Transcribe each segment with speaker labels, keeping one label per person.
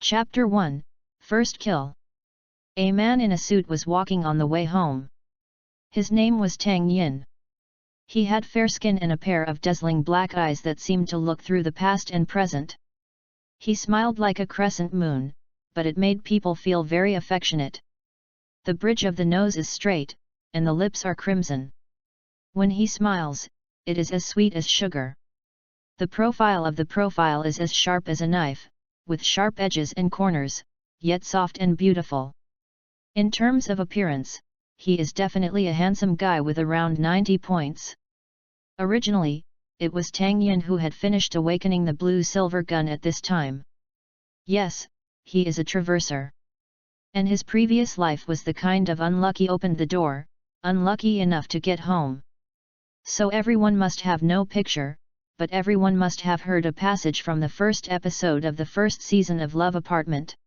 Speaker 1: Chapter 1, First Kill. A man in a suit was walking on the way home. His name was Tang Yin. He had fair skin and a pair of dazzling black eyes that seemed to look through the past and present. He smiled like a crescent moon, but it made people feel very affectionate. The bridge of the nose is straight, and the lips are crimson. When he smiles, it is as sweet as sugar. The profile of the profile is as sharp as a knife, with sharp edges and corners, yet soft and beautiful. In terms of appearance, he is definitely a handsome guy with around 90 points. Originally, it was Tang Yin who had finished awakening the blue-silver gun at this time. Yes, he is a traverser. And his previous life was the kind of unlucky opened the door, unlucky enough to get home. So everyone must have no picture, but everyone must have heard a passage from the first episode of the first season of Love Apartment.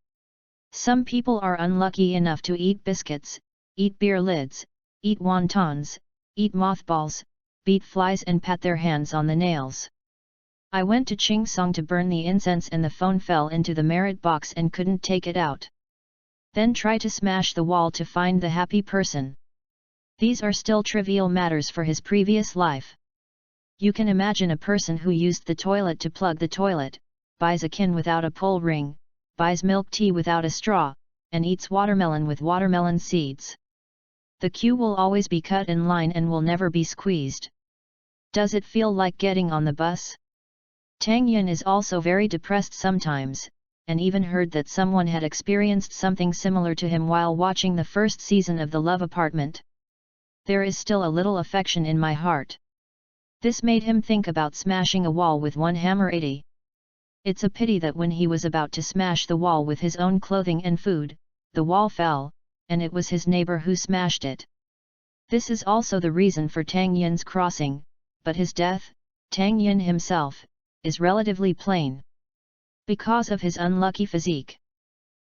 Speaker 1: Some people are unlucky enough to eat biscuits, eat beer lids, eat wontons, eat mothballs, beat flies and pat their hands on the nails. I went to Ching Song to burn the incense and the phone fell into the merit box and couldn't take it out. Then try to smash the wall to find the happy person. These are still trivial matters for his previous life. You can imagine a person who used the toilet to plug the toilet, buys a kin without a pull ring, buys milk tea without a straw, and eats watermelon with watermelon seeds. The queue will always be cut in line and will never be squeezed. Does it feel like getting on the bus? Tang Yin is also very depressed sometimes, and even heard that someone had experienced something similar to him while watching the first season of The Love Apartment. There is still a little affection in my heart. This made him think about smashing a wall with one hammer. 80. It's a pity that when he was about to smash the wall with his own clothing and food, the wall fell, and it was his neighbor who smashed it. This is also the reason for Tang Yin's crossing, but his death, Tang Yin himself, is relatively plain. Because of his unlucky physique.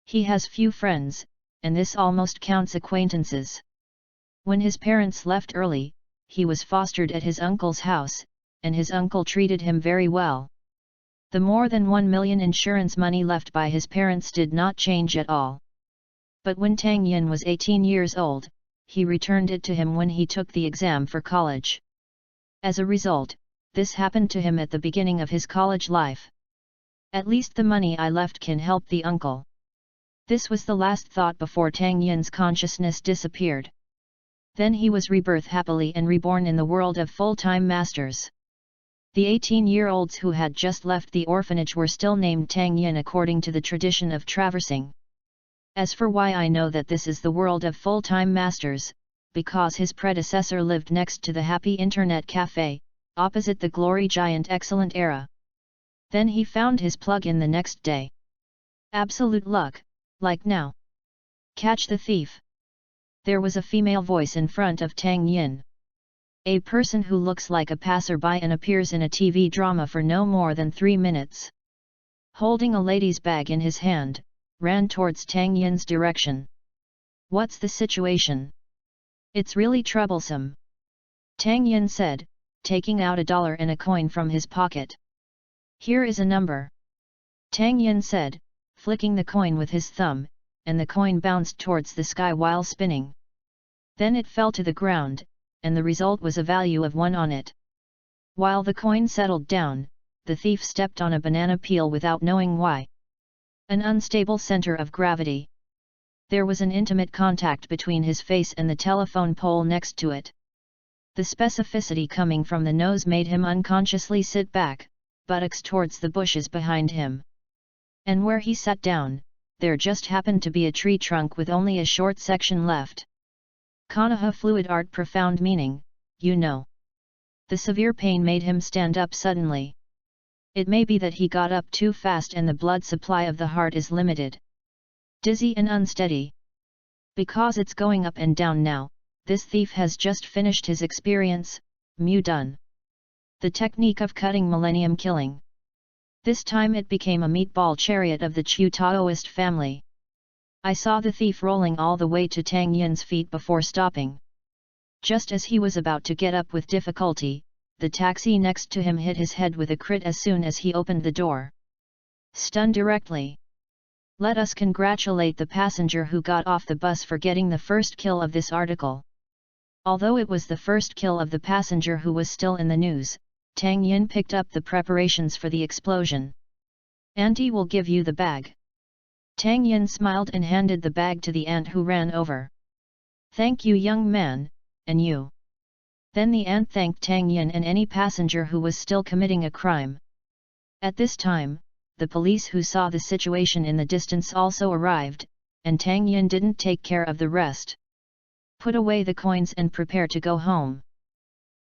Speaker 1: He has few friends, and this almost counts acquaintances. When his parents left early, he was fostered at his uncle's house, and his uncle treated him very well. The more than 1 million insurance money left by his parents did not change at all. But when Tang Yin was 18 years old, he returned it to him when he took the exam for college. As a result, this happened to him at the beginning of his college life. At least the money I left can help the uncle. This was the last thought before Tang Yin's consciousness disappeared. Then he was rebirthed happily and reborn in the world of full-time masters. The 18-year-olds who had just left the orphanage were still named Tang Yin according to the tradition of traversing. As for why I know that this is the world of full-time masters, because his predecessor lived next to the Happy Internet Cafe, opposite the Glory Giant Excellent Era. Then he found his plug-in the next day. Absolute luck, like now. Catch the thief. There was a female voice in front of Tang Yin. A person who looks like a passerby and appears in a TV drama for no more than 3 minutes. Holding a lady's bag in his hand, ran towards Tang Yin's direction. What's the situation? It's really troublesome. Tang Yin said, taking out $1 and a coin from his pocket. Here is a number. Tang Yin said, flicking the coin with his thumb, and the coin bounced towards the sky while spinning. Then it fell to the ground, and the result was a value of 1 on it. While the coin settled down, the thief stepped on a banana peel without knowing why. An unstable center of gravity. There was an intimate contact between his face and the telephone pole next to it. The specificity coming from the nose made him unconsciously sit back, buttocks towards the bushes behind him. And where he sat down, there just happened to be a tree trunk with only a short section left. Konoha fluid art profound meaning, you know. The severe pain made him stand up suddenly. It may be that he got up too fast and the blood supply of the heart is limited. Dizzy and unsteady. Because it's going up and down now, this thief has just finished his experience, done. The technique of cutting millennium killing. This time it became a meatball chariot of the Chu Taoist family. I saw the thief rolling all the way to Tang Yin's feet before stopping. Just as he was about to get up with difficulty, the taxi next to him hit his head with a crit as soon as he opened the door. Stunned directly. Let us congratulate the passenger who got off the bus for getting the first kill of this article. Although it was the first kill of the passenger who was still in the news, Tang Yin picked up the preparations for the explosion. Auntie will give you the bag. Tang Yin smiled and handed the bag to the aunt who ran over. Thank you, young man, and you. Then the aunt thanked Tang Yin and any passenger who was still committing a crime. At this time, the police who saw the situation in the distance also arrived, and Tang Yin didn't take care of the rest. Put away the coins and prepare to go home.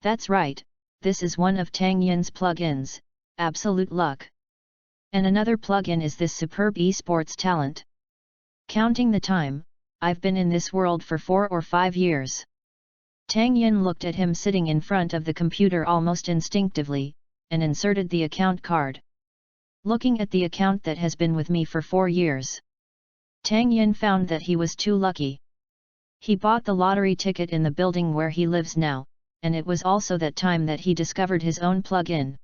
Speaker 1: That's right, this is one of Tang Yin's plug-ins, Absolute Luck. And another plug-in is this superb esports talent. Counting the time, I've been in this world for 4 or 5 years. Tang Yin looked at him sitting in front of the computer almost instinctively, and inserted the account card. Looking at the account that has been with me for 4 years. Tang Yin found that he was too lucky. He bought the lottery ticket in the building where he lives now, and it was also that time that he discovered his own plug-in.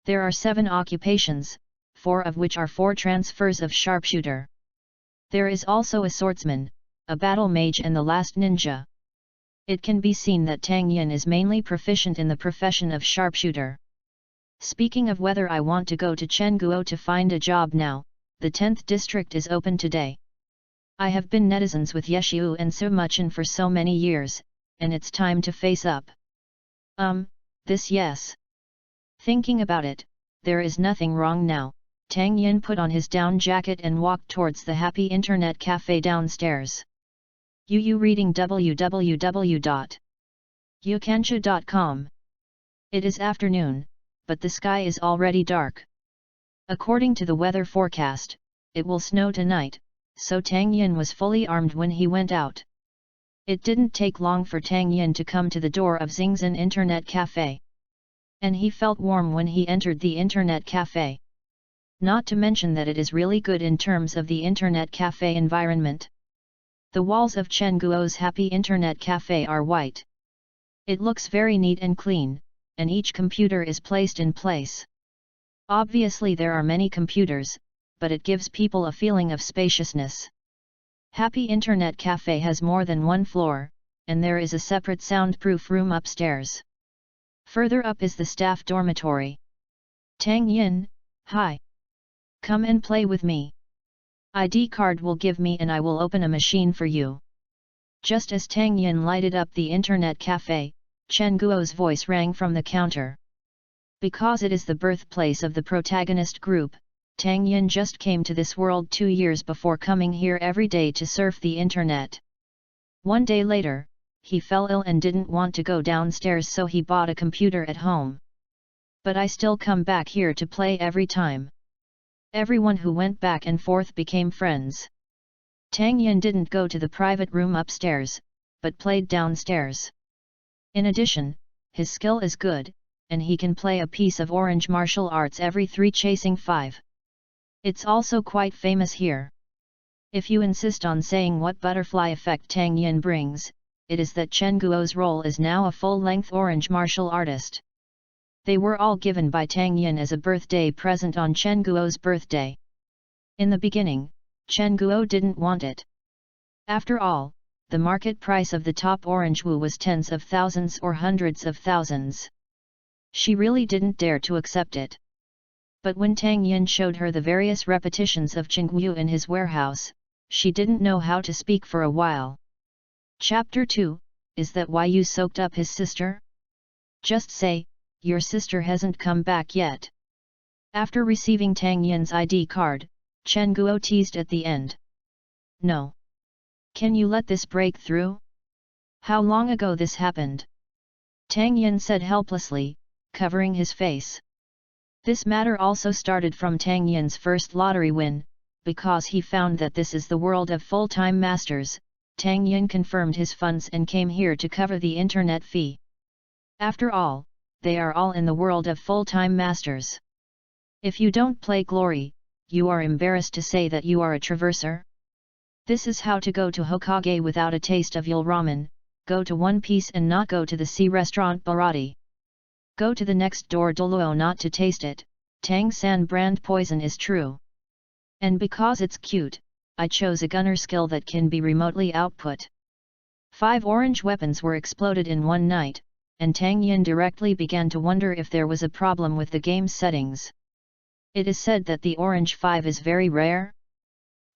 Speaker 1: There are 7 occupations, 4 of which are 4 transfers of sharpshooter. There is also a swordsman, a battle mage and the last ninja. It can be seen that Tang Yin is mainly proficient in the profession of sharpshooter. Speaking of whether I want to go to Chengguo to find a job now, the 10th district is open today. I have been netizens with Yeshiu and Sumuchen for so many years, and it's time to face up. This yes. Thinking about it, there is nothing wrong now. Tang Yin put on his down jacket and walked towards the happy internet cafe downstairs. You reading www.youkanchu.com. It is afternoon, but the sky is already dark. According to the weather forecast, it will snow tonight, so Tang Yin was fully armed when he went out. It didn't take long for Tang Yin to come to the door of Xingzhen Internet Cafe. And he felt warm when he entered the Internet Cafe. Not to mention that it is really good in terms of the Internet Cafe environment. The walls of Chengguo's happy Internet Cafe are white. It looks very neat and clean, and each computer is placed in place. Obviously there are many computers, but it gives people a feeling of spaciousness. Happy Internet Cafe has more than 1 floor, and there is a separate soundproof room upstairs. Further up is the staff dormitory. Tang Yin, hi. Come and play with me. ID card will give me and I will open a machine for you. Just as Tang Yin lighted up the Internet Cafe, Chengguo's voice rang from the counter. Because it is the birthplace of the protagonist group, Tang Yin just came to this world 2 years before coming here every day to surf the internet. One day later, he fell ill and didn't want to go downstairs, so he bought a computer at home. But I still come back here to play every time. Everyone who went back and forth became friends. Tang Yin didn't go to the private room upstairs, but played downstairs. In addition, his skill is good, and he can play a piece of orange martial arts every 3 chasing 5. It's also quite famous here. If you insist on saying what butterfly effect Tang Yin brings, it is that Chengguo's role is now a full-length orange martial artist. They were all given by Tang Yin as a birthday present on Chengguo's birthday. In the beginning, Chengguo didn't want it. After all, the market price of the top orange wu was tens of thousands or hundreds of thousands. She really didn't dare to accept it. But when Tang Yin showed her the various repetitions of Chengguo in his warehouse, she didn't know how to speak for a while. Chapter 2, is that why you soaked up his sister? Just say, your sister hasn't come back yet. After receiving Tang Yin's ID card, Chengguo teased at the end. No. Can you let this break through? How long ago this happened? Tang Yin said helplessly, covering his face. This matter also started from Tang Yin's first lottery win, because he found that this is the world of full-time masters. Tang Yin confirmed his funds and came here to cover the internet fee. After all, they are all in the world of full-time masters. If you don't play glory, you are embarrassed to say that you are a traverser. This is how to go to Hokage without a taste of Yul ramen, go to One Piece and not go to the sea restaurant Barati. Go to the next door Doluo not to taste it, Tang San brand poison is true. And because it's cute, I chose a gunner skill that can be remotely output. 5 orange weapons were exploded in one night, and Tang Yin directly began to wonder if there was a problem with the game settings. It is said that the orange 5 is very rare.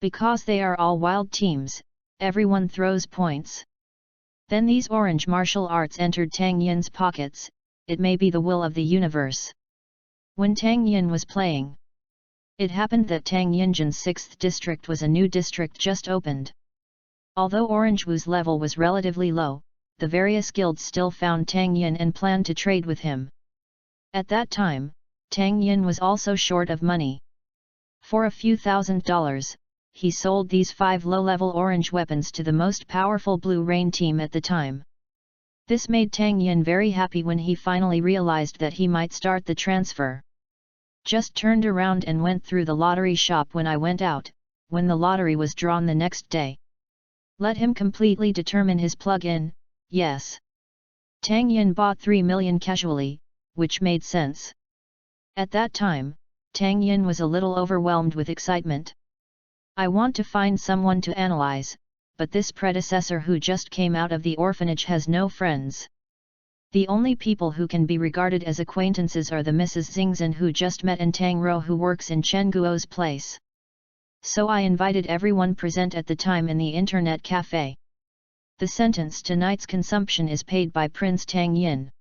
Speaker 1: Because they are all wild teams, everyone throws points. Then these orange martial arts entered Tang Yin's pockets. It may be the will of the universe. When Tang Yin was playing, it happened that Tang Yinjian's 6th district was a new district just opened. Although Orange Wu's level was relatively low, the various guilds still found Tang Yin and planned to trade with him. At that time, Tang Yin was also short of money. For a few $1,000s, he sold these 5 low-level orange weapons to the most powerful Blue Rain team at the time. This made Tang Yin very happy when he finally realized that he might start the transfer. Just turned around and went through the lottery shop when I went out, when the lottery was drawn the next day. Let him completely determine his plug-in, yes. Tang Yin bought 3 million casually, which made sense. At that time, Tang Yin was a little overwhelmed with excitement. I want to find someone to analyze, but this predecessor who just came out of the orphanage has no friends. The only people who can be regarded as acquaintances are the Mrs. Xingzhen who just met and Tang Ro who works in Chen Guo's place. So I invited everyone present at the time in the internet cafe. The sentence "Tonight's consumption is paid by Prince Tang Yin."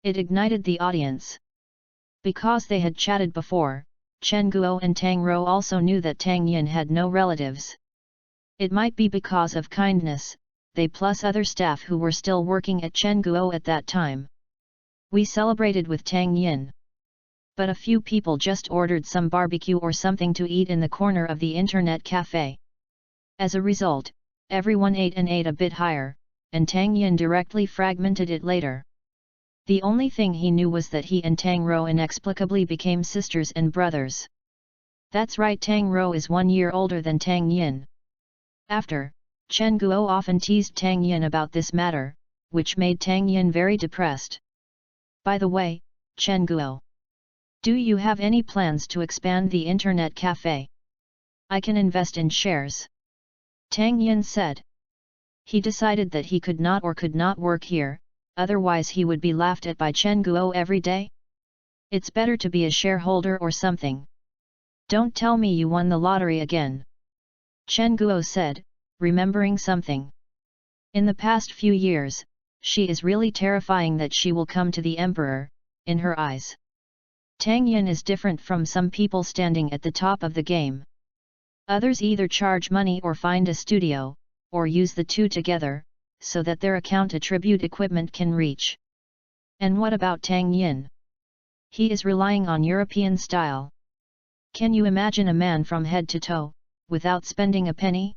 Speaker 1: It ignited the audience. Because they had chatted before, Chen Guo and Tang Ro also knew that Tang Yin had no relatives. It might be because of kindness, they plus other staff who were still working at Chen Guo at that time. We celebrated with Tang Yin. But a few people just ordered some barbecue or something to eat in the corner of the internet cafe. As a result, everyone ate and ate a bit higher, and Tang Yin directly fragmented it later. The only thing he knew was that he and Tang Ro inexplicably became sisters and brothers. That's right, Tang Ro is 1 year older than Tang Yin. After, Chen Guo often teased Tang Yin about this matter, which made Tang Yin very depressed. By the way, Chen Guo, do you have any plans to expand the internet cafe? I can invest in shares. Tang Yin said. He decided that he could not work here, otherwise he would be laughed at by Chen Guo every day. It's better to be a shareholder or something. Don't tell me you won the lottery again. Chen Guo said, remembering something. In the past few years, she is really terrifying that she will come to the emperor, in her eyes. Tang Yin is different from some people standing at the top of the game. Others either charge money or find a studio, or use the two together, so that their account attribute equipment can reach. And what about Tang Yin? He is relying on European style. Can you imagine a man from head to toe, without spending a penny?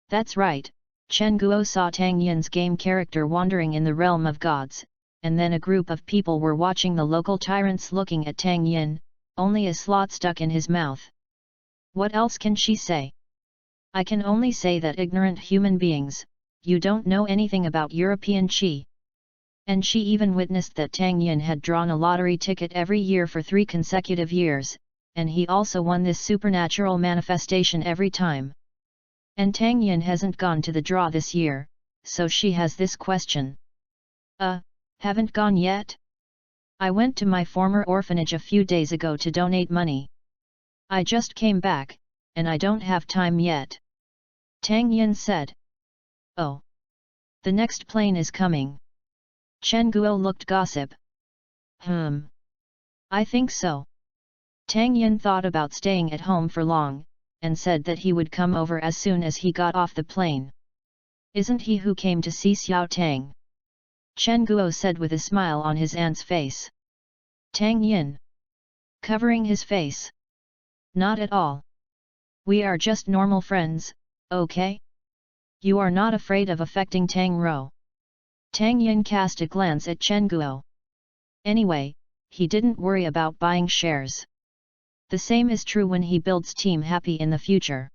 Speaker 1: That's right, Chen Guo saw Tang Yin's game character wandering in the realm of gods, and then a group of people were watching the local tyrants looking at Tang Yin, only a slot stuck in his mouth. What else can she say? I can only say that ignorant human beings, you don't know anything about European qi. And she even witnessed that Tang Yin had drawn a lottery ticket every year for 3 consecutive years, and he also won this supernatural manifestation every time. And Tang Yin hasn't gone to the draw this year, so she has this question. Haven't gone yet? I went to my former orphanage a few days ago to donate money. I just came back, and I don't have time yet. Tang Yin said. Oh. The next plane is coming. Chen Guo looked gossip. I think so. Tang Yin thought about staying at home for long, and said that he would come over as soon as he got off the plane. Isn't he who came to see Xiao Tang? Chen Guo said with a smile on his aunt's face. Tang Yin. Covering his face. Not at all. We are just normal friends, okay? You are not afraid of affecting Tang Ro. Tang Yin cast a glance at Chen Guo. Anyway, he didn't worry about buying shares. The same is true when he builds Team Happy in the future.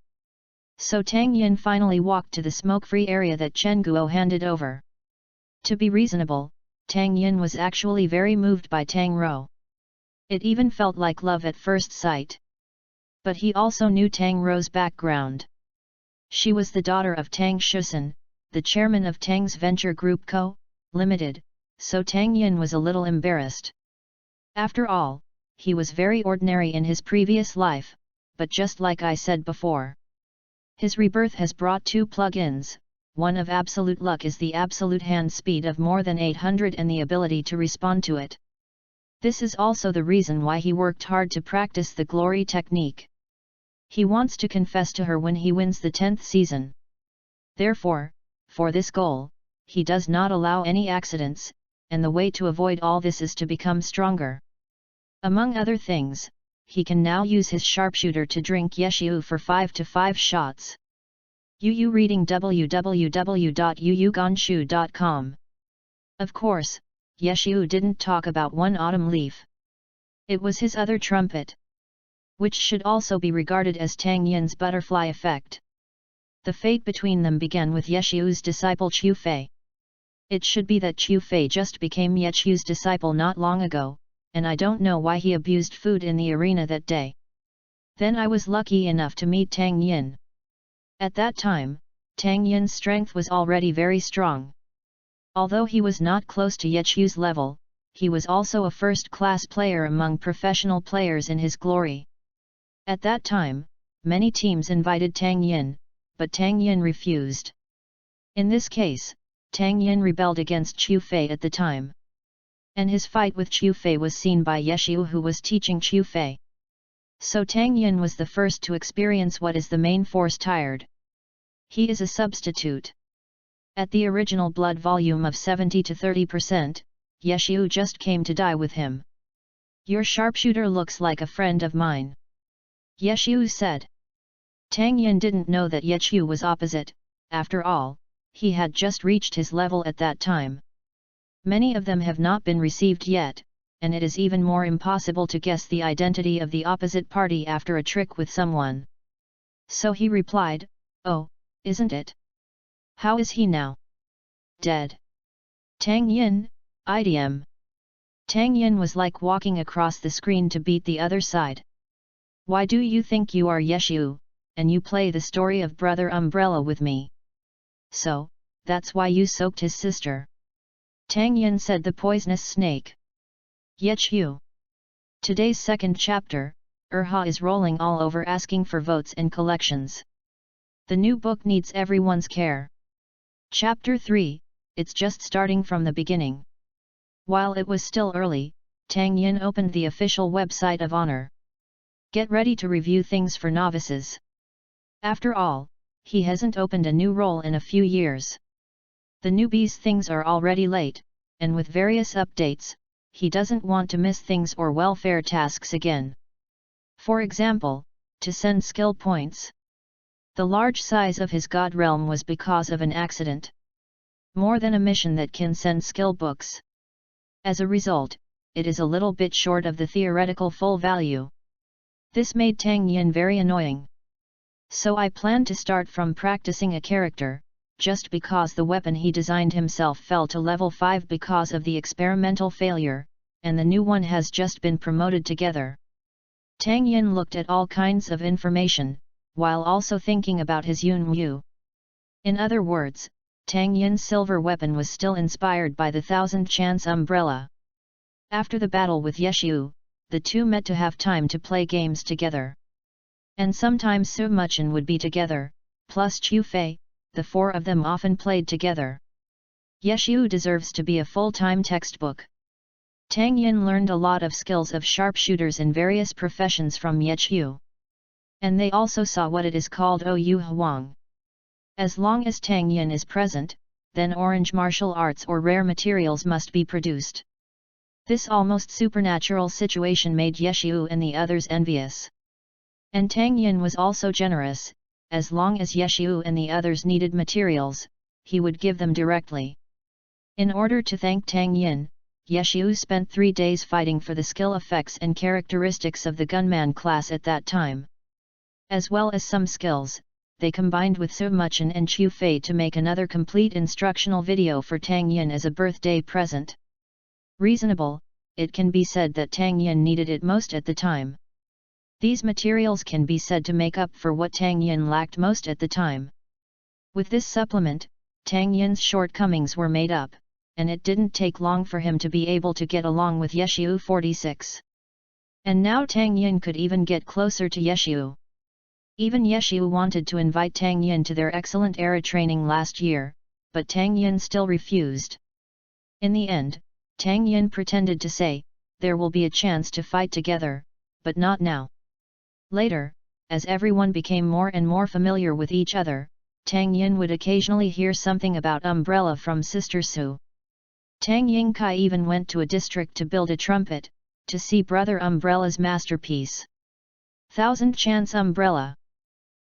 Speaker 1: So Tang Yin finally walked to the smoke-free area that Chen Guo handed over. To be reasonable, Tang Yin was actually very moved by Tang Ro. It even felt like love at first sight. But he also knew Tang Ro's background. She was the daughter of Tang Shusen, the chairman of Tang's Venture Group Co., Limited, so Tang Yin was a little embarrassed. After all, he was very ordinary in his previous life, but just like I said before, his rebirth has brought two plug-ins. One of absolute luck is the absolute hand speed of more than 800 and the ability to respond to it. This is also the reason why he worked hard to practice the glory technique. He wants to confess to her when he wins the 10th season. Therefore, for this goal, he does not allow any accidents, and the way to avoid all this is to become stronger. Among other things, he can now use his sharpshooter to drink Yeshiu for 5 shots. Yu reading www.yuyugonshu.com. Of course, Yeshiu didn't talk about one autumn leaf. It was his other trumpet, which should also be regarded as Tang Yin's butterfly effect. The fate between them began with Yeshiu's disciple Qiu Fei. It should be that Qiu Fei just became Yeshiu's disciple not long ago, and I don't know why he abused food in the arena that day. Then I was lucky enough to meet Tang Yin. At that time, Tang Yin's strength was already very strong. Although he was not close to Yeshiu's level, he was also a first-class player among professional players in his glory. At that time, many teams invited Tang Yin, but Tang Yin refused. In this case, Tang Yin rebelled against Qiu Fei at the time. And his fight with Qiu Fei was seen by Yeshiu, who was teaching Qiu Fei. So Tang Yin was the first to experience what is the main force tired. He is a substitute. At the original blood volume of 70 to 30%, Yeshiu just came to die with him. Your sharpshooter looks like a friend of mine, Yeshiu said. Tang Yin didn't know that Yeshiu was opposite. After all, he had just reached his level at that time. Many of them have not been received yet, and it is even more impossible to guess the identity of the opposite party after a trick with someone. So he replied, "Oh, isn't it? How is he now? Dead?" Tang Yin, IDM. Tang Yin was like walking across the screen to beat the other side. Why do you think you are Yeshiu, and you play the story of Brother Umbrella with me? So, that's why you soaked his sister. Tang Yin said, the poisonous snake. Yeshiu. Today's second chapter, Erha is rolling all over asking for votes and collections. The new book needs everyone's care. Chapter 3, it's just starting from the beginning. While it was still early, Tang Yin opened the official website of Honor. Get ready to review things for novices. After all, he hasn't opened a new role in a few years. The newbies' things are already late, and with various updates, he doesn't want to miss things or welfare tasks again. For example, to send skill points. The large size of his god realm was because of an accident. More than a mission that can send skill books. As a result, it is a little bit short of the theoretical full value. This made Tang Yin very annoying. So I planned to start from practicing a character, just because the weapon he designed himself fell to level 5 because of the experimental failure, and the new one has just been promoted together. Tang Yin looked at all kinds of information, while also thinking about his Yun Wu. In other words, Tang Yin's silver weapon was still inspired by the 1000 chance umbrella. After the battle with Yeshiu, the two met to have time to play games together. And sometimes Su Muchen would be together, plus Qiu Fei, the four of them often played together. Yeshiu deserves to be a full-time textbook. Tang Yin learned a lot of skills of sharpshooters in various professions from Yeshiu. And they also saw what it is called Ou Huang. As long as Tang Yin is present, then orange martial arts or rare materials must be produced. This almost supernatural situation made Yeshiu and the others envious. And Tang Yin was also generous. As long as Yeshiu and the others needed materials, he would give them directly. In order to thank Tang Yin, Yeshiu spent 3 days fighting for the skill effects and characteristics of the gunman class at that time. As well as some skills, they combined with Su Muchen and Qiu Fei to make another complete instructional video for Tang Yin as a birthday present. Reasonable, it can be said that Tang Yin needed it most at the time. These materials can be said to make up for what Tang Yin lacked most at the time. With this supplement, Tang Yin's shortcomings were made up, and it didn't take long for him to be able to get along with Yeshiu 46. And now Tang Yin could even get closer to Yeshiu. Even Yeshiu wanted to invite Tang Yin to their excellent era training last year, but Tang Yin still refused. In the end, Tang Yin pretended to say, there will be a chance to fight together, but not now. Later, as everyone became more and more familiar with each other, Tang Yin would occasionally hear something about Umbrella from Sister Su. Tang Yingkai even went to a district to build a trumpet, to see Brother Umbrella's masterpiece. Thousand Chance Umbrella.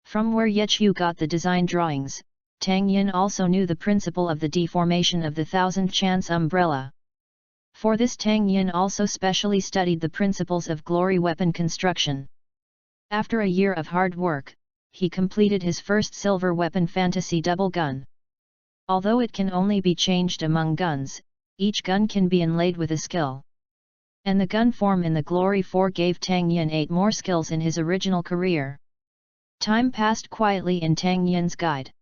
Speaker 1: From where Yeshiu got the design drawings, Tang Yin also knew the principle of the deformation of the Thousand Chance Umbrella. For this Tang Yin also specially studied the principles of glory weapon construction. After a year of hard work, he completed his first silver weapon fantasy double gun. Although it can only be changed among guns, each gun can be inlaid with a skill. And the gun form in the Glory 4 gave Tang Yin 8 more skills in his original career. Time passed quietly in Tang Yin's guide.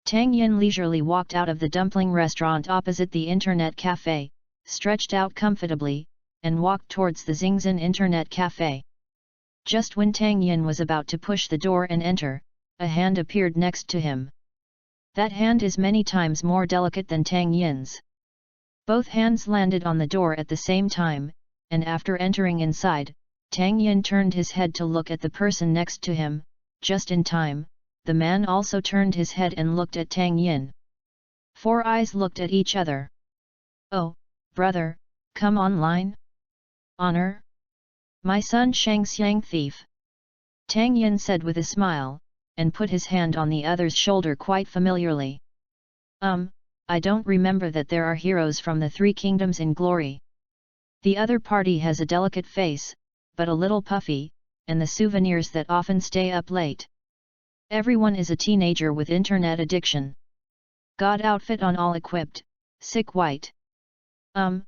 Speaker 1: Tang Yin leisurely walked out of the dumpling restaurant opposite the internet cafe, stretched out comfortably, and walked towards the Xingzhen internet cafe. Just when Tang Yin was about to push the door and enter, a hand appeared next to him. That hand is many times more delicate than Tang Yin's. Both hands landed on the door at the same time, and after entering inside, Tang Yin turned his head to look at the person next to him. Just in time, the man also turned his head and looked at Tang Yin. 4 eyes looked at each other. "Oh, brother, come online? Honor? My son Shangxiang thief," Tang Yin said with a smile, and put his hand on the other's shoulder quite familiarly. I don't remember that there are heroes from the 3 kingdoms in glory." The other party has a delicate face, but a little puffy, and the souvenirs that often stay up late. Everyone is a teenager with internet addiction. God outfit on all equipped, sick white. I'm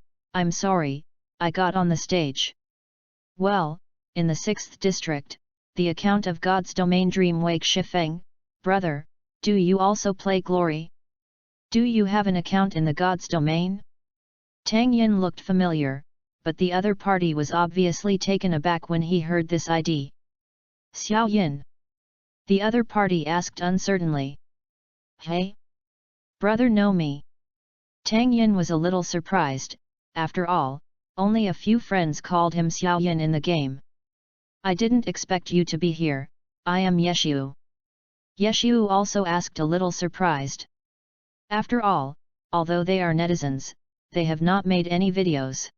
Speaker 1: sorry, I got on the stage. Well, in the 6th district, the account of God's domain Dream Wake Shifeng, brother, do you also play glory? Do you have an account in the God's domain? Tang Yin looked familiar, but the other party was obviously taken aback when he heard this ID. Xiao Yin? The other party asked uncertainly. Hey? Brother know me? Tang Yin was a little surprised. After all, only a few friends called him Xiao Yin in the game. I didn't expect you to be here, I am Yeshiu. Yeshiu also asked a little surprised. After all, although they are netizens, they have not made any videos.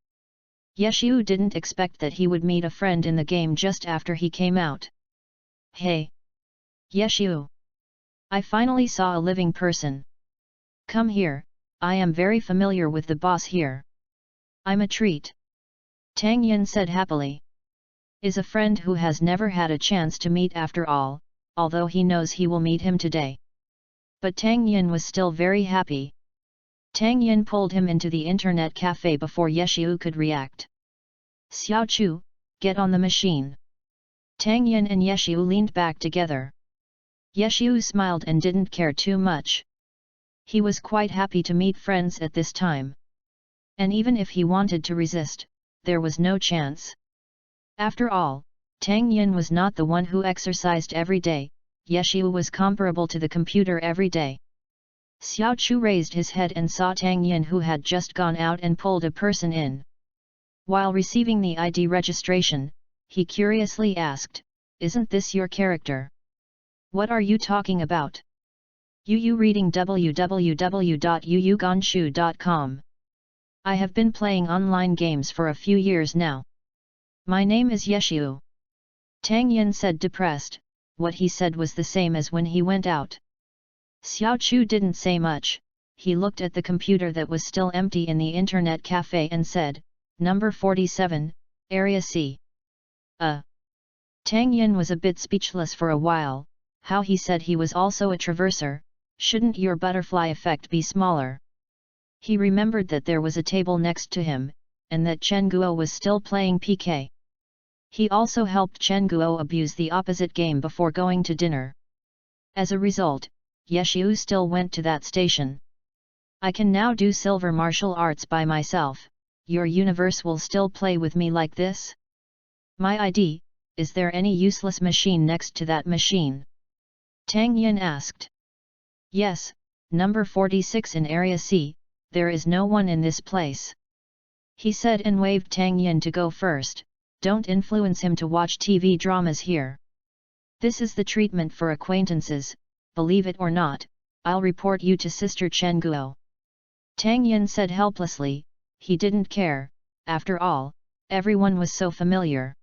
Speaker 1: Yeshiu didn't expect that he would meet a friend in the game just after he came out. Hey! Yeshiu! I finally saw a living person. Come here, I am very familiar with the boss here. I'm a treat. Tang Yin said happily. Is a friend who has never had a chance to meet after all, although he knows he will meet him today. But Tang Yin was still very happy. Tang Yin pulled him into the internet cafe before Yeshiu could react. Xiao Chu, get on the machine. Tang Yin and Yeshiu leaned back together. Yeshiu smiled and didn't care too much. He was quite happy to meet friends at this time. And even if he wanted to resist, there was no chance. After all, Tang Yin was not the one who exercised every day, Yeshiu was comparable to the computer every day. Xiao Chu raised his head and saw Tang Yin who had just gone out and pulled a person in. While receiving the ID registration, he curiously asked, "Isn't this your character? What are you talking about?" Yu reading www.yuyugonshu.com. I have been playing online games for a few years now. My name is Yeshiu. Tang Yin said depressed. What he said was the same as when he went out. Xiao Chu didn't say much. He looked at the computer that was still empty in the internet cafe and said, "Number 47, Area C." Tang Yin was a bit speechless for a while. How he said he was also a traverser, shouldn't your butterfly effect be smaller? He remembered that there was a table next to him, and that Chen Guo was still playing PK. He also helped Chen Guo abuse the opposite game before going to dinner. As a result, Yeshiu still went to that station. I can now do silver martial arts by myself. Your universe will still play with me like this? My ID, is there any useless machine next to that machine? Tang Yin asked. Yes, number 46 in Area C, there is no one in this place. He said and waved Tang Yin to go first. Don't influence him to watch TV dramas here. This is the treatment for acquaintances, believe it or not, I'll report you to Sister Chen Guo. Tang Yin said helplessly. He didn't care, after all, everyone was so familiar.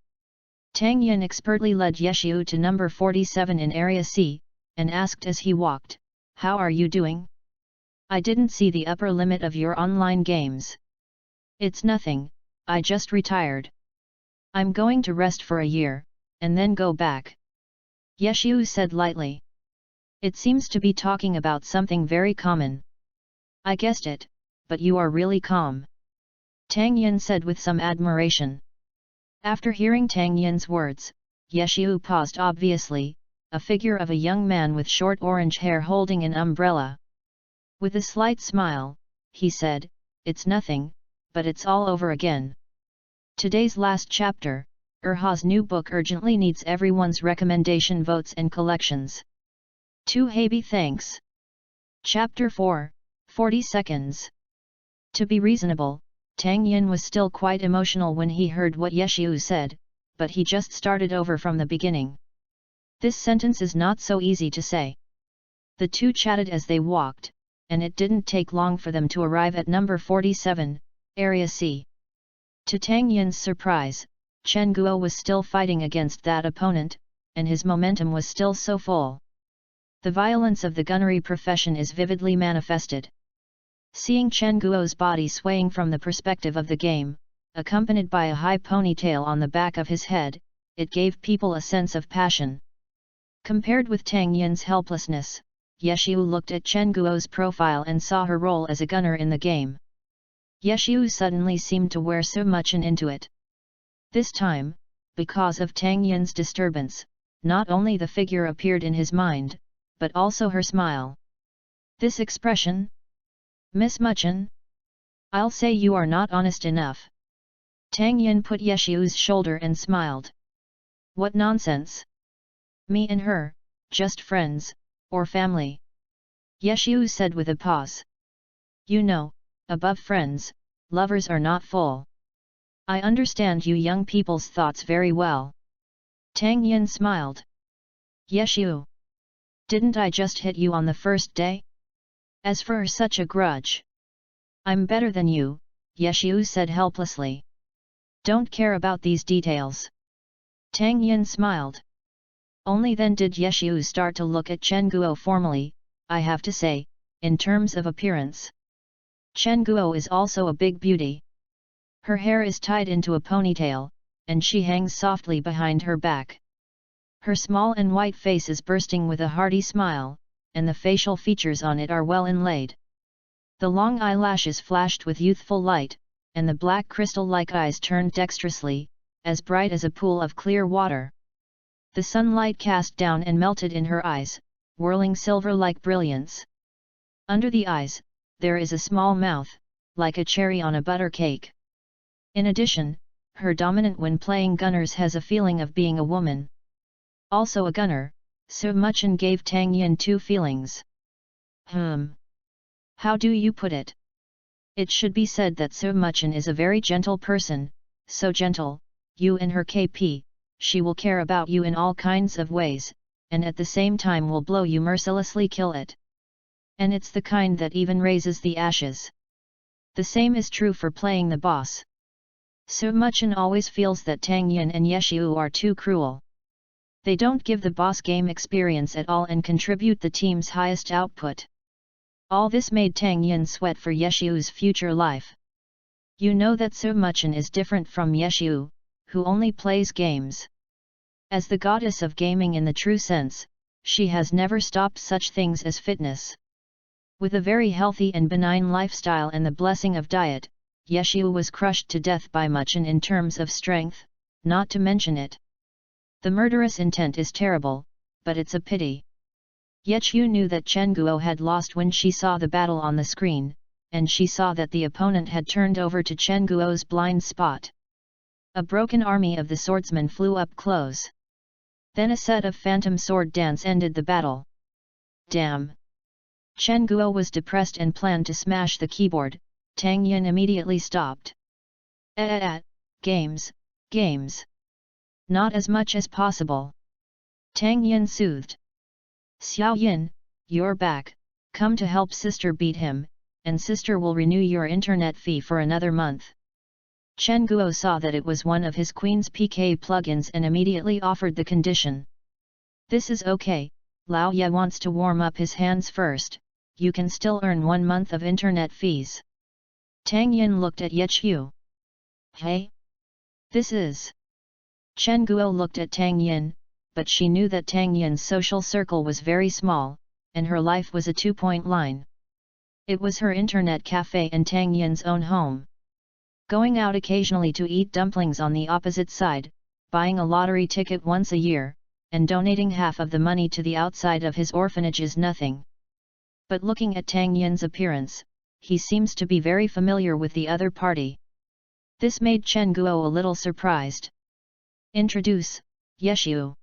Speaker 1: Tang Yin expertly led Yeshiu to number 47 in Area C, and asked as he walked, How are you doing? I didn't see the upper limit of your online games. It's nothing, I just retired. I'm going to rest for a year, and then go back. Yeshiu said lightly. It seems to be talking about something very common. I guessed it, but you are really calm. Tang Yin said with some admiration. After hearing Tang Yin's words, Yeshiu paused obviously, a figure of a young man with short orange hair holding an umbrella. With a slight smile, he said, It's nothing, but it's all over again. Today's last chapter, Erha's new book urgently needs everyone's recommendation votes and collections. 2 Happy thanks. Chapter 4, 40 seconds. To be reasonable, Tang Yin was still quite emotional when he heard what Yeshiu said, but he just started over from the beginning. This sentence is not so easy to say. The two chatted as they walked, and it didn't take long for them to arrive at number 47, Area C. To Tang Yin's surprise, Chen Guo was still fighting against that opponent, and his momentum was still so full. The violence of the gunnery profession is vividly manifested. Seeing Chen Guo's body swaying from the perspective of the game, accompanied by a high ponytail on the back of his head, it gave people a sense of passion. Compared with Tang Yin's helplessness, Yeshiu looked at Chen Guo's profile and saw her role as a gunner in the game. Yeshiu suddenly seemed to wear so much into it. This time, because of Tang Yin's disturbance, not only the figure appeared in his mind, but also her smile. This expression? Miss Muchen? I'll say you are not honest enough. Tang Yin put Yeshiu's shoulder and smiled. What nonsense! Me and her, just friends, or family. Yeshiu said with a pause. You know, above friends, lovers are not full. I understand you young people's thoughts very well. Tang Yin smiled. Yeshiu. Didn't I just hit you on the first day? As for such a grudge. I'm better than you, Yeshiu said helplessly. Don't care about these details. Tang Yin smiled. Only then did Yeshiu start to look at Chen Guo formally, I have to say, in terms of appearance. Chen Guo is also a big beauty. Her hair is tied into a ponytail, and she hangs softly behind her back. Her small and white face is bursting with a hearty smile, and the facial features on it are well inlaid. The long eyelashes flashed with youthful light, and the black crystal-like eyes turned dexterously, as bright as a pool of clear water. The sunlight cast down and melted in her eyes, whirling silver-like brilliance. Under the eyes, there is a small mouth, like a cherry on a butter cake. In addition, her dominant when playing gunners has a feeling of being a woman. Also a gunner, So Muchen gave Tang Yin two feelings. How do you put it? It should be said that So Muchen is a very gentle person, so gentle, you and her KP, she will care about you in all kinds of ways, and at the same time will blow you mercilessly kill it. And it's the kind that even raises the ashes. The same is true for playing the boss. So Muchen always feels that Tang Yin and Yeshiu are too cruel. They don't give the boss game experience at all and contribute the team's highest output. All this made Tang Yin sweat for Yeshiu's future life. You know that So Muchen is different from Yeshiu, who only plays games. As the goddess of gaming in the true sense, she has never stopped such things as fitness. With a very healthy and benign lifestyle and the blessing of diet, Yeshiu was crushed to death by Muchen in terms of strength, not to mention it. The murderous intent is terrible, but it's a pity. Yechiu knew that Chen Guo had lost when she saw the battle on the screen, and she saw that the opponent had turned over to Chen Guo's blind spot. A broken army of the swordsmen flew up close. Then a set of phantom sword dance ended the battle. Damn! Chen Guo was depressed and planned to smash the keyboard. Tang Yin immediately stopped. Games, games. Not as much as possible. Tang Yin soothed. Xiao Yin, you're back, come to help sister beat him, and sister will renew your internet fee for another month. Chen Guo saw that it was one of his Queen's PK plugins and immediately offered the condition. This is okay, Lao Ye wants to warm up his hands first, you can still earn 1 month of internet fees. Tang Yin looked at Yechiu. Hey? This is... Chen Guo looked at Tang Yin, but she knew that Tang Yin's social circle was very small, and her life was a 2-point line. It was her internet cafe and Tang Yin's own home. Going out occasionally to eat dumplings on the opposite side, buying a lottery ticket once a year, and donating half of the money to the outside of his orphanage is nothing. But looking at Tang Yin's appearance, he seems to be very familiar with the other party. This made Chen Guo a little surprised. Introduce, Yechiu.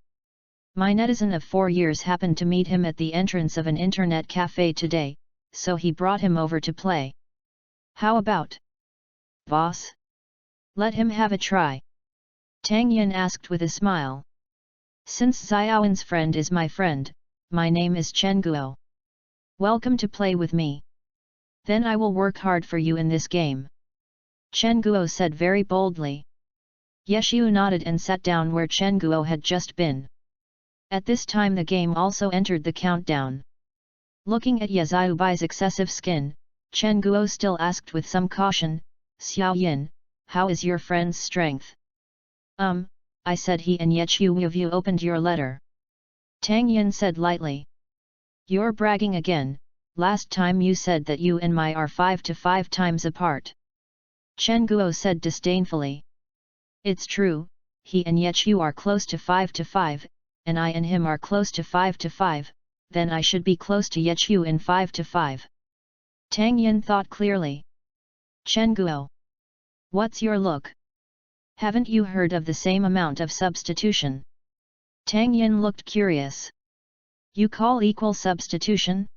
Speaker 1: My netizen of 4 years happened to meet him at the entrance of an internet cafe today, so he brought him over to play. How about? Boss? Let him have a try. Tang Yin asked with a smile. Since Xiaowen's friend is my friend, my name is Chen Guo. Welcome to play with me. Then I will work hard for you in this game. Chen Guo said very boldly. Yechiu nodded and sat down where Chen Guo had just been. At this time the game also entered the countdown. Looking at Ye Xiaobai's excessive skin, Chen Guo still asked with some caution, Xiao Yin, how is your friend's strength? I said he and Yechiu have you opened your letter. Tang Yin said lightly. You're bragging again, last time you said that you and my are 5 to 5 times apart. Chen Guo said disdainfully. It's true, he and Yechiu are close to 5 to 5, and I and him are close to 5 to 5, then I should be close to Yechiu in 5 to 5. Tang Yin thought clearly. Chen Guo. What's your look? Haven't you heard of the same amount of substitution? Tang Yin looked curious. You call equal substitution?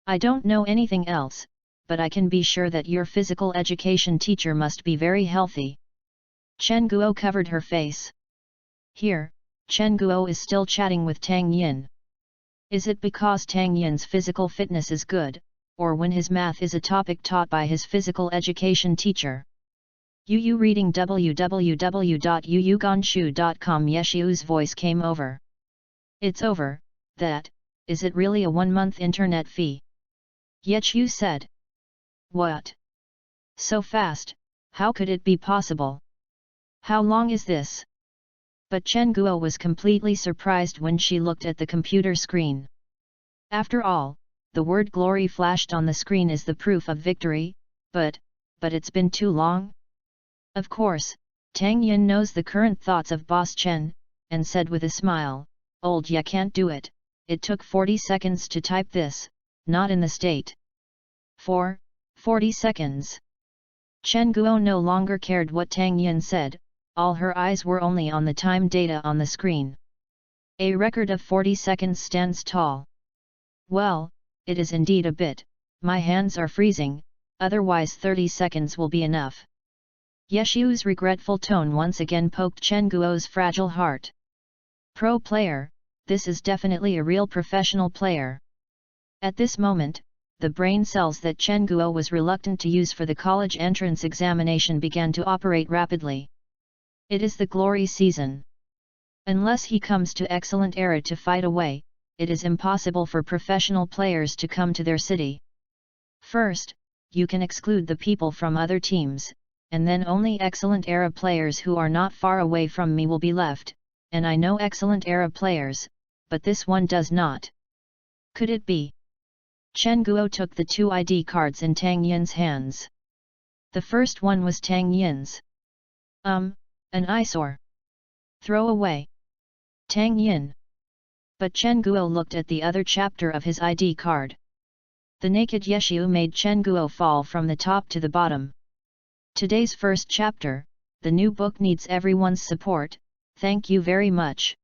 Speaker 1: I don't know anything else, but I can be sure that your physical education teacher must be very healthy. Chen Guo covered her face. Here, Chen Guo is still chatting with Tang Yin. Is it because Tang Yin's physical fitness is good, or when his math is a topic taught by his physical education teacher? Yu reading www.yuyugonshu.com. Yechiu's voice came over. It's over, that, is it really a 1-month internet fee? Yechiu said. What? So fast, how could it be possible? How long is this? But Chen Guo was completely surprised when she looked at the computer screen. After all, the word glory flashed on the screen is the proof of victory, but it's been too long? Of course, Tang Yin knows the current thoughts of Boss Chen, and said with a smile, old ya can't do it, it took 40 seconds to type this, not in the state. 40 seconds. Chen Guo no longer cared what Tang Yin said, all her eyes were only on the time data on the screen. A record of 40 seconds stands tall. Well, it is indeed a bit, my hands are freezing, otherwise 30 seconds will be enough. Yechiu's regretful tone once again poked Chen Guo's fragile heart. Pro player, this is definitely a real professional player. At this moment, the brain cells that Chen Guo was reluctant to use for the college entrance examination began to operate rapidly. It is the glory season. Unless he comes to excellent era to fight away, it is impossible for professional players to come to their city. First, you can exclude the people from other teams, and then only excellent era players who are not far away from me will be left, and I know excellent era players, but this one does not. Could it be? Chen Guo took the 2 ID cards in Tang Yin's hands. The first one was Tang Yin's. An eyesore. Throw away. Tang Yin. But Chen Guo looked at the other chapter of his ID card. The naked Yeshu made Chen Guo fall from the top to the bottom. Today's first chapter, the new book needs everyone's support, thank you very much.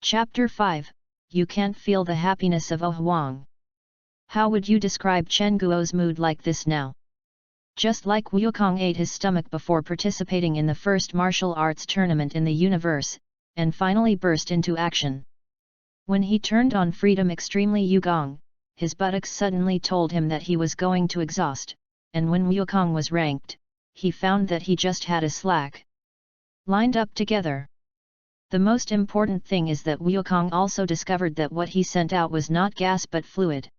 Speaker 1: Chapter 5, You Can't Feel the Happiness of Oh Huang. How would you describe Chen Guo's mood like this now? Just like Wukong ate his stomach before participating in the first martial arts tournament in the universe, and finally burst into action. When he turned on freedom extremely Wukong, his buttocks suddenly told him that he was going to exhaust, and when Wukong was ranked, he found that he just had a slack. Lined up together. The most important thing is that Wukong also discovered that what he sent out was not gas but fluid.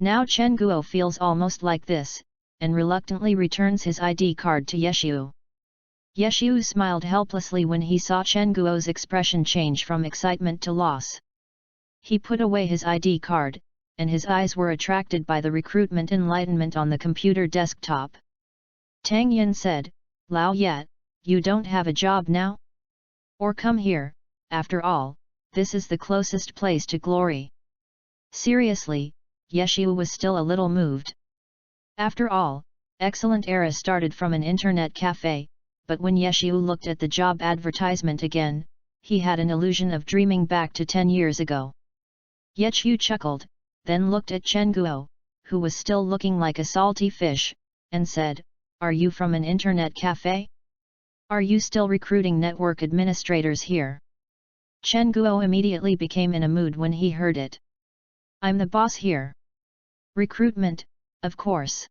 Speaker 1: Now Chen Guo feels almost like this, and reluctantly returns his ID card to Yeshu. Yeshu smiled helplessly when he saw Chen Guo's expression change from excitement to loss. He put away his ID card, and his eyes were attracted by the recruitment enlightenment on the computer desktop. Tang Yin said, Lao Yet, you don't have a job now? Or come here, after all, this is the closest place to glory. Seriously, Yeshu was still a little moved. After all, Excellent Era started from an internet cafe, but when Yeshu looked at the job advertisement again, he had an illusion of dreaming back to 10 years ago. Yeshu chuckled, then looked at Chen Guo, who was still looking like a salty fish, and said, Are you from an internet cafe? Are you still recruiting network administrators here? Chen Guo immediately became in a mood when he heard it. I'm the boss here. Recruitment, of course.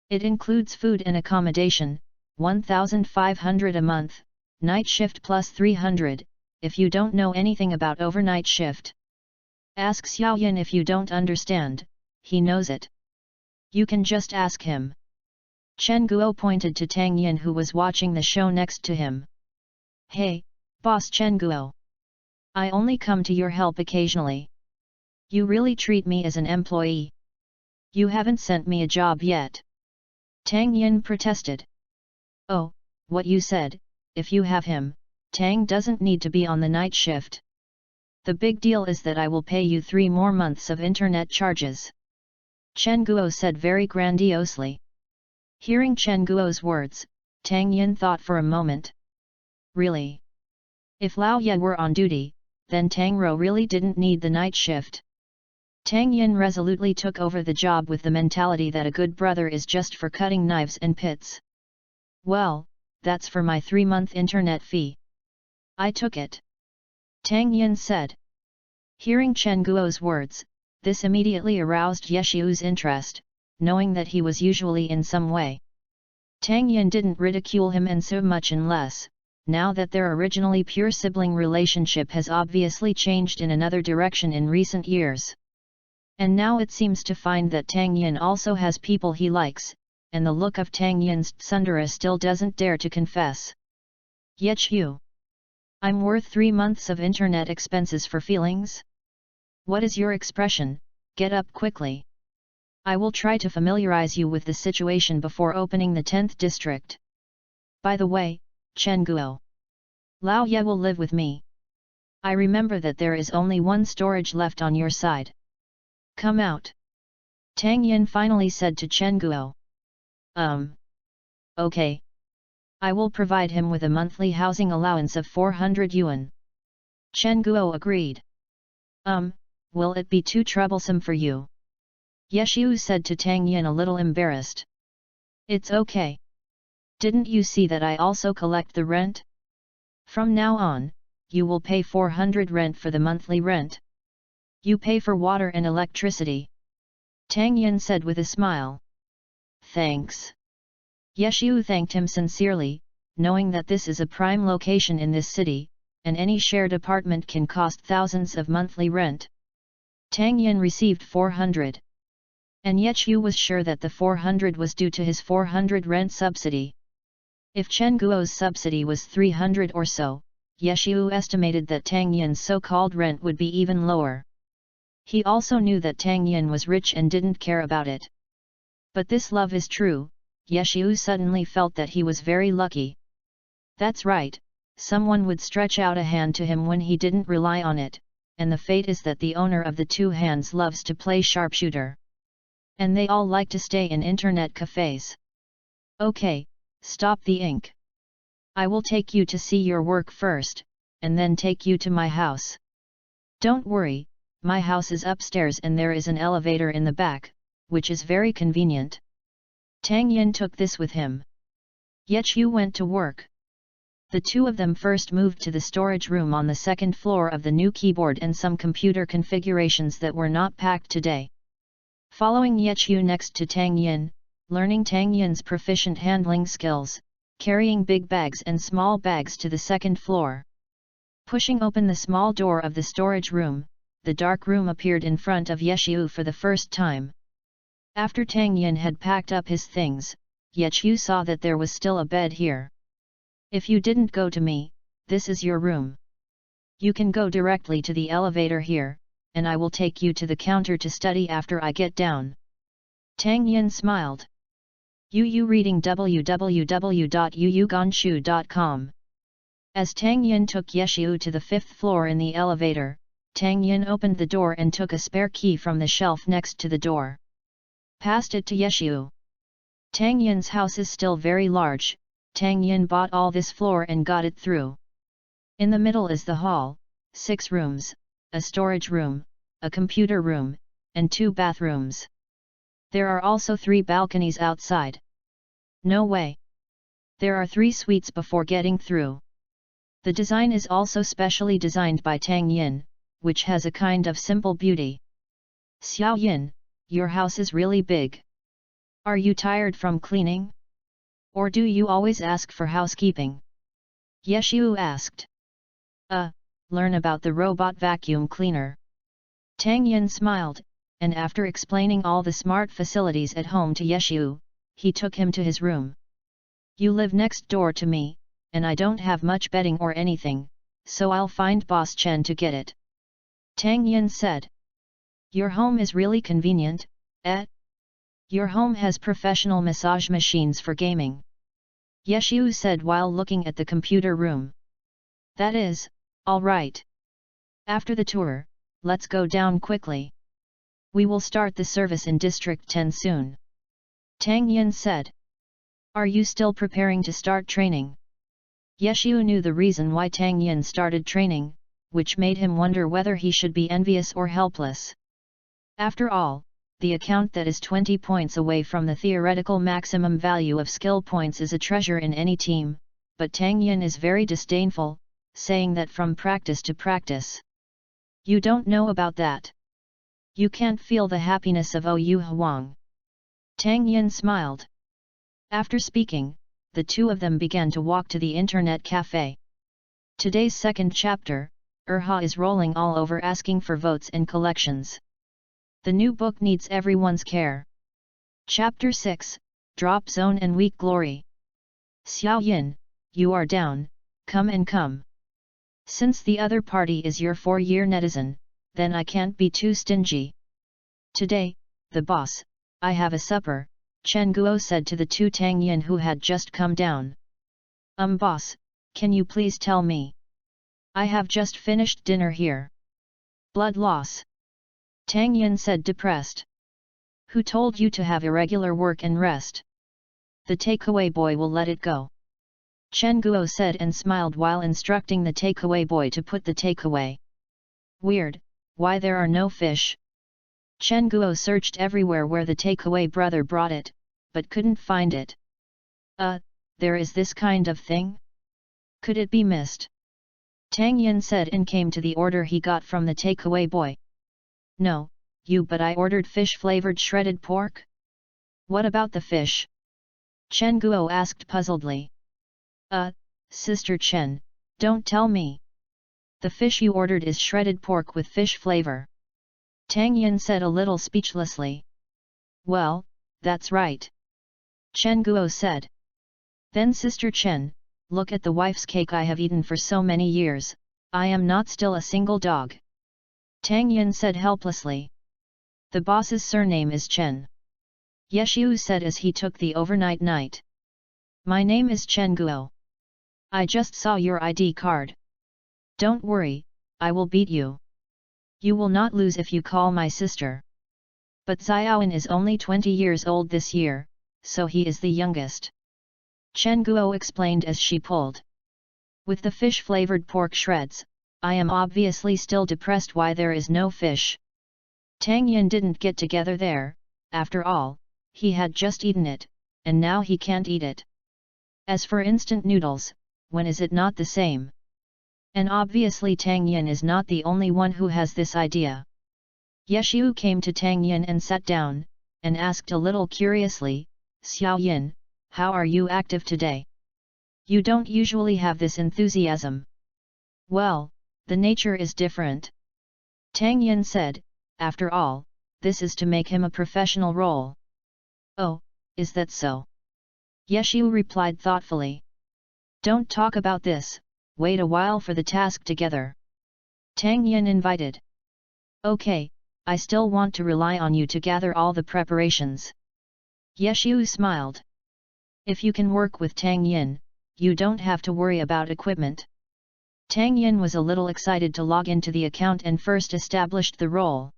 Speaker 1: It includes food and accommodation, 1,500 a month, night shift plus 300, if you don't know anything about overnight shift. Ask Xiaoyan if you don't understand, he knows it. You can just ask him. Chen Guo pointed to Tang Yin who was watching the show next to him. Hey, boss Chen Guo. I only come to your help occasionally. You really treat me as an employee. You haven't sent me a job yet. Tang Yin protested. Oh, what you said, if you have him, Tang doesn't need to be on the night shift. The big deal is that I will pay you 3 more months of internet charges. Chen Guo said very grandiosely. Hearing Chen Guo's words, Tang Yin thought for a moment. Really? If Lao Ye were on duty, then Tang Ro really didn't need the night shift. Tang Yin resolutely took over the job with the mentality that a good brother is just for cutting knives and pits. Well, that's for my 3-month internet fee. I took it. Tang Yin said. Hearing Chen Guo's words, this immediately aroused Yeshu's interest, knowing that he was usually in some way. Tang Yin didn't ridicule him and so much unless, now that their originally pure sibling relationship has obviously changed in another direction in recent years. And now it seems to find that Tang Yin also has people he likes, and the look of Tang Yin's tsundere still doesn't dare to confess. Yeshu. I'm worth 3 months of internet expenses for feelings? What is your expression? Get up quickly. I will try to familiarize you with the situation before opening the 10th district. By the way, Chen Guo. Lao Ye will live with me. I remember that there is only 1 storage left on your side. Come out. Tang Yin finally said to Chen Guo. Okay. I will provide him with a monthly housing allowance of 400 yuan. Chen Guo agreed. Will it be too troublesome for you? Yeshu said to Tang Yin a little embarrassed. It's okay. Didn't you see that I also collect the rent? From now on, you will pay 400 rent for the monthly rent. You pay for water and electricity. Tang Yin said with a smile. Thanks. Yeshu thanked him sincerely, knowing that this is a prime location in this city, and any shared apartment can cost thousands of monthly rent. Tang Yin received 400. And Yeshu was sure that the 400 was due to his 400 rent subsidy. If Chen Guo's subsidy was 300 or so, Yeshu estimated that Tang Yin's so-called rent would be even lower. He also knew that Tang Yin was rich and didn't care about it. But this love is true. Yeshu suddenly felt that he was very lucky. That's right, someone would stretch out a hand to him when he didn't rely on it, and the fate is that the owner of the two hands loves to play sharpshooter. And they all like to stay in internet cafes. Okay, stop the ink. I will take you to see your work first, and then take you to my house. Don't worry, my house is upstairs and there is an elevator in the back, which is very convenient. Tang Yin took this with him. Yechiu went to work. The two of them first moved to the storage room on the second floor of the new keyboard and some computer configurations that were not packed today. Following Yechiu next to Tang Yin, learning Tang Yin's proficient handling skills, carrying big bags and small bags to the second floor. Pushing open the small door of the storage room, the dark room appeared in front of Yechiu for the first time. After Tang Yin had packed up his things, Yechiu saw that there was still a bed here. If you didn't go to me, this is your room. You can go directly to the elevator here, and I will take you to the counter to study after I get down. Tang Yin smiled. Yu reading www.yuyugonshu.com. As Tang Yin took Yechiu to the fifth floor in the elevator, Tang Yin opened the door and took a spare key from the shelf next to the door. Passed it to Yechiu. Tang Yin's house is still very large. Tang Yin bought all this floor and got it through. In the middle is the hall, 6 rooms, a storage room, a computer room, and 2 bathrooms. There are also 3 balconies outside. No way. There are 3 suites before getting through. The design is also specially designed by Tang Yin, which has a kind of simple beauty. Xiao Yin, your house is really big. Are you tired from cleaning? Or do you always ask for housekeeping? Yechiu asked. Learn about the robot vacuum cleaner. Tang Yin smiled, and after explaining all the smart facilities at home to Yechiu, he took him to his room. You live next door to me, and I don't have much bedding or anything, so I'll find Boss Chen to get it. Tang Yin said. Your home is really convenient, eh? Your home has professional massage machines for gaming. Yechiu said while looking at the computer room. That is, all right. After the tour, let's go down quickly. We will start the service in District 10 soon. Tang Yin said. Are you still preparing to start training? Yechiu knew the reason why Tang Yin started training, which made him wonder whether he should be envious or helpless. After all, the account that is 20 points away from the theoretical maximum value of skill points is a treasure in any team, but Tang Yin is very disdainful, saying that from practice to practice. You don't know about that. You can't feel the happiness of Yu Huang. Tang Yin smiled. After speaking, the two of them began to walk to the internet cafe. Today's second chapter, Erha is rolling all over asking for votes and collections. The new book needs everyone's care. Chapter 6, Drop Zone and Weak Glory. Xiao Yin, you are down, come and come. Since the other party is your 4-year netizen, then I can't be too stingy. Today, the boss, I have a supper, Chen Guo said to the 2 Tang Yin who had just come down. Boss, can you please tell me? I have just finished dinner here. Blood loss. Tang Yin said depressed. Who told you to have irregular work and rest? The takeaway boy will let it go. Chen Guo said and smiled while instructing the takeaway boy to put the takeaway. Weird, why there are no fish? Chen Guo searched everywhere where the takeaway brother brought it, but couldn't find it. There is this kind of thing? Could it be missed? Tang Yin said and came to the order he got from the takeaway boy. No, but I ordered fish-flavored shredded pork? What about the fish? Chen Guo asked puzzledly. Sister Chen, don't tell me. The fish you ordered is shredded pork with fish flavor. Tang Yin said a little speechlessly. Well, that's right. Chen Guo said. Then Sister Chen, look at the wife's cake I have eaten for so many years, I am not still a single dog. Tang Yin said helplessly. The boss's surname is Chen. Yechiu said as he took the overnight night. My name is Chen Guo. I just saw your ID card. Don't worry, I will beat you. You will not lose if you call my sister. But Xiaoyan is only 20 years old this year, so he is the youngest. Chen Guo explained as she pulled. With the fish-flavored pork shreds, I am obviously still depressed why there is no fish. Tang Yin didn't get together there, after all, he had just eaten it, and now he can't eat it. As for instant noodles, when is it not the same? And obviously Tang Yin is not the only one who has this idea. Yeshu came to Tang Yin and sat down, and asked a little curiously, Xiao Yin, how are you active today? You don't usually have this enthusiasm. Well, the nature is different. Tang Yin said, after all, this is to make him a professional role. Oh, is that so? Yeshu replied thoughtfully. Don't talk about this, wait a while for the task together. Tang Yin invited. Okay, I still want to rely on you to gather all the preparations. Yeshu smiled. If you can work with Tang Yin, you don't have to worry about equipment. Tang Yin was a little excited to log into the account and first established the role.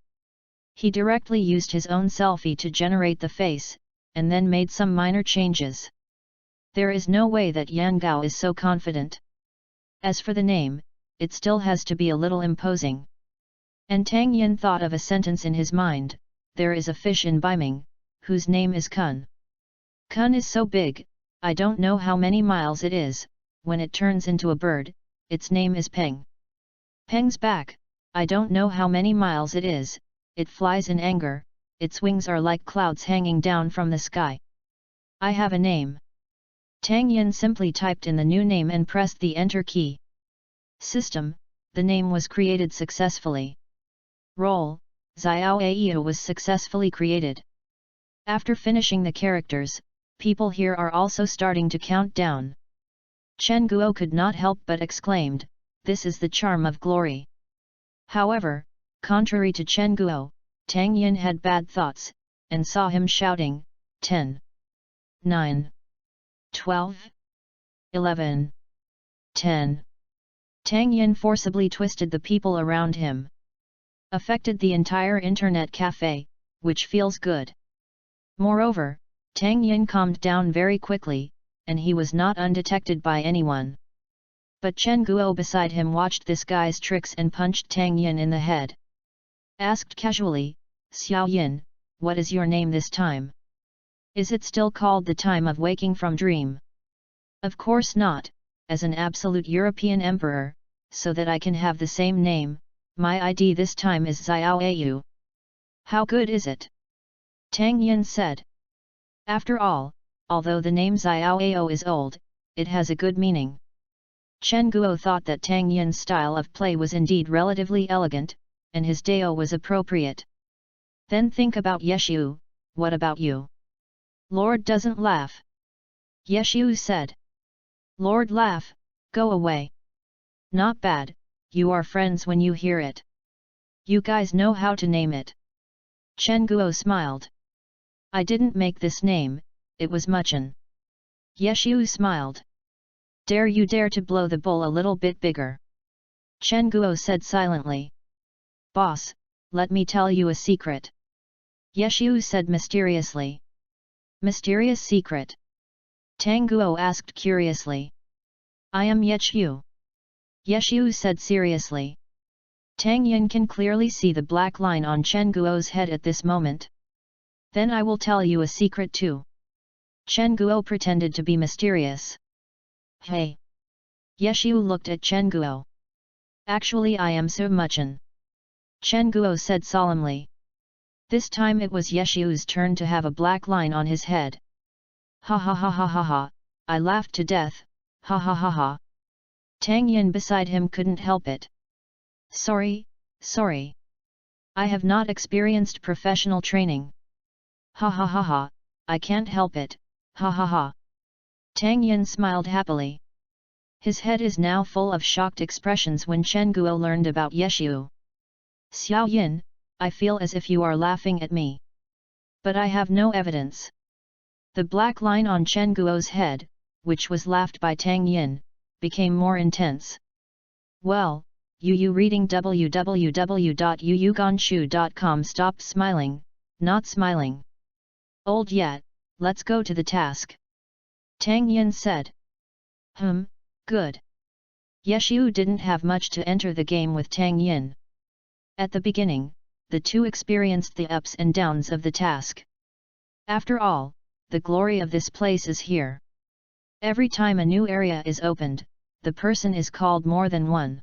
Speaker 1: He directly used his own selfie to generate the face, and then made some minor changes. There is no way that Yan Gao is so confident. As for the name, it still has to be a little imposing. And Tang Yin thought of a sentence in his mind, there is a fish in Beiming, whose name is Kun. Kun is so big, I don't know how many miles it is, when it turns into a bird, its name is Peng. Peng's back, I don't know how many miles it is, it flies in anger, its wings are like clouds hanging down from the sky. I have a name. Tang Yin simply typed in the new name and pressed the enter key. System, the name was created successfully. Role, Xiao Aio was successfully created. After finishing the characters, people here are also starting to count down. Chen Guo could not help but exclaimed, this is the charm of glory. However, contrary to Chen Guo, Tang Yin had bad thoughts, and saw him shouting, 10, 9, 12, 11, 10. Tang Yin forcibly twisted the people around him. Affected the entire internet cafe, which feels good. Moreover, Tang Yin calmed down very quickly, and he was not undetected by anyone. But Chen Guo beside him watched this guy's tricks and punched Tang Yin in the head. Asked casually, Xiao Yin, what is your name this time? Is it still called the time of waking from dream? Of course not, as an absolute European emperor, so that I can have the same name, my ID this time is Xiao Ayu. How good is it? Tang Yin said. After all, although the name Xiao Ayo is old, it has a good meaning. Chen Guo thought that Tang Yin's style of play was indeed relatively elegant, and his Dao was appropriate. Then think about Yeshu, what about you? Lord doesn't laugh. Yeshu said. Lord laugh, go away. Not bad, you are friends when you hear it. You guys know how to name it. Chen Guo smiled. I didn't make this name, it was Muchen. Yeshu smiled. Dare you dare to blow the bowl a little bit bigger? Chen Guo said silently. Boss, let me tell you a secret. Yeshu said mysteriously. Mysterious secret? Tang Guo asked curiously. I am Yeshu. Yeshu said seriously. Tang Yin can clearly see the black line on Chen Guo's head at this moment. Then I will tell you a secret too. Chen Guo pretended to be mysterious. Hey! Yeshu looked at Chen Guo. Actually I am Su Muchen. Chen Guo said solemnly. This time it was Yeshu's turn to have a black line on his head. Ha ha ha ha ha ha, I laughed to death, ha ha ha ha. Tang Yin beside him couldn't help it. Sorry. I have not experienced professional training. Ha ha ha ha, I can't help it, ha ha ha. Tang Yin smiled happily. His head is now full of shocked expressions when Chen Guo learned about Yeshu. Xiao Yin, I feel as if you are laughing at me. But I have no evidence. The black line on Chen Guo's head, which was laughed by Tang Yin, became more intense. Well, you reading www.yuyuganshu.com. Stop smiling, not smiling. Old yet, let's go to the task. Tang Yin said. Good. Yeshu didn't have much to enter the game with Tang Yin. At the beginning, the two experienced the ups and downs of the task. After all, the glory of this place is here. Every time a new area is opened, the person is called more than one.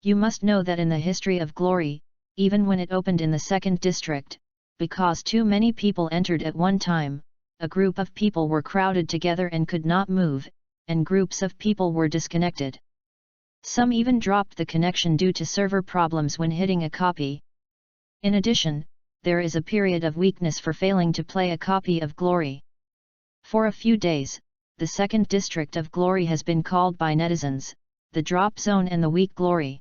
Speaker 1: You must know that in the history of glory, even when it opened in the second district, because too many people entered at one time, a group of people were crowded together and could not move, and groups of people were disconnected. Some even dropped the connection due to server problems when hitting a copy. In addition, there is a period of weakness for failing to play a copy of Glory. For a few days, the second district of Glory has been called by netizens, the drop zone and the weak Glory.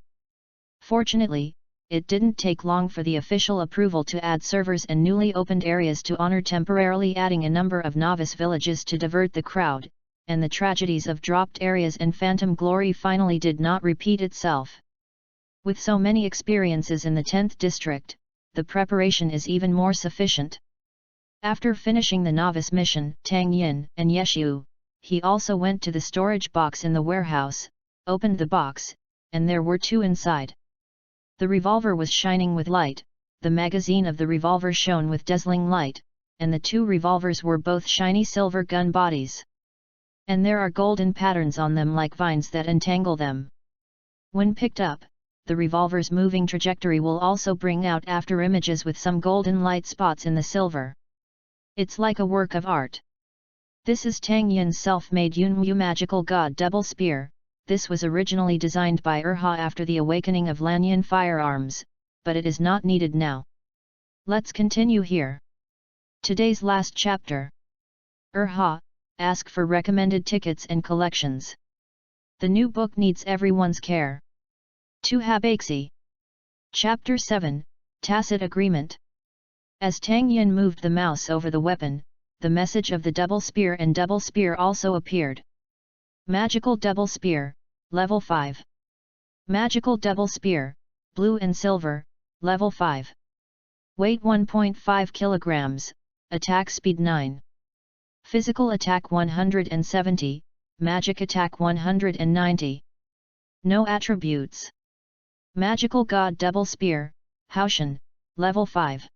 Speaker 1: Fortunately, it didn't take long for the official approval to add servers and newly opened areas to honor, temporarily adding a number of novice villages to divert the crowd, and the tragedies of dropped areas and phantom glory finally did not repeat itself. With so many experiences in the 10th district, the preparation is even more sufficient. After finishing the novice mission, Tang Yin and Yeshu, he also went to the storage box in the warehouse, opened the box, and there were two inside. The revolver was shining with light, the magazine of the revolver shone with dazzling light, and the two revolvers were both shiny silver gun bodies. And there are golden patterns on them like vines that entangle them. When picked up, the revolver's moving trajectory will also bring out after images with some golden light spots in the silver. It's like a work of art. This is Tang Yin's self-made Yunwu magical god double spear. This was originally designed by Erha after the awakening of Lanyan firearms, but it is not needed now. Let's continue here. Today's last chapter. Erha, ask for recommended tickets and collections. The new book needs everyone's care. To Habaxi. Chapter 7, Tacit Agreement. As Tang Yin moved the mouse over the weapon, the message of the double spear and double spear also appeared. Magical double spear, level 5. Magical double spear, blue and silver, level 5. Weight 1.5 kilograms, attack speed 9. Physical attack 170, magic attack 190. No attributes. Magical god double spear, Haoshan, level 5.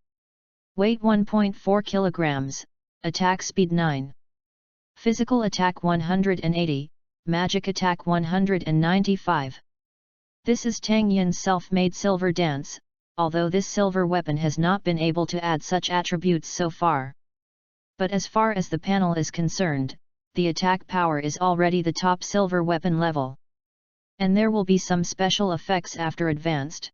Speaker 1: Weight 1.4 kilograms, attack speed 9. Physical attack 180, magic attack 195. This is Tang Yin's self-made silver dance, although this silver weapon has not been able to add such attributes so far. But as far as the panel is concerned, the attack power is already the top silver weapon level. And there will be some special effects after advanced.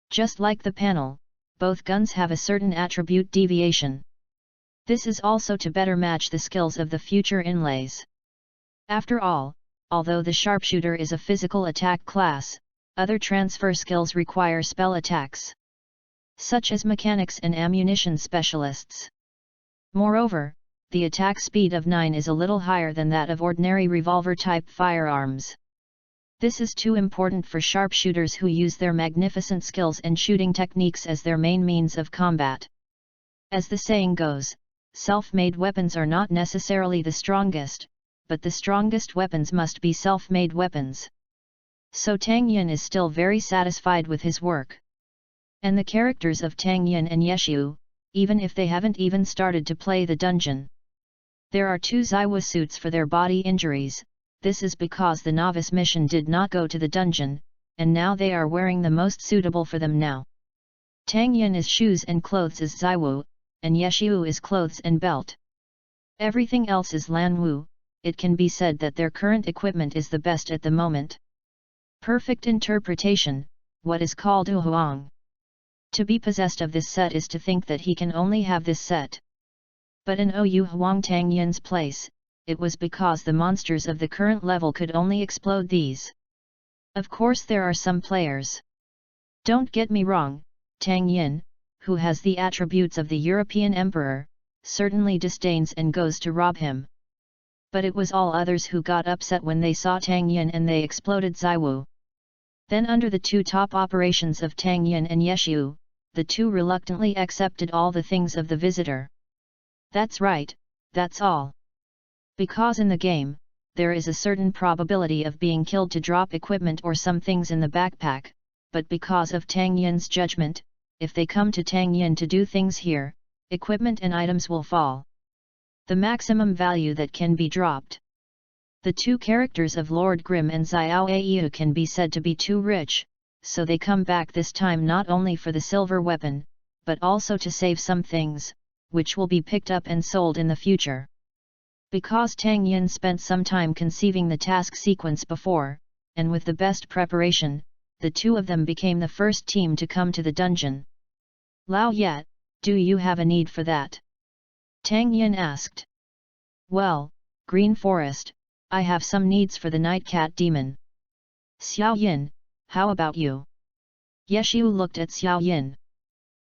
Speaker 1: Just like the panel, both guns have a certain attribute deviation. This is also to better match the skills of the future inlays. After all, although the sharpshooter is a physical attack class, other transfer skills require spell attacks, such as mechanics and ammunition specialists. Moreover, the attack speed of 9 is a little higher than that of ordinary revolver-type firearms. This is too important for sharpshooters who use their magnificent skills and shooting techniques as their main means of combat. As the saying goes, self-made weapons are not necessarily the strongest, but the strongest weapons must be self-made weapons. So Tang Yin is still very satisfied with his work. And the characters of Tang Yin and Yeshu, even if they haven't even started to play the dungeon. There are 2 Zaiwa suits for their body injuries. This is because the novice mission did not go to the dungeon, and now they are wearing the most suitable for them now. Tang Yin is shoes and clothes is Zaiwu, and Yeshu is clothes and belt. Everything else is Lanwu. It can be said that their current equipment is the best at the moment. Perfect interpretation, what is called Uhuang. To be possessed of this set is to think that he can only have this set. But in Oyu Huang Tang Yin's place, it was because the monsters of the current level could only explode these. Of course there are some players. Don't get me wrong, Tang Yin, who has the attributes of the European emperor, certainly disdains and goes to rob him. But it was all others who got upset when they saw Tang Yin and they exploded Zaiwu. Then under the two top operations of Tang Yin and Yeshu, the two reluctantly accepted all the things of the visitor. That's right, that's all. Because in the game, there is a certain probability of being killed to drop equipment or some things in the backpack, but because of Tang Yin's judgment, if they come to Tang Yin to do things here, equipment and items will fall. The maximum value that can be dropped. The two characters of Lord Grimm and Xiao Aiyu can be said to be too rich, so they come back this time not only for the silver weapon, but also to save some things, which will be picked up and sold in the future. Because Tang Yin spent some time conceiving the task sequence before, and with the best preparation, the two of them became the first team to come to the dungeon. Lao Yet, do you have a need for that? Tang Yin asked. Well, Green Forest, I have some needs for the Night Cat Demon. Xiao Yin, how about you? Yeshu looked at Xiao Yin.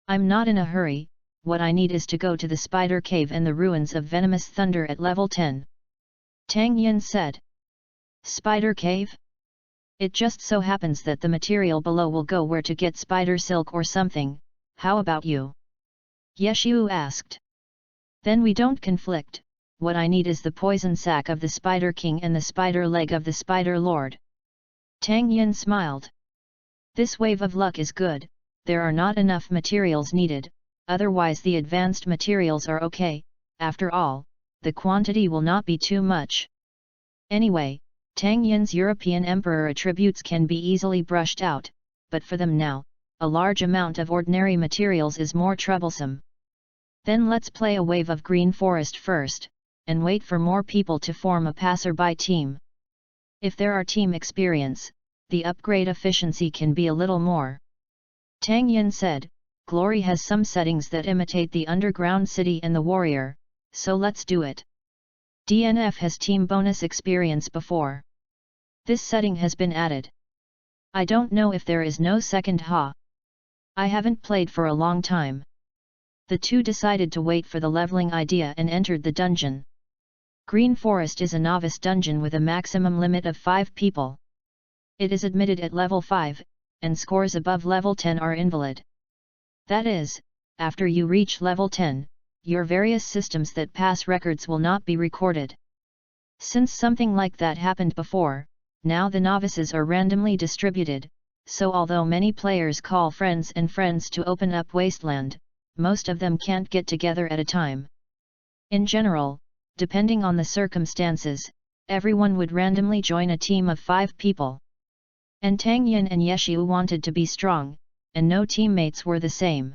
Speaker 1: I'm not in a hurry, what I need is to go to the Spider Cave and the ruins of Venomous Thunder at level 10. Tang Yin said. Spider Cave? It just so happens that the material below will go where to get spider silk or something, how about you? Yeshu asked. Then we don't conflict, what I need is the poison sac of the Spider King and the spider leg of the Spider Lord. Tang Yin smiled. This wave of luck is good, there are not enough materials needed, otherwise the advanced materials are okay, after all, the quantity will not be too much. Anyway, Tang Yin's European Emperor attributes can be easily brushed out, but for them now, a large amount of ordinary materials is more troublesome. Then let's play a wave of Green Forest first, and wait for more people to form a passerby team. If there are team experience, the upgrade efficiency can be a little more. Tang Yin said, Glory has some settings that imitate the underground city and the warrior, so let's do it. DNF has team bonus experience before. This setting has been added. I don't know if there is no second ha. I haven't played for a long time. The two decided to wait for the leveling idea and entered the dungeon. Green Forest is a novice dungeon with a maximum limit of 5 people. It is admitted at level 5, and scores above level 10 are invalid. That is, after you reach level 10, your various systems that pass records will not be recorded. Since something like that happened before, now the novices are randomly distributed, so although many players call friends and friends to open up Wasteland, most of them can't get together at a time. In general, depending on the circumstances, everyone would randomly join a team of 5 people. And Tang Yin and Yeshu wanted to be strong, and no teammates were the same.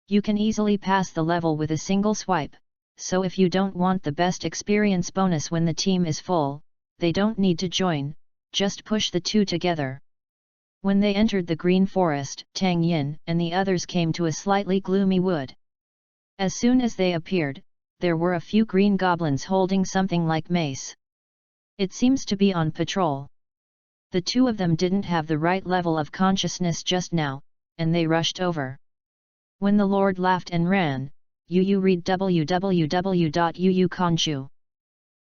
Speaker 1: You can easily pass the level with a single swipe, so if you don't want the best experience bonus when the team is full, they don't need to join, just push the two together. When they entered the Green Forest, Tang Yin and the others came to a slightly gloomy wood. As soon as they appeared, there were a few green goblins holding something like mace. It seems to be on patrol. The two of them didn't have the right level of consciousness just now, and they rushed over. When the Lord laughed and ran, Yu read www.yu.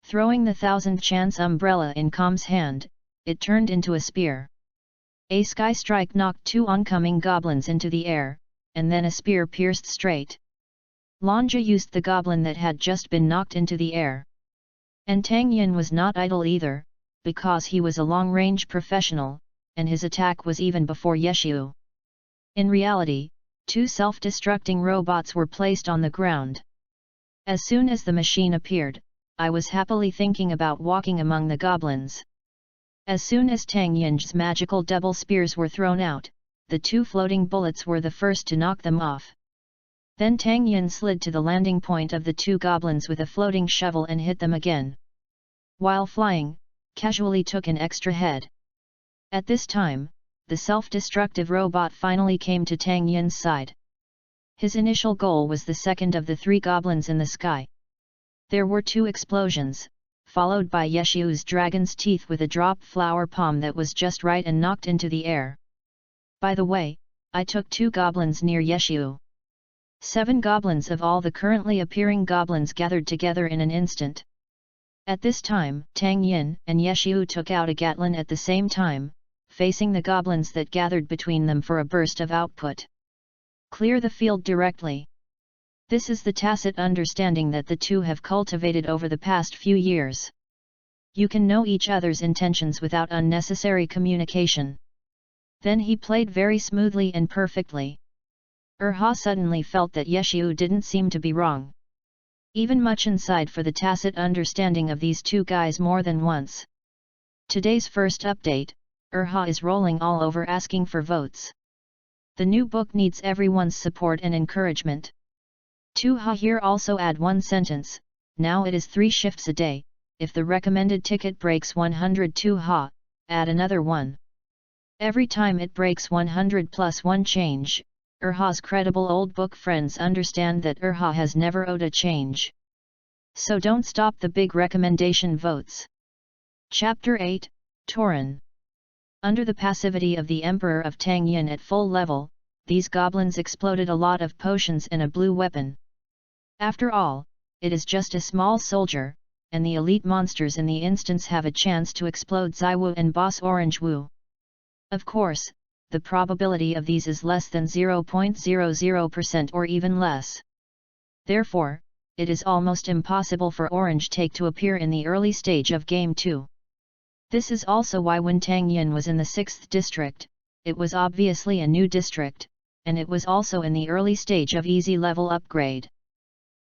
Speaker 1: Throwing the 1000th chance umbrella in Com's hand, it turned into a spear. A sky strike knocked 2 oncoming goblins into the air, and then a spear pierced straight. Lanja used the goblin that had just been knocked into the air. And Tang Yin was not idle either, because he was a long-range professional, and his attack was even before Yeshu. In reality, 2 self-destructing robots were placed on the ground. As soon as the machine appeared, I was happily thinking about walking among the goblins. As soon as Tang Yin's magical double spears were thrown out, the 2 floating bullets were the first to knock them off. Then Tang Yin slid to the landing point of the 2 goblins with a floating shovel and hit them again. While flying, casually took an extra head. At this time, the self-destructive robot finally came to Tang Yin's side. His initial goal was the second of the 3 goblins in the sky. There were 2 explosions, followed by Yeshu's dragon's teeth with a drop flower palm that was just right and knocked into the air. By the way, I took 2 goblins near Yeshu. 7 goblins of all the currently appearing goblins gathered together in an instant. At this time, Tang Yin and Yeshiu took out a Gatling at the same time, facing the goblins that gathered between them for a burst of output. Clear the field directly. This is the tacit understanding that the two have cultivated over the past few years. You can know each other's intentions without unnecessary communication. Then he played very smoothly and perfectly. Urha suddenly felt that Yeshiu didn't seem to be wrong. Even much inside for the tacit understanding of these two guys more than once. Today's first update, Urha is rolling all over asking for votes. The new book needs everyone's support and encouragement. To ha here also add one sentence, now it is 3 shifts a day, if the recommended ticket breaks 102 ha, add another one. Every time it breaks 100 plus 1 change, Urha's credible old book friends understand that Urha has never owed a change. So don't stop the big recommendation votes. Chapter 8, Tauren. Under the passivity of the Emperor of Tang Yin at full level, these goblins exploded a lot of potions in a blue weapon. After all, it is just a small soldier, and the elite monsters in the instance have a chance to explode Zaiwu and Boss Orange Wu. Of course, the probability of these is less than 0.00% or even less. Therefore, it is almost impossible for Orange Take to appear in the early stage of Game 2. This is also why when Tang Yin was in the 6th district, it was obviously a new district, and it was also in the early stage of easy level upgrade.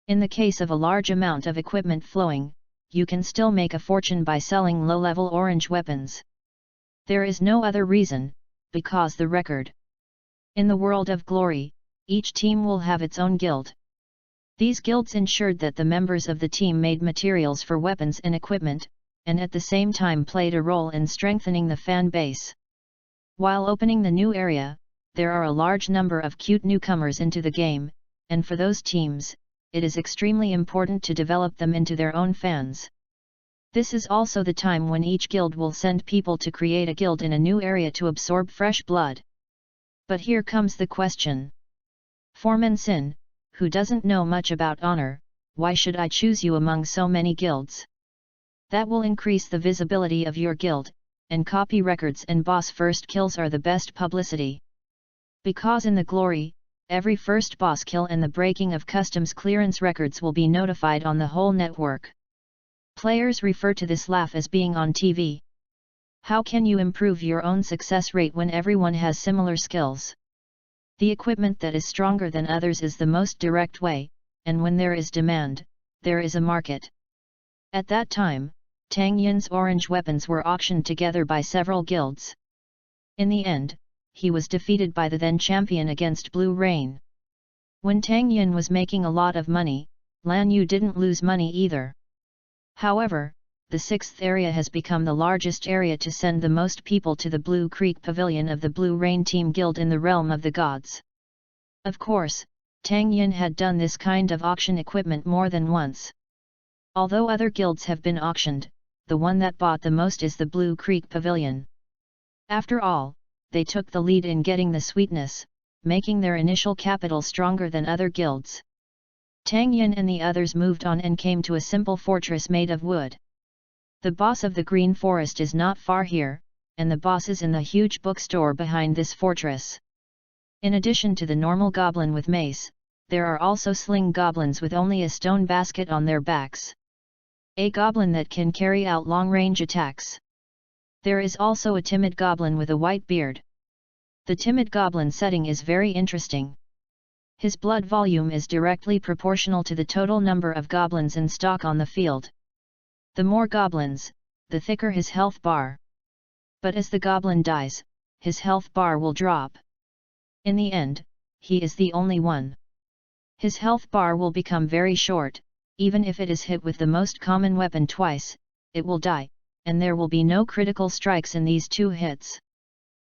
Speaker 1: In the case of a large amount of equipment flowing, you can still make a fortune by selling low-level orange weapons. There is no other reason, because the record. In the world of glory, each team will have its own guild. These guilds ensured that the members of the team made materials for weapons and equipment, and at the same time played a role in strengthening the fan base. While opening the new area, there are a large number of cute newcomers into the game, and for those teams, it is extremely important to develop them into their own fans. This is also the time when each guild will send people to create a guild in a new area to absorb fresh blood. But here comes the question. Foreman Sin, who doesn't know much about honor, why should I choose you among so many guilds? That will increase the visibility of your guild, and copy records and boss first kills are the best publicity. Because in the glory, every first boss kill and the breaking of customs clearance records will be notified on the whole network. Players refer to this laugh as being on TV. How can you improve your own success rate when everyone has similar skills? The equipment that is stronger than others is the most direct way, and when there is demand, there is a market. At that time, Tang Yin's orange weapons were auctioned together by several guilds. In the end, he was defeated by the then champion against Blue Rain. When Tang Yin was making a lot of money, Lan Yu didn't lose money either. However, the 6th area has become the largest area to send the most people to the Blue Creek Pavilion of the Blue Rain Team Guild in the realm of the gods. Of course, Tang Yin had done this kind of auction equipment more than once. Although other guilds have been auctioned, the one that bought the most is the Blue Creek Pavilion. After all, they took the lead in getting the sweetness, making their initial capital stronger than other guilds. Tang Yin and the others moved on and came to a simple fortress made of wood. The boss of the Green Forest is not far here, and the boss is in the huge bookstore behind this fortress. In addition to the normal goblin with mace, there are also sling goblins with only a stone basket on their backs. A goblin that can carry out long-range attacks. There is also a timid goblin with a white beard. The timid goblin setting is very interesting. His blood volume is directly proportional to the total number of goblins in stock on the field. The more goblins, the thicker his health bar. But as the goblin dies, his health bar will drop. In the end, he is the only one. His health bar will become very short, even if it is hit with the most common weapon twice, it will die, and there will be no critical strikes in these 2 hits.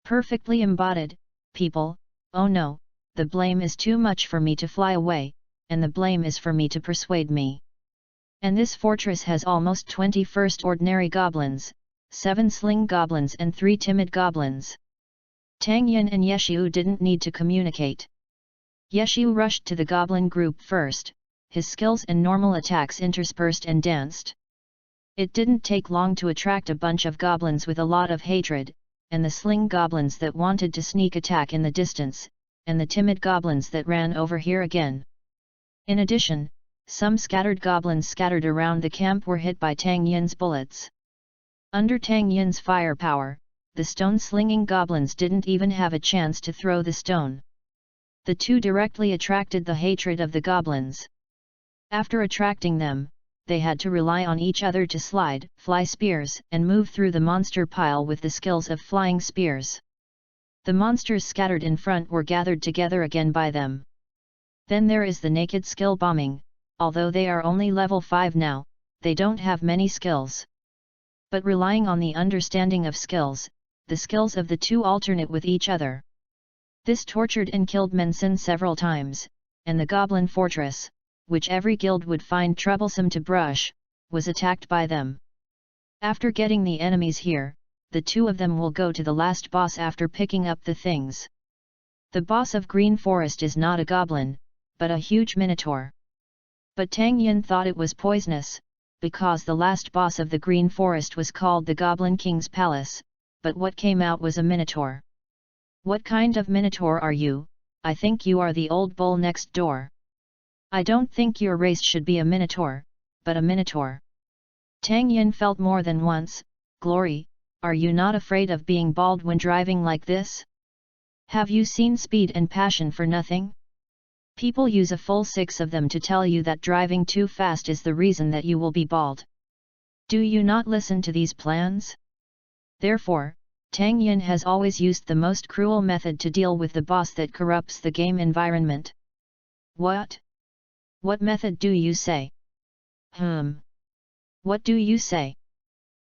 Speaker 1: Perfectly embodied, people. Oh no, the blame is too much for me to fly away, and the blame is for me to persuade me. And this fortress has almost 20 first ordinary goblins, 7 sling goblins and 3 timid goblins. Tang Yin and Yeshiu didn't need to communicate. Yeshiu rushed to the goblin group first, his skills and normal attacks interspersed and danced. It didn't take long to attract a bunch of goblins with a lot of hatred, and the sling goblins that wanted to sneak attack in the distance, and the timid goblins that ran over here again. In addition, some scattered goblins scattered around the camp were hit by Tang Yin's bullets. Under Tang Yin's firepower, the stone-slinging goblins didn't even have a chance to throw the stone. The two directly attracted the hatred of the goblins. After attracting them, they had to rely on each other to slide, fly spears, and move through the monster pile with the skills of flying spears. The monsters scattered in front were gathered together again by them. Then there is the naked skill bombing. Although they are only level 5 now, they don't have many skills. But relying on the understanding of skills, the skills of the two alternate with each other. This tortured and killed Menson several times, and the Goblin Fortress, which every guild would find troublesome to brush, was attacked by them. After getting the enemies here, the two of them will go to the last boss after picking up the things. The boss of Green Forest is not a goblin, but a huge minotaur. But Tang Yin thought it was poisonous, because the last boss of the Green Forest was called the Goblin King's Palace, but what came out was a minotaur. What kind of minotaur are you? I think you are the old bull next door. I don't think your race should be a minotaur, but a minotaur. Tang Yin felt more than once, Glory, are you not afraid of being bald when driving like this? Have you seen Speed and Passion for nothing? People use a full 6 of them to tell you that driving too fast is the reason that you will be bald. Do you not listen to these plans? Therefore, Tang Yin has always used the most cruel method to deal with the boss that corrupts the game environment. What? What method do you say? What do you say?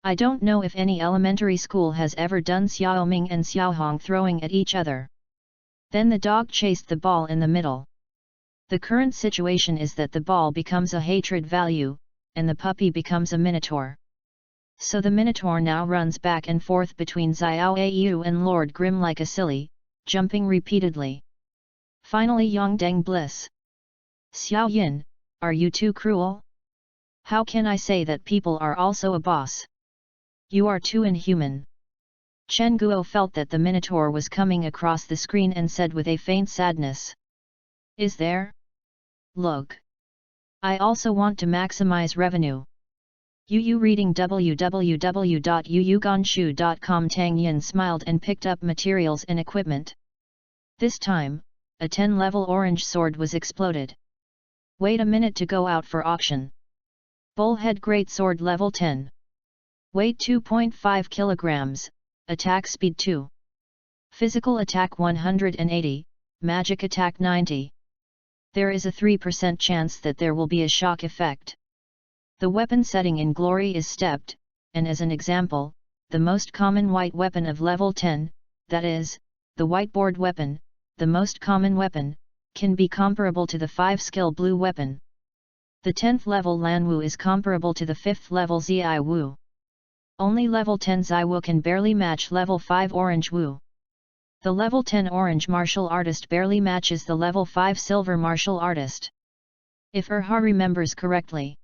Speaker 1: I don't know if any elementary school has ever done Xiaoming and Xiaohong throwing at each other. Then the dog chased the ball in the middle. The current situation is that the ball becomes a hatred value, and the puppy becomes a minotaur. So the minotaur now runs back and forth between Xiao Au and Lord Grim like a silly, jumping repeatedly. Finally Yongdeng Bliss. Xiao Yin, are you too cruel? How can I say that people are also a boss? You are too inhuman. Chen Guo felt that the minotaur was coming across the screen and said with a faint sadness. Is there? Look. I also want to maximize revenue. Yu reading www.yuyuganshu.com. Tang Yin smiled and picked up materials and equipment. This time, a 10-level orange sword was exploded. Wait a minute to go out for auction. Bullhead Greatsword level 10. Weight 2.5 kilograms, attack speed 2. Physical attack 180, magic attack 90. There is a 3% chance that there will be a shock effect. The weapon setting in Glory is stepped, and as an example, the most common white weapon of level 10, that is, the whiteboard weapon, the most common weapon, can be comparable to the 5-skill blue weapon. The 10th level Lanwu is comparable to the 5th level Zi Wu. Only level 10 Zi Wu can barely match level 5 Orange Wu. The level 10 Orange Martial Artist barely matches the level 5 Silver Martial Artist. If Erha remembers correctly.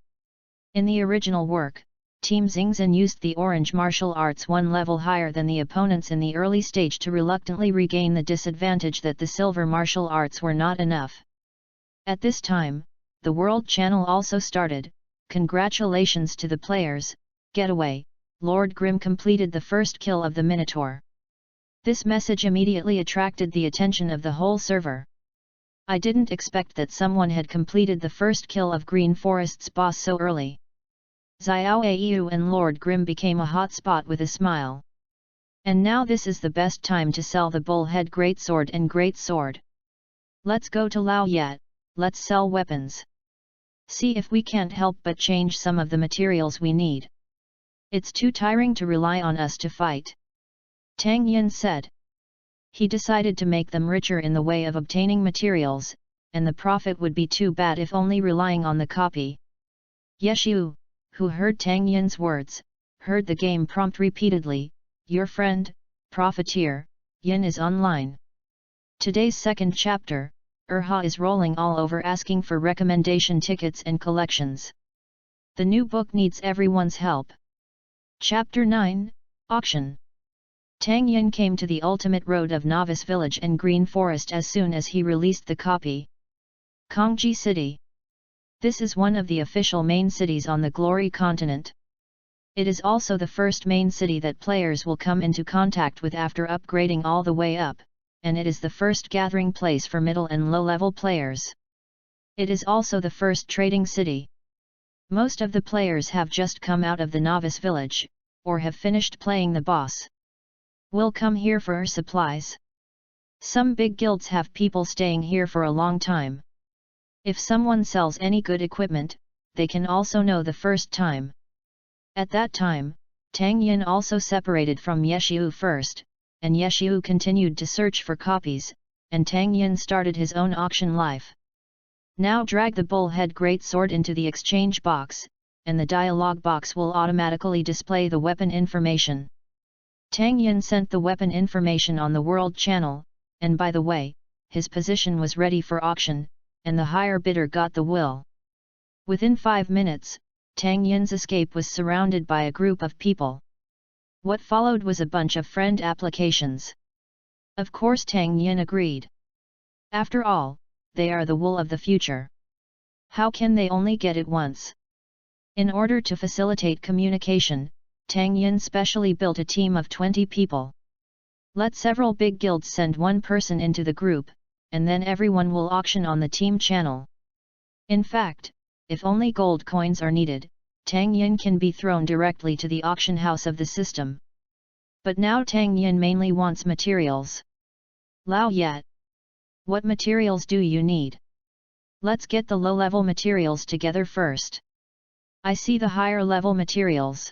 Speaker 1: In the original work, Team Xingzhen used the Orange Martial Arts one level higher than the opponents in the early stage to reluctantly regain the disadvantage that the Silver Martial Arts were not enough. At this time, the World Channel also started. Congratulations to the players, Getaway, Lord Grim completed the first kill of the Minotaur. This message immediately attracted the attention of the whole server. I didn't expect that someone had completed the first kill of Green Forest's boss so early. Xiao Au and Lord Grim became a hot spot with a smile. And now this is the best time to sell the Bullhead Greatsword and Greatsword. Let's go to Lao Yat, let's sell weapons. See if we can't help but change some of the materials we need. It's too tiring to rely on us to fight. Tang Yin said. He decided to make them richer in the way of obtaining materials, and the profit would be too bad if only relying on the copy. Yeshu, who heard Tang Yin's words, heard the game prompt repeatedly, your friend, Profiteer, Yin is online. Today's second chapter, Erha is rolling all over asking for recommendation tickets and collections. The new book needs everyone's help. Chapter 9, Auction. Tang Yin came to the ultimate road of Novice Village and Green Forest as soon as he released the copy. Kongji City. This is one of the official main cities on the Glory Continent. It is also the first main city that players will come into contact with after upgrading all the way up, and it is the first gathering place for middle and low-level players. It is also the first trading city. Most of the players have just come out of the Novice Village, or have finished playing the boss. Will come here for supplies. Some big guilds have people staying here for a long time. If someone sells any good equipment, they can also know the first time. At that time, Tang Yin also separated from Yeshiu first, and Yeshiu continued to search for copies, and Tang Yin started his own auction life. Now drag the bullhead greatsword into the exchange box, and the dialogue box will automatically display the weapon information. Tang Yin sent the weapon information on the World Channel, and by the way, his position was ready for auction, and the higher bidder got the will. Within 5 minutes, Tang Yin's escape was surrounded by a group of people. What followed was a bunch of friend applications. Of course Tang Yin agreed. After all, they are the wool of the future. How can they only get it once? In order to facilitate communication, Tang Yin specially built a team of 20 people. Let several big guilds send one person into the group, and then everyone will auction on the team channel. In fact, if only gold coins are needed, Tang Yin can be thrown directly to the auction house of the system. But now Tang Yin mainly wants materials. Lao Yat. What materials do you need? Let's get the low-level materials together first. I see the higher-level materials.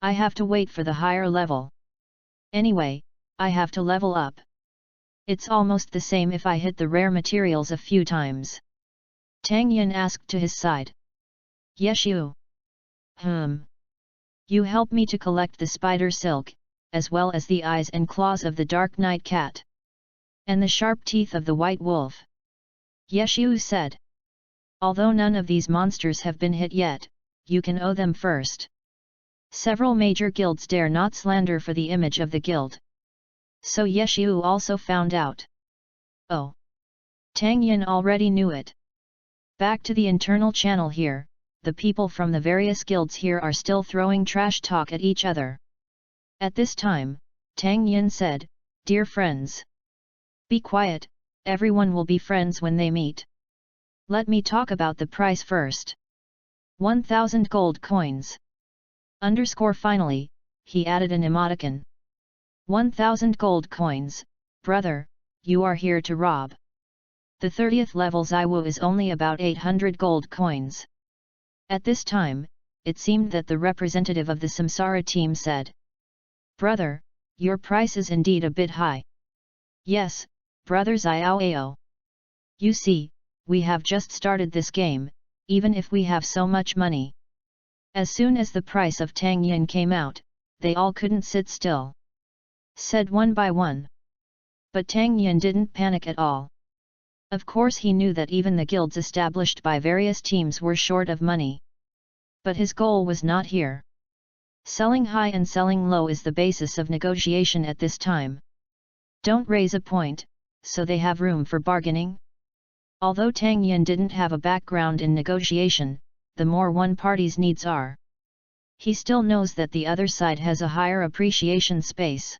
Speaker 1: I have to wait for the higher level. Anyway, I have to level up. It's almost the same if I hit the rare materials a few times. Tang Yin asked to his side. Yeshiu. You help me to collect the spider silk, as well as the eyes and claws of the dark night cat. And the sharp teeth of the white wolf. Yeshiu said. Although none of these monsters have been hit yet, you can owe them first. Several major guilds dare not slander for the image of the guild. So Yeshiu also found out. Oh. Tang Yin already knew it. Back to the internal channel here, the people from the various guilds here are still throwing trash talk at each other. At this time, Tang Yin said, "Dear friends. Be quiet, everyone will be friends when they meet. Let me talk about the price first. 1,000 gold coins. Finally, he added an emoticon. 1,000 gold coins, brother, you are here to rob. The 30th level's IWO is only about 800 gold coins. At this time, it seemed that the representative of the Samsara team said. Brother, your price is indeed a bit high. Yes, brothers Iao. You see, we have just started this game, even if we have so much money. As soon as the price of Tang Yin came out, they all couldn't sit still. Said one by one. But Tang Yin didn't panic at all. Of course he knew that even the guilds established by various teams were short of money. But his goal was not here. Selling high and selling low is the basis of negotiation at this time. Don't raise a point, so they have room for bargaining. Although Tang Yin didn't have a background in negotiation, the more one party's needs are. He still knows that the other side has a higher appreciation space.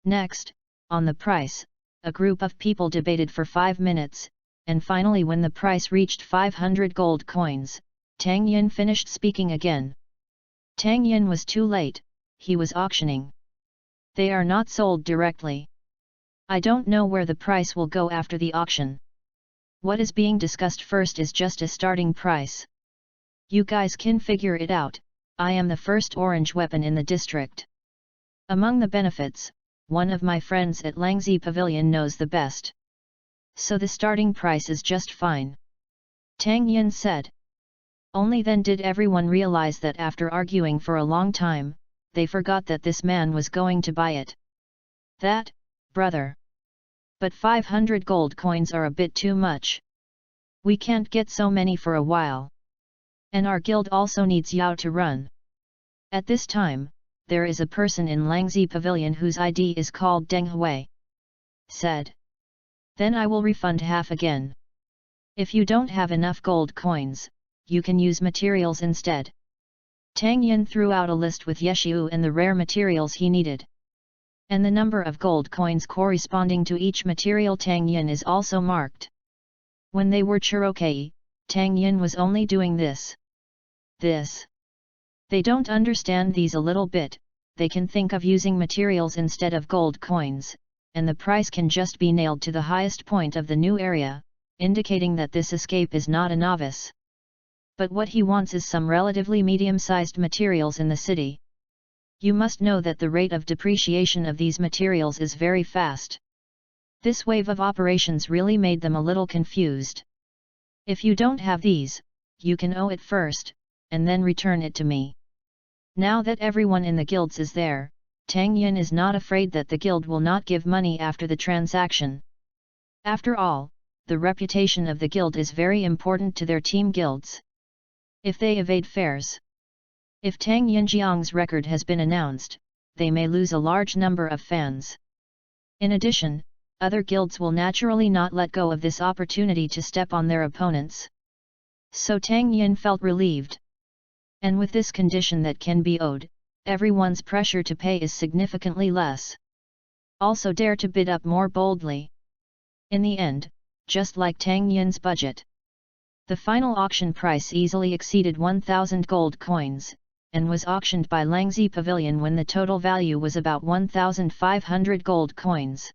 Speaker 1: Next, on the price, a group of people debated for 5 minutes, and finally when the price reached 500 gold coins, Tang Yin finished speaking again. Tang Yin was too late, he was auctioning. They are not sold directly. I don't know where the price will go after the auction. What is being discussed first is just a starting price. You guys can figure it out, I am the first orange weapon in the district. Among the benefits, one of my friends at Langzi Pavilion knows the best. So the starting price is just fine. Tang Yin said. Only then did everyone realize that after arguing for a long time, they forgot that this man was going to buy it. That, brother. But 500 gold coins are a bit too much. We can't get so many for a while. And our guild also needs Yao to run. At this time, there is a person in Langzi Pavilion whose ID is called Deng Hui. Said. Then I will refund half again. If you don't have enough gold coins, you can use materials instead. Tang Yin threw out a list with Yeshiu and the rare materials he needed. And the number of gold coins corresponding to each material Tang Yin is also marked. When they were Cherokee, Tang Yin was only doing this. They don't understand these a little bit, they can think of using materials instead of gold coins, and the price can just be nailed to the highest point of the new area, indicating that this escape is not a novice. But what he wants is some relatively medium-sized materials in the city. You must know that the rate of depreciation of these materials is very fast. This wave of operations really made them a little confused. If you don't have these, you can owe it first, and then return it to me. Now that everyone in the guilds is there, Tang Yin is not afraid that the guild will not give money after the transaction. After all, the reputation of the guild is very important to their team guilds. If they evade fares. If Tang Yinjiang's record has been announced, they may lose a large number of fans. In addition, other guilds will naturally not let go of this opportunity to step on their opponents. So Tang Yin felt relieved. And with this condition that can be owed, everyone's pressure to pay is significantly less. Also dare to bid up more boldly. In the end, just like Tang Yin's budget, the final auction price easily exceeded 1,000 gold coins, and was auctioned by Langzi Pavilion when the total value was about 1,500 gold coins.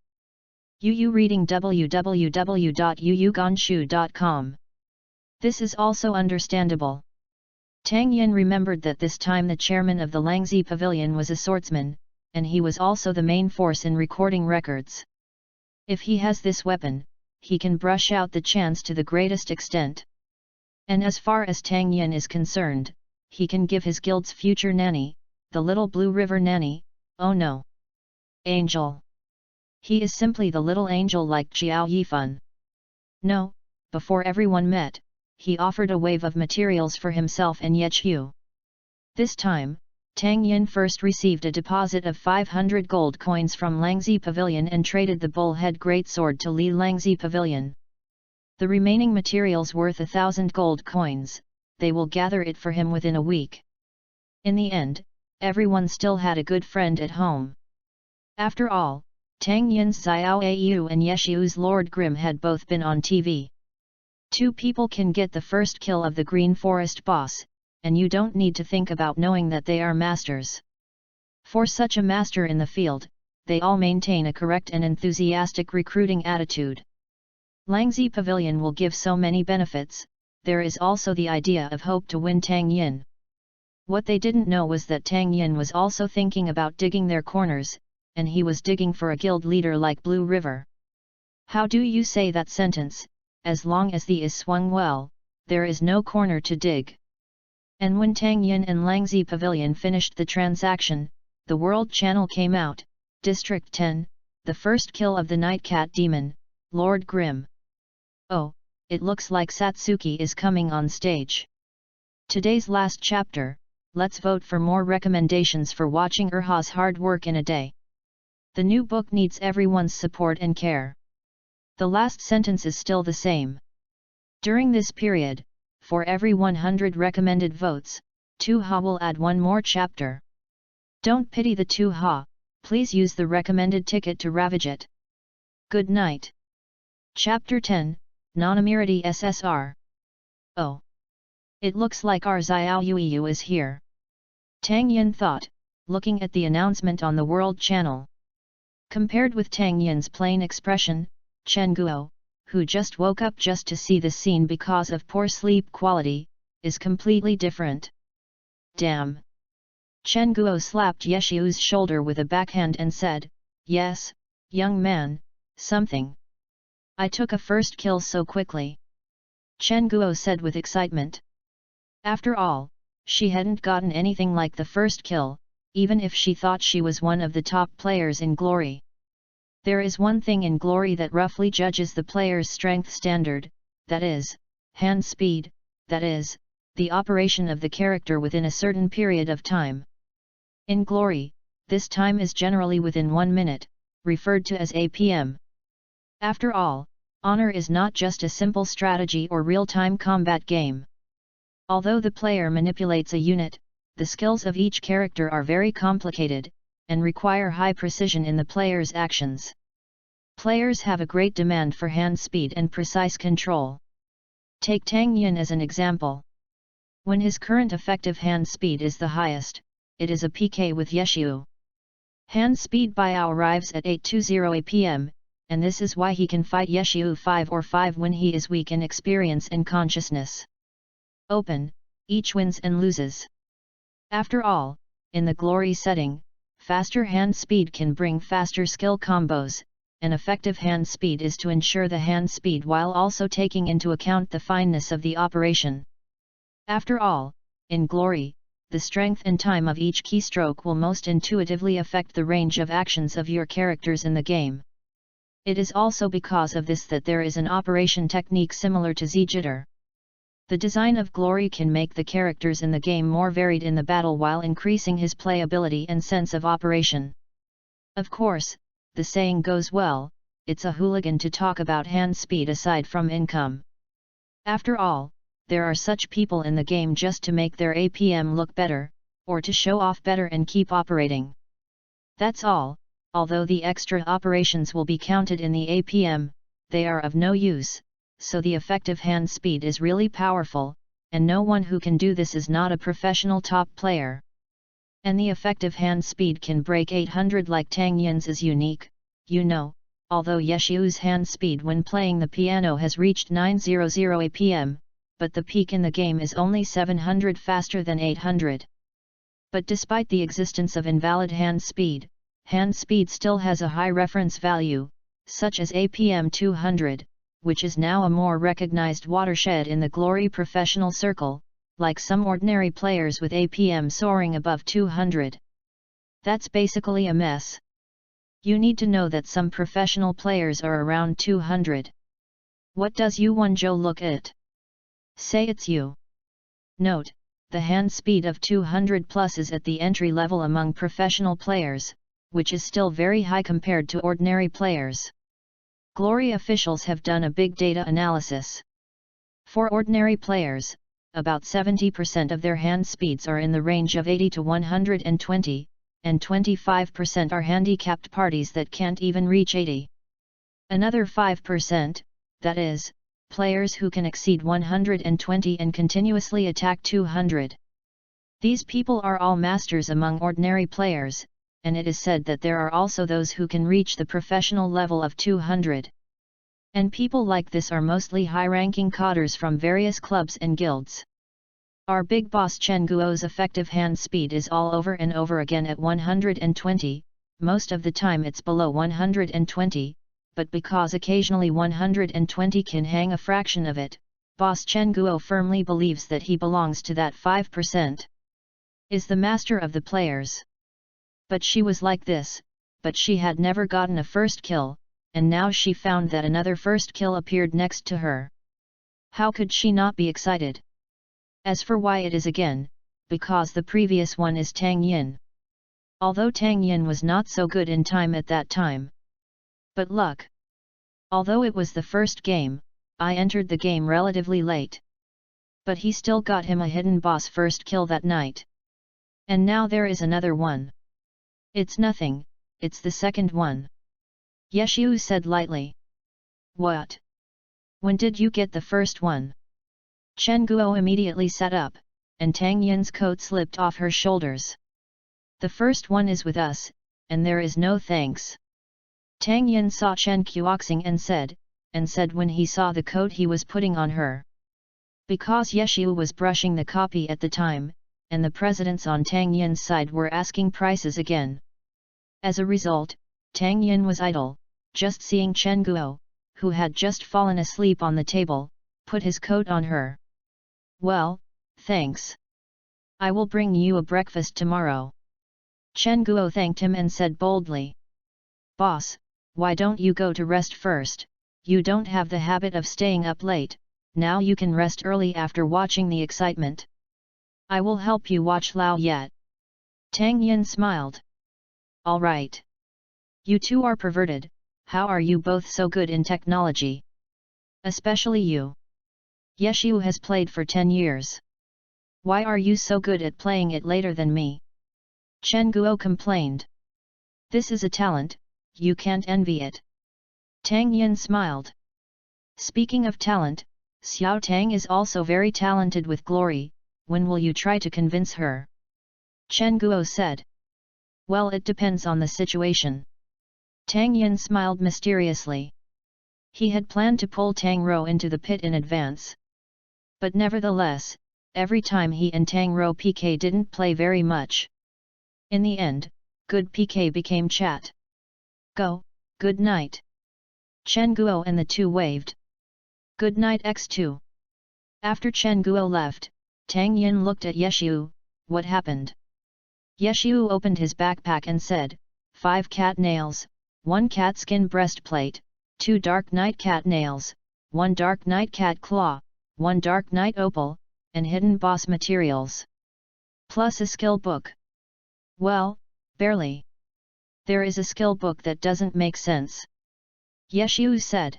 Speaker 1: Yu reading www.yuyugonshu.com. This is also understandable. Tang Yin remembered that this time the chairman of the Langzi Pavilion was a swordsman, and he was also the main force in recording records. If he has this weapon, he can brush out the chance to the greatest extent. And as far as Tang Yin is concerned, he can give his guild's future nanny, the little Blue River nanny, oh no, angel. He is simply the little angel like Jiao Yifan. No, before everyone met, he offered a wave of materials for himself and Yechiu. This time, Tang Yin first received a deposit of 500 gold coins from Langzi Pavilion and traded the bullhead greatsword to Li Langzi Pavilion. The remaining materials worth 1,000 gold coins, they will gather it for him within a week. In the end, everyone still had a good friend at home. After all, Tang Yin's Xiao Au and Yeshiu's Lord Grim had both been on TV. Two people can get the first kill of the Green Forest boss, and you don't need to think about knowing that they are masters. For such a master in the field, they all maintain a correct and enthusiastic recruiting attitude. Langzi Pavilion will give so many benefits, there is also the idea of hope to win Tang Yin. What they didn't know was that Tang Yin was also thinking about digging their corners, and he was digging for a guild leader like Blue River. How do you say that sentence? As long as the is swung well, there is no corner to dig. And when Tang Yin and Langzi Pavilion finished the transaction, the World Channel came out, District 10, the first kill of the Night Cat Demon, Lord Grim. Oh, it looks like Satsuki is coming on stage. Today's last chapter, let's vote for more recommendations for watching Urha's hard work in a day. The new book needs everyone's support and care. The last sentence is still the same. During this period, for every 100 recommended votes, 2 Ha will add one more chapter. Don't pity the 2 Ha, please use the recommended ticket to ravage it. Good night. Chapter 10, Nonamurity SSR. Oh. It looks like our Xiao Yuiyu is here. Tang Yin thought, looking at the announcement on the World Channel. Compared with Tang Yin's plain expression, Chen Guo, who just woke up just to see the scene because of poor sleep quality, is completely different. Damn! Chen Guo slapped Yeshiu's shoulder with a backhand and said, "Yes, young man, something. I took a first kill so quickly." Chen Guo said with excitement. After all, she hadn't gotten anything like the first kill, even if she thought she was one of the top players in Glory. There is one thing in Glory that roughly judges the player's strength standard, that is, hand speed, that is, the operation of the character within a certain period of time. In Glory, this time is generally within 1 minute, referred to as APM. After all, Honor is not just a simple strategy or real-time combat game. Although the player manipulates a unit, the skills of each character are very complicated, and require high precision in the player's actions. Players have a great demand for hand speed and precise control. Take Tang Yin as an example. When his current effective hand speed is the highest, it is a PK with Yeshu. Hand speed Biao arrives at 820 APM, and this is why he can fight Yeshu 5 or 5 when he is weak in experience and consciousness. Open, each wins and loses. After all, in the Glory setting, faster hand speed can bring faster skill combos, and effective hand speed is to ensure the hand speed while also taking into account the fineness of the operation. After all, in Glory, the strength and time of each keystroke will most intuitively affect the range of actions of your characters in the game. It is also because of this that there is an operation technique similar to Z-jitter. The design of Glory can make the characters in the game more varied in the battle while increasing his playability and sense of operation. Of course, the saying goes well, it's a hooligan to talk about hand speed aside from income. After all, there are such people in the game just to make their APM look better, or to show off better and keep operating. That's all. Although the extra operations will be counted in the APM, they are of no use, so the effective hand speed is really powerful, and no one who can do this is not a professional top player. And the effective hand speed can break 800 like Tang Yin's is unique, although Yeshu's hand speed when playing the piano has reached 900 APM, but the peak in the game is only 700 faster than 800. But despite the existence of invalid hand speed still has a high reference value, such as APM 200, which is now a more recognized watershed in the Glory professional circle, like some ordinary players with APM soaring above 200. That's basically a mess. You need to know that some professional players are around 200. What does Yu Wenzhou look at? Say it's you. Note, the hand speed of 200 plus is at the entry level among professional players, which is still very high compared to ordinary players. Glory officials have done a big data analysis. For ordinary players, about 70% of their hand speeds are in the range of 80 to 120, and 25% are handicapped parties that can't even reach 80. Another 5%, that is, players who can exceed 120 and continuously attack 200. These people are all masters among ordinary players, and it is said that there are also those who can reach the professional level of 200. And people like this are mostly high-ranking coders from various clubs and guilds. Our big boss Chen Guo's effective hand speed is all over and over again at 120, most of the time it's below 120, but because occasionally 120 can hang a fraction of it, boss Chen Guo firmly believes that he belongs to that 5%. Is the master of the players. But she was like this, but she had never gotten a first kill, and now she found that another first kill appeared next to her. How could she not be excited? As for why it is again, because the previous one is Tang Yin. Although Tang Yin was not so good in time at that time. But luck. Although it was the first game, I entered the game relatively late. But he still got him a hidden boss first kill that night. And now there is another one. It's nothing, it's the second one. Yeshu said lightly. What? When did you get the first one? Chen Guo immediately sat up, and Tang Yin's coat slipped off her shoulders. The first one is with us, and there is no thanks. Tang Yin saw Chen Kuoxing and said when he saw the coat he was putting on her. Because Yeshu was brushing the copy at the time, and the presidents on Tang Yin's side were asking prices again. As a result, Tang Yin was idle, just seeing Chen Guo, who had just fallen asleep on the table, put his coat on her. Well, thanks. I will bring you a breakfast tomorrow. Chen Guo thanked him and said boldly. Boss, why don't you go to rest first? You don't have the habit of staying up late, now you can rest early after watching the excitement. I will help you watch Lao yet. Tang Yin smiled. All right. You two are perverted, how are you both so good in technology? Especially you. Yeshu has played for 10 years. Why are you so good at playing it later than me? Chen Guo complained. This is a talent, you can't envy it. Tang Yin smiled. Speaking of talent, Xiao Tang is also very talented with glory, when will you try to convince her? Chen Guo said. Well, it depends on the situation. Tang Yin smiled mysteriously. He had planned to pull Tang Rou into the pit in advance. But nevertheless, every time he and Tang Rou PK didn't play very much. In the end, good PK became chat. Go, good night. Chen Guo and the two waved. Good night X2. After Chen Guo left, Tang Yin looked at Yeshu. What happened? Yeshu opened his backpack and said, 5 cat nails, 1 cat skin breastplate, 2 dark night cat nails, 1 dark night cat claw, 1 dark night opal, and hidden boss materials. Plus a skill book. Well, barely. There is a skill book that doesn't make sense. Yeshu said.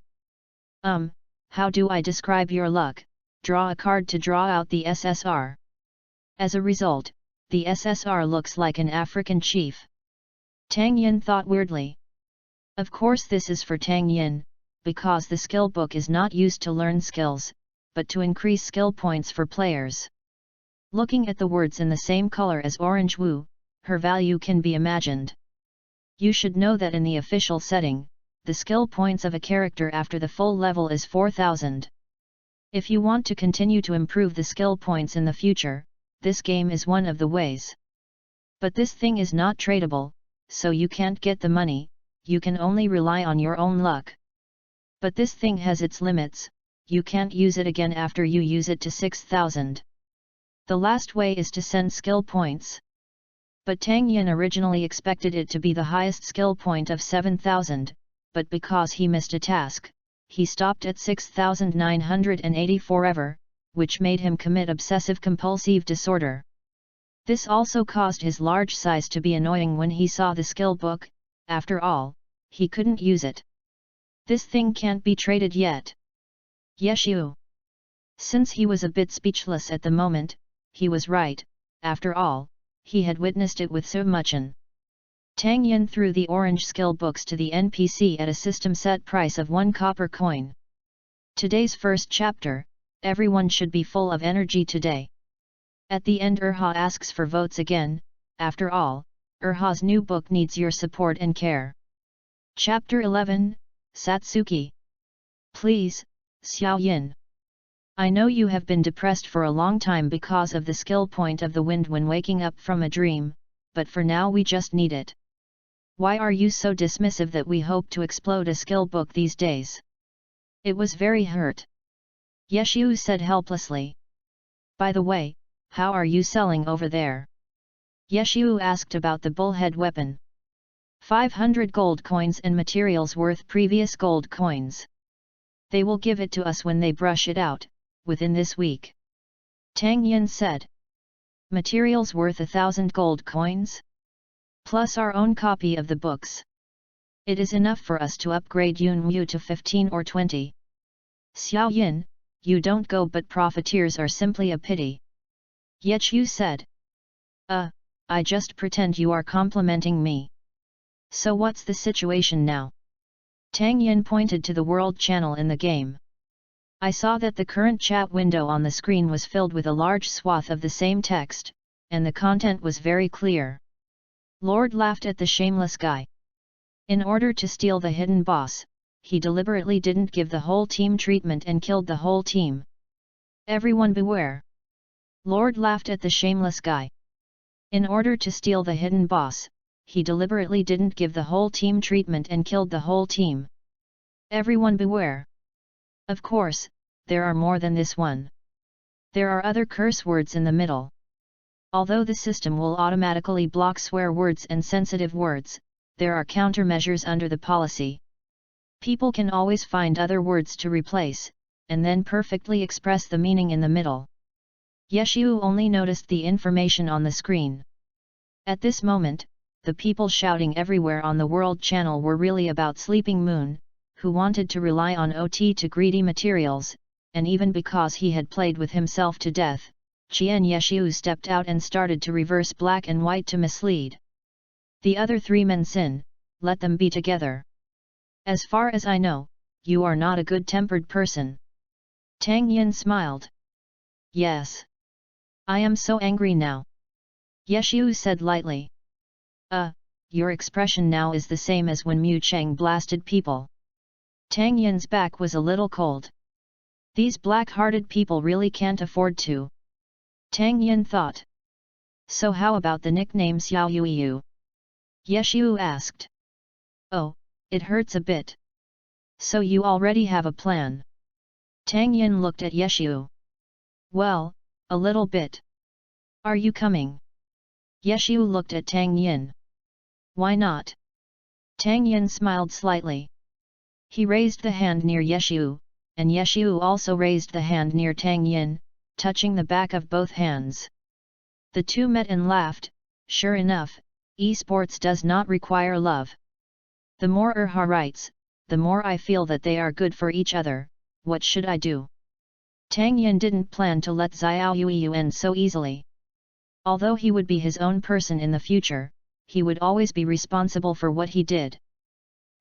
Speaker 1: How do I describe your luck? Draw a card to draw out the SSR. As a result, the SSR looks like an African chief. Tang Yin thought weirdly. Of course this is for Tang Yin, because the skill book is not used to learn skills, but to increase skill points for players. Looking at the words in the same color as Orange Wu, her value can be imagined. You should know that in the official setting, the skill points of a character after the full level is 4000. If you want to continue to improve the skill points in the future, this game is one of the ways. But this thing is not tradable, so you can't get the money, you can only rely on your own luck. But this thing has its limits, you can't use it again after you use it to 6000. The last way is to send skill points. But Tang Yin originally expected it to be the highest skill point of 7000, but because he missed a task, he stopped at 6984 ever, which made him commit obsessive-compulsive disorder. This also caused his large size to be annoying when he saw the skill book. After all, he couldn't use it. This thing can't be traded yet. Yeshu. Since he was a bit speechless at the moment, he was right, after all, he had witnessed it with Su Muchen. Tang Yin threw the orange skill books to the NPC at a system set price of 1 copper coin. Today's first chapter, everyone should be full of energy today. At the end Urha asks for votes again, after all, Urha's new book needs your support and care. Chapter 11, Satsuki. Please, Xiao Yin. I know you have been depressed for a long time because of the skill point of the wind when waking up from a dream, but for now we just need it. Why are you so dismissive that we hope to explode a skill book these days? It was very hurt. Yeshu said helplessly. By the way, how are you selling over there? Yeshu asked about the bullhead weapon. 500 gold coins and materials worth previous gold coins. They will give it to us when they brush it out, within this week. Tang Yin said. Materials worth 1000 gold coins? Plus our own copy of the books. It is enough for us to upgrade Yun Wu to 15 or 20. Xiao Yin, you don't go, but profiteers are simply a pity. Yeshu said. I just pretend you are complimenting me. So what's the situation now? Tang Yin pointed to the world channel in the game. I saw that the current chat window on the screen was filled with a large swath of the same text, and the content was very clear. Lord laughed at the shameless guy. In order to steal the hidden boss, he deliberately didn't give the whole team treatment and killed the whole team. Everyone beware. Lord laughed at the shameless guy. In order to steal the hidden boss, he deliberately didn't give the whole team treatment and killed the whole team. Everyone beware. Of course, there are more than this one. There are other curse words in the middle. Although the system will automatically block swear words and sensitive words, there are countermeasures under the policy. People can always find other words to replace, and then perfectly express the meaning in the middle. Yeshu only noticed the information on the screen. At this moment, the people shouting everywhere on the World Channel were really about Sleeping Moon, who wanted to rely on OT to greedy materials, and even because he had played with himself to death, Qian Yeshu stepped out and started to reverse black and white to mislead. The other three men sin, let them be together. As far as I know, you are not a good-tempered person. Tang Yin smiled. Yes. I am so angry now. Yeshu said lightly. Your expression now is the same as when Mu Cheng blasted people. Tang Yin's back was a little cold. These black-hearted people really can't afford to. Tang Yin thought. So how about the nickname Xiao Yuiyu? Yeshu asked. Oh, it hurts a bit. So you already have a plan? Tang Yin looked at Yeshu. Well, a little bit. Are you coming? Yeshu looked at Tang Yin. Why not? Tang Yin smiled slightly. He raised the hand near Yeshu, and Yeshu also raised the hand near Tang Yin, touching the back of both hands. The two met and laughed. Sure enough, esports does not require love. The more Erha writes, the more I feel that they are good for each other. What should I do? Tang Yin didn't plan to let Xiao Yuiyu end so easily. Although he would be his own person in the future, he would always be responsible for what he did.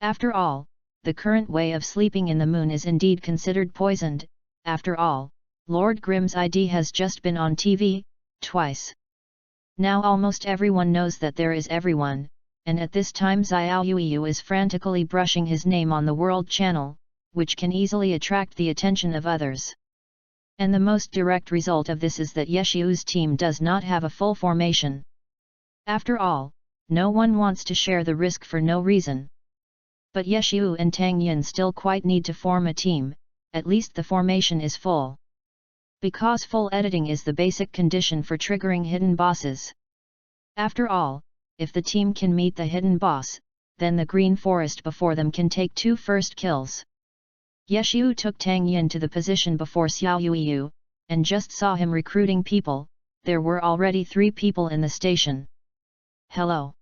Speaker 1: After all, the current way of sleeping in the moon is indeed considered poisoned. After all, Lord Grimm's ID has just been on TV, twice. Now almost everyone knows that there is everyone, and at this time Xiao Yuiyu is frantically brushing his name on the World Channel, which can easily attract the attention of others. And the most direct result of this is that Yeshu's team does not have a full formation. After all, no one wants to share the risk for no reason. But Yeshu and Tang Yin still quite need to form a team, at least the formation is full. Because full editing is the basic condition for triggering hidden bosses. After all, if the team can meet the hidden boss, then the green forest before them can take 2 first kills. Yeshu took Tang Yin to the position before Xiao Yuiyu, and just saw him recruiting people. There were already 3 people in the station. Hello.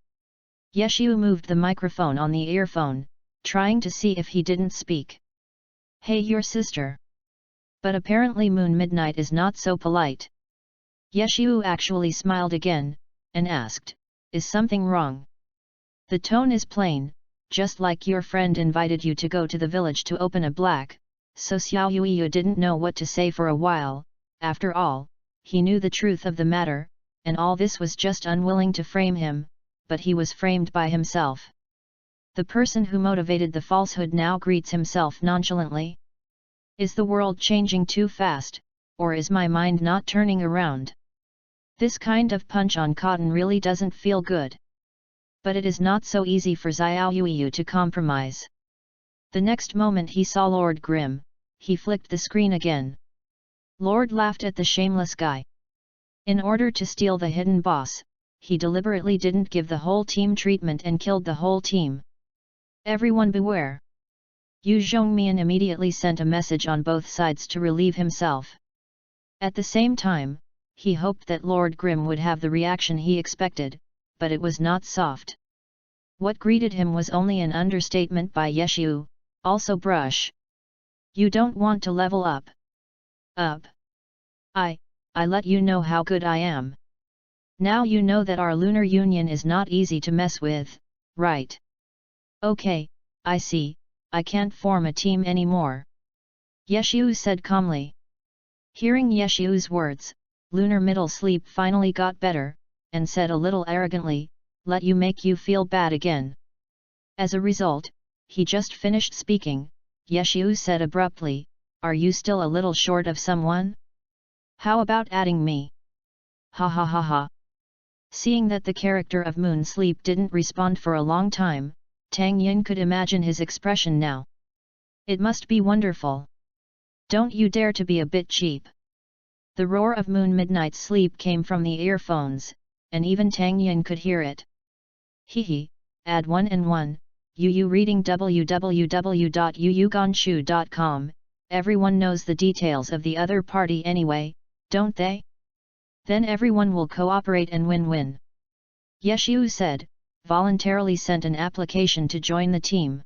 Speaker 1: Yeshu moved the microphone on the earphone, trying to see if he didn't speak. Hey, your sister. But apparently Moon Midnight is not so polite. Yeshu actually smiled again, and asked, is something wrong? The tone is plain, just like your friend invited you to go to the village to open a black, so Xiao Yuiyu didn't know what to say for a while. After all, he knew the truth of the matter, and all this was just unwilling to frame him, but he was framed by himself. The person who motivated the falsehood now greets himself nonchalantly. Is the world changing too fast, or is my mind not turning around? This kind of punch on cotton really doesn't feel good. But it is not so easy for Xiao Yuiyu to compromise. The next moment he saw Lord Grimm, he flicked the screen again. Lord laughed at the shameless guy. In order to steal the hidden boss, he deliberately didn't give the whole team treatment and killed the whole team. Everyone beware. Yu Zhongmian immediately sent a message on both sides to relieve himself. At the same time, he hoped that Lord Grimm would have the reaction he expected, but it was not soft. What greeted him was only an understatement by Yeshu, also brush. You don't want to level up? Up. I let you know how good I am. Now you know that our lunar union is not easy to mess with, right? Okay, I see, I can't form a team anymore. Yeshu said calmly. Hearing Yeshu's words, Lunar Middle Sleep finally got better, and said a little arrogantly, let you make you feel bad again. As a result, he just finished speaking. Yeshu said abruptly, are you still a little short of someone? How about adding me? Ha ha ha ha. Seeing that the character of Moon Sleep didn't respond for a long time, Tang Yin could imagine his expression now. It must be wonderful. Don't you dare to be a bit cheap. The roar of Moon Midnight's Sleep came from the earphones, and even Tang Yin could hear it. Hehe, add 1 and 1, Yu reading www.yuyugonshu.com, everyone knows the details of the other party anyway, don't they? Then everyone will cooperate and win-win. Yeshiu said, voluntarily sent an application to join the team.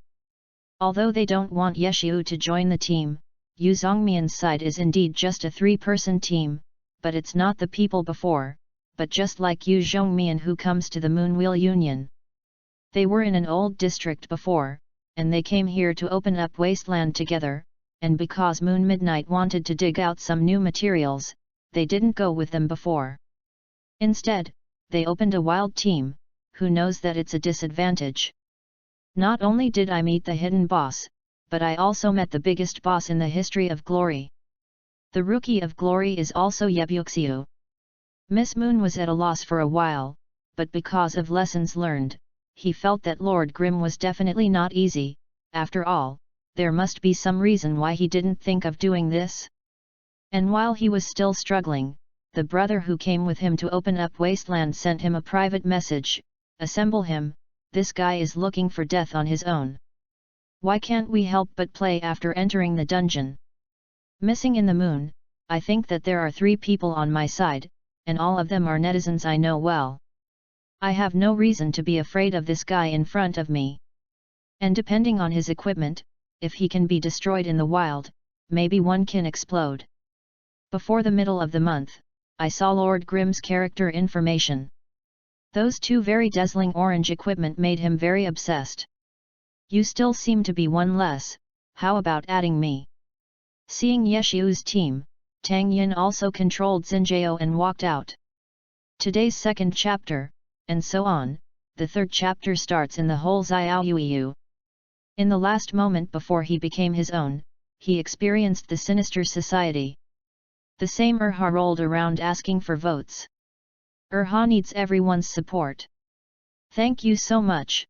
Speaker 1: Although they don't want Yeshiu to join the team, Yu Zhongmian's side is indeed just a 3-person team, but it's not the people before, but just like Yu Zhongmian who comes to the Moonwheel Union. They were in an old district before, and they came here to open up wasteland together, and because Moon Midnight wanted to dig out some new materials, they didn't go with them before. Instead, they opened a wild team, who knows that it's a disadvantage. Not only did I meet the hidden boss, but I also met the biggest boss in the history of Glory. The Rookie of Glory is also Yebuxiu. Miss Moon was at a loss for a while, but because of lessons learned, he felt that Lord Grimm was definitely not easy. After all, there must be some reason why he didn't think of doing this. And while he was still struggling, the brother who came with him to open up Wasteland sent him a private message, "Assemble him, this guy is looking for death on his own. Why can't we help but play after entering the dungeon? Missing in the moon, I think that there are 3 people on my side, and all of them are netizens I know well. I have no reason to be afraid of this guy in front of me. And depending on his equipment, if he can be destroyed in the wild, maybe one can explode." Before the middle of the month, I saw Lord Grimm's character information. Those 2 very dazzling orange equipment made him very obsessed. "You still seem to be one less, how about adding me?" Seeing Yeshiu's team, Tang Yin also controlled Xinjiao and walked out. Today's 2nd chapter, and so on, the 3rd chapter starts in the whole Xiao Yuiyu. In the last moment before he became his own, he experienced the sinister society. The same Erha rolled around asking for votes. Erha needs everyone's support. Thank you so much.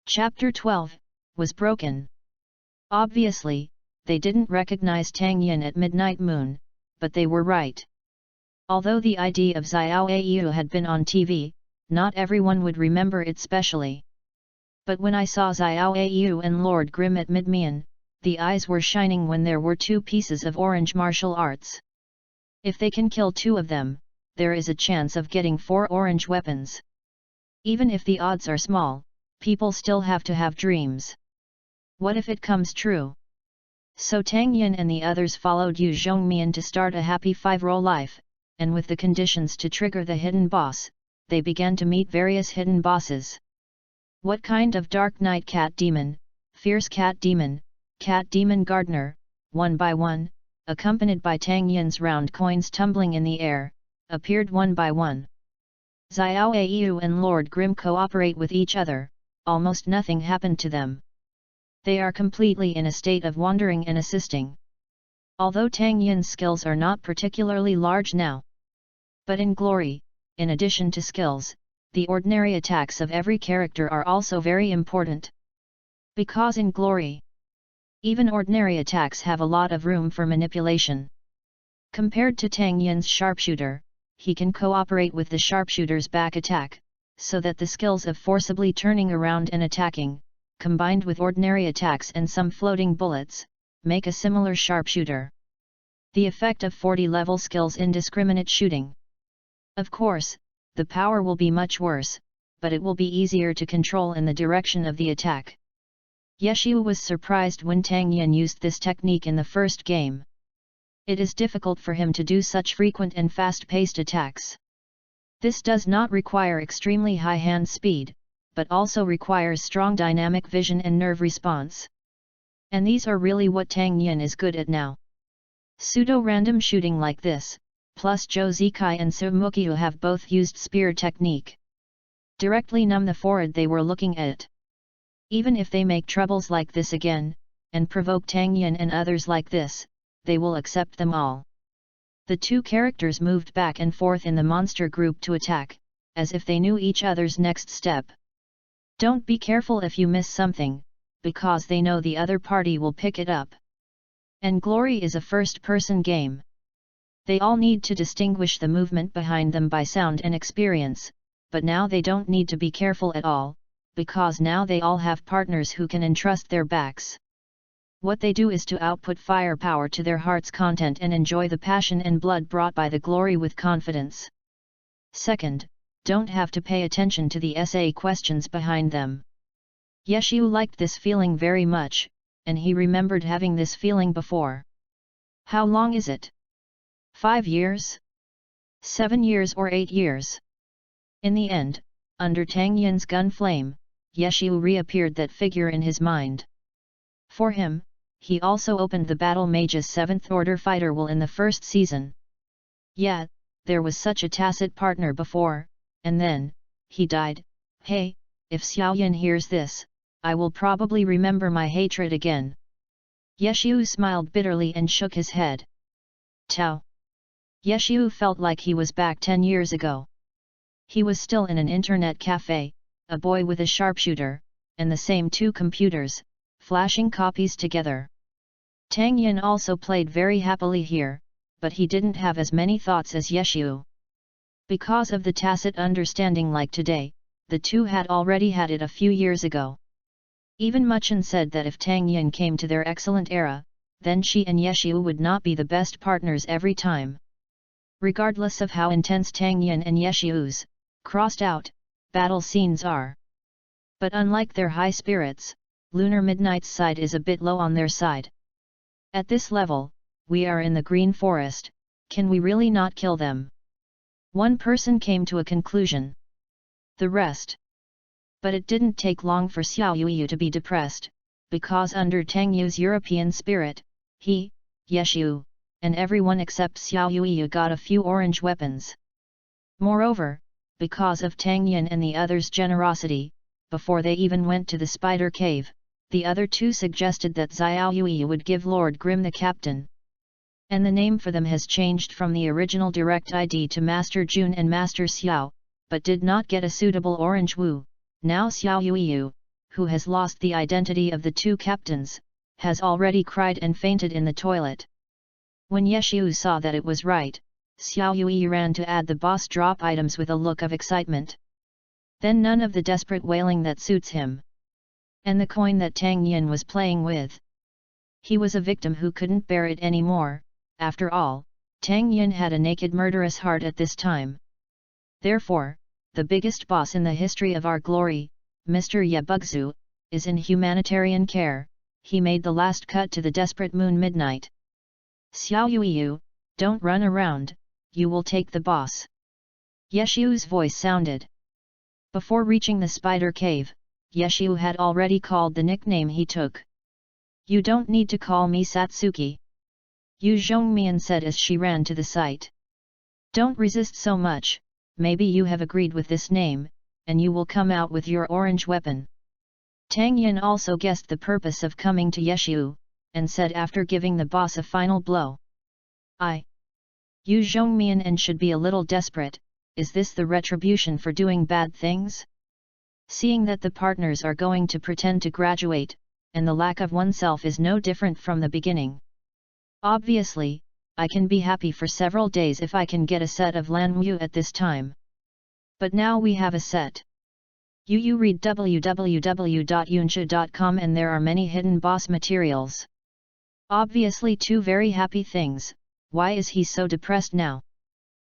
Speaker 1: Chapter 12 was broken. Obviously, they didn't recognize Tang Yin at Midnight Moon, but they were right. Although the ID of Xiao Yu had been on TV, not everyone would remember it specially. But when I saw Xiao Yu and Lord Grimm at Midmian, the eyes were shining when there were 2 pieces of orange martial arts. If they can kill 2 of them, there is a chance of getting 4 orange weapons. Even if the odds are small, people still have to have dreams. What if it comes true? So Tang Yin and the others followed Yu Zhongmian to start a happy 5-row life, and with the conditions to trigger the hidden boss, they began to meet various hidden bosses. What kind of Dark Knight Cat Demon, Fierce Cat Demon Gardener, one by one, accompanied by Tang Yin's round coins tumbling in the air, appeared one by one. Xiao Yu and Lord Grimm cooperate with each other, almost nothing happened to them. They are completely in a state of wandering and assisting. Although Tang Yin's skills are not particularly large now. But in Glory, in addition to skills, the ordinary attacks of every character are also very important. Because in Glory, even ordinary attacks have a lot of room for manipulation. Compared to Tang Yin's sharpshooter, he can cooperate with the sharpshooter's back attack, so that the skills of forcibly turning around and attacking, combined with ordinary attacks and some floating bullets, make a similar sharpshooter. The effect of 40-level skills indiscriminate shooting. Of course, the power will be much worse, but it will be easier to control in the direction of the attack. Yeshiu was surprised when Tang Yin used this technique in the first game. It is difficult for him to do such frequent and fast-paced attacks. This does not require extremely high hand speed, but also requires strong dynamic vision and nerve response. And these are really what Tang Yin is good at now. Pseudo-random shooting like this, plus Zhou Zikai and Su Muqiu have both used spear technique. Directly numb the forehead they were looking at. Even if they make troubles like this again, and provoke Tang Yin and others like this, they will accept them all. The 2 characters moved back and forth in the monster group to attack, as if they knew each other's next step. Don't be careful if you miss something, because they know the other party will pick it up. And Glory is a first-person game. They all need to distinguish the movement behind them by sound and experience, but now they don't need to be careful at all, because now they all have partners who can entrust their backs. What they do is to output firepower to their heart's content and enjoy the passion and blood brought by the glory with confidence. Second, don't have to pay attention to the essay questions behind them. Yeshu liked this feeling very much, and he remembered having this feeling before. How long is it? 5 years? 7 years or 8 years? In the end, under Tang Yin's gun flame, Yeshu reappeared that figure in his mind. For him, he also opened the Battle Mage's 7th Order fighter will in the first season. Yeah, there was such a tacit partner before, and then, he died. Hey, if Xiaoyan hears this, I will probably remember my hatred again. Yeshu smiled bitterly and shook his head. Tao. Yeshu felt like he was back 10 years ago. He was still in an internet cafe, a boy with a sharpshooter, and the same 2 computers, flashing copies together. Tang Yin also played very happily here, but he didn't have as many thoughts as Yeshu. Because of the tacit understanding like today, the two had already had it a few years ago. Even Muchen said that if Tang Yin came to their excellent era, then she and Yeshu would not be the best partners every time. Regardless of how intense Tang Yin and Yeshu's crossed out battle scenes are. But unlike their high spirits, Lunar Midnight's side is a bit low on their side. At this level, we are in the Green Forest, can we really not kill them? One person came to a conclusion. The rest. But it didn't take long for Xiao Yuyu to be depressed, because under Tang Yu's European spirit, he, Yeshu, and everyone except Xiao Yuyu got a few orange weapons. Moreover, because of Tang Yin and the others' generosity, before they even went to the spider cave, the other 2 suggested that Xiao Yuyu would give Lord Grimm the captain. And the name for them has changed from the original direct ID to Master Jun and Master Xiao, but did not get a suitable orange wu. Now Xiao Yuyu, who has lost the identity of the 2 captains, has already cried and fainted in the toilet. When Yeshu saw that it was right, Xiao Yuyu ran to add the boss drop items with a look of excitement. Then none of the desperate wailing that suits him. And the coin that Tang Yin was playing with. He was a victim who couldn't bear it anymore. After all, Tang Yin had a naked murderous heart at this time. Therefore, the biggest boss in the history of our glory, Mr. Ye Bugzu, is in humanitarian care. He made the last cut to the desperate moon midnight. Xiao Yuyu, don't run around, you will take the boss. Yeshu's voice sounded. Before reaching the spider cave, Yeshu had already called the nickname he took. You don't need to call me Satsuki. Yu Zhongmian said as she ran to the site. Don't resist so much, maybe you have agreed with this name, and you will come out with your orange weapon. Tang Yin also guessed the purpose of coming to Yeshu, and said after giving the boss a final blow. Yu Zhongmian and should be a little desperate, is this the retribution for doing bad things? Seeing that the partners are going to pretend to graduate, and the lack of oneself is no different from the beginning. Obviously, I can be happy for several days if I can get a set of Lanmu at this time. But now we have a set. You read www.yunsha.com and there are many hidden boss materials. Obviously 2 very happy things, why is he so depressed now?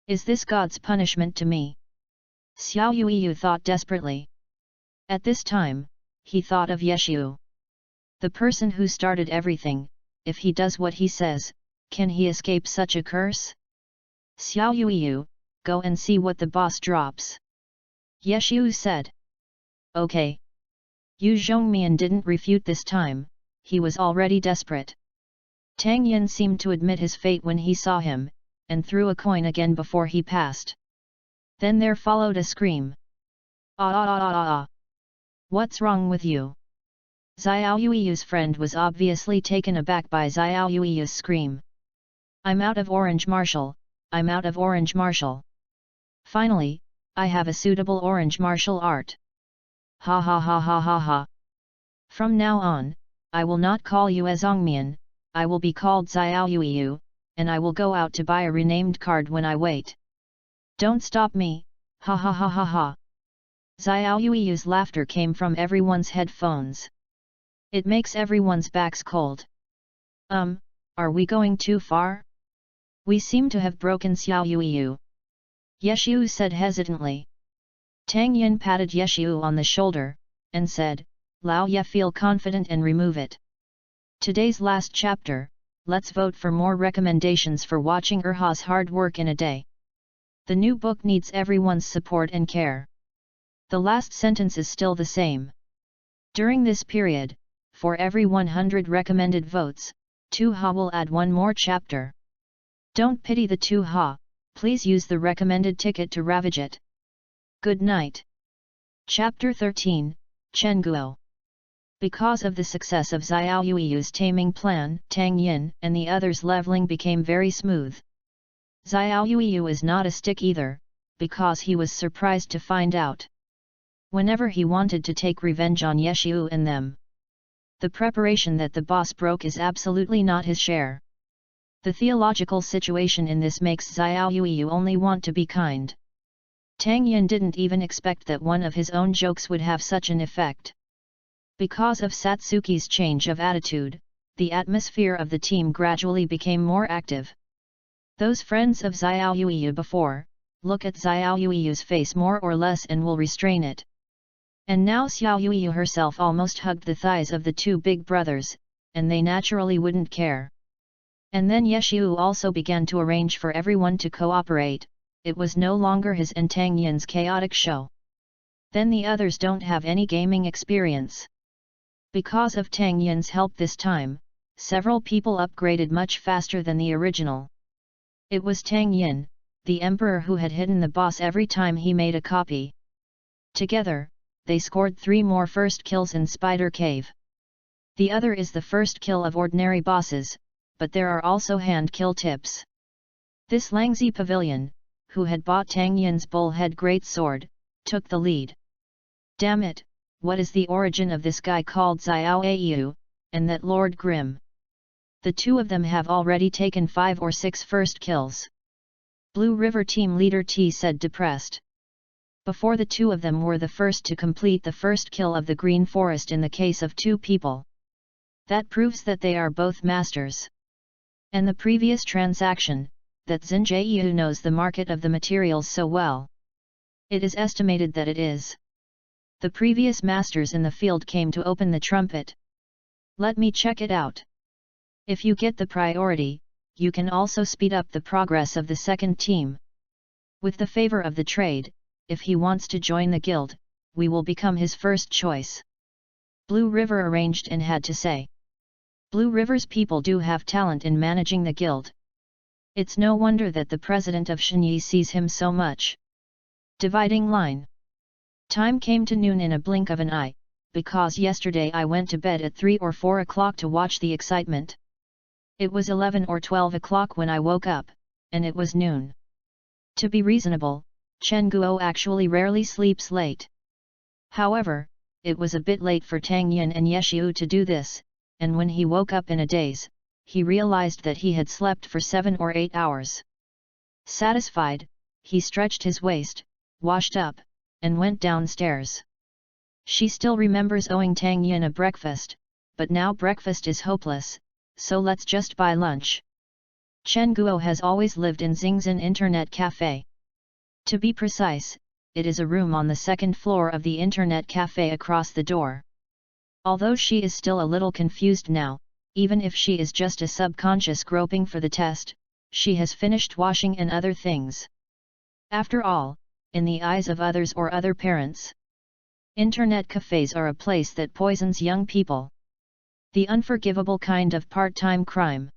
Speaker 1: Is this God's punishment to me? Xiao Yuyu thought desperately. At this time, he thought of Yeshu. The person who started everything, if he does what he says, can he escape such a curse? Xiao Yuyu, go and see what the boss drops. Yeshu said. Okay. Yu Zhongmian didn't refute this time, he was already desperate. Tang Yin seemed to admit his fate when he saw him, and threw a coin again before he passed. Then there followed a scream. Ah ah ah ah ah! What's wrong with you? Xiao Yuiyu's friend was obviously taken aback by Xiao Yuiyu's scream. I'm out of orange martial, I'm out of orange martial. Finally, I have a suitable orange martial art. Ha ha ha ha ha ha. From now on, I will not call you as Ongmian, I will be called Xiao Yuiyu, and I will go out to buy a renamed card when I wait. Don't stop me, ha ha ha ha ha. Xiao Yuiyu's laughter came from everyone's headphones. It makes everyone's backs cold. Are we going too far? We seem to have broken Xiao Yuiyu. Yeshu said hesitantly. Tang Yin patted Yeshu on the shoulder, and said, Lao Ye, feel confident and remove it. Today's last chapter, let's vote for more recommendations for watching Erha's hard work in a day. The new book needs everyone's support and care. The last sentence is still the same. During this period, for every 100 recommended votes, 2 Ha will add one more chapter. Don't pity the 2 Ha, please use the recommended ticket to ravage it. Good night. Chapter 13, Chen Guo. Because of the success of Xiao Yuiyu's taming plan, Tang Yin and the others' leveling became very smooth. Xiao Yuiyu is not a stick either, because he was surprised to find out. Whenever he wanted to take revenge on Yeshu and them, the preparation that the boss broke is absolutely not his share. The theological situation in this makes Xiao Yuiyu only want to be kind. Tang Yin didn't even expect that one of his own jokes would have such an effect. Because of Satsuki's change of attitude, the atmosphere of the team gradually became more active. Those friends of Xiao Yuiyu before, look at Xiao Yuiyu's face more or less and will restrain it. And now Xiao Yuiyu herself almost hugged the thighs of the two big brothers, and they naturally wouldn't care. And then Yeshu also began to arrange for everyone to cooperate. It was no longer his and Tang Yin's chaotic show. Then the others don't have any gaming experience. Because of Tang Yin's help this time, several people upgraded much faster than the original. It was Tang Yin, the emperor, who had hidden the boss every time he made a copy. Together, they scored 3 more first kills in Spider Cave. The other is the first kill of ordinary bosses, but there are also hand kill tips. This Langzi Pavilion, who had bought Tang Yin's bullhead greatsword, took the lead. Damn it, what is the origin of this guy called Xiao Yu, and that Lord Grimm? The two of them have already taken 5 or 6 first kills. Blue River team leader T said depressed. Before the two of them were the first to complete the first kill of the Green Forest in the case of 2 people. That proves that they are both masters. And the previous transaction, that Xinjiu knows the market of the materials so well. It is estimated that it is. The previous masters in the field came to open the trumpet. Let me check it out. If you get the priority, you can also speed up the progress of the second team. With the favor of the trade, if he wants to join the guild, we will become his first choice. Blue River arranged and had to say. Blue River's people do have talent in managing the guild. It's no wonder that the president of Shenyi sees him so much. Dividing line. Time came to noon in a blink of an eye, because yesterday I went to bed at 3 or 4 o'clock to watch the excitement. It was 11 or 12 o'clock when I woke up, and it was noon. To be reasonable, Chen Guo actually rarely sleeps late. However, it was a bit late for Tang Yin and Yeshu to do this, and when he woke up in a daze, he realized that he had slept for 7 or 8 hours. Satisfied, he stretched his waist, washed up, and went downstairs. She still remembers owing Tang Yin a breakfast, but now breakfast is hopeless, so let's just buy lunch. Chen Guo has always lived in Xingzhen Internet Cafe. To be precise, it is a room on the 2nd floor of the Internet Cafe across the door. Although she is still a little confused now, even if she is just a subconscious groping for the test, she has finished washing and other things. After all, in the eyes of others or other parents, Internet cafes are a place that poisons young people. The unforgivable kind of part-time crime.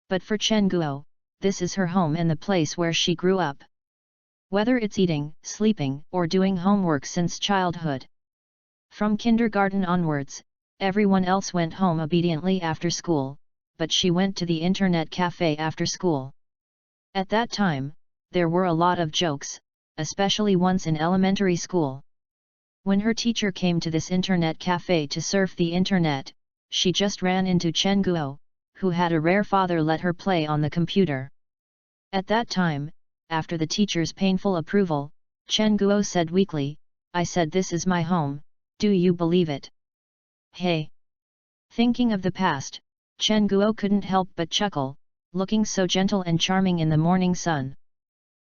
Speaker 1: But for Chen Guo, this is her home and the place where she grew up. Whether it's eating, sleeping, or doing homework since childhood. From kindergarten onwards, everyone else went home obediently after school, but she went to the Internet cafe after school. At that time, there were a lot of jokes, especially once in elementary school. When her teacher came to this Internet cafe to surf the Internet, she just ran into Chen Guo, who had a rare father let her play on the computer. At that time, after the teacher's painful approval, Chen Guo said weakly, "I said this is my home, do you believe it?" Hey! Thinking of the past, Chen Guo couldn't help but chuckle, looking so gentle and charming in the morning sun.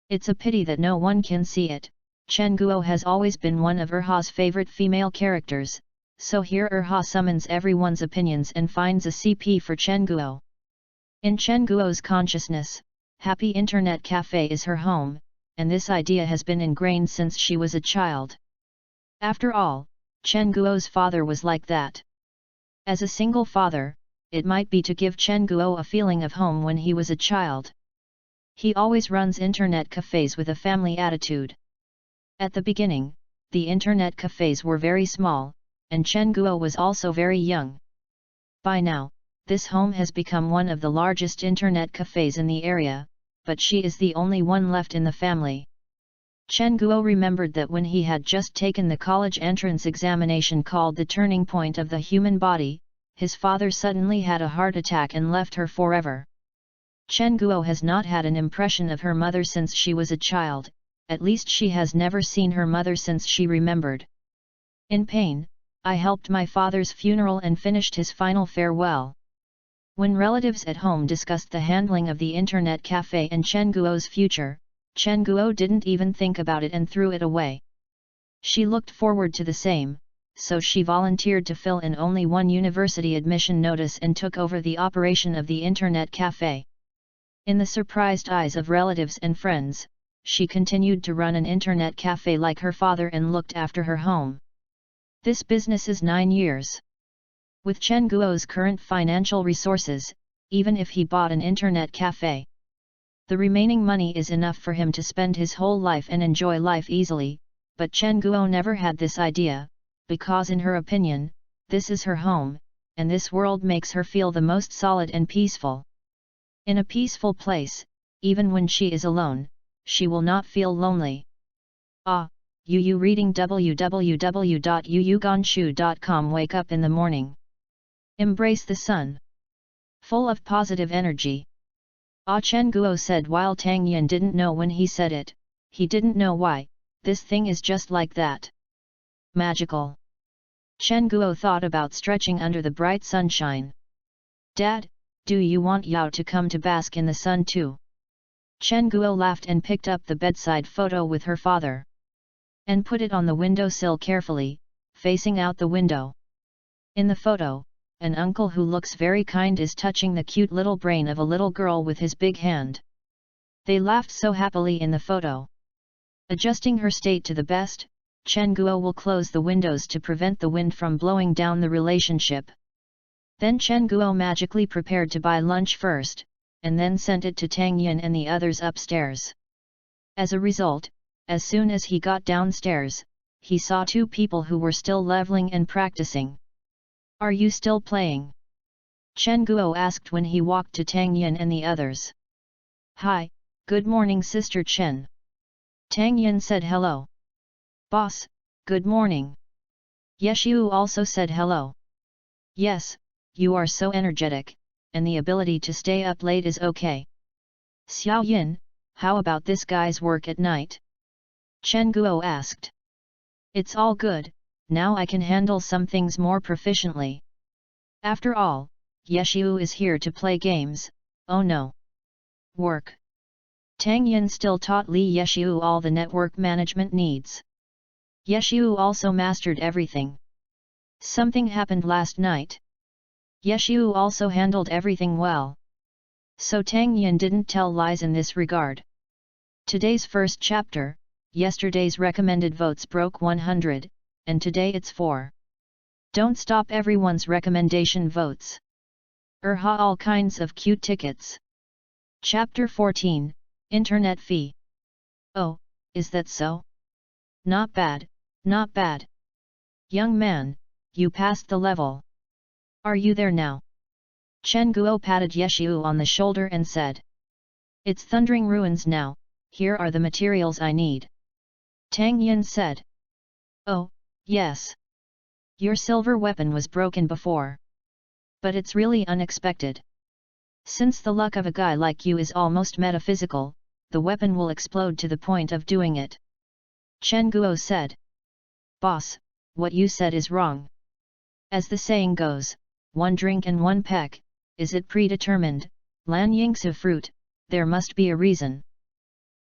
Speaker 1: It's a pity that no one can see it. Chen Guo has always been one of Erha's favorite female characters, so here Erha summons everyone's opinions and finds a CP for Chen Guo. In Chen Guo's consciousness, Happy Internet Cafe is her home, and this idea has been ingrained since she was a child. After all, Chen Guo's father was like that. As a single father, it might be to give Chen Guo a feeling of home when he was a child. He always runs internet cafes with a family attitude. At the beginning, the internet cafes were very small, and Chen Guo was also very young. By now, this home has become one of the largest internet cafes in the area, but she is the only one left in the family. Chen Guo remembered that when he had just taken the college entrance examination called the turning point of the human body, his father suddenly had a heart attack and left her forever. Chen Guo has not had an impression of her mother since she was a child, at least she has never seen her mother since she remembered. In pain, I helped my father's funeral and finished his final farewell. When relatives at home discussed the handling of the internet cafe and Chen Guo's future, Chen Guo didn't even think about it and threw it away. She looked forward to the same, so she volunteered to fill in only one university admission notice and took over the operation of the internet cafe. In the surprised eyes of relatives and friends, she continued to run an internet cafe like her father and looked after her home. This business is 9 years. With Chen Guo's current financial resources, even if he bought an internet cafe, the remaining money is enough for him to spend his whole life and enjoy life easily, but Chen Guo never had this idea, because in her opinion, this is her home, and this world makes her feel the most solid and peaceful. In a peaceful place, even when she is alone, she will not feel lonely. Yu reading www.yuyuganshu.com. Wake up in the morning. Embrace the sun. Full of positive energy. Chen Guo said while Tang Yin didn't know when he said it, he didn't know why, this thing is just like that. Magical. Chen Guo thought about stretching under the bright sunshine. Dad, do you want Yao to come to bask in the sun too? Chen Guo laughed and picked up the bedside photo with her father. And put it on the windowsill carefully, facing out the window. In the photo, an uncle who looks very kind is touching the cute little brain of a little girl with his big hand. They laughed so happily in the photo. Adjusting her state to the best, Chen Guo will close the windows to prevent the wind from blowing down the relationship. Then Chen Guo magically prepared to buy lunch first, and then sent it to Tang Yin and the others upstairs. As a result, as soon as he got downstairs, he saw 2 people who were still leveling and practicing. Are you still playing? Chen Guo asked when he walked to Tang Yin and the others. Hi, good morning Sister Chen. Tang Yin said hello. Boss, good morning. Yeshiu also said hello. Yes, you are so energetic, and the ability to stay up late is okay. Xiao Yin, how about this guy's work at night? Chen Guo asked. It's all good, now I can handle some things more proficiently. After all, Yeshiu is here to play games, oh no. Work. Tang Yin still taught Li Yeshiu all the network management needs. Yeshiu also mastered everything. Something happened last night. Yeshiu also handled everything well. So Tang Yin didn't tell lies in this regard. Today's first chapter, yesterday's recommended votes broke 100, and today it's 4. Don't stop everyone's recommendation votes. All kinds of cute tickets. Chapter 14, Internet Fee. Oh, is that so? Not bad, not bad. Young man, you passed the level. Are you there now? Chen Guo patted Yeshiu on the shoulder and said. It's thundering ruins now, here are the materials I need. Tang Yin said. Oh, yes. Your silver weapon was broken before. But it's really unexpected. Since the luck of a guy like you is almost metaphysical, the weapon will explode to the point of doing it. Chen Guo said. Boss, what you said is wrong. As the saying goes, 1 drink and 1 peck, is it predetermined? Lan Yingsu fruit, there must be a reason.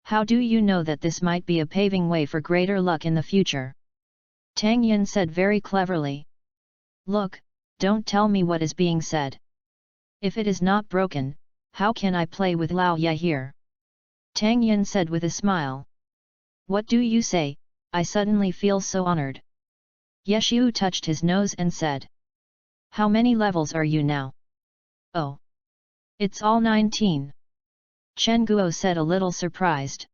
Speaker 1: How do you know that this might be a paving way for greater luck in the future? Tang Yin said very cleverly. Look, don't tell me what is being said. If it is not broken, how can I play with Lao Ye here? Tang Yin said with a smile. What do you say? I suddenly feel so honored. Yeshu touched his nose and said. How many levels are you now? Oh. It's all 19. Chen Guo said a little surprised.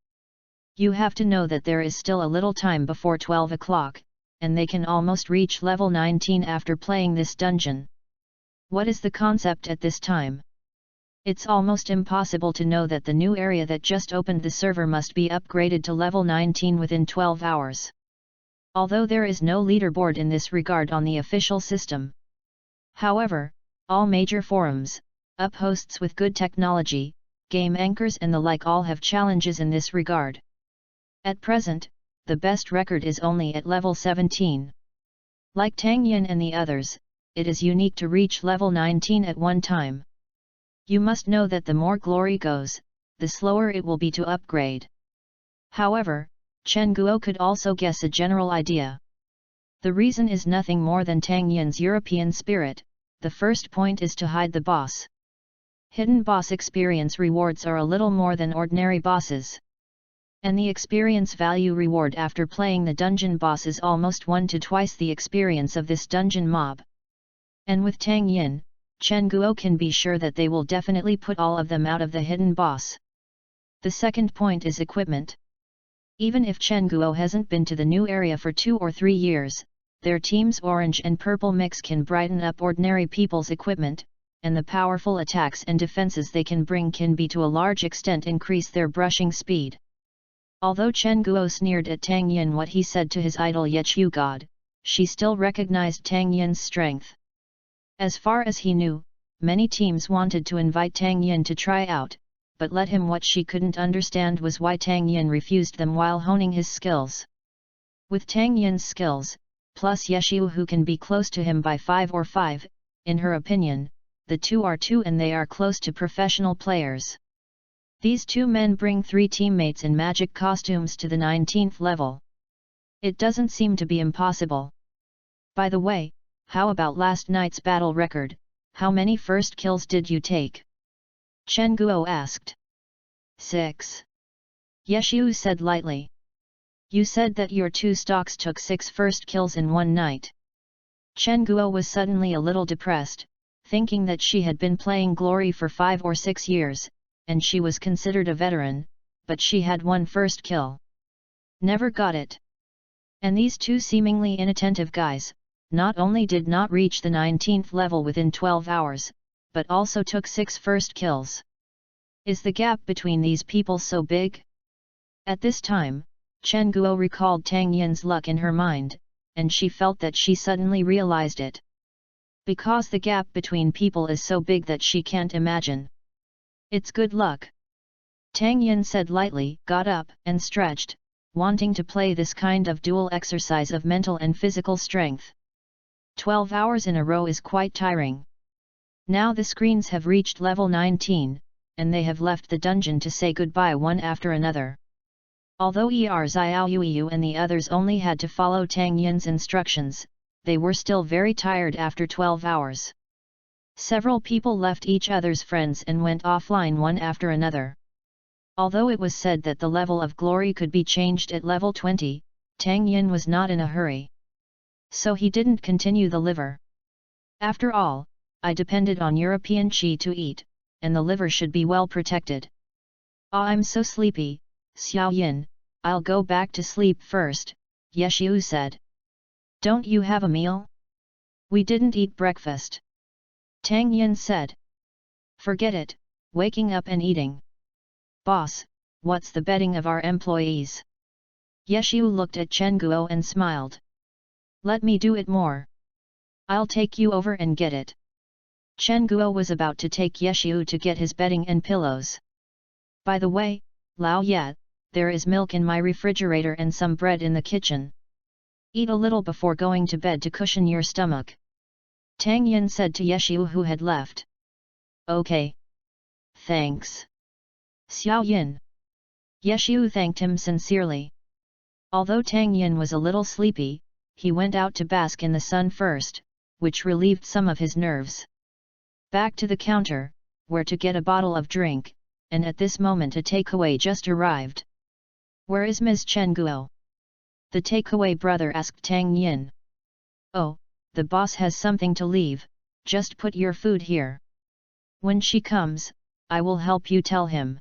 Speaker 1: You have to know that there is still a little time before 12 o'clock, and they can almost reach level 19 after playing this dungeon. What is the concept at this time? It's almost impossible to know that the new area that just opened the server must be upgraded to level 19 within 12 hours. Although there is no leaderboard in this regard on the official system. However, all major forums, up-hosts with good technology, game anchors and the like all have challenges in this regard. At present, the best record is only at level 17. Like Tang Yin and the others, it is unique to reach level 19 at one time. You must know that the more glory goes, the slower it will be to upgrade. However, Chen Guo could also guess a general idea. The reason is nothing more than Tang Yin's European spirit. The first point is to hide the boss. Hidden boss experience rewards are a little more than ordinary bosses. And the experience value reward after playing the dungeon boss is almost 1 to twice the experience of this dungeon mob. And with Tang Yin, Chen Guo can be sure that they will definitely put all of them out of the hidden boss. The second point is equipment. Even if Chen Guo hasn't been to the new area for 2 or 3 years, their team's orange and purple mix can brighten up ordinary people's equipment, and the powerful attacks and defenses they can bring can be to a large extent increase their brushing speed. Although Chen Guo sneered at Tang Yin what he said to his idol Yechu God, she still recognized Tang Yin's strength. As far as he knew, many teams wanted to invite Tang Yin to try out, but let him what she couldn't understand was why Tang Yin refused them while honing his skills. With Tang Yin's skills, plus Yeshu who can be close to him by 5 or 5, in her opinion, the two are 2 and they are close to professional players. These 2 men bring 3 teammates in magic costumes to the 19th level. It doesn't seem to be impossible. By the way, how about last night's battle record? How many first kills did you take? Chen Guo asked. 6. Yeshu said lightly. You said that your 2 stocks took 6 first kills in one night. Chen Guo was suddenly a little depressed, thinking that she had been playing Glory for 5 or 6 years, and she was considered a veteran, but she had 1 first kill. Never got it. And these 2 seemingly inattentive guys, not only did not reach the 19th level within 12 hours, but also took 6 first kills. Is the gap between these people so big? At this time, Chen Guo recalled Tang Yin's luck in her mind, and she felt that she suddenly realized it. Because the gap between people is so big that she can't imagine. It's good luck. Tang Yin said lightly, got up and stretched, wanting to play this kind of dual exercise of mental and physical strength. 12 hours in a row is quite tiring. Now the screens have reached level 19, and they have left the dungeon to say goodbye one after another. Although Xiao Yu and the others only had to follow Tang Yin's instructions, they were still very tired after 12 hours. Several people left each other's friends and went offline one after another. Although it was said that the level of glory could be changed at level 20, Tang Yin was not in a hurry. So he didn't continue the liver. After all, I depended on European qi to eat, and the liver should be well protected. Ah, I'm so sleepy, Xiao Yin, I'll go back to sleep first, Yeshu said. Don't you have a meal? We didn't eat breakfast. Tang Yin said. Forget it, waking up and eating. Boss, what's the betting of our employees? Yeshu looked at Chen Guo and smiled. Let me do it more. I'll take you over and get it. Chen Guo was about to take Yeshu to get his bedding and pillows. By the way, Lao Ye, there is milk in my refrigerator and some bread in the kitchen. Eat a little before going to bed to cushion your stomach. Tang Yin said to Yeshu who had left. Okay. Thanks. Xiao Yin. Yeshu thanked him sincerely. Although Tang Yin was a little sleepy, he went out to bask in the sun first, which relieved some of his nerves. Back to the counter, where to get a bottle of drink, and at this moment a takeaway just arrived. Where is Ms. Chen Guo? The takeaway brother asked Tang Yin. Oh, the boss has something to leave, just put your food here. When she comes, I will help you tell him.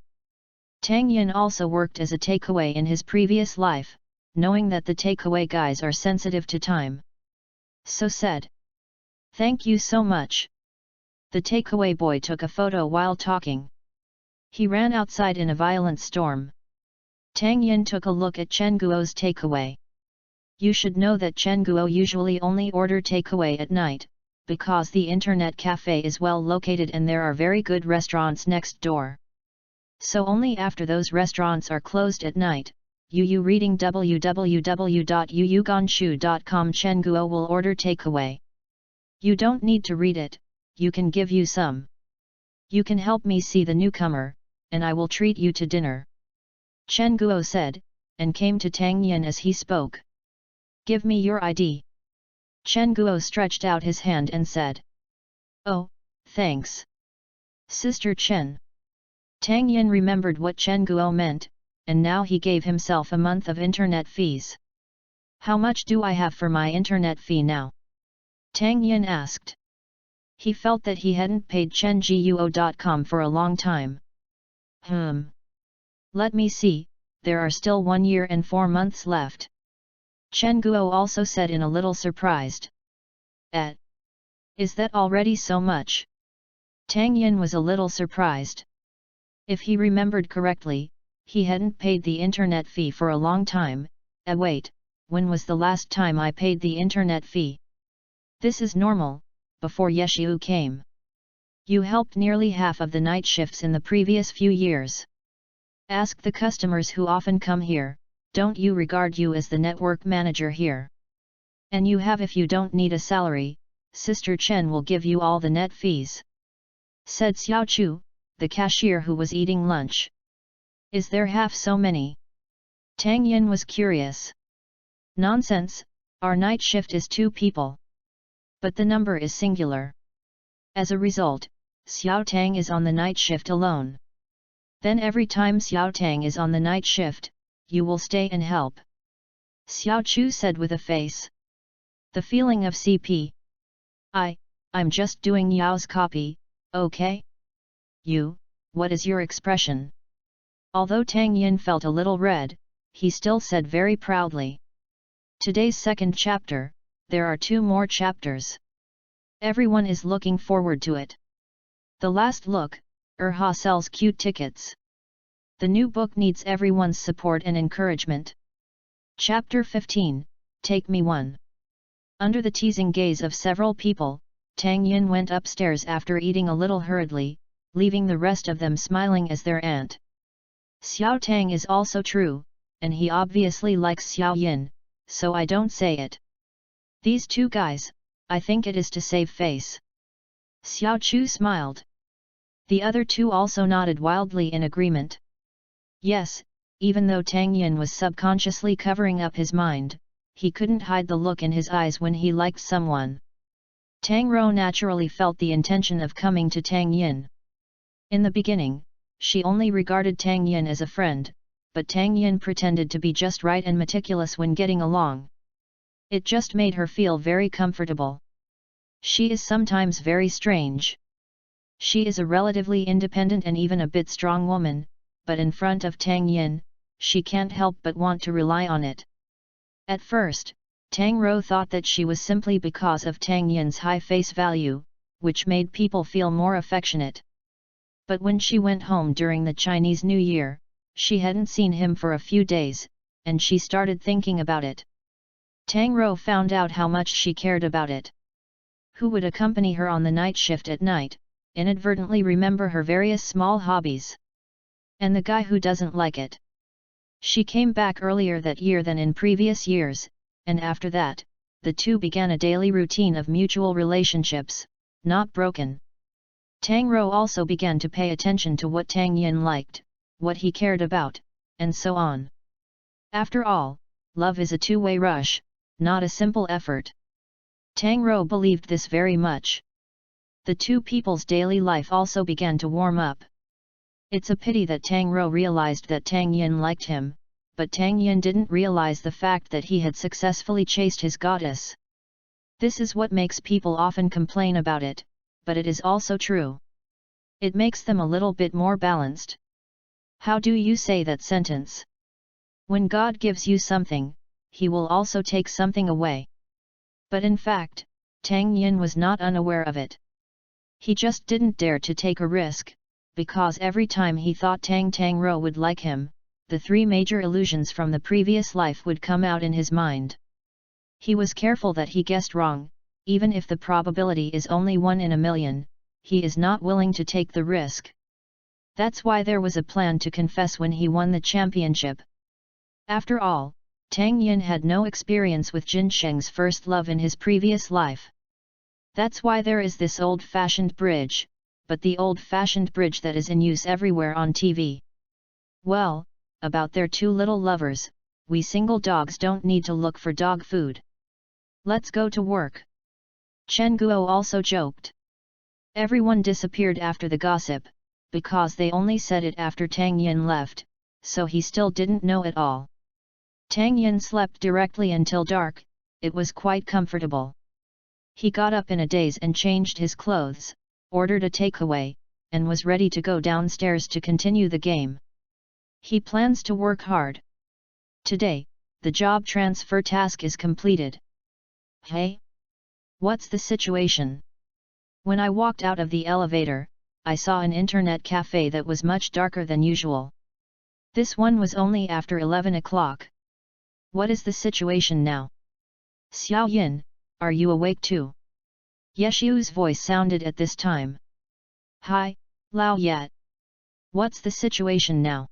Speaker 1: Tang Yin also worked as a takeaway in his previous life, knowing that the takeaway guys are sensitive to time. So said. Thank you so much. The takeaway boy took a photo while talking. He ran outside in a violent storm. Tang Yin took a look at Chen Guo's takeaway. You should know that Chen Guo usually only order takeaway at night, because the internet cafe is well located and there are very good restaurants next door. So only after those restaurants are closed at night, Yu reading www.yuyuganshu.com Chen Guo will order takeaway. You don't need to read it, you can give you some. You can help me see the newcomer, and I will treat you to dinner. Chen Guo said, and came to Tang Yin as he spoke. Give me your ID. Chen Guo stretched out his hand and said. Oh, thanks. Sister Chen. Tang Yin remembered what Chen Guo meant, and now he gave himself a month of internet fees. How much do I have for my internet fee now? Tang Yin asked. He felt that he hadn't paid ChenGuo.com for a long time. Let me see, there are still 1 year and 4 months left. Chen Guo also said in a little surprised. Is that already so much? Tang Yin was a little surprised. If he remembered correctly, he hadn't paid the internet fee for a long time. Wait, when was the last time I paid the internet fee? This is normal, before Yeshu came. You helped nearly half of the night shifts in the previous few years. Ask the customers who often come here, don't you regard you as the network manager here? And you have if you don't need a salary, Sister Chen will give you all the net fees. Said Xiao Chu, the cashier who was eating lunch. Is there half so many? Tang Yin was curious. Nonsense, our night shift is 2 people. But the number is singular. As a result, Xiao Tang is on the night shift alone. Then every time Xiao Tang is on the night shift, you will stay and help. Xiao Chu said with a face. The feeling of CP. I'm just doing Yao's copy, okay? You, what is your expression? Although Tang Yin felt a little red, he still said very proudly. Today's second chapter, there are 2 more chapters. Everyone is looking forward to it. The last look, Ha sells cute tickets. The new book needs everyone's support and encouragement. Chapter 15, Take Me One. Under the teasing gaze of several people, Tang Yin went upstairs after eating a little hurriedly, leaving the rest of them smiling as their aunt. Xiao Tang is also true, and he obviously likes Xiao Yin, so I don't say it. These 2 guys, I think it is to save face. Xiao Chu smiled. The other 2 also nodded wildly in agreement. Yes, even though Tang Yin was subconsciously covering up his mind, he couldn't hide the look in his eyes when he liked someone. Tang Rou naturally felt the intention of coming to Tang Yin. In the beginning, she only regarded Tang Yin as a friend, but Tang Yin pretended to be just right and meticulous when getting along. It just made her feel very comfortable. She is sometimes very strange. She is a relatively independent and even a bit strong woman, but in front of Tang Yin, she can't help but want to rely on it. At first, Tang Rou thought that she was simply because of Tang Yin's high face value, which made people feel more affectionate. But when she went home during the Chinese New Year, she hadn't seen him for a few days, and she started thinking about it. Tang Rou found out how much she cared about it. Who would accompany her on the night shift at night, inadvertently remember her various small hobbies? And the guy who doesn't like it? She came back earlier that year than in previous years, and after that, the 2 began a daily routine of mutual relationships, not broken. Tang Rou also began to pay attention to what Tang Yin liked, what he cared about, and so on. After all, love is a two-way rush, not a simple effort. Tang Rou believed this very much. The two people's daily life also began to warm up. It's a pity that Tang Rou realized that Tang Yin liked him, but Tang Yin didn't realize the fact that he had successfully chased his goddess. This is what makes people often complain about it, but it is also true. It makes them a little bit more balanced. How do you say that sentence? When God gives you something, He will also take something away. But in fact, Tang Yin was not unaware of it. He just didn't dare to take a risk, because every time he thought Tang Rou would like him, the three major illusions from the previous life would come out in his mind. He was careful that he guessed wrong, even if the probability is only 1 in a million, he is not willing to take the risk. That's why there was a plan to confess when he won the championship. After all, Tang Yin had no experience with Jin Sheng's first love in his previous life. That's why there is this old-fashioned bridge, but the old-fashioned bridge that is in use everywhere on TV. Well, about their two little lovers, we single dogs don't need to look for dog food. Let's go to work. Chen Guo also joked. Everyone disappeared after the gossip, because they only said it after Tang Yin left, so he still didn't know it all. Tang Yin slept directly until dark, it was quite comfortable. He got up in a daze and changed his clothes, ordered a takeaway, and was ready to go downstairs to continue the game. He plans to work hard. Today, the job transfer task is completed. Hey? What's the situation? When I walked out of the elevator, I saw an internet cafe that was much darker than usual. This one was only after 11 o'clock. What is the situation now? Xiao Yin, are you awake too? Yeshu's voice sounded at this time. Hi, Lao Yat. What's the situation now?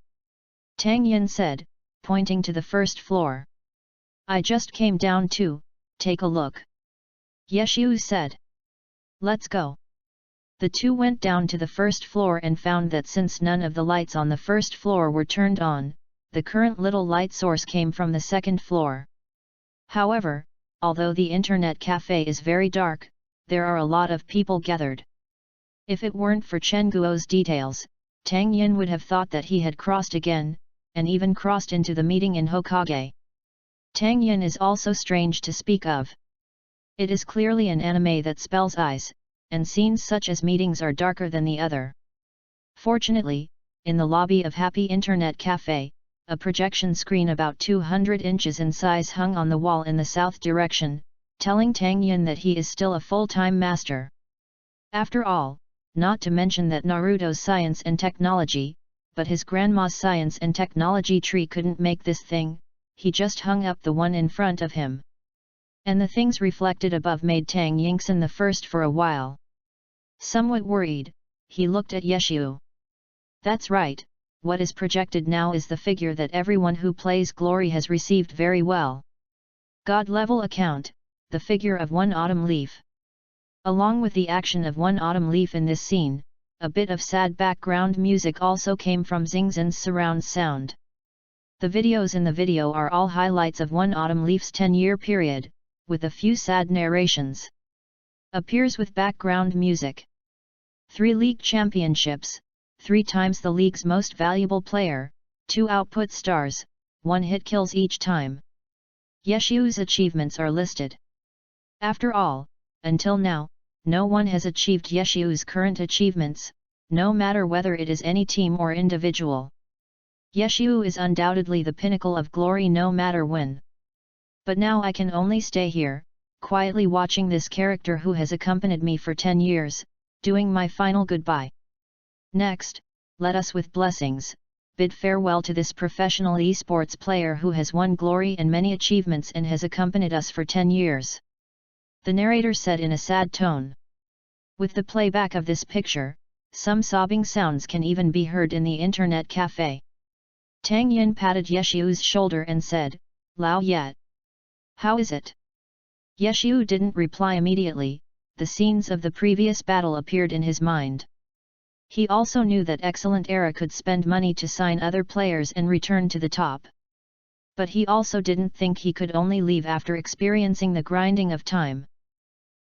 Speaker 1: Tang Yin said, pointing to the first floor. I just came down to take a look. Yeshu said. Let's go. The two went down to the first floor and found that since none of the lights on the first floor were turned on, the current little light source came from the second floor. However, although the internet cafe is very dark, there are a lot of people gathered. If it weren't for Chen Guo's details, Tang Yin would have thought that he had crossed again, and even crossed into the meeting in Hokage. Tang Yin is also strange to speak of. It is clearly an anime that spells eyes, and scenes such as meetings are darker than the other. Fortunately, in the lobby of Happy Internet Cafe, a projection screen about 200 inches in size hung on the wall in the south direction, telling Tang Yin that he is still a full-time master. After all, not to mention that Naruto's science and technology, but his grandma's science and technology tree couldn't make this thing, he just hung up the one in front of him. And the things reflected above made Tang Yingxin the first for a while. Somewhat worried, he looked at Yeshu. That's right, what is projected now is the figure that everyone who plays Glory has received very well. God-level account, the figure of one autumn leaf. Along with the action of one autumn leaf in this scene, a bit of sad background music also came from Xingzhen's surround sound. The videos in the video are all highlights of one autumn leaf's 10-year period, with a few sad narrations. Appears with background music. 3 league championships, 3 times the league's most valuable player, 2 output stars, 1 hit kills each time. Yeshu's achievements are listed. After all, until now, no one has achieved Yeshu's current achievements, no matter whether it is any team or individual. Yeshu is undoubtedly the pinnacle of glory no matter when. But now I can only stay here, quietly watching this character who has accompanied me for 10 years, doing my final goodbye. Next, let us with blessings, bid farewell to this professional esports player who has won glory and many achievements and has accompanied us for 10 years. The narrator said in a sad tone. With the playback of this picture, some sobbing sounds can even be heard in the internet cafe. Tang Yin patted Yeshu's shoulder and said, Lao Yat. How is it? Yeshu didn't reply immediately, the scenes of the previous battle appeared in his mind. He also knew that Excellent Era could spend money to sign other players and return to the top. But he also didn't think he could only leave after experiencing the grinding of time.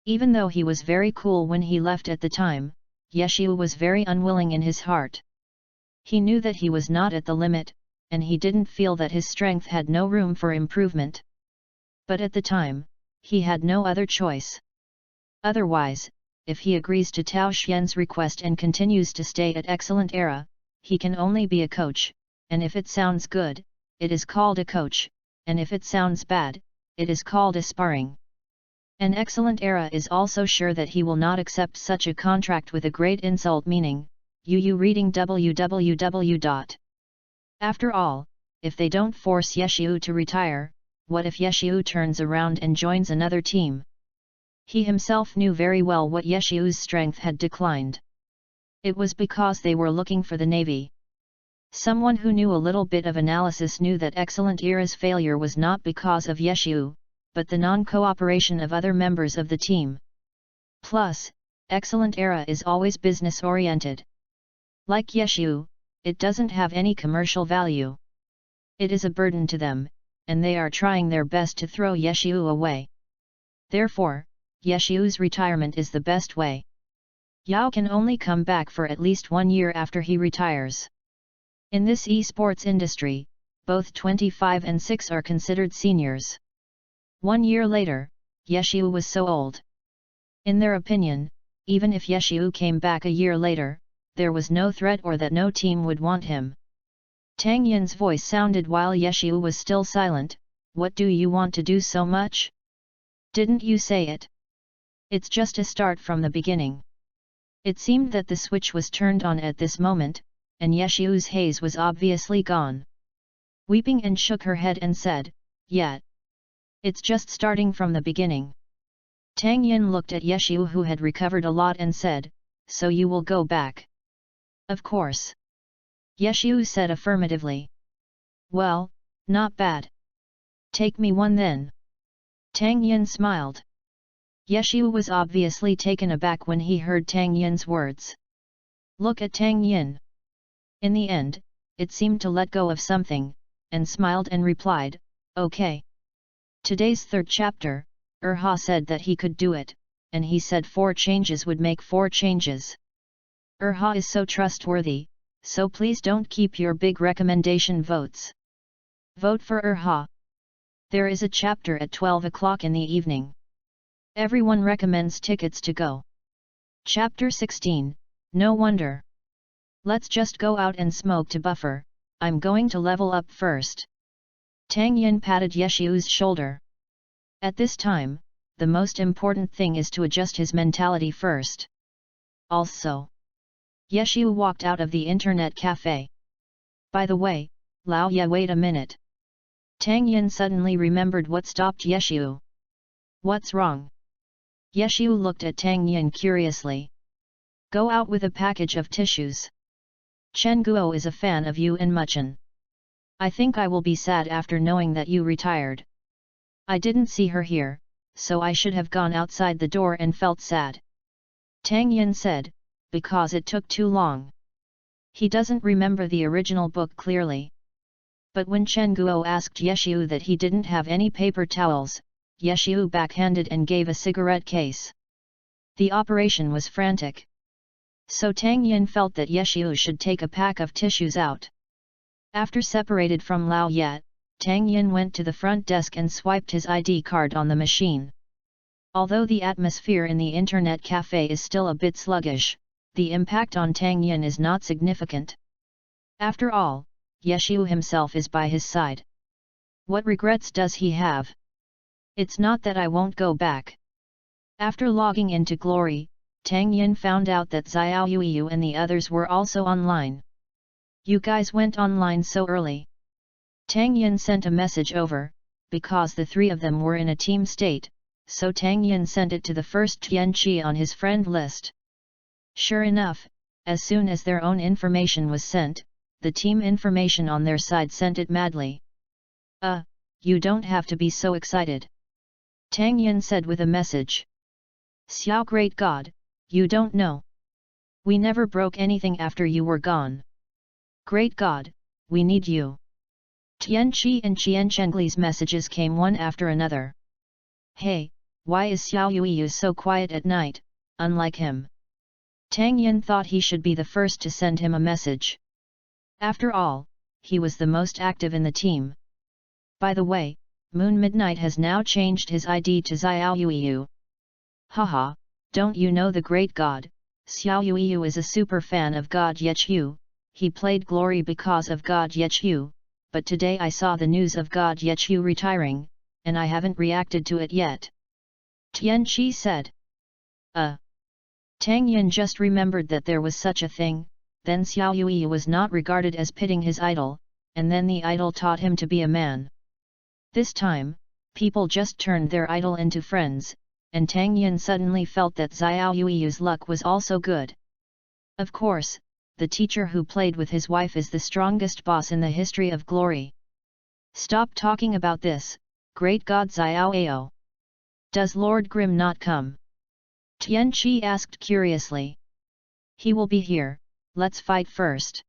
Speaker 1: Even though he was very cool when he left at the time, Yeshu was very unwilling in his heart. He knew that he was not at the limit, and he didn't feel that his strength had no room for improvement. But at the time, he had no other choice. Otherwise, if he agrees to Tao Xian's request and continues to stay at Excellent Era, he can only be a coach, and if it sounds good, it is called a coach, and if it sounds bad, it is called a sparring. An Excellent Era is also sure that he will not accept such a contract with a great insult, meaning, you reading www. After all, if they don't force Yeshu to retire, what if Yeshu turns around and joins another team? He himself knew very well what Yeshu's strength had declined. It was because they were looking for the Navy. Someone who knew a little bit of analysis knew that Excellent Era's failure was not because of Yeshu, but the non-cooperation of other members of the team. Plus, Excellent Era is always business-oriented. Like Yeshu, it doesn't have any commercial value. It is a burden to them, and they are trying their best to throw Yeshu away. Therefore, Yeshu's retirement is the best way. Yao can only come back for at least 1 year after he retires. In this esports industry, both 25 and 6 are considered seniors. 1 year later, Yeshu was so old. In their opinion, even if Yeshu came back a year later, there was no threat or that no team would want him. Tang Yin's voice sounded while Yeshu was still silent. What do you want to do so much? Didn't you say it? It's just a start from the beginning. It seemed that the switch was turned on at this moment, and Yeshu's haze was obviously gone. Weeping and shook her head and said, "Yet. It's just starting from the beginning." Tang Yin looked at Yeshu, who had recovered a lot, and said, "So you will go back?" "Of course." Yeshu said affirmatively. "Well, not bad. Take me one then." Tang Yin smiled. Yeshu was obviously taken aback when he heard Tang Yin's words. Look at Tang Yin. In the end, it seemed to let go of something, and smiled and replied, "Okay." Today's third chapter, Ha said that he could do it, and he said 4 changes would make 4 changes. Ha is so trustworthy, so please don't keep your big recommendation votes. Vote for Ha. There is a chapter at 12 o'clock in the evening. Everyone recommends tickets to go. Chapter 16, no wonder. Let's just go out and smoke to buffer, I'm going to level up first. Tang Yin patted Yeshu's shoulder. At this time, the most important thing is to adjust his mentality first. Also, Yeshu walked out of the internet cafe. By the way, Lao Ye, wait a minute. Tang Yin suddenly remembered what stopped Yeshu. What's wrong? Yeshu looked at Tang Yin curiously. Go out with a package of tissues. Chen Guo is a fan of you and Muchen. I think I will be sad after knowing that you retired. I didn't see her here, so I should have gone outside the door and felt sad. Tang Yin said, because it took too long. He doesn't remember the original book clearly. But when Chen Guo asked Yeshu that he didn't have any paper towels, Yeshu backhanded and gave a cigarette case. The operation was frantic. So Tang Yin felt that Yeshu should take a pack of tissues out. After separated from Lao Ye, Tang Yin went to the front desk and swiped his ID card on the machine. Although the atmosphere in the internet cafe is still a bit sluggish, the impact on Tang Yin is not significant. After all, Yeshu himself is by his side. What regrets does he have? It's not that I won't go back. After logging into Glory, Tang Yin found out that Xiao Yuyu and the others were also online. You guys went online so early. Tang Yin sent a message over, because the 3 of them were in a team state, so Tang Yin sent it to the first Tianqi on his friend list. Sure enough, as soon as their own information was sent, the team information on their side sent it madly. You don't have to be so excited. Tang Yin said with a message. Xiao, great God, you don't know. We never broke anything after you were gone. Great God, we need you. Tian Qi and Qian Chengli's messages came one after another. Hey, why is Xiao Yuyu so quiet at night, unlike him? Tang Yin thought he should be the first to send him a message. After all, he was the most active in the team. By the way, Moon Midnight has now changed his ID to Xiao Yuyu. Haha, don't you know the great god? Xiao Yuyu is a super fan of God Yechu. He played Glory because of God Yechu, but today I saw the news of God Yechu retiring, and I haven't reacted to it yet. Tian Qi said. Tang Yin just remembered that there was such a thing, then Xiao Yuyu was not regarded as pitting his idol, and then the idol taught him to be a man. This time, people just turned their idol into friends, and Tang Yin suddenly felt that Xiao Yuiyu's luck was also good. Of course, the teacher who played with his wife is the strongest boss in the history of Glory. Stop talking about this, great god Xiao Ao. Does Lord Grimm not come? Tian Qi asked curiously. He will be here, let's fight first.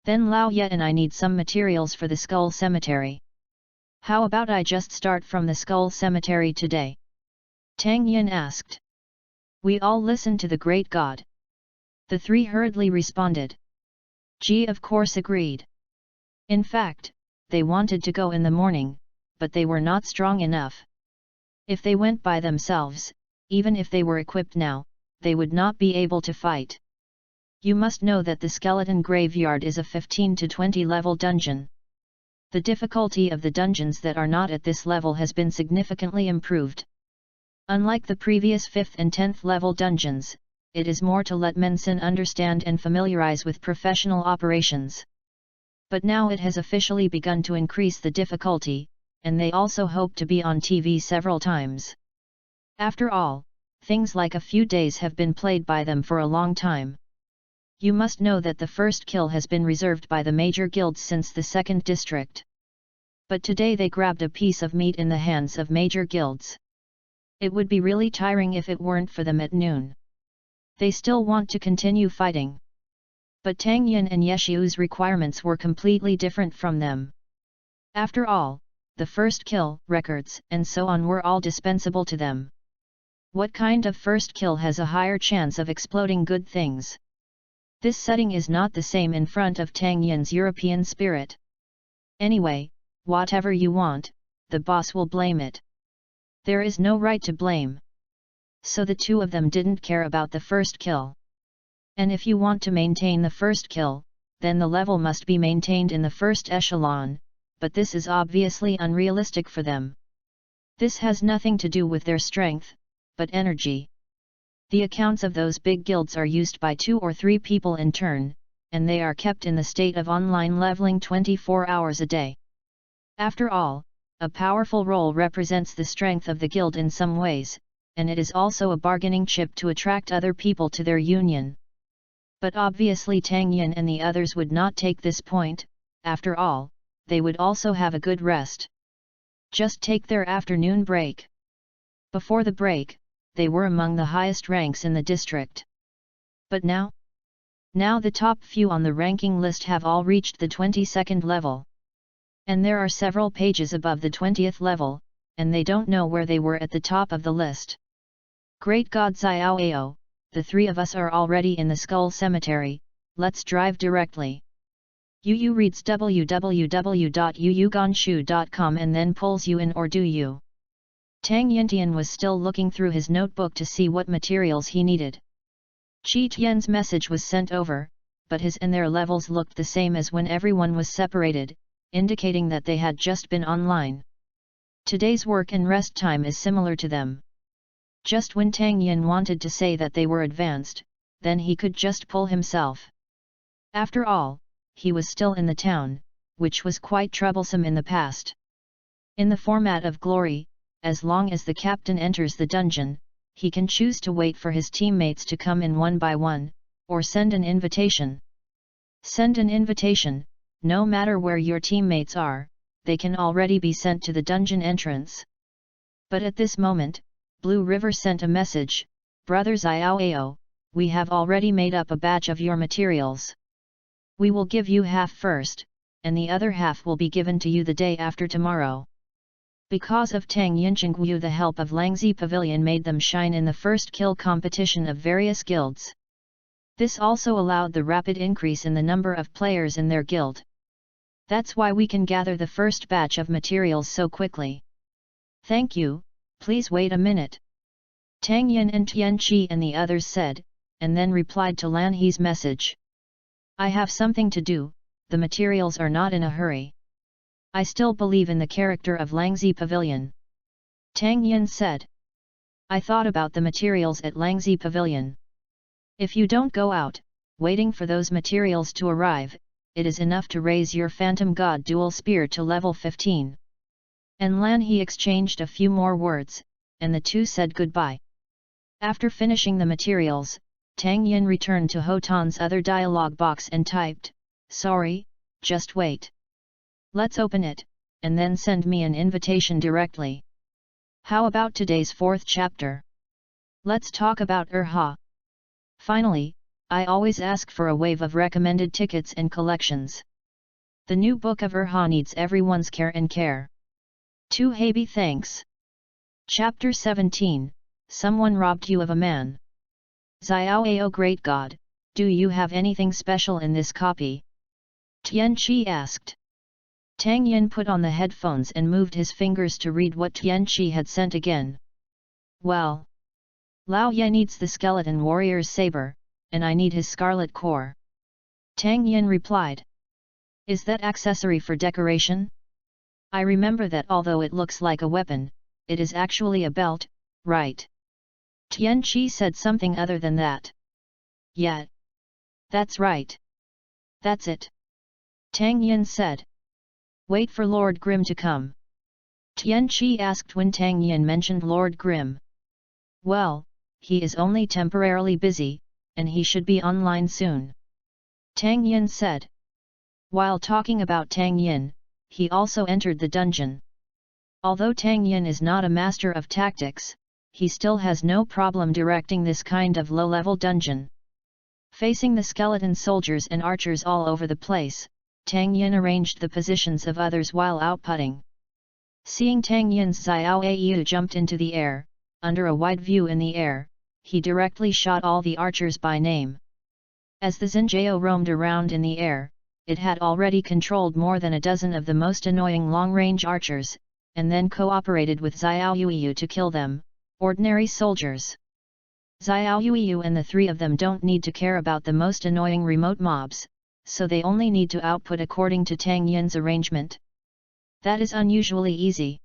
Speaker 1: Then Lao Ye and I need some materials for the Skull Cemetery. How about I just start from the Skull Cemetery today? Tang Yin asked. We all listened to the great god. The three hurriedly responded. Ji of course agreed. In fact, they wanted to go in the morning, but they were not strong enough. If they went by themselves, even if they were equipped now, they would not be able to fight. You must know that the skeleton graveyard is a 15 to 20 level dungeon. The difficulty of the dungeons that are not at this level has been significantly improved. Unlike the previous 5th and 10th level dungeons, it is more to let Mensen understand and familiarize with professional operations. But now it has officially begun to increase the difficulty, and they also hope to be on TV several times. After all, things like a few days have been played by them for a long time. You must know that the first kill has been reserved by the major guilds since the 2nd district. But today they grabbed a piece of meat in the hands of major guilds. It would be really tiring if it weren't for them at noon. They still want to continue fighting. But Tang Yin and Yeshu's requirements were completely different from them. After all, the first kill, records, and so on were all dispensable to them. What kind of first kill has a higher chance of exploding good things? This setting is not the same in front of Tang Yin's European spirit. Anyway, whatever you want, the boss will blame it. There is no right to blame. So the two of them didn't care about the first kill. And if you want to maintain the first kill, then the level must be maintained in the first echelon, but this is obviously unrealistic for them. This has nothing to do with their strength, but energy. The accounts of those big guilds are used by 2 or 3 people in turn, and they are kept in the state of online leveling 24 hours a day. After all, a powerful role represents the strength of the guild in some ways, and it is also a bargaining chip to attract other people to their union. But obviously Tang Yin and the others would not take this point. After all, they would also have a good rest. Just take their afternoon break. Before the break, they were among the highest ranks in the district. But now? Now the top few on the ranking list have all reached the 22nd level. And there are several pages above the 20th level, and they don't know where they were at the top of the list. Great God Xiao Ao, the 3 of us are already in the Skull Cemetery, let's drive directly. Yu reads www.yuyuganshu.com and then pulls you in, or do you? Tang Yintian was still looking through his notebook to see what materials he needed. Qi Tian's message was sent over, but his and their levels looked the same as when everyone was separated, indicating that they had just been online. Today's work and rest time is similar to them. Just when Tang Yin wanted to say that they were advanced, then he could just pull himself. After all, he was still in the town, which was quite troublesome in the past. In the format of Glory, as long as the captain enters the dungeon, he can choose to wait for his teammates to come in one by one, or send an invitation. Send an invitation, no matter where your teammates are, they can already be sent to the dungeon entrance. But at this moment, Blue River sent a message, Brother Xiao Ao, we have already made up a batch of your materials. We will give you half first, and the other half will be given to you the day after tomorrow. Because of Tang Yinchengwu, the help of Langzi Pavilion made them shine in the first kill competition of various guilds. This also allowed the rapid increase in the number of players in their guild. That's why we can gather the first batch of materials so quickly. Thank you, please wait a minute. Tang Yin and Tian Qi and the others said, and then replied to Lan He's message. I have something to do, the materials are not in a hurry. I still believe in the character of Langzi Pavilion. Tang Yin said. I thought about the materials at Langzi Pavilion. If you don't go out, waiting for those materials to arrive, it is enough to raise your Phantom God Dual Spear to level 15. And Lan He exchanged a few more words, and the two said goodbye. After finishing the materials, Tang Yin returned to Ho Tan's other dialogue box and typed, sorry, just wait. Let's open it, and then send me an invitation directly. How about today's 4th chapter? Let's talk about Erha. Finally, I always ask for a wave of recommended tickets and collections. The new book of Erha needs everyone's care and care. To Habi thanks. Chapter 17, Someone robbed you of a man. Xiao great God, do you have anything special in this copy? Tian Qi asked. Tang Yin put on the headphones and moved his fingers to read what Tian Qi had sent again. Well. Lao Ye needs the skeleton warrior's saber, and I need his scarlet core. Tang Yin replied. Is that accessory for decoration? I remember that although it looks like a weapon, it is actually a belt, right? Tian Qi said something other than that. Yeah. That's right. That's it. Tang Yin said. Wait for Lord Grimm to come. Tian Qi asked when Tang Yin mentioned Lord Grimm. Well, he is only temporarily busy, and he should be online soon. Tang Yin said. While talking about Tang Yin, he also entered the dungeon. Although Tang Yin is not a master of tactics, he still has no problem directing this kind of low-level dungeon. Facing the skeleton soldiers and archers all over the place, Tang Yin arranged the positions of others while outputting. Seeing Tang Yin's Xiao Yu jumped into the air, under a wide view in the air, he directly shot all the archers by name. As the Xinjiao roamed around in the air, it had already controlled more than a dozen of the most annoying long-range archers, and then cooperated with Xiao Yu to kill them, ordinary soldiers. Xiao Yu and the three of them don't need to care about the most annoying remote mobs, so they only need to output according to Tang Yin's arrangement. That is unusually easy.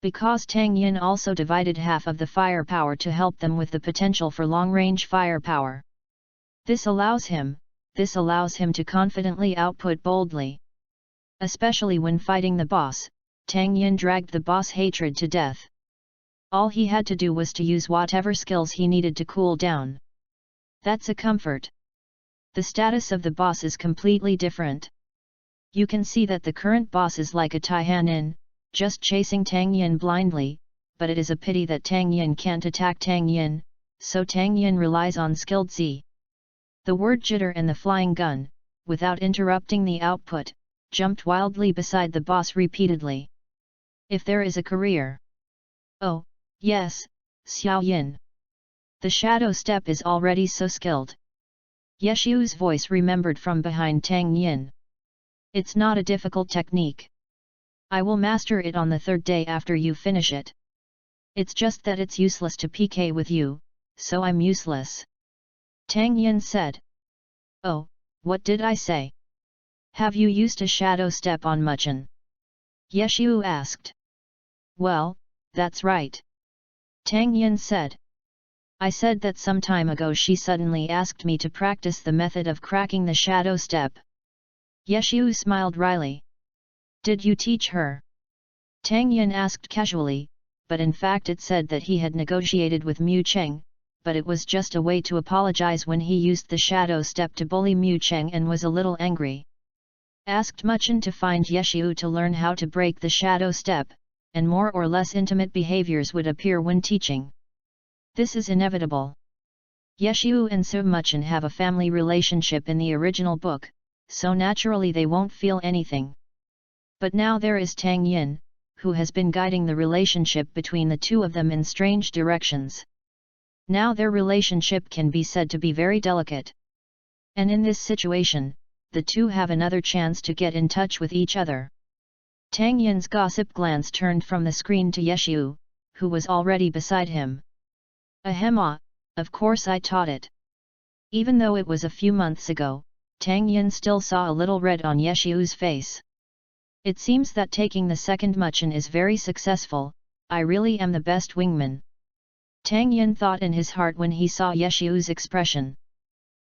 Speaker 1: Because Tang Yin also divided half of the firepower to help them with the potential for long-range firepower. This allows him to confidently output boldly. Especially when fighting the boss, Tang Yin dragged the boss hatred to death. All he had to do was to use whatever skills he needed to cool down. That's a comfort. The status of the boss is completely different. You can see that the current boss is like a Taihanin, just chasing Tang Yin blindly, but it is a pity that Tang Yin can't attack Tang Yin, so Tang Yin relies on skilled Z. The word jitter and the flying gun, without interrupting the output, jumped wildly beside the boss repeatedly. If there is a career. Oh, yes, Xiao Yin. The shadow step is already so skilled. Yeshu's voice remembered from behind Tang Yin. It's not a difficult technique. I will master it on the 3rd day after you finish it. It's just that it's useless to PK with you, so I'm useless. Tang Yin said. Oh, what did I say? Have you used a shadow step on Muchen? Yeshu asked. Well, that's right. Tang Yin said. I said that some time ago she suddenly asked me to practice the method of cracking the shadow step. Yeshu smiled wryly. Did you teach her? Tang Yin asked casually, but in fact it said that he had negotiated with Mu Cheng, but it was just a way to apologize when he used the shadow step to bully Mu Cheng and was a little angry. Asked Muchen to find Yeshu to learn how to break the shadow step, and more or less intimate behaviors would appear when teaching. This is inevitable. Yeshu and Muchen have a family relationship in the original book, so naturally they won't feel anything. But now there is Tang Yin, who has been guiding the relationship between the two of them in strange directions. Now their relationship can be said to be very delicate. And in this situation, the two have another chance to get in touch with each other. Tang Yin's gossip glance turned from the screen to Yeshu, who was already beside him. Ahem, of course I taught it. Even though it was a few months ago, Tang Yin still saw a little red on Yeshu's face. It seems that taking the second Muchen is very successful. I really am the best wingman. Tang Yin thought in his heart when he saw Yeshu's expression.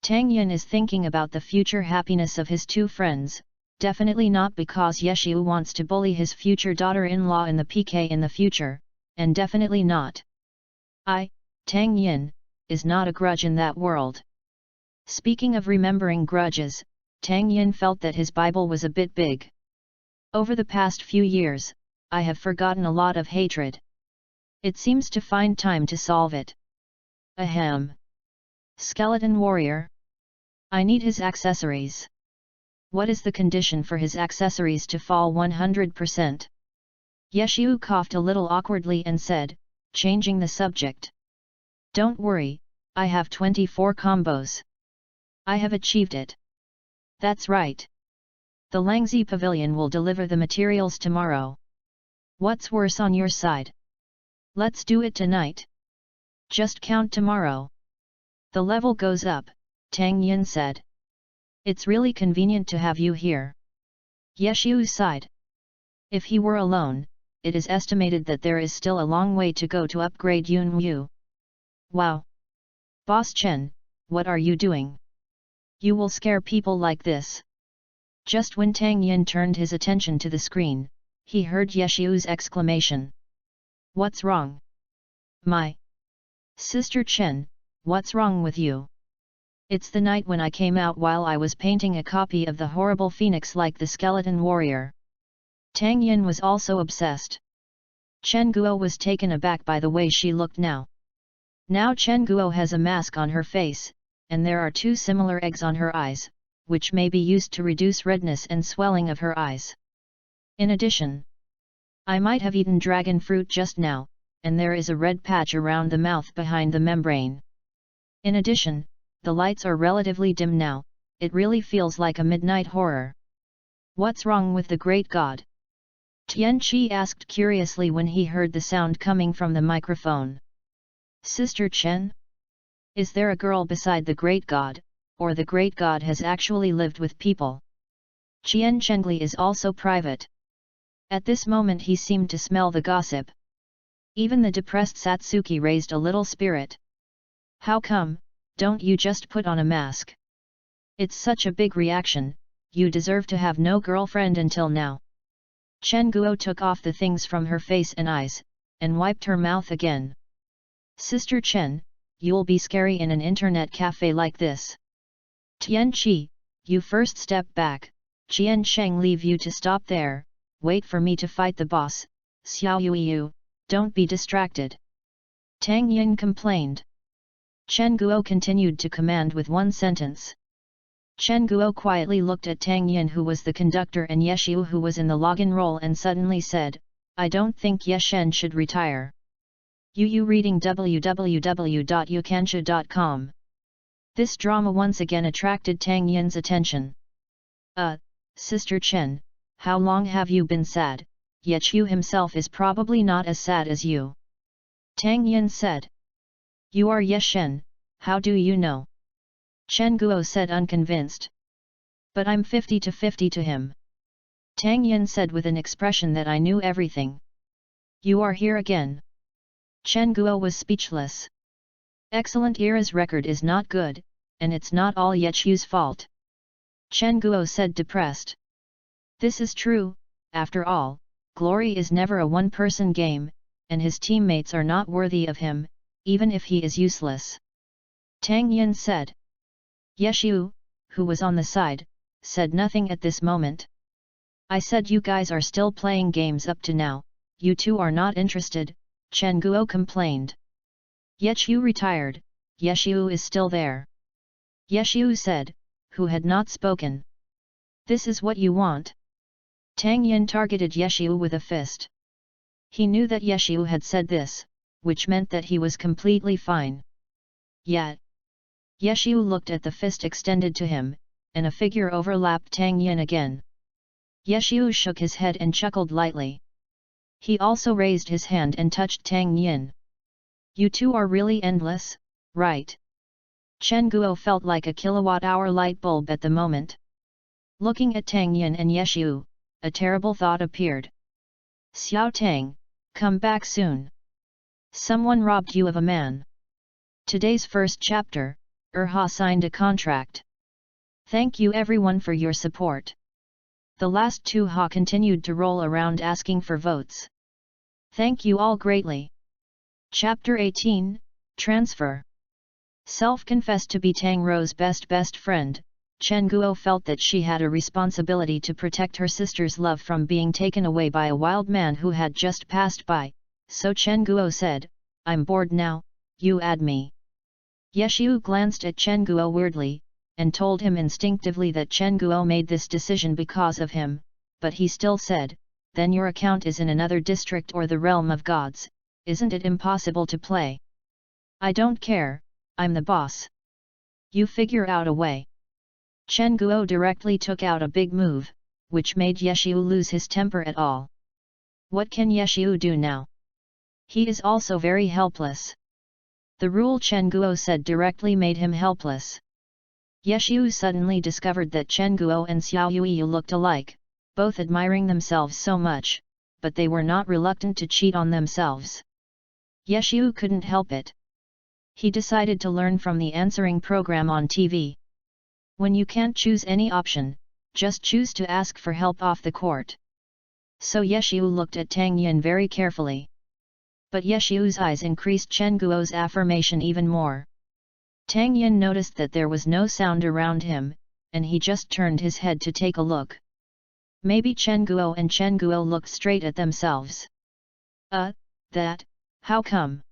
Speaker 1: Tang Yin is thinking about the future happiness of his two friends, definitely not because Yeshu wants to bully his future daughter-in-law in the PK in the future, and definitely not. Tang Yin, is not a grudge in that world. Speaking of remembering grudges, Tang Yin felt that his Bible was a bit big. Over the past few years, I have forgotten a lot of hatred. It seems to find time to solve it. Ahem. Skeleton warrior. I need his accessories. What is the condition for his accessories to fall 100%? Yeshu coughed a little awkwardly and said, changing the subject. Don't worry, I have 24 combos. I have achieved it. That's right. The Langzi Pavilion will deliver the materials tomorrow. What's worse on your side? Let's do it tonight. Just count tomorrow. The level goes up, Tang Yin said. It's really convenient to have you here. Yeshu sighed. If he were alone, it is estimated that there is still a long way to go to upgrade Yun Yu. Wow! Boss Chen, what are you doing? You will scare people like this. Just when Tang Yin turned his attention to the screen, he heard Yeshu's exclamation. What's wrong? My sister Chen, what's wrong with you? It's the night when I came out while I was painting a copy of the horrible phoenix like the skeleton warrior. Tang Yin was also obsessed. Chen Guo was taken aback by the way she looked now. Now Chen Guo has a mask on her face, and there are two similar eggs on her eyes, which may be used to reduce redness and swelling of her eyes. In addition, I might have eaten dragon fruit just now, and there is a red patch around the mouth behind the membrane. In addition, the lights are relatively dim now, it really feels like a midnight horror. What's wrong with the great god? Tian Qi asked curiously when he heard the sound coming from the microphone. Sister Chen? Is there a girl beside the great god, or the great god has actually lived with people? Qian Chengli is also private. At this moment he seemed to smell the gossip. Even the depressed Satsuki raised a little spirit. How come, don't you just put on a mask? It's such a big reaction, you deserve to have no girlfriend until now. Chen Guo took off the things from her face and eyes, and wiped her mouth again. Sister Chen, you'll be scary in an internet cafe like this. Tian Qi, you first step back, Qian Sheng leave you to stop there, wait for me to fight the boss, Xiao Yuiyu, don't be distracted. Tang Yin complained. Chen Guo continued to command with one sentence. Chen Guo quietly looked at Tang Yin who was the conductor and Yeshu who was in the login role and suddenly said, I don't think Yeshen should retire. Yu reading www.yukansha.com. This drama once again attracted Tang Yin's attention. Sister Chen, how long have you been sad? Yeshu himself is probably not as sad as you. Tang Yin said. You are Yeshen, how do you know? Chen Guo said unconvinced. But I'm 50-50 to him. Tang Yin said with an expression that I knew everything. You are here again. Chen Guo was speechless. Excellent Era's record is not good, and it's not all Yeshu's fault. Chen Guo said depressed. This is true, after all, glory is never a one-person game, and his teammates are not worthy of him, even if he is useless. Tang Yin said. Yeshu, who was on the side, said nothing at this moment. I said you guys are still playing games up to now, you two are not interested, Chen Guo complained. Yeshu retired, Yeshu is still there. Yeshu said, who had not spoken. This is what you want? Tang Yin targeted Yeshu with a fist. He knew that Yeshu had said this, which meant that he was completely fine. Yet, Yeshu looked at the fist extended to him, and a figure overlapped Tang Yin again. Yeshu shook his head and chuckled lightly. He also raised his hand and touched Tang Yin. You two are really endless, right? Chen Guo felt like a kilowatt-hour light bulb at the moment. Looking at Tang Yin and Yeshu, a terrible thought appeared. Xiao Tang, come back soon. Someone robbed you of a man. Today's first chapter, Ha signed a contract. Thank you everyone for your support. The last two Ha continued to roll around asking for votes. Thank you all greatly. Chapter 18, Transfer. Self-confessed to be Tang Rou's best friend, Chen Guo felt that she had a responsibility to protect her sister's love from being taken away by a wild man who had just passed by, so Chen Guo said, I'm bored now, you add me. Yeshu glanced at Chen Guo weirdly, and told him instinctively that Chen Guo made this decision because of him, but he still said, then your account is in another district or the realm of gods, isn't it impossible to play? I don't care, I'm the boss. You figure out a way. Chen Guo directly took out a big move, which made Yeshu lose his temper at all. What can Yeshu do now? He is also very helpless. The rule Chen Guo said directly made him helpless. Yeshu suddenly discovered that Chen Guo and Xiao Yuyu looked alike, both admiring themselves so much, but they were not reluctant to cheat on themselves. Yeshu couldn't help it. He decided to learn from the answering program on TV. When you can't choose any option, just choose to ask for help off the court. So Yeshu looked at Tang Yin very carefully. But Yeshu's eyes increased Chen Guo's affirmation even more. Tang Yin noticed that there was no sound around him, and he just turned his head to take a look. Maybe Chen Guo and Chen Guo looked straight at themselves. How come?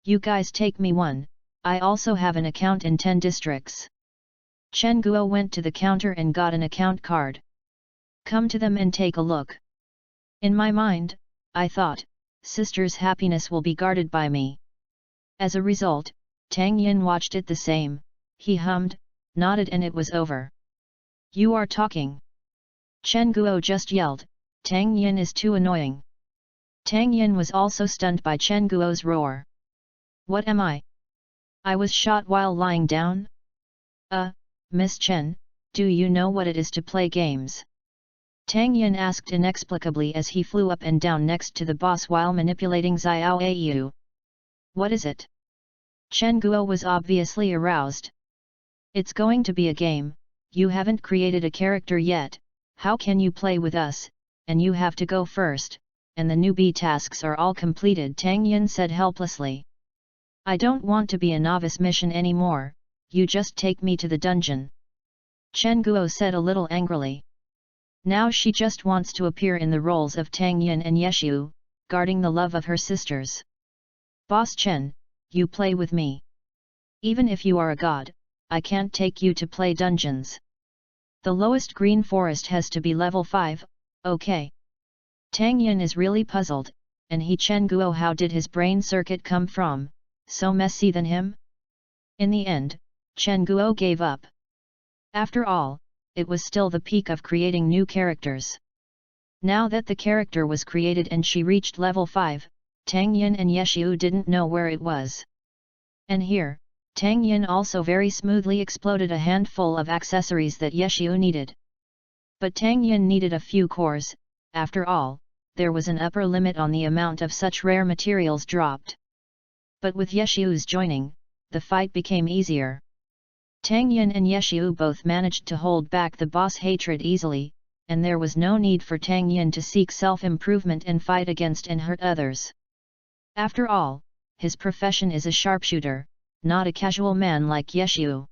Speaker 1: You guys take me one, I also have an account in 10 districts. Chen Guo went to the counter and got an account card. Come to them and take a look. In my mind, I thought, sister's happiness will be guarded by me. As a result, Tang Yin watched it the same, he hummed, nodded and it was over. You are talking. Chen Guo just yelled, Tang Yin is too annoying. Tang Yin was also stunned by Chen Guo's roar. What am I? I was shot while lying down? Miss Chen, do you know what it is to play games? Tang Yin asked inexplicably as he flew up and down next to the boss while manipulating Xiao Yu. What is it? Chen Guo was obviously aroused. It's going to be a game, you haven't created a character yet, how can you play with us, and you have to go first, and the newbie tasks are all completed, Tang Yin said helplessly. I don't want to be a novice mission anymore, you just take me to the dungeon. Chen Guo said a little angrily. Now she just wants to appear in the roles of Tang Yin and Yeshu, guarding the love of her sisters. Boss Chen, you play with me. Even if you are a god, I can't take you to play dungeons. The lowest green forest has to be level 5, okay. Tang Yin is really puzzled, and Chen Guo, how did his brain circuit come from, so messy than him? In the end, Chen Guo gave up. After all, it was still the peak of creating new characters. Now that the character was created and she reached level 5, Tang Yin and Yeshu didn't know where it was. And here, Tang Yin also very smoothly exploded a handful of accessories that Yeshu needed. But Tang Yin needed a few cores, after all, there was an upper limit on the amount of such rare materials dropped. But with Yeshu's joining, the fight became easier. Tang Yin and Yeshu both managed to hold back the boss hatred easily, and there was no need for Tang Yin to seek self-improvement and fight against and hurt others. After all, his profession is a sharpshooter, not a casual man like Yeshu.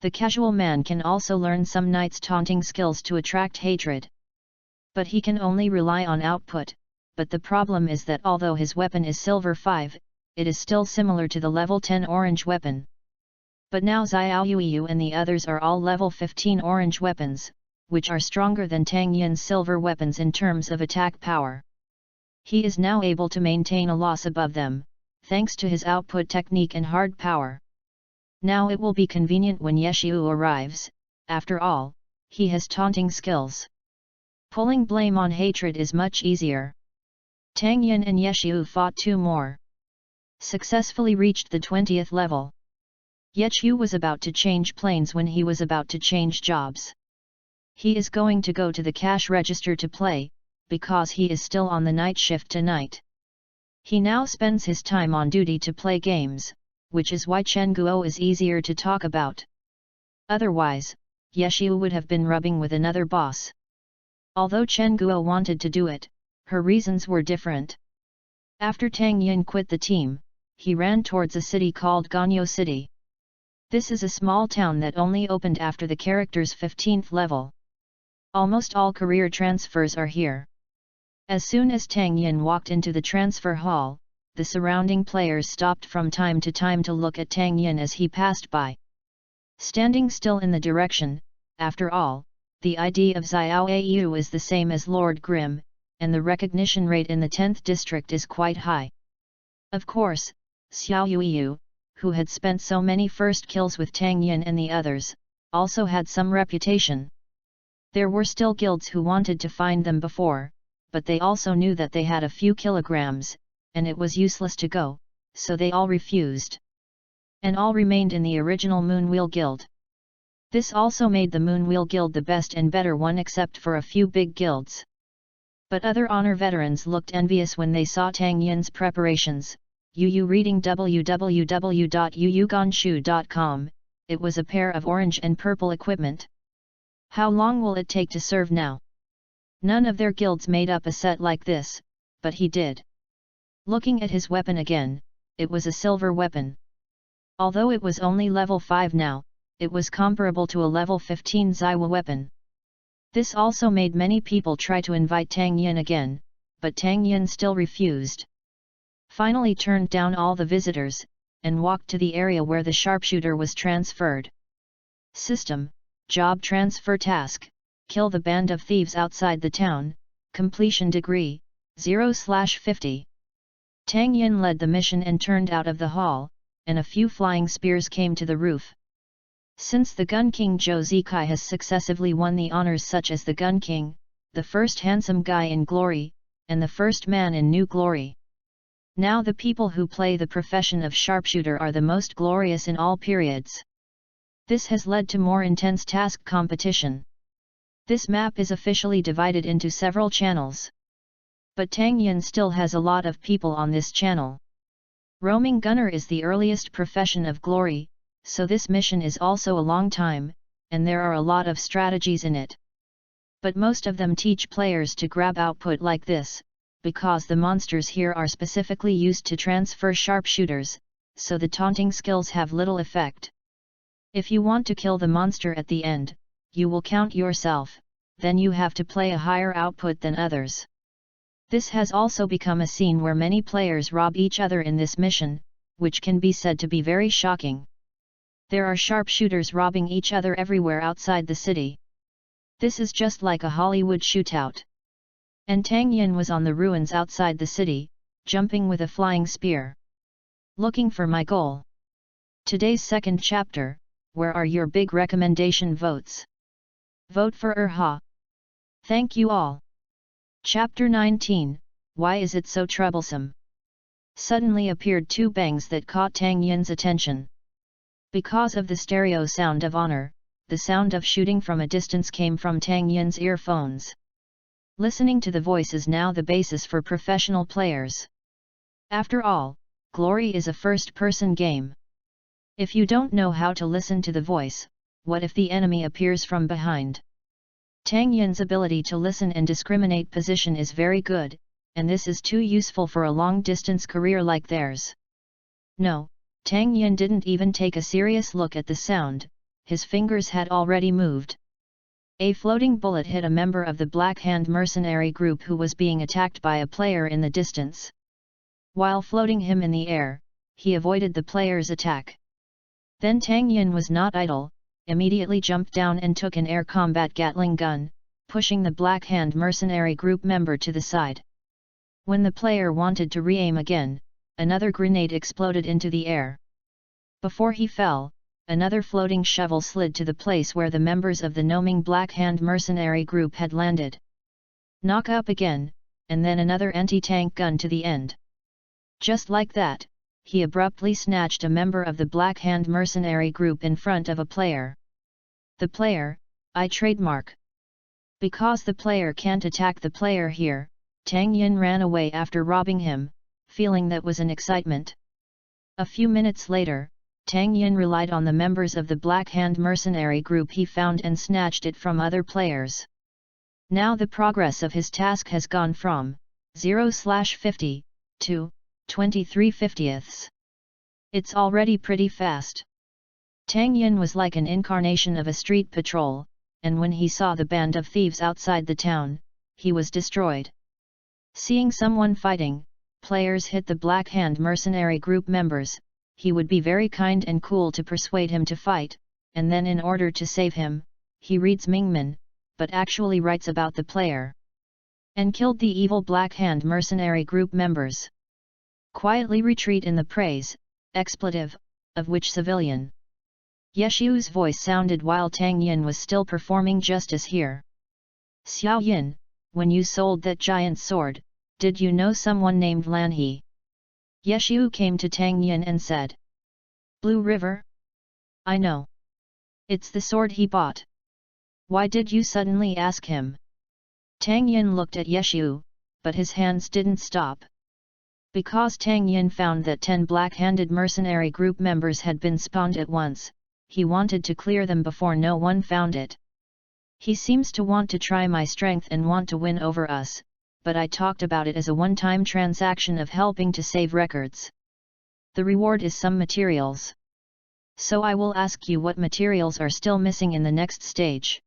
Speaker 1: The casual man can also learn some knight's taunting skills to attract hatred. But he can only rely on output, but the problem is that although his weapon is silver 5, it is still similar to the level 10 orange weapon. But now Xiao Yuyu and the others are all level 15 orange weapons, which are stronger than Tang Yin's silver weapons in terms of attack power. He is now able to maintain a loss above them, thanks to his output technique and hard power. Now it will be convenient when Yeshiu arrives, after all, he has taunting skills. Pulling blame on hatred is much easier. Tang Yin and Yeshiu fought 2 more. Successfully reached the 20th level. Yeshiu was about to change planes when he was about to change jobs. He is going to go to the cash register to play, because he is still on the night shift tonight. He now spends his time on duty to play games, which is why Chen Guo is easier to talk about. Otherwise, Yeshiu would have been rubbing with another boss. Although Chen Guo wanted to do it, her reasons were different. After Tang Yin quit the team, he ran towards a city called Ganyo City. This is a small town that only opened after the character's 15th level. Almost all career transfers are here. As soon as Tang Yin walked into the transfer hall, the surrounding players stopped from time to time to look at Tang Yin as he passed by. Standing still in the direction, after all, the ID of Xiao Au is the same as Lord Grimm, and the recognition rate in the 10th district is quite high. Of course, Xiao Yu, who had spent so many first kills with Tang Yin and the others, also had some reputation. There were still guilds who wanted to find them before, but they also knew that they had a few kilograms, and it was useless to go, so they all refused. And all remained in the original Moonwheel Guild. This also made the Moonwheel Guild the best and better one except for a few big guilds. But other honor veterans looked envious when they saw Tang Yin's preparations. Yu reading www.yuyuganshu.com, it was a pair of orange and purple equipment. How long will it take to serve now? None of their guilds made up a set like this, but he did. Looking at his weapon again, it was a silver weapon. Although it was only level 5 now, it was comparable to a level 15 Zaiwa weapon. This also made many people try to invite Tang Yin again, but Tang Yin still refused. Finally turned down all the visitors, and walked to the area where the sharpshooter was transferred. System, Job Transfer Task, Kill the band of thieves outside the town, Completion Degree, 0/50. Tang Yin led the mission and turned out of the hall, and a few flying spears came to the roof. Since the Gun King Zhou Zikai has successively won the honors such as the Gun King, the first handsome guy in glory, and the first man in new glory. Now the people who play the profession of sharpshooter are the most glorious in all periods. This has led to more intense task competition. This map is officially divided into several channels. But Tang Yin still has a lot of people on this channel. Roaming gunner is the earliest profession of glory, so this mission is also a long time, and there are a lot of strategies in it. But most of them teach players to grab output like this, because the monsters here are specifically used to transfer sharpshooters, so the taunting skills have little effect. If you want to kill the monster at the end, you will count yourself, then you have to play a higher output than others. This has also become a scene where many players rob each other in this mission, which can be said to be very shocking. There are sharpshooters robbing each other everywhere outside the city. This is just like a Hollywood shootout. And Tang Yin was on the ruins outside the city, jumping with a flying spear. Looking for my goal. Today's second chapter, where are your big recommendation votes? Vote for Erha. Thank you all. Chapter 19, Why is it so troublesome? Suddenly appeared 2 bangs that caught Tang Yin's attention. Because of the stereo sound of honor, the sound of shooting from a distance came from Tang Yin's earphones. Listening to the voice is now the basis for professional players. After all, Glory is a first-person game. If you don't know how to listen to the voice, what if the enemy appears from behind? Tang Yin's ability to listen and discriminate position is very good, and this is too useful for a long-distance career like theirs. No, Tang Yin didn't even take a serious look at the sound, his fingers had already moved. A floating bullet hit a member of the Black Hand mercenary group who was being attacked by a player in the distance. While floating him in the air, he avoided the player's attack. Then Tang Yin was not idle, immediately jumped down and took an air combat Gatling gun, pushing the Black Hand mercenary group member to the side. When the player wanted to re-aim again, another grenade exploded into the air. Before he fell, another floating shovel slid to the place where the members of the gnoming Black Hand mercenary group had landed. Knock up again, and then another anti-tank gun to the end. Just like that, he abruptly snatched a member of the Black Hand mercenary group in front of a player. The player, I trademark. Because the player can't attack the player here, Tang Yin ran away after robbing him, feeling that was an excitement. A few minutes later, Tang Yin relied on the members of the Black Hand mercenary group he found and snatched it from other players. Now the progress of his task has gone from 0/50 to 23/50. It's already pretty fast. Tang Yin was like an incarnation of a street patrol, and when he saw the band of thieves outside the town, he was destroyed. Seeing someone fighting, players hit the Black Hand mercenary group members, he would be very kind and cool to persuade him to fight, and then in order to save him, he reads Mingmen, but actually writes about the player. And killed the evil Black Hand mercenary group members. Quietly retreat in the praise, expletive, of which civilian. Yeshu's voice sounded while Tang Yin was still performing justice here. Xiao Yin, when you sold that giant sword, did you know someone named Lan He? Yeshu came to Tang Yin and said. Blue River? I know. It's the sword he bought. Why did you suddenly ask him? Tang Yin looked at Yeshu, but his hands didn't stop. Because Tang Yin found that 10 black-handed mercenary group members had been spawned at once, he wanted to clear them before no one found it. He seems to want to try my strength and want to win over us, but I talked about it as a one-time transaction of helping to save records. The reward is some materials. So I will ask you what materials are still missing in the next stage.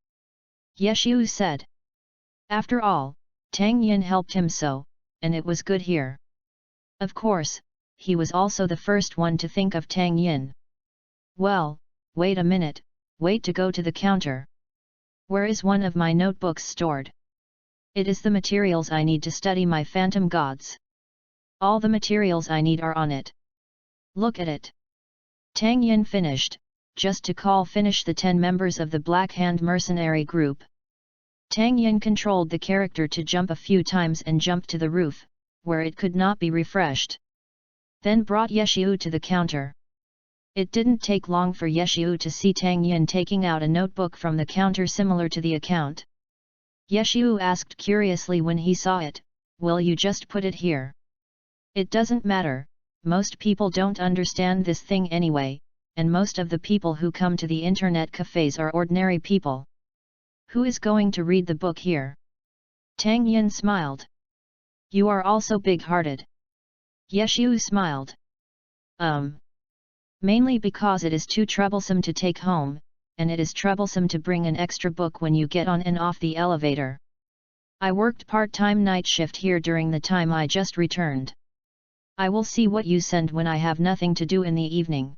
Speaker 1: Yeshu said. After all, Tang Yin helped him so, and it was good here. Of course, he was also the first one to think of Tang Yin. Well, wait a minute, wait to go to the counter. Where is one of my notebooks stored? It is the materials I need to study my phantom gods. All the materials I need are on it. Look at it. Tang Yin finished, just to finish the 10 members of the Black Hand mercenary group. Tang Yin controlled the character to jump a few times and jumped to the roof, where it could not be refreshed. Then brought Yeshu to the counter. It didn't take long for Yeshu to see Tang Yin taking out a notebook from the counter similar to the account. Yeshu asked curiously when he saw it, will you just put it here? It doesn't matter, most people don't understand this thing anyway, and most of the people who come to the internet cafes are ordinary people. Who is going to read the book here? Tang Yin smiled. You are also big-hearted. Yeshu smiled. Mainly because it is too troublesome to take home, and it is troublesome to bring an extra book when you get on and off the elevator. I worked part-time night shift here during the time I just returned. I will see what you send when I have nothing to do in the evening.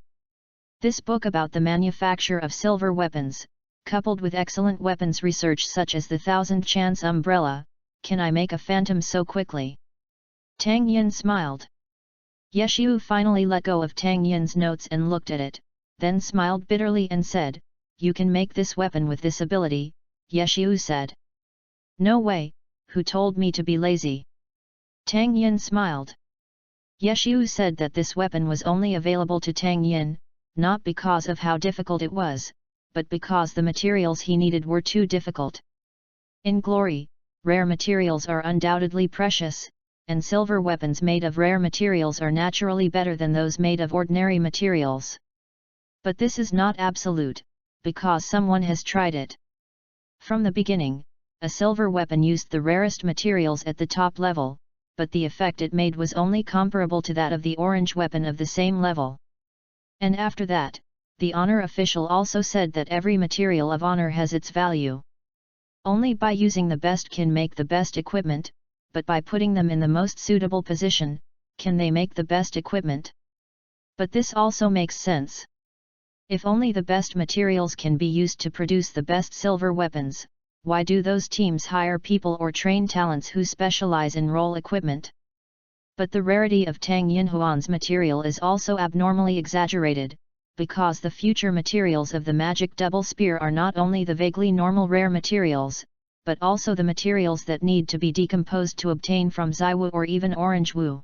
Speaker 1: This book about the manufacture of silver weapons, coupled with excellent weapons research such as the 1000 Chance umbrella, can I make a phantom so quickly? Tang Yin smiled. Yeshu finally let go of Tang Yin's notes and looked at it, then smiled bitterly and said, you can make this weapon with this ability, Yeshu said. No way, who told me to be lazy? Tang Yin smiled. Yeshu said that this weapon was only available to Tang Yin, not because of how difficult it was, but because the materials he needed were too difficult. In glory, rare materials are undoubtedly precious, and silver weapons made of rare materials are naturally better than those made of ordinary materials. But this is not absolute, because someone has tried it. From the beginning, a silver weapon used the rarest materials at the top level, but the effect it made was only comparable to that of the orange weapon of the same level. And after that, the honor official also said that every material of honor has its value. Only by using the best can make the best equipment, but by putting them in the most suitable position, can they make the best equipment? But this also makes sense. If only the best materials can be used to produce the best silver weapons, why do those teams hire people or train talents who specialize in role equipment? But the rarity of Tang Yinhuan's material is also abnormally exaggerated, because the future materials of the magic double spear are not only the vaguely normal rare materials, but also the materials that need to be decomposed to obtain from Zaiwu or even Orange Wu.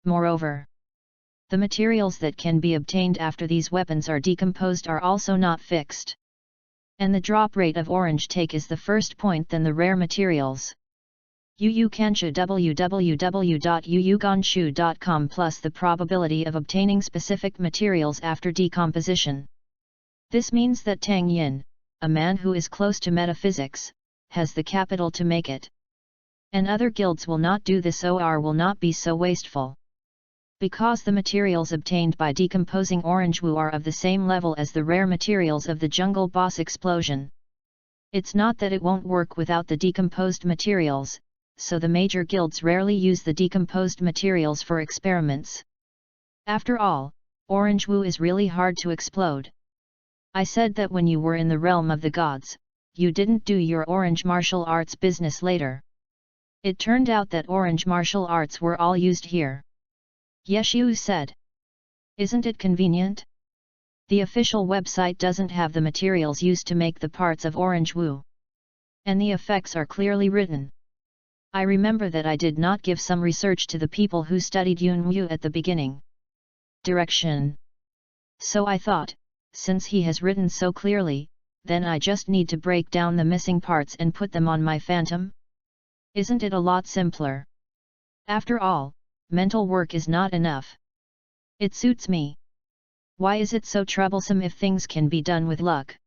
Speaker 1: Moreover, the materials that can be obtained after these weapons are decomposed are also not fixed. And the drop rate of orange take is the first point than the rare materials. Yuganshu www.yuganshu.com plus the probability of obtaining specific materials after decomposition. This means that Tang Yin, a man who is close to metaphysics, has the capital to make it. And other guilds will not do this or will not be so wasteful. Because the materials obtained by decomposing Orange Wu are of the same level as the rare materials of the jungle boss explosion. It's not that it won't work without the decomposed materials, so the major guilds rarely use the decomposed materials for experiments. After all, Orange Wu is really hard to explode. I said that when you were in the realm of the gods, you didn't do your orange martial arts business later. It turned out that orange martial arts were all used here. Yeshu said. Isn't it convenient? The official website doesn't have the materials used to make the parts of Orange Wu. And the effects are clearly written. I remember that I did not give some research to the people who studied Yun Wu at the beginning. Direction. So I thought, since he has written so clearly, then I just need to break down the missing parts and put them on my phantom? Isn't it a lot simpler? After all, mental work is not enough. It suits me. Why is it so troublesome if things can be done with luck?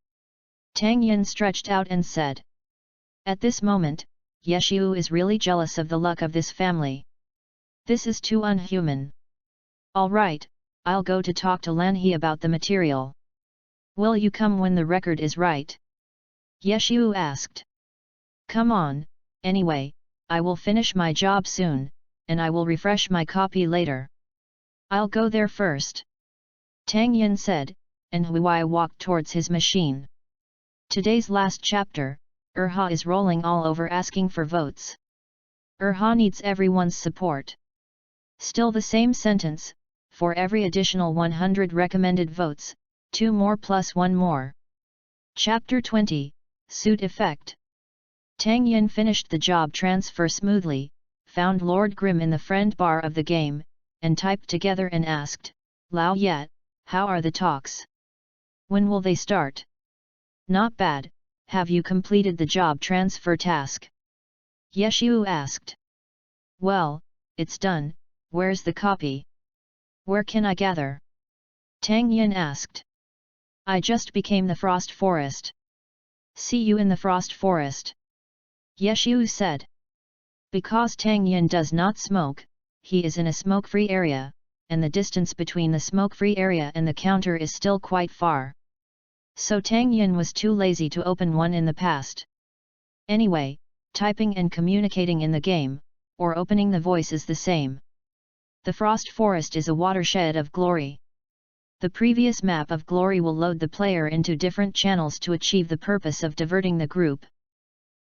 Speaker 1: Tang Yin stretched out and said. At this moment, Yeshu is really jealous of the luck of this family. This is too unhuman. All right, I'll go to talk to Lan He about the material. Will you come when the record is right? Yeshu asked. Come on, anyway, I will finish my job soon, and I will refresh my copy later. I'll go there first. Tang Yin said, and Huai walked towards his machine. Today's last chapter, Erha is rolling all over asking for votes. Erha needs everyone's support. Still the same sentence, for every additional 100 recommended votes, 2 more plus 1 more. Chapter 20, Suit Effect. Tang Yin finished the job transfer smoothly, found Lord Grimm in the friend bar of the game, and typed together and asked, Lao Yet, how are the talks? When will they start? Not bad, have you completed the job transfer task? Yeshu asked. Well, it's done, where's the copy? Where can I gather? Tang Yin asked. I just became the Frost Forest. See you in the Frost Forest. Yeshu said. Because Tang Yin does not smoke, he is in a smoke-free area, and the distance between the smoke-free area and the counter is still quite far. So Tang Yin was too lazy to open one in the past. Anyway, typing and communicating in the game, or opening the voice is the same. The Frost Forest is a watershed of glory. The previous map of glory will load the player into different channels to achieve the purpose of diverting the group.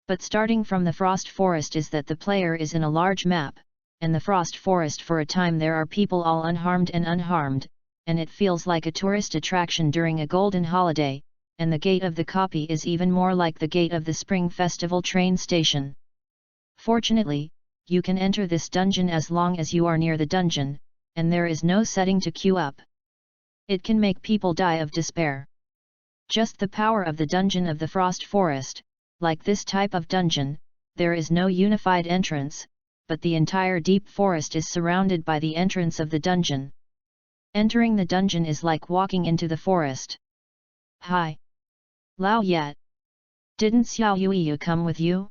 Speaker 1: But starting from the Frost Forest is that the player is in a large map, and the Frost Forest for a time there are people all unharmed and unharmed, and it feels like a tourist attraction during a golden holiday, and the gate of the copy is even more like the gate of the Spring Festival train station. Fortunately, you can enter this dungeon as long as you are near the dungeon, and there is no setting to queue up. It can make people die of despair. Just the power of the dungeon of the Frost Forest. Like this type of dungeon, there is no unified entrance, but the entire deep forest is surrounded by the entrance of the dungeon. Entering the dungeon is like walking into the forest. Hi! Lao Yet! Didn't Xiao Yuiyu come with you?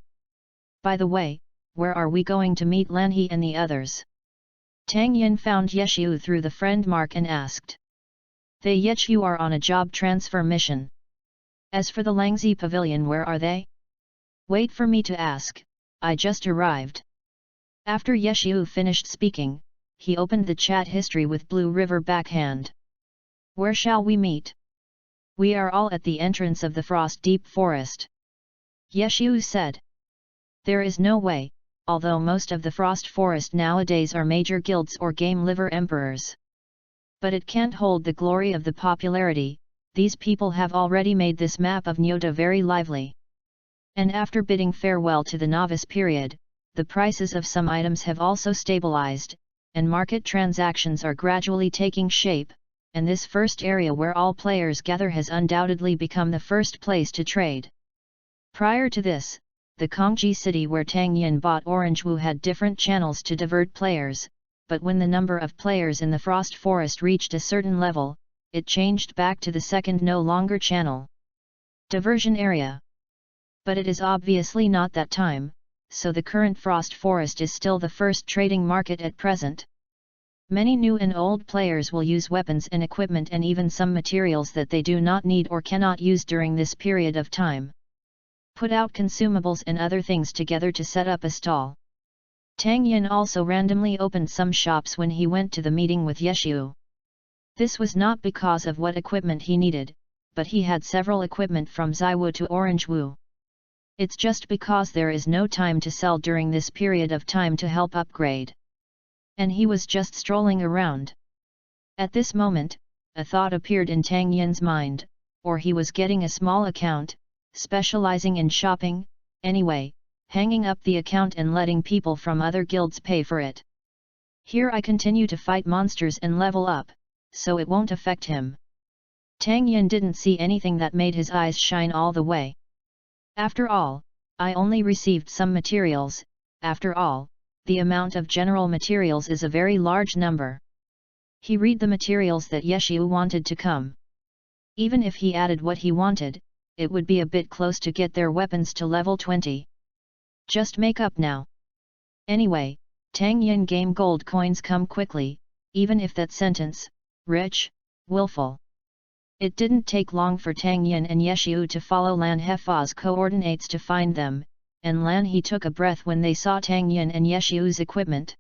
Speaker 1: By the way, where are we going to meet Lan He and the others? Tang Yin found Yeshu through the friend mark and asked. They Yeshu are on a job transfer mission. As for the Langzi Pavilion, where are they? Wait for me to ask, I just arrived. After Yeshu finished speaking, he opened the chat history with Blue River backhand. Where shall we meet? We are all at the entrance of the Frost Deep Forest. Yeshu said. There is no way, although most of the Frost Forest nowadays are major guilds or game liver emperors. But it can't hold the glory of the popularity. These people have already made this map of Nyota very lively. And after bidding farewell to the novice period, the prices of some items have also stabilized, and market transactions are gradually taking shape, and this first area where all players gather has undoubtedly become the first place to trade. Prior to this, the Kongji city where Tang Yin bought Orangewu had different channels to divert players, but when the number of players in the Frost Forest reached a certain level, it changed back to the second no longer channel. Diversion area. But it is obviously not that time, so the current Frost Forest is still the first trading market at present. Many new and old players will use weapons and equipment and even some materials that they do not need or cannot use during this period of time. Put out consumables and other things together to set up a stall. Tang Yin also randomly opened some shops when he went to the meeting with Yeshu. This was not because of what equipment he needed, but he had several equipment from Zaiwu to Orangewu. It's just because there is no time to sell during this period of time to help upgrade. And he was just strolling around. At this moment, a thought appeared in Tang Yin's mind, or he was getting a small account, specializing in shopping, anyway, hanging up the account and letting people from other guilds pay for it. Here I continue to fight monsters and level up, so it won't affect him. Tang Yin didn't see anything that made his eyes shine all the way. After all, I only received some materials. After all, the amount of general materials is a very large number. He read the materials that Yeshu wanted to come. Even if he added what he wanted, it would be a bit close to get their weapons to level 20. Just make up now. Anyway, Tang Yin game gold coins come quickly, even if that sentence, rich, willful. It didn't take long for Tang Yin and Yeshu to follow Lan Hefa's coordinates to find them, and Lan He took a breath when they saw Tang Yin and Yeshu's equipment.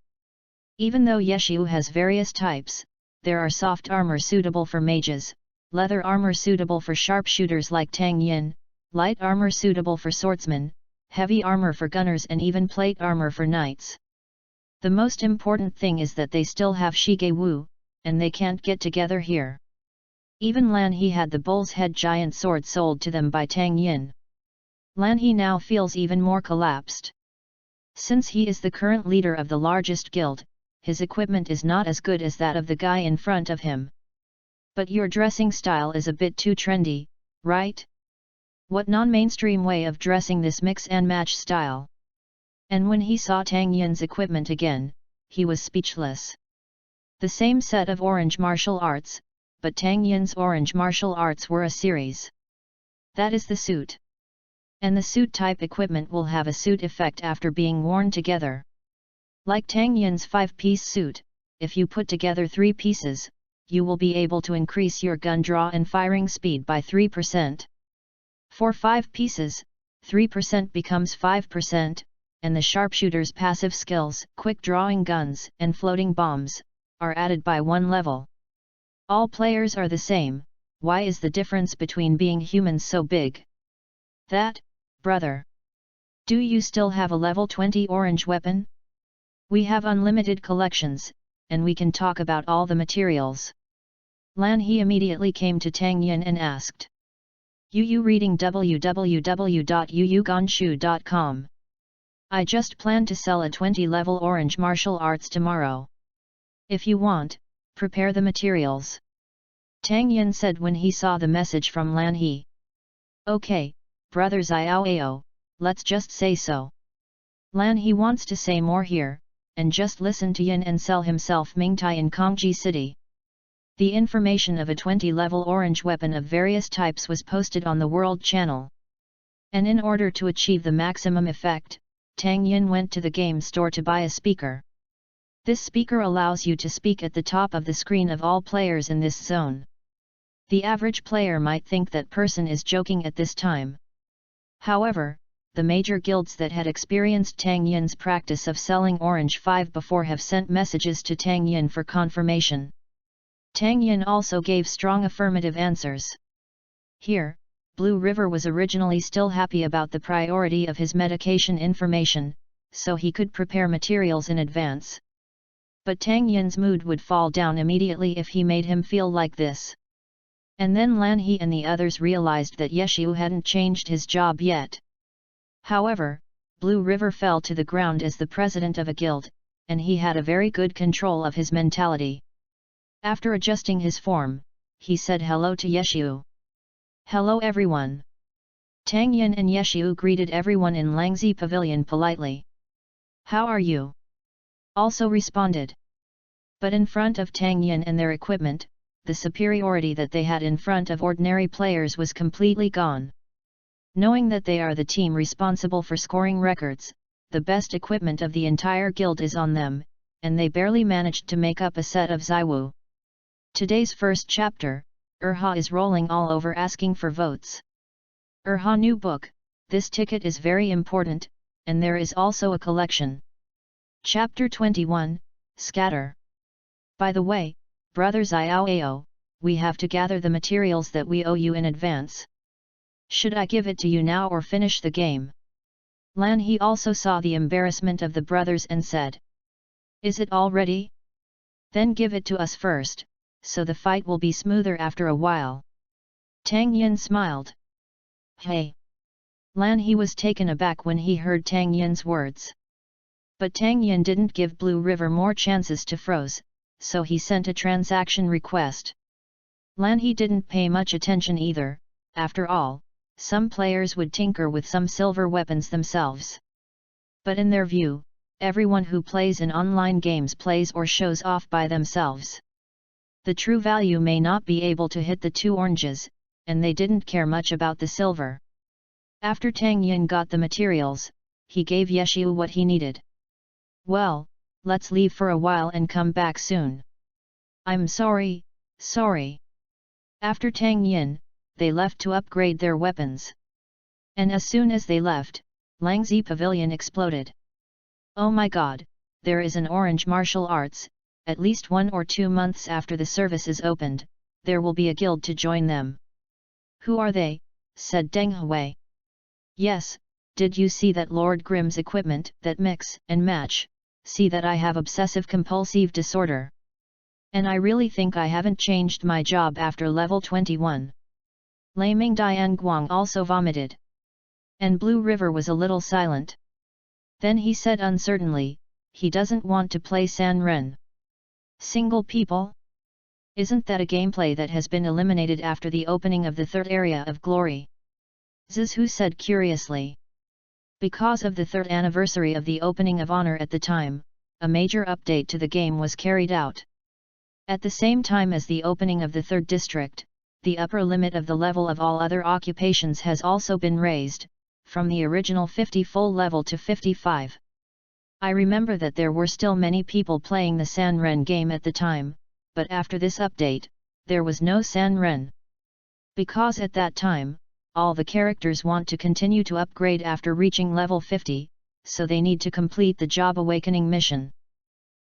Speaker 1: Even though Yeshu has various types, there are soft armor suitable for mages, leather armor suitable for sharpshooters like Tang Yin, light armor suitable for swordsmen, heavy armor for gunners and even plate armor for knights. The most important thing is that they still have Shige Wu, and they can't get together here. Even Lan He had the bull's head giant sword sold to them by Tang Yin. Lan He now feels even more collapsed. Since he is the current leader of the largest guild, his equipment is not as good as that of the guy in front of him. But your dressing style is a bit too trendy, right? What non-mainstream way of dressing this mix and match style? And when he saw Tang Yin's equipment again, he was speechless. The same set of orange martial arts, but Tang Yin's orange martial arts were a series. That is the suit. And the suit type equipment will have a suit effect after being worn together. Like Tang Yin's 5-piece suit, if you put together 3 pieces, you will be able to increase your gun draw and firing speed by 3%. For 5 pieces, 3% becomes 5%, and the sharpshooter's passive skills, quick drawing guns and floating bombs, are added by 1 level. All players are the same. Why is the difference between being humans so big? That, brother. Do you still have a level 20 orange weapon? We have unlimited collections, and we can talk about all the materials. Lan He immediately came to Tang Yin and asked. Yu reading www.yuyugonshu.com. I just plan to sell a 20-level orange martial arts tomorrow. If you want, prepare the materials. Tang Yin said when he saw the message from Lan He. Okay, brother Xiao, let's just say so. Lan He wants to say more here, and just listen to Yin and sell himself Mingtai in Kongji City. The information of a 20-level orange weapon of various types was posted on the World Channel. And in order to achieve the maximum effect, Tang Yin went to the game store to buy a speaker. This speaker allows you to speak at the top of the screen of all players in this zone. The average player might think that person is joking at this time. However, the major guilds that had experienced Tang Yin's practice of selling Orange 5 before have sent messages to Tang Yin for confirmation. Tang Yin also gave strong affirmative answers. Here, Blue River was originally still happy about the priority of his medication information, so he could prepare materials in advance. But Tang Yin's mood would fall down immediately if he made him feel like this. And then Lan He and the others realized that Yeshu hadn't changed his job yet. However, Blue River fell to the ground as the president of a guild, and he had a very good control of his mentality. After adjusting his form, he said hello to Yeshu. "Hello everyone." Tang Yin and Yeshu greeted everyone in Langzi Pavilion politely. "How are you?" also responded. But in front of Tang Yin and their equipment, the superiority that they had in front of ordinary players was completely gone. Knowing that they are the team responsible for scoring records, the best equipment of the entire guild is on them, and they barely managed to make up a set of Zaiwu. Today's first chapter, Erha is rolling all over asking for votes. Erha new book, this ticket is very important, and there is also a collection. Chapter 21, Scatter. By the way, Brothers Iao, we have to gather the materials that we owe you in advance. Should I give it to you now or finish the game? Lan He also saw the embarrassment of the brothers and said. Is it all ready? Then give it to us first, so the fight will be smoother after a while. Tang Yin smiled. Hey! Lan He was taken aback when he heard Tang Yin's words. But Tang Yin didn't give Blue River more chances to froze, so he sent a transaction request. Lan He didn't pay much attention either, after all. Some players would tinker with some silver weapons themselves. But in their view, everyone who plays in online games plays or shows off by themselves. The true value may not be able to hit the 2 oranges, and they didn't care much about the silver. After Tang Yin got the materials, he gave Yeshu what he needed. Well, let's leave for a while and come back soon. I'm sorry. After Tang Yin, they left to upgrade their weapons. And as soon as they left, Langzi Pavilion exploded. Oh my god, there is an orange martial arts, at least 1 or 2 months after the service is opened, there will be a guild to join them. Who are they? Said Deng Hui. Yes, did you see that Lord Grimm's equipment, that mix and match? See that I have obsessive compulsive disorder. And I really think I haven't changed my job after level 21. Laming Dian Guang also vomited. And Blue River was a little silent. Then he said uncertainly, he doesn't want to play San Ren. Single people? Isn't that a gameplay that has been eliminated after the opening of the 3rd area of glory? Zizhu said curiously. Because of the 3rd anniversary of the opening of Honor at the time, a major update to the game was carried out. At the same time as the opening of the 3rd district, the upper limit of the level of all other occupations has also been raised, from the original 50 full level to 55. I remember that there were still many people playing the San Ren game at the time, but after this update, there was no San Ren. Because at that time, all the characters want to continue to upgrade after reaching level 50, so they need to complete the Job Awakening mission.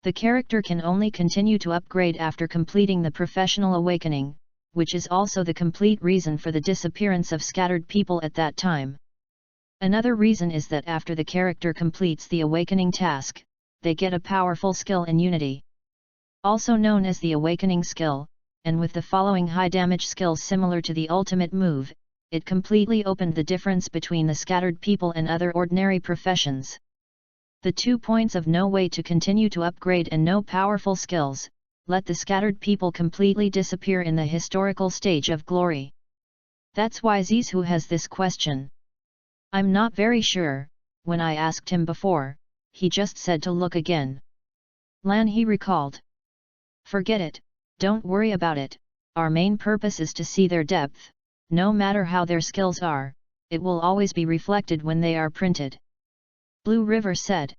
Speaker 1: The character can only continue to upgrade after completing the Professional Awakening, which is also the complete reason for the disappearance of scattered people at that time. Another reason is that after the character completes the awakening task, they get a powerful skill in Unity. Also known as the Awakening skill, and with the following high damage skills similar to the ultimate move, it completely opened the difference between the scattered people and other ordinary professions. The 2 points of no way to continue to upgrade and no powerful skills, let the scattered people completely disappear in the historical stage of glory. That's why Zizhu has this question. I'm not very sure, when I asked him before, he just said to look again. Lan He recalled. Forget it, don't worry about it, our main purpose is to see their depth, no matter how their skills are, it will always be reflected when they are printed. Blue River said.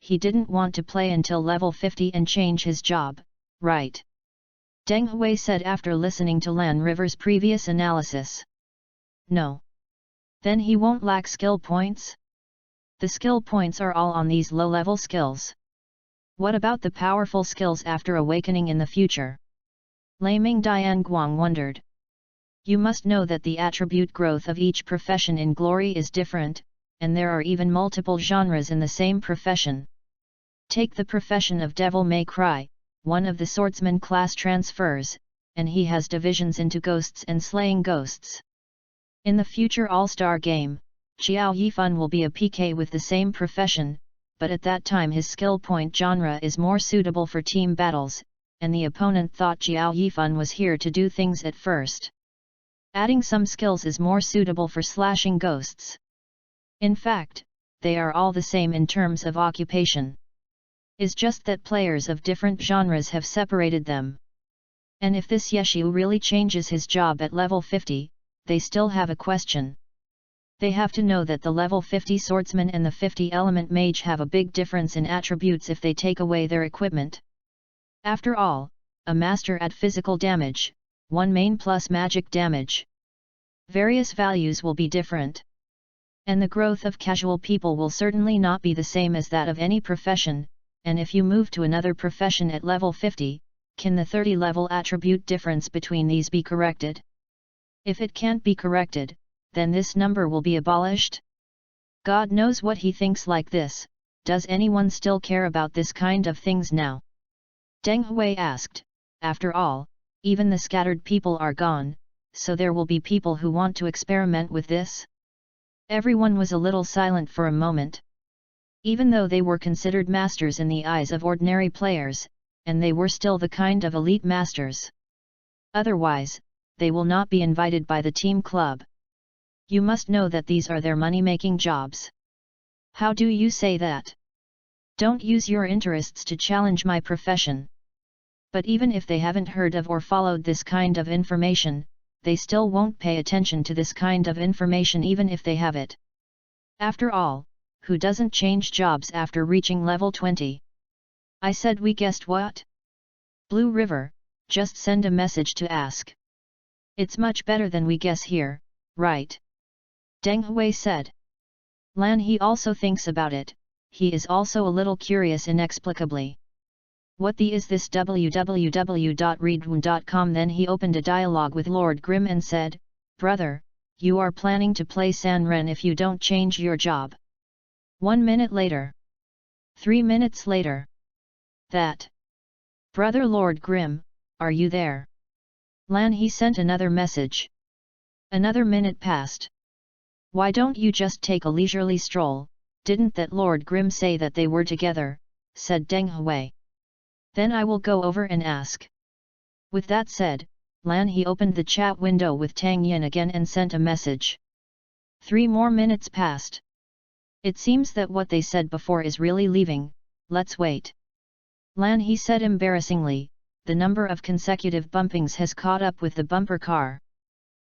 Speaker 1: He didn't want to play until level 50 and change his job, right? Deng Hui said after listening to Lan River's previous analysis. No. Then he won't lack skill points? The skill points are all on these low-level skills. What about the powerful skills after awakening in the future? Laming Dian Guang wondered. You must know that the attribute growth of each profession in glory is different, and there are even multiple genres in the same profession. Take the profession of Devil May Cry, one of the swordsman class transfers, and he has divisions into ghosts and slaying ghosts. In the future all-star game, Xiao Yifan will be a PK with the same profession, but at that time his skill point genre is more suitable for team battles, and the opponent thought Xiao Yifan was here to do things at first. Adding some skills is more suitable for slashing ghosts. In fact, they are all the same in terms of occupation. It's just that players of different genres have separated them. And if this Yeshu really changes his job at level 50, they still have a question. They have to know that the level 50 swordsman and the 50 element mage have a big difference in attributes if they take away their equipment. After all, a master at physical damage, 1 main plus magic damage. Various values will be different. And the growth of casual people will certainly not be the same as that of any profession, and if you move to another profession at level 50, can the 30 level attribute difference between these be corrected? If it can't be corrected, then this number will be abolished? God knows what he thinks like this. Does anyone still care about this kind of things now? Deng Hui asked. After all, even the scattered people are gone, so there will be people who want to experiment with this? Everyone was a little silent for a moment. Even though they were considered masters in the eyes of ordinary players, and they were still the kind of elite masters. Otherwise, they will not be invited by the team club. You must know that these are their money-making jobs. How do you say that? Don't use your interests to challenge my profession. But even if they haven't heard of or followed this kind of information, they still won't pay attention to this kind of information even if they have it. After all, who doesn't change jobs after reaching level 20? I said we guessed what? Blue River, just send a message to ask. It's much better than we guess here, right? Deng Hui said. Lan He also thinks about it, he is also a little curious inexplicably. What the is this www.readaloud.com? Then he opened a dialogue with Lord Grimm and said, Brother, you are planning to play San Ren if you don't change your job. 1 minute later. 3 minutes later. That. Brother Lord Grimm, are you there? Lan He sent another message. Another minute passed. Why don't you just take a leisurely stroll? Didn't that Lord Grimm say that they were together? Said Deng Hui. Then I will go over and ask. With that said, Lan He opened the chat window with Tang Yin again and sent a message. 3 more minutes passed. It seems that what they said before is really leaving, let's wait. Lan He said embarrassingly, the number of consecutive bumpings has caught up with the bumper car.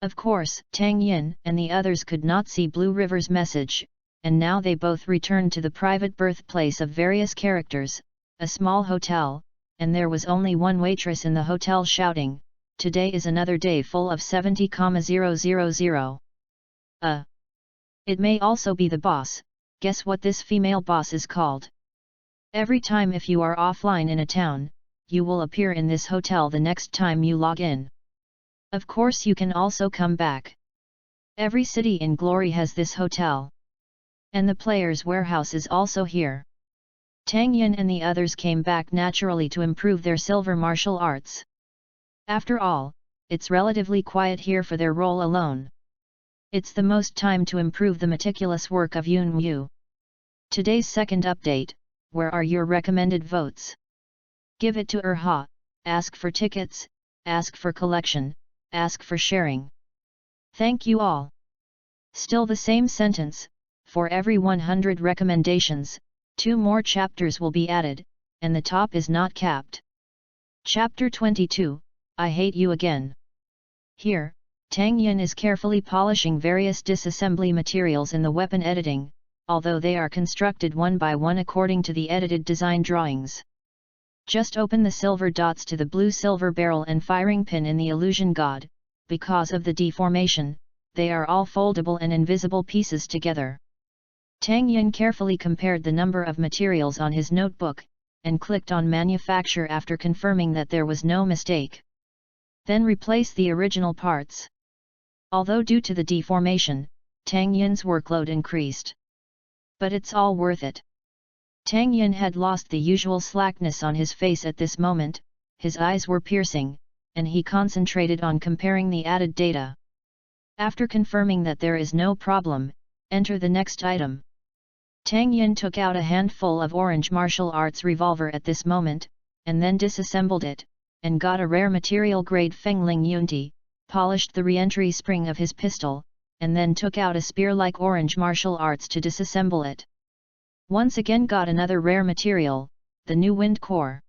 Speaker 1: Of course, Tang Yin and the others could not see Blue River's message, and now they both returned to the private birthplace of various characters, a small hotel, and there was only one waitress in the hotel shouting, "Today is another day full of 70,000. It may also be the boss. Guess what this female boss is called? Every time if you are offline in a town, you will appear in this hotel the next time you log in. Of course you can also come back. Every city in Glory has this hotel. And the player's warehouse is also here." Tang Yin and the others came back naturally to improve their silver martial arts. After all, it's relatively quiet here for their role alone. It's the most time to improve the meticulous work of Yun Yu. Today's second update, where are your recommended votes? Give it to Erha, ask for tickets, ask for collection, ask for sharing. Thank you all. Still the same sentence, for every 100 recommendations, 2 more chapters will be added, and the top is not capped. Chapter 22, I Hate You Again. Here, Tang Yin is carefully polishing various disassembly materials in the weapon editing, although they are constructed one by one according to the edited design drawings. Just open the silver dots to the blue silver barrel and firing pin in the illusion god. Because of the deformation, they are all foldable and invisible pieces together. Tang Yin carefully compared the number of materials on his notebook, and clicked on manufacture after confirming that there was no mistake. Then replace the original parts. Although due to the deformation, Tang Yin's workload increased. But it's all worth it. Tang Yin had lost the usual slackness on his face at this moment, his eyes were piercing, and he concentrated on comparing the added data. After confirming that there is no problem, enter the next item. Tang Yin took out a handful of orange martial arts revolver at this moment, and then disassembled it, and got a rare material grade Fengling Yunti, polished the re-entry spring of his pistol, and then took out a spear-like orange martial arts to disassemble it. Once again got another rare material, the new wind core.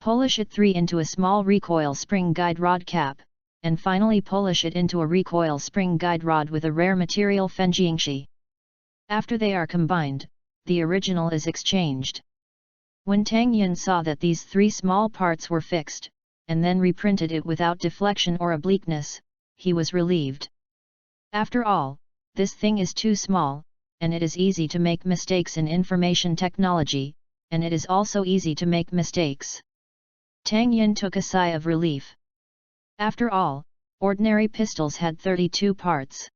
Speaker 1: Polish it 3 into a small recoil spring guide rod cap, and finally polish it into a recoil spring guide rod with a rare material Fenjiangshi. After they are combined, the original is exchanged. When Tang Yin saw that these 3 small parts were fixed, and then reprinted it without deflection or obliqueness, he was relieved. After all, this thing is too small, and it is easy to make mistakes in information technology, and it is also easy to make mistakes. Tang Yin took a sigh of relief. After all, ordinary pistols had 32 parts.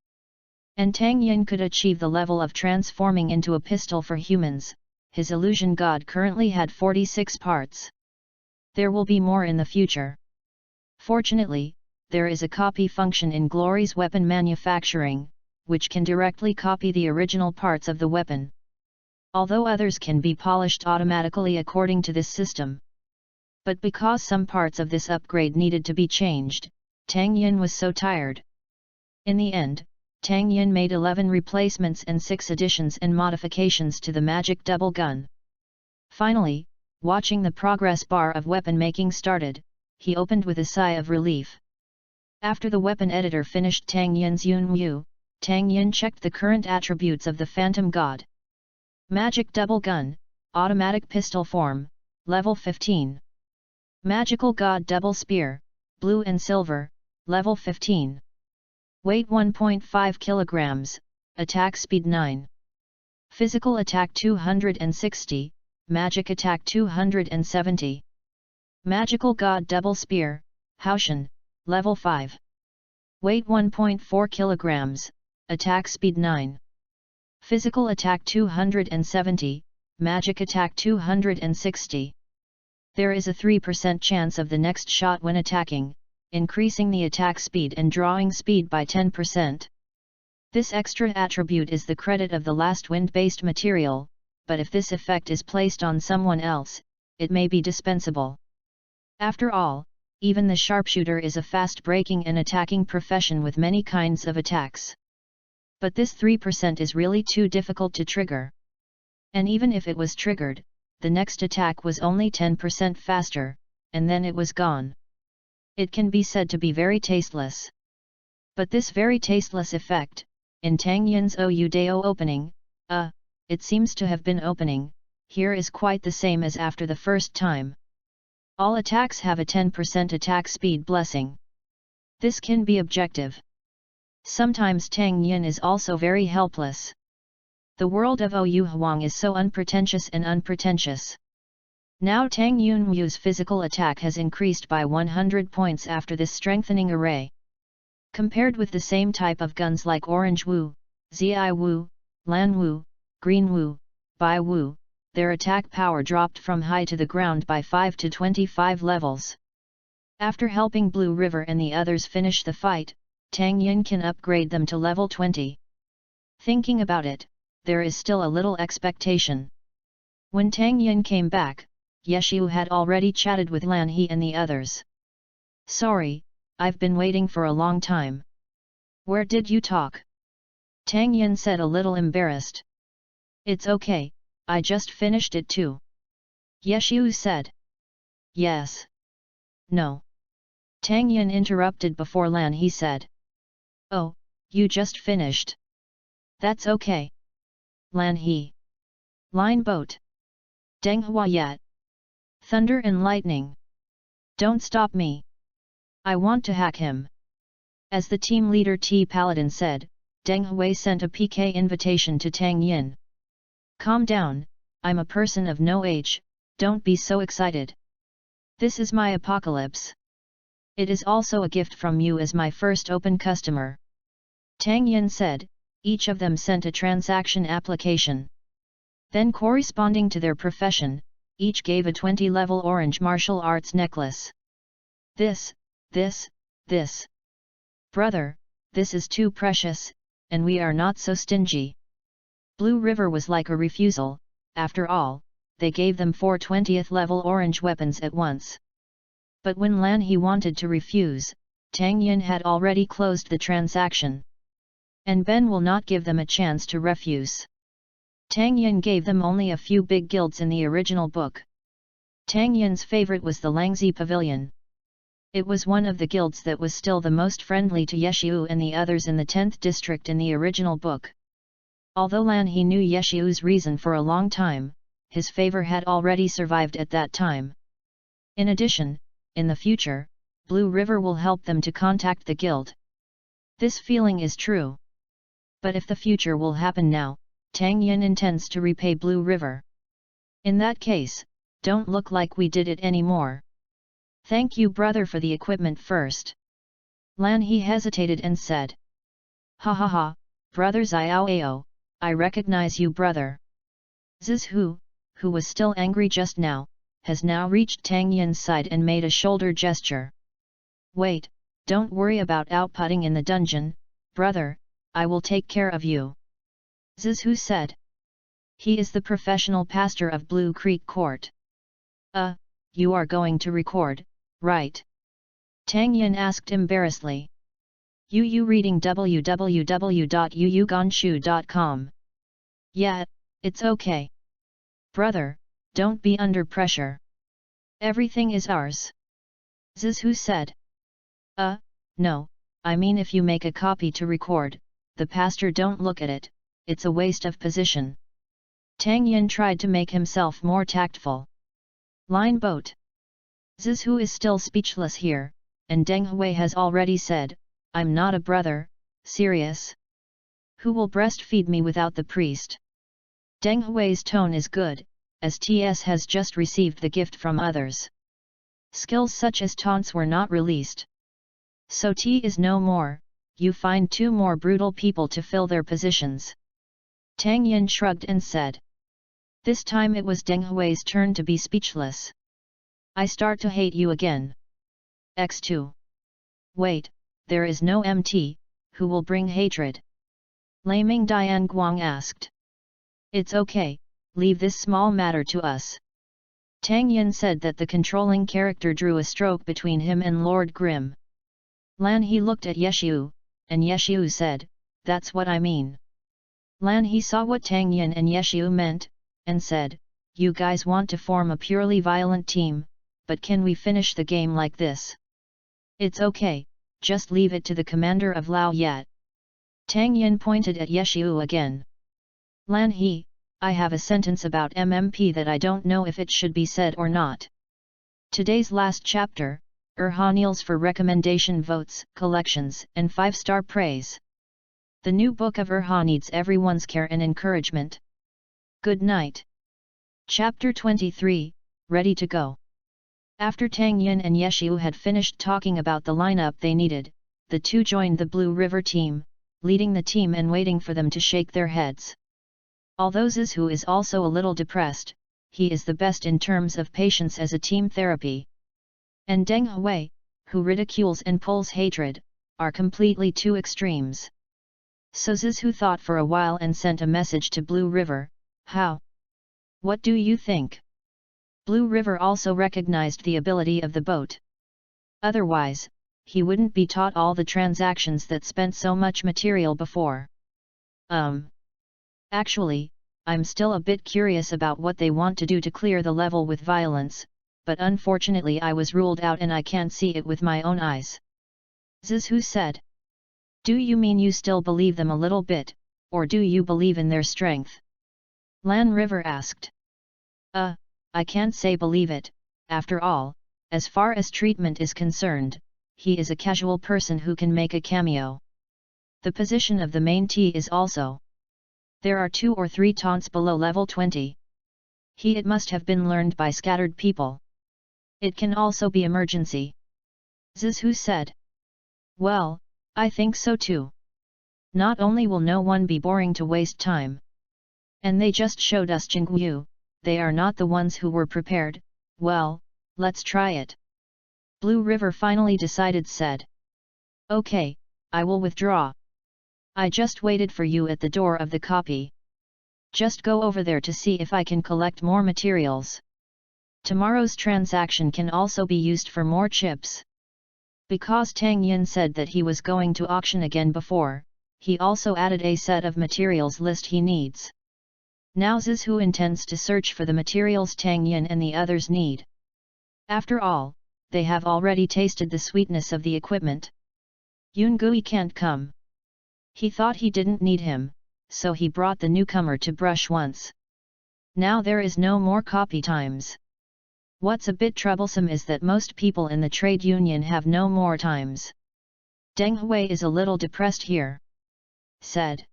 Speaker 1: And Tang Yin could achieve the level of transforming into a pistol for humans. His illusion god currently had 46 parts. There will be more in the future. Fortunately, there is a copy function in Glory's weapon manufacturing, which can directly copy the original parts of the weapon. Although others can be polished automatically according to this system. But because some parts of this upgrade needed to be changed, Tang Yin was so tired. In the end, Tang Yin made 11 replacements and 6 additions and modifications to the magic double gun. Finally, watching the progress bar of weapon making started, he opened with a sigh of relief. After the weapon editor finished Tang Yin's Yunwu, Tang Yin checked the current attributes of the Phantom God. Magic double gun, automatic pistol form, level 15. Magical God double spear, blue and silver, level 15. Weight 1.5 kilograms, attack speed 9. Physical attack 260, magic attack 270. Magical God double spear, Haoshan, level 5. Weight 1.4 kilograms, attack speed 9. Physical attack 270, magic attack 260. There is a 3% chance of the next shot when attacking, increasing the attack speed and drawing speed by 10%. This extra attribute is the credit of the last wind-based material, but if this effect is placed on someone else, it may be dispensable. After all, even the sharpshooter is a fast-breaking and attacking profession with many kinds of attacks. But this 3% is really too difficult to trigger. And even if it was triggered, the next attack was only 10% faster, and then it was gone. It can be said to be very tasteless. But this very tasteless effect, in Tang Yin's Oudao opening, it seems to have been opening, here is quite the same as after the first time. All attacks have a 10% attack speed blessing. This can be objective. Sometimes Tang Yin is also very helpless. The world of Oyu Huang is so unpretentious and unpretentious. Now Tang Yunwu's physical attack has increased by 100 points after this strengthening array. Compared with the same type of guns like Orange Wu, Zi Wu, Lan Wu, Green Wu, Bai Wu, their attack power dropped from high to the ground by 5 to 25 levels. After helping Blue River and the others finish the fight, Tang Yin can upgrade them to level 20. Thinking about it, there is still a little expectation. When Tang Yin came back, Yeshu had already chatted with Lan He and the others. "Sorry, I've been waiting for a long time. Where did you talk?" Tang Yin said a little embarrassed. "It's okay, I just finished it too." Yeshu said. "Yes. No." Tang Yin interrupted before Lan He said. "Oh, you just finished. That's okay." Lan He. Line boat. Deng Hua Yat. Thunder and lightning. Don't stop me. I want to hack him. As the team leader T Paladin said, Deng Hui sent a PK invitation to Tang Yin. Calm down, I'm a person of no age, don't be so excited. This is my apocalypse. It is also a gift from you as my first open customer. Tang Yin said, each of them sent a transaction application. Then corresponding to their profession, each gave a 20-level orange martial arts necklace. This. Brother, this is too precious, and we are not so stingy. Blue River was like a refusal, after all, they gave them 4 20th level orange weapons at once. But when Lan He wanted to refuse, Tang Yin had already closed the transaction. And Ben will not give them a chance to refuse. Tang Yin gave them only a few big guilds in the original book. Tang Yin's favorite was the Langzi Pavilion. It was one of the guilds that was still the most friendly to Yeshiu and the others in the 10th district in the original book. Although Lan He knew Yeshiu's reason for a long time, his favor had already survived at that time. In addition, in the future, Blue River will help them to contact the guild. This feeling is true. But if the future will happen now, Tang Yin intends to repay Blue River. In that case, don't look like we did it anymore. Thank you brother for the equipment first. Lan He hesitated and said. Ha ha ha, brother Xiao, I recognize you brother. Zizhu, who was still angry just now, has now reached Tang Yin's side and made a shoulder gesture. Wait, don't worry about outputting in the dungeon, brother, I will take care of you. Zizhu said. He is the professional pastor of Blue Creek Court. You are going to record, right? Tang Yin asked embarrassedly. You reading www.yuyugonshu.com. Yeah, it's okay. Brother, don't be under pressure. Everything is ours. Zizhu said. No, I mean if you make a copy to record, the pastor don't look at it, it's a waste of position. Tang Yin tried to make himself more tactful. Line boat. Zizhu is still speechless here, and Deng Hui has already said, I'm not a brother, serious. Who will breastfeed me without the priest? Deng Hui's tone is good, as TS has just received the gift from others. Skills such as taunts were not released. So T is no more, you find 2 more brutal people to fill their positions. Tang Yin shrugged and said. This time it was Deng Hui's turn to be speechless. I start to hate you again. X2. Wait, there is no MT, who will bring hatred? Laming Dian Guang asked. It's okay, leave this small matter to us. Tang Yin said that the controlling character drew a stroke between him and Lord Grimm. Lan He looked at Yeshiu, and Yeshiu said, that's what I mean. Lan He saw what Tang Yin and Yeshiu meant, and said, you guys want to form a purely violent team, but can we finish the game like this? It's okay, just leave it to the commander of Lao Yat. Tang Yin pointed at Yeshiu again. Lan He, I have a sentence about MMP that I don't know if it should be said or not. Today's last chapter, Kneels for recommendation votes, collections, and 5-star praise. The new book of needs everyone's care and encouragement. Good night. Chapter 23, Ready to Go. After Tang Yin and Yeshiu had finished talking about the lineup they needed, the two joined the Blue River team, leading the team and waiting for them to shake their heads. Although Zizhu is also a little depressed, he is the best in terms of patience as a team therapy. And Deng Hui, who ridicules and pulls hatred, are completely two extremes. So Zizhu thought for a while and sent a message to Blue River, how? What do you think? Blue River also recognized the ability of the boat. Otherwise, he wouldn't be taught all the transactions that spent so much material before. Actually, I'm still a bit curious about what they want to do to clear the level with violence, but unfortunately I was ruled out and I can't see it with my own eyes. Zizhu said. Do you mean you still believe them a little bit, or do you believe in their strength? Lan River asked. I can't say believe it, after all, as far as treatment is concerned, he is a casual person who can make a cameo. The position of the main T is also. There are 2 or 3 taunts below level 20. It must have been learned by scattered people. It can also be emergency. Zizhu said. Well, I think so too. Not only will no one be boring to waste time. And they just showed us Jingyu, they are not the ones who were prepared, well, let's try it. Blue River finally decided said. Okay, I will withdraw. I just waited for you at the door of the copy. Just go over there to see if I can collect more materials. Tomorrow's transaction can also be used for more chips. Because Tang Yin said that he was going to auction again before, he also added a set of materials list he needs. Now Zizhu intends to search for the materials Tang Yin and the others need. After all, they have already tasted the sweetness of the equipment. Yun Gui can't come. He thought he didn't need him, so he brought the newcomer to brush once. Now there is no more copy times. What's a bit troublesome is that most people in the trade union have no more times. Deng Hui is a little depressed here. Said.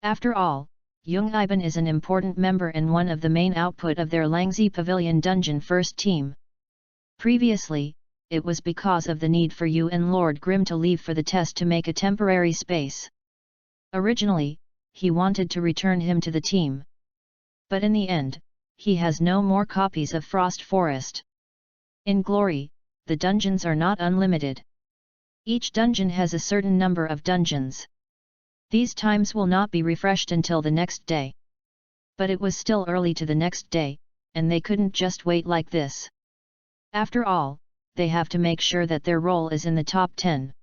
Speaker 1: After all, Jung Iban is an important member and one of the main output of their Langzi Pavilion Dungeon first team. Previously, it was because of the need for you and Lord Grimm to leave for the test to make a temporary space. Originally, he wanted to return him to the team. But in the end, he has no more copies of Frost Forest. In Glory, the dungeons are not unlimited. Each dungeon has a certain number of dungeons. These times will not be refreshed until the next day. But it was still early to the next day, and they couldn't just wait like this. After all, they have to make sure that their role is in the top 10.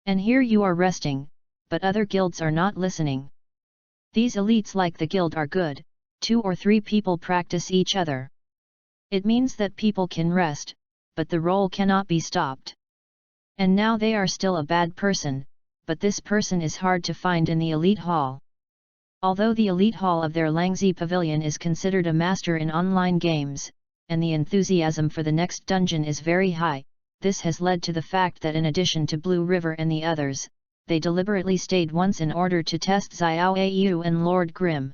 Speaker 1: And here you are resting, but other guilds are not listening. These elites like the guild are good. 2 or 3 people practice each other. It means that people can rest, but the role cannot be stopped. And now they are still a bad person, but this person is hard to find in the elite hall. Although the elite hall of their Langzi Pavilion is considered a master in online games, and the enthusiasm for the next dungeon is very high, this has led to the fact that in addition to Blue River and the others, they deliberately stayed once in order to test Xiao Au and Lord Grimm.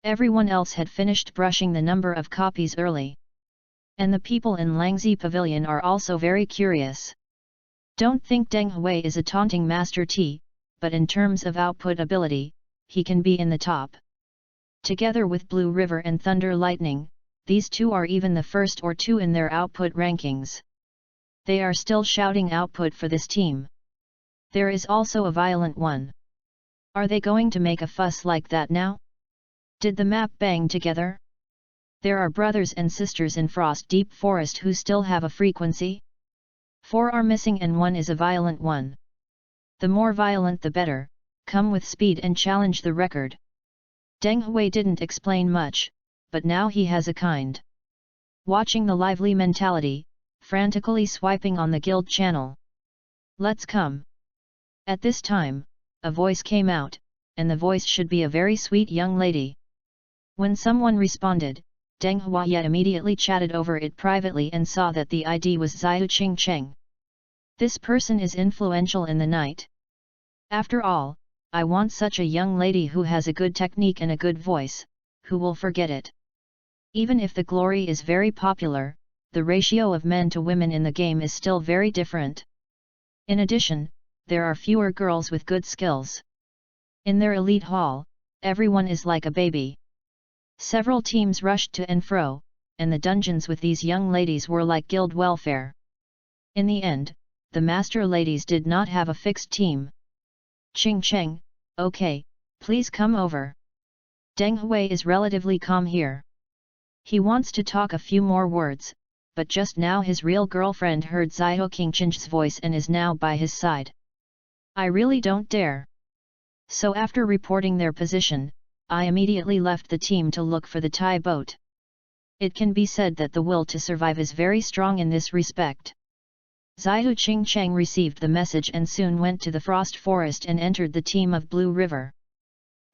Speaker 1: Everyone else had finished brushing the number of copies early. And the people in Langzi Pavilion are also very curious. Don't think Deng Hui is a taunting Master T, but in terms of output ability, he can be in the top. Together with Blue River and Thunder Lightning, these two are even the first or 2 in their output rankings. They are still shouting output for this team. There is also a violent one. Are they going to make a fuss like that now? Did the map bang together? There are brothers and sisters in Frost Deep Forest who still have a frequency? 4 are missing and 1 is a violent one. The more violent the better, come with speed and challenge the record. Deng Hui didn't explain much, but now he has a kind. Watching the lively mentality, frantically swiping on the guild channel. Let's come. At this time, a voice came out, and the voice should be a very sweet young lady. When someone responded, Deng Hui immediately chatted over it privately and saw that the ID was Xiao Qing Cheng. This person is influential in the night. After all, I want such a young lady who has a good technique and a good voice, who will forget it. Even if the glory is very popular, the ratio of men to women in the game is still very different. In addition, there are fewer girls with good skills. In their elite hall, everyone is like a baby. Several teams rushed to and fro, and the dungeons with these young ladies were like guild welfare. In the end, the master ladies did not have a fixed team. Qing Cheng, okay, please come over. Deng Hui is relatively calm here. He wants to talk a few more words, but just now his real girlfriend heard Xiao Qingcheng's voice and is now by his side. I really don't dare. So after reporting their position, I immediately left the team to look for the Thai boat. It can be said that the will to survive is very strong in this respect. Xiao Qingcheng received the message and soon went to the Frost Forest and entered the team of Blue River.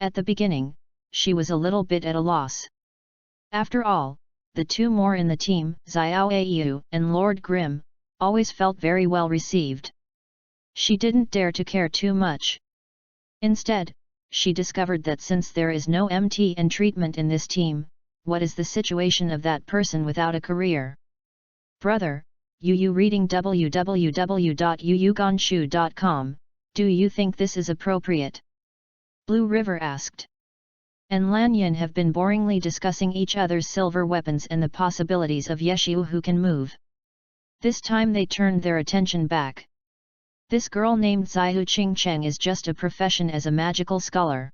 Speaker 1: At the beginning, she was a little bit at a loss. After all, the 2 more in the team, Xiao Au and Lord Grimm, always felt very well received. She didn't dare to care too much. Instead, she discovered that since there is no MTN treatment in this team, what is the situation of that person without a career? Brother, you reading www.yuyugonshu.com, do you think this is appropriate? Blue River asked. And Lan Yin have been boringly discussing each other's silver weapons and the possibilities of Yeshiu who can move. This time they turned their attention back. This girl named Zihu Qingcheng is just a profession as a magical scholar.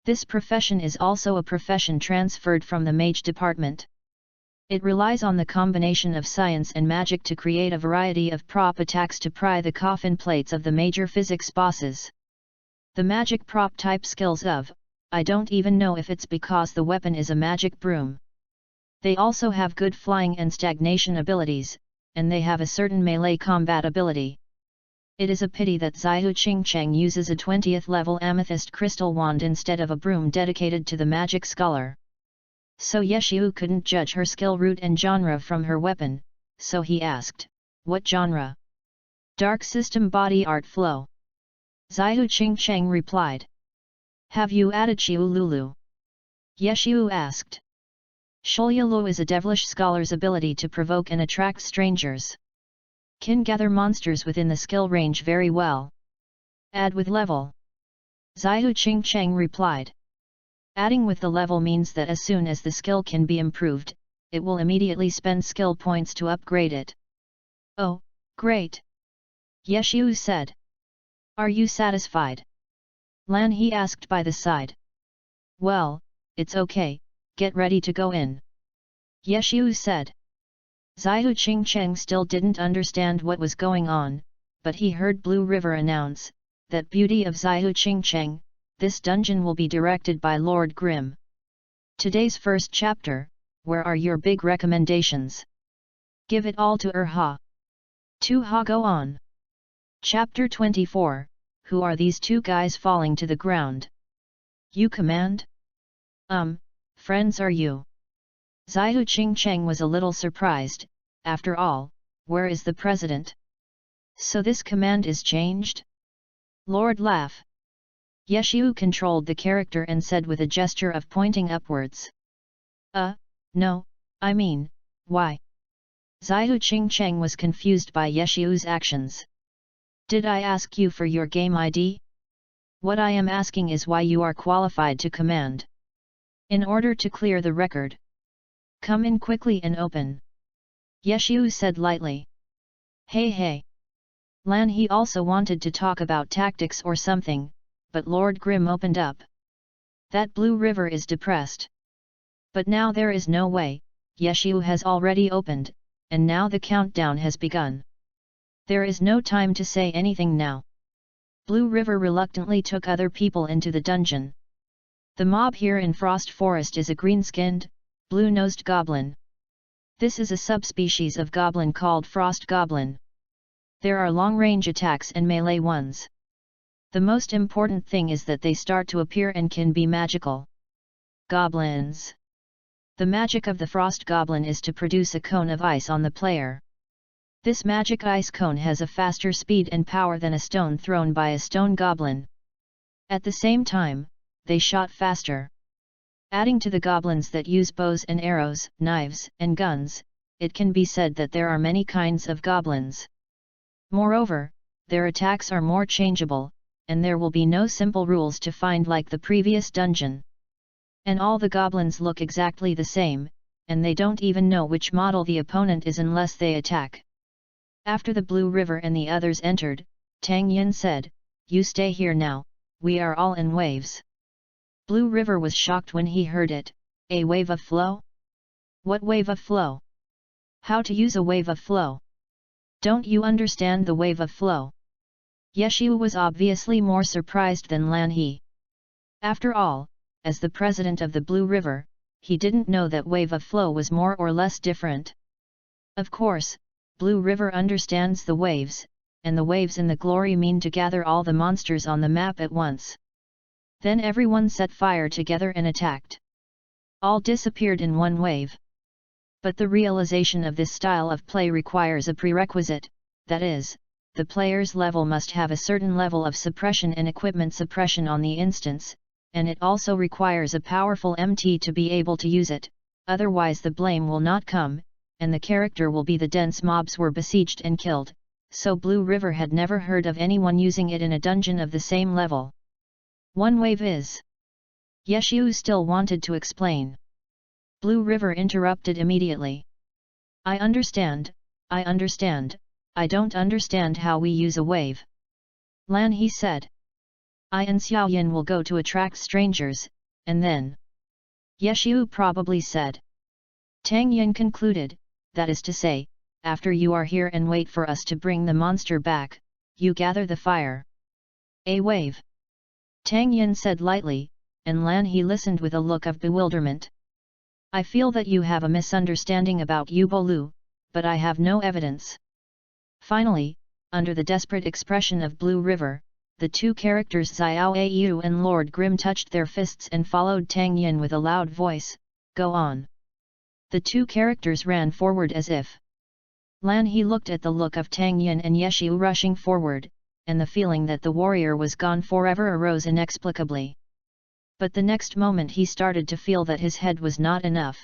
Speaker 1: This profession is also a profession transferred from the mage department. It relies on the combination of science and magic to create a variety of prop attacks to pry the coffin plates of the major physics bosses. The magic prop type skills of, I don't even know if it's because the weapon is a magic broom. They also have good flying and stagnation abilities, and they have a certain melee combat ability. It is a pity that Zihu Qingcheng uses a 20th level amethyst crystal wand instead of a broom dedicated to the magic scholar. So Yeshiu couldn't judge her skill root and genre from her weapon, so he asked, what genre? Dark system body art flow. Zihu Qingcheng replied. Have you added Xiu Lulu? Yeshiu asked. Shulyulu is a devilish scholar's ability to provoke and attract strangers. Can gather monsters within the skill range very well. Add with level. Zihu Qingcheng replied. Adding with the level means that as soon as the skill can be improved, it will immediately spend skill points to upgrade it. Oh, great! Yeshiu said. Are you satisfied? Lan He asked by the side. Well, it's okay, get ready to go in. Yeshiu said. Zihu Qingcheng still didn't understand what was going on, but he heard Blue River announce, that beauty of Zihu Qingcheng, this dungeon will be directed by Lord Grimm. Today's first chapter, where are your big recommendations? Give it all to Ha. To Ha go on. Chapter 24, who are these two guys falling to the ground? You command? Friends are you? Zihu Qingcheng was a little surprised, after all, where is the president? So this command is changed? Lord laugh. Yeshiu controlled the character and said with a gesture of pointing upwards. No, I mean, why? Zihu Qingcheng was confused by Yeshiu's actions. Did I ask you for your game ID? What I am asking is why you are qualified to command. In order to clear the record. Come in quickly and open. Yeshiu said lightly. Hey. Lan He also wanted to talk about tactics or something, but Lord Grimm opened up. That Blue River is depressed. But now there is no way, Yeshiu has already opened, and now the countdown has begun. There is no time to say anything now. Blue River reluctantly took other people into the dungeon. The mob here in Frost Forest is a green-skinned, blue-nosed goblin. This is a subspecies of goblin called Frost Goblin. There are long-range attacks and melee ones. The most important thing is that they start to appear and can be magical. Goblins. The magic of the Frost Goblin is to produce a cone of ice on the player. This magic ice cone has a faster speed and power than a stone thrown by a stone goblin. At the same time, they shot faster. Adding to the goblins that use bows and arrows, knives, and guns, it can be said that there are many kinds of goblins. Moreover, their attacks are more changeable, and there will be no simple rules to find like the previous dungeon. And all the goblins look exactly the same, and they don't even know which model the opponent is unless they attack. After the Blue River and the others entered, Tang Yin said, "You stay here now, we are all in waves." Blue River was shocked when he heard it. A wave of flow? What wave of flow? How to use a wave of flow? Don't you understand the wave of flow? Yeshiu was obviously more surprised than Lan He. After all, as the president of the Blue River, he didn't know that wave of flow was more or less different. Of course, Blue River understands the waves, and the waves in the glory mean to gather all the monsters on the map at once. Then everyone set fire together and attacked. All disappeared in one wave. But the realization of this style of play requires a prerequisite, that is, the player's level must have a certain level of suppression and equipment suppression on the instance, and it also requires a powerful MT to be able to use it, otherwise the blame will not come, and the character will be the dense mobs were besieged and killed, so Blue River had never heard of anyone using it in a dungeon of the same level. One wave is. Yeshiu still wanted to explain. Blue River interrupted immediately. I understand, I don't understand how we use a wave. Lan He said. I and Xiaoyan will go to attract strangers, and then. Yeshiu probably said. Tang Yin concluded, that is to say, after you are here and wait for us to bring the monster back, you gather the fire. A wave. Tang Yin said lightly, and Lan He listened with a look of bewilderment. I feel that you have a misunderstanding about Yubolu, but I have no evidence. Finally, under the desperate expression of Blue River, the two characters Xiao Au and Lord Grim touched their fists and followed Tang Yin with a loud voice, go on. The two characters ran forward as if. Lan He looked at the look of Tang Yin and Yeshiu rushing forward, and the feeling that the warrior was gone forever arose inexplicably. But the next moment he started to feel that his head was not enough.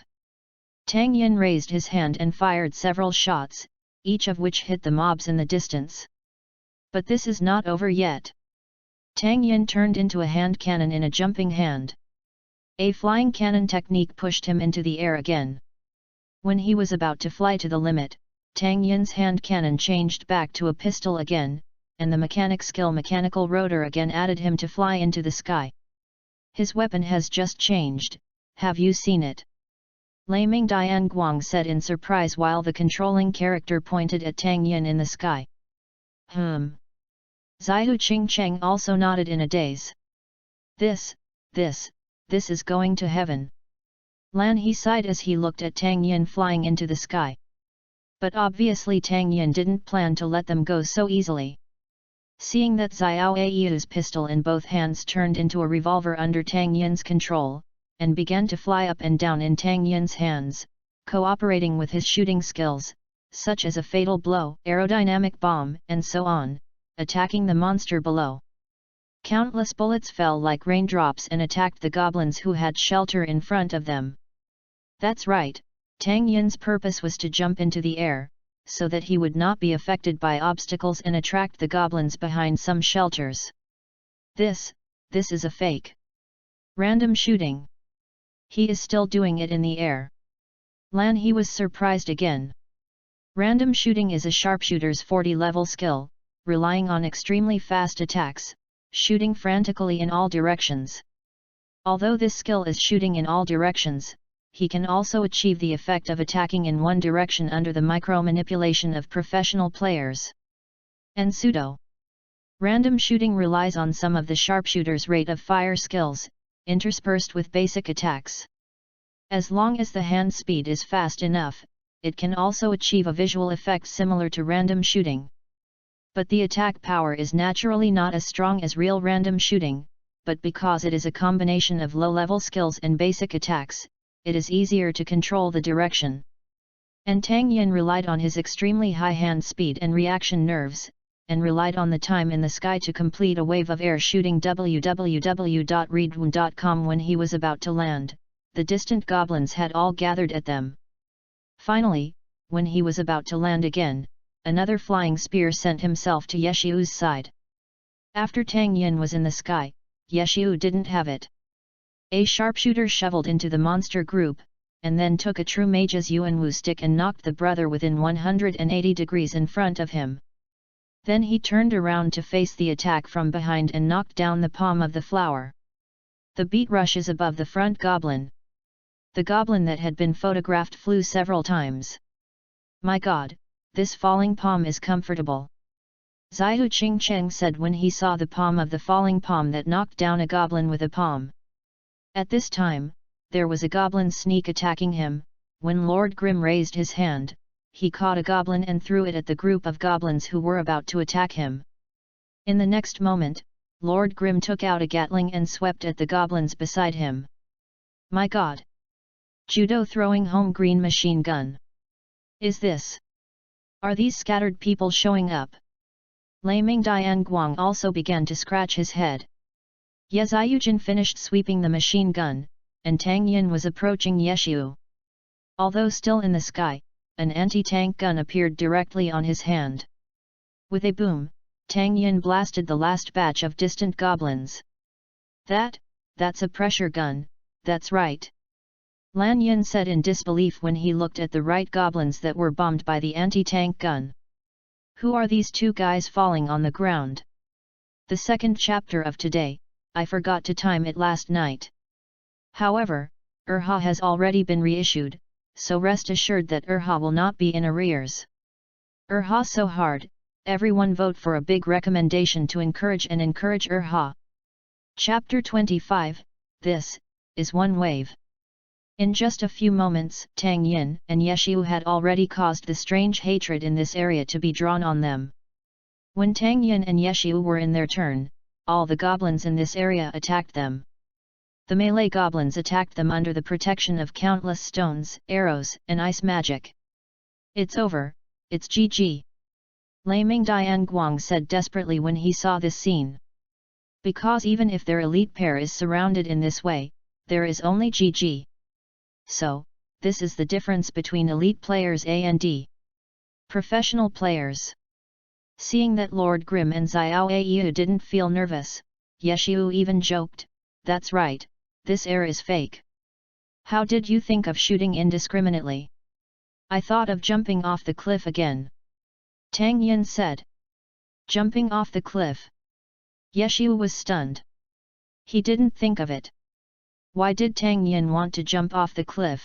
Speaker 1: Tang Yin raised his hand and fired several shots, each of which hit the mobs in the distance. But this is not over yet. Tang Yin turned into a hand cannon in a jumping hand. A flying cannon technique pushed him into the air again. When he was about to fly to the limit, Tang Yin's hand cannon changed back to a pistol again, and the mechanical rotor again added him to fly into the sky. His weapon has just changed, have you seen it? Laming Dian Guang said in surprise while the controlling character pointed at Tang Yin in the sky. Zihu Qing Cheng also nodded in a daze. This is going to heaven. Lan He sighed as he looked at Tang Yin flying into the sky. But obviously Tang Yin didn't plan to let them go so easily. Seeing that Xiao Au's pistol in both hands turned into a revolver under Tang Yin's control, and began to fly up and down in Tang Yin's hands, cooperating with his shooting skills, such as a fatal blow, aerodynamic bomb, and so on, attacking the monster below. Countless bullets fell like raindrops and attacked the goblins who had shelter in front of them. That's right, Tang Yin's purpose was to jump into the air, so that he would not be affected by obstacles and attract the goblins behind some shelters. This is a fake. Random shooting. He is still doing it in the air. Lan He was surprised again. Random shooting is a sharpshooter's 40-level skill, relying on extremely fast attacks, shooting frantically in all directions. Although this skill is shooting in all directions, he can also achieve the effect of attacking in one direction under the micro-manipulation of professional players. And pseudo. Random shooting relies on some of the sharpshooter's rate of fire skills, interspersed with basic attacks. As long as the hand speed is fast enough, it can also achieve a visual effect similar to random shooting. But the attack power is naturally not as strong as real random shooting, but because it is a combination of low-level skills and basic attacks, it is easier to control the direction. And Tang Yin relied on his extremely high hand speed and reaction nerves, and relied on the time in the sky to complete a wave of air shooting. www.readaloud.com. When he was about to land, the distant goblins had all gathered at them. Finally, when he was about to land again, another flying spear sent himself to Yeshiu's side. After Tang Yin was in the sky, Yeshiu didn't have it. A sharpshooter shoveled into the monster group, and then took a true mage's Yuanwu stick and knocked the brother within 180 degrees in front of him. Then he turned around to face the attack from behind and knocked down the palm of the flower. The beat rushes above the front goblin. The goblin that had been photographed flew several times. My God, this falling palm is comfortable. Zihu Qing Cheng said when he saw the palm of the falling palm that knocked down a goblin with a palm. At this time, there was a goblin sneak attacking him. When Lord Grim raised his hand, he caught a goblin and threw it at the group of goblins who were about to attack him. In the next moment, Lord Grim took out a gatling and swept at the goblins beside him. My God! Judo throwing home green machine gun. Is this? Are these scattered people showing up? Laming Dian Guang also began to scratch his head. Ye Ziyujin finished sweeping the machine gun, and Tang Yin was approaching Yeshu. Although still in the sky, an anti-tank gun appeared directly on his hand. With a boom, Tang Yin blasted the last batch of distant goblins. That's a pressure gun, that's right. Lan Yin said in disbelief when he looked at the right goblins that were bombed by the anti-tank gun. Who are these two guys falling on the ground? The second chapter of today, I forgot to time it last night. However, Urha has already been reissued, so rest assured that Urha will not be in arrears. Urha so hard, everyone vote for a big recommendation to encourage Urha. Chapter 25, This is one wave. In just a few moments, Tang Yin and Yeshu had already caused the strange hatred in this area to be drawn on them. When Tang Yin and Yeshu were in their turn, all the goblins in this area attacked them. The melee goblins attacked them under the protection of countless stones, arrows, and ice magic. It's over, it's GG. Laming Dian Guang said desperately when he saw this scene. Because even if their elite pair is surrounded in this way, there is only GG. So, this is the difference between elite players A and D. Professional players. Seeing that Lord Grimm and Xiao Ayu didn't feel nervous, Yeshu even joked, that's right, this air is fake. How did you think of shooting indiscriminately? I thought of jumping off the cliff again. Tang Yin said. Jumping off the cliff. Yeshu was stunned. He didn't think of it. Why did Tang Yin want to jump off the cliff?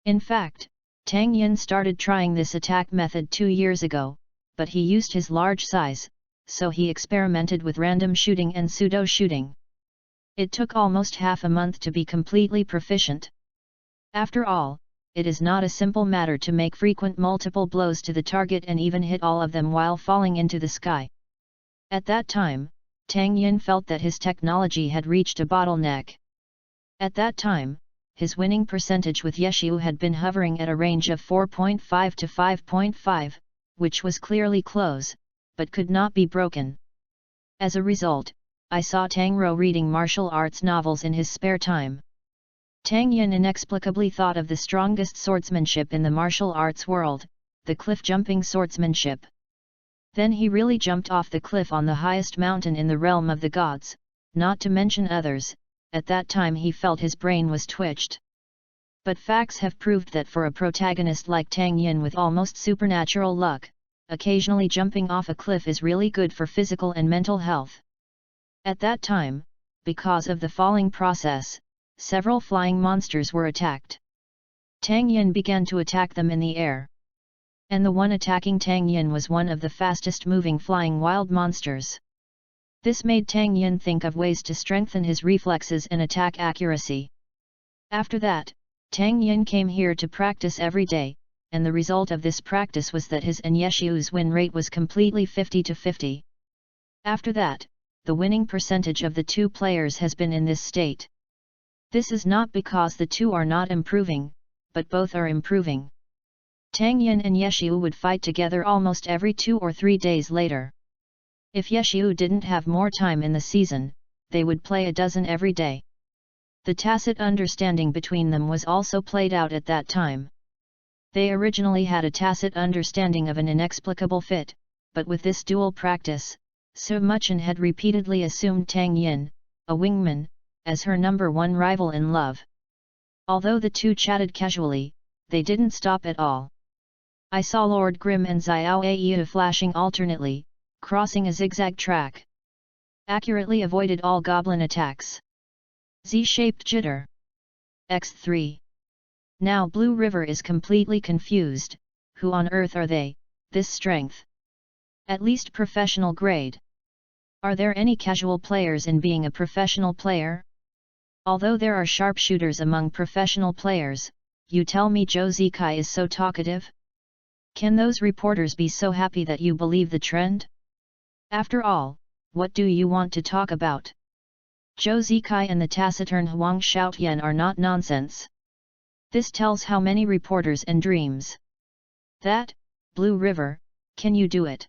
Speaker 1: In fact, Tang Yin started trying this attack method 2 years ago, but he used his large size, so he experimented with random shooting and pseudo shooting. It took almost half a month to be completely proficient. After all, it is not a simple matter to make frequent multiple blows to the target and even hit all of them while falling into the sky. At that time, Tang Yin felt that his technology had reached a bottleneck. At that time, his winning percentage with Yeshu had been hovering at a range of 4.5 to 5.5, which was clearly close, but could not be broken. As a result, I saw Tang Ro reading martial arts novels in his spare time. Tang Yin inexplicably thought of the strongest swordsmanship in the martial arts world, the cliff-jumping swordsmanship. Then he really jumped off the cliff on the highest mountain in the realm of the gods, not to mention others. At that time he felt his brain was twitched. But facts have proved that for a protagonist like Tang Yin with almost supernatural luck, occasionally jumping off a cliff is really good for physical and mental health. At that time, because of the falling process, several flying monsters were attacked. Tang Yin began to attack them in the air. And the one attacking Tang Yin was one of the fastest moving flying wild monsters. This made Tang Yin think of ways to strengthen his reflexes and attack accuracy. After that, Tang Yin came here to practice every day, and the result of this practice was that his and Yeshu's win rate was completely 50-50. After that, the winning percentage of the two players has been in this state. This is not because the two are not improving, but both are improving. Tang Yin and Yeshu would fight together almost every 2 or 3 days later. If Yeshu didn't have more time in the season, they would play a dozen every day. The tacit understanding between them was also played out at that time. They originally had a tacit understanding of an inexplicable fit, but with this dual practice, Su Muchen had repeatedly assumed Tang Yin, a wingman, as her #1 rival in love. Although the two chatted casually, they didn't stop at all. I saw Lord Grimm and Xiao Ayu flashing alternately, crossing a zigzag track. Accurately avoided all goblin attacks. Z-shaped jitter. X3. Now Blue River is completely confused. Who on earth are they, this strength? At least professional grade. Are there any casual players in being a professional player? Although there are sharpshooters among professional players, you tell me Zhou Zikai is so talkative? Can those reporters be so happy that you believe the trend? After all, what do you want to talk about? Zhou Zikai and the taciturn Huang Xiaotian are not nonsense. This tells how many reporters and dreams. That, Blue River, can you do it?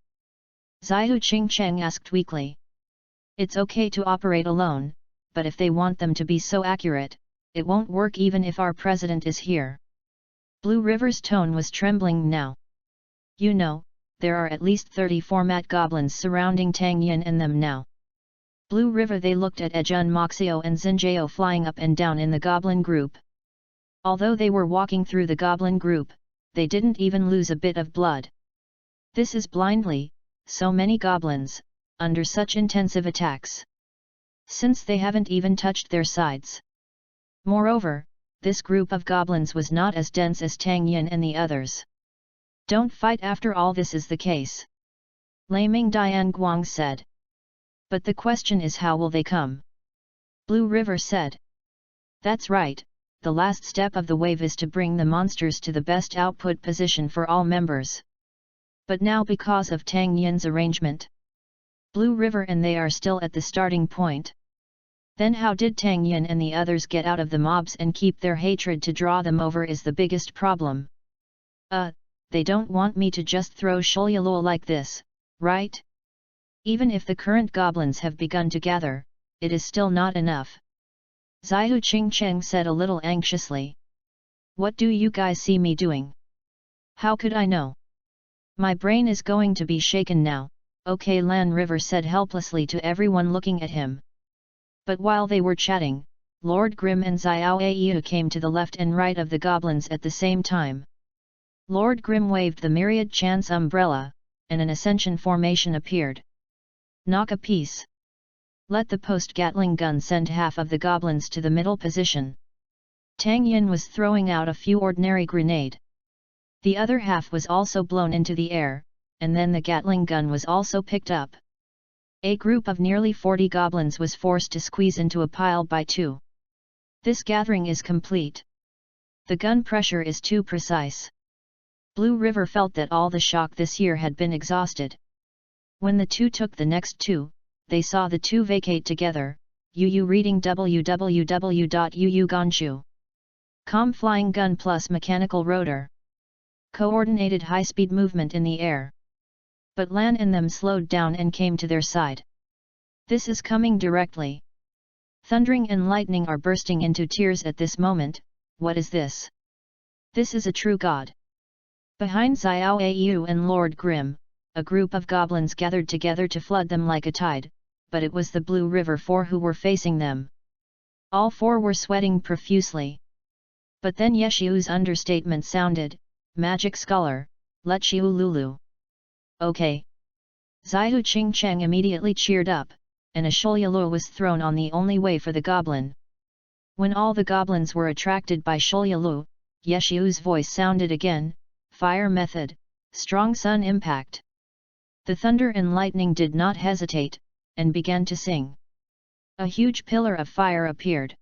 Speaker 1: Xiao Qingcheng asked weakly. It's okay to operate alone, but if they want them to be so accurate, it won't work even if our president is here. Blue River's tone was trembling now. You know, there are at least 30 format goblins surrounding Tang Yin and them now. Blue River. They looked at Ejun Moxio and Xinjiao flying up and down in the goblin group. Although they were walking through the goblin group, they didn't even lose a bit of blood. This is blindly, so many goblins, under such intensive attacks. Since they haven't even touched their sides. Moreover, this group of goblins was not as dense as Tang Yin and the others. Don't fight after all, this is the case. Laming Dian Guang said. But the question is, how will they come? Blue River said. That's right, the last step of the wave is to bring the monsters to the best output position for all members. But now because of Tang Yin's arrangement, Blue River and they are still at the starting point. Then how did Tang Yin and the others get out of the mobs and keep their hatred to draw them over is the biggest problem. They don't want me to just throw Shulialuo like this, right? Even if the current goblins have begun to gather, it is still not enough. Xiao Qingcheng said a little anxiously. What do you guys see me doing? How could I know? My brain is going to be shaken now, okay, Lan River said helplessly to everyone looking at him. But while they were chatting, Lord Grimm and Xiao Ayu came to the left and right of the goblins at the same time. Lord Grimm waved the myriad chance umbrella, and an ascension formation appeared. Knock a piece. Let the post-Gatling gun send half of the goblins to the middle position. Tang Yin was throwing out a few ordinary grenade. The other half was also blown into the air, and then the Gatling gun was also picked up. A group of nearly 40 goblins was forced to squeeze into a pile by two. This gathering is complete. The gun pressure is too precise. Blue River felt that all the shock this year had been exhausted. When the two took the next two, they saw the two vacate together. Yu reading www.yuuganshu.com. Flying gun plus mechanical rotor. Coordinated high-speed movement in the air. But Lan and them slowed down and came to their side. This is coming directly. Thundering and lightning are bursting into tears at this moment. What is this? This is a true god. Behind Xiao Ayu and Lord Grimm, a group of goblins gathered together to flood them like a tide, but it was the Blue River Four who were facing them. All four were sweating profusely. But then Yeshiu's understatement sounded, Magic Scholar, let Xiu Lulu. Okay. Xiao Qingcheng immediately cheered up, and a Shulialuo was thrown on the only way for the goblin. When all the goblins were attracted by Shulialuo, Yeshiu's voice sounded again, Fire method, strong sun impact. The thunder and lightning did not hesitate, and began to sing. A huge pillar of fire appeared.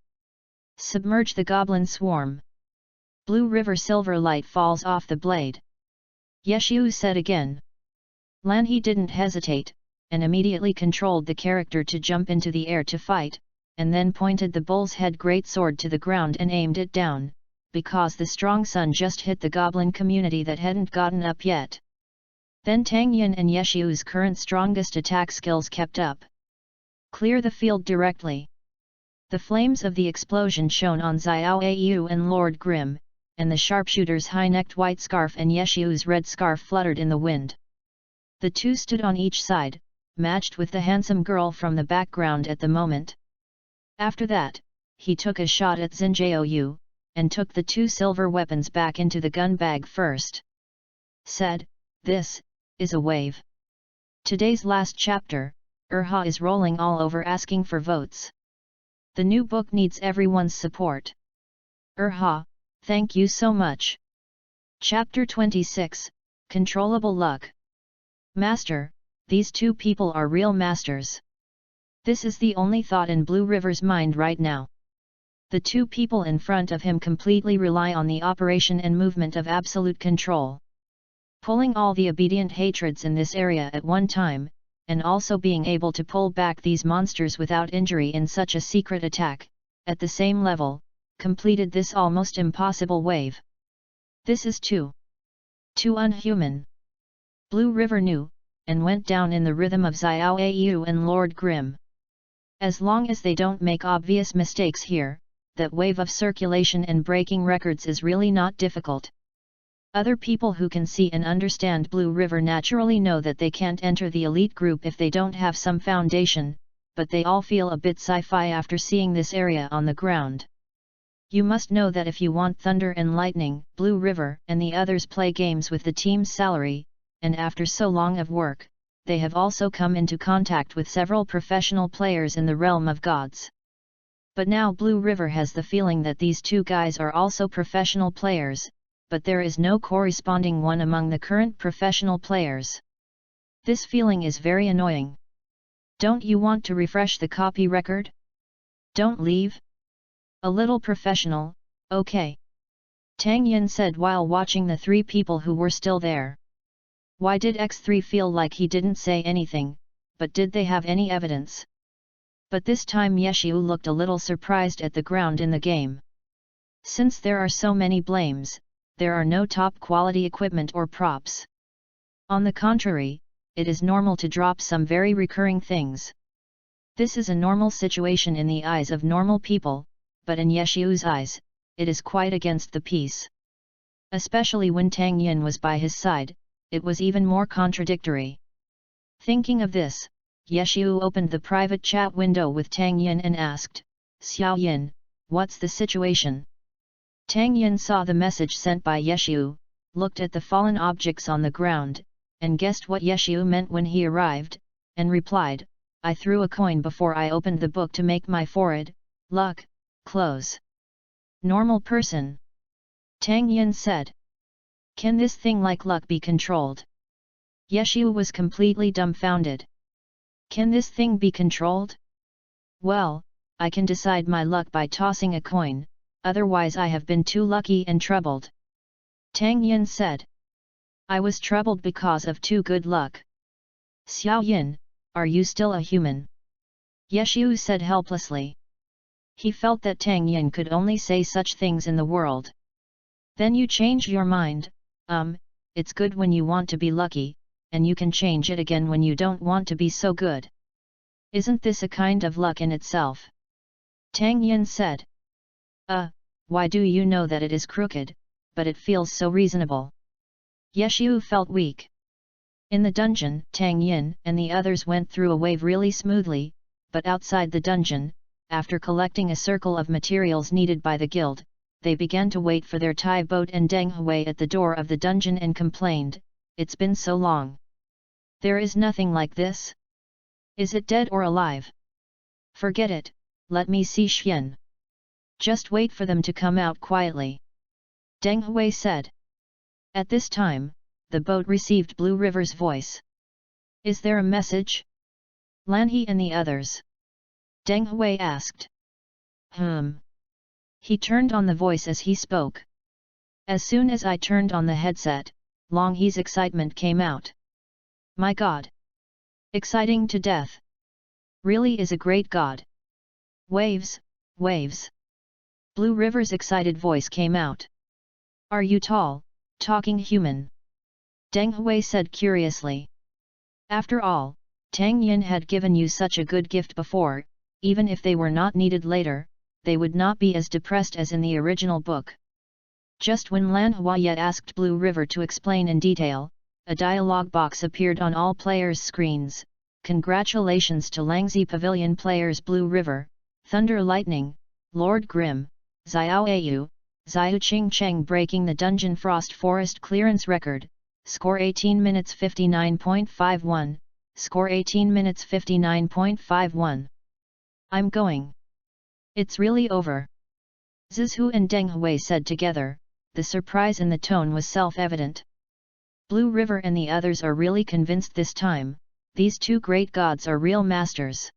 Speaker 1: Submerge the goblin swarm. Blue River silver light falls off the blade. Yeshiu said again. Lan he didn't hesitate, and immediately controlled the character to jump into the air to fight, and then pointed the bull's head great sword to the ground and aimed it down, because the strong sun just hit the goblin community that hadn't gotten up yet. Then Tang Yin and Yeshiu's current strongest attack skills kept up. Clear the field directly. The flames of the explosion shone on Xiao Ayu and Lord Grimm, and the sharpshooter's high-necked white scarf and Yeshiu's red scarf fluttered in the wind. The two stood on each side, matched with the handsome girl from the background at the moment. After that, he took a shot at Xinjiao, and took the two silver weapons back into the gun bag first. Said, this is a wave. Today's last chapter, Urha is rolling all over asking for votes. The new book needs everyone's support. Urha, thank you so much. Chapter 26, Controllable Luck. Master, these two people are real masters. This is the only thought in Blue River's mind right now. The two people in front of him completely rely on the operation and movement of absolute control. Pulling all the obedient hatreds in this area at one time, and also being able to pull back these monsters without injury in such a secret attack, at the same level, completed this almost impossible wave. This is too unhuman. Blue River knew, and went down in the rhythm of Xiao Au and Lord Grimm. As long as they don't make obvious mistakes here, that wave of circulation and breaking records is really not difficult. Other people who can see and understand Blue River naturally know that they can't enter the elite group if they don't have some foundation, but they all feel a bit sci-fi after seeing this area on the ground. You must know that if you want thunder and lightning, Blue River and the others play games with the team's salary, and after so long of work, they have also come into contact with several professional players in the realm of gods. But now Blue River has the feeling that these two guys are also professional players, but there is no corresponding one among the current professional players. This feeling is very annoying. Don't you want to refresh the copy record? Don't leave? A little professional, okay. Tang Yin said while watching the three people who were still there. Why did X3 feel like he didn't say anything, but did they have any evidence? But this time Yeshu looked a little surprised at the ground in the game. Since there are so many blames, there are no top quality equipment or props. On the contrary, it is normal to drop some very recurring things. This is a normal situation in the eyes of normal people, but in Yeshu's eyes, it is quite against the peace. Especially when Tang Yin was by his side, it was even more contradictory. Thinking of this, Yeshu opened the private chat window with Tang Yin and asked, "Xiao Yin, what's the situation?" Tang Yin saw the message sent by Yeshu, looked at the fallen objects on the ground, and guessed what Yeshu meant when he arrived, and replied, "I threw a coin before I opened the book to make my forehead, luck, close." Normal person. Tang Yin said. Can this thing like luck be controlled? Yeshu was completely dumbfounded. Can this thing be controlled? Well, I can decide my luck by tossing a coin, otherwise I have been too lucky and troubled. Tang Yin said. I was troubled because of too good luck. Xiao Yin, are you still a human? Yeshu said helplessly. He felt that Tang Yin could only say such things in the world. Then you change your mind, it's good when you want to be lucky, and you can change it again when you don't want to be so good. Isn't this a kind of luck in itself? Tang Yin said. Why do you know that it is crooked, but it feels so reasonable? Yeshu felt weak. In the dungeon, Tang Yin and the others went through a wave really smoothly, but outside the dungeon, after collecting a circle of materials needed by the guild, they began to wait for their Thai boat, and Deng Hui at the door of the dungeon and complained, "It's been so long. There is nothing like this. Is it dead or alive? Forget it, let me see Xian. Just wait for them to come out quietly." Deng Hui said. At this time, the boat received Blue River's voice. Is there a message? Lan He and the others. Deng Hui asked. He turned on the voice as he spoke. As soon as I turned on the headset, Long He's excitement came out. My god! Exciting to death! Really is a great god! Waves, waves! Blue River's excited voice came out. Are you tall, talking human? Deng Hui said curiously. After all, Tang Yin had given you such a good gift before, even if they were not needed later, they would not be as depressed as in the original book. Just when Lan Huayet asked Blue River to explain in detail, a dialogue box appeared on all players' screens. Congratulations to Langzi Pavilion players Blue River, Thunder Lightning, Lord Grimm, Xiao Au, Xiao Qing Cheng breaking the Dungeon Frost Forest clearance record, score 18 minutes 59.51, score 18 minutes 59.51. I'm going. It's really over. Zizhu and Deng Hui said together, the surprise in the tone was self-evident. Blue River and the others are really convinced this time, these two great gods are real masters.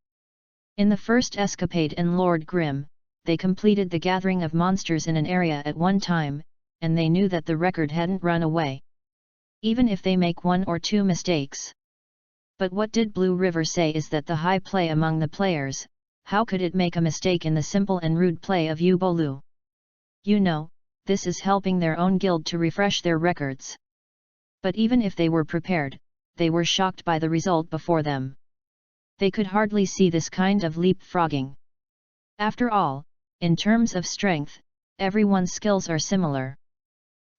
Speaker 1: In the first escapade in Lord Grimm, they completed the gathering of monsters in an area at one time, and they knew that the record hadn't run away. Even if they make one or two mistakes. But what did Blue River say is that the high play among the players, how could it make a mistake in the simple and rude play of Yu Bolu? You know, this is helping their own guild to refresh their records. But even if they were prepared, they were shocked by the result before them. They could hardly see this kind of leapfrogging. After all, in terms of strength, everyone's skills are similar.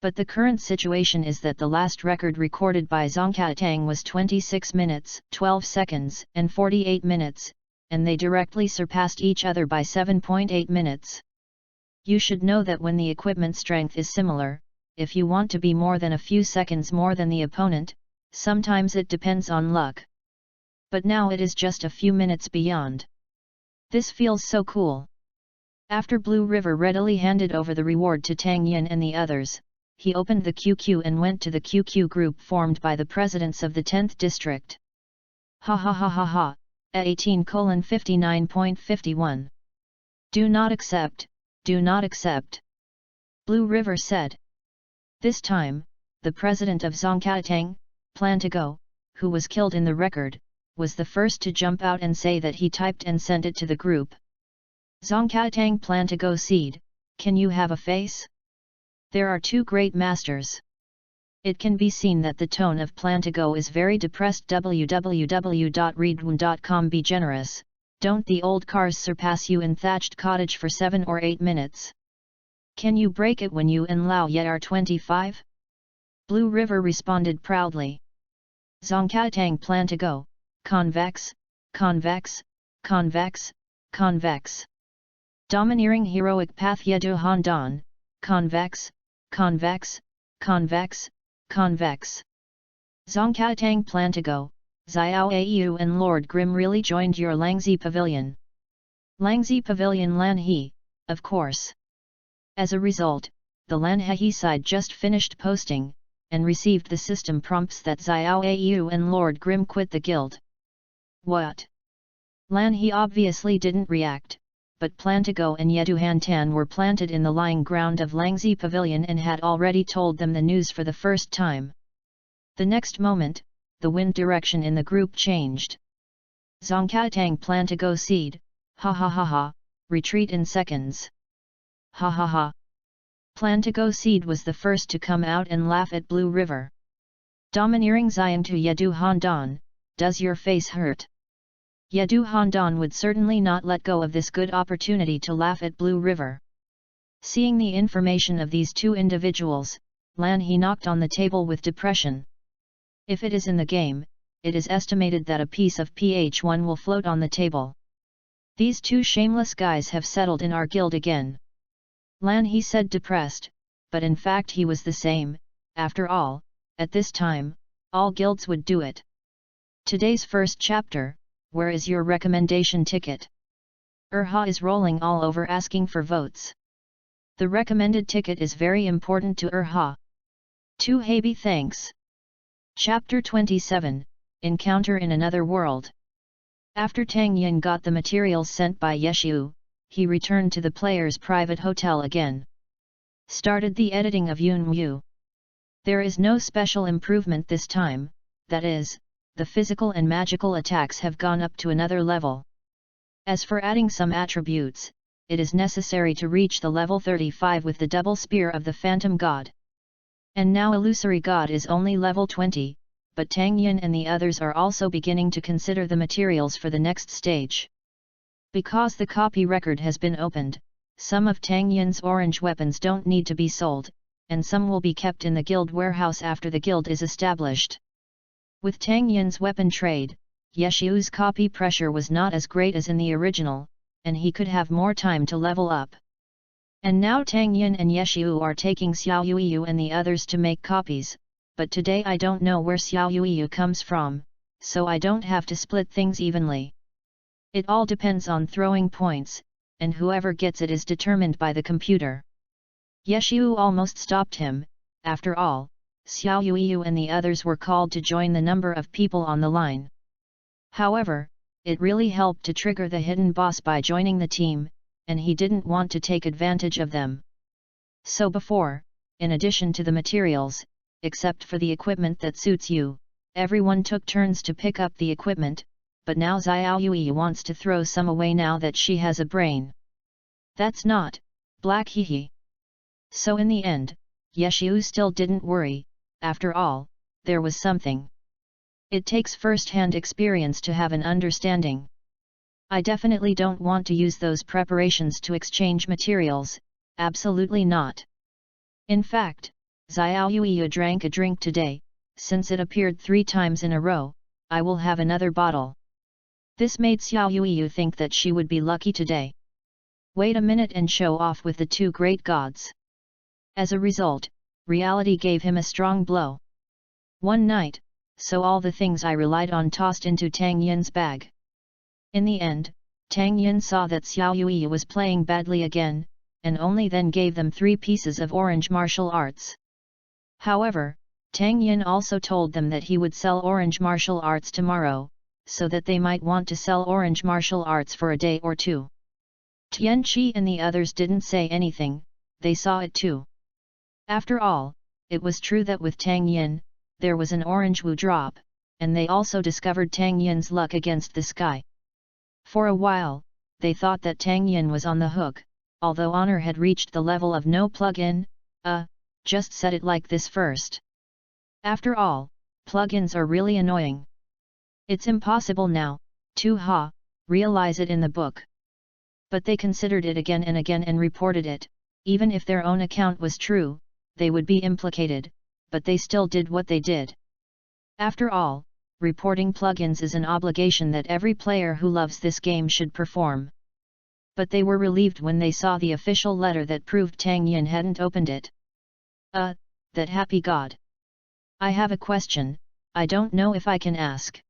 Speaker 1: But the current situation is that the last record recorded by Zongkatang was 26 minutes, 12 seconds, and 48 minutes, and they directly surpassed each other by 7.8 minutes. You should know that when the equipment strength is similar, if you want to be more than a few seconds more than the opponent, sometimes it depends on luck. But now it is just a few minutes beyond. This feels so cool. After Blue River readily handed over the reward to Tang Yin and the others, he opened the QQ and went to the QQ group formed by the presidents of the 10th district. Ha ha ha ha ha, 18:59.51. Do not accept, do not accept. Blue River said. This time, the president of Zongkatang, Plantago, who was killed in the record, was the first to jump out and say that he typed and sent it to the group. Zongkatang Plantago seed, can you have a face? There are two great masters. It can be seen that the tone of Plantago is very depressed. www.readaloud.com. Be generous, don't the old cars surpass you in thatched cottage for 7 or 8 minutes? Can you break it when you and Lao Ye are 25? Blue River responded proudly. Zongkatang Plantago, convex, convex, convex, convex. Domineering heroic path Yedu Handan, convex, convex, convex, convex. Zongkatang Plantago, Xiao Au and Lord Grim really joined your Langzi Pavilion. Langzi Pavilion Lan He, of course. As a result, the Lan He side just finished posting, and received the system prompts that Xiao Au and Lord Grim quit the guild. What? Lan He obviously didn't react, but Plantago and Yedu Hantan were planted in the lying ground of Langzi Pavilion and had already told them the news for the first time. The next moment, the wind direction in the group changed. Zongkatang Plantago seed, ha ha ha ha, retreat in seconds. Ha ha ha. Plantago seed was the first to come out and laugh at Blue River. Domineering Zion to Yedu Handan, does your face hurt? Yedu Handan would certainly not let go of this good opportunity to laugh at Blue River. Seeing the information of these two individuals, Lan He knocked on the table with depression. If it is in the game, it is estimated that a piece of PH1 will float on the table. These two shameless guys have settled in our guild again. Lan He said depressed, but in fact he was the same. After all, at this time, all guilds would do it. Today's first chapter, where is your recommendation ticket? Urha is rolling all over asking for votes. The recommended ticket is very important to Urha. To Habi thanks. Chapter 27, Encounter in Another World. After Tang Yin got the materials sent by Yeshu, he returned to the player's private hotel again. Started the editing of Yun Mu. There is no special improvement this time, that is, the physical and magical attacks have gone up to another level. As for adding some attributes, it is necessary to reach the level 35 with the double spear of the Phantom God. And now Illusory God is only level 20, but Tang Yin and the others are also beginning to consider the materials for the next stage. Because the copy record has been opened, some of Tang Yin's orange weapons don't need to be sold, and some will be kept in the guild warehouse after the guild is established. With Tang Yin's weapon trade, Yeshu's copy pressure was not as great as in the original, and he could have more time to level up. And now Tang Yin and Yeshu are taking Xiao Yuyu and the others to make copies, but today I don't know where Xiao Yuyu comes from, so I don't have to split things evenly. It all depends on throwing points, and whoever gets it is determined by the computer. Yeshu almost stopped him. After all, Xiao Yuyu and the others were called to join the number of people on the line. However, it really helped to trigger the hidden boss by joining the team, and he didn't want to take advantage of them. So before, in addition to the materials, except for the equipment that suits you, everyone took turns to pick up the equipment, but now Xiao Yui wants to throw some away now that she has a brain. That's not, black hehe. So in the end, Yeshu still didn't worry. After all, there was something. It takes first-hand experience to have an understanding. I definitely don't want to use those preparations to exchange materials, absolutely not. In fact, Xiao Yuiyu drank a drink today, since it appeared 3 times in a row, I will have another bottle. This made Xiao Yuiyu think that she would be lucky today. Wait a minute and show off with the 2 great gods. As a result, reality gave him a strong blow. One night, so all the things I relied on tossed into Tang Yin's bag. In the end, Tang Yin saw that Xiao Yuiyu was playing badly again, and only then gave them 3 pieces of orange martial arts. However, Tang Yin also told them that he would sell orange martial arts tomorrow, so that they might want to sell orange martial arts for a day or 2. Tian Qi and the others didn't say anything, they saw it too. After all, it was true that with Tang Yin, there was an orange wu drop, and they also discovered Tang Yin's luck against the sky. For a while, they thought that Tang Yin was on the hook, although honor had reached the level of no plug-in. Just said it like this first. After all, plugins are really annoying. It's impossible now, to realize it in the book. But they considered it again and reported it. Even if their own account was true, they would be implicated, but they still did what they did. After all, reporting plugins is an obligation that every player who loves this game should perform. But they were relieved when they saw the official letter that proved Tang Yin hadn't opened it. That happy god. I have a question, I don't know if I can ask.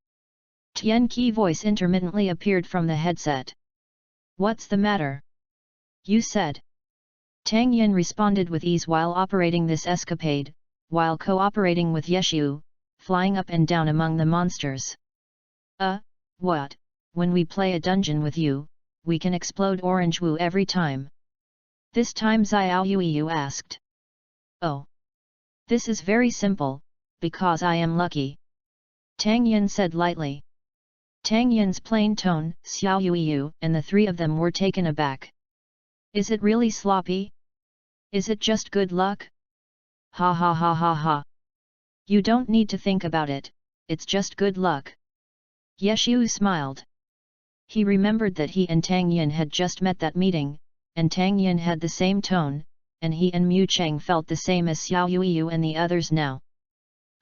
Speaker 1: Tian Qi's voice intermittently appeared from the headset. What's the matter? You said. Tang Yin responded with ease while operating this escapade, while cooperating with Yeshu, flying up and down among the monsters. What? When we play a dungeon with you, we can explode orange wu every time. This time Xiao Yuiyu asked. Oh. This is very simple, because I am lucky. Tang Yin said lightly. Tang Yin's plain tone, Xiao Yuiyu and the 3 of them were taken aback. Is it really sloppy? Is it just good luck? Ha ha ha ha ha. You don't need to think about it, it's just good luck. Yeshu smiled. He remembered that he and Tang Yin had just met that meeting, and Tang Yin had the same tone, and he and Mu Cheng felt the same as Xiao Yuiyu and the others now.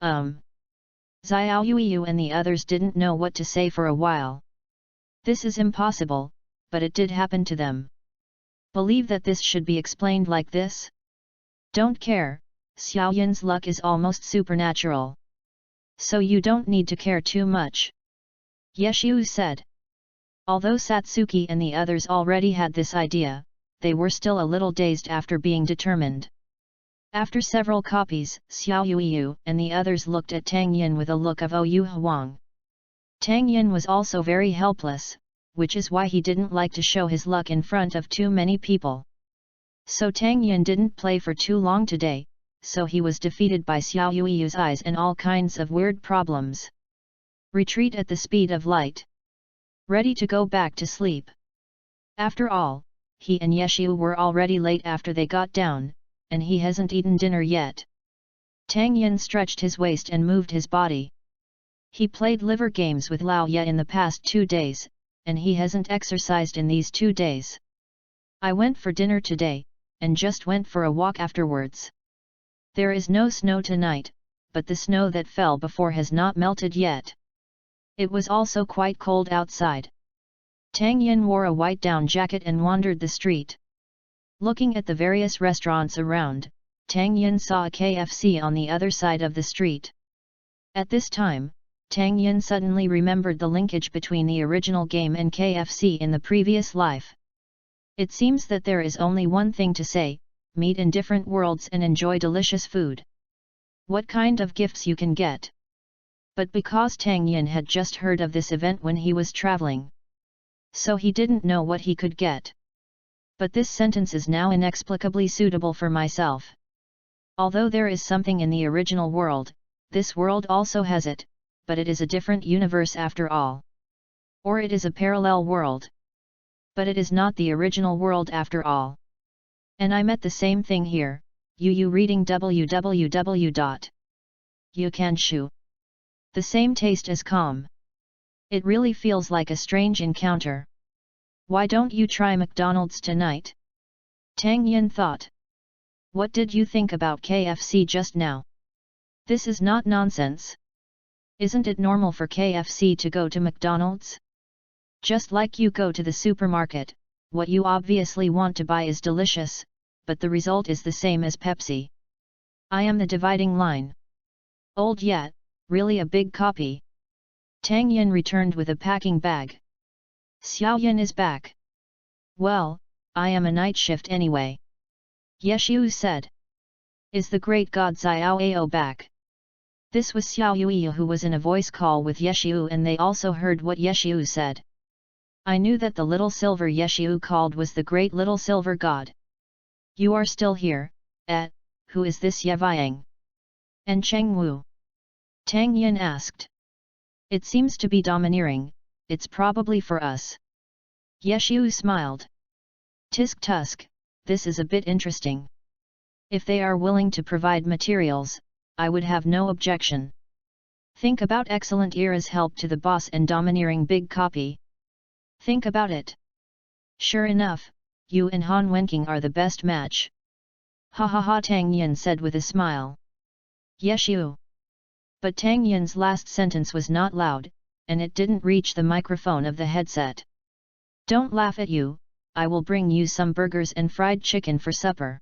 Speaker 1: Xiao Yuiyu and the others didn't know what to say for a while. This is impossible, but it did happen to them. Believe that this should be explained like this? Don't care, Xiao Yin's luck is almost supernatural. So you don't need to care too much. Yeshu said. Although Satsuki and the others already had this idea, they were still a little dazed after being determined. After several copies, Xiao Yuiyu and the others looked at Tang Yin with a look of Yu Huang. Tang Yin was also very helpless, which is why he didn't like to show his luck in front of too many people. So Tang Yin didn't play for too long today, so he was defeated by Xiao Yuiyu's eyes and all kinds of weird problems. Retreat at the speed of light. Ready to go back to sleep. After all, he and Yeshu were already late after they got down, and he hasn't eaten dinner yet. Tang Yin stretched his waist and moved his body. He played liver games with Lao Ye in the past 2 days, and he hasn't exercised in these 2 days. I went for dinner today, and just went for a walk afterwards. There is no snow tonight, but the snow that fell before has not melted yet. It was also quite cold outside. Tang Yin wore a white down jacket and wandered the street. Looking at the various restaurants around, Tang Yin saw a KFC on the other side of the street. At this time, Tang Yin suddenly remembered the linkage between the original game and KFC in the previous life. It seems that there is only one thing to say, meet in different worlds and enjoy delicious food. What kind of gifts you can get? But because Tang Yin had just heard of this event when he was traveling, so he didn't know what he could get. But this sentence is now inexplicably suitable for myself. Although there is something in the original world, this world also has it, but it is a different universe after all. Or it is a parallel world. But it is not the original world after all. And I met the same thing here, you reading www.youcanshu. The same taste as calm. It really feels like a strange encounter. Why don't you try McDonald's tonight? Tang Yin thought. What did you think about KFC just now? This is not nonsense. Isn't it normal for KFC to go to McDonald's? Just like you go to the supermarket, what you obviously want to buy is delicious, but the result is the same as Pepsi. I am the dividing line. Old yet, really a big copy. Tang Yin returned with a packing bag. Xiao Yin is back. Well, I am a night shift anyway. Yeshu said. Is the great god Xiao Ao back? This was Xiao Yui who was in a voice call with Yeshu, and they also heard what Yeshu said. I knew that the little silver Yeshu called was the great little silver god. You are still here, who is this Yeviang? And Cheng Wu? Tang Yin asked. It seems to be domineering, it's probably for us. Yeshu smiled. Tisk tusk, this is a bit interesting. If they are willing to provide materials, I would have no objection. Think about excellent Era's help to the boss and domineering big copy. Think about it. Sure enough, you and Han Wenking are the best match. Ha ha ha, Tang Yin said with a smile. Yeshu. But Tang Yin's last sentence was not loud, and it didn't reach the microphone of the headset. Don't laugh at you, I will bring you some burgers and fried chicken for supper.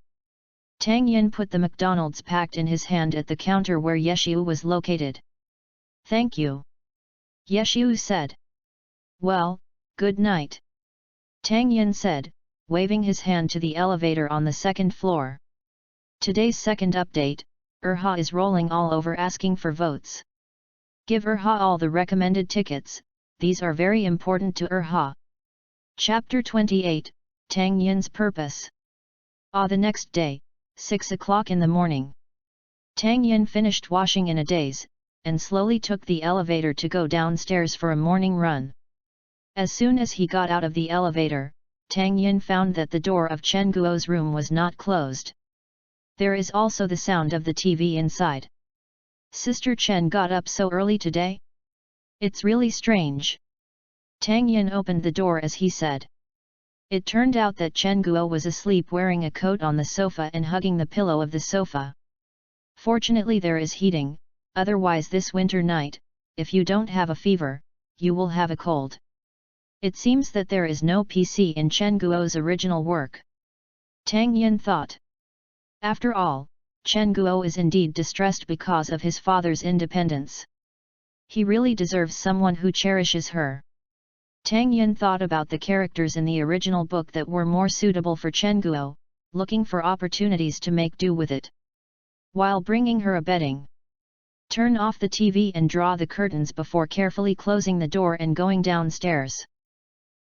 Speaker 1: Tang Yin put the McDonald's packed in his hand at the counter where Yeshu was located. Thank you. Yeshu said. Well, good night. Tang Yin said, waving his hand to the elevator on the second floor. Today's second update, Urha is rolling all over asking for votes. Give Urha all the recommended tickets, these are very important to Urha. Chapter 28, Tang Yin's Purpose. The next day, 6 o'clock in the morning. Tang Yin finished washing in a daze, and slowly took the elevator to go downstairs for a morning run. As soon as he got out of the elevator, Tang Yin found that the door of Chen Guo's room was not closed. There is also the sound of the TV inside. Sister Chen got up so early today? It's really strange. Tang Yin opened the door as he said. It turned out that Chen Guo was asleep wearing a coat on the sofa and hugging the pillow of the sofa. Fortunately there is heating, otherwise this winter night, if you don't have a fever, you will have a cold. It seems that there is no PC in Chen Guo's original work. Tang Yin thought. After all, Chen Guo is indeed distressed because of his father's independence. He really deserves someone who cherishes her. Tang Yin thought about the characters in the original book that were more suitable for Chen Guo, looking for opportunities to make do with it. While bringing her a bedding. Turn off the TV and draw the curtains before carefully closing the door and going downstairs.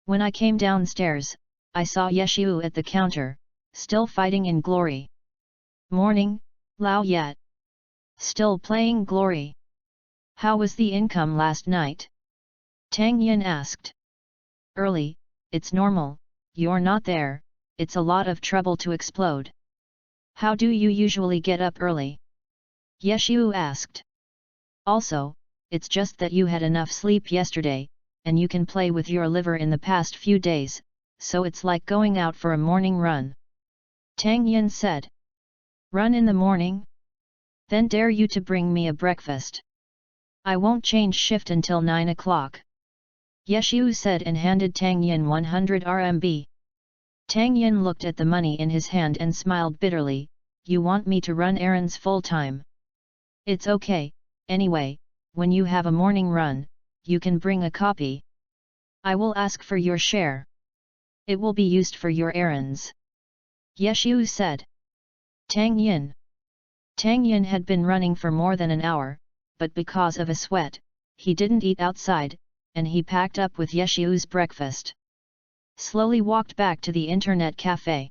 Speaker 1: When I came downstairs, I saw Yeshu at the counter, still fighting in glory. Morning, Lao Yet. Still playing glory. How was the income last night? Tang Yin asked. Early, it's normal, you're not there, it's a lot of trouble to explode. How do you usually get up early? Yeshu asked. Also, it's just that you had enough sleep yesterday, and you can play with your liver in the past few days, so it's like going out for a morning run. Tang Yin said. Run in the morning? Then dare you to bring me a breakfast. I won't change shift until 9 o'clock. Yeshu said and handed Tang Yin 100 RMB. Tang Yin looked at the money in his hand and smiled bitterly. You want me to run errands full time? It's okay, anyway, when you have a morning run, you can bring a copy. I will ask for your share. It will be used for your errands. Yeshu said. Tang Yin. Tang Yin had been running for more than an hour, but because of a sweat, he didn't eat outside, and he packed up with Yeshu's breakfast. Slowly walked back to the internet cafe.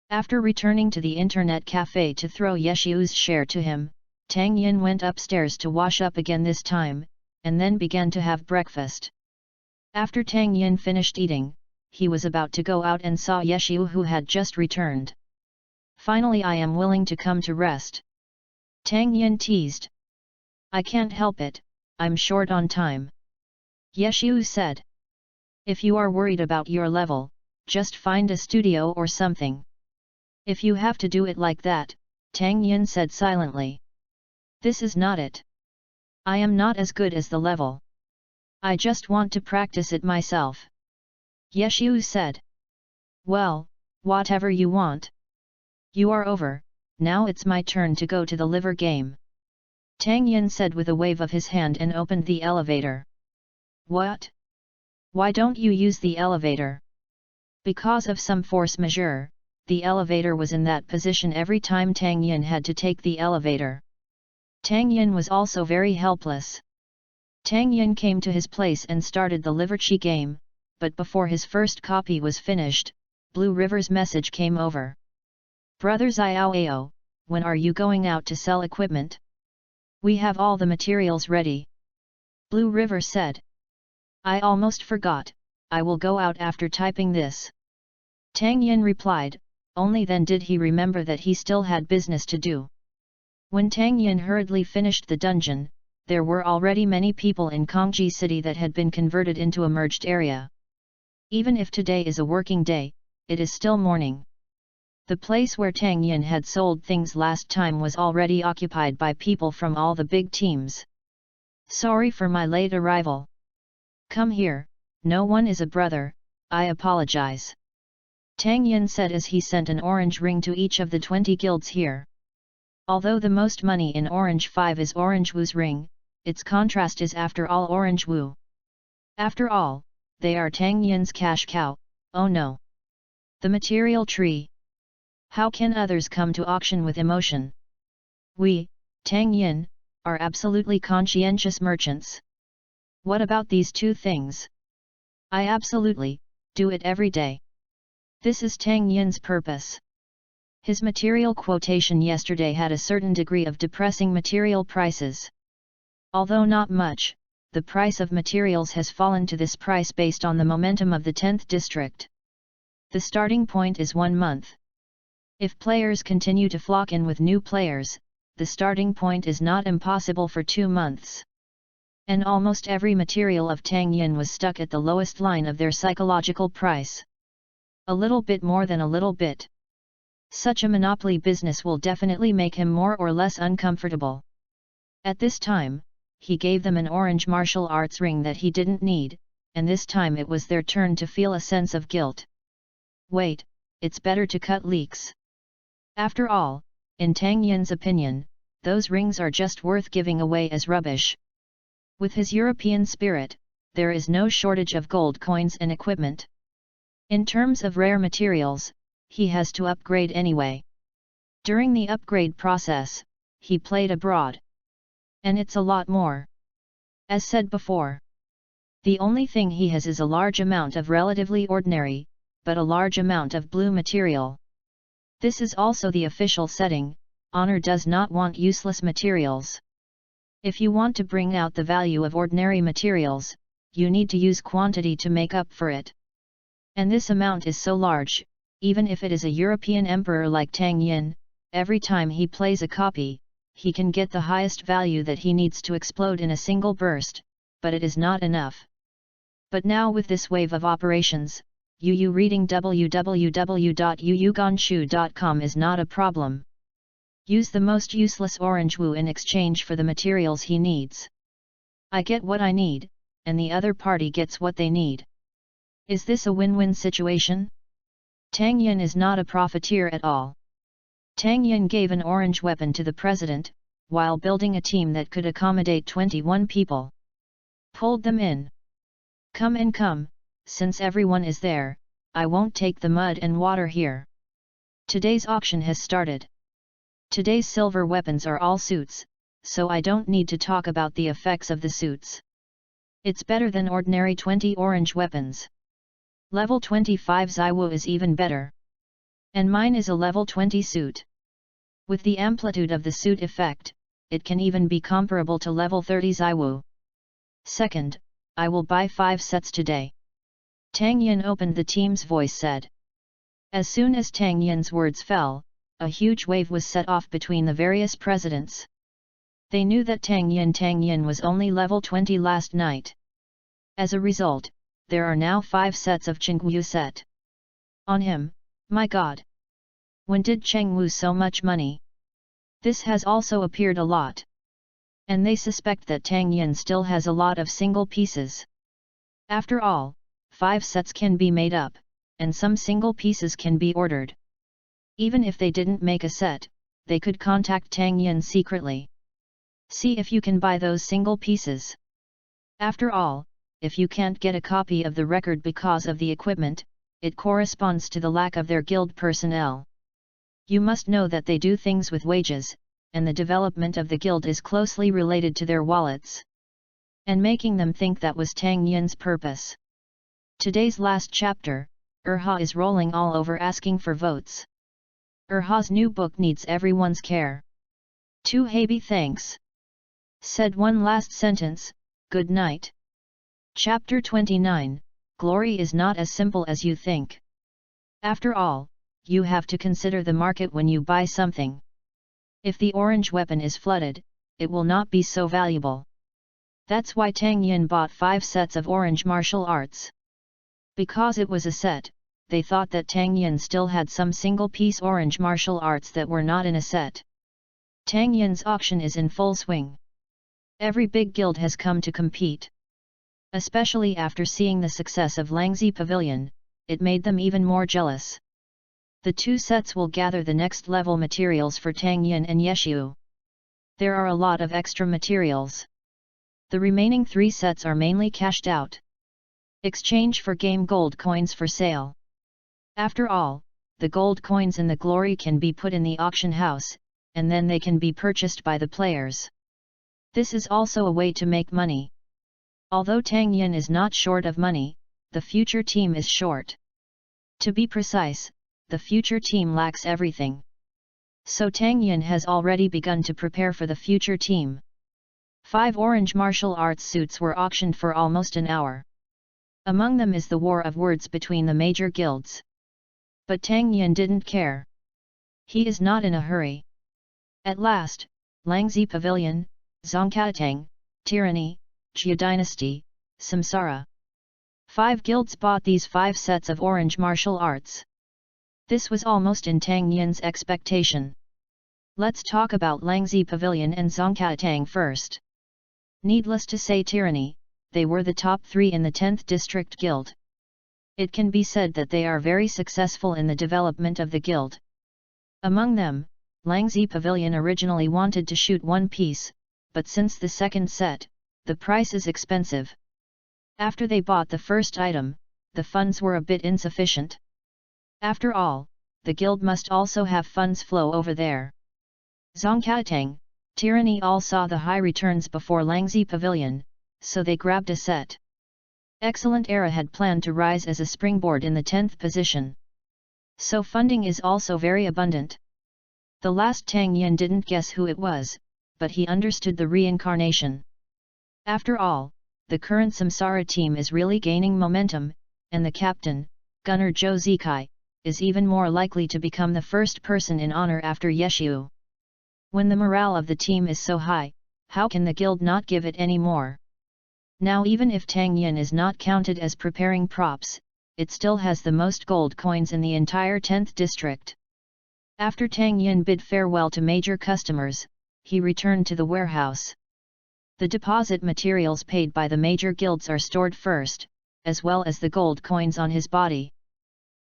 Speaker 1: After returning to the internet cafe to throw Yeshu's share to him, Tang Yin went upstairs to wash up again this time, and then began to have breakfast. After Tang Yin finished eating, he was about to go out and saw Yeshu who had just returned. Finally I am willing to come to rest. Tang Yin teased. I can't help it, I'm short on time. Yeshu said. If you are worried about your level, just find a studio or something. If you have to do it like that, Tang Yin said silently. This is not it. I am not as good as the level. I just want to practice it myself. Yeshu said. Well, whatever you want. You are over, now it's my turn to go to the liver game. Tang Yin said with a wave of his hand and opened the elevator. What? Why don't you use the elevator? Because of some force majeure, the elevator was in that position every time Tang Yin had to take the elevator. Tang Yin was also very helpless. Tang Yin came to his place and started the liver chi game, but before his first copy was finished, Blue River's message came over. Brother Xiao Ao, when are you going out to sell equipment? We have all the materials ready. Blue River said. I almost forgot, I will go out after typing this. Tang Yin replied, only then did he remember that he still had business to do. When Tang Yin hurriedly finished the dungeon, there were already many people in Kongji City that had been converted into a merged area. Even if today is a working day, it is still morning. The place where Tang Yin had sold things last time was already occupied by people from all the big teams. Sorry for my late arrival. Come here, no one is a brother, I apologize. Tang Yin said as he sent an orange ring to each of the 20 guilds here. Although the most money in Orange 5 is Orange Wu's ring, its contrast is after all Orange Wu. After all, they are Tang Yin's cash cow, oh no. The material tree. How can others come to auction with emotion? We, Tang Yin, are absolutely conscientious merchants. What about these two things? I absolutely do it every day. This is Tang Yin's purpose. His material quotation yesterday had a certain degree of depressing material prices. Although not much, the price of materials has fallen to this price based on the momentum of the 10th district. The starting point is 1 month. If players continue to flock in with new players, the starting point is not impossible for 2 months. And almost every material of Tang Yin was stuck at the lowest line of their psychological price. A little bit more than a little bit. Such a monopoly business will definitely make him more or less uncomfortable. At this time, he gave them an orange martial arts ring that he didn't need, and this time it was their turn to feel a sense of guilt. Wait, it's better to cut leaks. After all, in Tang Yin's opinion, those rings are just worth giving away as rubbish. With his European spirit, there is no shortage of gold coins and equipment. In terms of rare materials, he has to upgrade anyway. During the upgrade process, he played abroad. And it's a lot more. As said before, the only thing he has is a large amount of relatively ordinary, but a large amount of blue material. This is also the official setting, honor does not want useless materials. If you want to bring out the value of ordinary materials, you need to use quantity to make up for it. And this amount is so large, even if it is a European emperor like Tang Yin, every time he plays a copy, he can get the highest value that he needs to explode in a single burst, but it is not enough. But now with this wave of operations, UU reading www.uugonshu.com is not a problem. Use the most useless Orange Wu in exchange for the materials he needs. I get what I need, and the other party gets what they need. Is this a win-win situation? Tang Yin is not a profiteer at all. Tang Yin gave an orange weapon to the president, while building a team that could accommodate 21 people. Pulled them in. Come and come, since everyone is there, I won't take the mud and water here. Today's auction has started. Today's silver weapons are all suits, so I don't need to talk about the effects of the suits. It's better than ordinary 20 orange weapons. Level 25 Zaiwu is even better. And mine is a level 20 suit. With the amplitude of the suit effect, it can even be comparable to level 30 Zaiwu. Second, I will buy 5 sets today. Tang Yin opened the team's voice said. As soon as Tang Yin's words fell, a huge wave was set off between the various presidents. They knew that Tang Yin was only level 20 last night. As a result, there are now 5 sets of Chengwu set on him. My god! When did Chengwu so much money? This has also appeared a lot. And they suspect that Tang Yin still has a lot of single pieces. After all, 5 sets can be made up, and some single pieces can be ordered. Even if they didn't make a set, they could contact Tang Yin secretly. See if you can buy those single pieces. After all, if you can't get a copy of the record because of the equipment, it corresponds to the lack of their guild personnel. You must know that they do things with wages, and the development of the guild is closely related to their wallets. And making them think that was Tang Yin's purpose. Today's last chapter, Erha is rolling all over asking for votes. Erha's new book needs everyone's care. To Habi thanks. Said one last sentence, good night. Chapter 29, Glory is not as simple as you think. After all, you have to consider the market when you buy something. If the orange weapon is flooded, it will not be so valuable. That's why Tang Yin bought 5 sets of orange martial arts. Because it was a set, they thought that Tang Yin still had some single-piece orange martial arts that were not in a set. Tang Yin's auction is in full swing. Every big guild has come to compete. Especially after seeing the success of Langzi Pavilion, it made them even more jealous. The 2 sets will gather the next level materials for Tang Yin and Yeshu. There are a lot of extra materials. The remaining 3 sets are mainly cashed out. Exchange for game gold coins for sale. After all, the gold coins in the glory can be put in the auction house, and then they can be purchased by the players. This is also a way to make money. Although Tang Yin is not short of money, the future team is short. To be precise, the future team lacks everything. So Tang Yin has already begun to prepare for the future team. 5 orange martial arts suits were auctioned for almost an hour. Among them is the war of words between the major guilds. But Tang Yin didn't care. He is not in a hurry. At last, Langzi Pavilion, Zongkatang, Tyranny, Jia Dynasty, Samsara. 5 guilds bought these 5 sets of orange martial arts. This was almost in Tang Yin's expectation. Let's talk about Langzi Pavilion and Zongkatang first. Needless to say, Tyranny, they were the top 3 in the 10th District Guild. It can be said that they are very successful in the development of the guild. Among them, Langzi Pavilion originally wanted to shoot 1 piece, but since the second set, the price is expensive. After they bought the first item, the funds were a bit insufficient. After all, the guild must also have funds flow over there. Zongkatang, Tyranny all saw the high returns before Langzi Pavilion, so they grabbed a set. Excellent Era had planned to rise as a springboard in the 10th position. So funding is also very abundant. The last Tang Yin didn't guess who it was, but he understood the reincarnation. After all, the current Samsara team is really gaining momentum, and the captain, Gunner Zhou Zikai, is even more likely to become the first person in honor after Yeshu. When the morale of the team is so high, how can the guild not give it any more? Now even if Tang Yin is not counted as preparing props, it still has the most gold coins in the entire 10th district. After Tang Yin bid farewell to major customers, he returned to the warehouse. The deposit materials paid by the major guilds are stored first, as well as the gold coins on his body.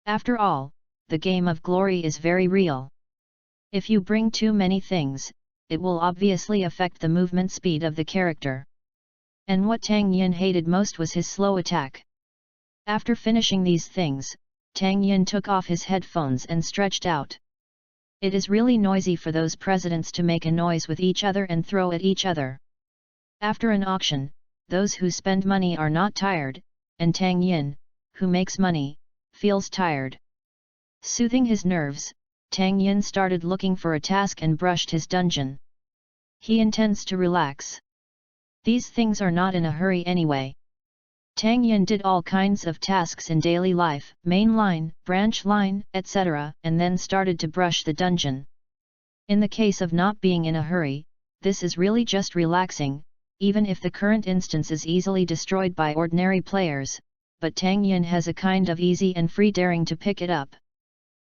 Speaker 1: After all, the game of glory is very real. If you bring too many things, it will obviously affect the movement speed of the character. And what Tang Yin hated most was his slow attack. After finishing these things, Tang Yin took off his headphones and stretched out. It is really noisy for those presidents to make a noise with each other and throw at each other. After an auction, those who spend money are not tired, and Tang Yin, who makes money, feels tired. Soothing his nerves, Tang Yin started looking for a task and brushed his dungeon. He intends to relax. These things are not in a hurry anyway. Tang Yin did all kinds of tasks in daily life, main line, branch line, etc., and then started to brush the dungeon. In the case of not being in a hurry, this is really just relaxing, even if the current instance is easily destroyed by ordinary players, but Tang Yin has a kind of easy and free daring to pick it up.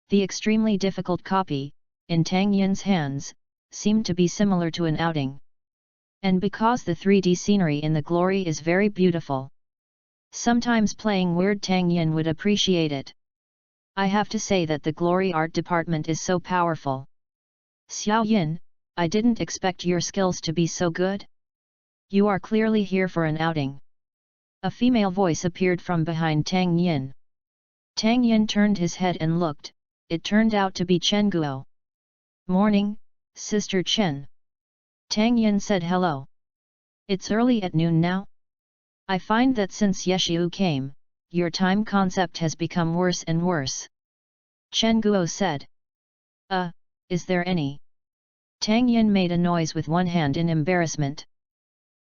Speaker 1: The extremely difficult copy, in Tang Yin's hands, seemed to be similar to an outing. And because the 3D scenery in the glory is very beautiful. Sometimes playing weird, Tang Yin would appreciate it. I have to say that the glory art department is so powerful. Xiao Yin, I didn't expect your skills to be so good. You are clearly here for an outing. A female voice appeared from behind Tang Yin. Tang Yin turned his head and looked. It turned out to be Chen Guo. Morning, Sister Chen. Tang Yin said hello. It's early at noon now. I find that since Yeshu came, your time concept has become worse and worse. Chen Guo said. Is there any? Tang Yin made a noise with one hand in embarrassment.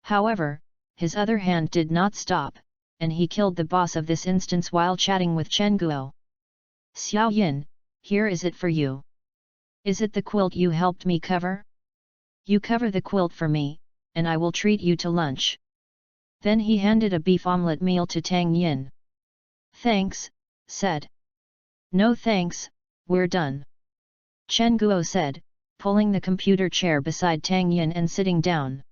Speaker 1: However, his other hand did not stop, and he killed the boss of this instance while chatting with Chen Guo. Xiao Yin, here is it for you. Is it the quilt you helped me cover? You cover the quilt for me, and I will treat you to lunch. Then he handed a beef omelette meal to Tang Yin. Thanks, said. No thanks, we're done. Chen Guo said, pulling the computer chair beside Tang Yin and sitting down.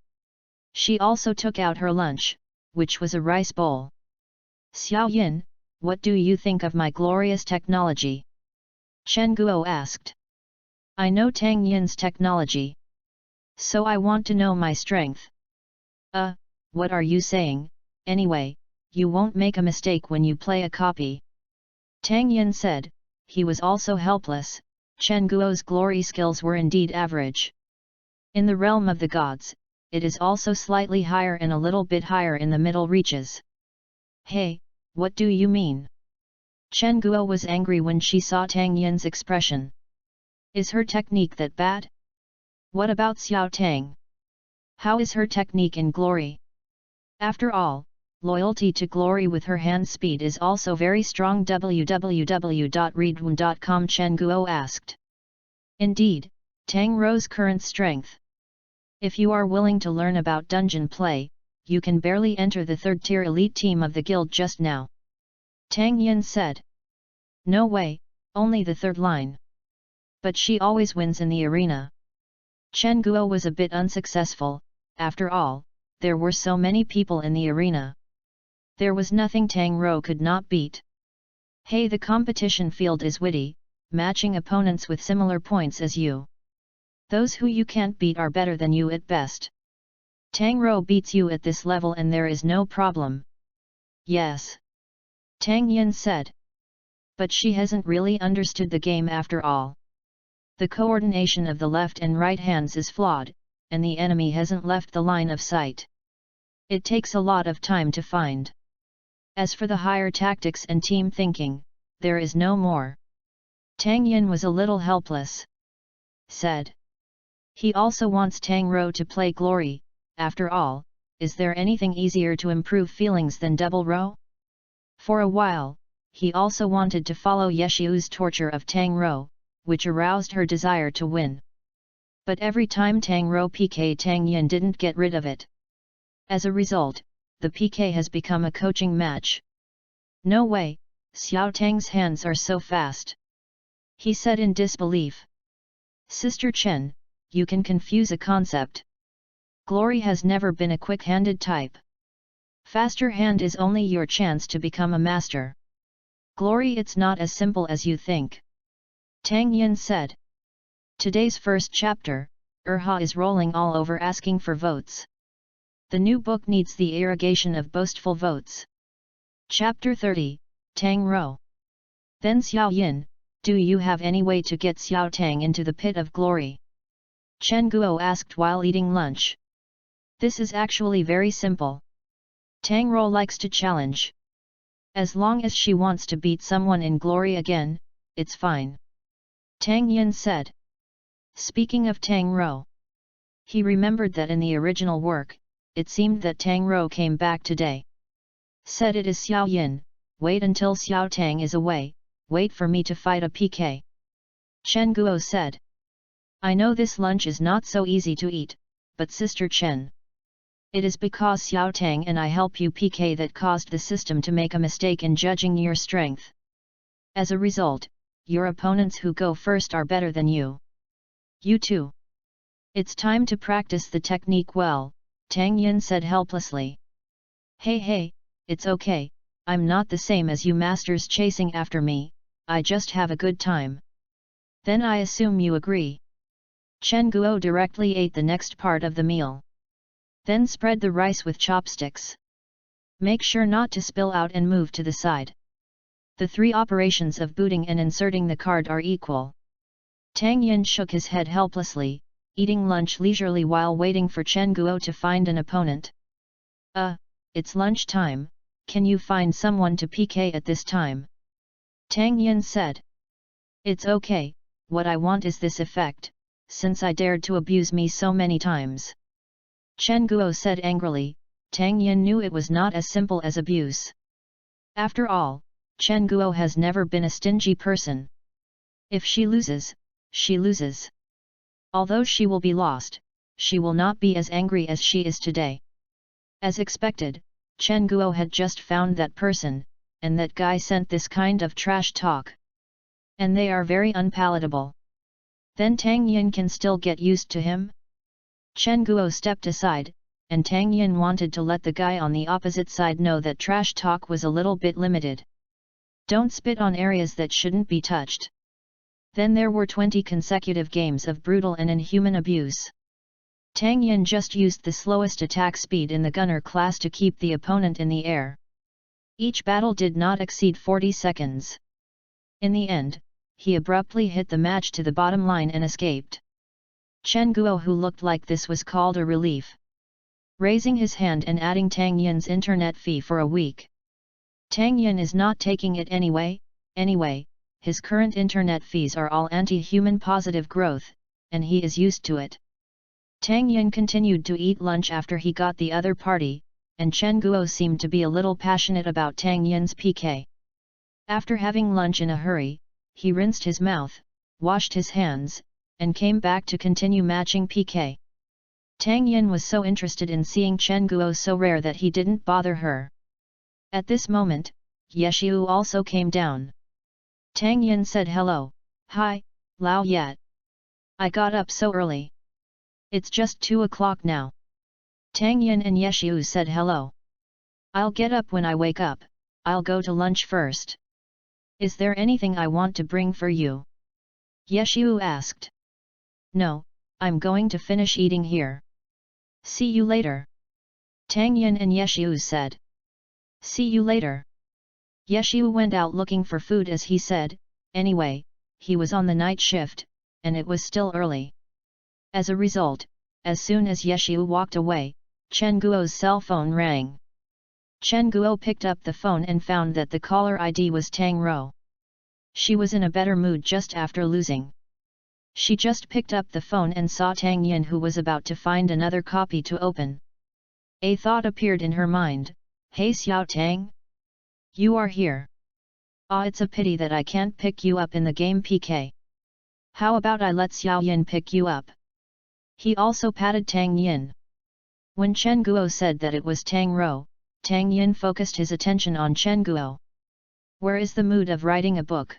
Speaker 1: She also took out her lunch, which was a rice bowl. Xiao Yin, what do you think of my glorious technology? Chen Guo asked. I know Tang Yin's technology. So I want to know my strength. What are you saying, anyway, you won't make a mistake when you play a copy. Tang Yin said, he was also helpless. Chen Guo's glory skills were indeed average. In the realm of the gods, it is also slightly higher and a little bit higher in the middle reaches. Hey, what do you mean? Chen Guo was angry when she saw Tang Yin's expression. Is her technique that bad? What about Xiao Tang? How is her technique in glory? After all, loyalty to glory with her hand speed is also very strong. www.readaloud.com Chen Guo asked. Indeed, Tang Ro's current strength. If you are willing to learn about dungeon play, you can barely enter the third-tier elite team of the guild just now. Tang Yin said. No way, only the third line. But she always wins in the arena. Chen Guo was a bit unsuccessful, after all, there were so many people in the arena. There was nothing Tang Ro could not beat. Hey, the competition field is witty, matching opponents with similar points as you. Those who you can't beat are better than you at best. Tang Ro beats you at this level and there is no problem. Yes. Tang Yin said. But she hasn't really understood the game after all. The coordination of the left and right hands is flawed, and the enemy hasn't left the line of sight. It takes a lot of time to find. As for the higher tactics and team thinking, there is no more. Tang Yin was a little helpless. Said. He also wants Tang Ro to play glory. After all, is there anything easier to improve feelings than double Ro? For a while, he also wanted to follow Yeshu's torture of Tang Ro, which aroused her desire to win. But every time Tang Ro PK, Tang Yin didn't get rid of it. As a result, the PK has become a coaching match. No way, Xiao Tang's hands are so fast. He said in disbelief. Sister Chen, you can confuse a concept. Glory has never been a quick-handed type. Faster hand is only your chance to become a master. Glory, it's not as simple as you think. Tang Yin said. Today's first chapter, Erha is rolling all over asking for votes. The new book needs the irrigation of boastful votes. Chapter 30, Tang Ro. Then Xiao Yin, do you have any way to get Xiao Tang into the pit of glory? Chen Guo asked while eating lunch. This is actually very simple. Tang Ro likes to challenge. As long as she wants to beat someone in glory again, it's fine. Tang Yin said. Speaking of Tang Ro. He remembered that in the original work, it seemed that Tang Ro came back today. Said it is Xiao Yin, wait until Xiao Tang is away, wait for me to fight a PK. Chen Guo said. I know this lunch is not so easy to eat, but Sister Chen. It is because Xiao Tang and I help you PK that caused the system to make a mistake in judging your strength. As a result, your opponents who go first are better than you. You too. It's time to practice the technique well, Tang Yin said helplessly. Hey, it's okay, I'm not the same as you masters chasing after me, I just have a good time. Then I assume you agree. Chen Guo directly ate the next part of the meal. Then spread the rice with chopsticks. Make sure not to spill out and move to the side. The three operations of booting and inserting the card are equal. Tang Yin shook his head helplessly, eating lunch leisurely while waiting for Chen Guo to find an opponent. It's lunch time, can you find someone to PK at this time? Tang Yin said. It's okay, what I want is this effect, since I dared to abuse me so many times. Chen Guo said angrily. Tang Yin knew it was not as simple as abuse. After all, Chen Guo has never been a stingy person. If she loses, she loses. Although she will be lost, she will not be as angry as she is today. As expected, Chen Guo had just found that person, and that guy sent this kind of trash talk. And they are very unpalatable. Then Tang Yin can still get used to him? Chen Guo stepped aside, and Tang Yin wanted to let the guy on the opposite side know that trash talk was a little bit limited. Don't spit on areas that shouldn't be touched. Then there were 20 consecutive games of brutal and inhuman abuse. Tang Yin just used the slowest attack speed in the gunner class to keep the opponent in the air. Each battle did not exceed 40 seconds. In the end, he abruptly hit the match to the bottom line and escaped. Chen Guo, who looked like this, was called a relief, raising his hand and adding Tang Yin's internet fee for a week. Tang Yin is not taking it anyway, his current internet fees are all anti-human positive growth, and he is used to it. Tang Yin continued to eat lunch after he got the other party, and Chen Guo seemed to be a little passionate about Tang Yin's PK. After having lunch in a hurry, he rinsed his mouth, washed his hands, and came back to continue matching PK. Tang Yin was so interested in seeing Chen Guo so rare that he didn't bother her. At this moment, Yeshiu also came down. Tang Yin said hello. Hi, Lao Yat. I got up so early. It's just 2 o'clock now. Tang Yin and Yeshiu said hello. I'll get up when I wake up, I'll go to lunch first. Is there anything I want to bring for you? Yeshiu asked. No, I'm going to finish eating here. See you later. Tang Yin and Yeshiu said. See you later. Yeshiu went out looking for food as he said. Anyway, he was on the night shift, and it was still early. As a result, as soon as Yeshiu walked away, Chen Guo's cell phone rang. Chen Guo picked up the phone and found that the caller ID was Tang Ro. She was in a better mood just after losing. She just picked up the phone and saw Tang Yin, who was about to find another copy to open. A thought appeared in her mind. Hey Xiao Tang? You are here. It's a pity that I can't pick you up in the game PK. How about I let Xiao Yin pick you up? He also patted Tang Yin. When Chen Guo said that it was Tang Ro, Tang Yin focused his attention on Chen Guo. Where is the mood of writing a book?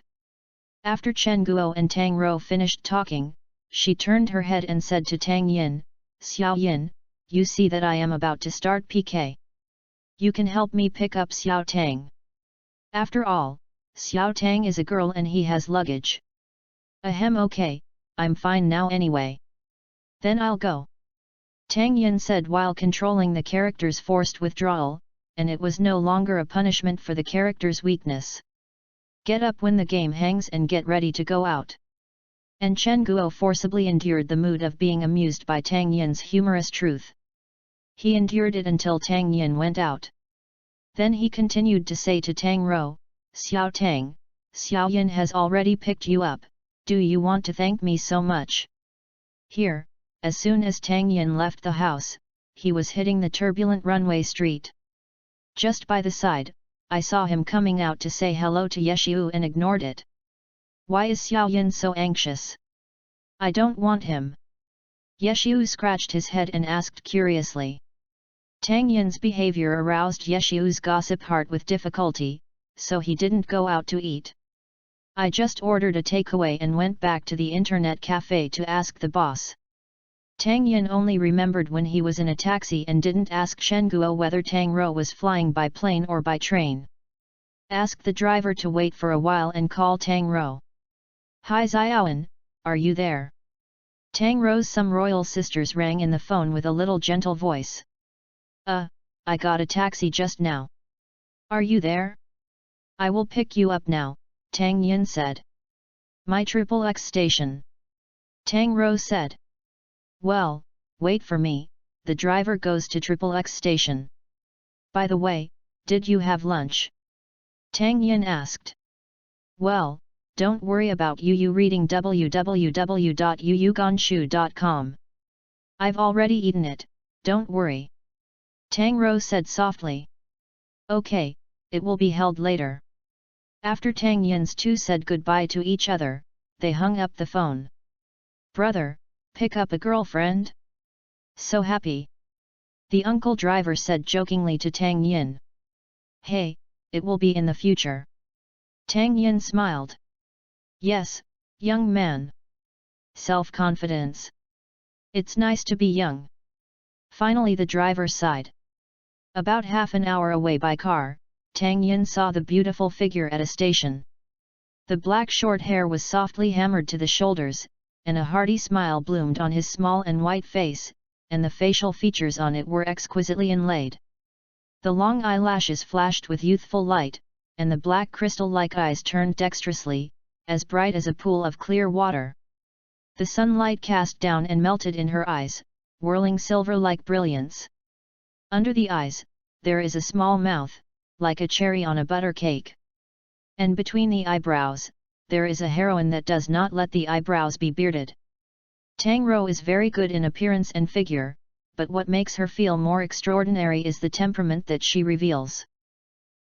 Speaker 1: After Chen Guo and Tang Ro finished talking, she turned her head and said to Tang Yin, Xiao Yin, you see that I am about to start PK. You can help me pick up Xiao Tang. After all, Xiao Tang is a girl and he has luggage. Ahem, okay, I'm fine now anyway. Then I'll go. Tang Yin said while controlling the character's forced withdrawal, and it was no longer a punishment for the character's weakness. Get up when the game hangs and get ready to go out. And Chen Guo forcibly endured the mood of being amused by Tang Yin's humorous truth. He endured it until Tang Yin went out. Then he continued to say to Tang Ro, Xiao Tang, Xiao Yin has already picked you up, do you want to thank me so much? Here, as soon as Tang Yin left the house, he was hitting the turbulent runway street. Just by the side, I saw him coming out to say hello to Yeshiu and ignored it. Why is Xiao Yin so anxious? I don't want him. Yeshiu scratched his head and asked curiously. Tang Yin's behavior aroused Yeshiu's gossip heart with difficulty, so he didn't go out to eat. I just ordered a takeaway and went back to the internet cafe to ask the boss. Tang Yin only remembered when he was in a taxi and didn't ask Shen Guo whether Tang Ro was flying by plane or by train. Ask the driver to wait for a while and call Tang Ro. Hi Xiaoan, are you there? Tang Ro's some royal sisters rang in the phone with a little gentle voice. I got a taxi just now. Are you there? I will pick you up now, Tang Yin said. My XXX station. Tang Ro said. Well, wait for me, the driver goes to XXX station. By the way, did you have lunch? Tang Yin asked. Well, don't worry about you reading www.yuyuganshu.com. I've already eaten it, don't worry. Tang Ro said softly. Okay, it will be held later. After Tang Yin's two said goodbye to each other, they hung up the phone. Brother, pick up a girlfriend? So happy. The uncle driver said jokingly to Tang Yin. Hey, it will be in the future. Tang Yin smiled. Yes, young man. Self-confidence. It's nice to be young. Finally the driver sighed. About half an hour away by car, Tang Yin saw the beautiful figure at a station. The black short hair was softly hammered to the shoulders, and a hearty smile bloomed on his small and white face, and the facial features on it were exquisitely inlaid. The long eyelashes flashed with youthful light, and the black crystal-like eyes turned dexterously, as bright as a pool of clear water. The sunlight cast down and melted in her eyes, whirling silver-like brilliance. Under the eyes, there is a small mouth, like a cherry on a butter cake. And between the eyebrows, there is a heroine that does not let the eyebrows be bearded. Tang Ro is very good in appearance and figure, but what makes her feel more extraordinary is the temperament that she reveals.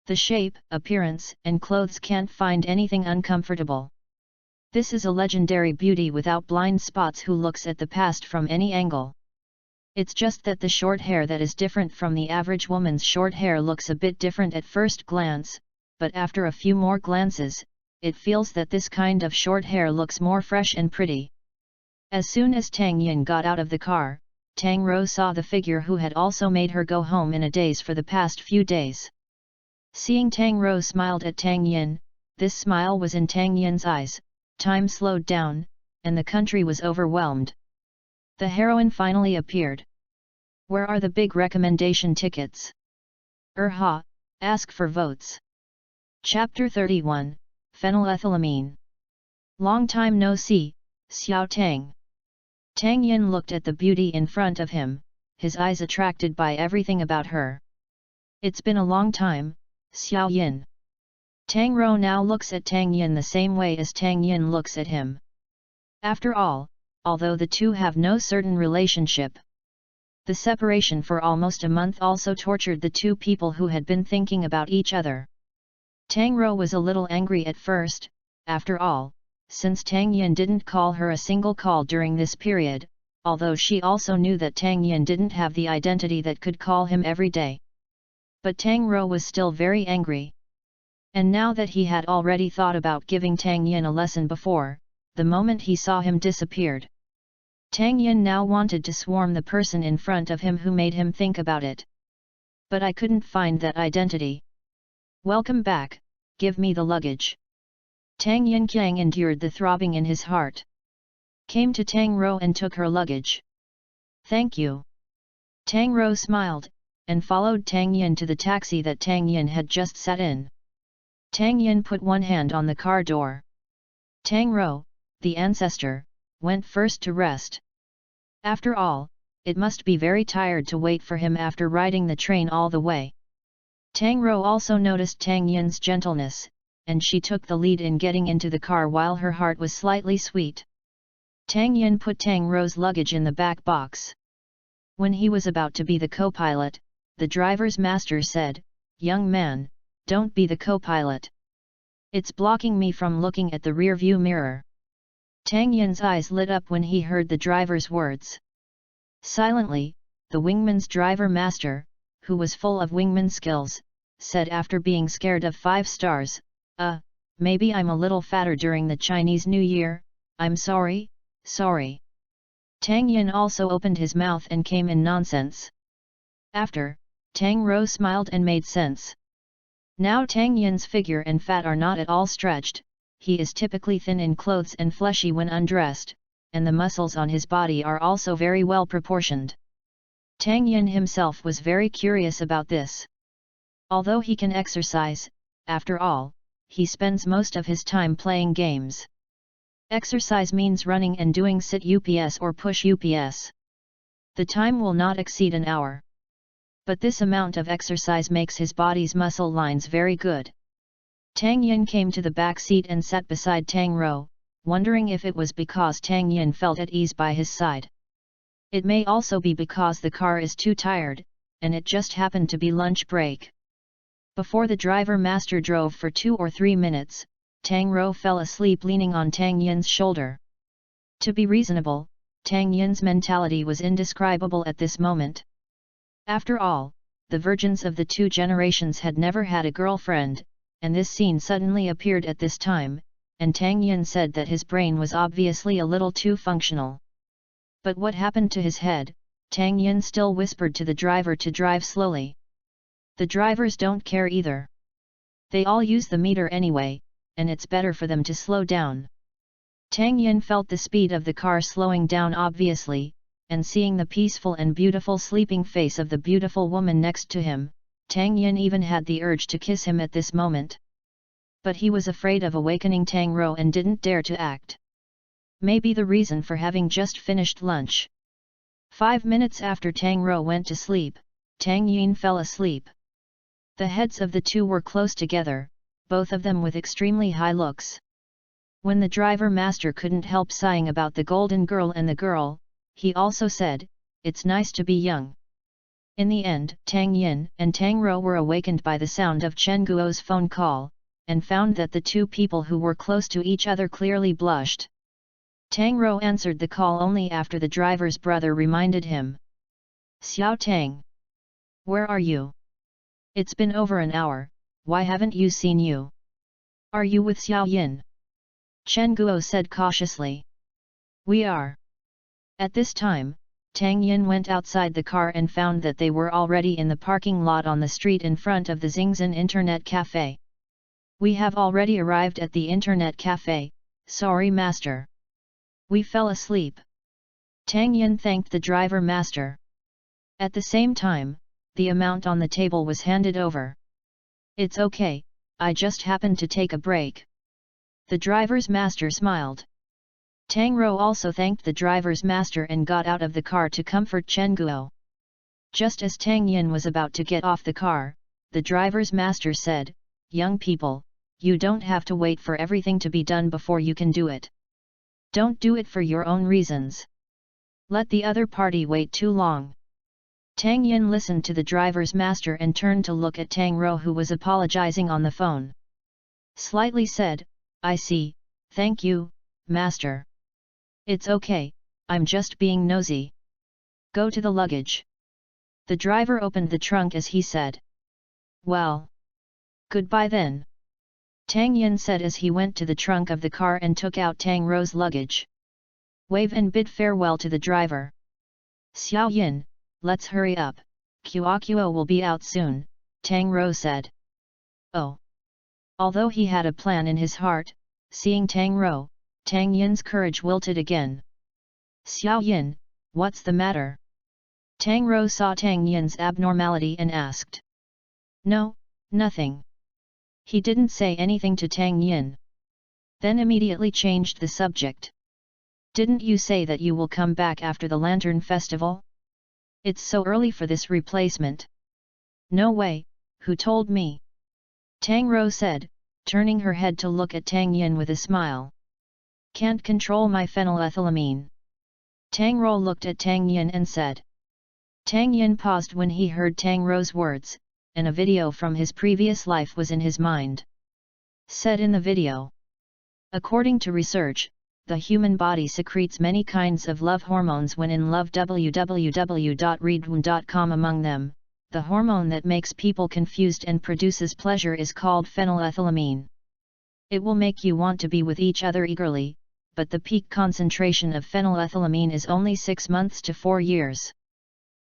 Speaker 1: The shape, appearance, and clothes can't find anything uncomfortable. This is a legendary beauty without blind spots who looks at the past from any angle. It's just that the short hair that is different from the average woman's short hair looks a bit different at first glance, but after a few more glances, it feels that this kind of short hair looks more fresh and pretty. As soon as Tang Yin got out of the car, Tang Ro saw the figure who had also made her go home in a daze for the past few days. Seeing Tang Ro smiled at Tang Yin, this smile was in Tang Yin's eyes, time slowed down, and the country was overwhelmed. The heroine finally appeared. Where are the big recommendation tickets? Ask for votes. Chapter 31, Phenylethylamine. Long time no see, Xiao Tang. Tang Yin looked at the beauty in front of him, his eyes attracted by everything about her. It's been a long time, Xiao Yin. Tang Ro now looks at Tang Yin the same way as Tang Yin looks at him. After all, although the two have no certain relationship, the separation for almost a month also tortured the two people who had been thinking about each other. Tang Ro was a little angry at first, after all, since Tang Yin didn't call her a single call during this period, although she also knew that Tang Yin didn't have the identity that could call him every day. But Tang Ro was still very angry. And now that he had already thought about giving Tang Yin a lesson before, the moment he saw him disappeared. Tang Yin now wanted to swarm the person in front of him who made him think about it. But I couldn't find that identity. Welcome back, give me the luggage. Tang Yin Qiang endured the throbbing in his heart. Came to Tang Ro and took her luggage. Thank you. Tang Ro smiled, and followed Tang Yin to the taxi that Tang Yin had just sat in. Tang Yin put one hand on the car door. Tang Ro, the ancestor, went first to rest. After all, it must be very tired to wait for him after riding the train all the way. Tang Ro also noticed Tang Yin's gentleness, and she took the lead in getting into the car while her heart was slightly sweet. Tang Yin put Tang Ro's luggage in the back box. When he was about to be the co-pilot, the driver's master said, young man, don't be the co-pilot. It's blocking me from looking at the rear-view mirror. Tang Yin's eyes lit up when he heard the driver's words. Silently, the wingman's driver master, who was full of wingman skills, said after being scared of 5 stars, maybe I'm a little fatter during the Chinese New Year, I'm sorry, sorry. Tang Yin also opened his mouth and came in nonsense. After, Tang Rou smiled and made sense. Now Tang Yin's figure and fat are not at all stretched, he is typically thin in clothes and fleshy when undressed, and the muscles on his body are also very well proportioned. Tang Yin himself was very curious about this. Although he can exercise, after all, he spends most of his time playing games. Exercise means running and doing sit UPS or push UPS. The time will not exceed an hour. But this amount of exercise makes his body's muscle lines very good. Tang Yin came to the back seat and sat beside Tang Rou, wondering if it was because Tang Yin felt at ease by his side. It may also be because the car is too tired, and it just happened to be lunch break. Before the driver master drove for 2 or 3 minutes, Tang Rou fell asleep leaning on Tang Yin's shoulder. To be reasonable, Tang Yin's mentality was indescribable at this moment. After all, the virgins of the 2 generations had never had a girlfriend, and this scene suddenly appeared at this time, and Tang Yin said that his brain was obviously a little too functional. But what happened to his head? Tang Yin still whispered to the driver to drive slowly. The drivers don't care either. They all use the meter anyway, and it's better for them to slow down. Tang Yin felt the speed of the car slowing down obviously, and seeing the peaceful and beautiful sleeping face of the beautiful woman next to him, Tang Yin even had the urge to kiss him at this moment. But he was afraid of awakening Tang Rou and didn't dare to act. Maybe the reason for having just finished lunch. 5 minutes after Tang Rou went to sleep, Tang Yin fell asleep. The heads of the 2 were close together, both of them with extremely high looks. When the driver master couldn't help sighing about the golden girl and the girl, he also said, "It's nice to be young." In the end, Tang Yin and Tang Rou were awakened by the sound of Chen Guo's phone call, and found that the 2 people who were close to each other clearly blushed. Tang Rou answered the call only after the driver's brother reminded him. "Xiao Tang. Where are you? It's been over an hour, why haven't you seen you? Are you with Xiao Yin?" Chen Guo said cautiously. "We are." At this time, Tang Yin went outside the car and found that they were already in the parking lot on the street in front of the Xingzhen Internet Cafe. "We have already arrived at the Internet Cafe, sorry master. We fell asleep." Tang Yin thanked the driver master. At the same time, the amount on the table was handed over. "It's okay, I just happened to take a break." The driver's master smiled. Tang Rou also thanked the driver's master and got out of the car to comfort Chen Guo. Just as Tang Yin was about to get off the car, the driver's master said, "Young people, you don't have to wait for everything to be done before you can do it. Don't do it for your own reasons. Let the other party wait too long." Tang Yin listened to the driver's master and turned to look at Tang Rou who was apologizing on the phone. Slightly said, "I see, thank you, master. It's okay, I'm just being nosy. Go to the luggage." The driver opened the trunk as he said. "Well. Goodbye then." Tang Yin said as he went to the trunk of the car and took out Tang Rou's luggage. Wave and bid farewell to the driver. "Xiao Yin, let's hurry up, Kuo will be out soon," Tang Rou said. Oh. Although he had a plan in his heart, seeing Tang Rou, Tang Yin's courage wilted again. "Xiao Yin, what's the matter?" Tang Rou saw Tang Yin's abnormality and asked. "No, nothing." He didn't say anything to Tang Yin. Then immediately changed the subject. "Didn't you say that you will come back after the Lantern Festival? It's so early for this replacement." "No way, who told me?" Tang Rou said, turning her head to look at Tang Yin with a smile. "Can't control my phenylethylamine." Tang Rou looked at Tang Yin and said. Tang Yin paused when he heard Tang Rou's words, and a video from his previous life was in his mind. Said in the video. According to research, the human body secretes many kinds of love hormones when in love. www.readaloud.com. Among them, the hormone that makes people confused and produces pleasure is called phenylethylamine. It will make you want to be with each other eagerly, but the peak concentration of phenylethylamine is only 6 months to 4 years.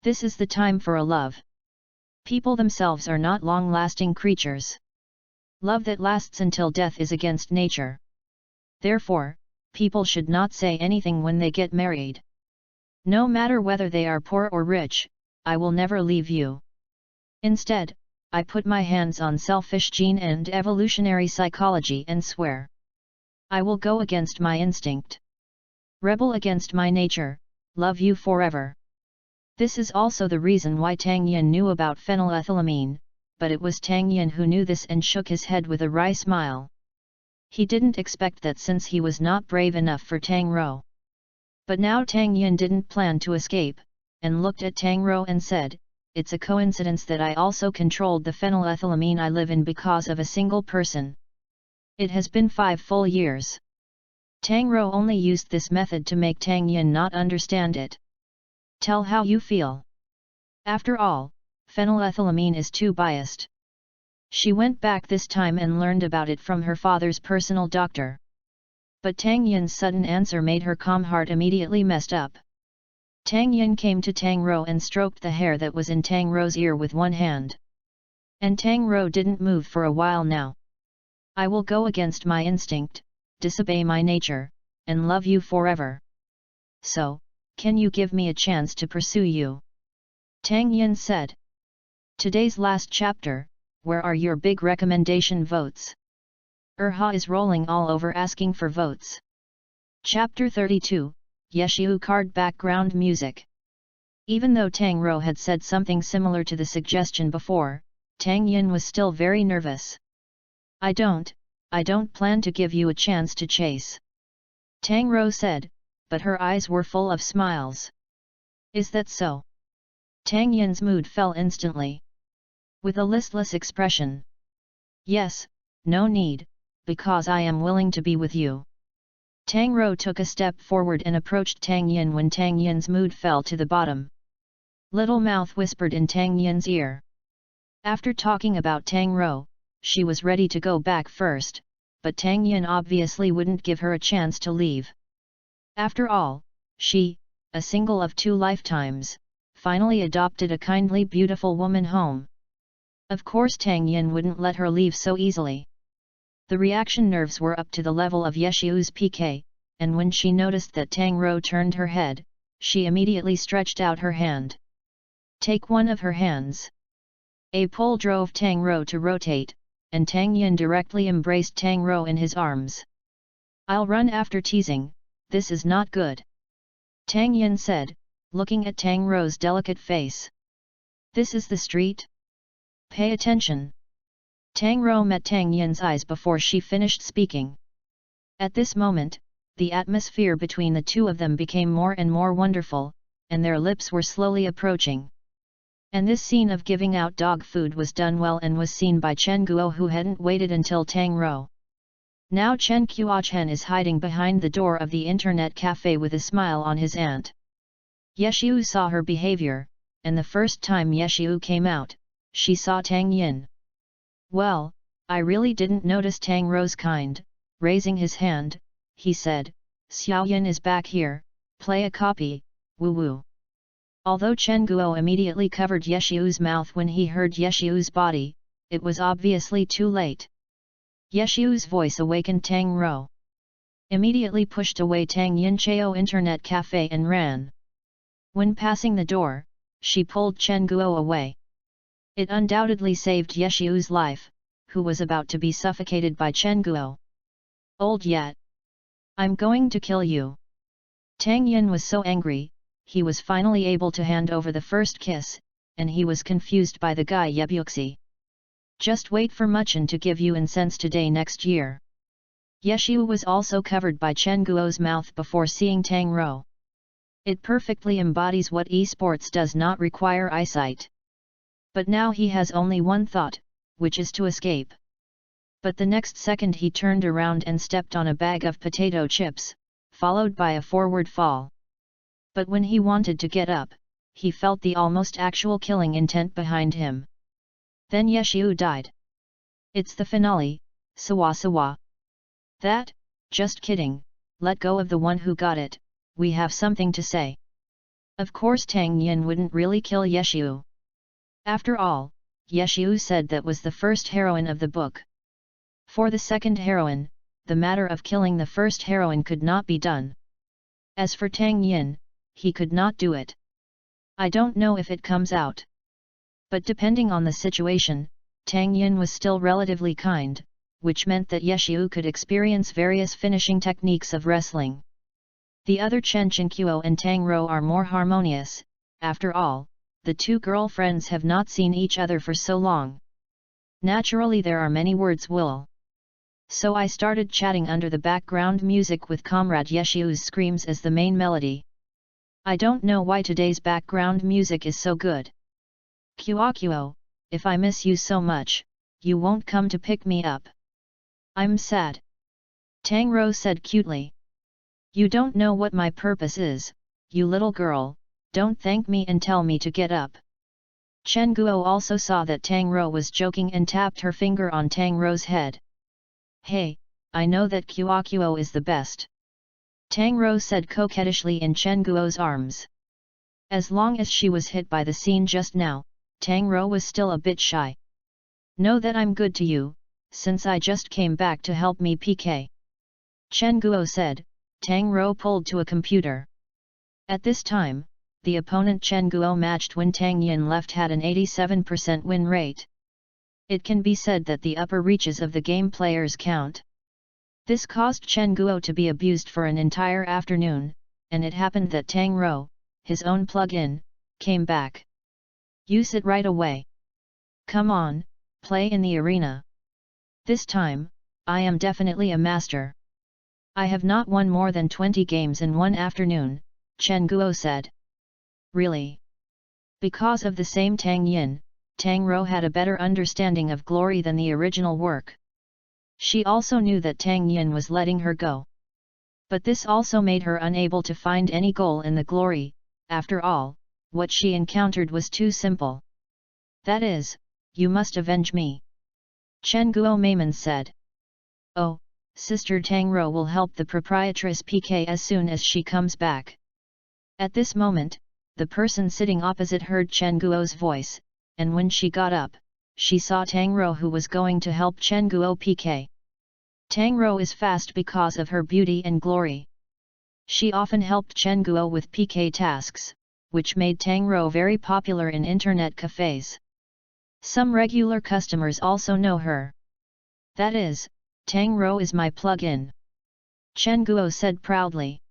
Speaker 1: This is the time for a love. People themselves are not long-lasting creatures. Love that lasts until death is against nature. Therefore, people should not say anything when they get married. No matter whether they are poor or rich, I will never leave you. Instead, I put my hands on selfish gene and evolutionary psychology and swear. I will go against my instinct. Rebel against my nature, love you forever. This is also the reason why Tang Yin knew about phenylethylamine, but it was Tang Yin who knew this and shook his head with a wry smile. He didn't expect that since he was not brave enough for Tang Ro. But now Tang Yin didn't plan to escape, and looked at Tang Ro and said, "It's a coincidence that I also controlled the phenylethylamine I live in because of a single person. It has been 5 full years." Tang Ro only used this method to make Tang Yin not understand it. Tell how you feel. After all, phenylethylamine is too biased. She went back this time and learned about it from her father's personal doctor. But Tang Yin's sudden answer made her calm heart immediately messed up. Tang Yin came to Tang Ro and stroked the hair that was in Tang Ro's ear with one hand. And Tang Ro didn't move for a while now. "I will go against my instinct, disobey my nature, and love you forever. So, can you give me a chance to pursue you?" Tang Yin said. Today's last chapter. Where are your big recommendation votes? Erha is rolling all over asking for votes. Chapter 32, Yeshiu card background music. Even though Tang Ro had said something similar to the suggestion before, Tang Yin was still very nervous. I don't plan to give you a chance to chase. Tang Ro said, but her eyes were full of smiles. Is that so? Tang Yin's mood fell instantly. With a listless expression. Yes, no need, because I am willing to be with you. Tang Ro took a step forward and approached Tang Yin when Tang Yin's mood fell to the bottom. Little Mouth whispered in Tang Yin's ear. After talking about Tang Ro, she was ready to go back first, but Tang Yin obviously wouldn't give her a chance to leave. After all, she, a single of 2 lifetimes, finally adopted a kindly beautiful woman home. Of course Tang Yin wouldn't let her leave so easily. The reaction nerves were up to the level of Yeshiu's PK, and when she noticed that Tang Ro turned her head, she immediately stretched out her hand. Take one of her hands. A pull drove Tang Ro to rotate, and Tang Yin directly embraced Tang Ro in his arms. I'll run after teasing, this is not good. Tang Yin said, looking at Tang Ro's delicate face. This is the street? Pay attention. Tang Ro met Tang Yin's eyes before she finished speaking. At this moment, the atmosphere between the two of them became more and more wonderful, and their lips were slowly approaching. And this scene of giving out dog food was done well and was seen by Chen Guo, who hadn't waited until Tang Ro. Now Chen Qiuchen is hiding behind the door of the internet cafe with a smile on his aunt. Yeshiu saw her behavior, and the first time Yeshiu came out, she saw Tang Yin. Well, I really didn't notice Tang Ro's kind. Raising his hand, he said, Xiao Yin is back here, play a copy, woo woo. Although Chen Guo immediately covered Yeshiu's mouth when he heard Yeshiu's body, it was obviously too late. Yeshiu's voice awakened Tang Ro. Immediately pushed away Tang Yin Cheo internet cafe and ran. When passing the door, she pulled Chen Guo away. It undoubtedly saved Yeshiu's life, who was about to be suffocated by Chen Guo. Old yet. I'm going to kill you. Tang Yin was so angry, he was finally able to hand over the first kiss, and he was confused by the guy Yebuxi. Just wait for Muchen to give you incense today next year. Yeshiu was also covered by Chen Guo's mouth before seeing Tang Ro. It perfectly embodies what esports does not require eyesight. But now he has only one thought, which is to escape. But the next second he turned around and stepped on a bag of potato chips, followed by a forward fall. But when he wanted to get up, he felt the almost actual killing intent behind him. Then Yeshu died. It's the finale, sawa sawa. That, just kidding, let go of the one who got it, we have something to say. Of course Tang Yin wouldn't really kill Yeshu. After all, Yeshu said that was the first heroine of the book. For the second heroine, the matter of killing the first heroine could not be done. As for Tang Yin, he could not do it. I don't know if it comes out. But depending on the situation, Tang Yin was still relatively kind, which meant that Yeshu could experience various finishing techniques of wrestling. The other Chen Chenqiu and Tang Rou are more harmonious. After all, the two girlfriends have not seen each other for so long. Naturally there are many words will. So I started chatting under the background music with Comrade Yeshu's screams as the main melody. I don't know why today's background music is so good. Kuo, if I miss you so much, you won't come to pick me up. I'm sad. Tang Rou said cutely. You don't know what my purpose is, you little girl, don't thank me and tell me to get up. Chen Guo also saw that Tang Rou was joking and tapped her finger on Tang Rou's head. Hey, I know that Kuo is the best. Tang Rou said coquettishly in Chen Guo's arms. As long as she was hit by the scene just now, Tang Rou was still a bit shy. Know that I'm good to you, since I just came back to help me PK. Chen Guo said. Tang Rou pulled to a computer. At this time, the opponent Chen Guo matched when Tang Yin left had an 87% win rate. It can be said that the upper reaches of the game players count. This caused Chen Guo to be abused for an entire afternoon, and it happened that Tang Rou, his own plug-in, came back. Use it right away. Come on, play in the arena. This time, I am definitely a master. I have not won more than 20 games in one afternoon, Chen Guo said. Really? Because of the same Tang Yin, Tang Rou had a better understanding of glory than the original work. She also knew that Tang Yin was letting her go. But this also made her unable to find any goal in the glory. After all, what she encountered was too simple. That is, you must avenge me. Chen Guo Meiman said. Oh, Sister Tang Rou will help the proprietress PK as soon as she comes back. At this moment, the person sitting opposite heard Chen Guo's voice, and when she got up, she saw Tang Rou who was going to help Chen Guo PK. Tang Rou is fast because of her beauty and glory. She often helped Chen Guo with PK tasks, which made Tang Rou very popular in internet cafes. Some regular customers also know her. That is, Tang Rou is my plug-in. Chen Guo said proudly.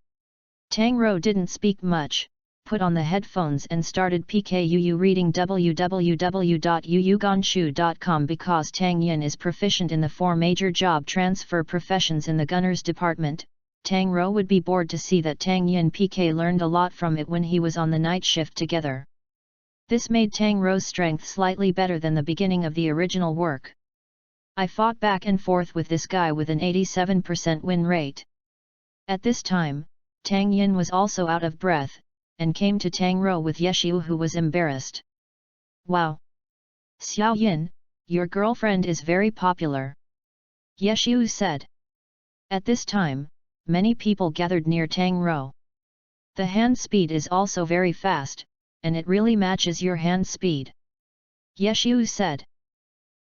Speaker 1: Tang Rou didn't speak much, put on the headphones and started PKUU reading www.yuugonshu.com because Tang Yin is proficient in the 4 major job transfer professions in the Gunners Department. Tang Rou would be bored to see that Tang Yin PK learned a lot from it when he was on the night shift together. This made Tang Rou's strength slightly better than the beginning of the original work. I fought back and forth with this guy with an 87% win rate. At this time, Tang Yin was also out of breath, and came to Tang Rou with Yeshu who was embarrassed. Wow! Xiao Yin, your girlfriend is very popular. Yeshu said. At this time, many people gathered near Tang Rou. The hand speed is also very fast, and it really matches your hand speed. Yeshu said.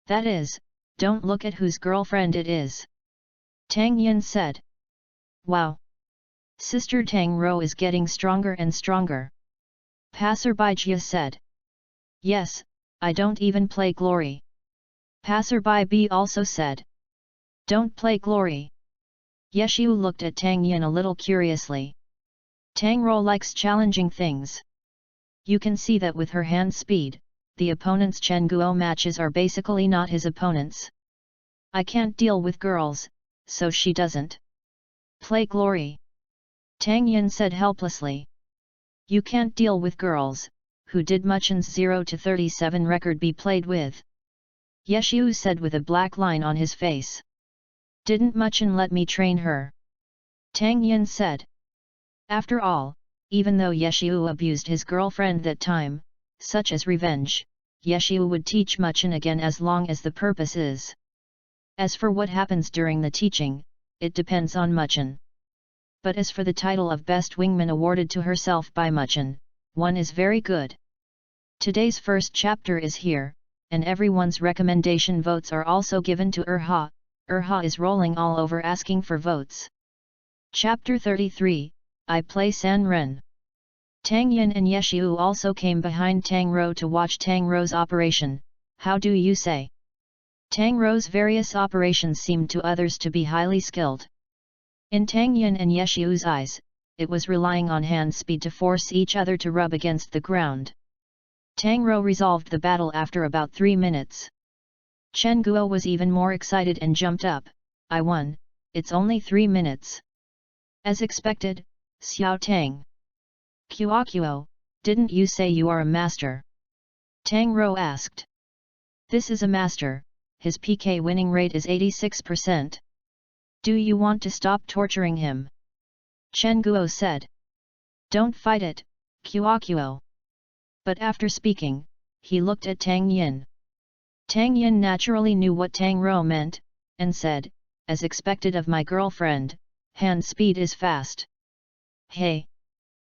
Speaker 1: That is, don't look at whose girlfriend it is. Tang Yin said. Wow! Sister Tang Rou is getting stronger and stronger. Passerby Jia said. Yes, I don't even play Glory. Passerby B also said. Don't play Glory. Yeshu looked at Tang Yin a little curiously. Tang Rou likes challenging things. You can see that with her hand speed, the opponent's Chen Guo matches are basically not his opponents. I can't deal with girls, so she doesn't play Glory. Tang Yin said helplessly. You can't deal with girls, who did Muchen's 0-37 record be played with? Yeshiu said with a black line on his face. Didn't Muchen let me train her? Tang Yin said. After all, even though Yeshiu abused his girlfriend that time, such as revenge, Yeshiu would teach Muchen again as long as the purpose is. As for what happens during the teaching, it depends on Muchen. But as for the title of Best Wingman awarded to herself by Muchen, one is very good. Today's first chapter is here, and everyone's recommendation votes are also given to Erha. Erha is rolling all over asking for votes. Chapter 33, I Play San Ren. Tang Yin and Yeshiu also came behind Tang Ro to watch Tang Ro's operation. How do you say? Tang Ro's various operations seemed to others to be highly skilled. In Tang Yin and Yeshiu's eyes, it was relying on hand speed to force each other to rub against the ground. Tang Ro resolved the battle after about 3 minutes. Chen Guo was even more excited and jumped up. I won, it's only 3 minutes. As expected, Xiao Tang. Quo, didn't you say you are a master? Tang Ro asked. This is a master, his PK winning rate is 86%. Do you want to stop torturing him? Chen Guo said. Don't fight it, Quo. But after speaking, he looked at Tang Yin. Tang Yin naturally knew what Tang Ro meant, and said, as expected of my girlfriend, hand speed is fast. Hey!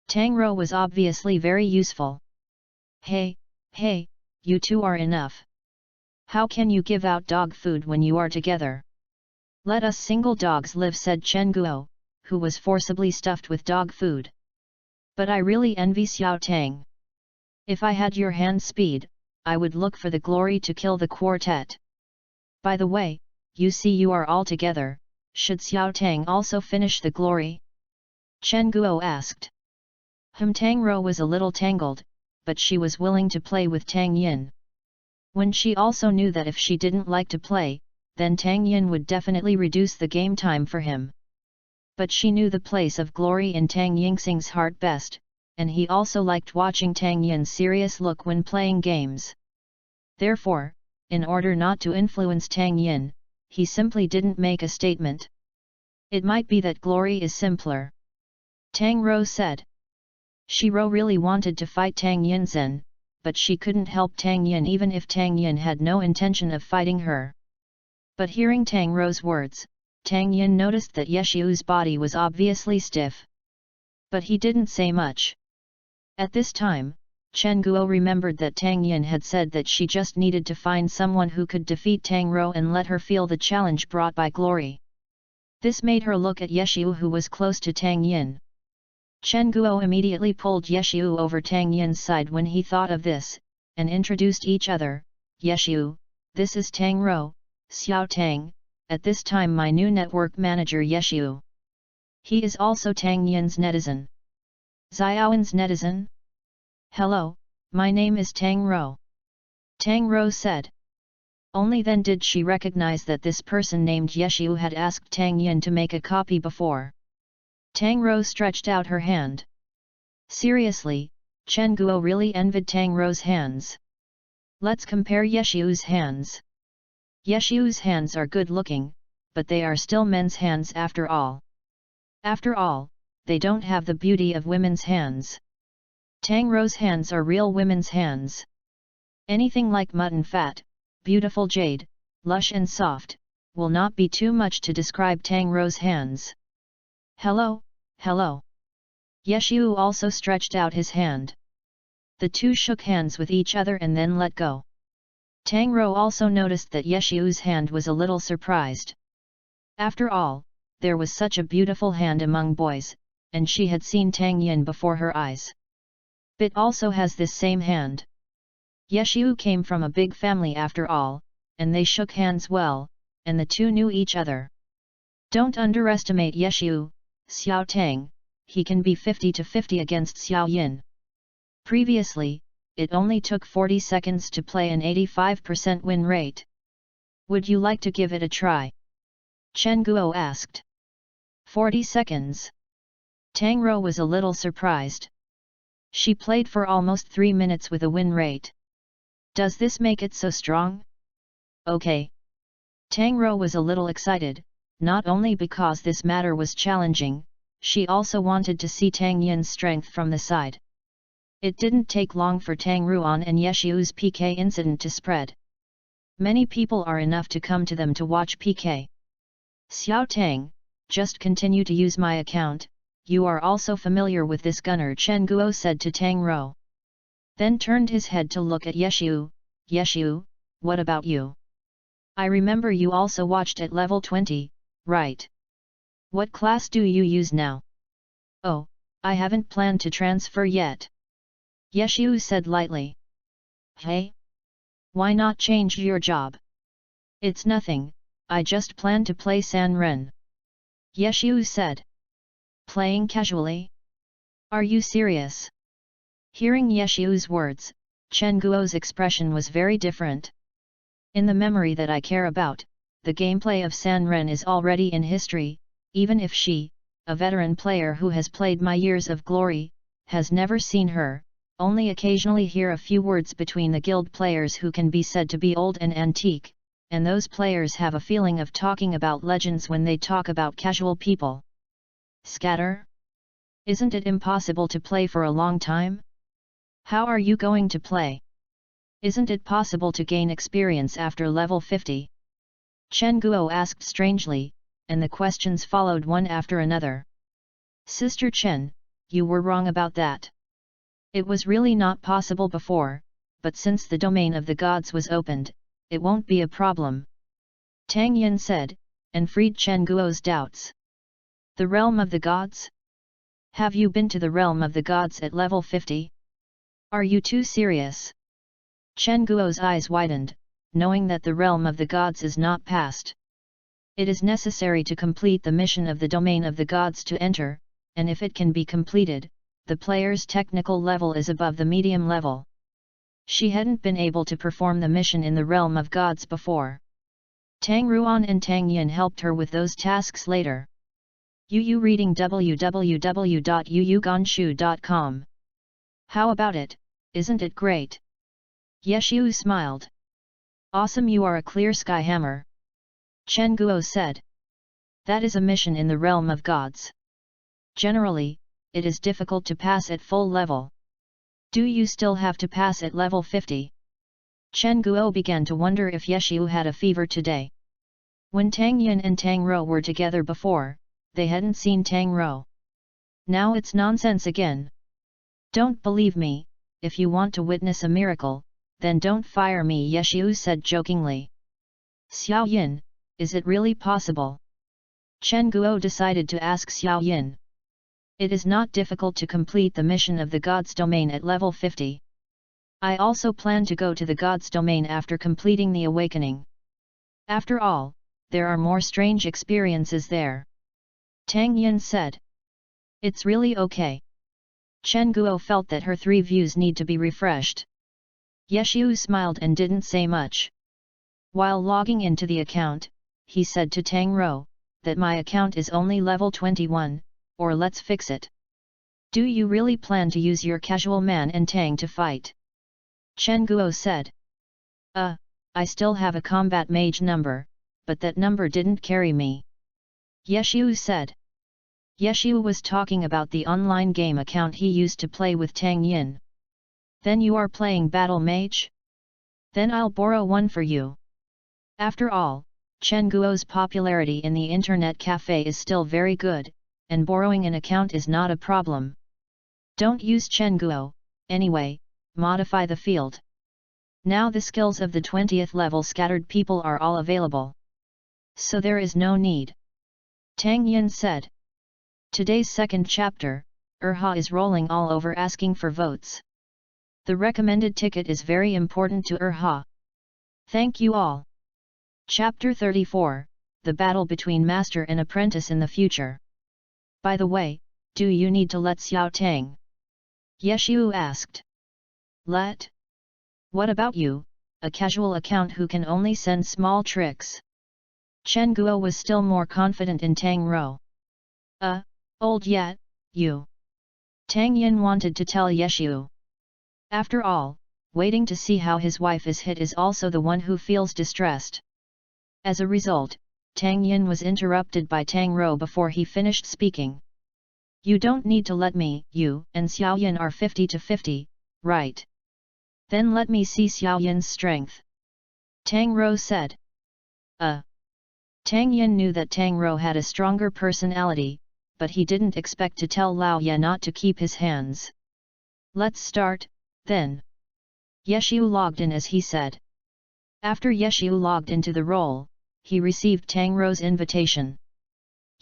Speaker 1: Tang Ro was obviously very useful. Hey, you two are enough. How can you give out dog food when you are together? Let us single dogs live, said Chen Guo, who was forcibly stuffed with dog food. But I really envy Xiao Tang. If I had your hand speed, I would look for the glory to kill the quartet. By the way, you see you are all together, should Xiao Tang also finish the glory? Chen Guo asked. Tang Ro was a little tangled, but she was willing to play with Tang Yin. When she also knew that if she didn't like to play, then Tang Yin would definitely reduce the game time for him. But she knew the place of glory in Tang Yingxing's heart best, and he also liked watching Tang Yin's serious look when playing games. Therefore, in order not to influence Tang Yin, he simply didn't make a statement. It might be that glory is simpler. Tang Ro said. Shiro really wanted to fight Tang Yinzen, but she couldn't help Tang Yin even if Tang Yin had no intention of fighting her. But hearing Tang Ro's words, Tang Yin noticed that Yeshiu's body was obviously stiff. But he didn't say much. At this time, Chen Guo remembered that Tang Yin had said that she just needed to find someone who could defeat Tang Ro and let her feel the challenge brought by glory. This made her look at Yeshiu, who was close to Tang Yin. Chen Guo immediately pulled Yeshiu over Tang Yin's side when he thought of this, and introduced each other. Yeshiu, this is Tang Ro, Xiao Tang, at this time my new network manager Yeshiu. He is also Tang Yin's netizen. Xiaowen's netizen? Hello, my name is Tang Ro. Tang Ro said. Only then did she recognize that this person named Yeshiu had asked Tang Yin to make a copy before. Tang Ro stretched out her hand. Seriously, Chen Guo really envied Tang Ro's hands. Let's compare Yeshiu's hands. Yeshiu's hands are good looking, but they are still men's hands after all. After all, they don't have the beauty of women's hands. Tang Ro's hands are real women's hands. Anything like mutton fat, beautiful jade, lush and soft, will not be too much to describe Tang Ro's hands. Hello. Yeshiu also stretched out his hand. The two shook hands with each other and then let go. Tang Ro also noticed that Yeshiu's hand was a little surprised. After all, there was such a beautiful hand among boys, and she had seen Tang Yin before her eyes. Bit also has this same hand. Yeshiu came from a big family after all, and they shook hands well, and the two knew each other. Don't underestimate Yeshiu, Xiao Tang, he can be 50-50 against Xiao Yin. Previously, it only took 40 seconds to play an 85% win rate. Would you like to give it a try? Chen Guo asked. 40 seconds. Tang Ro was a little surprised. She played for almost 3 minutes with a win rate. Does this make it so strong? Okay. Tang Rou was a little excited, not only because this matter was challenging, she also wanted to see Tang Yin's strength from the side. It didn't take long for Tang Ruan and Yeshu's PK incident to spread. Many people are enough to come to them to watch PK. Xiao Tang, just continue to use my account, you are also familiar with this gunner, Chen Guo said to Tang Rou. Then turned his head to look at Yeshu. Yeshu, what about you? I remember you also watched at level 20, right? What class do you use now? Oh, I haven't planned to transfer yet. Yeshu said lightly. Hey? Why not change your job? It's nothing, I just plan to play San Ren. Yeshu said. Playing casually? Are you serious? Hearing Yeshu's words, Chen Guo's expression was very different. In the memory that I care about, the gameplay of San Ren is already in history, even if she, a veteran player who has played my years of glory, has never seen her, only occasionally hear a few words between the guild players who can be said to be old and antique, and those players have a feeling of talking about legends when they talk about casual people. Scatter? Isn't it impossible to play for a long time? How are you going to play? Isn't it possible to gain experience after level 50? Chen Guo asked strangely, and the questions followed one after another. Sister Chen, you were wrong about that. It was really not possible before, but since the domain of the gods was opened, it won't be a problem. Tang Yin said, and freed Chen Guo's doubts. The realm of the gods? Have you been to the realm of the gods at level 50? Are you too serious? Chen Guo's eyes widened, knowing that the realm of the gods is not past. It is necessary to complete the mission of the domain of the gods to enter, and if it can be completed, the player's technical level is above the medium level. She hadn't been able to perform the mission in the realm of gods before. Tang Ruan and Tang Yin helped her with those tasks later. Yu reading www.yuyugonshu.com. How about it, isn't it great? Yeshu smiled. Awesome, you are a clear sky hammer. Chen Guo said. That is a mission in the realm of gods. Generally, it is difficult to pass at full level. Do you still have to pass at level 50? Chen Guo began to wonder if Yeshu had a fever today. When Tang Yin and Tang Rou were together before, they hadn't seen Tang Rou. Now it's nonsense again. Don't believe me, if you want to witness a miracle, then don't fire me, Yeshu said jokingly. Xiao Yin, is it really possible? Chen Guo decided to ask Xiao Yin. It is not difficult to complete the mission of the God's domain at level 50. I also plan to go to the God's domain after completing the awakening. After all, there are more strange experiences there. Tang Yin said. It's really okay. Chen Guo felt that her 3 views need to be refreshed. Yeshu smiled and didn't say much. While logging into the account, he said to Tang Rou, that my account is only level 21, or let's fix it. Do you really plan to use your casual man and Tang to fight? Chen Guo said. I still have a combat mage number, but that number didn't carry me. Yeshu said. Yeshu was talking about the online game account he used to play with Tang Yin. Then you are playing Battle Mage? Then I'll borrow one for you. After all, Chen Guo's popularity in the internet cafe is still very good, and borrowing an account is not a problem. Don't use Chen Guo, anyway, modify the field. Now the skills of the 20th level scattered people are all available. So there is no need. Tang Yin said. Today's second chapter, Erha is rolling all over asking for votes. The recommended ticket is very important to Erha. Thank you all. Chapter 34, The Battle Between Master and Apprentice in the Future. By the way, do you need to let Xiao Tang? Yeshu asked. Let? What about you, a casual account who can only send small tricks? Chen Guo was still more confident in Tang Rou. Old yet, you. Tang Yin wanted to tell Yeshu. After all, waiting to see how his wife is hit is also the one who feels distressed. As a result, Tang Yin was interrupted by Tang Rou before he finished speaking. You don't need to let me, you and Xiao Yin are 50-50, right? Then let me see Xiao Yin's strength. Tang Rou said. Tang Yin knew that Tang Rou had a stronger personality, but he didn't expect to tell Lao Ye not to keep his hands. Let's start, then. Yeshu logged in as he said. After Yeshu logged into the role, he received Tang Rou's invitation.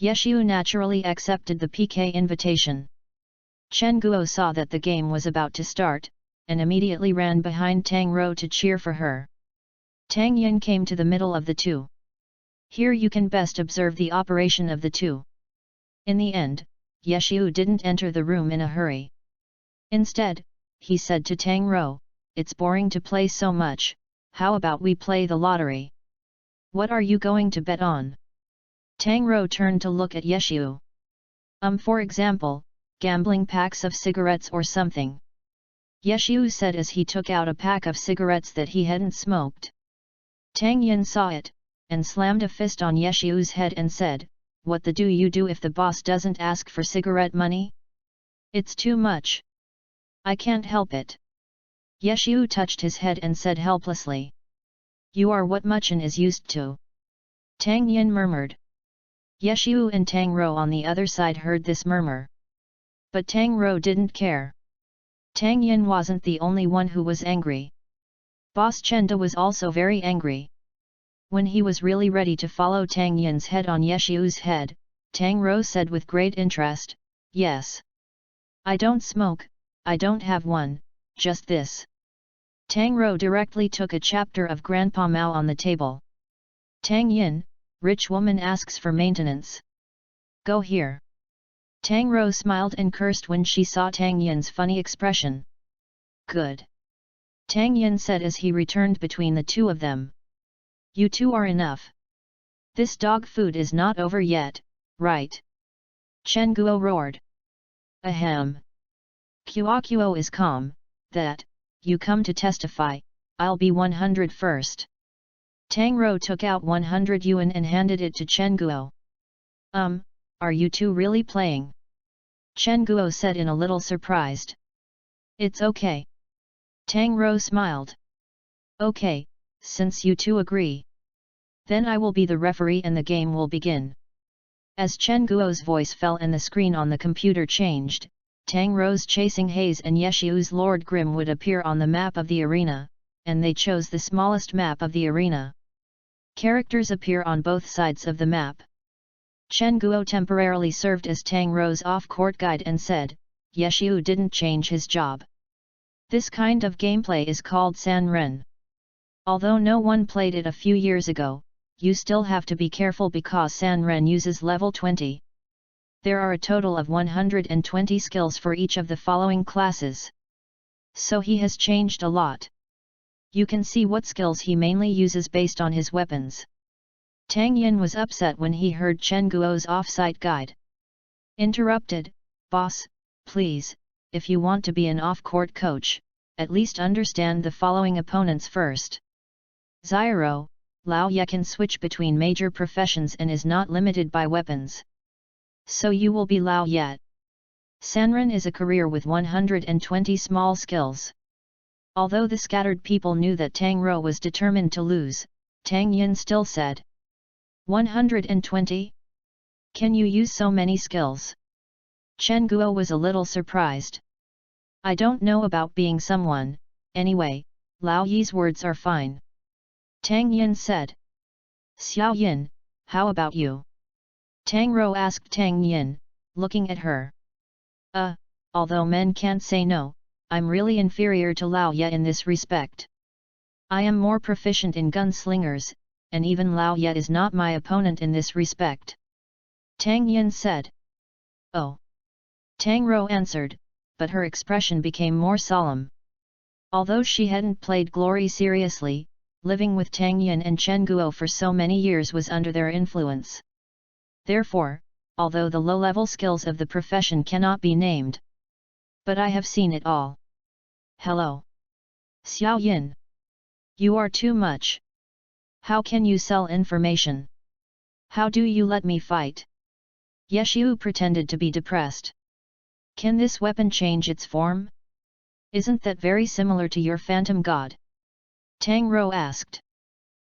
Speaker 1: Yeshu naturally accepted the PK invitation. Chen Guo saw that the game was about to start, and immediately ran behind Tang Rou to cheer for her. Tang Yin came to the middle of the two. Here you can best observe the operation of the two. In the end, Yeshu didn't enter the room in a hurry. Instead, he said to Tang Rou, it's boring to play so much, how about we play the lottery? What are you going to bet on? Tang Rou turned to look at Yeshu. For example, gambling packs of cigarettes or something. Yeshu said as he took out a pack of cigarettes that he hadn't smoked. Tang Yin saw it, and slammed a fist on Yeshu's head and said, what the do you do if the boss doesn't ask for cigarette money? It's too much. I can't help it. Yeshu touched his head and said helplessly. You are what Muchen is used to. Tang Yin murmured. Yeshu and Tang Rou on the other side heard this murmur. But Tang Rou didn't care. Tang Yin wasn't the only one who was angry. Boss Chenda was also very angry. When he was really ready to follow Tang Yin's head on Yeshu's head, Tang Rou said with great interest, yes. I don't smoke, I don't have one, just this. Tang Rou directly took a chapter of Grandpa Mao on the table. Tang Yin, rich woman asks for maintenance. Go here. Tang Rou smiled and cursed when she saw Tang Yin's funny expression. Good. Tang Yin said as he returned between the two of them. You two are enough. This dog food is not over yet, right? Chen Guo roared. Ahem. Kuo is calm, that, you come to testify, I'll be 100 first. Tang Rou took out 100 yuan and handed it to Chen Guo. Are you two really playing? Chen Guo said in a little surprised. It's okay. Tang Rou smiled. Okay, since you two agree. Then I will be the referee and the game will begin. As Chen Guo's voice fell and the screen on the computer changed, Tang Rou's Chasing Haze and Yeshu's Lord Grim would appear on the map of the arena, and they chose the smallest map of the arena. Characters appear on both sides of the map. Chen Guo temporarily served as Tang Rou's off-court guide and said, Yeshu didn't change his job. This kind of gameplay is called San Ren. Although no one played it a few years ago, you still have to be careful because San Ren uses level 20. There are a total of 120 skills for each of the following classes. So he has changed a lot. You can see what skills he mainly uses based on his weapons. Tang Yin was upset when he heard Chen Guo's off-site guide. Interrupted, boss, please, if you want to be an off-court coach, at least understand the following opponents first. Zyro, Lao Ye can switch between major professions and is not limited by weapons. So you will be Lao Ye. Sanren is a career with 120 small skills. Although the scattered people knew that Tang Rou was determined to lose, Tang Yin still said. 120? Can you use so many skills? Chen Guo was a little surprised. I don't know about being someone, anyway, Lao Yi's words are fine. Tang Yin said. Xiao Yin, how about you? Tang Rou asked Tang Yin, looking at her. Although men can't say no, I'm really inferior to Lao Ye in this respect. I am more proficient in gunslingers, and even Lao Ye is not my opponent in this respect. Tang Yin said. Oh. Tang Rou answered, but her expression became more solemn. Although she hadn't played Glory seriously, living with Tang Yin and Chen Guo for so many years was under their influence. Therefore, although the low-level skills of the profession cannot be named, But I have seen it all. Hello. Xiao Yin. You are too much. How can you sell information? How do you let me fight? Yeshiu pretended to be depressed. Can this weapon change its form? Isn't that very similar to your phantom god? Tang Rou asked.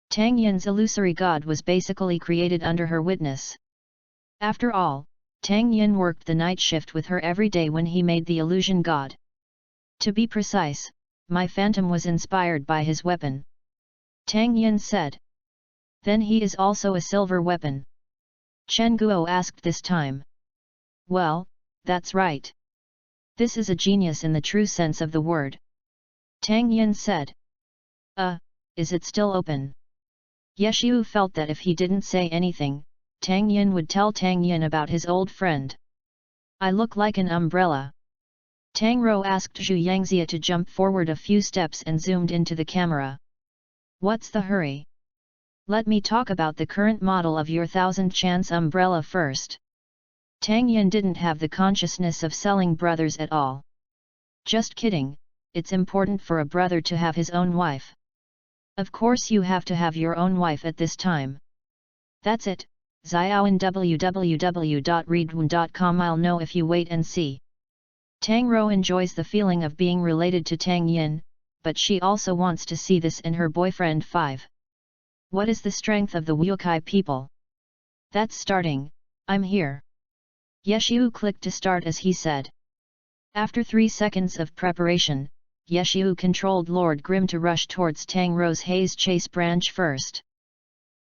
Speaker 1: Tang Yin's illusory god was basically created under her witness. After all, Tang Yin worked the night shift with her every day when he made the illusion god. To be precise, my phantom was inspired by his weapon. Tang Yin said. Then he is also a silver weapon. Chen Guo asked this time. Well, that's right. This is a genius in the true sense of the word. Tang Yin said. Is it still open? Yeshiu felt that if he didn't say anything, Tang Yin would tell Tang Yin about his old friend. I look like an umbrella. Tang Rou asked Zhu Yangxia to jump forward a few steps and zoomed into the camera. What's the hurry? Let me talk about the current model of your 1000-chance umbrella first. Tang Yin didn't have the consciousness of selling brothers at all. Just kidding, it's important for a brother to have his own wife. Of course you have to have your own wife at this time. That's it, Xiaoan www.readaloud.com. I'll know if you wait and see. Tang Rou enjoys the feeling of being related to Tang Yin, but she also wants to see this in her boyfriend 5. What is the strength of the Wukai people? That's starting, I'm here. Yeshiu clicked to start as he said. After 3 seconds of preparation, Yeshiu controlled Lord Grimm to rush towards Tang Rou's Haze Chase branch first.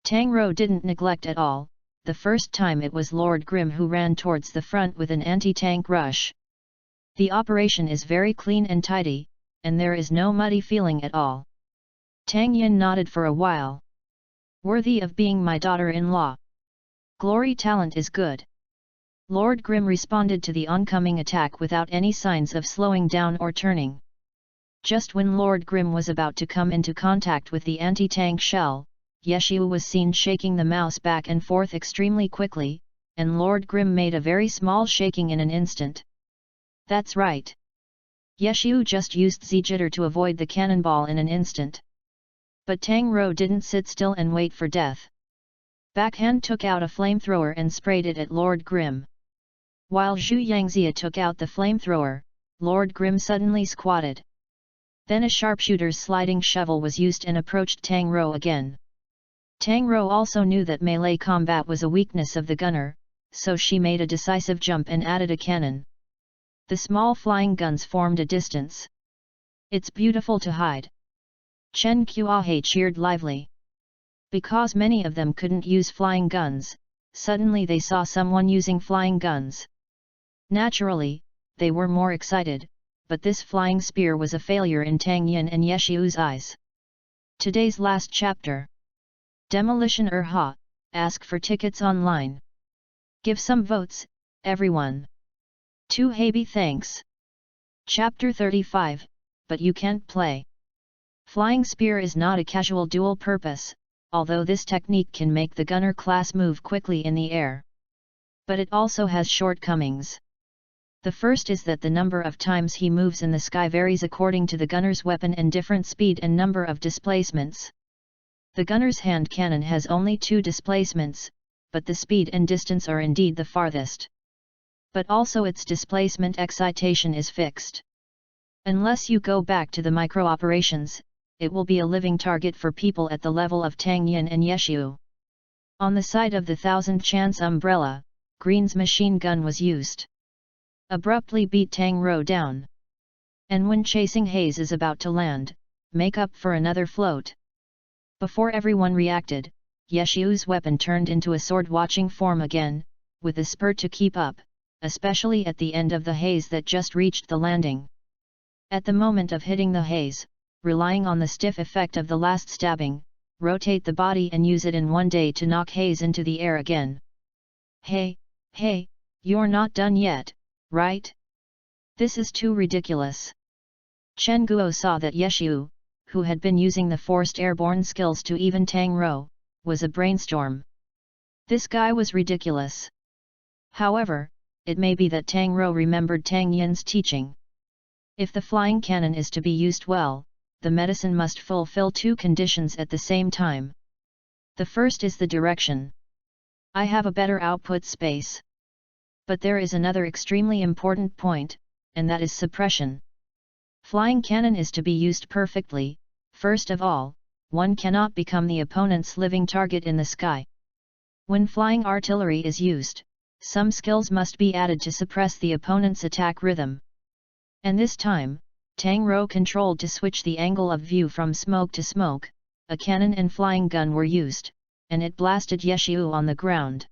Speaker 1: Tang Rou didn't neglect at all, the first time it was Lord Grimm who ran towards the front with an anti-tank rush. The operation is very clean and tidy, and there is no muddy feeling at all. Tang Yin nodded for a while. Worthy of being my daughter-in-law. Glory talent is good. Lord Grimm responded to the oncoming attack without any signs of slowing down or turning. Just when Lord Grimm was about to come into contact with the anti-tank shell, Yeshiu was seen shaking the mouse back and forth extremely quickly, and Lord Grimm made a very small shaking in an instant. That's right. Yeshiu just used Z-jitter to avoid the cannonball in an instant. But Tang Rou didn't sit still and wait for death. Backhand took out a flamethrower and sprayed it at Lord Grimm. While Zhu Yangxia took out the flamethrower, Lord Grimm suddenly squatted. Then a sharpshooter's sliding shovel was used and approached Tang Rou again. Tang Rou also knew that melee combat was a weakness of the gunner, so she made a decisive jump and added a cannon. The small flying guns formed a distance. It's beautiful to hide. Chen Kuahe cheered lively. Because many of them couldn't use flying guns, suddenly they saw someone using flying guns. Naturally, they were more excited, but this flying spear was a failure in Tang Yin and Yeshiu's eyes. Today's last chapter. Demolition Ha, ask for tickets online. Give some votes, everyone. To Habi thanks. Chapter 35, but you can't play. Flying spear is not a casual dual purpose, although this technique can make the gunner class move quickly in the air. But it also has shortcomings. The first is that the number of times he moves in the sky varies according to the gunner's weapon and different speed and number of displacements. The gunner's hand cannon has only 2 displacements, but the speed and distance are indeed the farthest. But also its displacement excitation is fixed. Unless you go back to the micro-operations, it will be a living target for people at the level of Tang Yin and Yeshiu. On the side of the 1000-chance umbrella, Green's machine gun was used. Abruptly beat Tang Rou down. And when chasing haze is about to land, make up for another float. Before everyone reacted, Yeshiu's weapon turned into a sword-watching form again, with a spurt to keep up, especially at the end of the haze that just reached the landing. At the moment of hitting the haze, relying on the stiff effect of the last stabbing, rotate the body and use it in one day to knock haze into the air again. Hey, you're not done yet, right? This is too ridiculous. Chen Guo saw that Yeshiu, who had been using the forced airborne skills to even Tang Rou, was a brainstorm. This guy was ridiculous. However, it may be that Tang Rou remembered Tang Yin's teaching. If the flying cannon is to be used well, the medicine must fulfill two conditions at the same time. The first is the direction. I have a better output space. But there is another extremely important point, and that is suppression. Flying cannon is to be used perfectly. First of all, one cannot become the opponent's living target in the sky. When flying artillery is used, some skills must be added to suppress the opponent's attack rhythm. And this time, Tang Rou controlled to switch the angle of view from smoke to smoke. A cannon and flying gun were used, and it blasted Ye Xiu on the ground.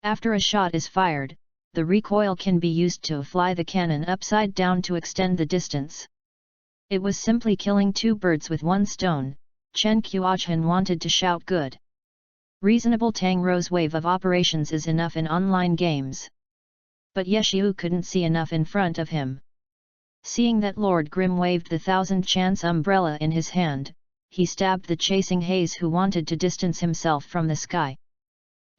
Speaker 1: After a shot is fired, the recoil can be used to fly the cannon upside down to extend the distance. It was simply killing two birds with one stone. Chen Qiujian wanted to shout good. Reasonable. Tang Rou's wave of operations is enough in online games. But Ye Xiu couldn't see enough in front of him. Seeing that Lord Grim waved the 1000-chance umbrella in his hand, he stabbed the chasing haze who wanted to distance himself from the sky.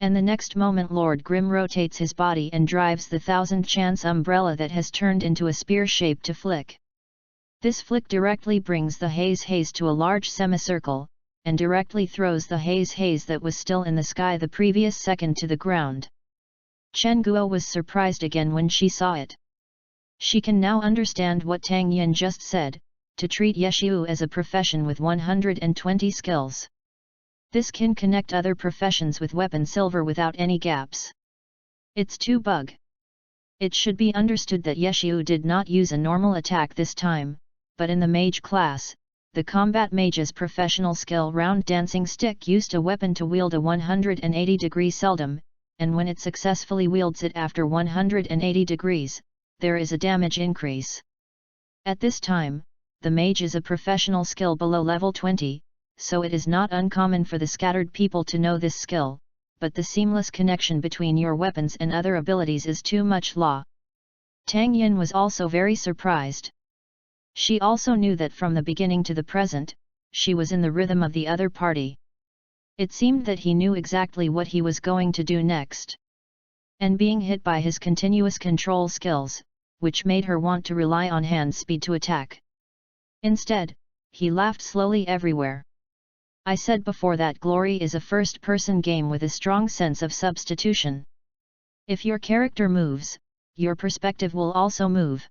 Speaker 1: And the next moment Lord Grim rotates his body and drives the 1000-chance umbrella that has turned into a spear shape to flick. This flick directly brings the haze to a large semicircle, and directly throws the haze that was still in the sky the previous second to the ground. Chen Guo was surprised again when she saw it. She can now understand what Tang Yin just said, to treat Ye Xiu as a profession with 120 skills. This can connect other professions with weapon silver without any gaps. It's too bug. It should be understood that Ye Xiu did not use a normal attack this time, but in the mage class, the combat mage's professional skill round dancing stick used a weapon to wield a 180 degree seldom, and when it successfully wields it after 180 degrees, there is a damage increase. At this time, the mage is a professional skill below level 20, so it is not uncommon for the scattered people to know this skill, but the seamless connection between your weapons and other abilities is too much law. Tang Yin was also very surprised. She also knew that from the beginning to the present, she was in the rhythm of the other party. It seemed that he knew exactly what he was going to do next. And being hit by his continuous control skills, which made her want to rely on hand speed to attack. Instead, he laughed slowly everywhere. I said before that Glory is a first-person game with a strong sense of substitution. If your character moves, your perspective will also move.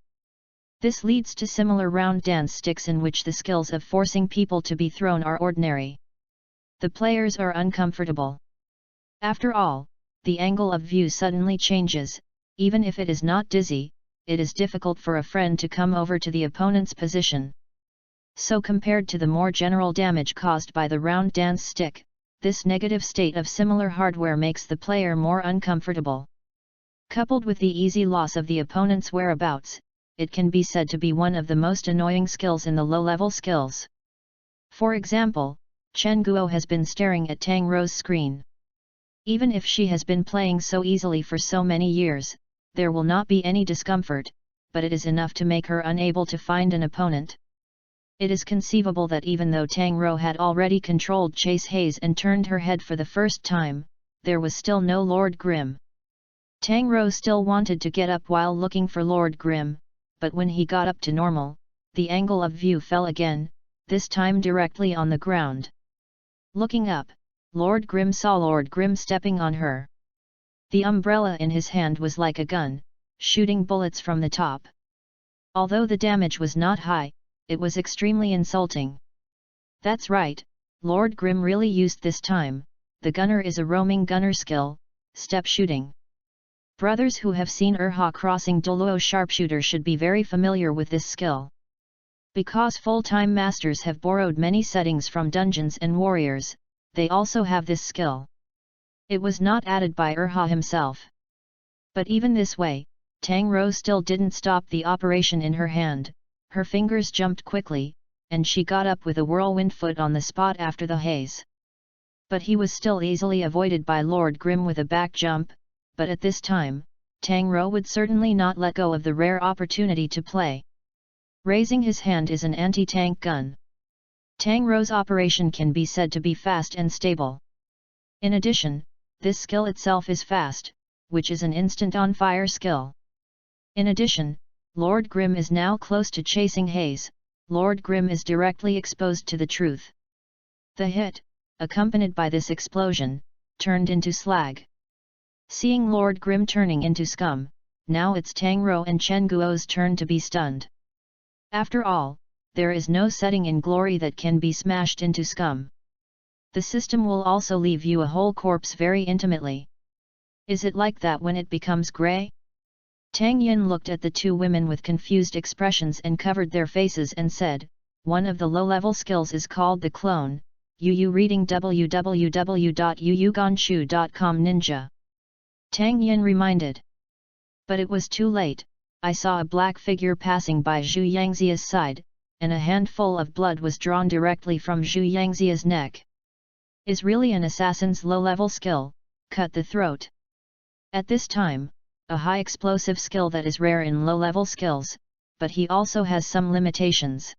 Speaker 1: This leads to similar round dance sticks in which the skills of forcing people to be thrown are ordinary. The players are uncomfortable. After all, the angle of view suddenly changes. Even if it is not dizzy, it is difficult for a friend to come over to the opponent's position. So compared to the more general damage caused by the round dance stick, this negative state of similar hardware makes the player more uncomfortable. Coupled with the easy loss of the opponent's whereabouts, it can be said to be one of the most annoying skills in the low-level skills. For example, Chen Guo has been staring at Tang Rou's screen. Even if she has been playing so easily for so many years, there will not be any discomfort, but it is enough to make her unable to find an opponent. It is conceivable that even though Tang Rou had already controlled Chase Haze and turned her head for the first time, there was still no Lord Grim. Tang Rou still wanted to get up while looking for Lord Grim, but when he got up to normal, the angle of view fell again, this time directly on the ground. Looking up, Lord Grim saw Lord Grim stepping on her. The umbrella in his hand was like a gun, shooting bullets from the top. Although the damage was not high, it was extremely insulting. That's right, Lord Grim really used this time. The gunner is a roaming gunner skill, step shooting. Brothers who have seen Urha crossing Doluo sharpshooter should be very familiar with this skill. Because full-time masters have borrowed many settings from Dungeons and Warriors, they also have this skill. It was not added by Urha himself. But even this way, Tang Rou still didn't stop the operation in her hand. Her fingers jumped quickly, and she got up with a whirlwind foot on the spot after the haze. But he was still easily avoided by Lord Grim with a back jump, but at this time, Tang Rou would certainly not let go of the rare opportunity to play. Raising his hand is an anti-tank gun. Tang Rou's operation can be said to be fast and stable. In addition, this skill itself is fast, which is an instant on-fire skill. In addition, Lord Grimm is now close to chasing haze, Lord Grimm is directly exposed to the truth. The hit, accompanied by this explosion, turned into slag. Seeing Lord Grimm turning into scum, now it's Tang Rou and Chen Guo's turn to be stunned. After all, there is no setting in glory that can be smashed into scum. The system will also leave you a whole corpse very intimately. Is it like that when it becomes grey? Tang Yin looked at the two women with confused expressions and covered their faces and said, one of the low-level skills is called the clone. Yu reading www.yuyuganshu.com ninja. Tang Yin reminded. But it was too late. I saw a black figure passing by Zhu Yangzia's side, and a handful of blood was drawn directly from Zhu Yangzia's neck. Is really an assassin's low-level skill, cut the throat. At this time, a high explosive skill that is rare in low-level skills, but he also has some limitations.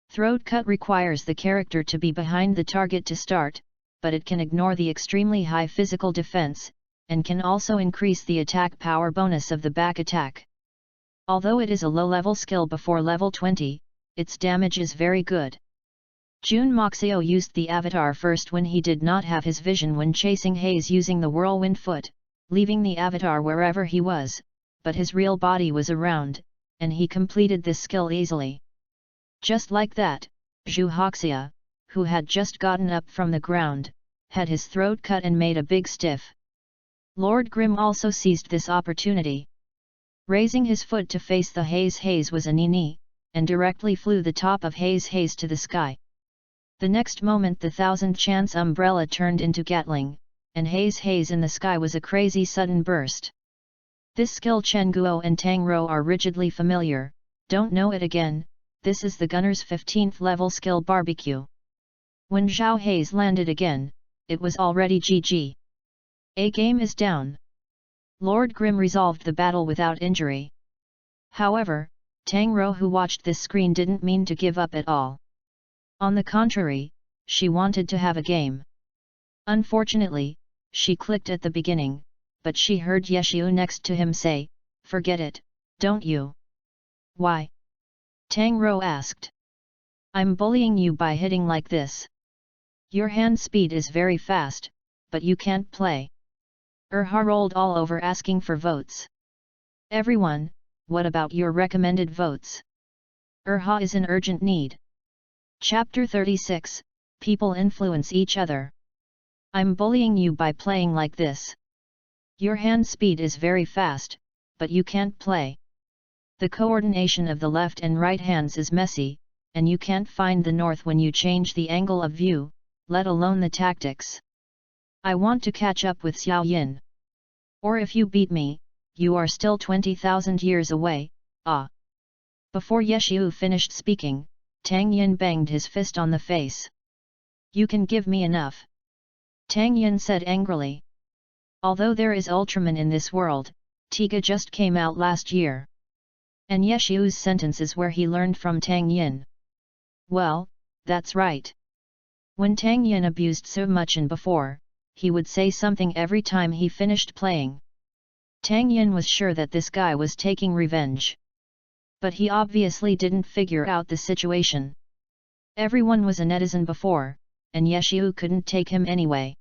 Speaker 1: Throat cut requires the character to be behind the target to start, but it can ignore the extremely high physical defense, and can also increase the attack power bonus of the back attack. Although it is a low-level skill before level 20, its damage is very good. Jun Moxio used the avatar first when he did not have his vision when chasing haze using the whirlwind foot, leaving the avatar wherever he was, but his real body was around, and he completed this skill easily. Just like that, Zhu Hoxia, who had just gotten up from the ground, had his throat cut and made a big stiff. Lord Grimm also seized this opportunity. Raising his foot to face the haze was a knee, and directly flew the top of haze to the sky. The next moment the 1000-chance umbrella turned into Gatling, and haze in the sky was a crazy sudden burst. This skill Chen Guo and Tang Rou are rigidly familiar, don't know it again, this is the gunner's 15th level skill barbecue. When Zhao Haze landed again, it was already GG. A game is down. Lord Grimm resolved the battle without injury. However, Tang Rou who watched this screen didn't mean to give up at all. On the contrary, she wanted to have a game. Unfortunately, she clicked at the beginning, but she heard Yeshiu next to him say, "Forget it, don't you?" "Why?" Tang Rou asked. "I'm bullying you by hitting like this. Your hand speed is very fast, but you can't play." Erha rolled all over asking for votes. "Everyone, what about your recommended votes? Erha is in urgent need." Chapter 36, People influence each other. "I'm bullying you by playing like this. Your hand speed is very fast, but you can't play. The coordination of the left and right hands is messy, and you can't find the north when you change the angle of view, let alone the tactics. I want to catch up with Xiao Yin. Or if you beat me, you are still 20,000 years away, ah." Before Yeshiu finished speaking, Tang Yin banged his fist on the face. "You can give me enough," Tang Yin said angrily. "Although there is Ultraman in this world, Tiga just came out last year." And Yeshiu's sentence is where he learned from Tang Yin. Well, that's right. When Tang Yin abused so much and before, he would say something every time he finished playing. Tang Yin was sure that this guy was taking revenge. But he obviously didn't figure out the situation. Everyone was a netizen before, and Yeshiu couldn't take him anyway.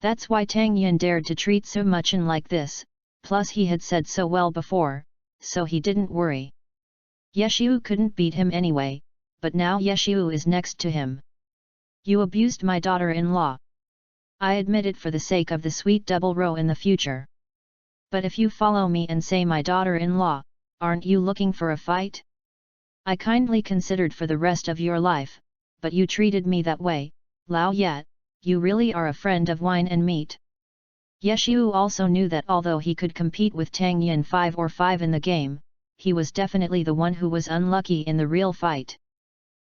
Speaker 1: That's why Tang Yin dared to treat so much and like this, plus he had said so well before, so he didn't worry. Yeshiu couldn't beat him anyway, but now Yeshiu is next to him. "You abused my daughter-in-law. I admit it for the sake of the sweet double row in the future. But if you follow me and say my daughter-in-law, aren't you looking for a fight? I kindly considered for the rest of your life, but you treated me that way, Lao Yat, you really are a friend of wine and meat." Yeshiu also knew that although he could compete with Tang Yin 5 or 5 in the game, he was definitely the one who was unlucky in the real fight.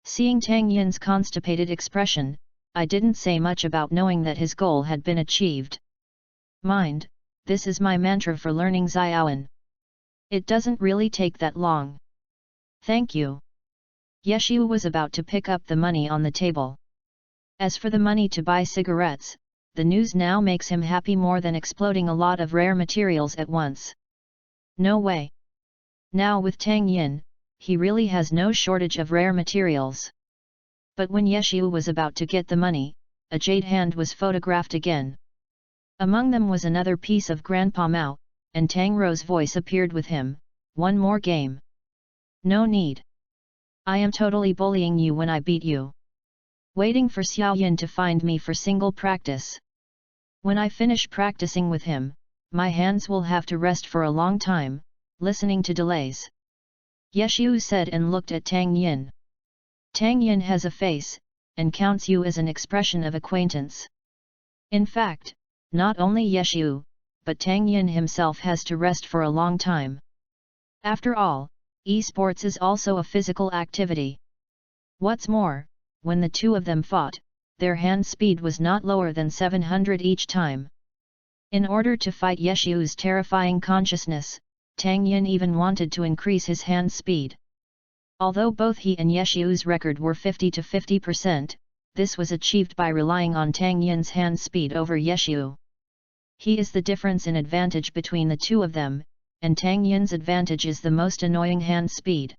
Speaker 1: Seeing Tang Yin's constipated expression, I didn't say much about knowing that his goal had been achieved. Mind, this is my mantra for learning Xiaoan. It doesn't really take that long. Thank you. Yeshiu was about to pick up the money on the table. As for the money to buy cigarettes, the news now makes him happy more than exploding a lot of rare materials at once. No way. Now with Tang Yin, he really has no shortage of rare materials. But when Yeshu was about to get the money, a jade hand was photographed again. Among them was another piece of Grandpa Mao, and Tang Rou's voice appeared with him, "One more game." "No need. I am totally bullying you when I beat you. Waiting for Xiao Yin to find me for single practice. When I finish practicing with him, my hands will have to rest for a long time, listening to delays." Yeshu said and looked at Tang Yin. "Tang Yin has a face, and counts you as an expression of acquaintance. In fact, not only Yeshu, but Tang Yin himself has to rest for a long time. After all, esports is also a physical activity. What's more, when the two of them fought, their hand speed was not lower than 700 each time. In order to fight Yeshu's terrifying consciousness, Tang Yin even wanted to increase his hand speed. Although both he and Yeshu's record were 50 to 50%, this was achieved by relying on Tang Yin's hand speed over Yeshu. He is the difference in advantage between the two of them, and Tang Yin's advantage is the most annoying hand speed.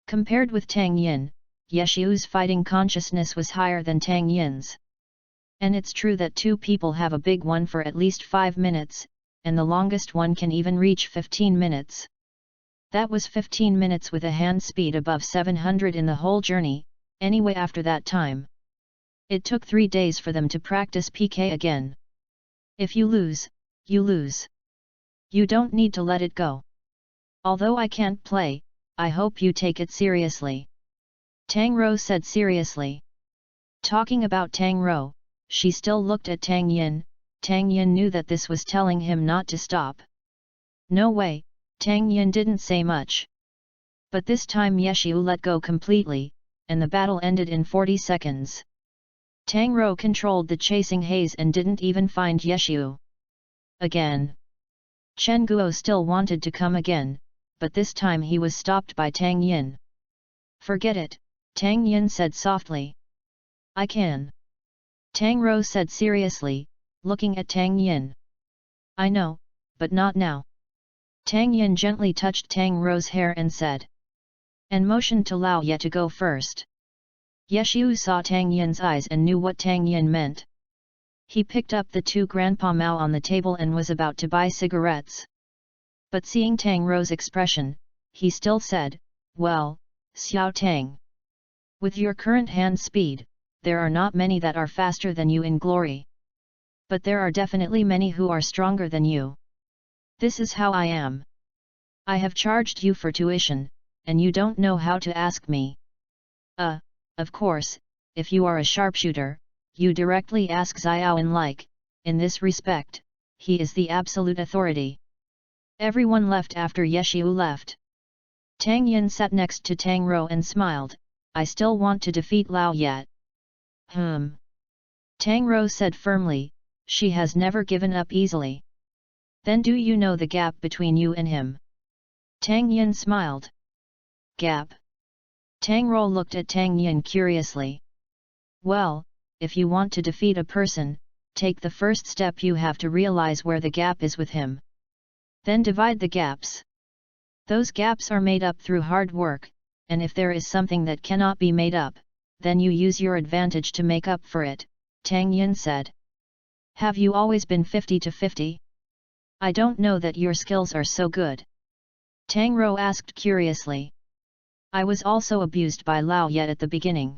Speaker 1: Compared with Tang Yin, Yeshu's fighting consciousness was higher than Tang Yin's. And it's true that two people have a big one for at least 5 minutes, and the longest one can even reach 15 minutes. That was 15 minutes with a hand speed above 700 in the whole journey, anyway after that time. It took 3 days for them to practice PK again. If you lose, you lose. You don't need to let it go. Although I can't play, I hope you take it seriously." Tang Rou said seriously. Talking about Tang Rou, she still looked at Tang Yin. Tang Yin knew that this was telling him not to stop. No way, Tang Yin didn't say much. But this time Yeshu let go completely, and the battle ended in 40 seconds. Tang Rou controlled the chasing haze and didn't even find Yeshu. Again. Chen Guo still wanted to come again, but this time he was stopped by Tang Yin. "Forget it," Tang Yin said softly. "I can." Tang Rou said seriously, looking at Tang Yin. "I know, but not now." Tang Yin gently touched Tang Rou's hair and said. And motioned to Lao Ye to go first. Yeshu saw Tang Yin's eyes and knew what Tang Yin meant. He picked up the 2 Grandpa Mao on the table and was about to buy cigarettes. But seeing Tang Rou's expression, he still said, "Well, Xiao Tang. With your current hand speed, there are not many that are faster than you in glory. But there are definitely many who are stronger than you. This is how I am. I have charged you for tuition, and you don't know how to ask me. Of course, if you are a sharpshooter, you directly ask Xiaoan like, in this respect, he is the absolute authority." Everyone left after Yeshu left. Tang Yin sat next to Tang Rou and smiled, "I still want to defeat Lao Ye." Tang Rou said firmly, "She has never given up easily." "Then do you know the gap between you and him?" Tang Yin smiled. "Gap?" Tang Rou looked at Tang Yin curiously. "Well, if you want to defeat a person, take the first step. You have to realize where the gap is with him. Then divide the gaps. Those gaps are made up through hard work, and if there is something that cannot be made up, then you use your advantage to make up for it," Tang Yin said. "Have you always been 50 to 50? I don't know that your skills are so good." Tang Rou asked curiously. "I was also abused by Lao Ye at the beginning.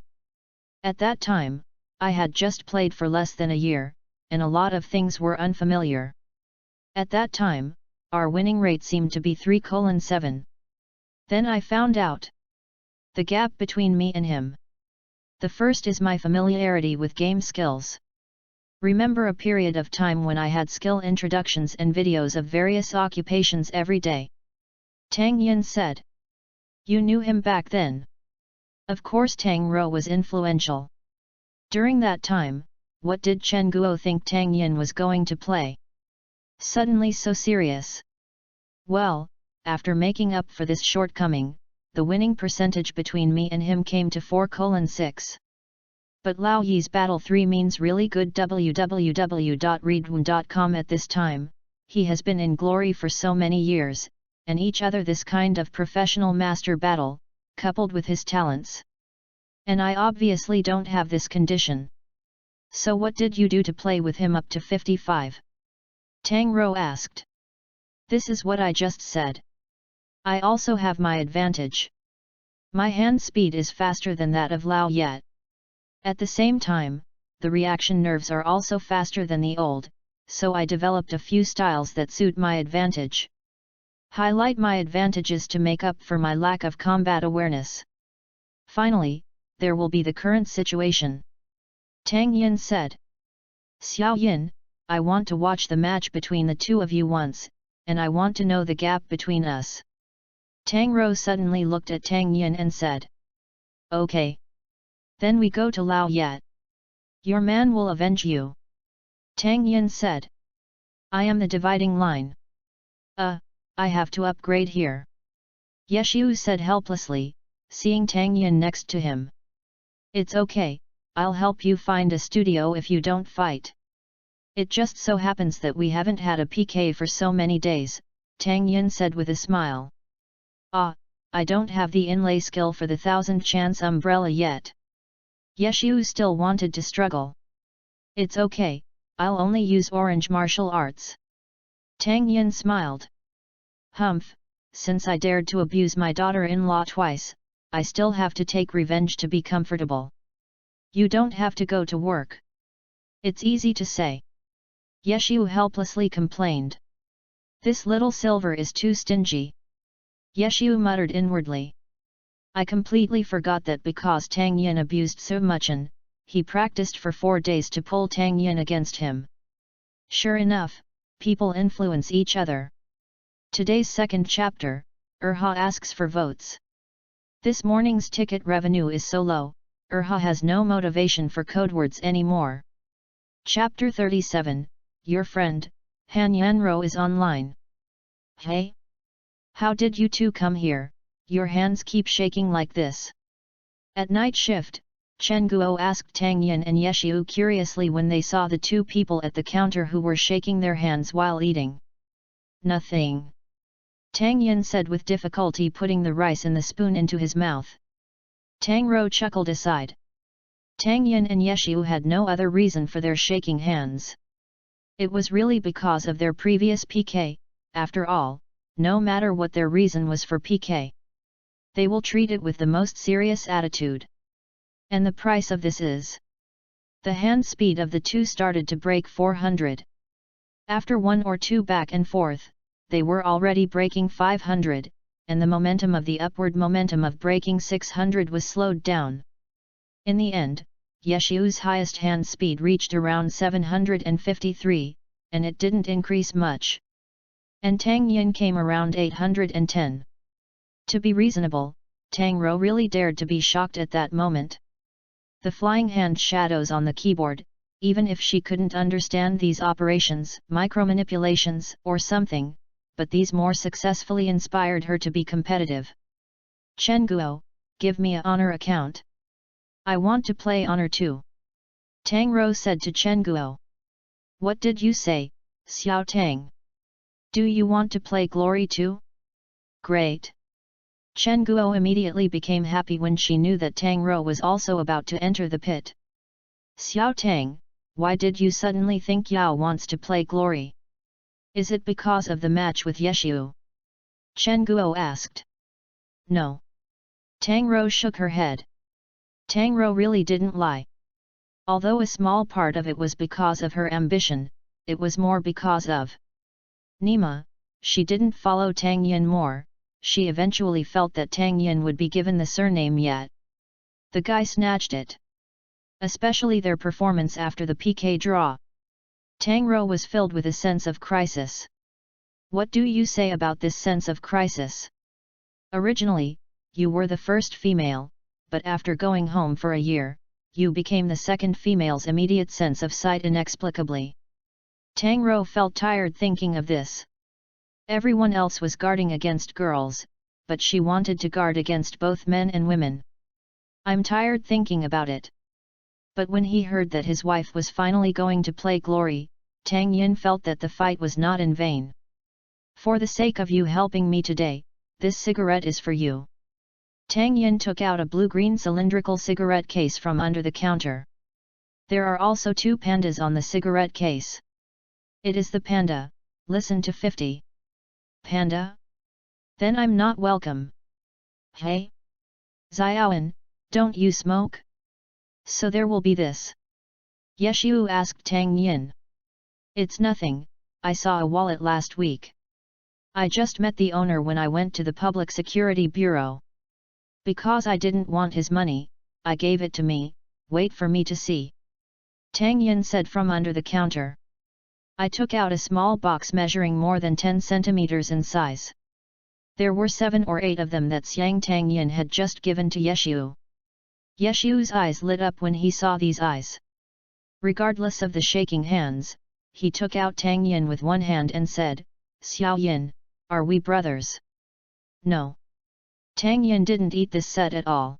Speaker 1: At that time, I had just played for less than a year, and a lot of things were unfamiliar. At that time, our winning rate seemed to be 3:7. Then I found out the gap between me and him. The first is my familiarity with game skills. Remember a period of time when I had skill introductions and videos of various occupations every day?" Tang Yin said. "You knew him back then?" Of course Tang Rou was influential. During that time, what did Chen Guo think Tang Yin was going to play? Suddenly so serious. Well, after making up for this shortcoming, the winning percentage between me and him came to 4:6. But Lao Yi's Battle 3 means really good. www.readaloud.com. At this time, he has been in glory for so many years, and each other this kind of professional master battle, coupled with his talents. And I obviously don't have this condition. So what did you do to play with him up to 55? Tang Rou asked. This is what I just said. I also have my advantage. My hand speed is faster than that of Lao Yet. At the same time, the reaction nerves are also faster than the old, so I developed a few styles that suit my advantage. Highlight my advantages to make up for my lack of combat awareness. Finally, there will be the current situation. Tang Yin said. Xiao Yin, I want to watch the match between the two of you once, and I want to know the gap between us. Tang Rou suddenly looked at Tang Yin and said. Okay. Then we go to Lao Yat. Your man will avenge you. Tang Yin said. I am the dividing line. I have to upgrade here. Yeshu said helplessly, seeing Tang Yin next to him. It's okay, I'll help you find a studio if you don't fight. It just so happens that we haven't had a PK for so many days, Tang Yin said with a smile. I don't have the inlay skill for the 1000 chance umbrella yet. Yeshu still wanted to struggle. It's okay, I'll only use orange martial arts. Tang Yin smiled. Humph, since I dared to abuse my daughter-in-law twice, I still have to take revenge to be comfortable. You don't have to go to work. It's easy to say. Yeshu helplessly complained. This little silver is too stingy. Yeshu muttered inwardly. I completely forgot that because Tang Yin abused so much and he practiced for 4 days to pull Tang Yin against him. Sure enough, people influence each other. Today's second chapter, Urha asks for votes. This morning's ticket revenue is so low, Urha has no motivation for codewords anymore. Chapter 37, Your friend, Han Yanro is online. Hey? How did you two come here? Your hands keep shaking like this. At night shift, Chen Guo asked Tang Yin and Yeshu curiously when they saw the two people at the counter who were shaking their hands while eating. Nothing. Tang Yin said with difficulty, putting the rice in the spoon into his mouth. Tang Rou chuckled aside. Tang Yin and Yeshu had no other reason for their shaking hands. It was really because of their previous PK, after all, no matter what their reason was for PK. They will treat it with the most serious attitude. And the price of this is... The hand speed of the two started to break 400. After 1 or 2 back and forth, they were already breaking 500, and the momentum of the upward momentum of breaking 600 was slowed down. In the end, Yeshu's highest hand speed reached around 753, and it didn't increase much. And Tang Yin came around 810. To be reasonable, Tang Rou really dared to be shocked at that moment. The flying hand shadows on the keyboard, even if she couldn't understand these operations, micromanipulations, or something, but these more successfully inspired her to be competitive. Chen Guo, give me a honor account. I want to play honor too. Tang Rou said to Chen Guo. What did you say, Xiao Tang? Do you want to play glory too? Great. Chen Guo immediately became happy when she knew that Tang Rou was also about to enter the pit. Xiao Tang, why did you suddenly think Yao wants to play glory? Is it because of the match with Yeshu? Chen Guo asked. No. Tang Rou shook her head. Tang Rou really didn't lie. Although a small part of it was because of her ambition, it was more because of Nima. She didn't follow Tang Yin more, she eventually felt that Tang Yin would be given the surname Yat. The guy snatched it. Especially their performance after the PK draw. Tang Rou was filled with a sense of crisis. What do you say about this sense of crisis? Originally, you were the first female, but after going home for a year, you became the second female's immediate sense of sight inexplicably. Tang Rou felt tired thinking of this. Everyone else was guarding against girls, but she wanted to guard against both men and women. I'm tired thinking about it. But when he heard that his wife was finally going to play glory, Tang Yin felt that the fight was not in vain. For the sake of you helping me today, this cigarette is for you. Tang Yin took out a blue-green cylindrical cigarette case from under the counter. There are also 2 pandas on the cigarette case. It is the panda, listen to 50. Panda? Then I'm not welcome. Hey? Xiaoan, don't you smoke? So there will be this. Yeshu asked Tang Yin. It's nothing, I saw a wallet last week. I just met the owner when I went to the Public Security Bureau. Because I didn't want his money, I gave it to me, wait for me to see. Tang Yin said from under the counter. I took out a small box measuring more than 10 centimeters in size. There were 7 or 8 of them that Xiang Tang Yin had just given to Yeshu. Yeshu's eyes lit up when he saw these eyes. Regardless of the shaking hands, he took out Tang Yin with one hand and said, Xiao Yin, are we brothers? No. Tang Yin didn't eat this set at all.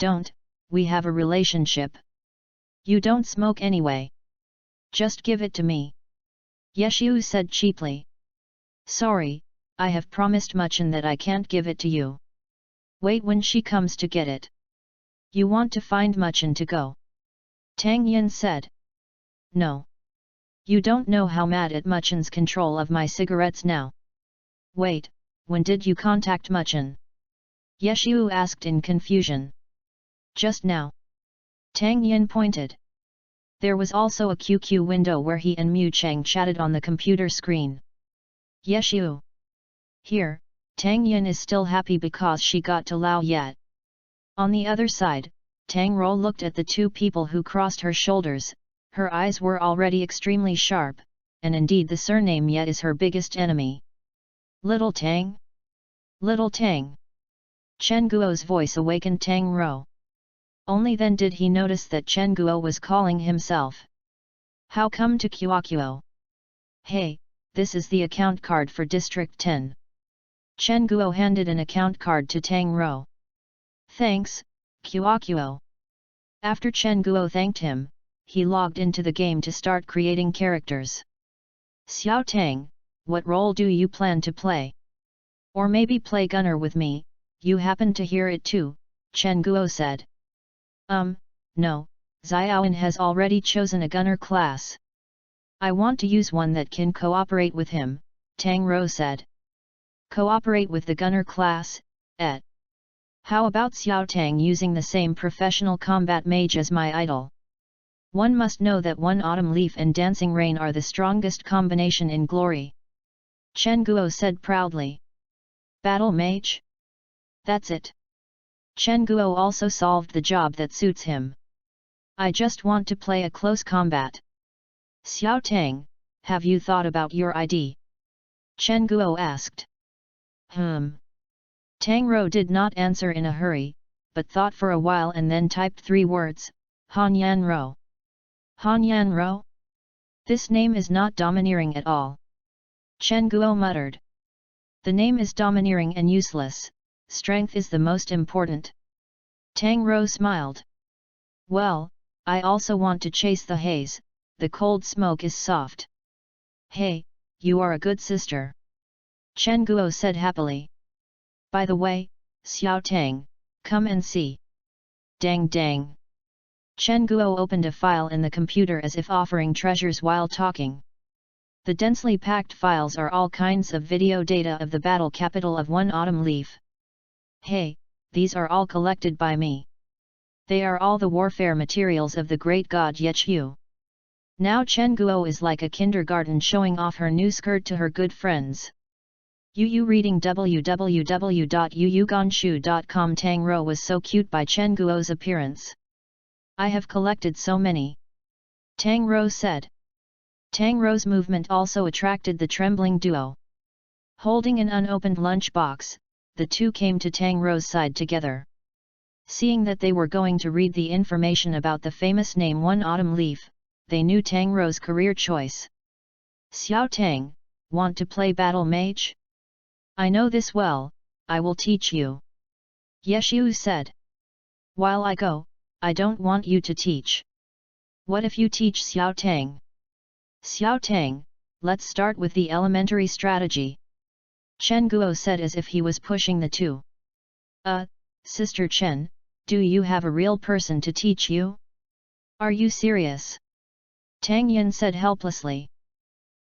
Speaker 1: Don't, we have a relationship. You don't smoke anyway. Just give it to me. Yeshu said cheaply. Sorry, I have promised Muchen that I can't give it to you. Wait when she comes to get it. You want to find Muchen to go? Tang Yin said. No. You don't know how mad at Muchen's control of my cigarettes now. Wait, when did you contact Muchen? Yeshu asked in confusion. Just now. Tang Yin pointed. There was also a QQ window where he and Mu Cheng chatted on the computer screen. Yeshu. Here, Tang Yin is still happy because she got to Lao Yat. On the other side, Tang Ro looked at the 2 people who crossed her shoulders, her eyes were already extremely sharp, and indeed the surname Yet is her biggest enemy. Little Tang? Little Tang? Chen Guo's voice awakened Tang Ro. Only then did he notice that Chen Guo was calling himself. How come to Kuo? Hey, this is the account card for District 10. Chen Guo handed an account card to Tang Ro. Thanks, Kuo. After Chen Guo thanked him, he logged into the game to start creating characters. Xiao Tang, what role do you plan to play? Or maybe play gunner with me, you happen to hear it too, Chen Guo said. No, Xiaoan has already chosen a gunner class. I want to use one that can cooperate with him, Tang Ro said. Cooperate with the gunner class, et. How about Xiao Tang using the same professional combat mage as my idol? One must know that One Autumn Leaf and Dancing Rain are the strongest combination in glory. Chen Guo said proudly. Battle mage? That's it. Chen Guo also solved the job that suits him. I just want to play a close combat. Xiao Tang, have you thought about your ID? Chen Guo asked. Tang Ro did not answer in a hurry, but thought for a while and then typed 3 words, Han Yan Ro. Han Yan Ro? This name is not domineering at all. Chen Guo muttered. The name is domineering and useless, strength is the most important. Tang Ro smiled. Well, I also want to chase the haze, the cold smoke is soft. Hey, you are a good sister. Chen Guo said happily. By the way, Xiao Tang, come and see. Dang dang. Chen Guo opened a file in the computer as if offering treasures while talking. The densely packed files are all kinds of video data of the battle capital of One Autumn Leaf. Hey, these are all collected by me. They are all the warfare materials of the great god Yechu. Now Chen Guo is like a kindergarten showing off her new skirt to her good friends. Yu reading www.yuyuganshu.com. Tang Ro was so cute by Chen Guo's appearance. I have collected so many. Tang Ro said. Tang Ro's movement also attracted the trembling duo. Holding an unopened lunch box, the 2 came to Tang Ro's side together. Seeing that they were going to read the information about the famous name One Autumn Leaf, they knew Tang Ro's career choice. Xiao Tang, want to play battle mage? I know this well, I will teach you. Yeshu said. While I go, I don't want you to teach. What if you teach Xiao Tang? Xiao Tang, let's start with the elementary strategy, Chen Guo said as if he was pushing the two. Sister Chen, do you have a real person to teach you? Are you serious? Tang Yin said helplessly.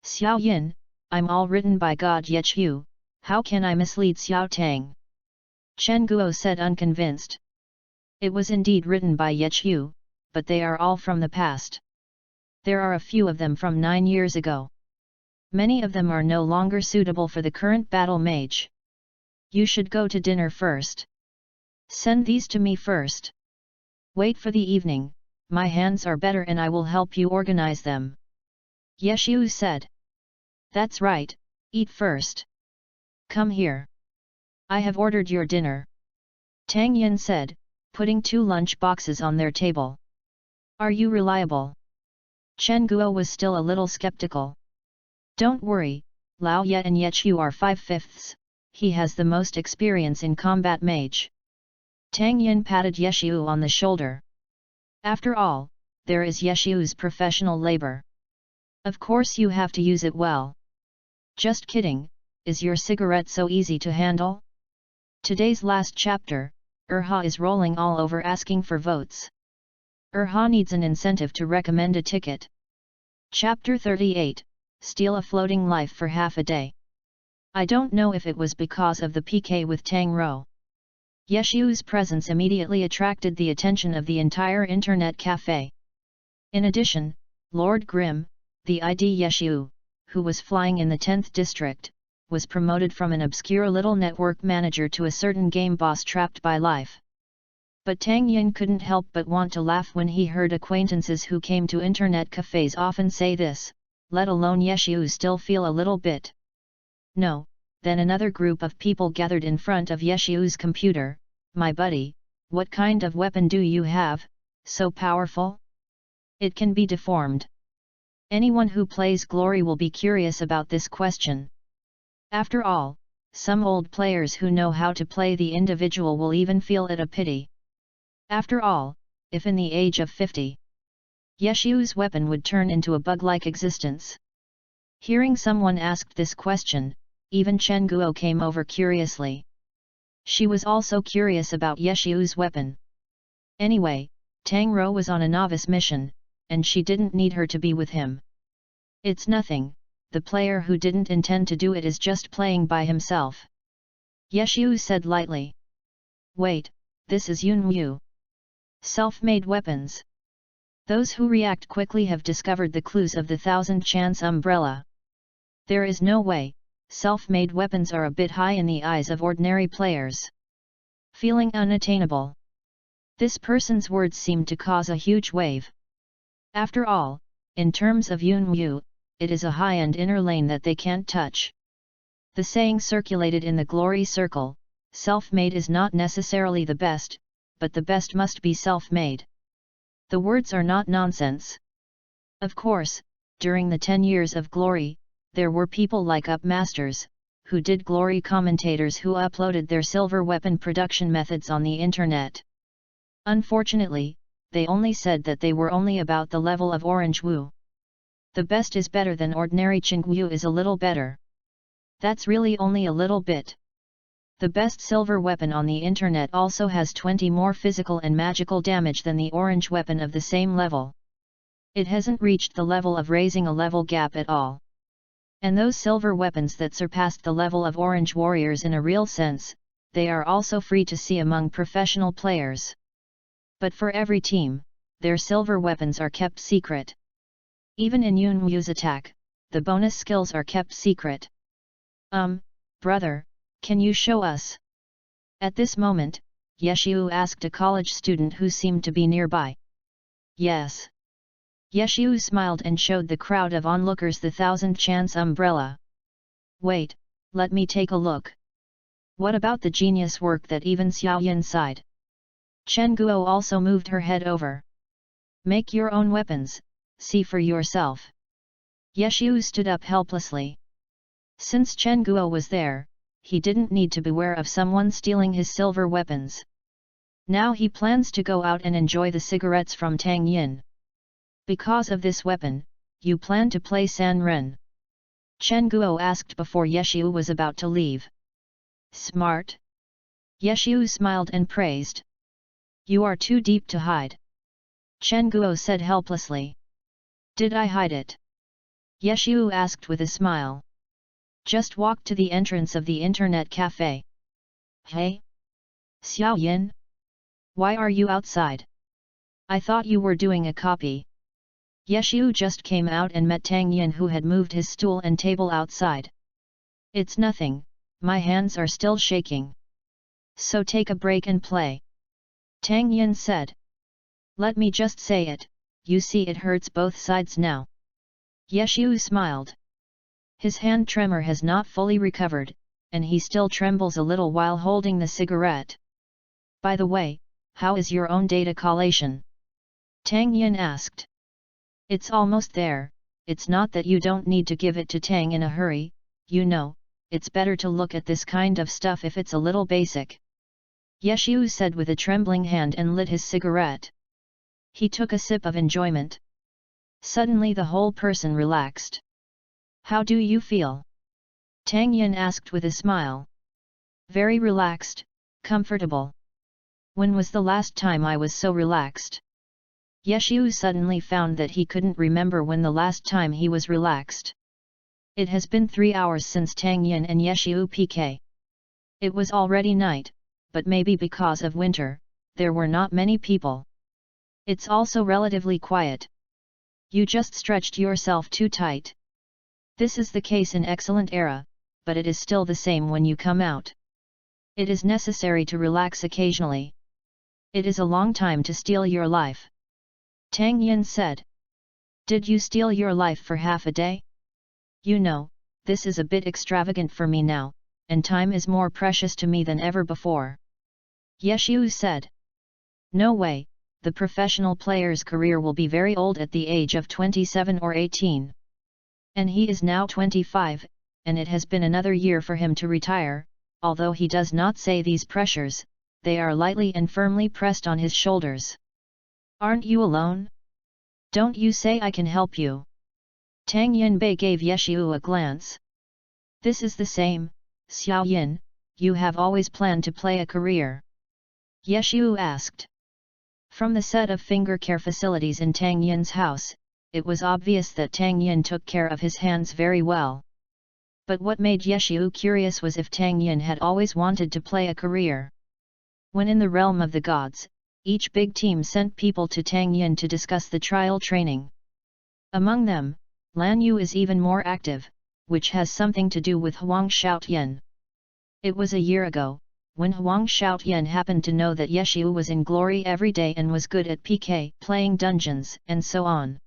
Speaker 1: Xiao Yin, I'm all written by God Yechu, how can I mislead Xiao Tang? Chen Guo said unconvinced. It was indeed written by Yechu, but they are all from the past. There are a few of them from 9 years ago. Many of them are no longer suitable for the current battle mage. You should go to dinner first. Send these to me first. Wait for the evening, my hands are better and I will help you organize them. Yeshu said. That's right, eat first. Come here. I have ordered your dinner. Tang Yin said, putting 2 lunch boxes on their table. Are you reliable? Chen Guo was still a little skeptical. Don't worry, Lao Ye and Yechu are 5/5, he has the most experience in combat mage. Tang Yin patted Yeshu on the shoulder. After all, there is Yeshu's professional labor. Of course you have to use it well. Just kidding, is your cigarette so easy to handle? Today's last chapter, Erha is rolling all over asking for votes. Erha needs an incentive to recommend a ticket. Chapter 38, Steal a Floating Life for Half a Day. I don't know if it was because of the PK with Tang Ro. Yeshu's presence immediately attracted the attention of the entire internet cafe. In addition, Lord Grimm, the ID Yeshu, who was flying in the 10th district, was promoted from an obscure little network manager to a certain game boss trapped by life. But Tang Yin couldn't help but want to laugh when he heard acquaintances who came to internet cafes often say this, let alone Yeshu still feel a little bit. No, then another group of people gathered in front of Yeshu's computer. My buddy, what kind of weapon do you have, so powerful? It can be deformed. Anyone who plays Glory will be curious about this question. After all, some old players who know how to play the individual will even feel it a pity. After all, if in the age of 50, Yeshu's weapon would turn into a bug-like existence. Hearing someone asked this question, even Chen Guo came over curiously. She was also curious about Yeshu's weapon. Anyway, Tang Ro was on a novice mission, and she didn't need her to be with him. It's nothing, the player who didn't intend to do it is just playing by himself. Yeshu said lightly. Wait, this is Yunwu. Self-made weapons. Those who react quickly have discovered the clues of the 1000-chance umbrella. There is no way, self-made weapons are a bit high in the eyes of ordinary players. Feeling unattainable. This person's words seemed to cause a huge wave. After all, in terms of Yunwu, it is a high-end inner lane that they can't touch. The saying circulated in the glory circle, self-made is not necessarily the best, but the best must be self-made. The words are not nonsense. Of course, during the 10 years of glory, there were people like Upmasters, who did glory commentators who uploaded their silver weapon production methods on the internet. Unfortunately, they only said that they were only about the level of Orange Wu. The best is better than ordinary Chingwu is a little better. That's really only a little bit. The best silver weapon on the internet also has 20 more physical and magical damage than the orange weapon of the same level. It hasn't reached the level of raising a level gap at all. And those silver weapons that surpassed the level of orange warriors in a real sense, they are also free to see among professional players. But for every team, their silver weapons are kept secret. Even in Yunwu's attack, the bonus skills are kept secret. Brother, can you show us? At this moment, Yeshu asked a college student who seemed to be nearby. Yes. Yeshu smiled and showed the crowd of onlookers the 1000-chance umbrella. Wait, let me take a look. What about the genius work that even Xiaoyan sighed? Chen Guo also moved her head over. Make your own weapons, see for yourself. Yeshu stood up helplessly. Since Chen Guo was there, he didn't need to beware of someone stealing his silver weapons. Now he plans to go out and enjoy the cigarettes from Tang Yin. Because of this weapon, you plan to play San Ren. Chen Guo asked before Yeshu was about to leave. Smart? Yeshu smiled and praised. You are too deep to hide. Chen Guo said helplessly. Did I hide it? Yeshu asked with a smile. Just walk to the entrance of the internet cafe. Hey? Xiao Yin? Why are you outside? I thought you were doing a copy. Yeshu just came out and met Tang Yin, who had moved his stool and table outside. It's nothing, my hands are still shaking. So take a break and play. Tang Yin said. Let me just say it, you see it hurts both sides now. Yeshu smiled. His hand tremor has not fully recovered, and he still trembles a little while holding the cigarette. By the way, how is your own data collation? Tang Yin asked. It's almost there, it's not that you don't need to give it to Tang in a hurry, you know, it's better to look at this kind of stuff if it's a little basic. Yeshu said with a trembling hand and lit his cigarette. He took a sip of enjoyment. Suddenly the whole person relaxed. How do you feel? Tang Yin asked with a smile. Very relaxed, comfortable. When was the last time I was so relaxed? Yeshu suddenly found that he couldn't remember when the last time he was relaxed. It has been 3 hours since Tang Yin and Yeshu PK. It was already night, but maybe because of winter, there were not many people. It's also relatively quiet. You just stretched yourself too tight. This is the case in excellent era, but it is still the same when you come out. It is necessary to relax occasionally. It is a long time to steal your life. Tang Yin said. Did you steal your life for half a day? You know, this is a bit extravagant for me now, and time is more precious to me than ever before. Yeshu said. No way, the professional player's career will be very old at the age of 27 or 18. And he is now 25, and it has been another year for him to retire, although he does not say these pressures, they are lightly and firmly pressed on his shoulders. Aren't you alone? Don't you say I can help you? Tang Yinbei gave Yeshu a glance. This is the same, Xiao Yin, you have always planned to play a career. Yeshu asked. From the set of finger care facilities in Tang Yin's house, it was obvious that Tang Yin took care of his hands very well. But what made Yeshu curious was if Tang Yin had always wanted to play a career. When in the realm of the gods, each big team sent people to Tang Yin to discuss the trial training. Among them, Lan Yu is even more active, which has something to do with Huang Shaotian. It was a year ago, when Huang Shaotian happened to know that Yeshu was in glory every day and was good at PK, playing dungeons, and so on.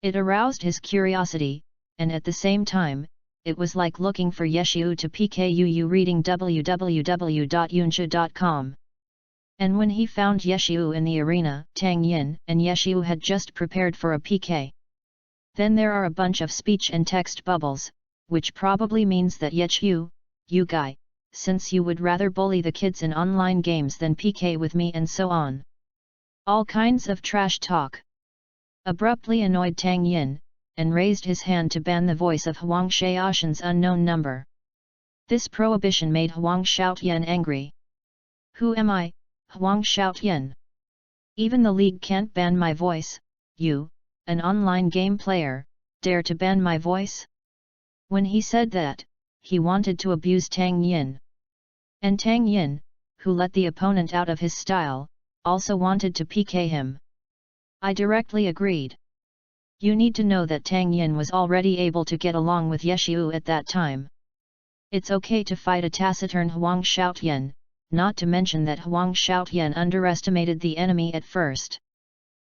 Speaker 1: It aroused his curiosity, and at the same time, it was like looking for Yeshu to PKUU reading www.yunsha.com. And when he found Yeshu in the arena, Tang Yin and Yeshu had just prepared for a PK. Then there are a bunch of speech and text bubbles, which probably means that Yeshu, you guy, since you would rather bully the kids in online games than PK with me and so on. All kinds of trash talk. Abruptly annoyed Tang Yin, and raised his hand to ban the voice of Huang Shaotian's unknown number. This prohibition made Huang Shaotian angry. Who am I, Huang Shaotian? Even the league can't ban my voice, you, an online game player, dare to ban my voice? When he said that, he wanted to abuse Tang Yin. And Tang Yin, who let the opponent out of his style, also wanted to PK him. I directly agreed. You need to know that Tang Yin was already able to get along with Yeshu at that time. It's okay to fight a taciturn Huang Shaotian, not to mention that Huang Shaotian underestimated the enemy at first.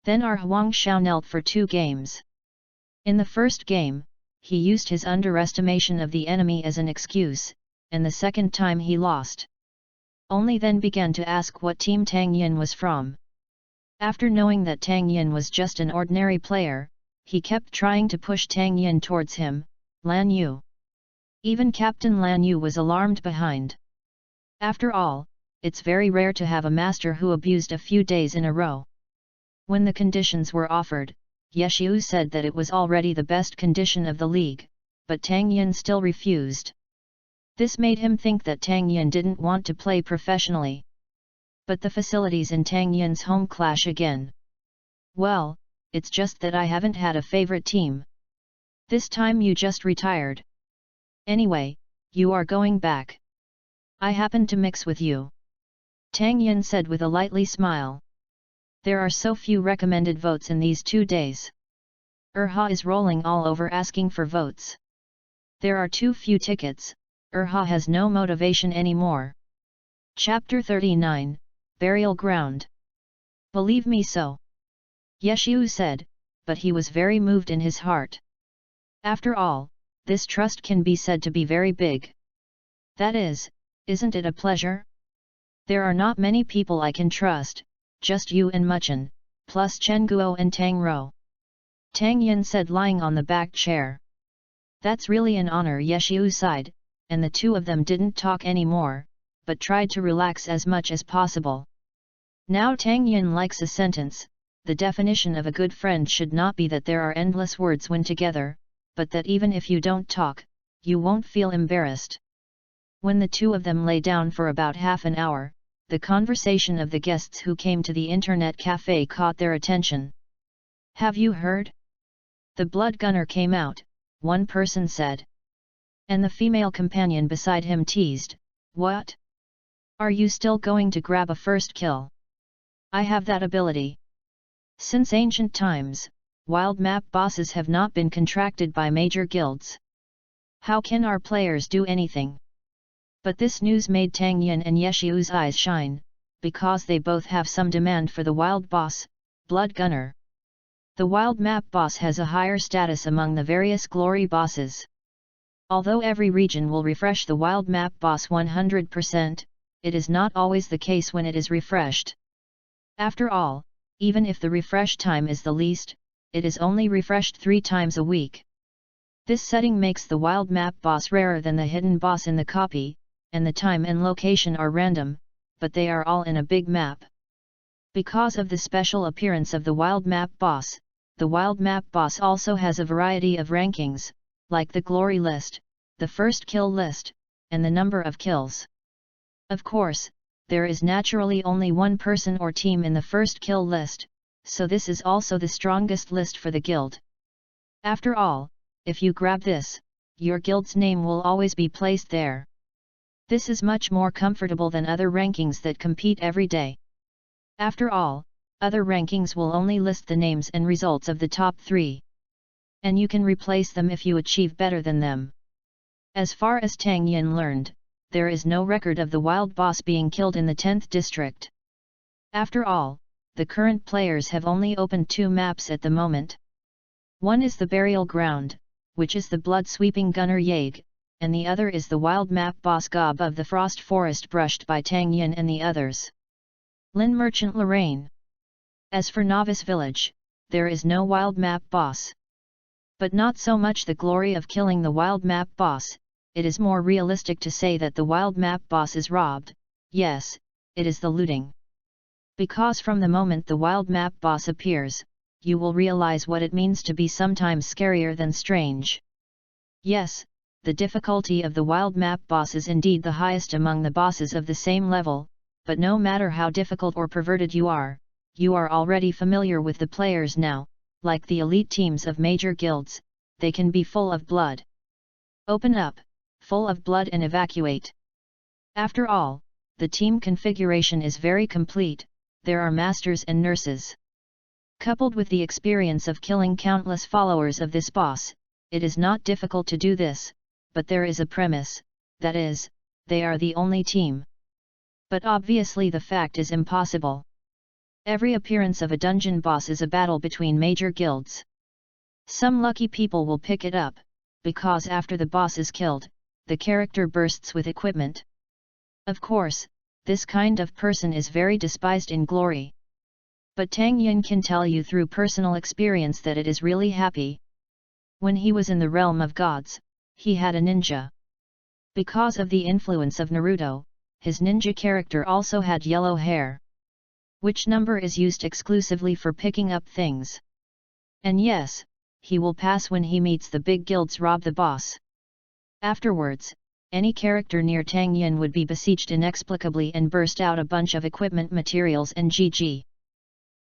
Speaker 1: Then our Huang Xiao knelt for 2 games. In the first game, he used his underestimation of the enemy as an excuse, and the second time he lost. Only then began to ask what team Tang Yin was from. After knowing that Tang Yin was just an ordinary player, he kept trying to push Tang Yin towards him, Lan Yu. Even Captain Lan Yu was alarmed behind. After all, it's very rare to have a master who abused a few days in a row. When the conditions were offered, Yeshu said that it was already the best condition of the league, but Tang Yin still refused. This made him think that Tang Yin didn't want to play professionally. But the facilities in Tang Yin's home clash again. Well, it's just that I haven't had a favorite team. This time you just retired. Anyway, you are going back. I happen to mix with you. Tang Yin said with a lightly smile. There are so few recommended votes in these 2 days. Erha is rolling all over asking for votes. There are too few tickets, Erha has no motivation anymore. Chapter 39, Burial Ground. Believe me so. Yeshu said, but he was very moved in his heart. After all, this trust can be said to be very big. That is, isn't it a pleasure? There are not many people I can trust, just you and Muchen, plus Chen Guo and Tang Rou. Tang Yin said lying on the back chair. That's really an honor, Yeshu sighed, and the two of them didn't talk anymore, but tried to relax as much as possible. Now Tang Yin likes a sentence. The definition of a good friend should not be that there are endless words when together, but that even if you don't talk, you won't feel embarrassed. When the two of them lay down for about half an hour, the conversation of the guests who came to the internet cafe caught their attention. Have you heard? The blood gunner came out, one person said. And the female companion beside him teased, what? Are you still going to grab a first kill? I have that ability. Since ancient times, wild map bosses have not been contracted by major guilds. How can our players do anything? But this news made Tang Yin and Yeshu's eyes shine, because they both have some demand for the wild boss, Blood Gunner. The wild map boss has a higher status among the various glory bosses. Although every region will refresh the wild map boss 100%, it is not always the case when it is refreshed. After all, even if the refresh time is the least, it is only refreshed 3 times a week. This setting makes the wild map boss rarer than the hidden boss in the copy, and the time and location are random, but they are all in a big map. Because of the special appearance of the wild map boss, the wild map boss also has a variety of rankings, like the glory list, the first kill list, and the number of kills. Of course, there is naturally only one person or team in the first kill list, so this is also the strongest list for the guild. After all, if you grab this, your guild's name will always be placed there. This is much more comfortable than other rankings that compete every day. After all, other rankings will only list the names and results of the top 3. And you can replace them if you achieve better than them. As far as Tang Yin learned, there is no record of the wild boss being killed in the 10th district. After all, the current players have only opened 2 maps at the moment. One is the Burial Ground, which is the blood-sweeping Gunner Yag, and the other is the wild map boss Gob of the Frost Forest brushed by Tang Yin and the others. Lin Merchant Lorraine. As for Novice Village, there is no wild map boss. But not so much the glory of killing the wild map boss, it is more realistic to say that the wild map boss is robbed, yes, it is the looting. Because from the moment the wild map boss appears, you will realize what it means to be sometimes scarier than strange. Yes, the difficulty of the wild map boss is indeed the highest among the bosses of the same level, but no matter how difficult or perverted you are already familiar with the players now, like the elite teams of major guilds, they can be full of blood. Open up, full of blood and evacuate. After all, the team configuration is very complete, there are masters and nurses. Coupled with the experience of killing countless followers of this boss, it is not difficult to do this, but there is a premise, that is, they are the only team. But obviously the fact is impossible. Every appearance of a dungeon boss is a battle between major guilds. Some lucky people will pick it up, because after the boss is killed, the character bursts with equipment. Of course, this kind of person is very despised in glory. But Tang Yin can tell you through personal experience that it is really happy. When he was in the realm of gods, he had a ninja. Because of the influence of Naruto, his ninja character also had yellow hair. Which number is used exclusively for picking up things. And yes, he will pass when he meets the big guilds rob the boss. Afterwards, any character near Tang Yin would be besieged inexplicably and burst out a bunch of equipment materials and GG.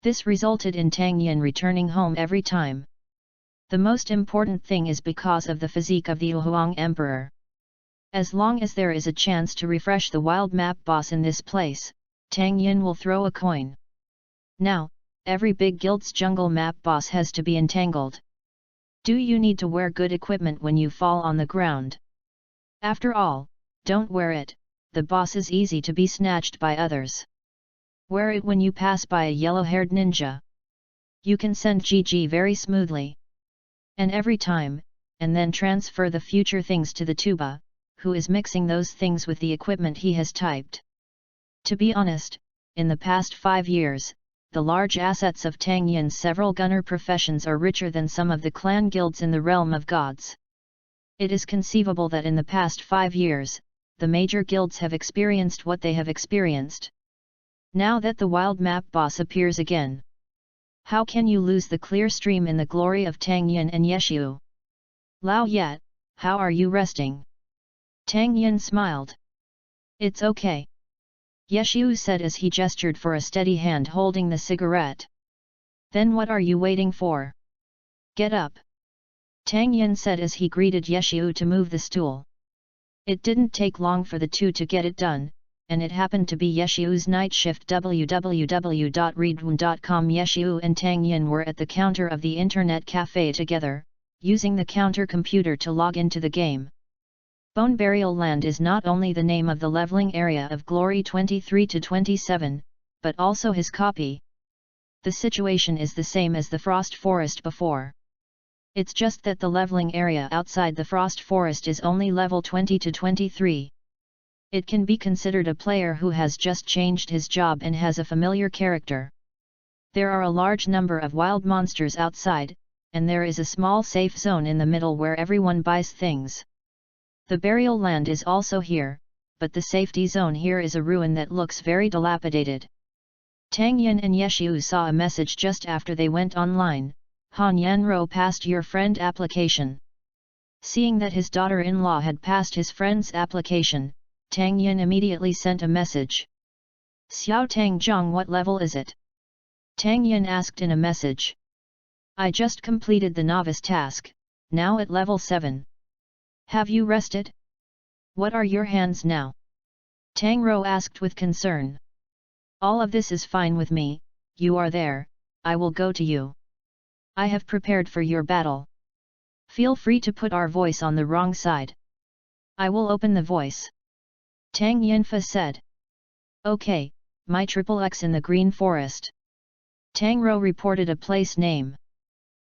Speaker 1: This resulted in Tang Yin returning home every time. The most important thing is because of the physique of the Huang Emperor. As long as there is a chance to refresh the wild map boss in this place, Tang Yin will throw a coin. Now, every big guild's jungle map boss has to be entangled. Do you need to wear good equipment when you fall on the ground? After all, don't wear it, the boss is easy to be snatched by others. Wear it when you pass by a yellow-haired ninja. You can send GG very smoothly. And every time, and then transfer the future things to the tuba, who is mixing those things with the equipment he has typed. To be honest, in the past 5 years, the large assets of Tang Yin's several gunner professions are richer than some of the clan guilds in the realm of gods. It is conceivable that in the past 5 years, the major guilds have experienced what they have experienced. Now that the wild map boss appears again, how can you lose the clear stream in the glory of Tang Yin and Yeshu? Lao Yat, how are you resting? Tang Yin smiled. It's okay. Yeshu said as he gestured for a steady hand holding the cigarette. Then what are you waiting for? Get up. Tang Yin said as he greeted Yeshu to move the stool. It didn't take long for the two to get it done, and it happened to be Yeshu's night shift. www.readaloud.com. Yeshu and Tang Yin were at the counter of the internet cafe together, using the counter computer to log into the game. Bone Burial Land is not only the name of the leveling area of Glory 23 to 27, but also his copy. The situation is the same as the Frost Forest before. It's just that the leveling area outside the Frost Forest is only level 20 to 23. It can be considered a player who has just changed his job and has a familiar character. There are a large number of wild monsters outside, and there is a small safe zone in the middle where everyone buys things. The burial land is also here, but the safety zone here is a ruin that looks very dilapidated. Tang Yin and Yeshu saw a message just after they went online. Han Yanro passed your friend application. Seeing that his daughter-in-law had passed his friend's application, Tang Yin immediately sent a message. Xiao Tang Zhang, what level is it? Tang Yin asked in a message. I just completed the novice task, now at level 7. Have you rested? What are your hands now? Tang Ro asked with concern. All of this is fine with me, you are there, I will go to you. I have prepared for your battle. Feel free to put our voice on the wrong side. I will open the voice. Tang Yinfa said. Okay, my XXX in the Green Forest. Tang Ro reported a place name.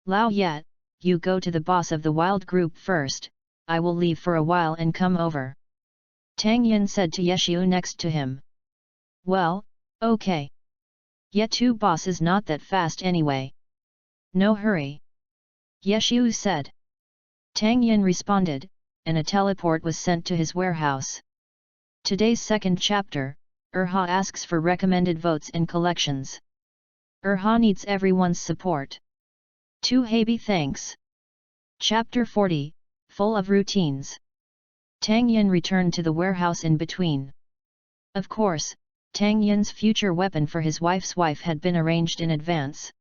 Speaker 1: Lao Yat, you go to the boss of the wild group first, I will leave for a while and come over. Tang Yin said to Yeshu next to him. Well, okay. Yetu boss is not that fast anyway. No hurry. Yeshu said. Tang Yin responded, and a teleport was sent to his warehouse. Today's second chapter, Urha asks for recommended votes and collections. Urha needs everyone's support. To Habi thanks. Chapter 40, full of routines. Tang Yin returned to the warehouse in between. Of course, Tang Yin's future weapon for his wife's wife had been arranged in advance.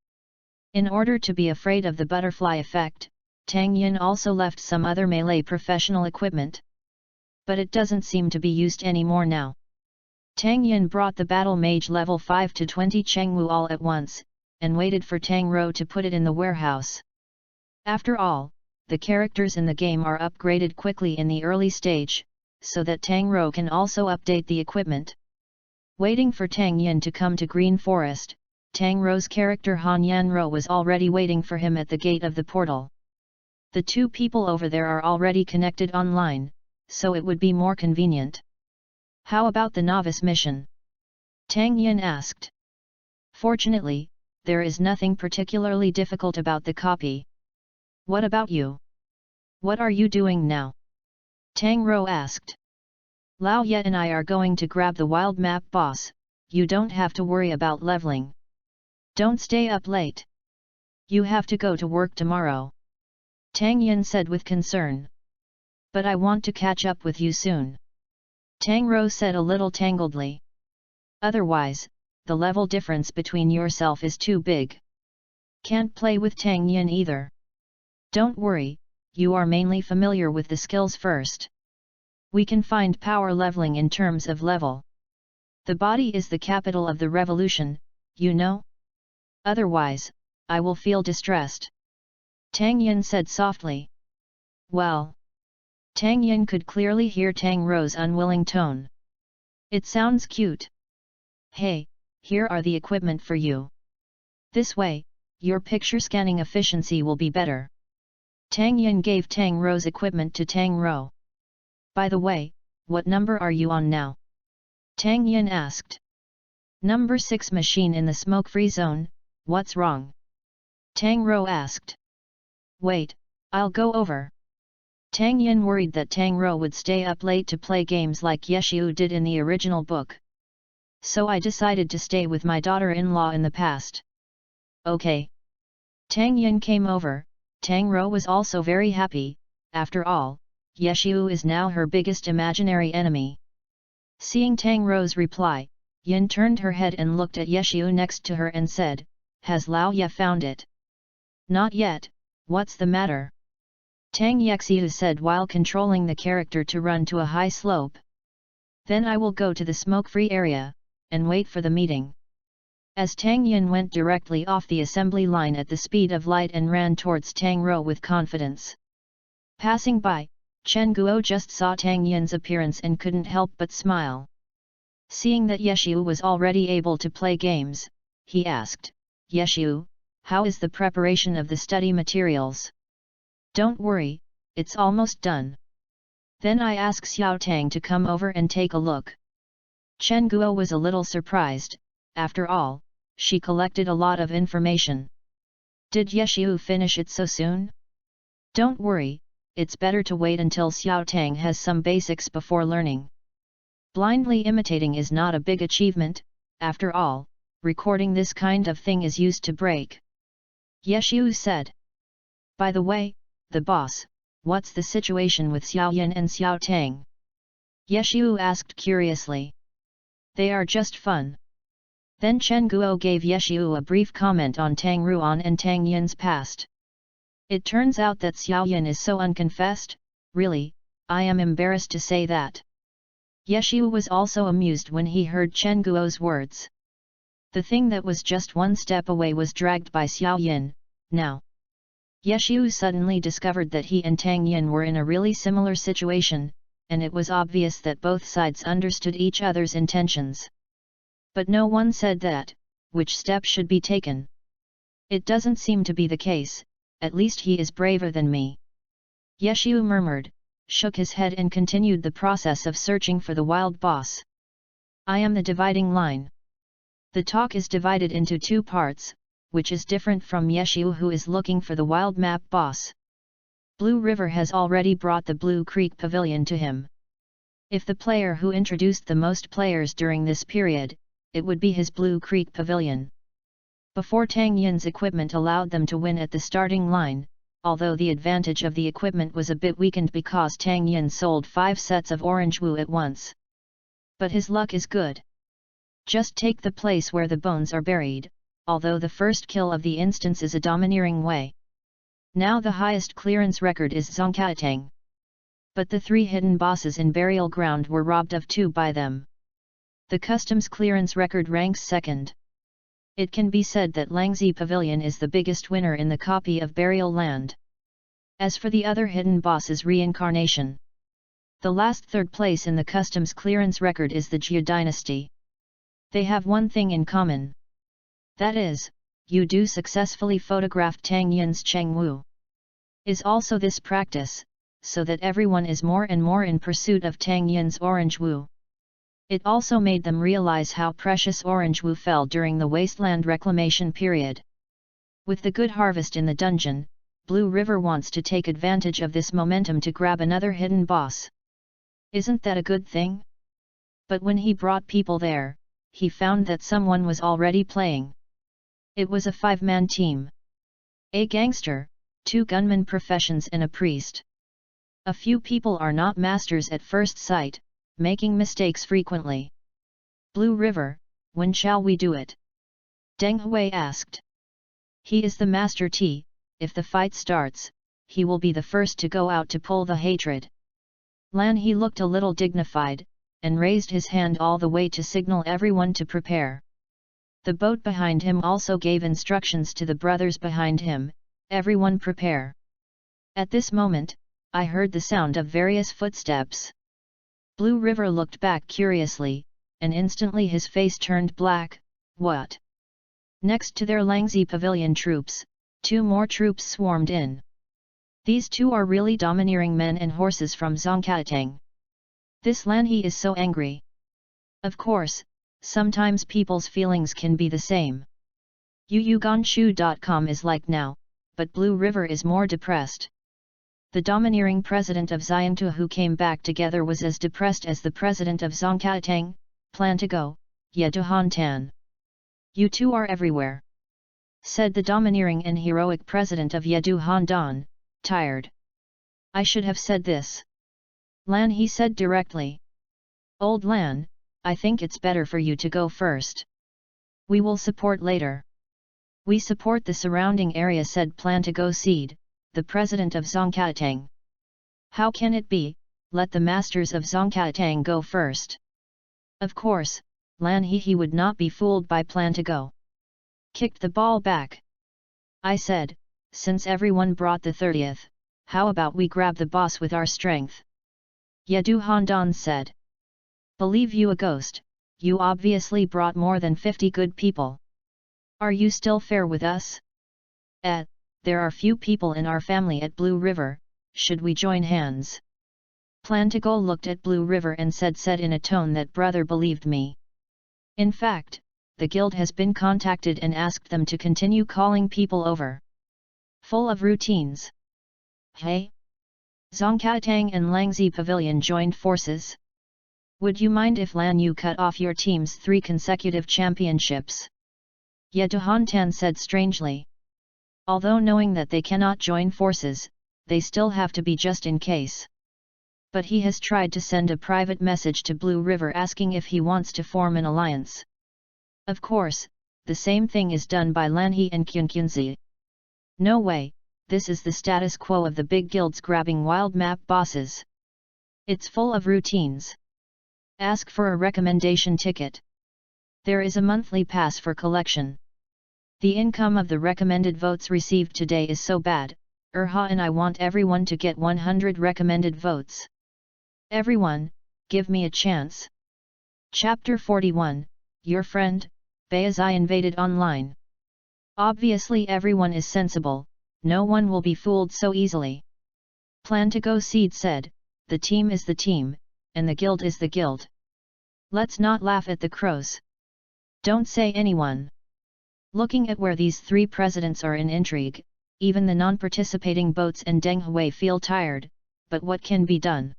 Speaker 1: In order to be afraid of the butterfly effect, Tang Yin also left some other melee professional equipment. But it doesn't seem to be used anymore now. Tang Yin brought the battle mage level 5 to 20 Chengwu all at once, and waited for Tang Ro to put it in the warehouse. After all, the characters in the game are upgraded quickly in the early stage, so that Tang Ro can also update the equipment. Waiting for Tang Yin to come to Green Forest, Tang Ro's character Han Yanro was already waiting for him at the gate of the portal. The two people over there are already connected online, so it would be more convenient. How about the novice mission? Tang Yin asked. Fortunately, there is nothing particularly difficult about the copy. What about you? What are you doing now? Tang Ro asked. Lao Yet and I are going to grab the wild map boss, you don't have to worry about leveling. Don't stay up late. You have to go to work tomorrow. Tang Yin said with concern. But I want to catch up with you soon. Tang Rou said a little tangledly. Otherwise, the level difference between yourself is too big. Can't play with Tang Yin either. Don't worry, you are mainly familiar with the skills first. We can find power leveling in terms of level. The body is the capital of the revolution, you know? Otherwise, I will feel distressed. Tang Yin said softly. Well. Tang Yin could clearly hear Tang Rou's unwilling tone. It sounds cute. Hey, here are the equipment for you. This way, your picture scanning efficiency will be better. Tang Yin gave Tang Rou's equipment to Tang Rou. By the way, what number are you on now? Tang Yin asked. Number 6 machine in the smoke-free zone, what's wrong? Tang Rou asked. Wait, I'll go over. Tang Yin worried that Tang Rou would stay up late to play games like Yeshiu did in the original book. So I decided to stay with my daughter-in-law in the past. Okay. Tang Yin came over. Tang Rou was also very happy. After all, Yeshiu is now her biggest imaginary enemy. Seeing Tang Rou's reply, Yin turned her head and looked at Yeshiu next to her and said, Has Lao Ye found it? Not yet, what's the matter? Tang Yexiu said while controlling the character to run to a high slope. Then I will go to the smoke-free area, and wait for the meeting. As Tang Yin went directly off the assembly line at the speed of light and ran towards Tang Rou with confidence. Passing by, Chen Guo just saw Tang Yin's appearance and couldn't help but smile. Seeing that Yeshiu was already able to play games, he asked, Yeshiu, how is the preparation of the study materials? Don't worry, it's almost done. Then I asked Xiao Tang to come over and take a look. Chen Guo was a little surprised. After all, she collected a lot of information. Did Yeshiu finish it so soon? Don't worry, it's better to wait until Xiao Tang has some basics before learning. Blindly imitating is not a big achievement, after all, recording this kind of thing is used to break. Yeshiu said. By the way, the boss, what's the situation with Xiao Yin and Xiao Tang? Yeshiu asked curiously. They are just fun. Then Chen Guo gave Yeshiu a brief comment on Tang Ruan and Tang Yin's past. It turns out that Xiao Yin is so unconfessed, really, I am embarrassed to say that. Yeshiu was also amused when he heard Chen Guo's words. The thing that was just one step away was dragged by Xiao Yin, now. Yeshiu suddenly discovered that he and Tang Yin were in a really similar situation, and it was obvious that both sides understood each other's intentions. But no one said that, which step should be taken. It doesn't seem to be the case, at least he is braver than me. Yeshiu murmured, shook his head and continued the process of searching for the wild boss. I am the dividing line. The talk is divided into 2 parts, which is different from Yeshiu who is looking for the wild map boss. Blue River has already brought the Blue Creek Pavilion to him. If the player who introduced the most players during this period, it would be his Blue Creek Pavilion. Before Tang Yin's equipment allowed them to win at the starting line, although the advantage of the equipment was a bit weakened because Tang Yin sold 5 sets of orange wu at once. But his luck is good. Just take the place where the bones are buried, although the first kill of the instance is a domineering way. Now the highest clearance record is Zongkaitang. But the 3 hidden bosses in Burial Ground were robbed of 2 by them. The customs clearance record ranks 2nd. It can be said that Langzi Pavilion is the biggest winner in the copy of Burial Land. As for the other hidden boss's reincarnation, the last 3rd place in the customs clearance record is the Jia dynasty. They have one thing in common. That is, you do successfully photographed Tang Yin's Cheng Wu. Is also this practice, so that everyone is more and more in pursuit of Tang Yin's orange wu. It also made them realize how precious orange wu fell during the wasteland reclamation period. With the good harvest in the dungeon, Blue River wants to take advantage of this momentum to grab another hidden boss. Isn't that a good thing? But when he brought people there, he found that someone was already playing. It was a 5-man team. A gangster, 2 gunmen professions and a priest. A few people are not masters at first sight, making mistakes frequently. Blue River, when shall we do it? Deng Hui asked. He is the master T, if the fight starts, he will be the first to go out to pull the hatred. Lan He looked a little dignified, and raised his hand all the way to signal everyone to prepare. The boat behind him also gave instructions to the brothers behind him, everyone prepare. At this moment, I heard the sound of various footsteps. Blue River looked back curiously, and instantly his face turned black. What? Next to their Langzi pavilion troops, 2 more troops swarmed in. These 2 are really domineering men and horses from Zongkatang. This Lan He is so angry. Of course, sometimes people's feelings can be the same. Yuyuganshu.com is like now, but Blue River is more depressed. The domineering president of Xiantu who came back together was as depressed as the president of Zongkatang, plan to go, Yeduhantan. You 2 are everywhere. Said the domineering and heroic president of Yeduhandan, tired. I should have said this. Lan He said directly. Old Lan, I think it's better for you to go first. We will support later. We support the surrounding area, said Plan to go Seed, the president of Zongkatang. How can it be, let the masters of Zongkatang go first. Of course, Lan He would not be fooled by Plan to go. Kicked the ball back. I said, since everyone brought the 30th, how about we grab the boss with our strength? Yedu Handan said. Believe you a ghost, you obviously brought more than 50 good people. Are you still fair with us? There are few people in our family at Blue River, should we join hands? Plan to go looked at Blue River and said in a tone that brother believed me. In fact, the guild has been contacted and asked them to continue calling people over. Full of routines. Hey? Zongkatang and Langzi Pavilion joined forces? Would you mind if Lan Yu cut off your team's 3 consecutive championships? Yeduhantan said strangely. Although knowing that they cannot join forces, they still have to be just in case. But he has tried to send a private message to Blue River asking if he wants to form an alliance. Of course, the same thing is done by Lan He and Kyunkyunzi. No way, this is the status quo of the big guilds grabbing wild map bosses. It's full of routines. Ask for a recommendation ticket. There is a monthly pass for collection. The income of the recommended votes received today is so bad, and I want everyone to get 100 recommended votes. Everyone, give me a chance. Chapter 41, Your Friend, Bayazai invaded online. Obviously everyone is sensible, no one will be fooled so easily. Plan to go Seed said, the team is the team, and the guild is the guild. Let's not laugh at the crows. Don't say anyone. Looking at where these 3 presidents are in intrigue, even the non-participating boats and Deng Hui feel tired, but what can be done?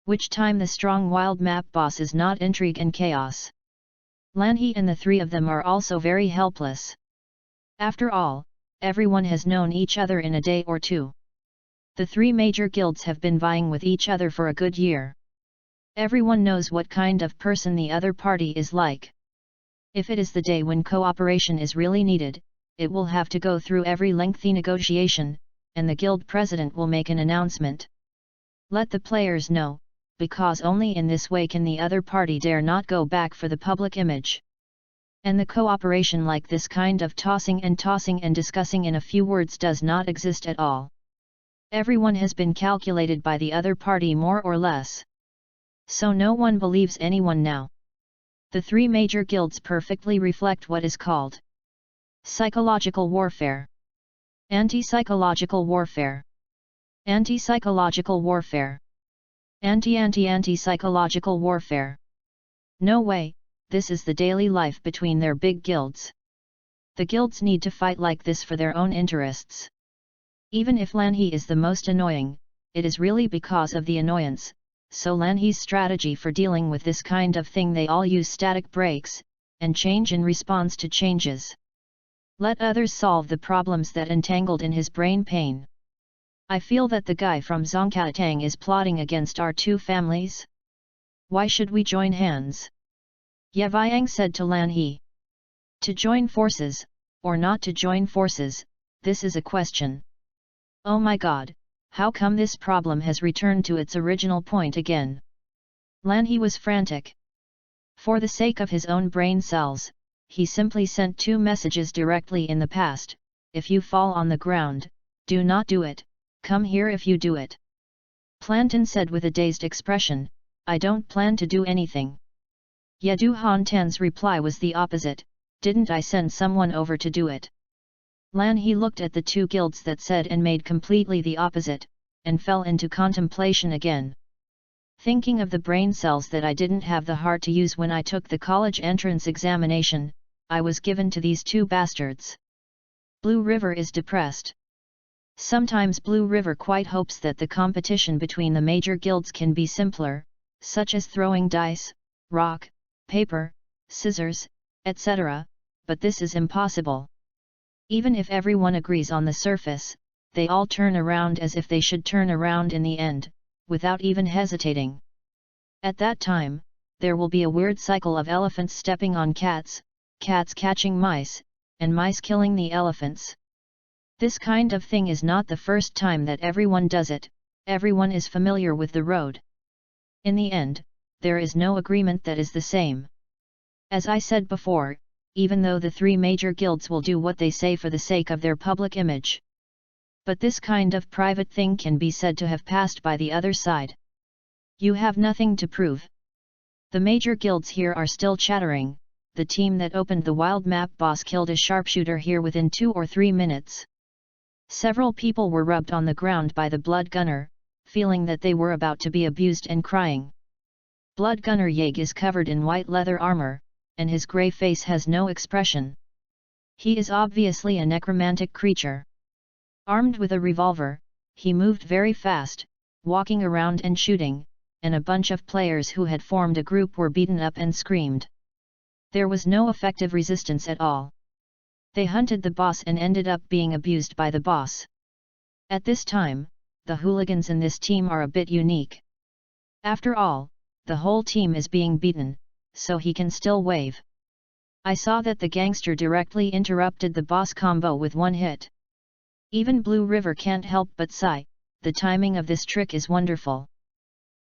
Speaker 1: Which time the strong wild map boss is not intrigue and chaos. Lan He and the 3 of them are also very helpless. After all, everyone has known each other in a day or 2. The 3 major guilds have been vying with each other for a good year. Everyone knows what kind of person the other party is like. If it is the day when cooperation is really needed, it will have to go through every lengthy negotiation, and the guild president will make an announcement. Let the players know, because only in this way can the other party dare not go back for the public image. And the cooperation like this kind of tossing and discussing in a few words does not exist at all. Everyone has been calculated by the other party more or less. So no one believes anyone now. The 3 major guilds perfectly reflect what is called psychological warfare. Anti-psychological warfare. Anti-psychological warfare. Anti-psychological warfare. No way, this is the daily life between their big guilds. The guilds need to fight like this for their own interests. Even if Lan He is the most annoying, it is really because of the annoyance, so Lan He's strategy for dealing with this kind of thing they all use static breaks, and change in response to changes. Let others solve the problems that entangled in his brain pain. I feel that the guy from Zongkatang is plotting against our two families. Why should we join hands? Yaviang said to Lan He. To join forces, or not to join forces, this is a question. Oh my god, how come this problem has returned to its original point again? Lan He was frantic. For the sake of his own brain cells, he simply sent two messages directly in the past: if you fall on the ground, do not do it, come here if you do it. Planton said with a dazed expression, I don't plan to do anything. Yadu Hantan's reply was the opposite, didn't I send someone over to do it? Lan He looked at the two guilds that said and made completely the opposite, and fell into contemplation again. Thinking of the brain cells that I didn't have the heart to use when I took the college entrance examination, I was given to these two bastards. Blue River is depressed. Sometimes Blue River quite hopes that the competition between the major guilds can be simpler, such as throwing dice, rock, paper, scissors, etc., but this is impossible. Even if everyone agrees on the surface, they all turn around as if they should turn around in the end, without even hesitating. At that time, there will be a weird cycle of elephants stepping on cats, cats catching mice, and mice killing the elephants. This kind of thing is not the first time that everyone does it, everyone is familiar with the road. In the end, there is no agreement that is the same. As I said before, even though the three major guilds will do what they say for the sake of their public image. But this kind of private thing can be said to have passed by the other side. You have nothing to prove. The major guilds here are still chattering, the team that opened the wild map boss killed a sharpshooter here within 2 or 3 minutes. Several people were rubbed on the ground by the blood gunner, feeling that they were about to be abused and crying. Blood gunner Yeg is covered in white leather armor, and his grey face has no expression. He is obviously a necromantic creature. Armed with a revolver, he moved very fast, walking around and shooting, and a bunch of players who had formed a group were beaten up and screamed. There was no effective resistance at all. They hunted the boss and ended up being abused by the boss. At this time, the hooligans in this team are a bit unique. After all, the whole team is being beaten, so he can still wave. I saw that the gangster directly interrupted the boss combo with one hit. Even Blue River can't help but sigh, the timing of this trick is wonderful.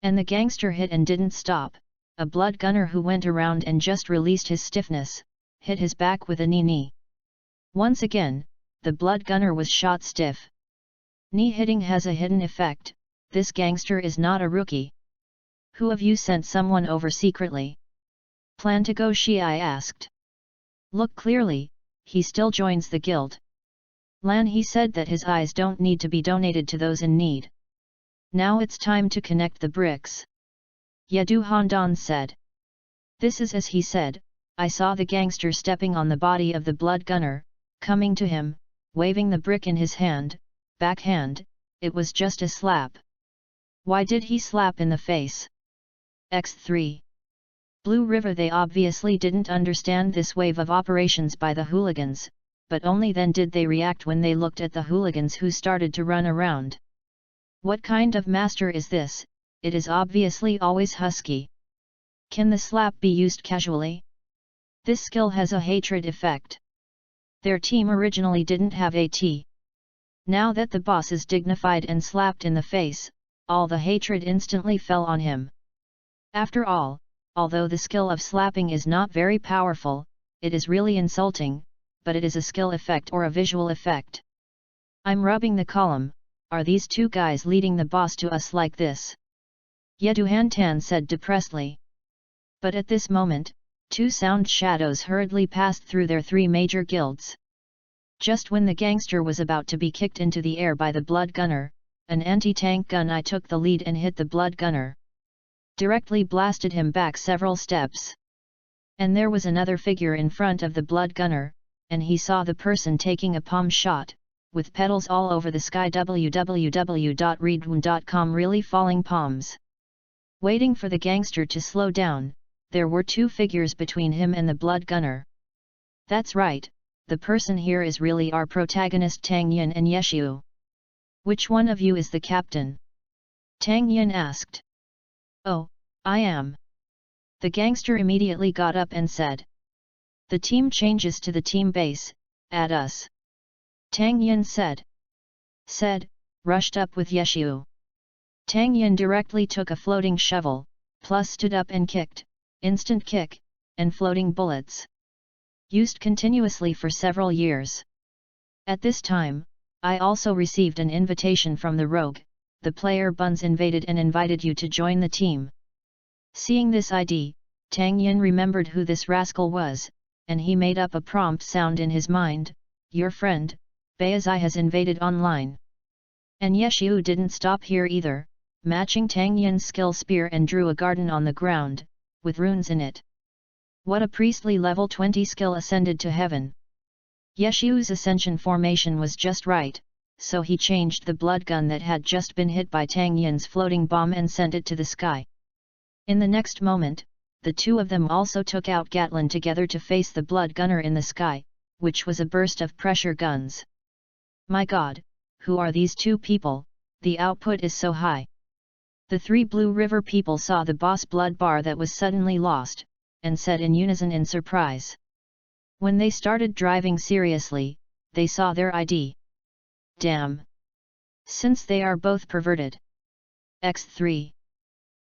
Speaker 1: And the gangster hit and didn't stop, a blood gunner who went around and just released his stiffness, hit his back with a knee. Once again, the blood gunner was shot stiff. Knee hitting has a hidden effect, this gangster is not a rookie. Who of you sent someone over secretly? Plan to go she I asked. Look clearly, he still joins the guild. Lan He said that his eyes don't need to be donated to those in need. Now it's time to connect the bricks. Yadu Handan said. This is as he said, I saw the gangster stepping on the body of the blood gunner, coming to him, waving the brick in his hand, backhand, it was just a slap. Why did he slap in the face? X3. Blue River they obviously didn't understand this wave of operations by the hooligans, but only then did they react when they looked at the hooligans who started to run around. What kind of master is this? It is obviously always husky. Can the slap be used casually? This skill has a hatred effect. Their team originally didn't have AT. Now that the boss is dignified and slapped in the face, all the hatred instantly fell on him. After all, although the skill of slapping is not very powerful, it is really insulting, but it is a skill effect or a visual effect. I'm rubbing the column, are these two guys leading the boss to us like this? Yeduhantan said depressedly. But at this moment, two sound shadows hurriedly passed through their three major guilds. Just when the gangster was about to be kicked into the air by the blood gunner, an anti-tank gun I took the lead and hit the blood gunner. Directly blasted him back several steps. And there was another figure in front of the blood gunner, and he saw the person taking a palm shot, with petals all over the sky. www.readaloud.com really falling palms. Waiting for the gangster to slow down, there were two figures between him and the blood gunner. That's right, the person here is really our protagonist Tang Yin and Yeshu. Which one of you is the captain? Tang Yin asked. Oh, I am. The gangster immediately got up and said. The team changes to the team base, add us. Tang Yin said, rushed up with Yeshu. Tang Yin directly took a floating shovel, plus stood up and kicked, instant kick, and floating bullets. Used continuously for several years. At this time, I also received an invitation from the rogue, the player Buns invaded and invited you to join the team. Seeing this ID, Tang Yin remembered who this rascal was, and he made up a prompt sound in his mind, your friend, Baizai has invaded online. And Yeshu didn't stop here either, matching Tang Yin's skill spear and drew a garden on the ground, with runes in it. What a priestly level 20 skill ascended to heaven. Yeshu's ascension formation was just right, so he changed the blood gun that had just been hit by Tang Yin's floating bomb and sent it to the sky. In the next moment, the two of them also took out Gatlin together to face the blood gunner in the sky, which was a burst of pressure guns. My god, who are these two people? The output is so high. The three Blue River people saw the boss blood bar that was suddenly lost, and said in unison in surprise. When they started driving seriously, they saw their ID. Damn! Since they are both perverted. X3.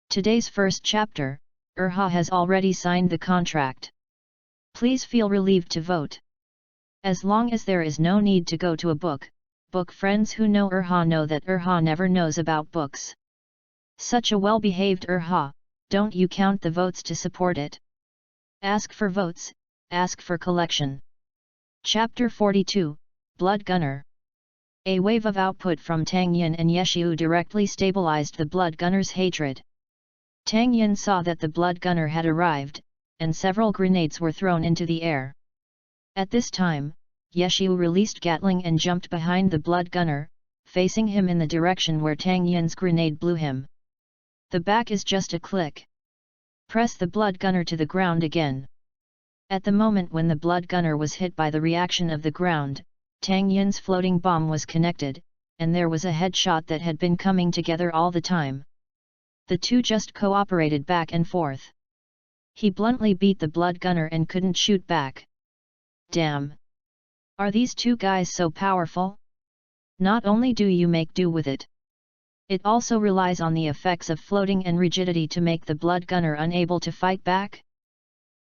Speaker 1: Today's first chapter, Urha has already signed the contract. Please feel relieved to vote. As long as there is no need to go to a book friends who know Urha know that Urha never knows about books. Such a well-behaved Urha, don't you count the votes to support it? Ask for votes, ask for collection. Chapter 42, Blood Gunner. A wave of output from Tang Yin and Yeshu directly stabilized the blood gunner's hatred. Tang Yin saw that the blood gunner had arrived, and several grenades were thrown into the air. At this time, Yeshu released Gatling and jumped behind the blood gunner, facing him in the direction where Tang Yin's grenade blew him. The back is just a click. Press the blood gunner to the ground again. At the moment when the blood gunner was hit by the reaction of the ground, Tang Yin's floating bomb was connected, and there was a headshot that had been coming together all the time. The two just cooperated back and forth. He bluntly beat the blood gunner and couldn't shoot back. Damn! Are these two guys so powerful? Not only do you make do with it, it also relies on the effects of floating and rigidity to make the blood gunner unable to fight back?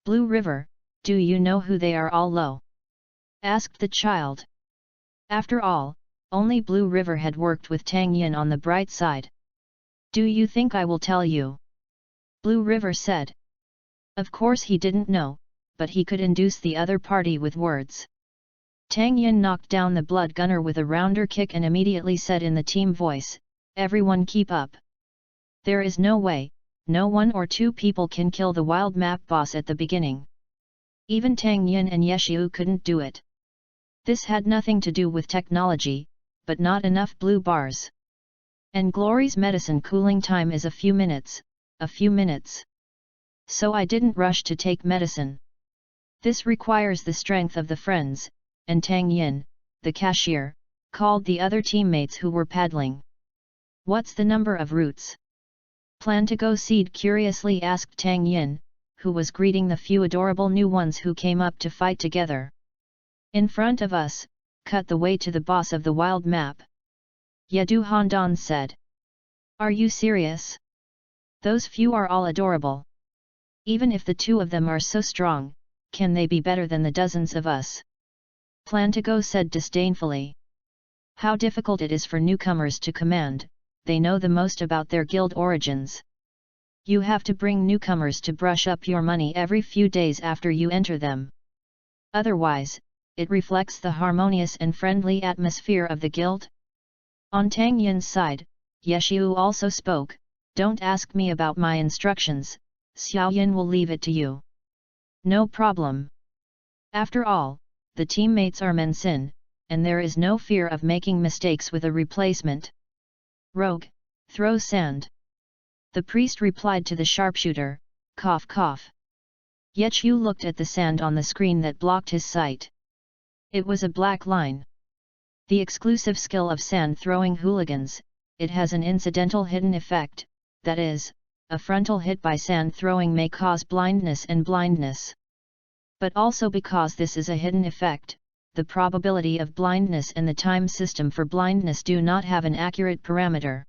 Speaker 1: Blue River, do you know who they are all low? Asked the child. After all, only Blue River had worked with Tang Yin on the bright side. Do you think I will tell you? Blue River said. Of course he didn't know, but he could induce the other party with words. Tang Yin knocked down the blood gunner with a rounder kick and immediately said in the team voice, everyone keep up. There is no way, no one or two people can kill the wild map boss at the beginning. Even Tang Yin and Yeshu couldn't do it. This had nothing to do with technology, but not enough blue bars. And Glory's medicine cooling time is a few minutes. So I didn't rush to take medicine. This requires the strength of the friends, and Tang Yin, the cashier, called the other teammates who were paddling. What's the number of routes? Plan to go seed? Curiously asked Tang Yin, who was greeting the few adorable new ones who came up to fight together. In front of us, cut the way to the boss of the wild map. Yadu Handan said. Are you serious? Those few are all adorable. Even if the two of them are so strong, can they be better than the dozens of us? Plan to go said disdainfully. How difficult it is for newcomers to command, they know the most about their guild origins. You have to bring newcomers to brush up your money every few days after you enter them. Otherwise, it reflects the harmonious and friendly atmosphere of the guild. On Tang Yin's side, Yeshu also spoke, don't ask me about my instructions, Xiao Yin will leave it to you. No problem. After all, the teammates are Mensin, and there is no fear of making mistakes with a replacement. Rogue, throw sand. The priest replied to the sharpshooter, cough cough. Yeshu looked at the sand on the screen that blocked his sight. It was a black line. The exclusive skill of sand-throwing hooligans, it has an incidental hidden effect, that is, a frontal hit by sand throwing may cause blindness and blindness. But also because this is a hidden effect, the probability of blindness and the time system for blindness do not have an accurate parameter.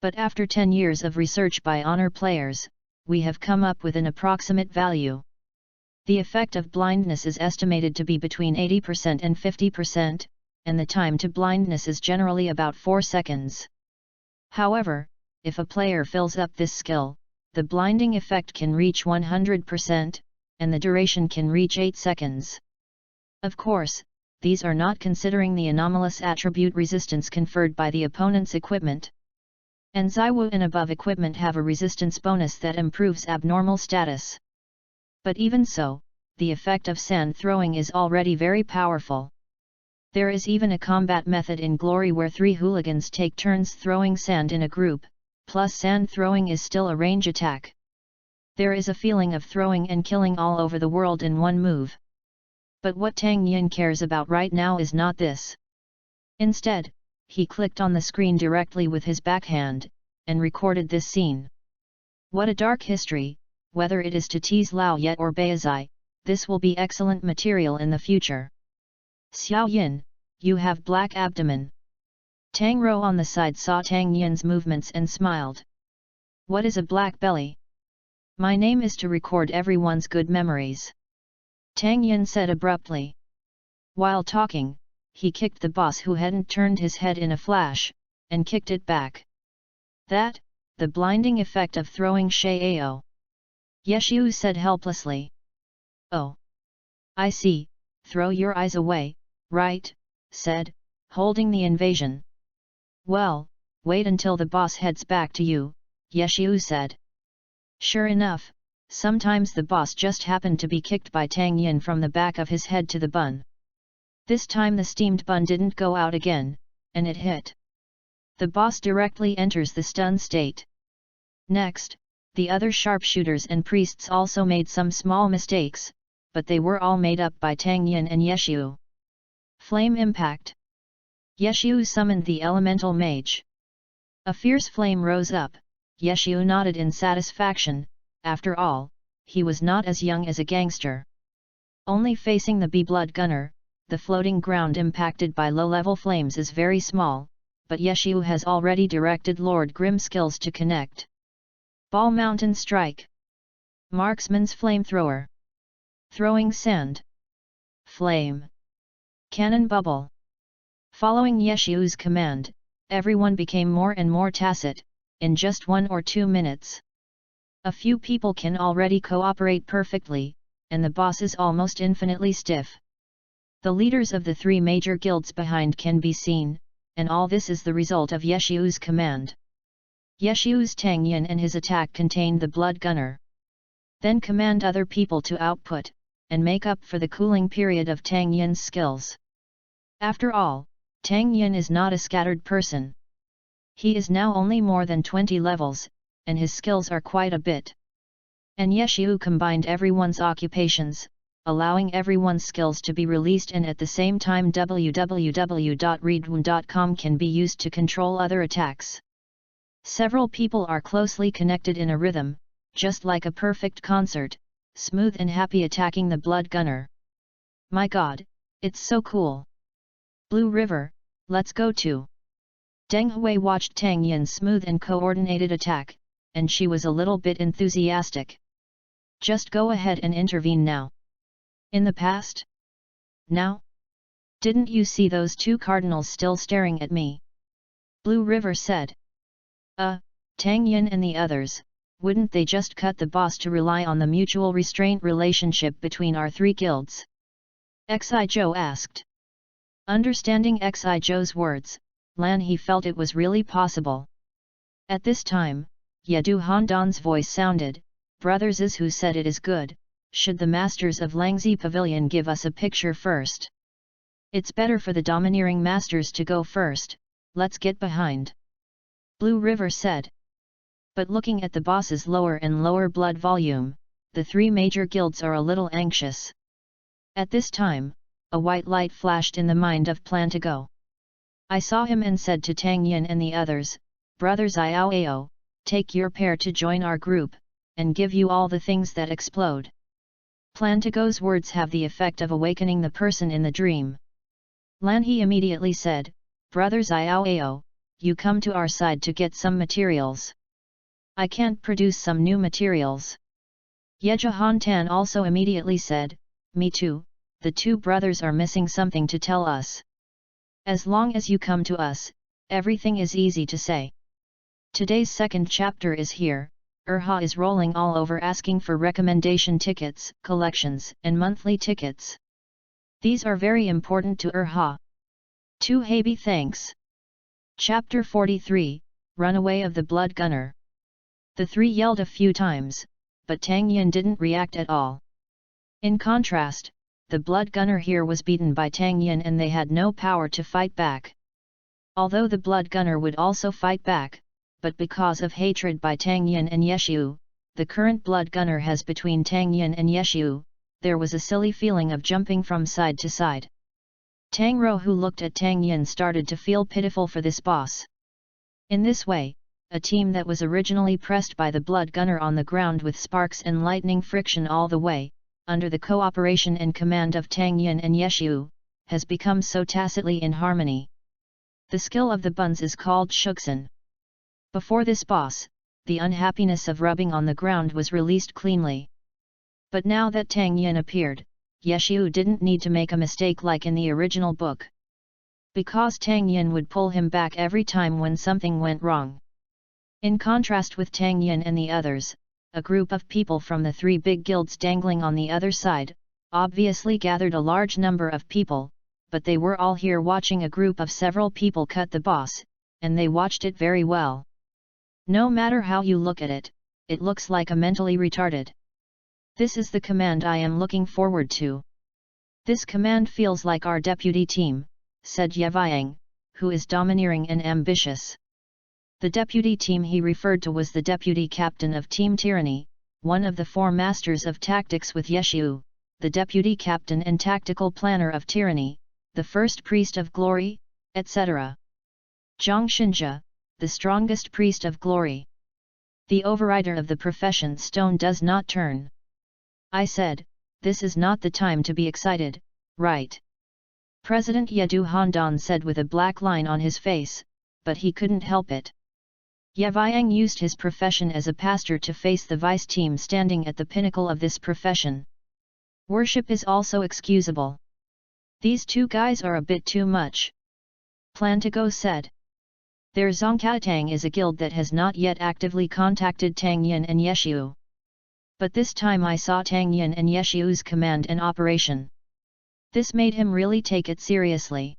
Speaker 1: But after 10 years of research by honor players, we have come up with an approximate value. The effect of blindness is estimated to be between 80% and 50%, and the time to blindness is generally about 4 seconds. However, if a player fills up this skill, the blinding effect can reach 100%, and the duration can reach 8 seconds. Of course, these are not considering the anomalous attribute resistance conferred by the opponent's equipment. And Zaiwu and above equipment have a resistance bonus that improves abnormal status. But even so, the effect of sand throwing is already very powerful. There is even a combat method in Glory where 3 hooligans take turns throwing sand in a group, plus sand throwing is still a range attack. There is a feeling of throwing and killing all over the world in one move. But what Tang Yin cares about right now is not this. Instead, he clicked on the screen directly with his backhand, and recorded this scene. What a dark history, whether it is to tease Lao Yet or Beizai, this will be excellent material in the future. Xiao Yin, you have black abdomen. Tang Rou on the side saw Tang Yin's movements and smiled. What is a black belly? My name is to record everyone's good memories. Tang Yin said abruptly. While talking, he kicked the boss who hadn't turned his head in a flash, and kicked it back. That, the blinding effect of throwing Shao. Yeshu said helplessly. Oh. I see, throw your eyes away, right, said, holding the invasion. Well, wait until the boss heads back to you, Yeshu said. Sure enough, sometimes the boss just happened to be kicked by Tang Yin from the back of his head to the bun. This time the steamed bun didn't go out again, and it hit. The boss directly enters the stun state. Next, the other sharpshooters and priests also made some small mistakes, but they were all made up by Tang Yin and Yeshu. Flame impact. Yeshu summoned the elemental mage. A fierce flame rose up. Yeshu nodded in satisfaction. After all, he was not as young as a gangster. Only facing the B-blood gunner, the floating ground impacted by low-level flames is very small, but Yeshu has already directed Lord Grimm skills to connect. Ball Mountain Strike. Marksman's Flamethrower. Throwing Sand. Flame. Cannon Bubble. Following Yeshu's command, everyone became more and more tacit, in just 1 or 2 minutes. A few people can already cooperate perfectly, and the boss is almost infinitely stiff. The leaders of the 3 major guilds behind can be seen, and all this is the result of Yeshu's command. Yeshu's Tang Yin and his attack contained the blood gunner. Then command other people to output, and make up for the cooling period of Tang Yin's skills. After all, Tang Yin is not a scattered person. He is now only more than 20 levels, and his skills are quite a bit. And Yeshu combined everyone's occupations, allowing everyone's skills to be released, and at the same time www.readaloud.com can be used to control other attacks. Several people are closely connected in a rhythm, just like a perfect concert, smooth and happy attacking the blood gunner. My god, it's so cool! Blue River, let's go too! Deng Hui watched Tang Yin's smooth and coordinated attack, and she was a little bit enthusiastic. Just go ahead and intervene now. In the past? Now? Didn't you see those 2 cardinals still staring at me? Blue River said. Tang Yin and the others, wouldn't they just cut the boss to rely on the mutual restraint relationship between our 3 guilds? Xi Zhou asked. Understanding Xi Zhou's words, Lan He felt it was really possible. At this time, Yadu Handan's voice sounded, Brothers is who said it is good, should the masters of Langzi Pavilion give us a picture first? It's better for the domineering masters to go first, let's get behind. Blue River said. But looking at the boss's lower and lower blood volume, the 3 major guilds are a little anxious. At this time, a white light flashed in the mind of Plantago. I saw him and said to Tang Yin and the others, "Brothers Iao, take your pair to join our group, and give you all the things that explode." Plantago's words have the effect of awakening the person in the dream. Lan He immediately said, "Brothers Iao, you come to our side to get some materials. I can't produce some new materials." Yejahan Tan also immediately said, "Me too, the two brothers are missing something to tell us. As long as you come to us, everything is easy to say." Today's second chapter is here. Urha is rolling all over asking for recommendation tickets, collections, and monthly tickets. These are very important to Urha. To Habi thanks. Chapter 43, Runaway of the Blood Gunner. The three yelled a few times, but Tang Yin didn't react at all. In contrast, the Blood Gunner here was beaten by Tang Yin and they had no power to fight back. Although the Blood Gunner would also fight back, but because of hatred by Tang Yin and Yeshu, the current Blood Gunner has between Tang Yin and Yeshu, there was a silly feeling of jumping from side to side. Tang Ro, who looked at Tang Yin, started to feel pitiful for this boss. In this way, a team that was originally pressed by the Blood Gunner on the ground with sparks and lightning friction all the way, under the cooperation and command of Tang Yin and Yeshu, has become so tacitly in harmony. The skill of the buns is called Shuksan. Before this boss, the unhappiness of rubbing on the ground was released cleanly. But now that Tang Yin appeared, Yeshu didn't need to make a mistake like in the original book. Because Tang Yin would pull him back every time when something went wrong. In contrast with Tang Yin and the others, a group of people from the three big guilds dangling on the other side, obviously gathered a large number of people, but they were all here watching a group of several people cut the boss, and they watched it very well. No matter how you look at it, it looks like a mentally retarded. This is the command I am looking forward to. This command feels like our deputy team, said Yeviang, who is domineering and ambitious. The deputy team he referred to was the deputy captain of Team Tyranny, one of the four masters of tactics with Yeshu, the deputy captain and tactical planner of Tyranny, the first priest of glory, etc. Zhang Xinjia, the strongest priest of glory. The overrider of the profession stone does not turn. I said, this is not the time to be excited, right? President Yedu Handan said with a black line on his face, but he couldn't help it. Yeviang used his profession as a pastor to face the vice team standing at the pinnacle of this profession. Worship is also excusable. These two guys are a bit too much. Plantago said. Their Zongkatang is a guild that has not yet actively contacted Tang Yin and Yeshu. But this time I saw Tang Yin and Yeshu's command and operation. This made him really take it seriously.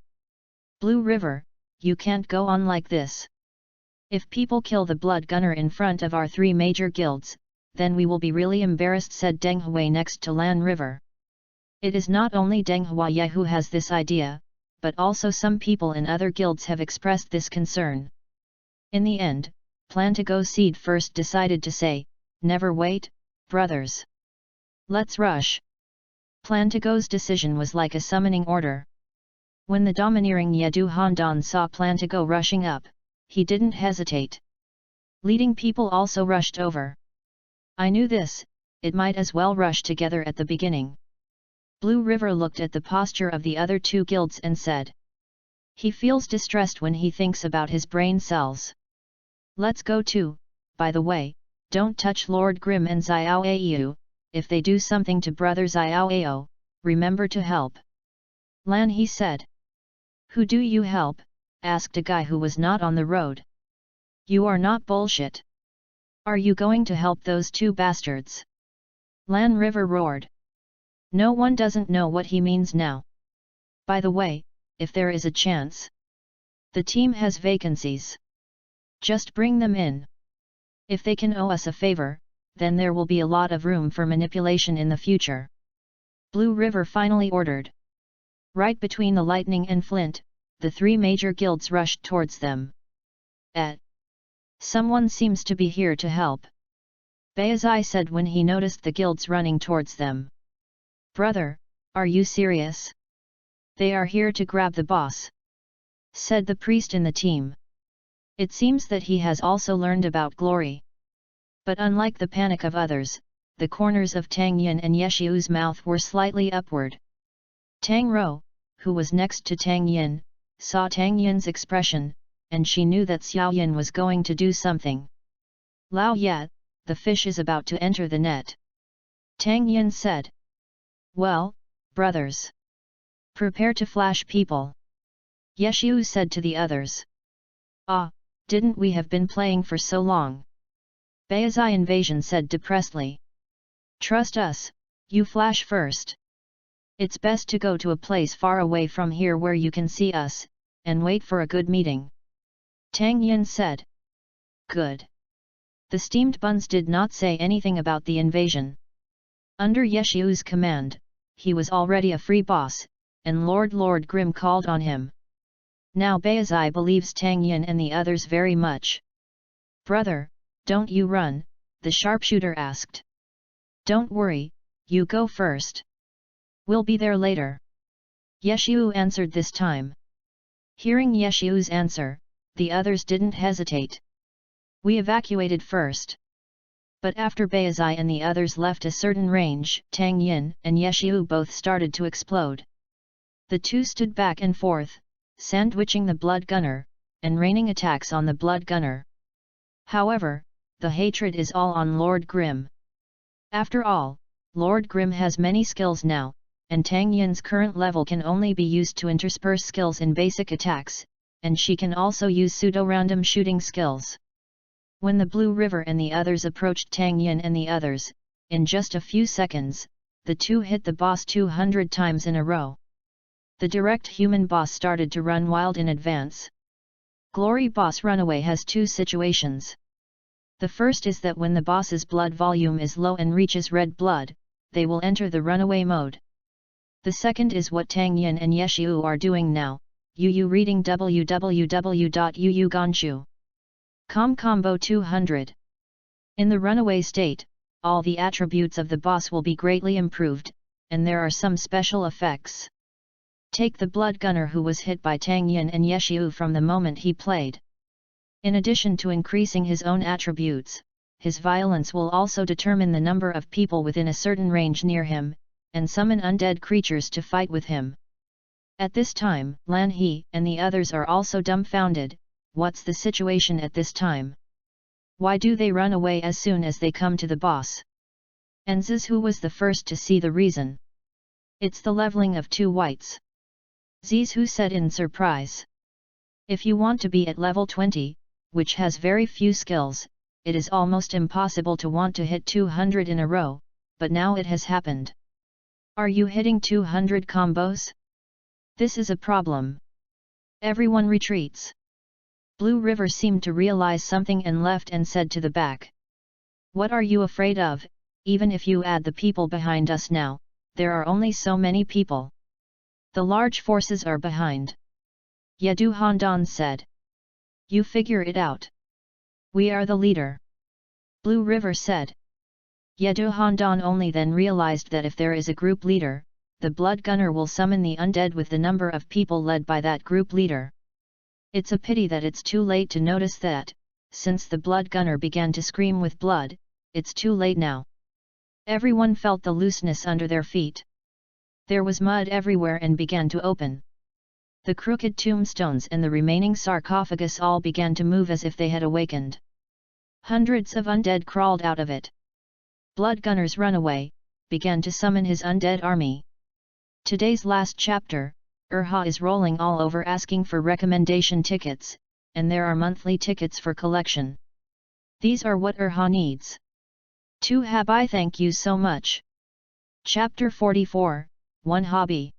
Speaker 1: Blue River, you can't go on like this. If people kill the Blood Gunner in front of our three major guilds, then we will be really embarrassed, said Deng Hui next to Lan River. It is not only Deng Huaye who has this idea, but also some people in other guilds have expressed this concern. In the end, Plantago Seed first decided to say, never wait, brothers. Let's rush. Plantago's decision was like a summoning order. When the domineering Yedu Handan saw Plantago rushing up, he didn't hesitate. Leading people also rushed over. I knew this, it might as well rush together at the beginning. Blue River looked at the posture of the other two guilds and said. He feels distressed when he thinks about his brain cells. Let's go too, by the way, don't touch Lord Grimm and Xiao Au, if they do something to Brother Xiao Ao, remember to help. Lan He said. Who do you help? Asked a guy who was not on the road. You are not bullshit. Are you going to help those two bastards? Lan River roared. No one doesn't know what he means now. By the way, if there is a chance. The team has vacancies. Just bring them in. If they can owe us a favor, then there will be a lot of room for manipulation in the future. Blue River finally ordered. Right between the Lightning and Flint, the three major guilds rushed towards them. Someone seems to be here to help. Bayazai said when he noticed the guilds running towards them. Brother, are you serious? They are here to grab the boss," said the priest in the team. It seems that he has also learned about glory. But unlike the panic of others, the corners of Tang Yin and Yeshiu's mouth were slightly upward. Tang Rou, who was next to Tang Yin, saw Tang Yin's expression, and she knew that Xiao Yin was going to do something. "Lao Yat, the fish is about to enter the net," Tang Yin said. "Well, brothers, prepare to flash people," Yeshiu said to the others. "Ah, didn't we have been playing for so long?" Baizai Invasion said depressedly. "Trust us, you flash first. It's best to go to a place far away from here where you can see us, and wait for a good meeting," Tang Yin said. "Good." The steamed buns did not say anything about the invasion. Under Yeshiu's command, he was already a free boss, and Lord Grim called on him. Now Baizai believes Tang Yin and the others very much. "Brother, don't you run," the sharpshooter asked. "Don't worry, you go first. We'll be there later," Yeshiu answered this time. Hearing Yeshiu's answer, the others didn't hesitate. "We evacuated first." But after Baizai and the others left a certain range, Tang Yin and Yeshiu both started to explode. The two stood back and forth, sandwiching the blood gunner, and raining attacks on the blood gunner. However, the hatred is all on Lord Grim. After all, Lord Grim has many skills now, and Tang Yin's current level can only be used to intersperse skills in basic attacks, and she can also use pseudo-random shooting skills. When the Blue River and the others approached Tang Yin and the others, in just a few seconds, the two hit the boss 200 times in a row. The direct human boss started to run wild in advance. Glory boss runaway has two situations. The first is that when the boss's blood volume is low and reaches red blood, they will enter the runaway mode. The second is what Tang Yin and Yeshiu are doing now, Yu reading www.yuuganshu.com combo 200. In the runaway state, all the attributes of the boss will be greatly improved, and there are some special effects. Take the blood gunner who was hit by Tang Yin and Yeshiu from the moment he played. In addition to increasing his own attributes, his violence will also determine the number of people within a certain range near him, and summon undead creatures to fight with him. At this time, Lan He and the others are also dumbfounded. What's the situation at this time? Why do they run away as soon as they come to the boss? And Zizhu was the first to see the reason. "It's the leveling of two whites," Zizhu said in surprise. "If you want to be at level 20, which has very few skills, it is almost impossible to want to hit 200 in a row, but now it has happened. Are you hitting 200 combos? This is a problem. Everyone retreats." Blue River seemed to realize something and left and said to the back. "What are you afraid of? Even if you add the people behind us now, there are only so many people. The large forces are behind." Yadu Handan said. "You figure it out. We are the leader," Blue River said. Yadu Handan only then realized that if there is a group leader, the blood gunner will summon the undead with the number of people led by that group leader. It's a pity that it's too late to notice that, since the blood gunner began to scream with blood, it's too late now. Everyone felt the looseness under their feet. There was mud everywhere and began to open. The crooked tombstones and the remaining sarcophagus all began to move as if they had awakened. Hundreds of undead crawled out of it. Blood Gunner's Runaway began to summon his undead army. Today's last chapter, Urha is rolling all over asking for recommendation tickets, and there are monthly tickets for collection. These are what Urha needs. To Habai, thank you so much. Chapter 44, One Hobby.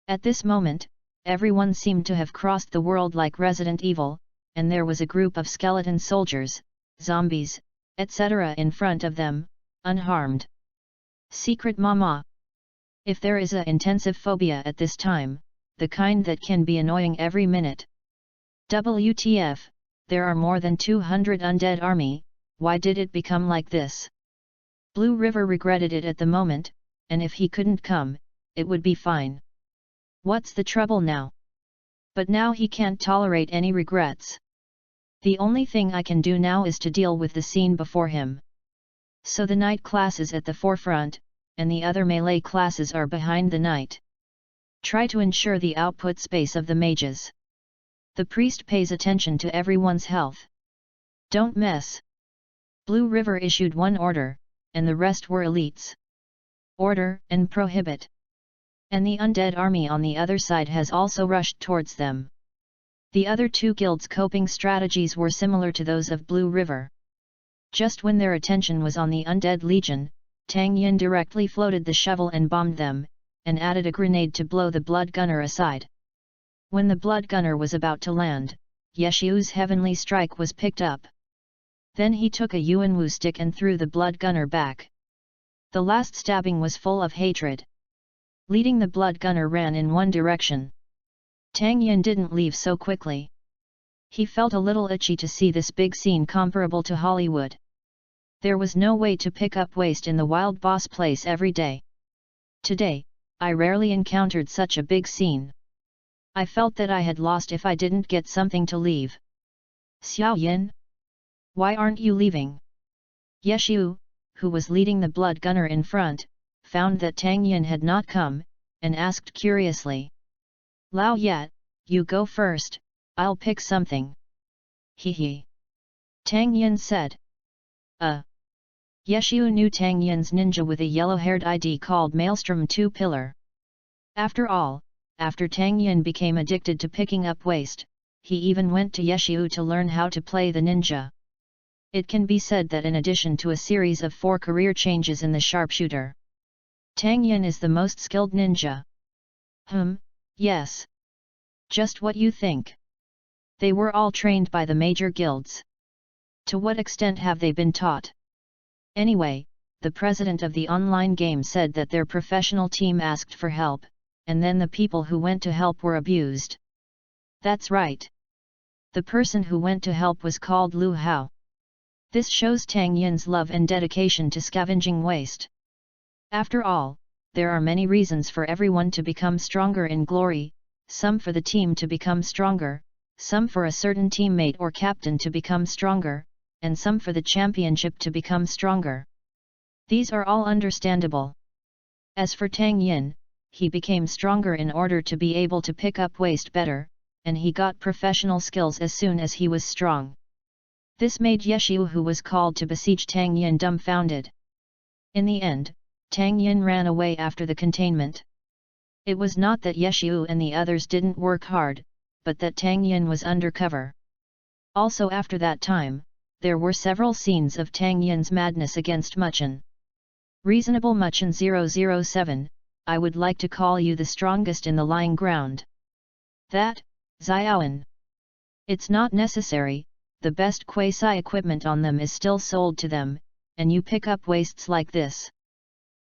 Speaker 1: At this moment, everyone seemed to have crossed the world like Resident Evil, and there was a group of skeleton soldiers, zombies, etc. in front of them, unharmed. Secret Mama. If there is a intensive phobia at this time, the kind that can be annoying every minute. WTF, there are more than 200 undead army, why did it become like this? Blue River regretted it at the moment, and if he couldn't come, it would be fine. What's the trouble now? But now he can't tolerate any regrets. The only thing I can do now is to deal with the scene before him. So the knight class is at the forefront, and the other melee classes are behind the knight. Try to ensure the output space of the mages. The priest pays attention to everyone's health. Don't mess. Blue River issued one order, and the rest were elites. Order and prohibit. And the undead army on the other side has also rushed towards them. The other two guilds' coping strategies were similar to those of Blue River. Just when their attention was on the undead legion, Tang Yin directly floated the shovel and bombed them, and added a grenade to blow the blood gunner aside. When the blood gunner was about to land, Yeshu's heavenly strike was picked up. Then he took a Yuanwu stick and threw the blood gunner back. The last stabbing was full of hatred. Leading the blood gunner ran in one direction. Tang Yin didn't leave so quickly. He felt a little itchy to see this big scene comparable to Hollywood. There was no way to pick up waste in the wild boss place every day. Today, I rarely encountered such a big scene. I felt that I had lost if I didn't get something to leave. Xiao Yin? Why aren't you leaving? Yeshu, who was leading the blood gunner in front, found that Tang Yin had not come, and asked curiously. Lao Yat, you go first, I'll pick something. He. Tang Yin said. Yeshu knew Tang Yin's ninja with a yellow-haired ID called Maelstrom 2 Pillar. After all, after Tang Yin became addicted to picking up waste, he even went to Yeshu to learn how to play the ninja. It can be said that in addition to a series of 4 career changes in the sharpshooter, Tang Yin is the most skilled ninja. Yes. Just what you think. They were all trained by the major guilds. To what extent have they been taught? Anyway, the president of the online game said that their professional team asked for help, and then the people who went to help were abused. That's right. The person who went to help was called Lu Hao. This shows Tang Yin's love and dedication to scavenging waste. After all, there are many reasons for everyone to become stronger in glory, some for the team to become stronger, some for a certain teammate or captain to become stronger, and some for the championship to become stronger. These are all understandable. As for Tang Yin, he became stronger in order to be able to pick up waste better, and he got professional skills as soon as he was strong. This made Yeshu, who was called to besiege Tang Yin, dumbfounded. In the end, Tang Yin ran away after the containment. It was not that Yeshu and the others didn't work hard, but that Tang Yin was undercover. Also after that time, there were several scenes of Tang Yin's madness against Muchen. Reasonable Muchen 007, I would like to call you the strongest in the lying ground. That, Xiaoan. It's not necessary, the best quasi-equipment on them is still sold to them, and you pick up wastes like this.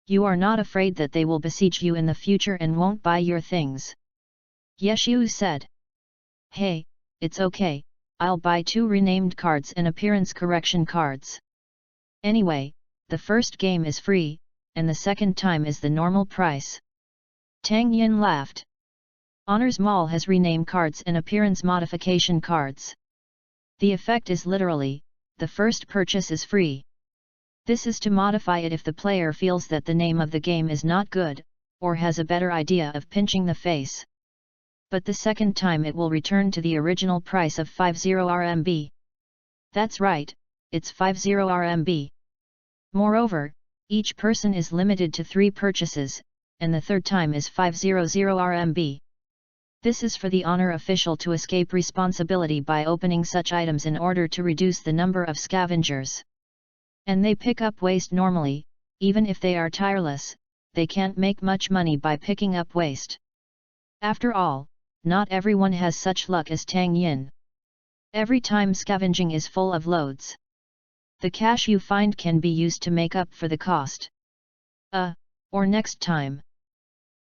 Speaker 1: You are not afraid that they will besiege you in the future and won't buy your things. Yeshu said. Hey, it's okay, I'll buy 2 renamed cards and appearance correction cards. Anyway, the first game is free, and the second time is the normal price. Tang Yin laughed. Honors Mall has rename cards and appearance modification cards. The effect is literally, the first purchase is free. This is to modify it if the player feels that the name of the game is not good, or has a better idea of pinching the face. But the second time it will return to the original price of 50 RMB. That's right, it's 50 RMB. Moreover, each person is limited to 3 purchases, and the third time is 500 RMB. This is for the honor official to escape responsibility by opening such items in order to reduce the number of scavengers. And they pick up waste normally, even if they are tireless, they can't make much money by picking up waste. After all, not everyone has such luck as Tang Yin. Every time scavenging is full of loads. The cash you find can be used to make up for the cost. Or next time.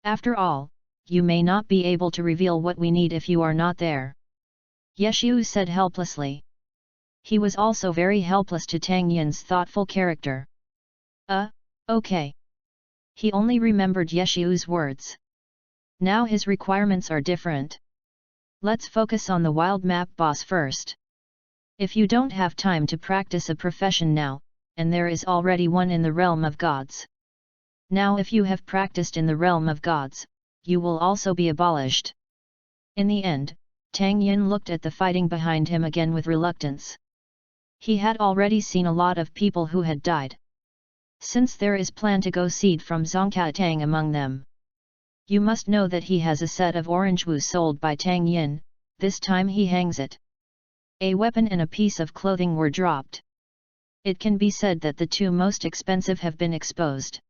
Speaker 1: After all, you may not be able to reveal what we need if you are not there. Yeshu said helplessly. He was also very helpless to Tang Yin's thoughtful character. Okay. He only remembered Yeshu's words. Now his requirements are different. Let's focus on the wild map boss first. If you don't have time to practice a profession now, and there is already one in the realm of gods. Now if you have practiced in the realm of gods, you will also be abolished. In the end, Tang Yin looked at the fighting behind him again with reluctance. He had already seen a lot of people who had died. Since there is plan to go seed from Zongkatang among them. You must know that he has a set of orange wu sold by Tang Yin, this time he hangs it. A weapon and a piece of clothing were dropped. It can be said that the two most expensive have been exposed.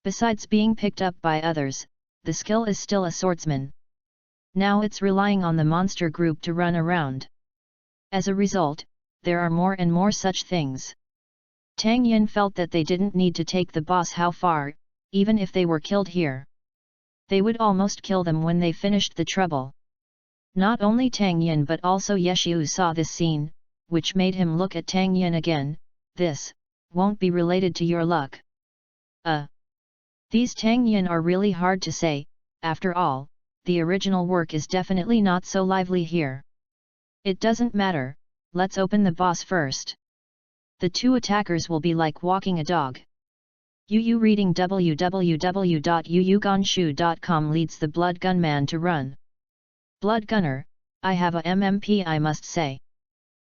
Speaker 1: Besides being picked up by others, the skill is still a swordsman. Now it's relying on the monster group to run around. As a result, there are more and more such things. Tang Yin felt that they didn't need to take the boss how far, even if they were killed here. They would almost kill them when they finished the trouble. Not only Tang Yin but also Yeshu saw this scene, which made him look at Tang Yin again. This won't be related to your luck. These Tang Yin are really hard to say, after all, the original work is definitely not so lively here. It doesn't matter, let's open the boss first. The two attackers will be like walking a dog. Yu reading www.yuyuganshu.com leads the Blood Gunman to run. Blood Gunner, I have a MMP I must say.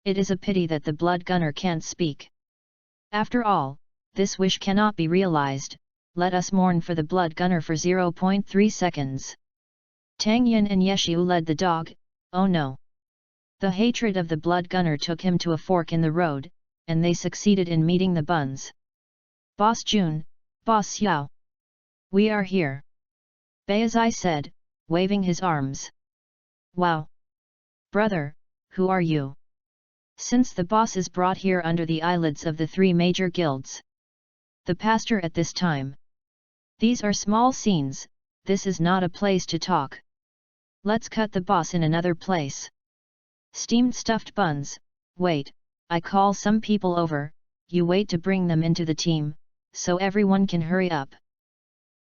Speaker 1: It is a pity that the Blood Gunner can't speak. After all, this wish cannot be realized, let us mourn for the Blood Gunner for 0.3 seconds. Tang Yin and Yeshu led the dog, oh no. The hatred of the Blood Gunner took him to a fork in the road, and they succeeded in meeting the buns. Boss Jun, Boss Xiao. We are here. Baizai said, waving his arms. Wow! Brother, who are you? Since the boss is brought here under the eyelids of the three major guilds. The pastor at this time. These are small scenes, this is not a place to talk. Let's cut the boss in another place. Steamed stuffed buns, wait, I call some people over, you wait to bring them into the team, so everyone can hurry up.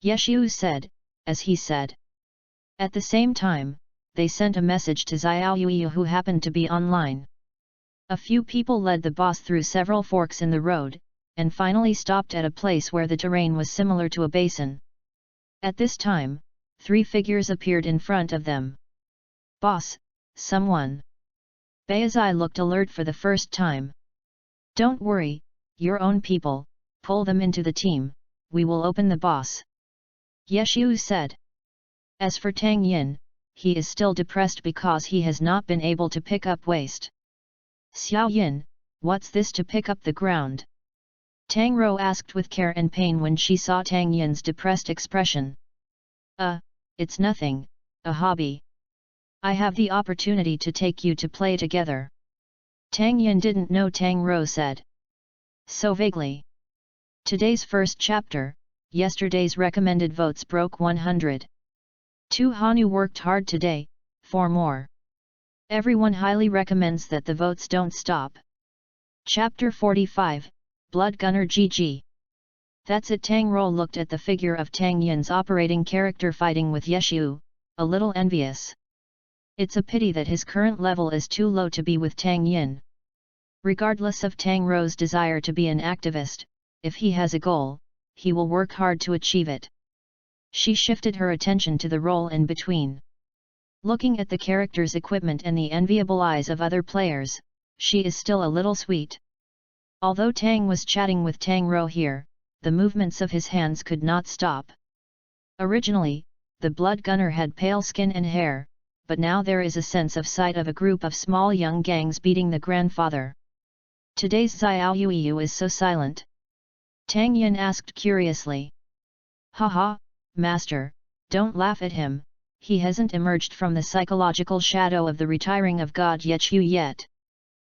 Speaker 1: Yeshu said, as he said. At the same time, they sent a message to Xiao Yui who happened to be online. A few people led the boss through several forks in the road, and finally stopped at a place where the terrain was similar to a basin. At this time, three figures appeared in front of them. Boss, someone. Baizai looked alert for the first time. Don't worry, your own people, pull them into the team, we will open the boss. Yeshu said. As for Tang Yin, he is still depressed because he has not been able to pick up waste. Xiao Yin, what's this to pick up the ground? Tang Ro asked with care and pain when she saw Tang Yin's depressed expression. It's nothing, a hobby. I have the opportunity to take you to play together. Tang Yin didn't know Tang Ro said. So vaguely. Today's first chapter, yesterday's recommended votes broke 100. Hanu worked hard today, 4 more. Everyone highly recommends that the votes don't stop. Chapter 45, Blood Gunner GG. That's it. Tang Ro looked at the figure of Tang Yin's operating character fighting with Yeshu, a little envious. It's a pity that his current level is too low to be with Tang Yin. Regardless of Tang Ro's desire to be an activist, if he has a goal, he will work hard to achieve it. She shifted her attention to the role in between. Looking at the character's equipment and the enviable eyes of other players, she is still a little sweet. Although Tang was chatting with Tang Ro here, the movements of his hands could not stop. Originally, the Blood Gunner had pale skin and hair, but now there is a sense of sight of a group of small young gangs beating the grandfather. Today's Xiao Yuiyu is so silent. Tang Yin asked curiously. Haha, master, don't laugh at him, he hasn't emerged from the psychological shadow of the retiring of God Yeshu yet.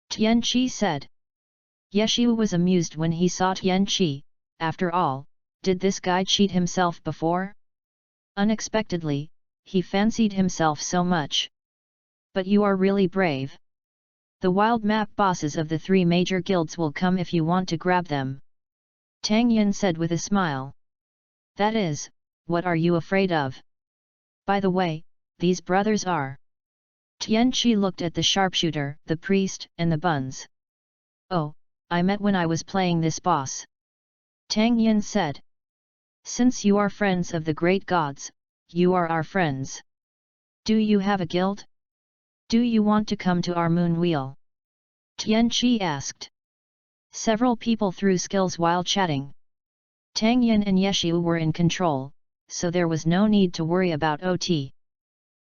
Speaker 1: Tian Qi said. Yeshu was amused when he saw Tian Qi. After all, did this guy cheat himself before? Unexpectedly, he fancied himself so much. But you are really brave. The wild map bosses of the 3 major guilds will come if you want to grab them. Tang Yin said with a smile. That is, what are you afraid of? By the way, these brothers are. Tianqi looked at the sharpshooter, the priest, and the buns. Oh, I met when I was playing this boss. Tang Yin said. Since you are friends of the great gods, you are our friends. Do you have a guild? Do you want to come to our moon wheel? Tianqi asked. Several people threw skills while chatting. Tang Yin and Yeshu were in control, so there was no need to worry about OT.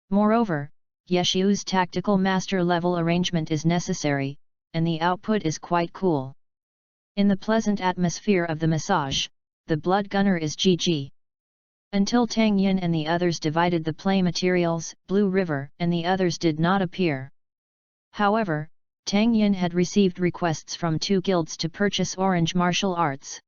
Speaker 1: Moreover, Yeshu's tactical master level arrangement is necessary, and the output is quite cool. In the pleasant atmosphere of the massage, the blood gunner is GG. Until Tang Yin and the others divided the play materials, Blue River and the others did not appear. However, Tang Yin had received requests from 2 guilds to purchase Orange Martial Arts.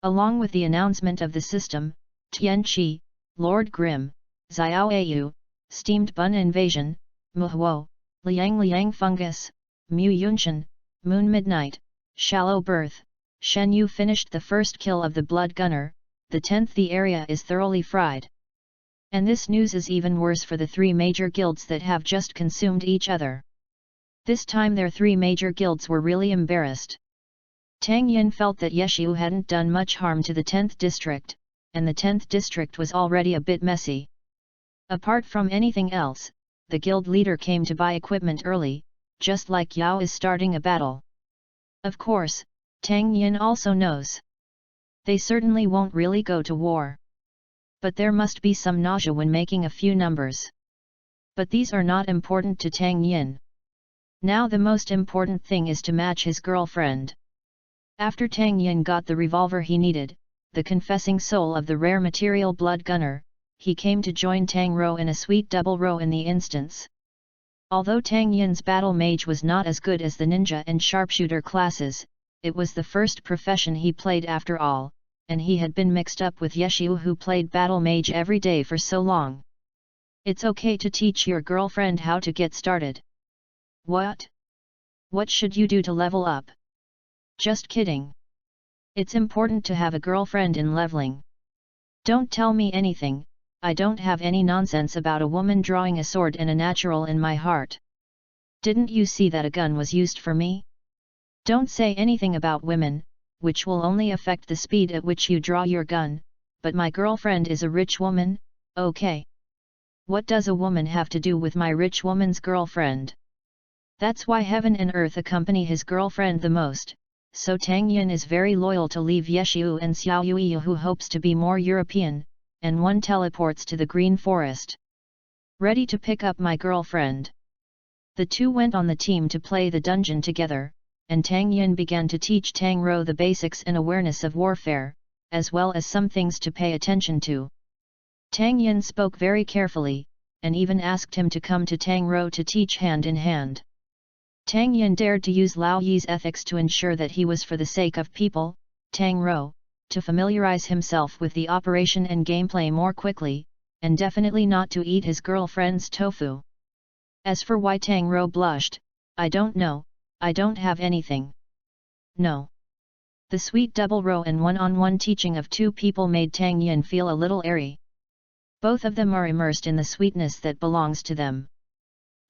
Speaker 1: Along with the announcement of the system, Tianqi, Lord Grimm, Xiao Ayu, Steamed Bun Invasion, Muhuo, Liang Fungus, Mu Yunshan, Moon Midnight, Shallow Birth, Shen Yu finished the first kill of the blood gunner, the 10th the area is thoroughly fried. And this news is even worse for the 3 major guilds that have just consumed each other. This time their 3 major guilds were really embarrassed. Tang Yin felt that Yeshu hadn't done much harm to the 10th district, and the 10th district was already a bit messy. Apart from anything else, the guild leader came to buy equipment early, just like Yao is starting a battle. Of course, Tang Yin also knows. They certainly won't really go to war. But there must be some nausea when making a few numbers. But these are not important to Tang Yin. Now the most important thing is to match his girlfriend. After Tang Yin got the revolver he needed, the confessing soul of the rare material blood gunner, he came to join Tang Rou in a sweet double row in the instance. Although Tang Yin's battle mage was not as good as the ninja and sharpshooter classes, it was the first profession he played after all, and he had been mixed up with Yeshu who played battle mage every day for so long. It's okay to teach your girlfriend how to get started. What? What should you do to level up? Just kidding. It's important to have a girlfriend in leveling. Don't tell me anything, I don't have any nonsense about a woman drawing a sword and a natural in my heart. Didn't you see that a gun was used for me? Don't say anything about women, which will only affect the speed at which you draw your gun, but my girlfriend is a rich woman, okay? What does a woman have to do with my rich woman's girlfriend? That's why heaven and earth accompany his girlfriend the most, so Tang Yin is very loyal to Leave Yeshu and Xiao Yui who hopes to be more European, and one teleports to the Green Forest. Ready to pick up my girlfriend. The 2 went on the team to play the dungeon together, and Tang Yin began to teach Tang Rou the basics and awareness of warfare, as well as some things to pay attention to. Tang Yin spoke very carefully, and even asked him to come to Tang Rou to teach hand in hand. Tang Yin dared to use Lao Yi's ethics to ensure that he was for the sake of people, Tang Rou, to familiarize himself with the operation and gameplay more quickly, and definitely not to eat his girlfriend's tofu. As for why Tang Rou blushed, I don't know, I don't have anything. No. The sweet double row and one-on-one teaching of 2 people made Tang Yin feel a little airy. Both of them are immersed in the sweetness that belongs to them.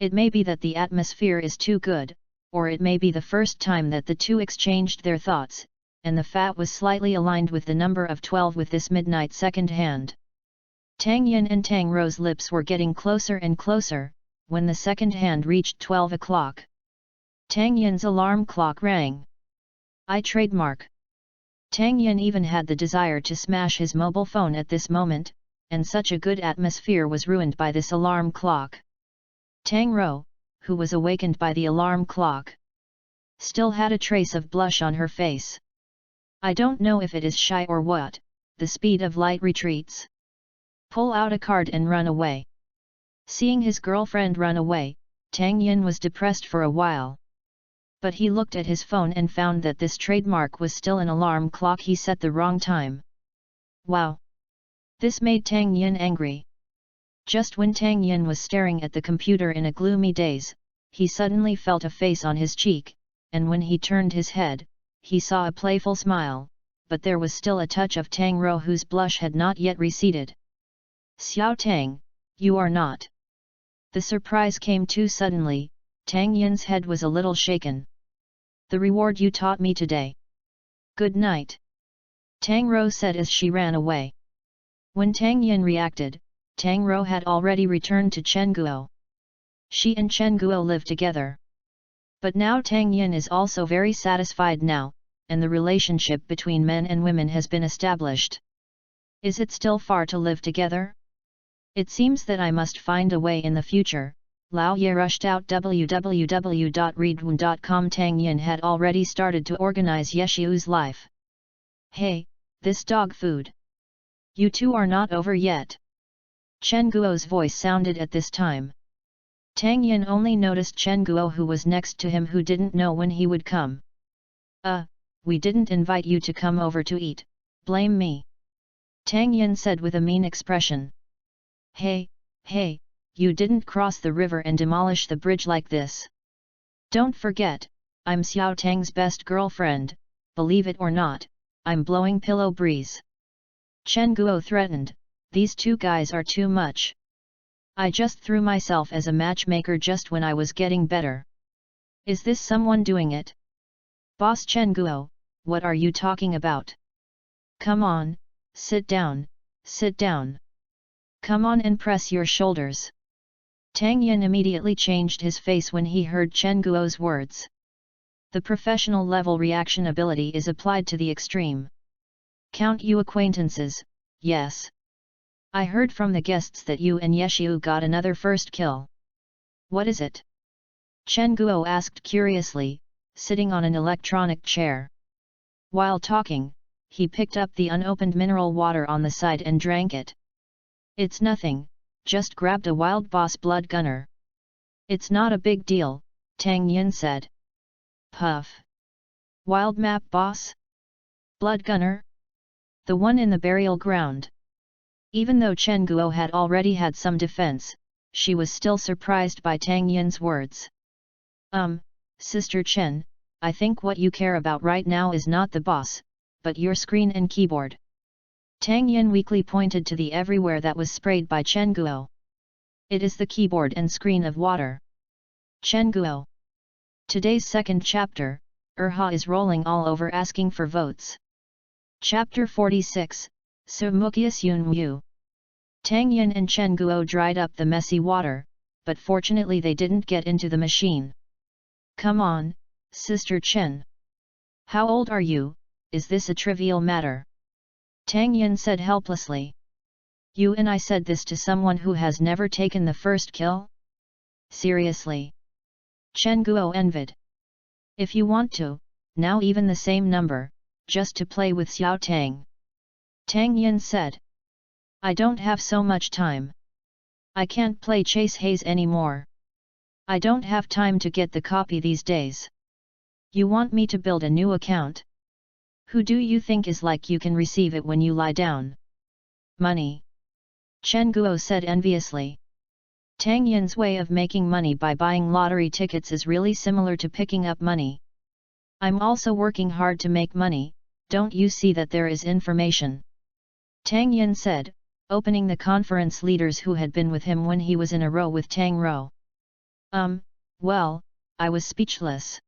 Speaker 1: It may be that the atmosphere is too good, or it may be the first time that the 2 exchanged their thoughts, and the fat was slightly aligned with the number of 12 with this midnight second hand. Tang Yin and Tang Rou's lips were getting closer and closer, when the second hand reached 12 o'clock. Tang Yin's alarm clock rang. I trademark. Tang Yin even had the desire to smash his mobile phone at this moment, and such a good atmosphere was ruined by this alarm clock. Tang Rou, who was awakened by the alarm clock, still had a trace of blush on her face. I don't know if it is shy or what, the speed of light retreats. Pull out a card and run away. Seeing his girlfriend run away, Tang Yin was depressed for a while. But he looked at his phone and found that this trademark was still an alarm clock he set the wrong time. Wow! This made Tang Yin angry. Just when Tang Yin was staring at the computer in a gloomy daze, he suddenly felt a face on his cheek, and when he turned his head, he saw a playful smile, but there was still a touch of Tang Rou whose blush had not yet receded. Xiao Tang, You are not. The surprise came too suddenly, Tang Yin's head was a little shaken. The reward you taught me today. Good night. Tang Rou said as she ran away. When Tang Yin reacted, Tang Rou had already returned to Chen Guo. She and Chen Guo lived together. But now Tang Yin is also very satisfied now, and the relationship between men and women has been established. Is it still far to live together? It seems that I must find a way in the future. Lao Ye rushed out www.readaloud.com. Tang Yin had already started to organize Yeshiu's life. Hey, this dog food. You two are not over yet. Chen Guo's voice sounded at this time. Tang Yin only noticed Chen Guo who was next to him, who didn't know when he would come. We didn't invite you to come over to eat, blame me. Tang Yin said with a mean expression. Hey, you didn't cross the river and demolish the bridge like this. Don't forget, I'm Xiao Tang's best girlfriend, believe it or not, I'm blowing pillow breeze. Chen Guo threatened, these two guys are too much. I just threw myself as a matchmaker just when I was getting better. Is this someone doing it? Boss Chen Guo, what are you talking about? Come on, sit down, sit down. Come on and press your shoulders. Tang Yin immediately changed his face when he heard Chen Guo's words. The professional level reaction ability is applied to the extreme. Count you acquaintances, yes. I heard from the guests that you and Yeshiu got another first kill. What is it? Chen Guo asked curiously, sitting on an electronic chair. While talking, he picked up the unopened mineral water on the side and drank it. It's nothing, just grabbed a wild boss blood gunner. It's not a big deal, Tang Yin said. Puff. Wild map boss? Blood gunner? The one in the burial ground. Even though Chen Guo had already had some defense, she was still surprised by Tang Yin's words. Sister Chen, I think what you care about right now is not the boss, but your screen and keyboard. Tang Yin weakly pointed to the everywhere that was sprayed by Chen Guo. It is the keyboard and screen of water. Chen Guo. Today's second chapter, Erha is rolling all over asking for votes. Chapter 46, Sumukius Yun Wu. Tang Yin and Chen Guo dried up the messy water, but fortunately they didn't get into the machine. Come on, Sister Chen. How old are you? Is this a trivial matter? Tang Yin said helplessly. You and I said this to someone who has never taken the first kill? Seriously? Chen Guo envied. If you want to, now even the same number, just to play with Xiao Tang. Tang Yin said. I don't have so much time. I can't play Chase Haze anymore. I don't have time to get the copy these days. You want me to build a new account? Who do you think is like you can receive it when you lie down? Money. Chen Guo said enviously. Tang Yin's way of making money by buying lottery tickets is really similar to picking up money. I'm also working hard to make money, don't you see that there is information? Tang Yin said, opening the conference leaders who had been with him when he was in a row with Tang Rou. Well, I was speechless.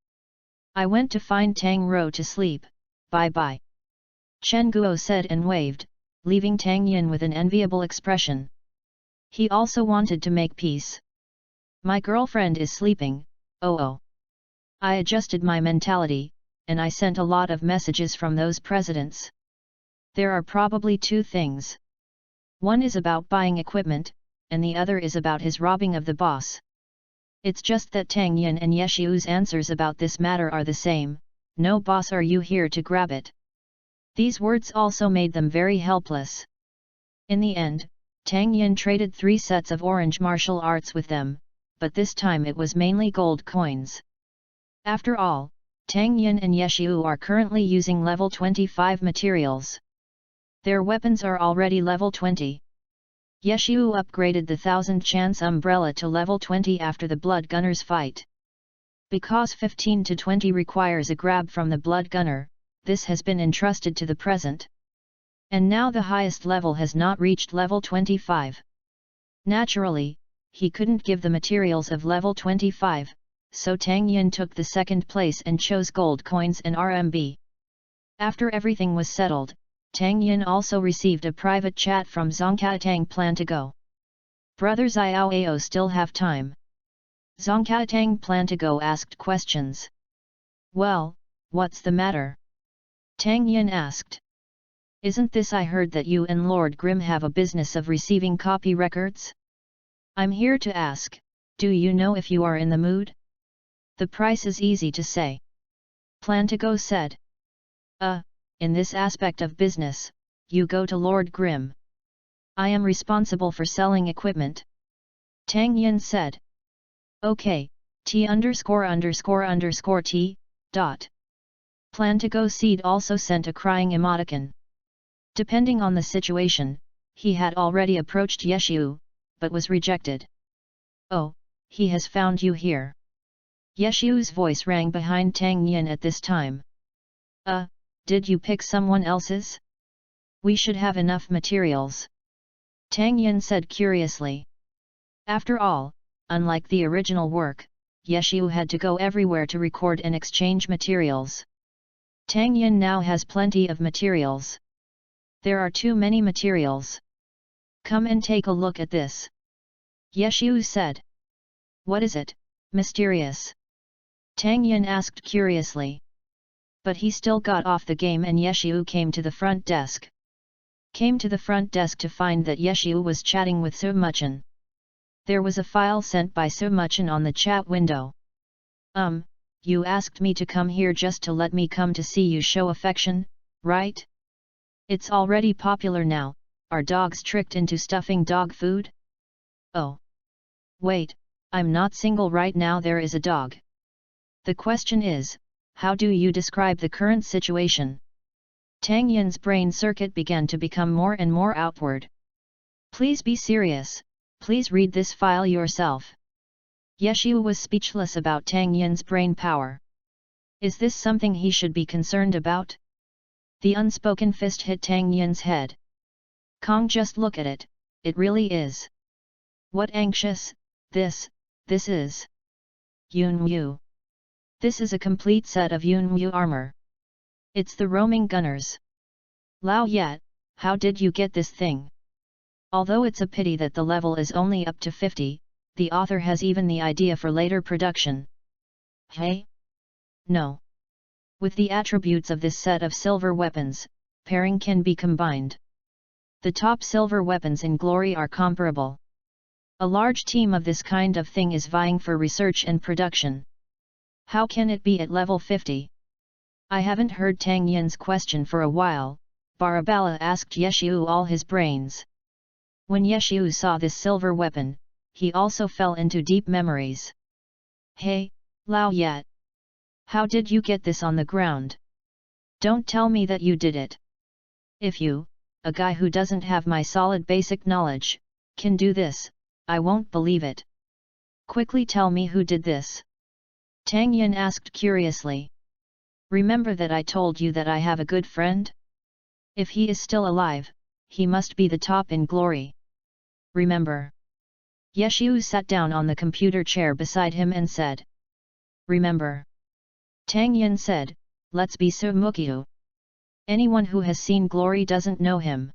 Speaker 1: I went to find Tang Rou to sleep, bye-bye. Chen Guo said and waved, leaving Tang Yin with an enviable expression. He also wanted to make peace. My girlfriend is sleeping, oh. I adjusted my mentality, and I sent a lot of messages from those presidents. There are probably two things. One is about buying equipment, and the other is about his robbing of the boss. It's just that Tang Yin and Yeshiu's answers about this matter are the same, no boss, are you here to grab it? These words also made them very helpless. In the end, Tang Yin traded 3 sets of orange martial arts with them, but this time it was mainly gold coins. After all, Tang Yin and Yeshiu are currently using level 25 materials. Their weapons are already level 20. Yeshiu upgraded the 1000 chance umbrella to level 20 after the blood gunner's fight. Because 15 to 20 requires a grab from the blood gunner, this has been entrusted to the present. And now the highest level has not reached level 25. Naturally, he couldn't give the materials of level 25, so Tang Yin took the second place and chose gold coins and RMB. After everything was settled, Tang Yin also received a private chat from Zongkatang. Plan to go. Brother Xiao Ao still have time. Zongkatang plan to go asked questions. Well, what's the matter? Tang Yin asked. Isn't this I heard that you and Lord Grimm have a business of receiving copy records? I'm here to ask, do you know if you are in the mood? The price is easy to say. Plan to go said. In this aspect of business, you go to Lord Grimm. I am responsible for selling equipment. Tang Yin said. Okay, T_____T. Plan to go seed also sent a crying emoticon. Depending on the situation, he had already approached Yeshu, but was rejected. Oh, he has found you here. Yeshu's voice rang behind Tang Yin at this time. Did you pick someone else's? We should have enough materials. Tang Yin said curiously. After all, unlike the original work, Yeshu had to go everywhere to record and exchange materials. Tang Yin now has plenty of materials. There are too many materials. Come and take a look at this. Yeshu said. What is it, mysterious? Tang Yin asked curiously. But he still got off the game and Yeshu came to the front desk. Came to the front desk to find that Yeshu was chatting with Su Muchen. There was a file sent by Su Muchen on the chat window. You asked me to come here just to let me come to see you show affection, right? It's already popular now, are dogs tricked into stuffing dog food? Oh. Wait, I'm not single right now, there is a dog. The question is, how do you describe the current situation? Tang Yin's brain circuit began to become more and more outward. Please be serious, please read this file yourself. Yeshu was speechless about Tang Yin's brain power. Is this something he should be concerned about? The unspoken fist hit Tang Yin's head. Kong, just look at it, it really is. What anxious, this is. Yun Yu. This is a complete set of Yun Yu armor. It's the roaming gunners. Lao Yat, how did you get this thing? Although it's a pity that the level is only up to 50, the author has even the idea for later production. Hey? No. With the attributes of this set of silver weapons, pairing can be combined. The top silver weapons in Glory are comparable. A large team of this kind of thing is vying for research and production. How can it be at level 50? I haven't heard Tang Yin's question for a while. Barabala asked Yeshu all his brains. When Yeshu saw this silver weapon, he also fell into deep memories. Hey, Lao Yat. How did you get this on the ground? Don't tell me that you did it. If you, a guy who doesn't have my solid basic knowledge, can do this, I won't believe it. Quickly tell me who did this. Tang Yin asked curiously. Remember that I told you that I have a good friend? If he is still alive, he must be the top in Glory. Remember. Yeshu sat down on the computer chair beside him and said. Remember. Tang Yin said, let's be Su Mukyu. Anyone who has seen Glory doesn't know him.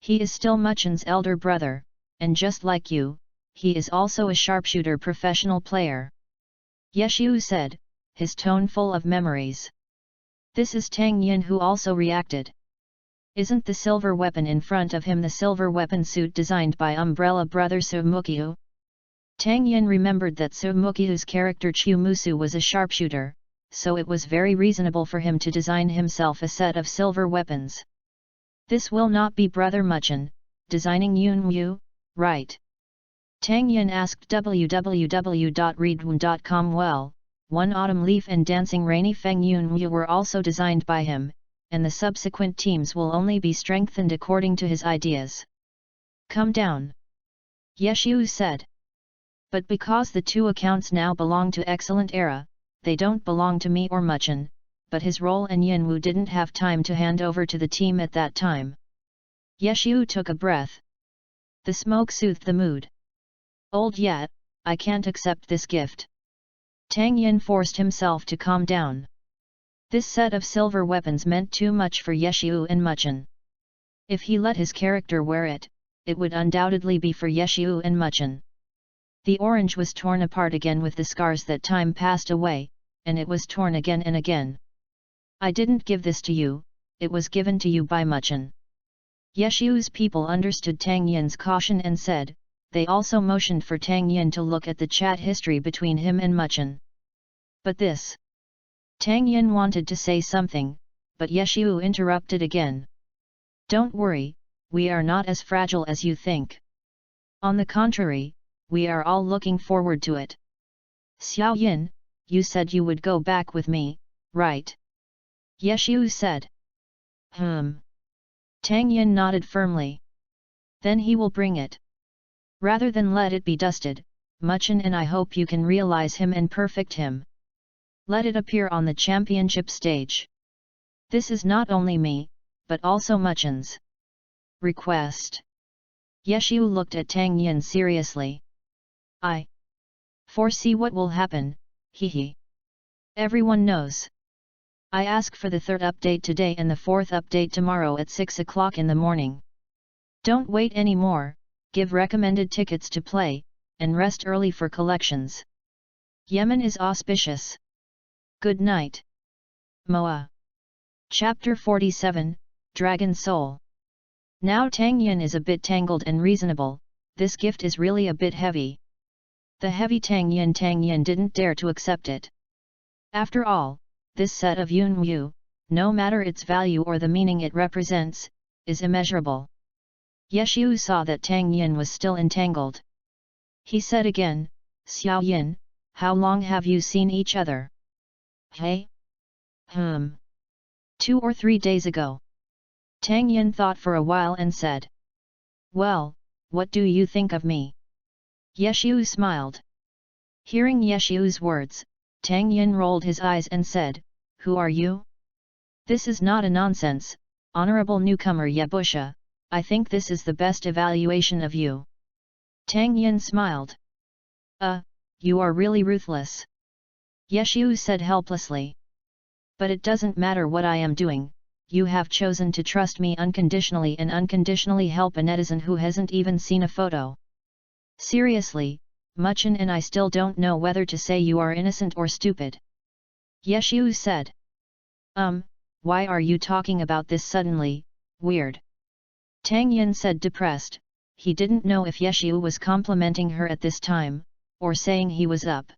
Speaker 1: He is still Muchen's elder brother, and just like you, he is also a sharpshooter professional player. Yeshu said, his tone full of memories. This is Tang Yin who also reacted. Isn't the silver weapon in front of him the silver weapon suit designed by Umbrella brother Su Mukyu? Tang Yin remembered that Su Mukyu's character Chu Musu was a sharpshooter, so it was very reasonable for him to design himself a set of silver weapons. This will not be Brother Muchen, designing Yun Yu, right? Tang Yin asked www.readaloud.com. Well, One Autumn Leaf and Dancing Rainy Feng Yun Yu were also designed by him, and the subsequent teams will only be strengthened according to his ideas. Come down. Yeshu said. But because the two accounts now belong to Excellent Era, they don't belong to me or Muchen, but his role and Yinwu didn't have time to hand over to the team at that time. Yeshu took a breath. The smoke soothed the mood. Old yet, I can't accept this gift. Tang Yin forced himself to calm down. This set of silver weapons meant too much for Yeshiu and Muchen. If he let his character wear it, it would undoubtedly be for Yeshiu and Muchen. The orange was torn apart again with the scars that time passed away, and it was torn again and again. I didn't give this to you, it was given to you by Muchen. Yeshiu's people understood Tang Yin's caution and said, they also motioned for Tang Yin to look at the chat history between him and Muchen. But this... Tang Yin wanted to say something, but Yeshiu interrupted again. Don't worry, we are not as fragile as you think. On the contrary, we are all looking forward to it. Xiao Yin, you said you would go back with me, right? Yeshiu said. Tang Yin nodded firmly. Then he will bring it. Rather than let it be dusted, Muchen and I hope you can realize him and perfect him. Let it appear on the championship stage. This is not only me, but also Muchen's request. Yeshiu looked at Tang Yin seriously. I foresee what will happen, he. Everyone knows. I ask for the third update today and the fourth update tomorrow at 6 o'clock in the morning. Don't wait anymore, give recommended tickets to play, and rest early for collections. Yemen is auspicious. Good night. Moa. Chapter 47, Dragon Soul. Now Tang Yin is a bit tangled and reasonable, this gift is really a bit heavy. The heavy Tang Yin didn't dare to accept it. After all, this set of Yun Wu, no matter its value or the meaning it represents, is immeasurable. Yeshiu saw that Tang Yin was still entangled. He said again, Xiao Yin, how long have you seen each other? Hey? 2 or 3 days ago. Tang Yin thought for a while and said. Well, what do you think of me? Yeshiu smiled. Hearing Yeshiu's words, Tang Yin rolled his eyes and said, Who are you? This is not a nonsense, honorable newcomer Yebusha, I think this is the best evaluation of you. Tang Yin smiled. You are really ruthless. Yeshiu said helplessly. But it doesn't matter what I am doing, you have chosen to trust me unconditionally and unconditionally help a netizen who hasn't even seen a photo. Seriously, Muchen and I still don't know whether to say you are innocent or stupid. Yeshiu said. Why are you talking about this suddenly, weird? Tang Yin said depressed, he didn't know if Yeshiu was complimenting her at this time, or saying he was up.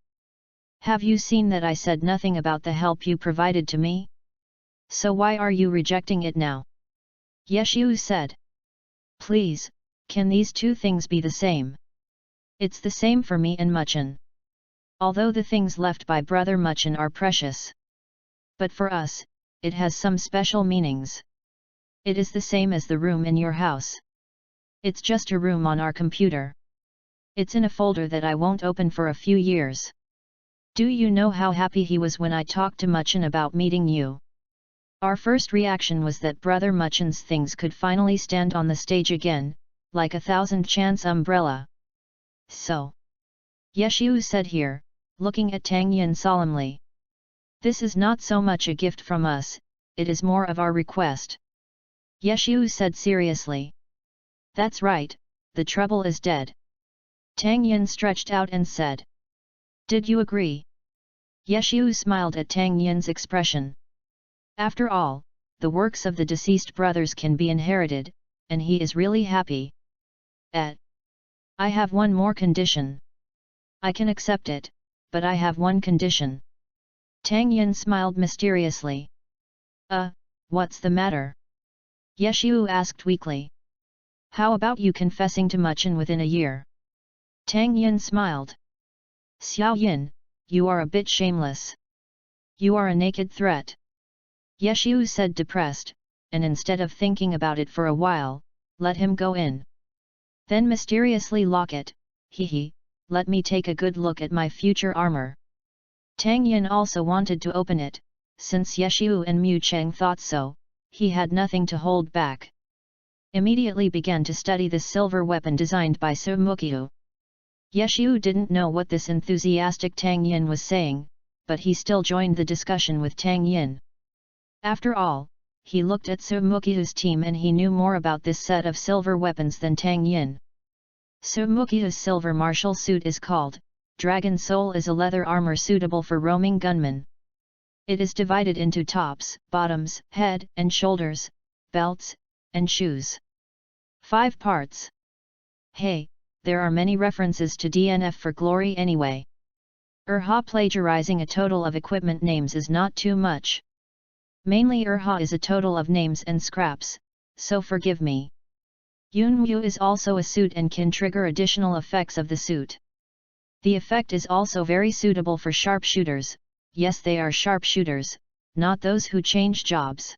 Speaker 1: Have you seen that I said nothing about the help you provided to me? So why are you rejecting it now? Yeshiu said. Please, can these two things be the same? It's the same for me and Muchen. Although the things left by Brother Muchen are precious. But for us, it has some special meanings. It is the same as the room in your house. It's just a room on our computer. It's in a folder that I won't open for a few years. Do you know how happy he was when I talked to Muchen about meeting you? Our first reaction was that Brother Muchen's things could finally stand on the stage again, like a 1000-chance umbrella. So. Yeshiu said here, looking at Tang Yin solemnly. This is not so much a gift from us, it is more of our request. Yeshiu said seriously. That's right, the trouble is dead. Tang Yin stretched out and said. Did you agree? Yeshiu smiled at Tang Yin's expression. After all, the works of the deceased brothers can be inherited, and he is really happy. I have one more condition. I can accept it, but I have one condition. Tang Yin smiled mysteriously. What's the matter? Yeshiu asked weakly. How about you confessing to Muchen within a year? Tang Yin smiled. Xiao Yin, you are a bit shameless. You are a naked threat. Yeshiu said depressed, and instead of thinking about it for a while, let him go in. Then mysteriously lock it, let me take a good look at my future armor. Tang Yin also wanted to open it, since Yeshiu and Mu Cheng thought so, he had nothing to hold back. immediately began to study this silver weapon designed by Su Mukiu. Yeshiu didn't know what this enthusiastic Tang Yin was saying, but he still joined the discussion with Tang Yin. After all, he looked at Su Mukiu's team and he knew more about this set of silver weapons than Tang Yin. Su Mukiu's silver martial suit is called Dragon Soul, is a leather armor suitable for roaming gunmen. It is divided into tops, bottoms, head and shoulders, belts, and shoes. 5 parts. Hey, there are many references to DNF for glory anyway. Plagiarizing a total of equipment names is not too much. Mainly is a total of names and scraps, so forgive me. Yunwu is also a suit and can trigger additional effects of the suit. The effect is also very suitable for sharpshooters. Yes, they are sharpshooters, not those who change jobs.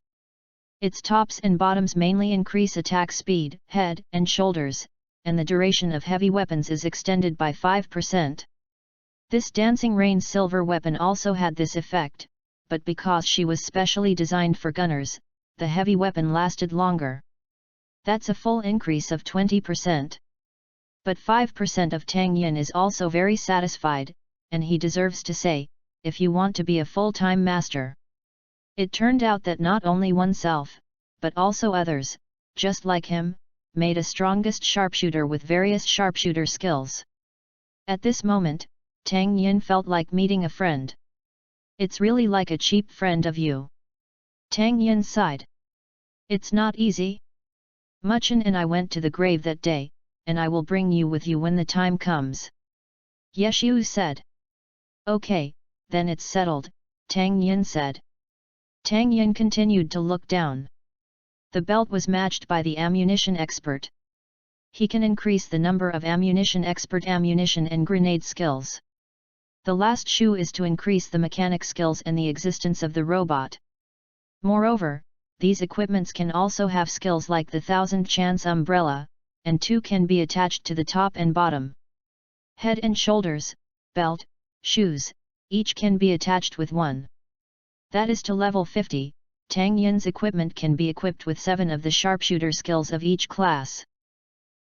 Speaker 1: Its tops and bottoms mainly increase attack speed, head and shoulders, and the duration of heavy weapons is extended by 5%. This Dancing Rain silver weapon also had this effect, but because she was specially designed for gunners, the heavy weapon lasted longer. That's a full increase of 20%. But 5% of Tang Yin is also very satisfied, and he deserves to say, if you want to be a full-time master. It turned out that not only oneself, but also others, just like him, made a strongest sharpshooter with various sharpshooter skills. At this moment, Tang Yin felt like meeting a friend. It's really like a cheap friend of you. Tang Yin sighed. It's not easy. Muchen and I went to the grave that day, and I will bring you with you when the time comes. Yeshiu said. Okay, then it's settled, Tang Yin said. Tang Yin continued to look down. The belt was matched by the ammunition expert. He can increase the number of ammunition expert ammunition and grenade skills. The last shoe is to increase the mechanic skills and the existence of the robot. Moreover, these equipments can also have skills like the 1000 chance umbrella, and 2 can be attached to the top and bottom. Head and shoulders, belt, shoes, each can be attached with 1. That is to level 50, Tang Yin's equipment can be equipped with 7 of the sharpshooter skills of each class.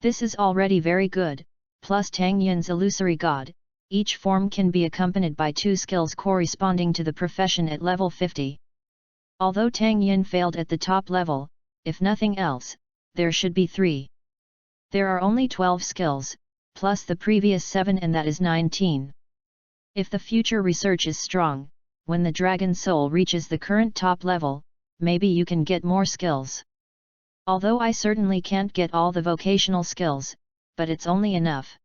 Speaker 1: This is already very good, plus Tang Yin's illusory god, each form can be accompanied by 2 skills corresponding to the profession at level 50. Although Tang Yin failed at the top level, if nothing else, there should be 3. There are only 12 skills, plus the previous 7, and that is 19. If the future research is strong, when the Dragon Soul reaches the current top level, maybe you can get more skills. Although I certainly can't get all the vocational skills, but it's only enough.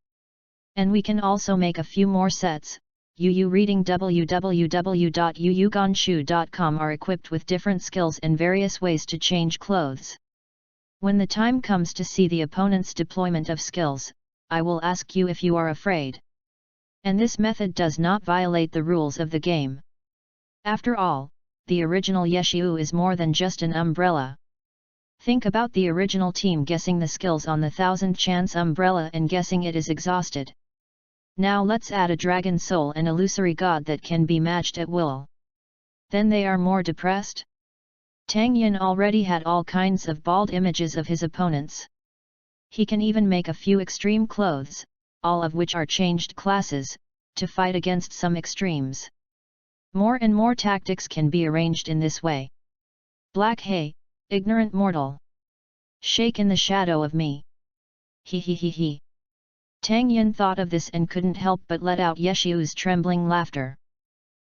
Speaker 1: And we can also make a few more sets. UU reading www.uuganshu.com are equipped with different skills and various ways to change clothes. When the time comes to see the opponent's deployment of skills, I will ask you if you are afraid. And this method does not violate the rules of the game. After all, the original Yeshiu is more than just an umbrella. Think about the original team guessing the skills on the 1000 chance umbrella and guessing it is exhausted. Now let's add a Dragon Soul and illusory god that can be matched at will. Then they are more depressed? Tang Yin already had all kinds of bald images of his opponents. He can even make a few extreme clothes, all of which are changed classes, to fight against some extremes. More and more tactics can be arranged in this way. Black Hay, ignorant mortal. Shake in the shadow of me. He he he he. Tang Yin thought of this and couldn't help but let out Yeshiu's trembling laughter.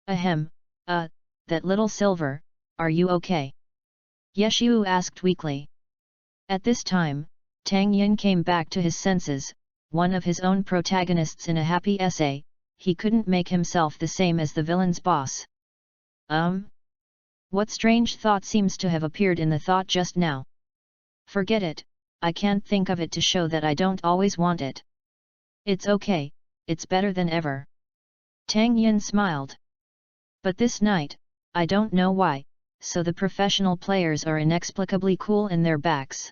Speaker 1: Ahem, that little silver, are you okay? Yeshiu asked weakly. At this time, Tang Yin came back to his senses, one of his own protagonists in a happy essay. He couldn't make himself the same as the villain's boss. What strange thought seems to have appeared in the thought just now? Forget it, I can't think of it to show that I don't always want it. It's okay, it's better than ever. Tang Yin smiled. But this night, I don't know why, so the professional players are inexplicably cool in their backs.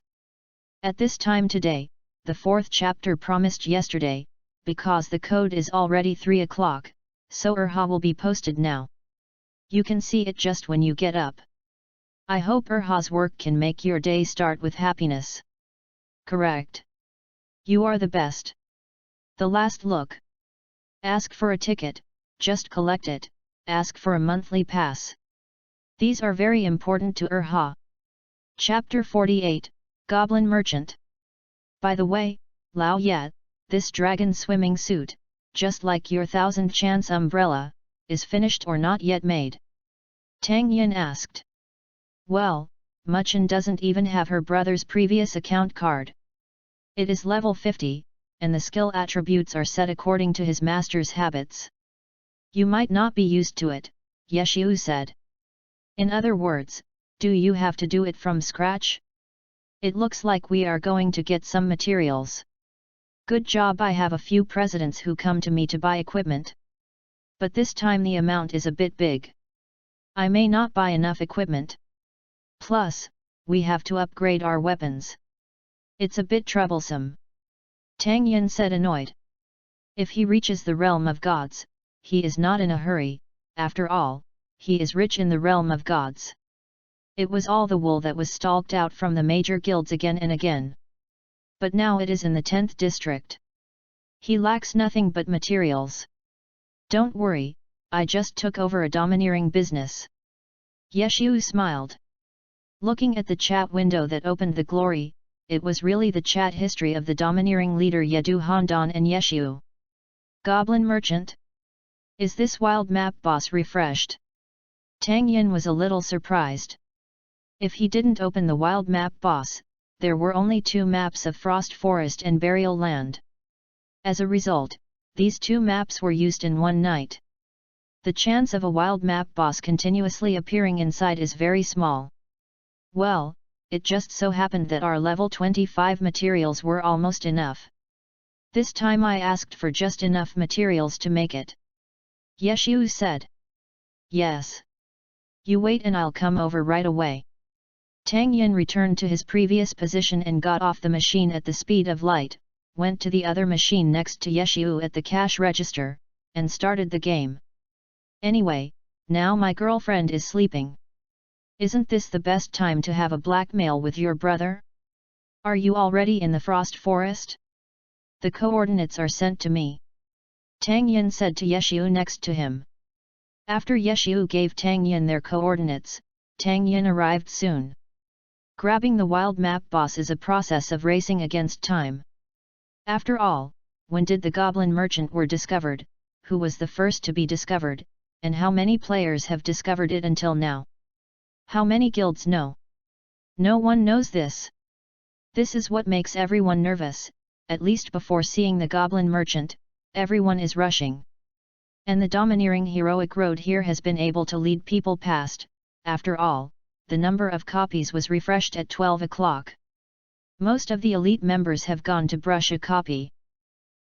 Speaker 1: At this time today, the 4th chapter promised yesterday, because the code is already 3 o'clock, so will be posted now. You can see it just when you get up. I hope Erha's work can make your day start with happiness. Correct. You are the best. The last look. Ask for a ticket, just collect it, ask for a monthly pass. These are very important to Urha. Chapter 48, Goblin Merchant. By the way, Lao Yat, this dragon swimming suit, just like your 1000 chance umbrella, is finished or not yet made? Tang Yin asked. Well, Muchen doesn't even have her brother's previous account card. It is level 50, and the skill attributes are set according to his master's habits. You might not be used to it, Yeshu said. In other words, do you have to do it from scratch? It looks like we are going to get some materials. Good job. I have a few presidents who come to me to buy equipment. But this time the amount is a bit big. I may not buy enough equipment. Plus, we have to upgrade our weapons. It's a bit troublesome. Tang Yin said, annoyed. If he reaches the realm of gods, he is not in a hurry. After all, he is rich in the realm of gods. It was all the wool that was stalked out from the major guilds again and again. But now it is in the 10th district. He lacks nothing but materials. Don't worry, I just took over a domineering business. Yeshu smiled. Looking at the chat window that opened the glory, it was really the chat history of the domineering leader Yedu Handan and Yeshu. Goblin Merchant? Is this wild map boss refreshed? Tang Yin was a little surprised. If he didn't open the wild map boss, there were only 2 maps of Frost Forest and Burial Land. As a result, these 2 maps were used in one night. The chance of a wild map boss continuously appearing inside is very small. Well, it just so happened that our level 25 materials were almost enough. This time I asked for just enough materials to make it. Yeshu said. Yes. You wait and I'll come over right away. Tang Yin returned to his previous position and got off the machine at the speed of light, went to the other machine next to Yeshu at the cash register, and started the game. Anyway, now my girlfriend is sleeping. Isn't this the best time to have a blackmail with your brother? Are you already in the Frost Forest? The coordinates are sent to me. Tang Yin said to Yeshu next to him. After Yeshu gave Tang Yin their coordinates, Tang Yin arrived soon. Grabbing the wild map boss is a process of racing against time. After all, when did the Goblin Merchant were discovered, who was the first to be discovered, and how many players have discovered it until now? How many guilds know? No one knows this. This is what makes everyone nervous, at least before seeing the Goblin Merchant, everyone is rushing. And the domineering heroic road here has been able to lead people past. After all, the number of copies was refreshed at 12 o'clock. Most of the elite members have gone to brush a copy.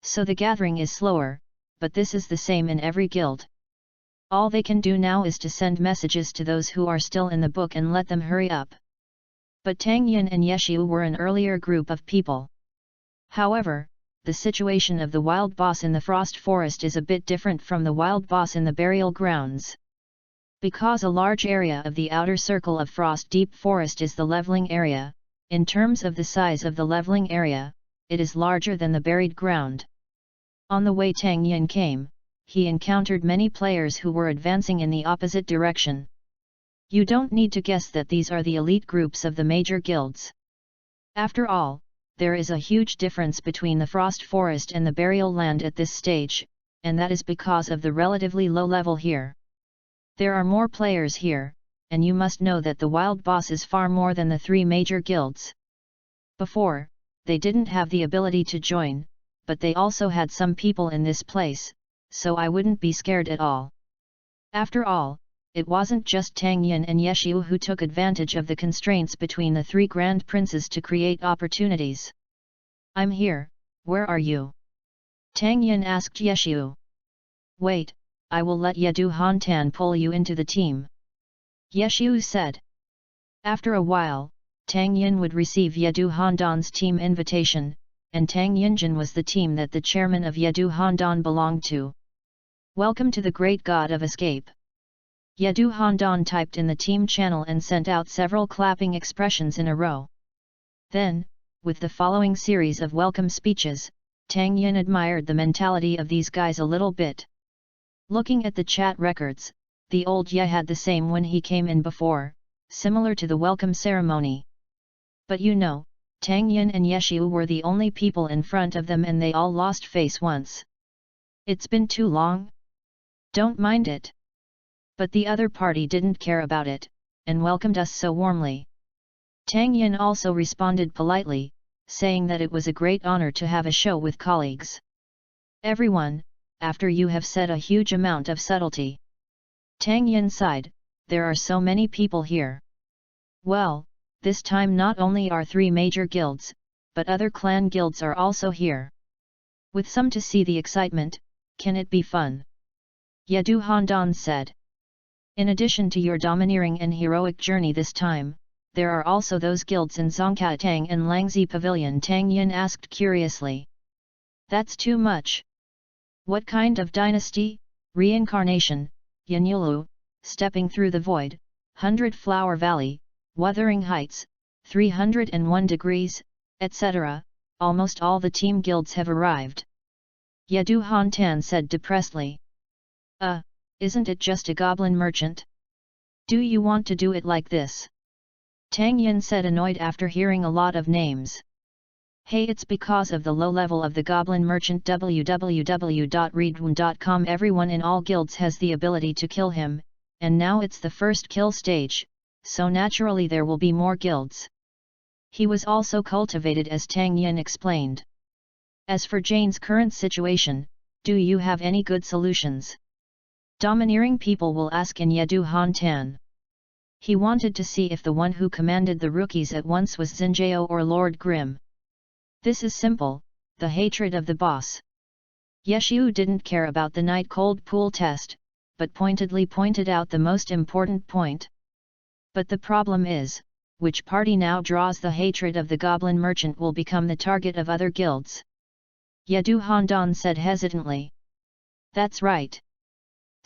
Speaker 1: So the gathering is slower, but this is the same in every guild. All they can do now is to send messages to those who are still in the book and let them hurry up. But Tang Yin and Yeshu were an earlier group of people. However, the situation of the wild boss in the Frost Forest is a bit different from the wild boss in the burial grounds. Because a large area of the outer circle of Frost Deep Forest is the leveling area, in terms of the size of the leveling area, it is larger than the buried ground. On the way Tang Yin came, he encountered many players who were advancing in the opposite direction. You don't need to guess that these are the elite groups of the major guilds. After all, there is a huge difference between the Frost Forest and the Burial Land at this stage, and that is because of the relatively low level here. There are more players here, and you must know that the wild boss is far more than the 3 major guilds. Before, they didn't have the ability to join, but they also had some people in this place, so I wouldn't be scared at all. After all, it wasn't just Tang Yin and Yeshu who took advantage of the constraints between the 3 grand princes to create opportunities. I'm here, where are you? Tang Yin asked Yeshu. Wait, I will let Yedu Hantan pull you into the team. Yeshu said. After a while, Tang Yin would receive Yedu Handan's team invitation, and Tang Yinjin was the team that the chairman of Yedu Handan belonged to. Welcome to the great god of escape. Yedu Handan typed in the team channel and sent out several clapping expressions in a row. Then, with the following series of welcome speeches, Tang Yin admired the mentality of these guys a little bit. Looking at the chat records, the old Ye had the same when he came in before, similar to the welcome ceremony. But you know, Tang Yin and Yeshu were the only people in front of them and they all lost face once. It's been too long? Don't mind it. But the other party didn't care about it, and welcomed us so warmly. Tang Yin also responded politely, saying that it was a great honor to have a show with colleagues. Everyone, after you have said a huge amount of subtlety. Tang Yin sighed, there are so many people here. Well, this time not only are 3 major guilds, but other clan guilds are also here. With some to see the excitement, can it be fun? Yadu Handan said. In addition to your domineering and heroic journey this time, there are also those guilds in Zongkatang and Langzi Pavilion, Tang Yin asked curiously. That's too much. What kind of dynasty? Reincarnation, Yanyulu, Stepping Through the Void, 100 Flower Valley, Wuthering Heights, 301 Degrees, etc., almost all the team guilds have arrived. Yadu Hantan said depressedly. Isn't it just a goblin merchant? Do you want to do it like this? Tang Yin said, annoyed after hearing a lot of names. Hey, it's because of the low level of the goblin merchant. www.readaloud.com. Everyone in all guilds has the ability to kill him, and now it's the first kill stage, so naturally there will be more guilds. He was also cultivated, as Tang Yin explained. As for Jane's current situation, do you have any good solutions? Domineering people will ask in Yadu Hantan. He wanted to see if the one who commanded the rookies at once was Xinjiao or Lord Grimm. This is simple, the hatred of the boss. Yeshu didn't care about the night cold pool test, but pointedly pointed out the most important point. But the problem is, which party now draws the hatred of the goblin merchant will become the target of other guilds. Yadu Handan said hesitantly. That's right.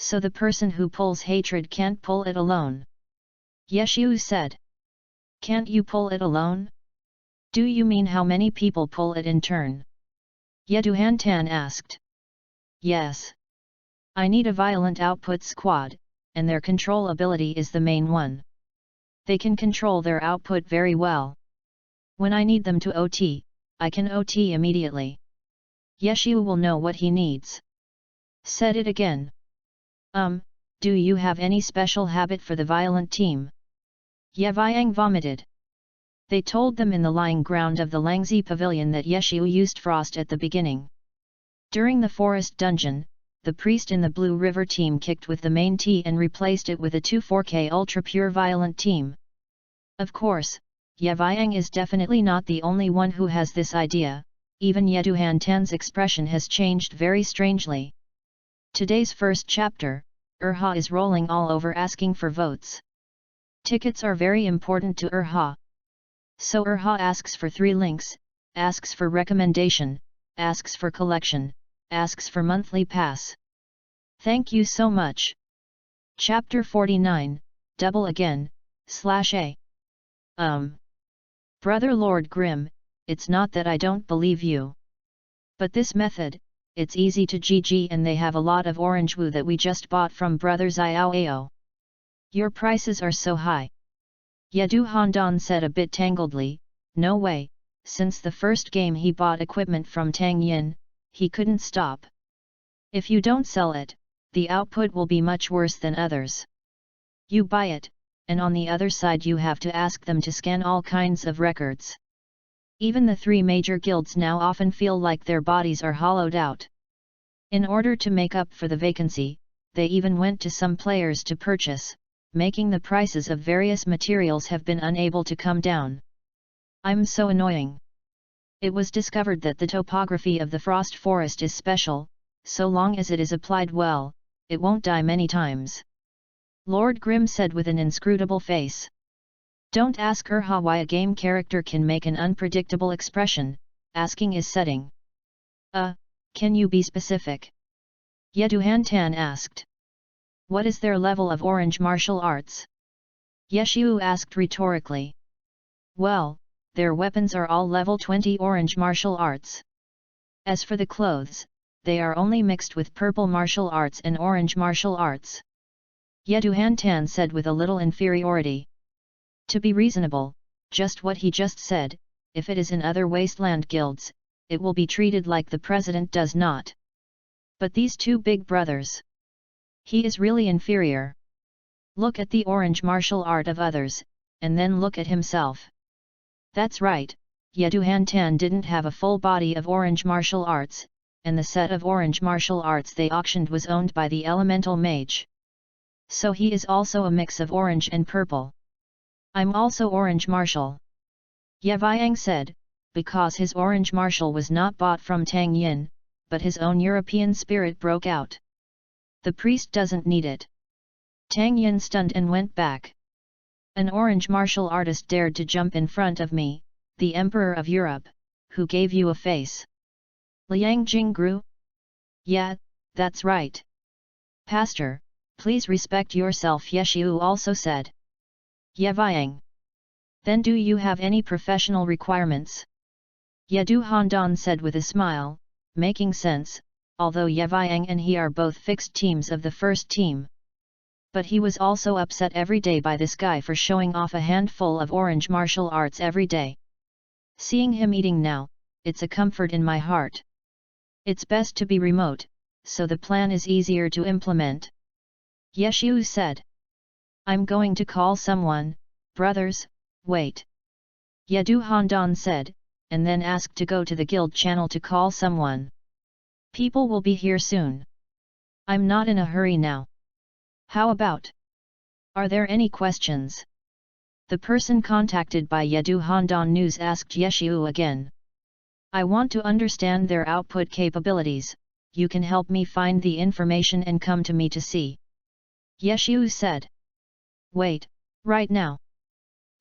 Speaker 1: So the person who pulls hatred can't pull it alone. Yeshu said. Can't you pull it alone? Do you mean how many people pull it in turn? Yadu Hantan asked. Yes. I need a violent output squad, and their control ability is the main one. They can control their output very well. When I need them to OT, I can OT immediately. Yeshu will know what he needs. Said it again. Do you have any special habit for the violent team? Yeviang vomited. They told them in the lying ground of the Langzi Pavilion that Yeshu used frost at the beginning. During the forest dungeon, the priest in the Blue River team kicked with the main T and replaced it with a 2-4K ultra pure violent team. Of course, Yeviang is definitely not the only one who has this idea, even Yadu Hantan's expression has changed very strangely. Today's first chapter, Urha is rolling all over asking for votes. Tickets are very important to Urha. So Urha asks for 3 links, asks for recommendation, asks for collection, asks for monthly pass. Thank you so much. Chapter 49, Double Again, /A. Brother Lord Grimm, it's not that I don't believe you. But this method, it's easy to GG and they have a lot of orange woo that we just bought from Brothers Iao. Your prices are so high. Yadu Handan said a bit tangledly, no way, since the first game he bought equipment from Tang Yin, he couldn't stop. If you don't sell it, the output will be much worse than others. You buy it, and on the other side you have to ask them to scan all kinds of records. Even the 3 major guilds now often feel like their bodies are hollowed out. In order to make up for the vacancy, they even went to some players to purchase, making the prices of various materials have been unable to come down. I'm so annoying. It was discovered that the topography of the frost forest is special, so long as it is applied well, it won't die many times. Lord Grimm said with an inscrutable face. Don't ask Urha why a game character can make an unpredictable expression, asking is setting. Can you be specific? Yadu Hantan asked. What is their level of orange martial arts? Yeshu asked rhetorically. Well, their weapons are all level 20 orange martial arts. As for the clothes, they are only mixed with purple martial arts and orange martial arts. Yedu Hantan said with a little inferiority. To be reasonable, just what he just said, if it is in other wasteland guilds, it will be treated like the president does not. But these two big brothers. He is really inferior. Look at the orange martial art of others, and then look at himself. That's right, Yedu Hantan didn't have a full body of orange martial arts, and the set of orange martial arts they auctioned was owned by the elemental mage. So he is also a mix of orange and purple. I'm also orange martial. Yeviang said, because his orange martial was not bought from Tang Yin, but his own European spirit broke out. The priest doesn't need it. Tang Yin stunned and went back. An orange martial artist dared to jump in front of me, the Emperor of Europe, who gave you a face. Liang Jingru? Yeah, that's right. Pastor, please respect yourself, Yeshiu also said. Yeviang. Then do you have any professional requirements? Yedu Handan said with a smile, making sense, although Yeviang and he are both fixed teams of the first team. But he was also upset every day by this guy for showing off a handful of orange martial arts every day. Seeing him eating now, it's a comfort in my heart. It's best to be remote, so the plan is easier to implement. Yeshiu said. I'm going to call someone, brothers, wait. Yedu Handan said, and then asked to go to the guild channel to call someone. People will be here soon. I'm not in a hurry now. How about? Are there any questions? The person contacted by Yedu Handan News asked Yeshiu again. I want to understand their output capabilities, you can help me find the information and come to me to see. Yeshiu said. Wait, right now.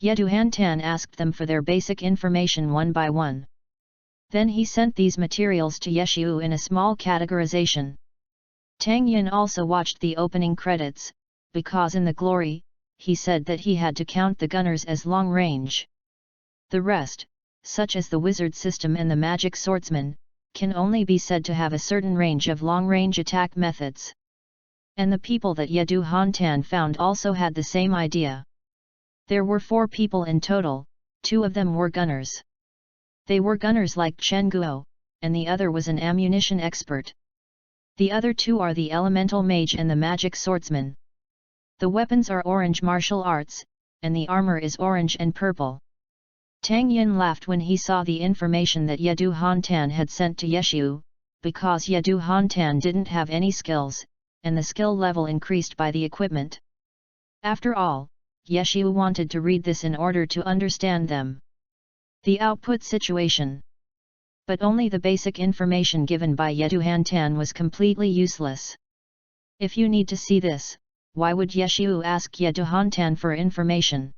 Speaker 1: Yedu Hantan asked them for their basic information one by one. Then he sent these materials to Yeshiu in a small categorization. Tang Yin also watched the opening credits, because in the glory, he said that he had to count the gunners as long range. The rest, such as the wizard system and the magic swordsman, can only be said to have a certain range of long-range attack methods. And the people that Yedu Hantan found also had the same idea. There were 4 people in total, 2 of them were gunners. They were gunners like Chen Guo, and the other was an ammunition expert. The other 2 are the elemental mage and the magic swordsman. The weapons are orange martial arts, and the armor is orange and purple. Tang Yin laughed when he saw the information that Yedu Hantan had sent to Yeshiu, because Yedu Hantan didn't have any skills, and the skill level increased by the equipment. After all, Yeshiu wanted to read this in order to understand them. The output situation. But only the basic information given by Yedu Hantan was completely useless. If you need to see this, why would Yeshiu ask Yedu Hantan for information?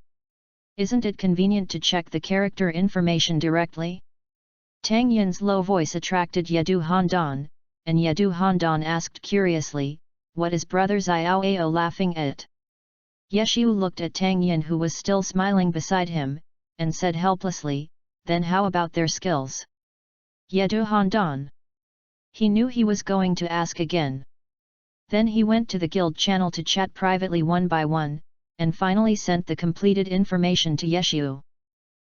Speaker 1: Isn't it convenient to check the character information directly? Tang Yin's low voice attracted Yedu Handan, and Yedu Handan asked curiously, what is Brothers Iao laughing at? Yeshiu looked at Tang Yin who was still smiling beside him, and said helplessly, then how about their skills? Yedu Handan. He knew he was going to ask again. Then he went to the guild channel to chat privately one by one, and finally sent the completed information to Yeshiu.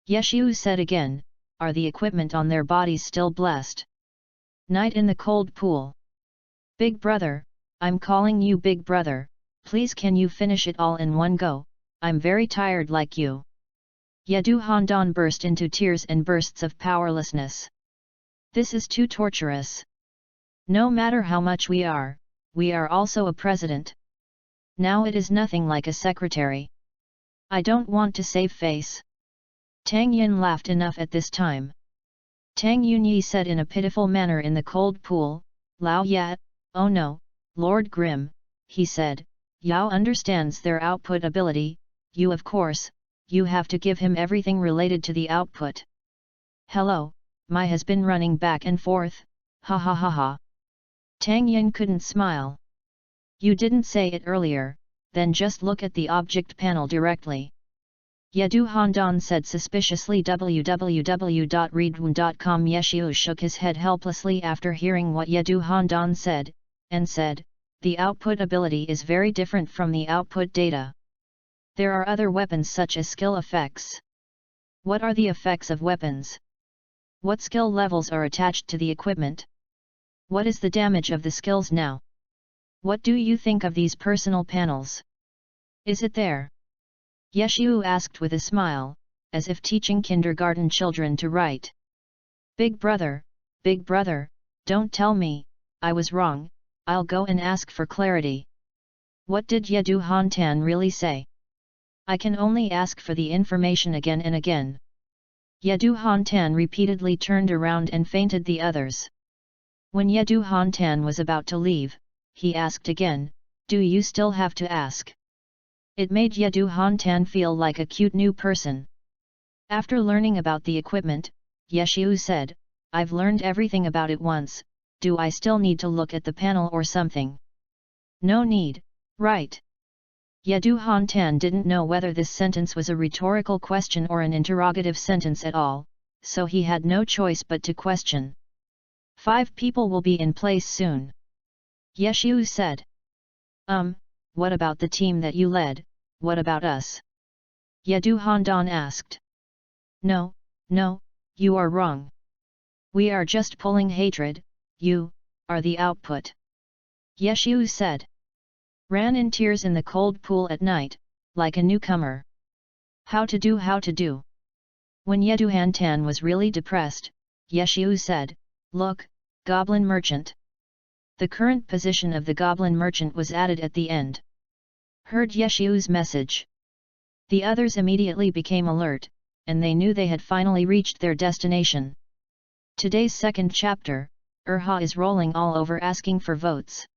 Speaker 1: Yeshiu said again, are the equipment on their bodies still blessed? Night in the cold pool. Big brother, I'm calling you big brother, please can you finish it all in one go, I'm very tired like you. Yedu Handan burst into tears and bursts of powerlessness. This is too torturous. No matter how much we are also a president. Now it is nothing like a secretary. I don't want to save face. Tang Yin laughed enough at this time. Tang Yunyi said in a pitiful manner in the cold pool, Lao Yat, oh no, Lord Grim, he said, Yao understands their output ability, you of course, you have to give him everything related to the output. Hello, Mai has been running back and forth, ha ha ha ha. Tang Yin couldn't smile. You didn't say it earlier, then just look at the object panel directly. Yedu Handan said suspiciously. www.readaloud.com. Yeshiu shook his head helplessly after hearing what Yedu Handan said, and said, the output ability is very different from the output data. There are other weapons such as skill effects. What are the effects of weapons? What skill levels are attached to the equipment? What is the damage of the skills now? What do you think of these personal panels? Is it there? Yeshiu asked with a smile, as if teaching kindergarten children to write. Big brother, don't tell me, I was wrong, I'll go and ask for clarity. What did Yedu Hantan really say? I can only ask for the information again and again. Yedu Hantan repeatedly turned around and feinted the others. When Yedu Hantan was about to leave, he asked again, do you still have to ask? It made Yedu Hantan feel like a cute new person. After learning about the equipment, Yeshiu said, I've learned everything about it once, do I still need to look at the panel or something? No need, right? Yedu Hantan didn't know whether this sentence was a rhetorical question or an interrogative sentence at all, so he had no choice but to question. 5 people will be in place soon. Yeshiu said. What about the team that you led, what about us? Yedu Handan asked. No, you are wrong. We are just pulling hatred, you are the output. Yeshiu said. Ran in tears in the cold pool at night, like a newcomer. How to do? When Yedu Hantan was really depressed, Yeshiu said, look, Goblin Merchant. The current position of the Goblin Merchant was added at the end. Heard Yeshiu's message. The others immediately became alert, and they knew they had finally reached their destination. Today's second chapter, Urha is rolling all over asking for votes.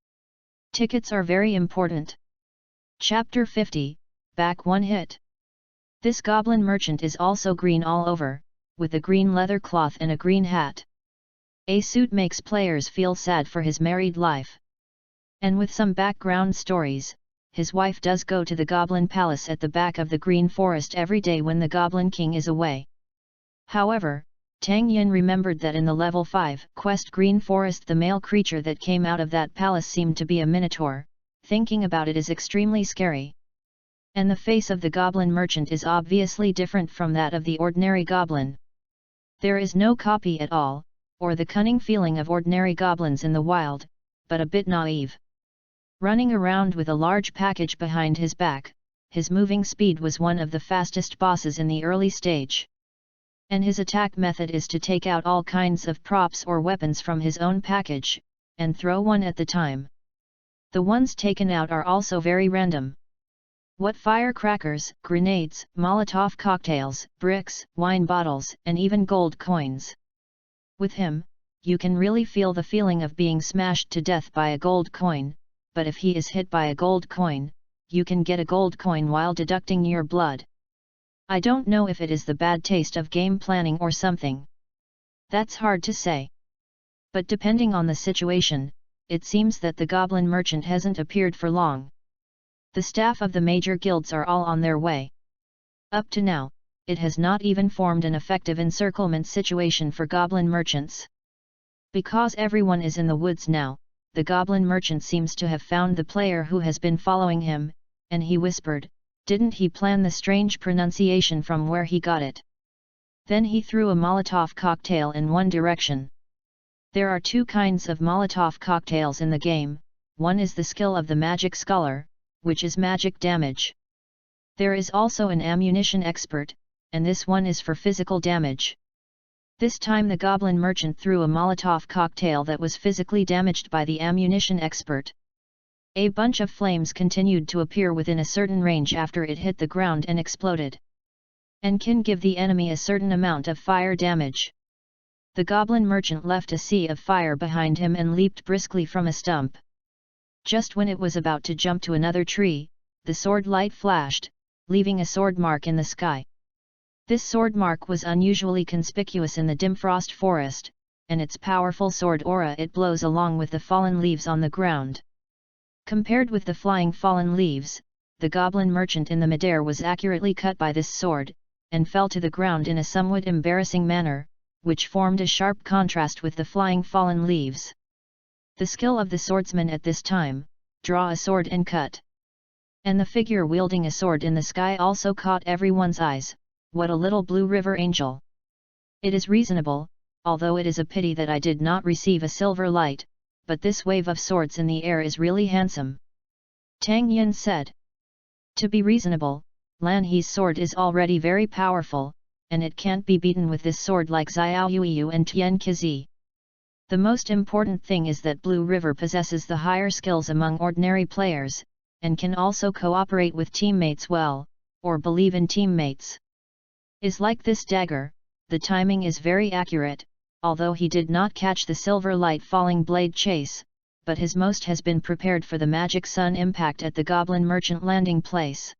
Speaker 1: Tickets are very important. Chapter 50, back one hit. This Goblin Merchant is also green all over, with a green leather cloth and a green hat. A suit makes players feel sad for his married life. And with some background stories, his wife does go to the Goblin Palace at the back of the Green Forest every day when the Goblin King is away. However, Tang Yin remembered that in the level 5 quest Green Forest the male creature that came out of that palace seemed to be a minotaur. Thinking about it is extremely scary. And the face of the Goblin Merchant is obviously different from that of the ordinary goblin. There is no copy at all, or the cunning feeling of ordinary goblins in the wild, but a bit naive. Running around with a large package behind his back, his moving speed was one of the fastest bosses in the early stage. And his attack method is to take out all kinds of props or weapons from his own package, and throw one at the time. The ones taken out are also very random. What firecrackers, grenades, Molotov cocktails, bricks, wine bottles, and even gold coins. With him, you can really feel the feeling of being smashed to death by a gold coin, but if he is hit by a gold coin, you can get a gold coin while deducting your blood. I don't know if it is the bad taste of game planning or something. That's hard to say. But depending on the situation, it seems that the Goblin Merchant hasn't appeared for long. The staff of the major guilds are all on their way. Up to now, it has not even formed an effective encirclement situation for Goblin Merchants. Because everyone is in the woods now, the Goblin Merchant seems to have found the player who has been following him, and he whispered, didn't he plan the strange pronunciation from where he got it? Then he threw a Molotov cocktail in one direction. There are 2 kinds of Molotov cocktails in the game, one is the skill of the magic scholar, which is magic damage. There is also an ammunition expert, and this one is for physical damage. This time the Goblin Merchant threw a Molotov cocktail that was physically damaged by the ammunition expert. A bunch of flames continued to appear within a certain range after it hit the ground and exploded. And can give the enemy a certain amount of fire damage. The Goblin Merchant left a sea of fire behind him and leaped briskly from a stump. Just when it was about to jump to another tree, the sword light flashed, leaving a sword mark in the sky. This sword mark was unusually conspicuous in the dim frost forest, and its powerful sword aura it blows along with the fallen leaves on the ground. Compared with the flying fallen leaves, the goblin merchant in the midair was accurately cut by this sword, and fell to the ground in a somewhat embarrassing manner, which formed a sharp contrast with the flying fallen leaves. The skill of the swordsman at this time, draw a sword and cut. And the figure wielding a sword in the sky also caught everyone's eyes. What a little blue river angel! It is reasonable, although it is a pity that I did not receive a silver light, but this wave of swords in the air is really handsome. Tang Yin said. To be reasonable, Lan He's sword is already very powerful, and it can't be beaten with this sword like Xiao Yuiyu and Tian Kizi. The most important thing is that Blue River possesses the higher skills among ordinary players, and can also cooperate with teammates well, or believe in teammates. Is like this dagger, the timing is very accurate, although he did not catch the silver light falling blade chase, but his most has been prepared for the magic sun impact at the goblin merchant landing place.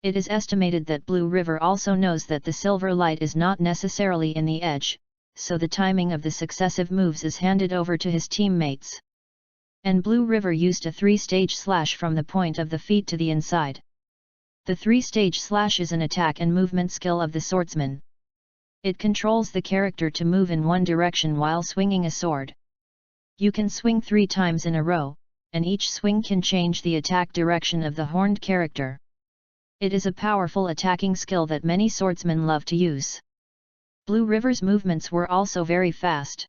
Speaker 1: It is estimated that Blue River also knows that the silver light is not necessarily in the edge, so the timing of the successive moves is handed over to his teammates. And Blue River used a 3-stage slash from the point of the feet to the inside. The 3-stage slash is an attack and movement skill of the swordsman. It controls the character to move in one direction while swinging a sword. You can swing 3 times in a row, and each swing can change the attack direction of the horned character. It is a powerful attacking skill that many swordsmen love to use. Blue River's movements were also very fast.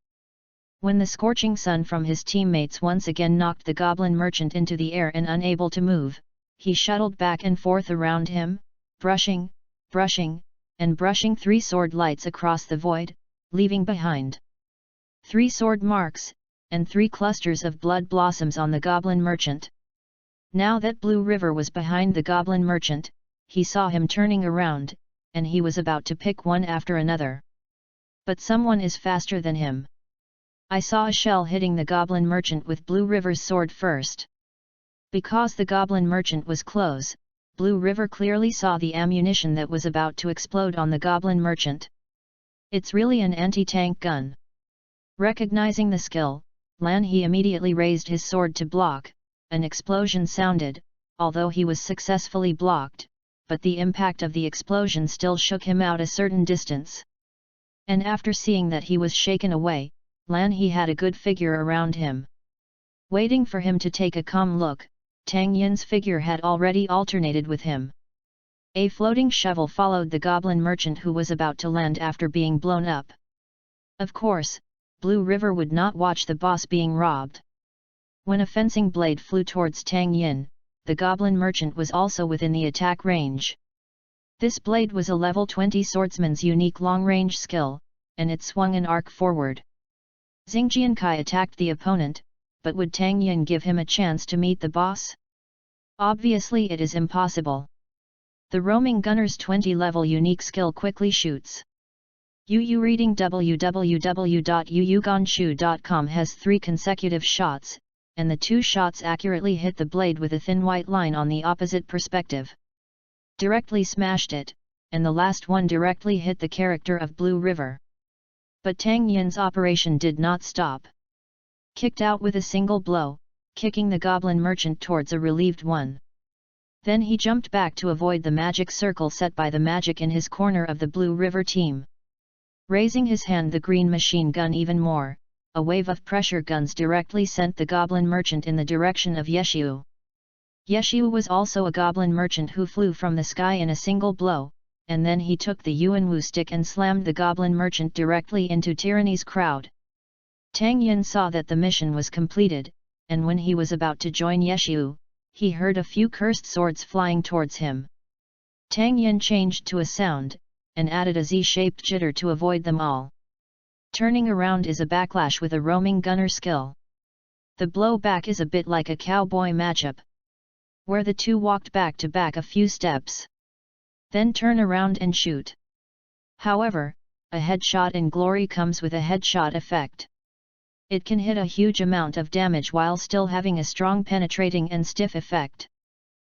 Speaker 1: When the scorching sun from his teammates once again knocked the goblin merchant into the air and unable to move, he shuttled back and forth around him, brushing, and brushing 3 sword lights across the void, leaving behind 3 sword marks, and 3 clusters of blood blossoms on the goblin merchant. Now that Blue River was behind the goblin merchant, he saw him turning around, and he was about to pick one after another. But someone is faster than him. I saw a shell hitting the goblin merchant with Blue River's sword first. Because the goblin merchant was close, Blue River clearly saw the ammunition that was about to explode on the goblin merchant. It's really an anti-tank gun. Recognizing the skill, Lan He immediately raised his sword to block. An explosion sounded, although he was successfully blocked, but the impact of the explosion still shook him out a certain distance. And after seeing that he was shaken away, Lan He had a good figure around him. Waiting for him to take a calm look, Tang Yin's figure had already alternated with him. A floating shovel followed the goblin merchant who was about to land after being blown up. Of course, Blue River would not watch the boss being robbed. When a fencing blade flew towards Tang Yin, the goblin merchant was also within the attack range. This blade was a level 20 swordsman's unique long-range skill, and it swung an arc forward. Xingjiankai attacked the opponent, but would Tang Yin give him a chance to meet the boss? Obviously it is impossible. The roaming gunner's 20-level unique skill quickly shoots. Yu reading www.yuyuganshu.com has 3 consecutive shots, and the 2 shots accurately hit the blade with a thin white line on the opposite perspective. Directly smashed it, and the last one directly hit the character of Blue River. But Tang Yin's operation did not stop. Kicked out with a single blow, kicking the goblin merchant towards a relieved one. Then he jumped back to avoid the magic circle set by the magic in his corner of the Blue River team. Raising his hand the green machine gun even more, a wave of pressure guns directly sent the goblin merchant in the direction of Yeshiu. Yeshiu was also a goblin merchant who flew from the sky in a single blow, and then he took the Yuanwu stick and slammed the goblin merchant directly into Tyranny's crowd. Tang Yin saw that the mission was completed, and when he was about to join Yeshiu, he heard a few cursed swords flying towards him. Tang Yin changed to a sound, and added a Z-shaped jitter to avoid them all. Turning around is a backlash with a roaming gunner skill. The blowback is a bit like a cowboy matchup, where the two walked back to back a few steps. Then turn around and shoot. However, a headshot in glory comes with a headshot effect. It can hit a huge amount of damage while still having a strong penetrating and stiff effect.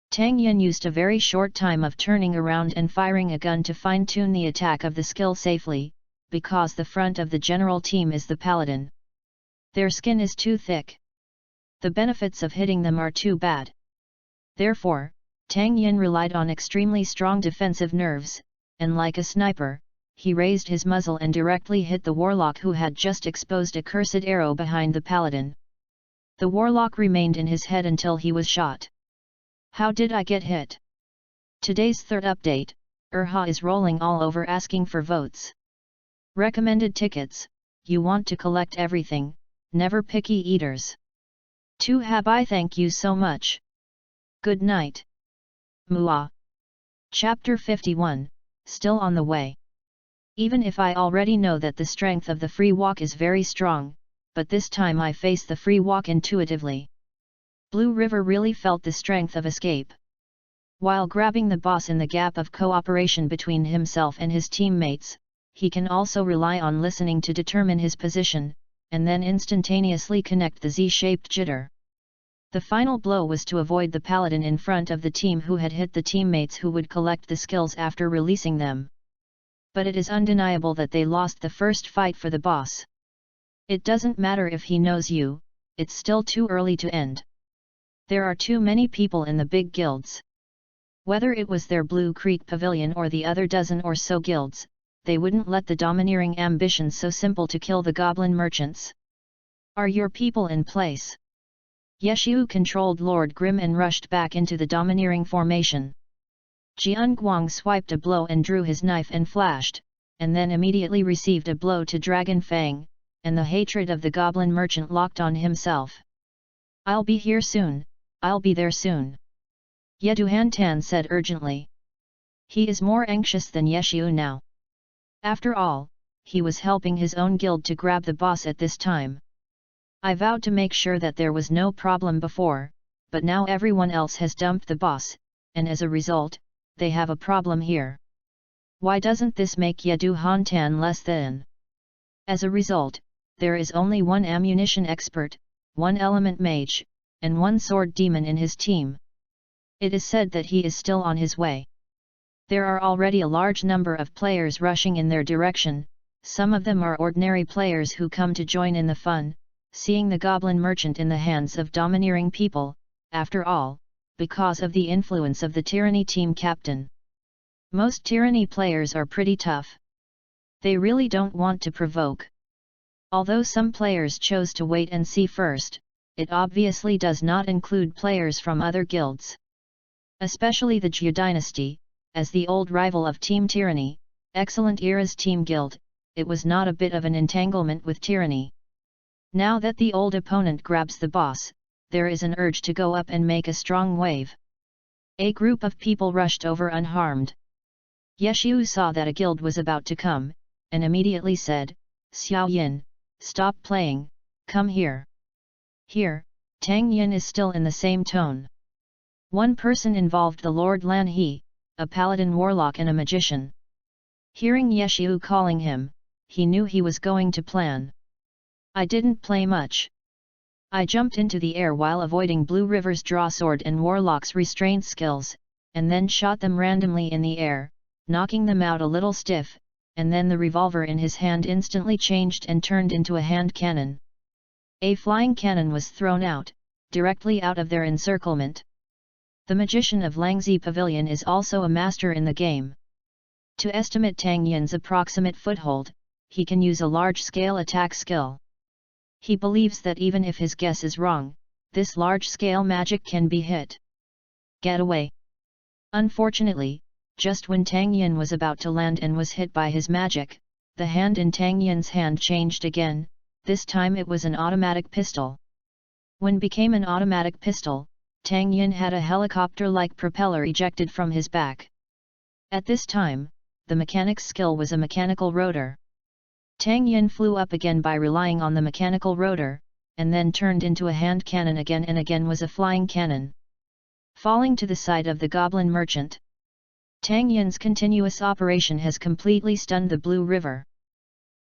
Speaker 1: Tang Yin used a very short time of turning around and firing a gun to fine-tune the attack of the skill safely, because the front of the general team is the paladin. Their skin is too thick. The benefits of hitting them are too bad. Therefore, Tang Yin relied on extremely strong defensive nerves, and like a sniper, he raised his muzzle and directly hit the warlock who had just exposed a cursed arrow behind the paladin. The warlock remained in his head until he was shot. How did I get hit? Today's third update, Urha is rolling all over asking for votes. Recommended tickets, you want to collect everything, never picky eaters. 2 Habai, thank you so much. Good night. Mua. Chapter 51, still on the way. Even if I already know that the strength of the free walk is very strong, but this time I face the free walk intuitively. Blue River really felt the strength of escape. While grabbing the boss in the gap of cooperation between himself and his teammates, he can also rely on listening to determine his position, and then instantaneously connect the Z-shaped jitter. The final blow was to avoid the paladin in front of the team who had hit the teammates who would collect the skills after releasing them. But it is undeniable that they lost the first fight for the boss. It doesn't matter if he knows you, it's still too early to end. There are too many people in the big guilds. Whether it was their Blue Creek Pavilion or the other dozen or so guilds, they wouldn't let the domineering ambitions so simple to kill the goblin merchants. Are your people in place? Yeshiu controlled Lord Grim and rushed back into the domineering formation. Jian Guang swiped a blow and drew his knife and flashed, and then immediately received a blow to Dragon Fang, and the hatred of the goblin merchant locked on himself. I'll be here soon, I'll be there soon. Yedu Hantan said urgently. He is more anxious than Yeshiu now. After all, he was helping his own guild to grab the boss at this time. I vowed to make sure that there was no problem before, but now everyone else has dumped the boss, and as a result, they have a problem here. Why doesn't this make Yedu Hantan less than? As a result, there is only one ammunition expert, one element mage, and one sword demon in his team. It is said that he is still on his way. There are already a large number of players rushing in their direction, some of them are ordinary players who come to join in the fun, seeing the goblin merchant in the hands of domineering people, after all, because of the influence of the tyranny team captain. Most tyranny players are pretty tough. They really don't want to provoke. Although some players chose to wait and see first, it obviously does not include players from other guilds. Especially the Jiu dynasty, as the old rival of Team Tyranny, Excellent Era's team guild, it was not a bit of an entanglement with tyranny. Now that the old opponent grabs the boss, there is an urge to go up and make a strong wave. A group of people rushed over unharmed. Yeshiu saw that a guild was about to come, and immediately said, Xiao Yin, stop playing, come here. Here, Tang Yin is still in the same tone. One person involved the Lord Lan He, a paladin warlock and a magician. Hearing Yeshiu calling him, he knew he was going to plan. I didn't play much. I jumped into the air while avoiding Blue River's draw sword and warlock's restraint skills, and then shot them randomly in the air, knocking them out a little stiff, and then the revolver in his hand instantly changed and turned into a hand cannon. A flying cannon was thrown out, directly out of their encirclement. The magician of Langzi Pavilion is also a master in the game. To estimate Tang Yin's approximate foothold, he can use a large-scale attack skill. He believes that even if his guess is wrong, this large-scale magic can be hit. Get away! Unfortunately, just when Tang Yin was about to land and was hit by his magic, the hand in Tang Yin's hand changed again, this time it was an automatic pistol. When became an automatic pistol, Tang Yin had a helicopter-like propeller ejected from his back. At this time, the mechanic's skill was a mechanical rotor. Tang Yin flew up again by relying on the mechanical rotor, and then turned into a hand cannon again and again was a flying cannon. Falling to the side of the goblin merchant. Tang Yin's continuous operation has completely stunned the Blue River.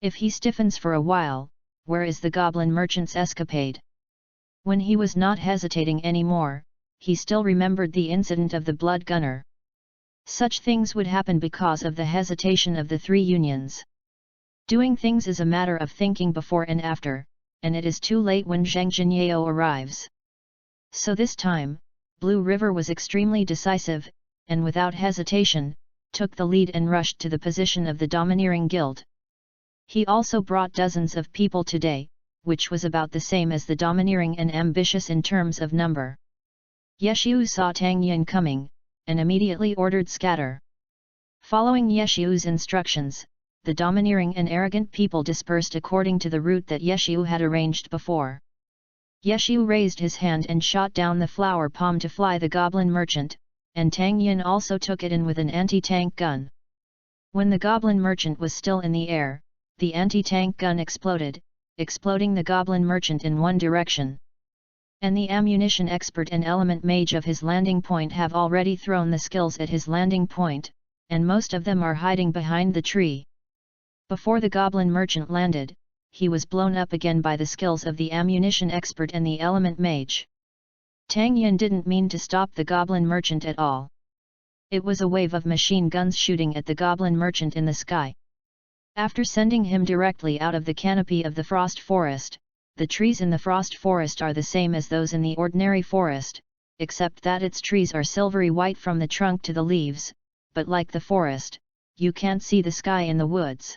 Speaker 1: If he stiffens for a while, where is the goblin merchant's escapade? When he was not hesitating anymore, he still remembered the incident of the blood gunner. Such things would happen because of the hesitation of the three unions. Doing things is a matter of thinking before and after, and it is too late when Zhang Jinyao arrives. So this time, Blue River was extremely decisive, and without hesitation, took the lead and rushed to the position of the domineering guild. He also brought dozens of people today, which was about the same as the domineering and ambitious in terms of number. Yeshiu saw Tang Yin coming, and immediately ordered scatter. Following Yeshiu's instructions, the domineering and arrogant people dispersed according to the route that Yeshiu had arranged before. Yeshiu raised his hand and shot down the flower palm to fly the goblin merchant, and Tang Yin also took it in with an anti-tank gun. When the goblin merchant was still in the air, the anti-tank gun exploded, exploding the goblin merchant in one direction. And the ammunition expert and element mage of his landing point have already thrown the skills at his landing point, and most of them are hiding behind the tree. Before the goblin merchant landed, he was blown up again by the skills of the ammunition expert and the element mage. Tang Yin didn't mean to stop the goblin merchant at all. It was a wave of machine guns shooting at the goblin merchant in the sky. After sending him directly out of the canopy of the frost forest, the trees in the frost forest are the same as those in the ordinary forest, except that its trees are silvery white from the trunk to the leaves, but like the forest, you can't see the sky in the woods.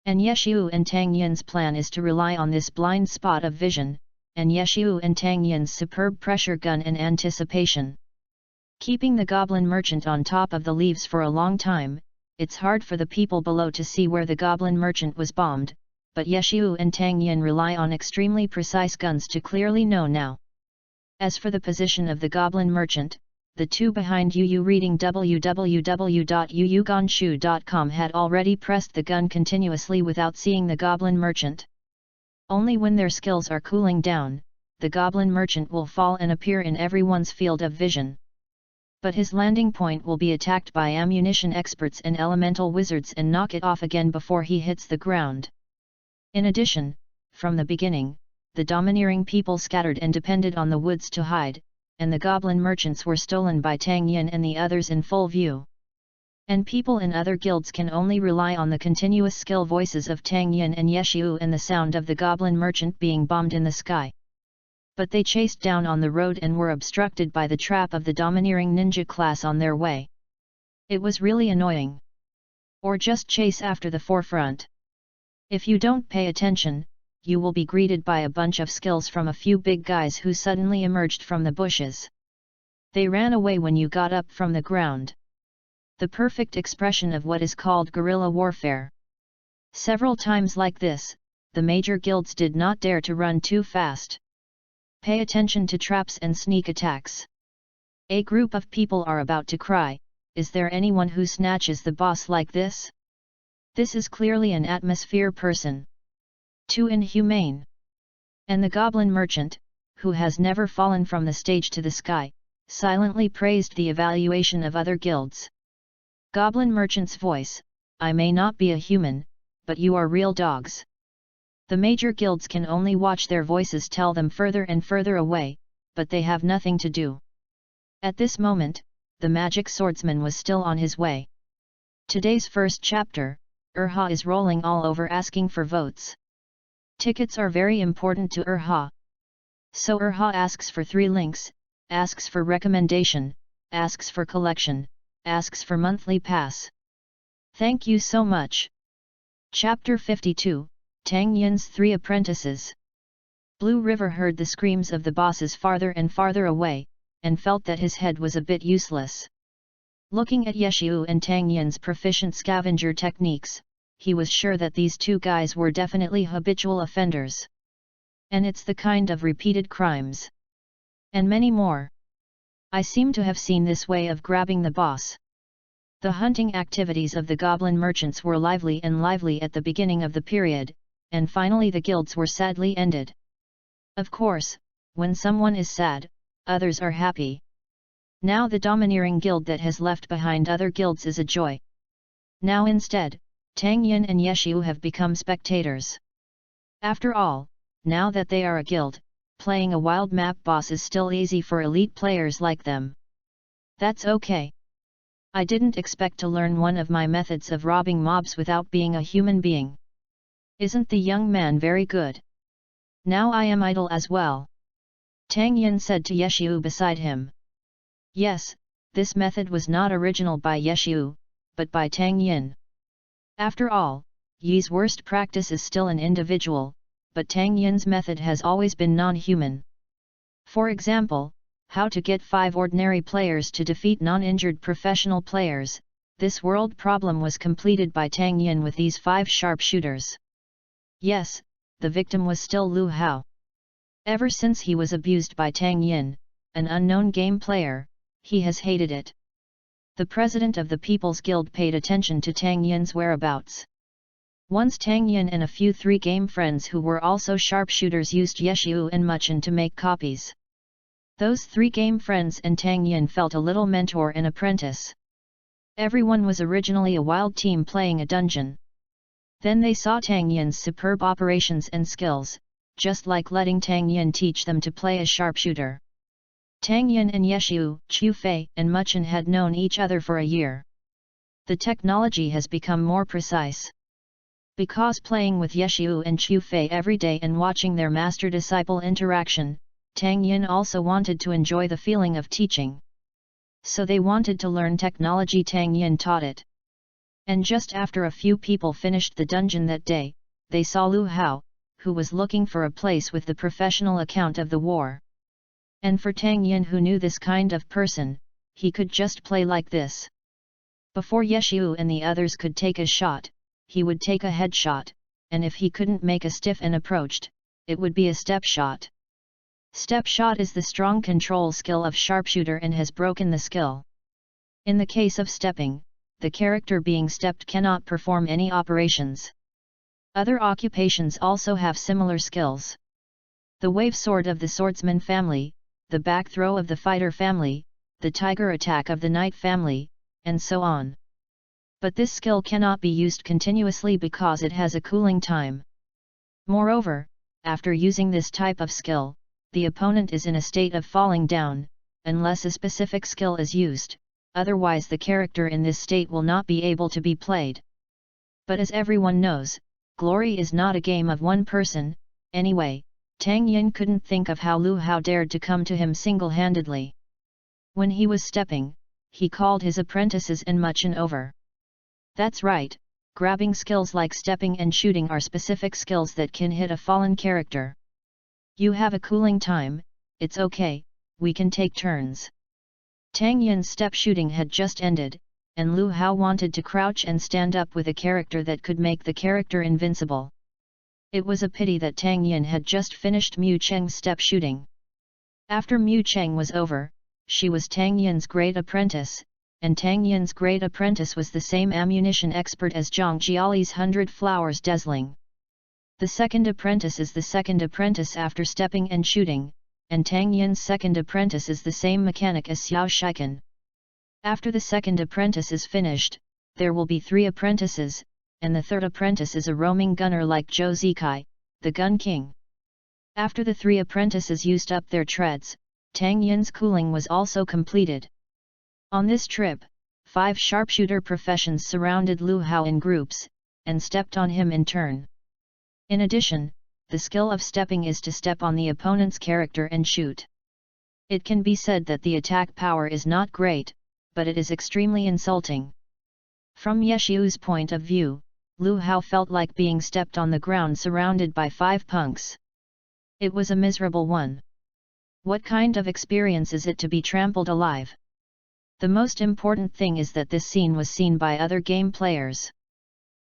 Speaker 1: And Yeshiu and Tang Yin's plan is to rely on this blind spot of vision, and Yeshiu and Tang Yin's superb pressure gun and anticipation. Keeping the goblin merchant on top of the leaves for a long time, it's hard for the people below to see where the goblin merchant was bombed, but Yeshiu and Tang Yin rely on extremely precise guns to clearly know now. As for the position of the goblin merchant, the two behind Yu reading www.yuyuganshu.com had already pressed the gun continuously without seeing the goblin merchant. Only when their skills are cooling down, the goblin merchant will fall and appear in everyone's field of vision. But his landing point will be attacked by ammunition experts and elemental wizards and knock it off again before he hits the ground. In addition, from the beginning, the domineering people scattered and depended on the woods to hide, and the goblin merchants were stolen by Tang Yin and the others in full view. And people in other guilds can only rely on the continuous skill voices of Tang Yin and Yeshiu and the sound of the goblin merchant being bombed in the sky. But they chased down on the road and were obstructed by the trap of the domineering ninja class on their way. It was really annoying. Or just chase after the forefront. If you don't pay attention, you will be greeted by a bunch of skills from a few big guys who suddenly emerged from the bushes. They ran away when you got up from the ground. The perfect expression of what is called guerrilla warfare. Several times like this, the major guilds did not dare to run too fast. Pay attention to traps and sneak attacks. A group of people are about to cry, "Is there anyone who snatches the boss like this?" This is clearly an atmosphere person. Too inhumane. And the goblin merchant, who has never fallen from the stage to the sky, silently praised the evaluation of other guilds. Goblin merchant's voice, "I may not be a human, but you are real dogs." The major guilds can only watch their voices tell them further and further away, but they have nothing to do. At this moment, the magic swordsman was still on his way. Today's first chapter, Urha is rolling all over asking for votes. Tickets are very important to Urha. So Urha asks for 3 links, asks for recommendation, asks for collection, asks for monthly pass. Thank you so much. Chapter 52, Tang Yin's 3 Apprentices. Blue River heard the screams of the bosses farther and farther away, and felt that his head was a bit useless. Looking at Yeshiu and Tang Yin's proficient scavenger techniques, he was sure that these 2 guys were definitely habitual offenders. And it's the kind of repeated crimes. And many more. I seem to have seen this way of grabbing the boss. The hunting activities of the goblin merchants were lively at the beginning of the period, and finally the guilds were sadly ended. Of course, when someone is sad, others are happy. Now the domineering guild that has left behind other guilds is a joy. Now instead, Tang Yin and Yeshiu have become spectators. After all, now that they are a guild, playing a wild map boss is still easy for elite players like them. That's okay. I didn't expect to learn one of my methods of robbing mobs without being a human being. Isn't the young man very good? Now I am idle as well. Tang Yin said to Yeshiu beside him. Yes, this method was not original by Yeshu, but by Tang Yin. After all, Yi's worst practice is still an individual, but Tang Yin's method has always been non-human. For example, how to get 5 ordinary players to defeat non-injured professional players. This world problem was completed by Tang Yin with these 5 sharpshooters. Yes, the victim was still Lu Hao. Ever since he was abused by Tang Yin, an unknown game player, he has hated it. The president of the People's Guild paid attention to Tang Yin's whereabouts. Once Tang Yin and a few 3-game friends who were also sharpshooters used Yeshu and Muchen to make copies. Those 3-game friends and Tang Yin felt a little mentor and apprentice. Everyone was originally a wild team playing a dungeon. Then they saw Tang Yin's superb operations and skills, just like letting Tang Yin teach them to play as sharpshooter. Tang Yin and Yeshu, Chu Fei and Muchen had known each other for a year. The technology has become more precise. Because playing with Yeshu and Chu Fei every day and watching their master-disciple interaction, Tang Yin also wanted to enjoy the feeling of teaching. So they wanted to learn technology. Tang Yin taught it. And just after a few people finished the dungeon that day, they saw Lu Hao, who was looking for a place with the professional account of the war. And for Tang Yin, who knew this kind of person, he could just play like this. Before Yeshu and the others could take a shot, he would take a headshot, and if he couldn't make a stiff and approached, it would be a step shot. Step shot is the strong control skill of sharpshooter and has broken the skill. In the case of stepping, the character being stepped cannot perform any operations. Other occupations also have similar skills. The wave sword of the swordsman family, the back throw of the fighter family, the tiger attack of the knight family, and so on. But this skill cannot be used continuously because it has a cooling time. Moreover, after using this type of skill, the opponent is in a state of falling down, unless a specific skill is used, otherwise the character in this state will not be able to be played. But as everyone knows, glory is not a game of one person. Anyway, Tang Yin couldn't think of how Lu Hao dared to come to him single-handedly. When he was stepping, he called his apprentices and Muchen over. That's right, grabbing skills like stepping and shooting are specific skills that can hit a fallen character. You have a cooling time, it's okay, we can take turns. Tang Yin's step shooting had just ended, and Lu Hao wanted to crouch and stand up with a character that could make the character invincible. It was a pity that Tang Yin had just finished Mu Cheng's step shooting. After Mu Cheng was over, she was Tang Yin's great apprentice, and Tang Yin's great apprentice was the same ammunition expert as Zhang Jiali's 100 Flowers Dazzling. The second apprentice is the second apprentice after stepping and shooting, and Tang Yin's second apprentice is the same mechanic as Xiao Shikan. After the second apprentice is finished, there will be 3 apprentices, and the third apprentice is a roaming gunner like Zhou Zikai, the Gun King. After the 3 apprentices used up their treads, Tang Yin's cooling was also completed. On this trip, 5 sharpshooter professions surrounded Lu Hao in groups, and stepped on him in turn. In addition, the skill of stepping is to step on the opponent's character and shoot. It can be said that the attack power is not great, but it is extremely insulting. From Yeshu's point of view, Lu Hao felt like being stepped on the ground surrounded by 5 punks. It was a miserable one. What kind of experience is it to be trampled alive? The most important thing is that this scene was seen by other game players.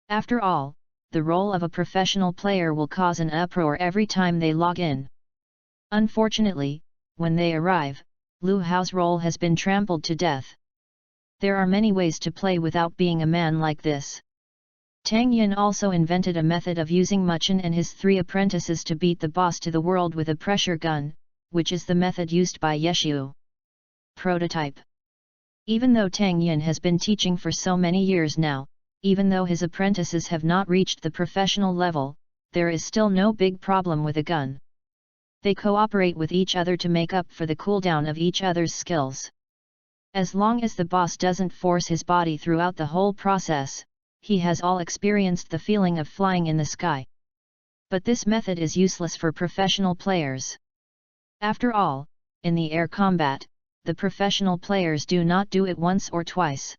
Speaker 1: After all, the role of a professional player will cause an uproar every time they log in. Unfortunately, when they arrive, Lu Hao's role has been trampled to death. There are many ways to play without being a man like this. Tang Yin also invented a method of using Muchen and his 3 apprentices to beat the boss to the world with a pressure gun, which is the method used by Yeshu. Prototype. Even though Tang Yin has been teaching for so many years now, even though his apprentices have not reached the professional level, there is still no big problem with a gun. They cooperate with each other to make up for the cooldown of each other's skills. As long as the boss doesn't force his body throughout the whole process, he has all experienced the feeling of flying in the sky. But this method is useless for professional players. After all, in the air combat, the professional players do not do it once or twice.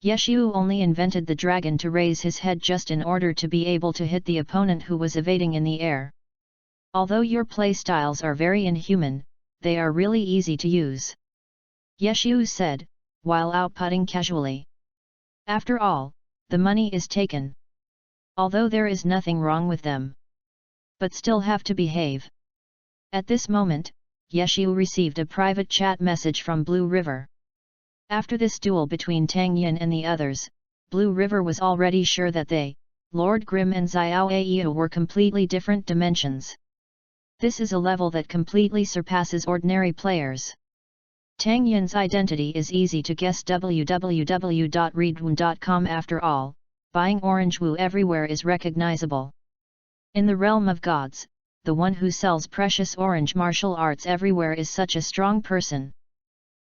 Speaker 1: Yeshiu only invented the dragon to raise his head just in order to be able to hit the opponent who was evading in the air. Although your play styles are very inhuman, they are really easy to use. Yeshiu said, while outputting casually. After all, the money is taken. Although there is nothing wrong with them. But still have to behave. At this moment, Yeshiu received a private chat message from Blue River. After this duel between Tang Yin and the others, Blue River was already sure that they, Lord Grimm and Xiao Aiyou, were completely different dimensions. This is a level that completely surpasses ordinary players. Tang Yin's identity is easy to guess. www.readaloud.com. After all, buying orange wu everywhere is recognizable. In the realm of gods, the one who sells precious orange martial arts everywhere is such a strong person.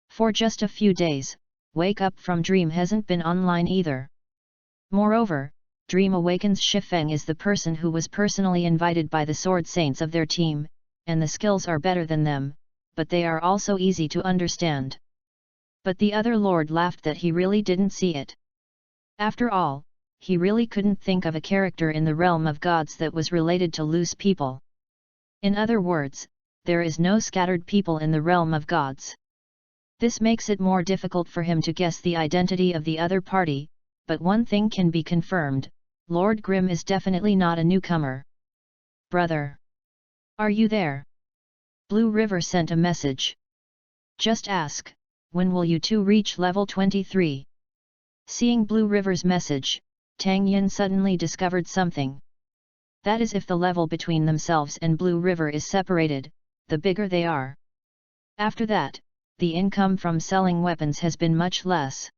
Speaker 1: For just a few days, Wake Up from Dream hasn't been online either. Moreover, Dream Awakens Shifeng is the person who was personally invited by the sword saints of their team, and the skills are better than them, but they are also easy to understand. But the other lord laughed that he really didn't see it. After all, he really couldn't think of a character in the realm of gods that was related to loose people. In other words, there is no scattered people in the realm of gods. This makes it more difficult for him to guess the identity of the other party, but one thing can be confirmed, Lord Grimm is definitely not a newcomer. Brother! Are you there? Blue River sent a message. Just ask, when will you two reach level 23? Seeing Blue River's message, Tang Yin suddenly discovered something. That is, if the level between themselves and Blue River is separated, the bigger they are. After that, the income from selling weapons has been much less.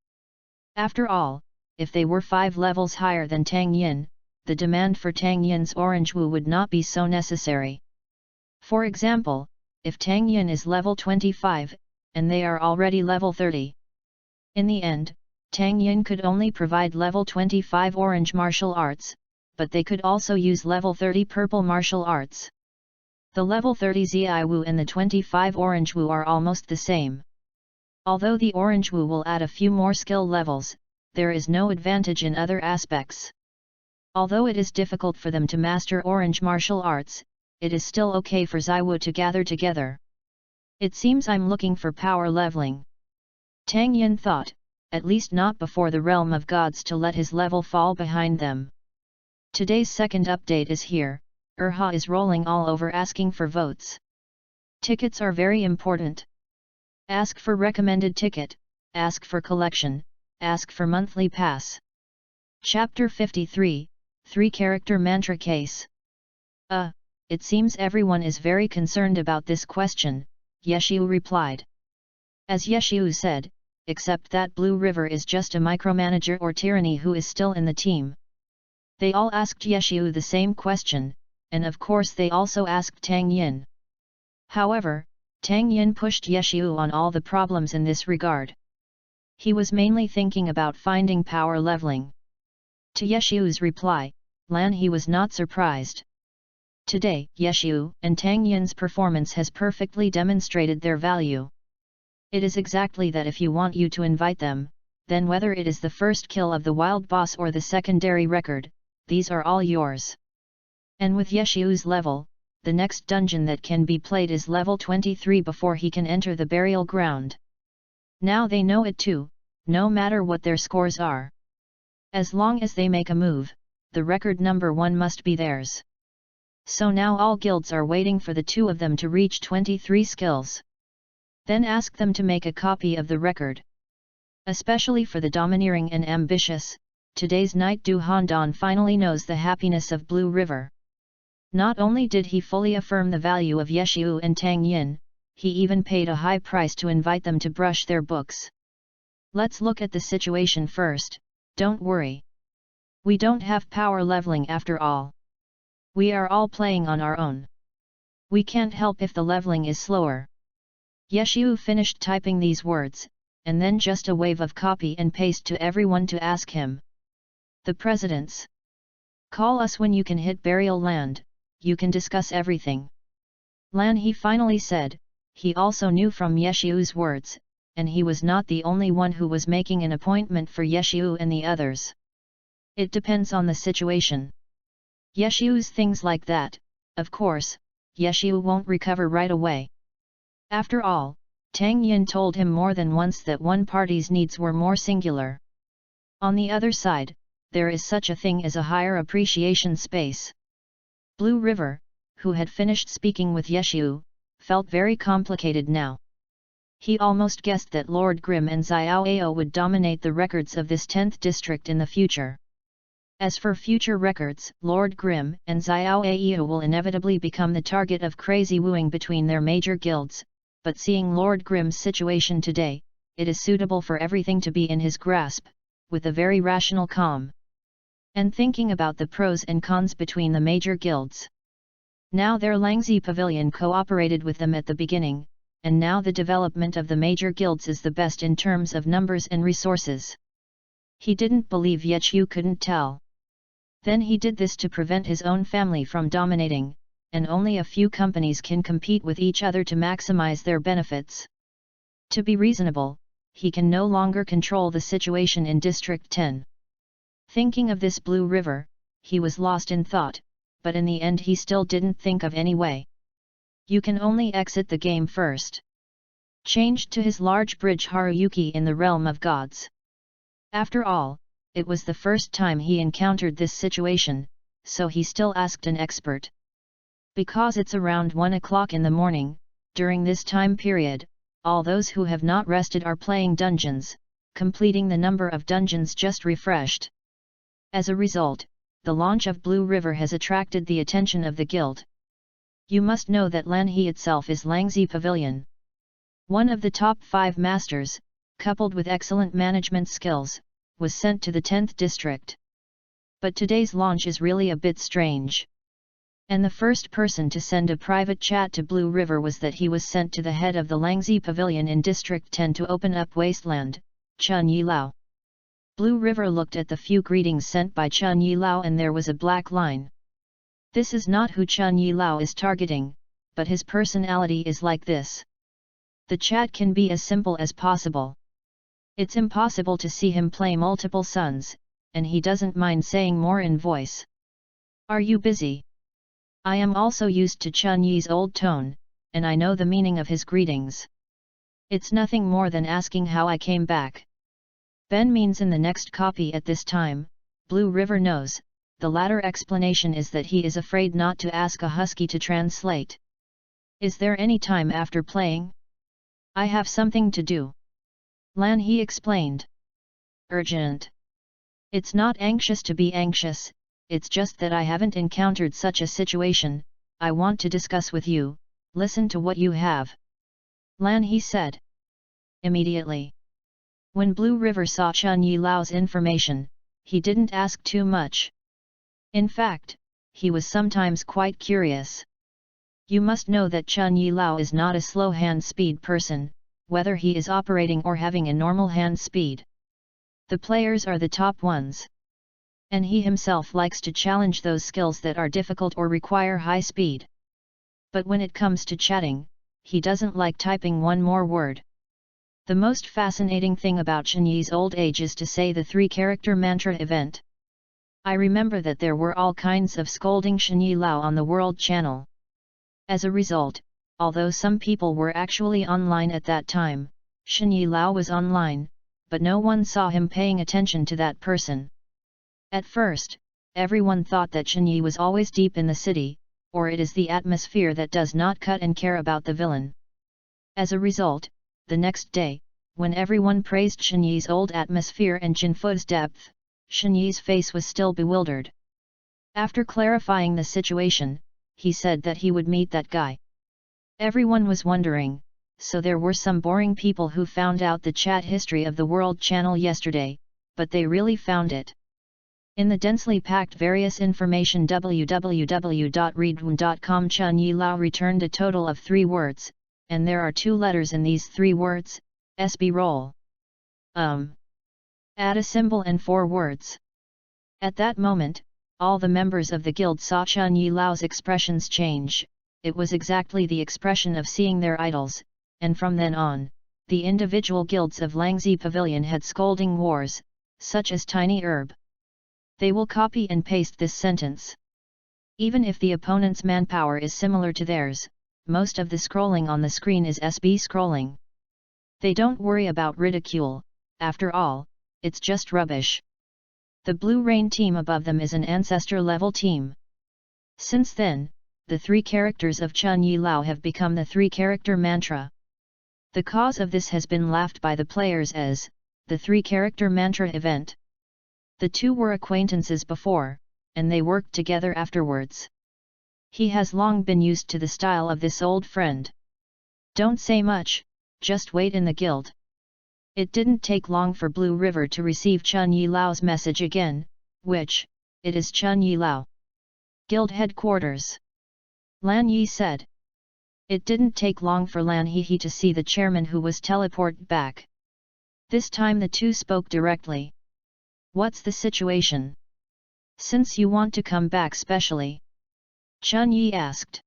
Speaker 1: After all, if they were 5 levels higher than Tang Yin, the demand for Tang Yin's orange wu would not be so necessary. For example, if Tang Yin is level 25, and they are already level 30. In the end, Tang Yin could only provide level 25 orange martial arts, but they could also use level 30 purple martial arts. The level 30 Zi Wu and the 25 orange wu are almost the same. Although the orange wu will add a few more skill levels, there is no advantage in other aspects. Although it is difficult for them to master orange martial arts, it is still okay for Zi Wu to gather together. It seems I'm looking for power leveling. Tang Yin thought, at least not before the realm of gods to let his level fall behind them. Today's second update is here. Urha is rolling all over asking for votes. Tickets are very important. Ask for recommended ticket, ask for collection, ask for monthly pass. Chapter 53, 3-character mantra case. It seems everyone is very concerned about this question, Yeshiu replied. As Yeshiu said, except that Blue River is just a micromanager or tyranny who is still in the team. They all asked Yeshiu the same question, and of course they also asked Tang Yin. However, Tang Yin pushed Yeshiu on all the problems in this regard. He was mainly thinking about finding power leveling. To Yeshiu's reply, he was not surprised. Today, Yeshiu and Tang Yin's performance has perfectly demonstrated their value. It is exactly that if you want you to invite them, then whether it is the first kill of the wild boss or the secondary record, these are all yours. And with Yeshiu's level, the next dungeon that can be played is level 23 before he can enter the burial ground. Now they know it too, no matter what their scores are. As long as they make a move, the record number 1 must be theirs. So now all guilds are waiting for the two of them to reach 23 skills. Then ask them to make a copy of the record. Especially for the domineering and ambitious, today's Knight Du Handan finally knows the happiness of Blue River. Not only did he fully affirm the value of Yeshiu and Tang Yin, he even paid a high price to invite them to brush their books. Let's look at the situation first, don't worry. We don't have power leveling after all. We are all playing on our own. We can't help if the leveling is slower. Yeshiu finished typing these words, and then just a wave of copy and paste to everyone to ask him. The presidents. Call us when you can hit burial land, you can discuss everything. He finally said, he also knew from Yeshu's words, and he was not the only one who was making an appointment for Yeshu and the others. It depends on the situation. Yeshu's things like that, of course, Yeshu won't recover right away. After all, Tang Yin told him more than once that one party's needs were more singular. On the other side, there is such a thing as a higher appreciation space. Blue River, who had finished speaking with Yeshu, felt very complicated now. He almost guessed that Lord Grimm and Xiaoao would dominate the records of this 10th district in the future. As for future records, Lord Grimm and Xiaoao will inevitably become the target of crazy wooing between their major guilds, but seeing Lord Grimm's situation today, it is suitable for everything to be in his grasp, with a very rational calm. And thinking about the pros and cons between the major guilds. Now their Langzi Pavilion cooperated with them at the beginning, and now the development of the major guilds is the best in terms of numbers and resources. He didn't believe Yeshu couldn't tell. Then he did this to prevent his own family from dominating, and only a few companies can compete with each other to maximize their benefits. To be reasonable, he can no longer control the situation in District 10. Thinking of this Blue River, he was lost in thought, but in the end he still didn't think of any way. You can only exit the game first. Changed to his large bridge Haruyuki in the realm of gods. After all, it was the first time he encountered this situation, so he still asked an expert. Because it's around 1 o'clock in the morning, during this time period, all those who have not rested are playing dungeons, completing the number of dungeons just refreshed. As a result, the launch of Blue River has attracted the attention of the guild. You must know that Lanhe itself is Langzi Pavilion. One of the top 5 masters, coupled with excellent management skills, was sent to the 10th district. But today's launch is really a bit strange. And the first person to send a private chat to Blue River was that he was sent to the head of the Langzi Pavilion in District 10 to open up Wasteland, Chun Yilao. Blue River looked at the few greetings sent by Chun Yilao and there was a black line. This is not who Chun Yilao is targeting, but his personality is like this. The chat can be as simple as possible. It's impossible to see him play multiple sons, and he doesn't mind saying more in voice. Are you busy? I am also used to Chun Yi's old tone, and I know the meaning of his greetings. It's nothing more than asking how I came back. Ben means in the next copy at this time, Blue River knows, the latter explanation is that he is afraid not to ask a husky to translate. Is there any time after playing? I have something to do. Lanhe explained. Urgent. It's not anxious to be anxious, it's just that I haven't encountered such a situation, I want to discuss with you, listen to what you have. Lanhe said. Immediately. When Blue River saw Chun Yilao's information, he didn't ask too much. In fact, he was sometimes quite curious. You must know that Chun Yilao is not a slow hand speed person, whether he is operating or having a normal hand speed. The players are the top ones. And he himself likes to challenge those skills that are difficult or require high speed. But when it comes to chatting, he doesn't like typing one more word. The most fascinating thing about Chun Yi's old age is to say the 3-character mantra event. I remember that there were all kinds of scolding Chun Yilao on the World Channel. As a result, although some people were actually online at that time, Chun Yilao was online, but no one saw him paying attention to that person. At first, everyone thought that Chun Yi was always deep in the city, or it is the atmosphere that does not cut and care about the villain. As a result, the next day, when everyone praised Chun Yi's old atmosphere and Jinfu's depth, Chun Yi's face was still bewildered. After clarifying the situation, he said that he would meet that guy. Everyone was wondering, so there were some boring people who found out the chat history of the World Channel yesterday, but they really found it. In the densely packed various information www.readaloud.com, Chun Yilao returned a total of 3 words, and there are 2 letters in these 3 words, SB roll. Add a symbol and 4 words. At that moment, all the members of the guild saw Chun Yilao's expressions change, it was exactly the expression of seeing their idols, and from then on, the individual guilds of Langzi Pavilion had scolding wars, such as Tiny Herb. They will copy and paste this sentence. Even if the opponent's manpower is similar to theirs, most of the scrolling on the screen is SB scrolling. They don't worry about ridicule, after all, it's just rubbish. The Blue Rain team above them is an ancestor-level team. Since then, the 3 characters of Chun Yi Lao have become the 3-character mantra. The cause of this has been laughed by the players as the 3-character mantra event. The two were acquaintances before, and they worked together afterwards. He has long been used to the style of this old friend. Don't say much, just wait in the guild. It didn't take long for Blue River to receive Chun Yi Lao's message again, which, it is Chun Yi Lao. Guild headquarters. Lan Yi said. It didn't take long for Lan He to see the chairman who was teleported back. This time the two spoke directly. What's the situation? Since you want to come back specially? Chun Yi asked.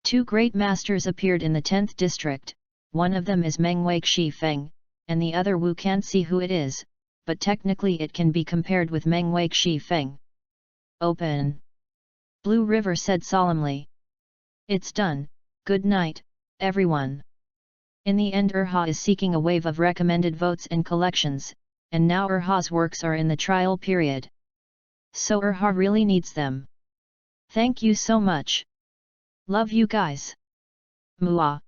Speaker 1: 2 great masters appeared in the 10th district, one of them is Meng Wei Shi Feng, and the other Wu can't see who it is, but technically it can be compared with Meng Wei Shi Feng. Open. Blue River said solemnly. It's done, good night, everyone. In the end Urha is seeking a wave of recommended votes and collections, and now Urha's works are in the trial period. So Urha really needs them. Thank you so much. Love you guys. Mua.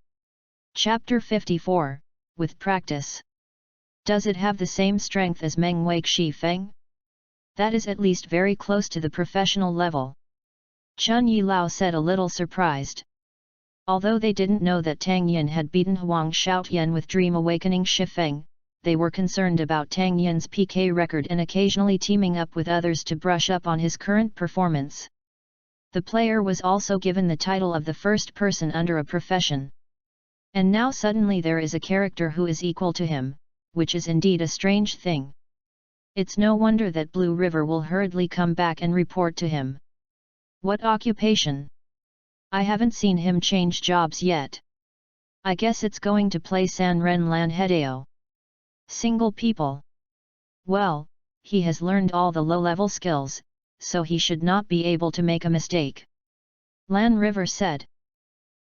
Speaker 1: Chapter 54, with practice. Does it have the same strength as Meng Wei Shi Feng? That is at least very close to the professional level. Chun Yi Lao said a little surprised. Although they didn't know that Tang Yin had beaten Huang Shoutian with Dream Awakening Shi Feng, they were concerned about Tang Yin's PK record and occasionally teaming up with others to brush up on his current performance. The player was also given the title of the first person under a profession. And now suddenly there is a character who is equal to him, which is indeed a strange thing. It's no wonder that Blue River will hurriedly come back and report to him. What occupation? I haven't seen him change jobs yet. I guess it's going to play San Ren Lan Hedeo. Single people. Well, he has learned all the low-level skills, so he should not be able to make a mistake. Lan River said.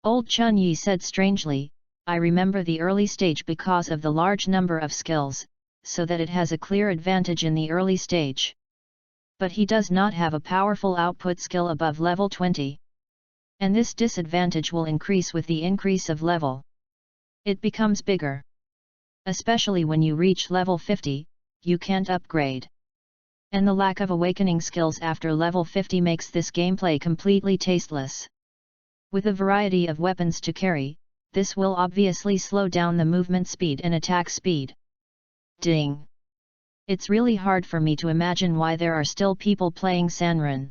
Speaker 1: Old Chun Yi said strangely, I remember the early stage because of the large number of skills, so that it has a clear advantage in the early stage. But he does not have a powerful output skill above level 20. And this disadvantage will increase with the increase of level. It becomes bigger. Especially when you reach level 50, you can't upgrade. And the lack of awakening skills after level 50 makes this gameplay completely tasteless. With a variety of weapons to carry, this will obviously slow down the movement speed and attack speed. Ding! It's really hard for me to imagine why there are still people playing Sanren.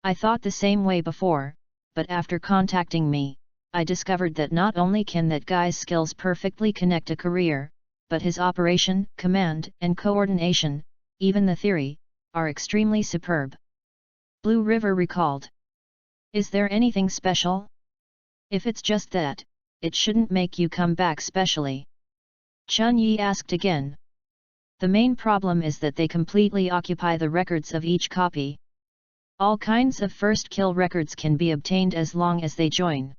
Speaker 1: I thought the same way before, but after contacting me, I discovered that not only can that guy's skills perfectly connect a career, but his operation, command, and coordination, even the theory, are extremely superb. Blue River recalled. Is there anything special? If it's just that, it shouldn't make you come back specially. Chun Yi asked again. The main problem is that they completely occupy the records of each copy. All kinds of first kill records can be obtained as long as they join.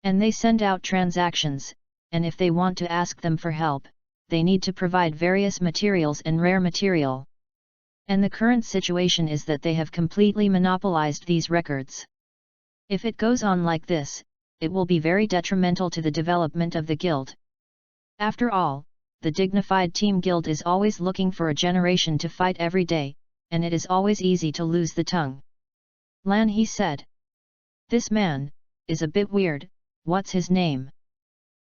Speaker 1: And they send out transactions, and if they want to ask them for help, they need to provide various materials and rare material. And the current situation is that they have completely monopolized these records. If it goes on like this, it will be very detrimental to the development of the guild. After all, the dignified team guild is always looking for a generation to fight every day, and it is always easy to lose the tongue. Lan He said. This man is a bit weird, what's his name?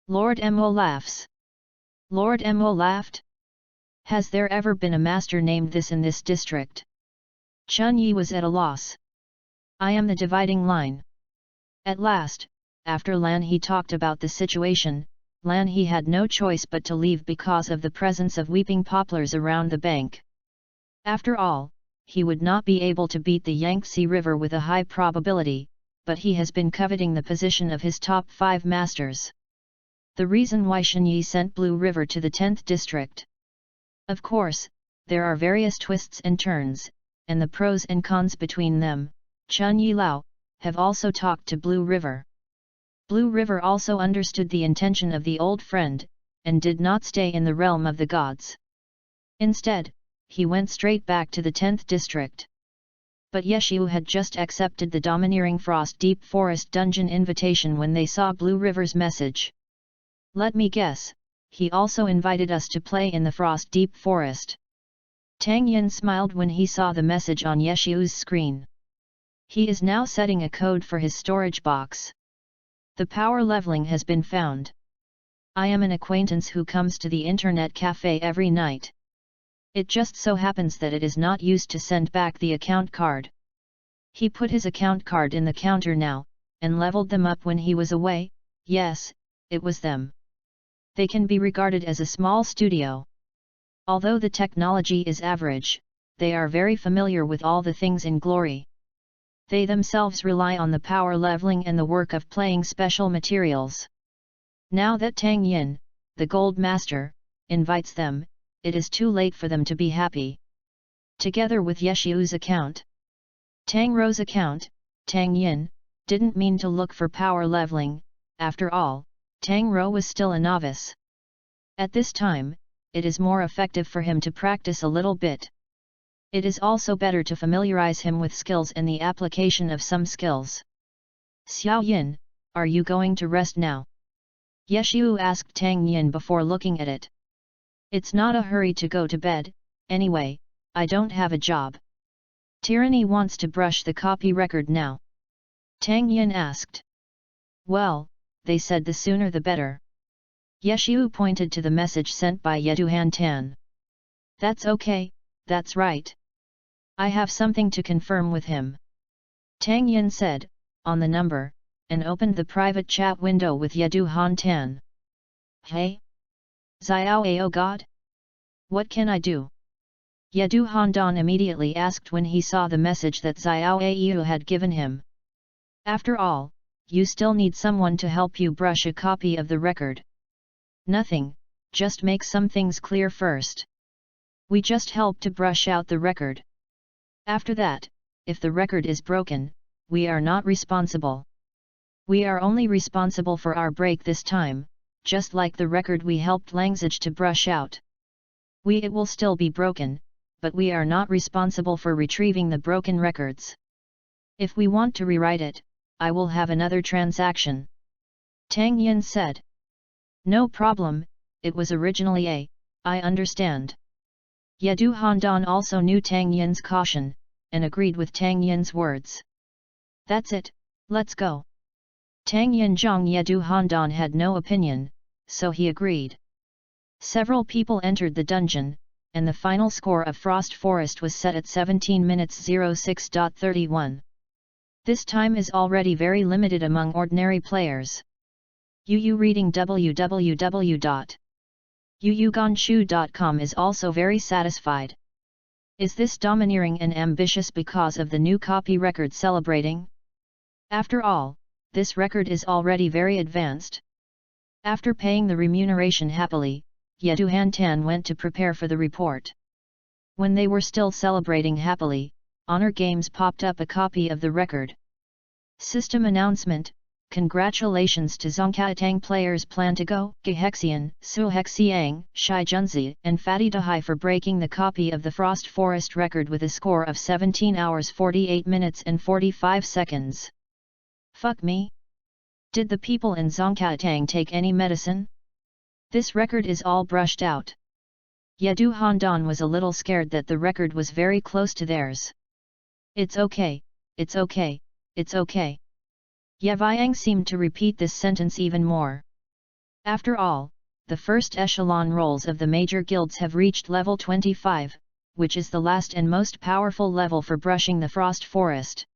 Speaker 1: Lord Mo laughs. Lord Mo laughed? Has there ever been a master named this in this district? Chun Yi was at a loss. I am the dividing line. At last, after Lan He talked about the situation, Lan He had no choice but to leave because of the presence of weeping poplars around the bank. After all, he would not be able to beat the Yangtze River with a high probability, but he has been coveting the position of his top 5 masters. The reason why Shenyi sent Blue River to the 10th district. Of course, there are various twists and turns, and the pros and cons between them. Chun Yi Lao have also talked to Blue River. Blue River also understood the intention of the old friend, and did not stay in the realm of the gods. Instead, he went straight back to the 10th district. But Yeshu had just accepted the domineering Frost Deep Forest dungeon invitation when they saw Blue River's message. Let me guess, he also invited us to play in the Frost Deep Forest. Tang Yin smiled when he saw the message on Yeshu's screen. He is now setting a code for his storage box. The power leveling has been found. I am an acquaintance who comes to the internet cafe every night. It just so happens that it is not used to send back the account card. He put his account card in the counter now, and leveled them up when he was away. Yes, it was them. They can be regarded as a small studio. Although the technology is average, they are very familiar with all the things in Glory. They themselves rely on the power leveling and the work of playing special materials. Now that Tang Yin, the Gold Master, invites them, it is too late for them to be happy. Together with Yeshu's account, Tang Ro's account, Tang Yin didn't mean to look for power leveling. After all, Tang Ro was still a novice. At this time, it is more effective for him to practice a little bit. It is also better to familiarize him with skills and the application of some skills. Xiao Yin, are you going to rest now? Yeshu asked Tang Yin before looking at it. It's not a hurry to go to bed, anyway, I don't have a job. Tyranny wants to brush the copy record now. Tang Yin asked. Well, they said the sooner the better. Yeshu pointed to the message sent by Yeduhan Tan. That's okay, that's right. I have something to confirm with him. Tang Yin said, on the number, and opened the private chat window with Yeduhan Tan. Hey? Xiao Ao God? What can I do? Yeduhan Dan immediately asked when he saw the message that Xiao Ao had given him. After all, you still need someone to help you brush a copy of the record. Nothing, just make some things clear first. We just help to brush out the record. After that, if the record is broken, we are not responsible. We are only responsible for our break this time, just like the record we helped Langzage to brush out. It will still be broken, but we are not responsible for retrieving the broken records. If we want to rewrite it, I will have another transaction. Tang Yin said. No problem, it was originally I understand. Yeduhan Dan also knew Tang Yin's caution, and agreed with Tang Yin's words. That's it, let's go. Tang Yin Zhang Yeduhan Dan had no opinion, so he agreed. Several people entered the dungeon, and the final score of Frost Forest was set at 17 minutes 06.31. This time is already very limited among ordinary players. Yu reading www.yuyuganshu.com is also very satisfied. Is this domineering and ambitious because of the new copy record celebrating? After all, this record is already very advanced. After paying the remuneration happily, Yeduhan Tan went to prepare for the report. When they were still celebrating happily, Honor Games popped up a copy of the record. System announcement. Congratulations to Zongkatang players Plan to Go, Gehexian, Suhexiang, Shai Junzi, and Fatty Dahai for breaking the copy of the Frost Forest record with a score of 17 hours 48 minutes and 45 seconds. Fuck me. Did the people in Zongkatang take any medicine? This record is all brushed out. Yeduhan Dan was a little scared that the record was very close to theirs. It's okay, it's okay, it's okay. Yeviang seemed to repeat this sentence even more. After all, the first echelon roles of the major guilds have reached level 25, which is the last and most powerful level for brushing the Frost Forest.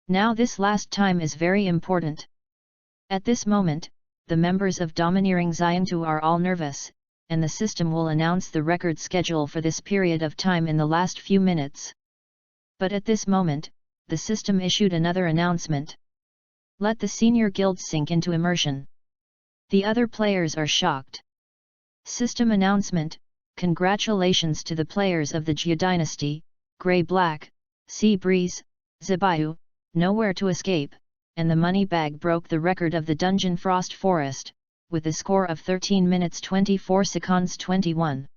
Speaker 1: Now this last time is very important. At this moment, the members of Domineering Xiantu are all nervous, and the system will announce the record schedule for this period of time in the last few minutes. But at this moment, the system issued another announcement. Let the senior guilds sink into immersion. The other players are shocked. System announcement: congratulations to the players of the Jia Dynasty, Grey Black, Sea Breeze, Zibayu, Nowhere to Escape, and the Money Bag broke the record of the Dungeon Frost Forest, with a score of 13 minutes 24 seconds 21.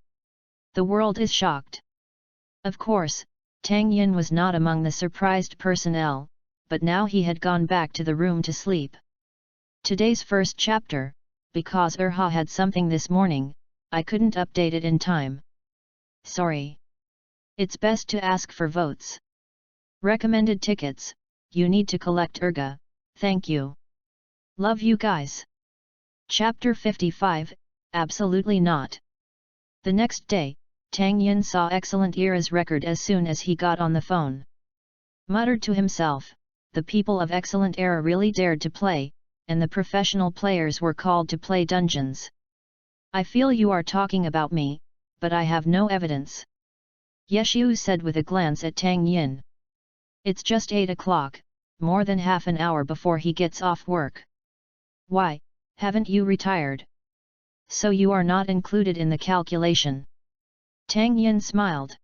Speaker 1: The world is shocked. Of course, Tang Yin was not among the surprised personnel, but now he had gone back to the room to sleep. Today's first chapter, because Erha had something this morning, I couldn't update it in time. Sorry. It's best to ask for votes. Recommended tickets: you need to collect Erga, thank you. Love you guys. Chapter 55, Absolutely Not. The next day, Tang Yin saw Excellent Era's record as soon as he got on the phone. Muttered to himself, the people of Excellent Era really dared to play, and the professional players were called to play dungeons. I feel you are talking about me, but I have no evidence. Yeshiu said with a glance at Tang Yin. It's just 8 o'clock, more than half an hour before he gets off work. Why, haven't you retired? So you are not included in the calculation. Tang Yin smiled.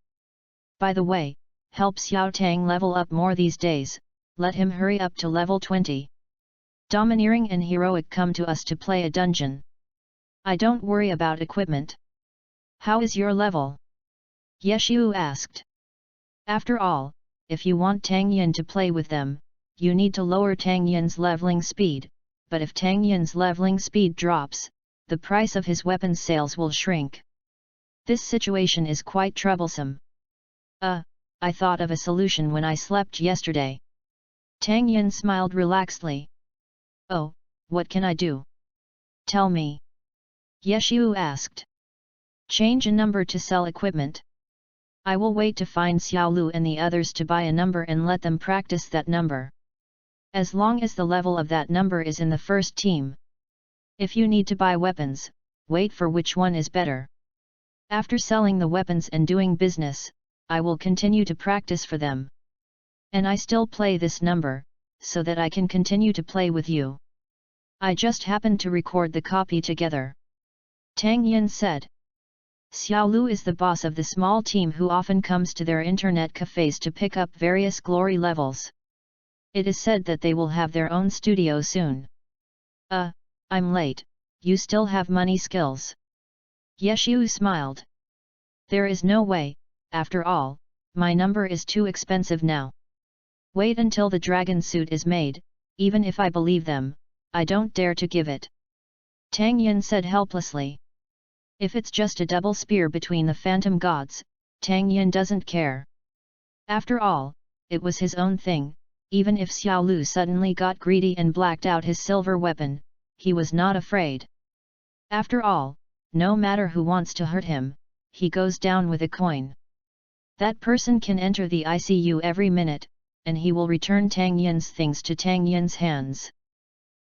Speaker 1: By the way, help Xiao Tang level up more these days, let him hurry up to level 20. Domineering and heroic come to us to play a dungeon. I don't worry about equipment. How is your level? Yeshiu asked. After all, if you want Tang Yin to play with them, you need to lower Tang Yin's leveling speed, but if Tang Yin's leveling speed drops, the price of his weapons sales will shrink. This situation is quite troublesome. I thought of a solution when I slept yesterday. Tang Yin smiled relaxedly. Oh, what can I do? Tell me. Yeshiu asked. Change a number to sell equipment. I will wait to find Xiao Lu and the others to buy a number and let them practice that number. As long as the level of that number is in the first team. If you need to buy weapons, wait for which one is better. After selling the weapons and doing business, I will continue to practice for them. And I still play this number, so that I can continue to play with you. I just happened to record the copy together. Tang Yin said. Xiao Lu is the boss of the small team who often comes to their internet cafes to pick up various glory levels. It is said that they will have their own studio soon. I'm late, you still have money skills. Yeshiu smiled. There is no way, after all, my number is too expensive now. Wait until the dragon suit is made, even if I believe them, I don't dare to give it. Tang Yin said helplessly. If it's just a double spear between the phantom gods, Tang Yin doesn't care. After all, it was his own thing, even if Xiao Lu suddenly got greedy and blacked out his silver weapon, he was not afraid. After all, no matter who wants to hurt him, he goes down with a coin. That person can enter the ICU every minute, and he will return Tang Yin's things to Tang Yin's hands.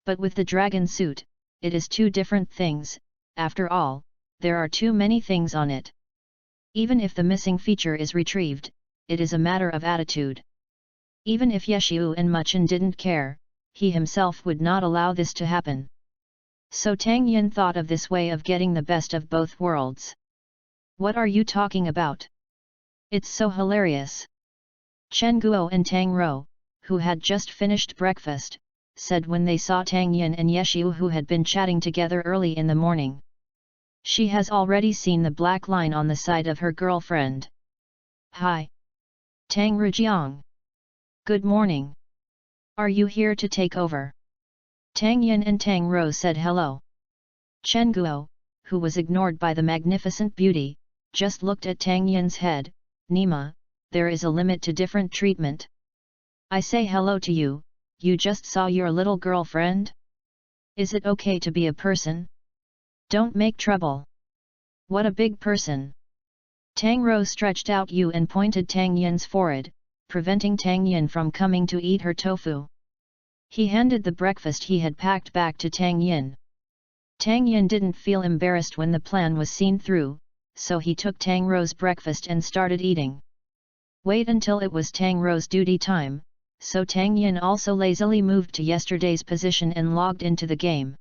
Speaker 1: But with the dragon suit, it is two different things. After all, there are too many things on it. Even if the missing feature is retrieved, it is a matter of attitude. Even if Yeshiu and Muchen didn't care, he himself would not allow this to happen. So Tang Yin thought of this way of getting the best of both worlds. What are you talking about? It's so hilarious. Chen Guo and Tang Rou, who had just finished breakfast, said when they saw Tang Yin and Yeshiu who had been chatting together early in the morning. She has already seen the black line on the side of her girlfriend. Hi. Tang Rujiang. Good morning. Are you here to take over? Tang Yin and Tang Rou said hello. Chen Guo, who was ignored by the magnificent beauty, just looked at Tang Yin's head. Nima, there is a limit to different treatment. I say hello to you, you just saw your little girlfriend? Is it okay to be a person? Don't make trouble. What a big person. Tang Rou stretched out you and pointed Tang Yin's forehead, preventing Tang Yin from coming to eat her tofu. He handed the breakfast he had packed back to Tang Yin. Tang Yin didn't feel embarrassed when the plan was seen through, so he took Tang Rou's breakfast and started eating. Wait until it was Tang Rou's duty time, so Tang Yin also lazily moved to yesterday's position and logged into the game.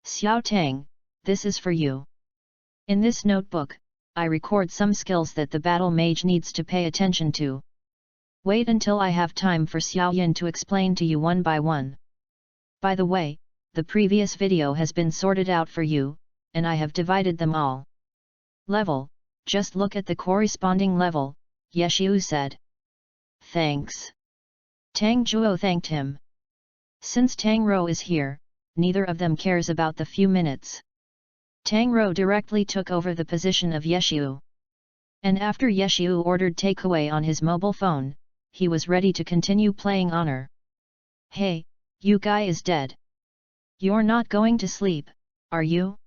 Speaker 1: Xiao Tang, this is for you. In this notebook, I record some skills that the battle mage needs to pay attention to. Wait until I have time for Xiao Yin to explain to you one by one. By the way, the previous video has been sorted out for you, and I have divided them all. Level, just look at the corresponding level, Yeshiu said. Thanks. Tang Zhuo thanked him. Since Tang Rou is here, neither of them cares about the few minutes. Tang Rou directly took over the position of Yeshiu. And after Yeshiu ordered takeaway on his mobile phone, he was ready to continue playing honor. Hey, you guy is dead. You're not going to sleep, are you?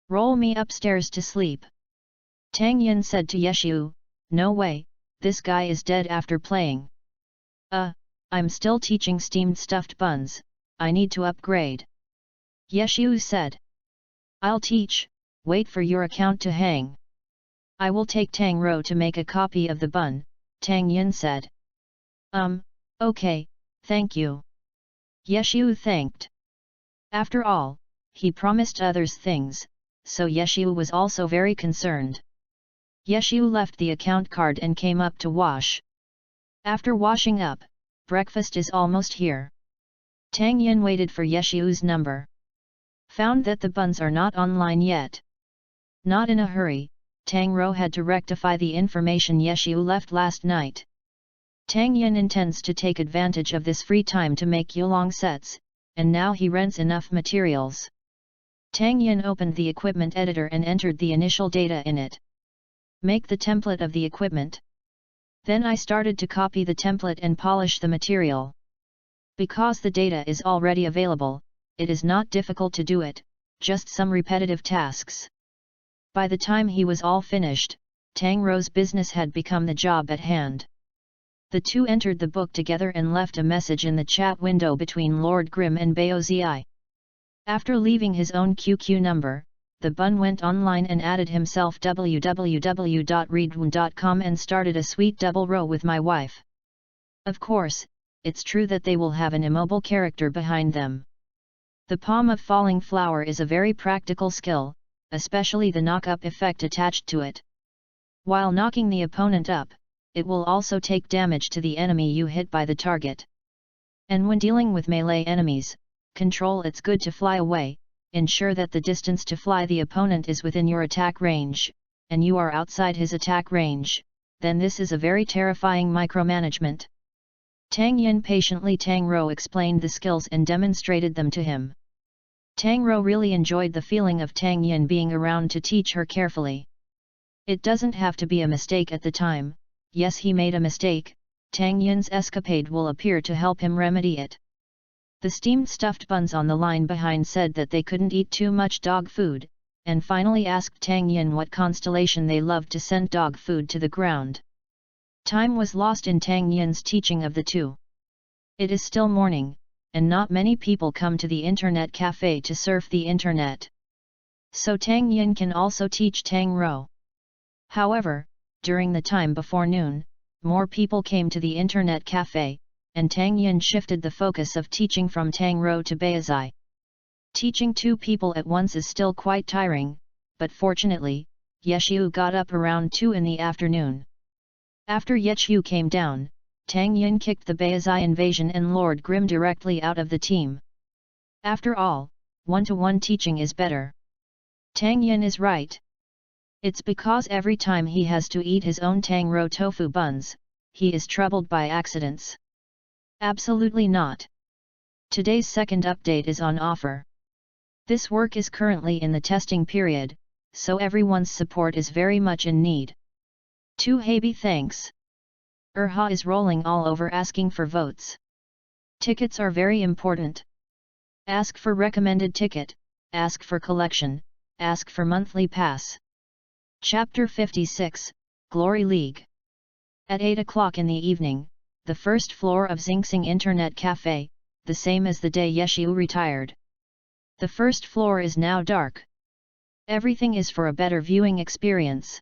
Speaker 1: Roll me upstairs to sleep. Tang Yin said to Yeshiu, no way, this guy is dead after playing. I'm still teaching steamed stuffed buns, I need to upgrade. Yeshiu said. I'll teach, wait for your account to hang. I will take Tang Rou to make a copy of the bun, Tang Yin said. Okay, thank you. Yeshiu thanked. After all, he promised others things, so Yeshiu was also very concerned. Yeshiu left the account card and came up to wash. After washing up, breakfast is almost here. Tang Yin waited for Yeshiu's number. Found that the buns are not online yet. Not in a hurry, Tang Rou had to rectify the information Yeshiu left last night. Tang Yin intends to take advantage of this free time to make yulong sets, and now he rents enough materials. Tang Yin opened the equipment editor and entered the initial data in it. Make the template of the equipment. Then I started to copy the template and polish the material. Because the data is already available, it is not difficult to do it, just some repetitive tasks. By the time he was all finished, Tang Rou's business had become the job at hand. The two entered the book together and left a message in the chat window between Lord Grimm and Baozi. After leaving his own QQ number, the bun went online and added himself www.readaloud.com and started a sweet double row with my wife. Of course, it's true that they will have an immobile character behind them. The palm of falling flower is a very practical skill, especially the knock-up effect attached to it. While knocking the opponent up, it will also take damage to the enemy you hit by the target. And when dealing with melee enemies, control it's good to fly away, ensure that the distance to fly the opponent is within your attack range, and you are outside his attack range, then this is a very terrifying micromanagement. Tang Yin patiently Tang Rou explained the skills and demonstrated them to him. Tang Rou really enjoyed the feeling of Tang Yin being around to teach her carefully. It doesn't have to be a mistake at the time. Yes, he made a mistake, Tang Yin's escapade will appear to help him remedy it. The steamed stuffed buns on the line behind said that they couldn't eat too much dog food, and finally asked Tang Yin what constellation they loved to send dog food to the ground. Time was lost in Tang Yin's teaching of the two. It is still morning, and not many people come to the internet cafe to surf the internet. So Tang Yin can also teach Tang Rou. However, during the time before noon, more people came to the internet cafe, and Tang Yin shifted the focus of teaching from Tang Rou to Baozi. Teaching two people at once is still quite tiring, but fortunately, Yeshiu got up around 2 in the afternoon. After Yeshiu came down, Tang Yin kicked the Baozi invasion and Lord Grimm directly out of the team. After all, one-to-one teaching is better. Tang Yin is right. It's because every time he has to eat his own Tang Rou tofu buns, he is troubled by accidents. Absolutely not. Today's second update is on offer. This work is currently in the testing period, so everyone's support is very much in need. To Habi thanks. Erha is rolling all over asking for votes. Tickets are very important. Ask for recommended ticket, ask for collection, ask for monthly pass. Chapter 56, Glory League. At 8 o'clock in the evening, the first floor of Xingsing Internet Cafe, the same as the day Yeshiu retired. The first floor is now dark. Everything is for a better viewing experience.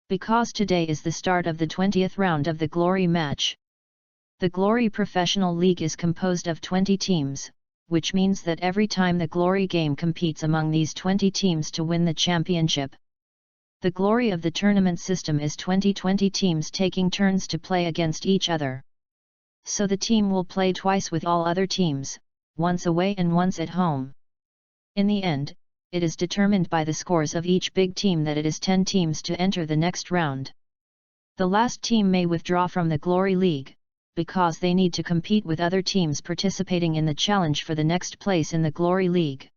Speaker 1: Because today is the start of the 20th round of the Glory match. The Glory Professional League is composed of 20 teams, which means that every time the Glory game competes among these 20 teams to win the championship. The glory of the tournament system is 20 teams taking turns to play against each other. So the team will play twice with all other teams, once away and once at home. In the end, it is determined by the scores of each big team that it is 10 teams to enter the next round. The last team may withdraw from the Glory League, because they need to compete with other teams participating in the challenge for the next place in the Glory League.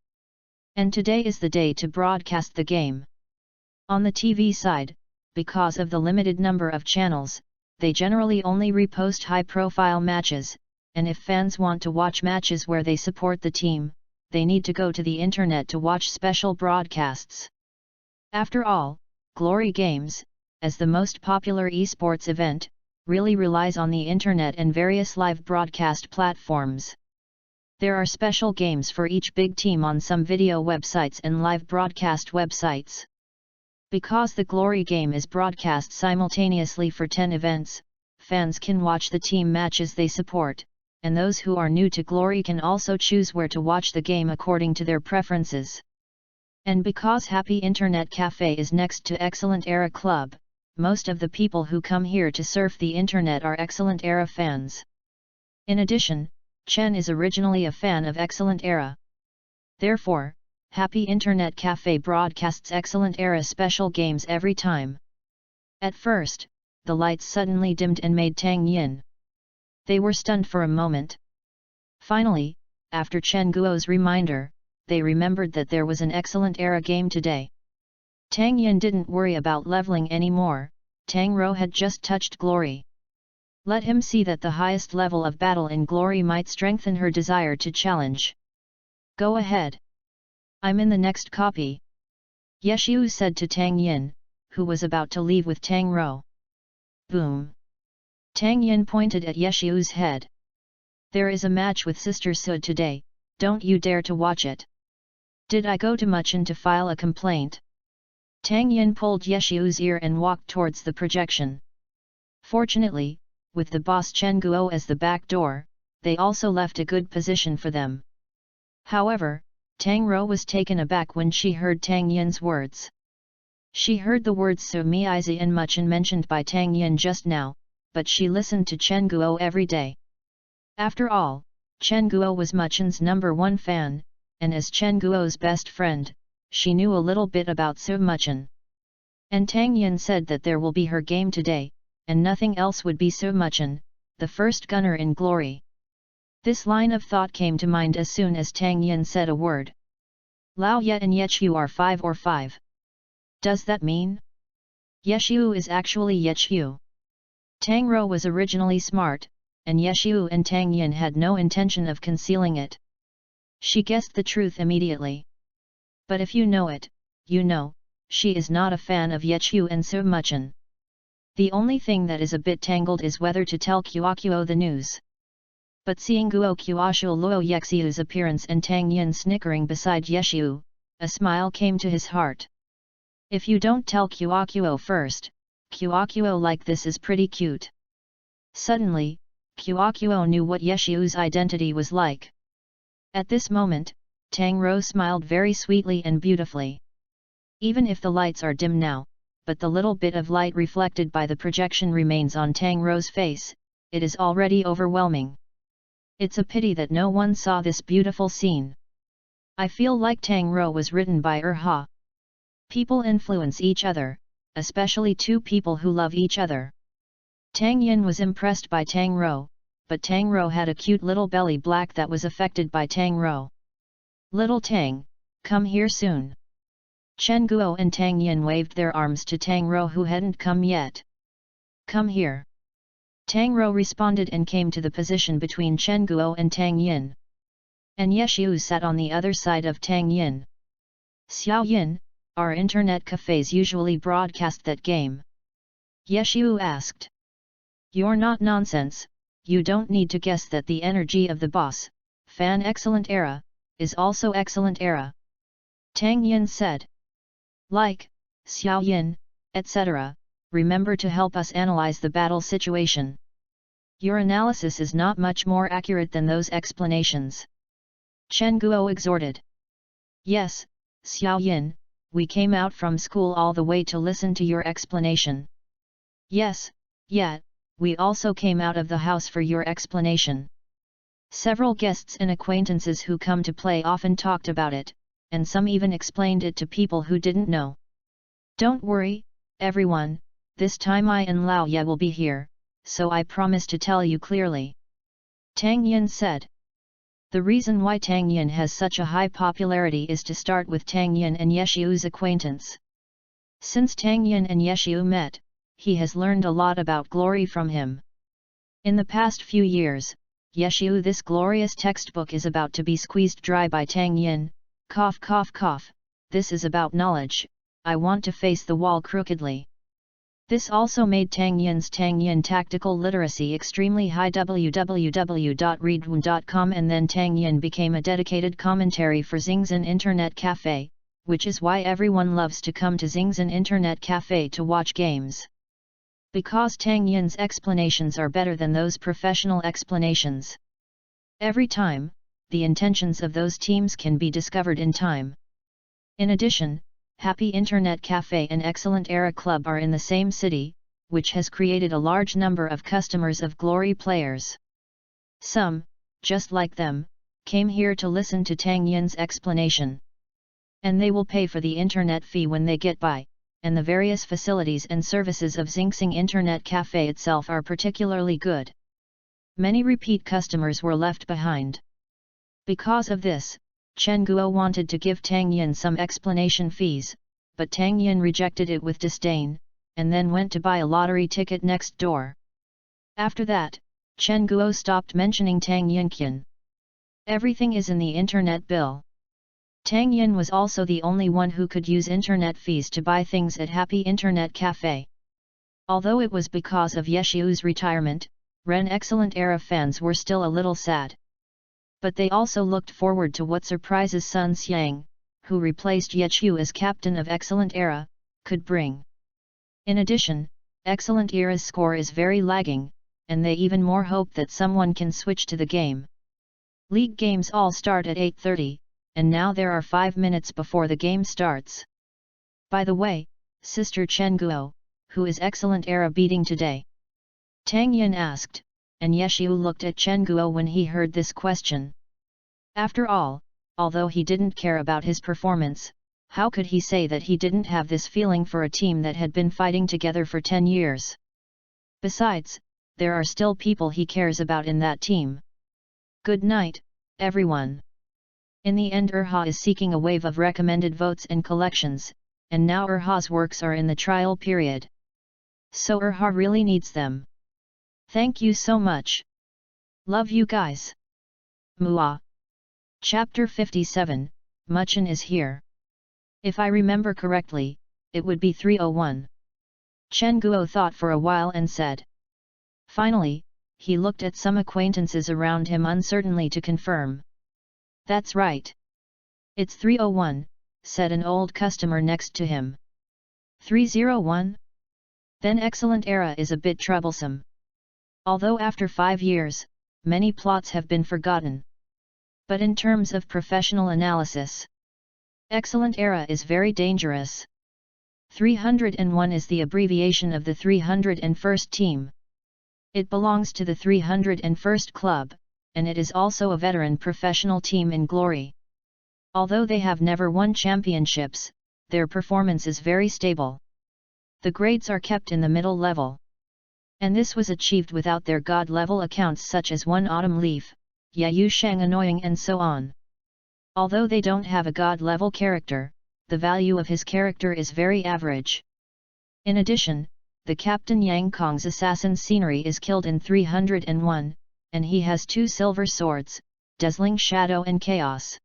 Speaker 1: And today is the day to broadcast the game. On the TV side, because of the limited number of channels, they generally only repost high-profile matches, and if fans want to watch matches where they support the team, they need to go to the internet to watch special broadcasts. After all, Glory Games, as the most popular esports event, really relies on the internet and various live broadcast platforms. There are special games for each big team on some video websites and live broadcast websites. Because the Glory game is broadcast simultaneously for 10 events, fans can watch the team matches they support, and those who are new to Glory can also choose where to watch the game according to their preferences. And because Happy Internet Cafe is next to Excellent Era Club, most of the people who come here to surf the internet are Excellent Era fans. In addition, Chen is originally a fan of Excellent Era. Therefore, Happy Internet Cafe broadcasts Excellent Era special games every time. At first, the lights suddenly dimmed and made Tang Yin. They were stunned for a moment. Finally, after Chen Guo's reminder, they remembered that there was an Excellent Era game today. Tang Yin didn't worry about leveling anymore. Tang Rou had just touched Glory. Let him see that the highest level of battle in Glory might strengthen her desire to challenge. Go ahead. I'm in the next copy. Yeshiu said to Tang Yin, who was about to leave with Tang Rou. Boom. Tang Yin pointed at Yeshiu's head. There is a match with Sister Sud today, don't you dare to watch it. Did I go too much in to file a complaint? Tang Yin pulled Yeshiu's ear and walked towards the projection. Fortunately, with the boss Chen Guo as the back door, they also left a good position for them. However, Tang Rou was taken aback when she heard Tang Yin's words. She heard the words Su Mi Izi and Muchen mentioned by Tang Yin just now, but she listened to Chen Guo every day. After all, Chen Guo was Muchen's #1 fan, and as Chen Guo's best friend, she knew a little bit about Su Muchen. And Tang Yin said that there will be her game today, and nothing else would be Su Muchen, the first gunner in Glory. This line of thought came to mind as soon as Tang Yin said a word. Lao Ye and Yechiu are 5 or 5. Does that mean? Yechiu is actually Yechiu. Tang Rou was originally smart, and Yechiu and Tang Yin had no intention of concealing it. She guessed the truth immediately. But if you know it, you know, she is not a fan of Yechiu and Su Muchen. The only thing that is a bit tangled is whether to tell Kuo the news. But seeing Guo Kuo Luo Yexiu's appearance and Tang Yin snickering beside Yechiu, a smile came to his heart. If you don't tell Kuo first, Kuo like this is pretty cute. Suddenly, Kuo knew what Yechiu's identity was like. At this moment, Tang Rou smiled very sweetly and beautifully. Even if the lights are dim now, but the little bit of light reflected by the projection remains on Tang Rou's face, it is already overwhelming. It's a pity that no one saw this beautiful scene. I feel like Tang Rou was written by Ha. People influence each other, especially two people who love each other. Tang Yin was impressed by Tang Rou, but Tang Rou had a cute little belly black that was affected by Tang Rou. Little Tang, come here soon. Chen Guo and Tang Yin waved their arms to Tang Rou who hadn't come yet. Come here. Tang Rou responded and came to the position between Chen Guo and Tang Yin. And Yechiu sat on the other side of Tang Yin. Xiao Yin, our internet cafes usually broadcast that game. Yechiu asked. You're not nonsense, you don't need to guess that the energy of the boss, fan Excellent Era, is also Excellent Era. Tang Yin said. Like, Xiao Yin, etc., remember to help us analyze the battle situation. Your analysis is not much more accurate than those explanations. Chen Guo exhorted. Yes, Xiao Yin, we came out from school all the way to listen to your explanation. Yes, yet, we also came out of the house for your explanation. Several guests and acquaintances who come to play often talked about it, and some even explained it to people who didn't know. Don't worry, everyone, this time I and Lao Ye will be here, so I promise to tell you clearly. Tang Yin said. The reason why Tang Yin has such a high popularity is to start with Tang Yin and Yeshiu's acquaintance. Since Tang Yin and Yeshiu met, he has learned a lot about glory from him. In the past few years, Yeshiu, this glorious textbook is about to be squeezed dry by Tang Yin. Cough cough cough, this is about knowledge, I want to face the wall crookedly. This also made Tang Yin's Tang Yin tactical literacy extremely high. www.readaloud.com, and then Tang Yin became a dedicated commentary for Xingzhen Internet Cafe, which is why everyone loves to come to Xingzhen Internet Cafe to watch games. Because Tang Yin's explanations are better than those professional explanations. Every time, the intentions of those teams can be discovered in time. In addition, Happy Internet Cafe and Excellent Era Club are in the same city, which has created a large number of customers of Glory players. Some, just like them, came here to listen to Tang Yin's explanation. And they will pay for the internet fee when they get by, and the various facilities and services of Xingxing Internet Cafe itself are particularly good. Many repeat customers were left behind. Because of this, Chen Guo wanted to give Tang Yin some explanation fees, but Tang Yin rejected it with disdain, and then went to buy a lottery ticket next door. After that, Chen Guo stopped mentioning Tang Yinqian. Everything is in the internet bill. Tang Yin was also the only one who could use internet fees to buy things at Happy Internet Cafe. Although it was because of Yeshiu's retirement, Ren Excellent Era fans were still a little sad. But they also looked forward to what surprises Sun Xiang, who replaced Yeshiu as captain of Excellent Era, could bring. In addition, Excellent Era's score is very lagging, and they even more hope that someone can switch to the game. League games all start at 8:30, and now there are 5 minutes before the game starts. By the way, Sister Chen Guo, who is Excellent Era beating today? Tang Yin asked, and Yeshiu looked at Chen Guo when he heard this question. After all, although he didn't care about his performance, how could he say that he didn't have this feeling for a team that had been fighting together for 10 years? Besides, there are still people he cares about in that team. Good night, everyone. In the end, Erha is seeking a wave of recommended votes and collections, and now Erha's works are in the trial period. So Erha really needs them. Thank you so much. Love you guys. Mua. Chapter 57, Muchen is here. If I remember correctly, it would be 301. Chen Guo thought for a while and said. Finally, he looked at some acquaintances around him uncertainly to confirm. That's right. It's 301, said an old customer next to him. 301? Then Excellent Era is a bit troublesome. Although after 5 years, many plots have been forgotten. But in terms of professional analysis, Excellent Era is very dangerous. 301 is the abbreviation of the 301st team. It belongs to the 301st club, and it is also a veteran professional team in Glory. Although they have never won championships, their performance is very stable. The grades are kept in the middle level. And this was achieved without their god-level accounts such as One Autumn Leaf, Yayu Shang Annoying and so on. Although they don't have a god-level character, the value of his character is very average. In addition, the Captain Yang Kong's assassin scenery is killed in 301, and he has 2 silver swords, Dazzling Shadow and Chaos.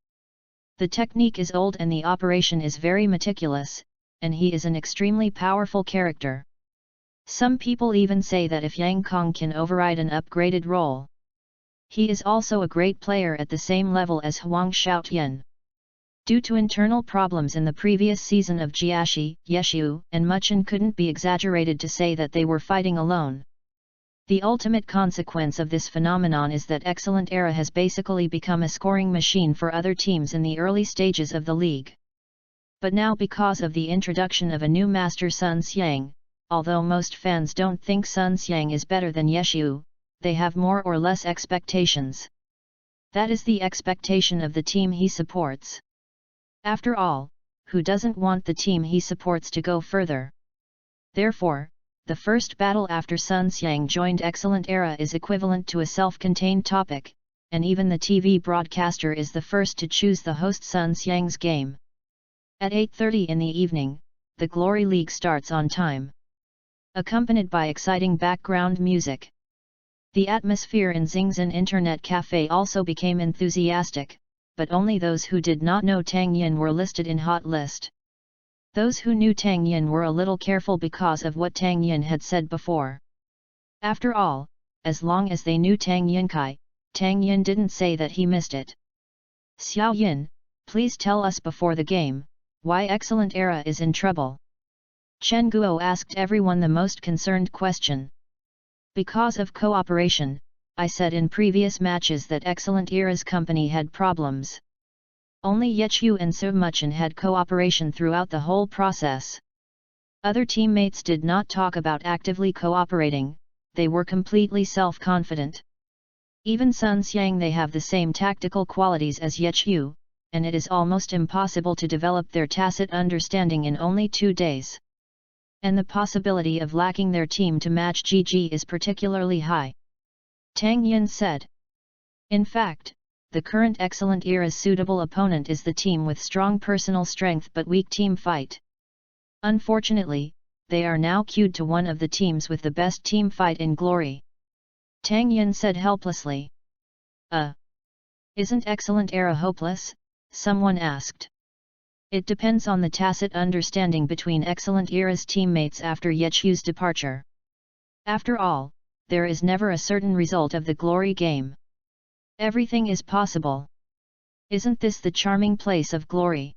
Speaker 1: The technique is old and the operation is very meticulous, and he is an extremely powerful character. Some people even say that if Yang Kong can override an upgraded role, he is also a great player at the same level as Huang Xiaotian. Due to internal problems in the previous season of Jiashi, Yeshiu and Muchen couldn't be exaggerated to say that they were fighting alone. The ultimate consequence of this phenomenon is that Excellent Era has basically become a scoring machine for other teams in the early stages of the league. But now, because of the introduction of a new master Sun Xiang, although most fans don't think Sun Xiang is better than Ye Xiu, they have more or less expectations. That is the expectation of the team he supports. After all, who doesn't want the team he supports to go further? Therefore, the first battle after Sun Xiang joined Excellent Era is equivalent to a self-contained topic, and even the TV broadcaster is the first to choose the host Sun Xiang's game. At 8:30 in the evening, the Glory League starts on time, accompanied by exciting background music. The atmosphere in Xingzhen Internet Cafe also became enthusiastic, but only those who did not know Tang Yin were listed in hot list. Those who knew Tang Yin were a little careful because of what Tang Yin had said before. After all, as long as they knew Tang Yinkai, Tang Yin didn't say that he missed it. Xiao Yin, please tell us before the game, why Excellent Era is in trouble. Chen Guo asked everyone the most concerned question. Because of cooperation, I said in previous matches that Excellent Era's company had problems. Only Ye Qiu and Su Muchen had cooperation throughout the whole process. Other teammates did not talk about actively cooperating, they were completely self-confident. Even Sun Xiang, they have the same tactical qualities as Ye Qiu, and it is almost impossible to develop their tacit understanding in only 2 days. And the possibility of lacking their team to match GG is particularly high. Tang Yin said. In fact, the current Excellent Era's suitable opponent is the team with strong personal strength but weak team fight. Unfortunately, they are now queued to one of the teams with the best team fight in Glory. Tang Yin said helplessly. Isn't Excellent Era hopeless? Someone asked. It depends on the tacit understanding between Excellent Era's teammates after Ye Qiu's departure. After all, there is never a certain result of the Glory game. Everything is possible. Isn't this the charming place of Glory?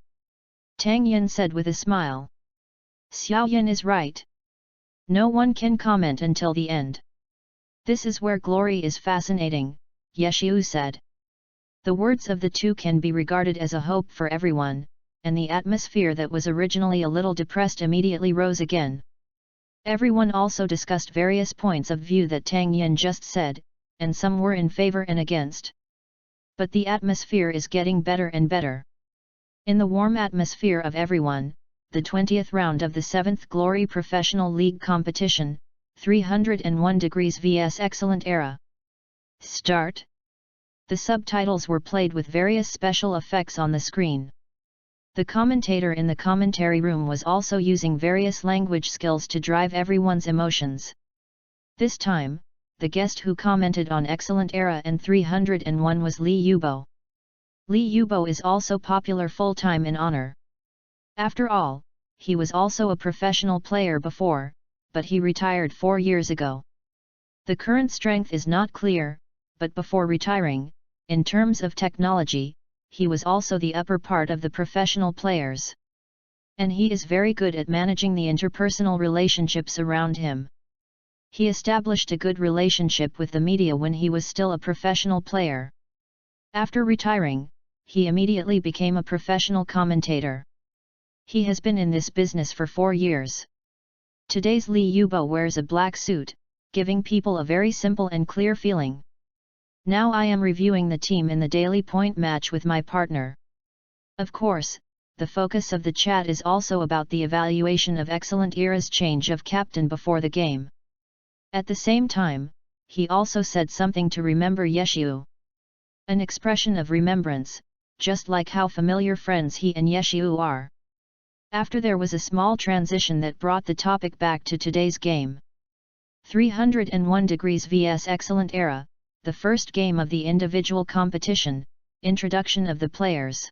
Speaker 1: Tang Yin said with a smile. Xiao Yin is right. No one can comment until the end. This is where Glory is fascinating, Ye Xiu said. The words of the two can be regarded as a hope for everyone, and the atmosphere that was originally a little depressed immediately rose again. Everyone also discussed various points of view that Tang Yin just said, and some were in favor and against. But the atmosphere is getting better and better. In the warm atmosphere of everyone, the 20th round of the 7th Glory Professional League competition, 301 degrees vs Excellent Era. Start. The subtitles were played with various special effects on the screen. The commentator in the commentary room was also using various language skills to drive everyone's emotions. This time, the guest who commented on Excellent Era and 301 was Li Yubo. Li Yubo is also popular full-time in honor. After all, he was also a professional player before, but he retired 4 years ago. The current strength is not clear, but before retiring, in terms of technology, he was also the upper part of the professional players. And he is very good at managing the interpersonal relationships around him. He established a good relationship with the media when he was still a professional player. After retiring, he immediately became a professional commentator. He has been in this business for 4 years. Today's Li Yubo wears a black suit, giving people a very simple and clear feeling. Now I am reviewing the team in the Daily Point match with my partner. Of course, the focus of the chat is also about the evaluation of Excellent Era's change of captain before the game. At the same time, he also said something to remember Ye Xiu. An expression of remembrance, just like how familiar friends he and Ye Xiu are. After there was a small transition that brought the topic back to today's game. 301 degrees vs Excellent Era, the first game of the individual competition, introduction of the players.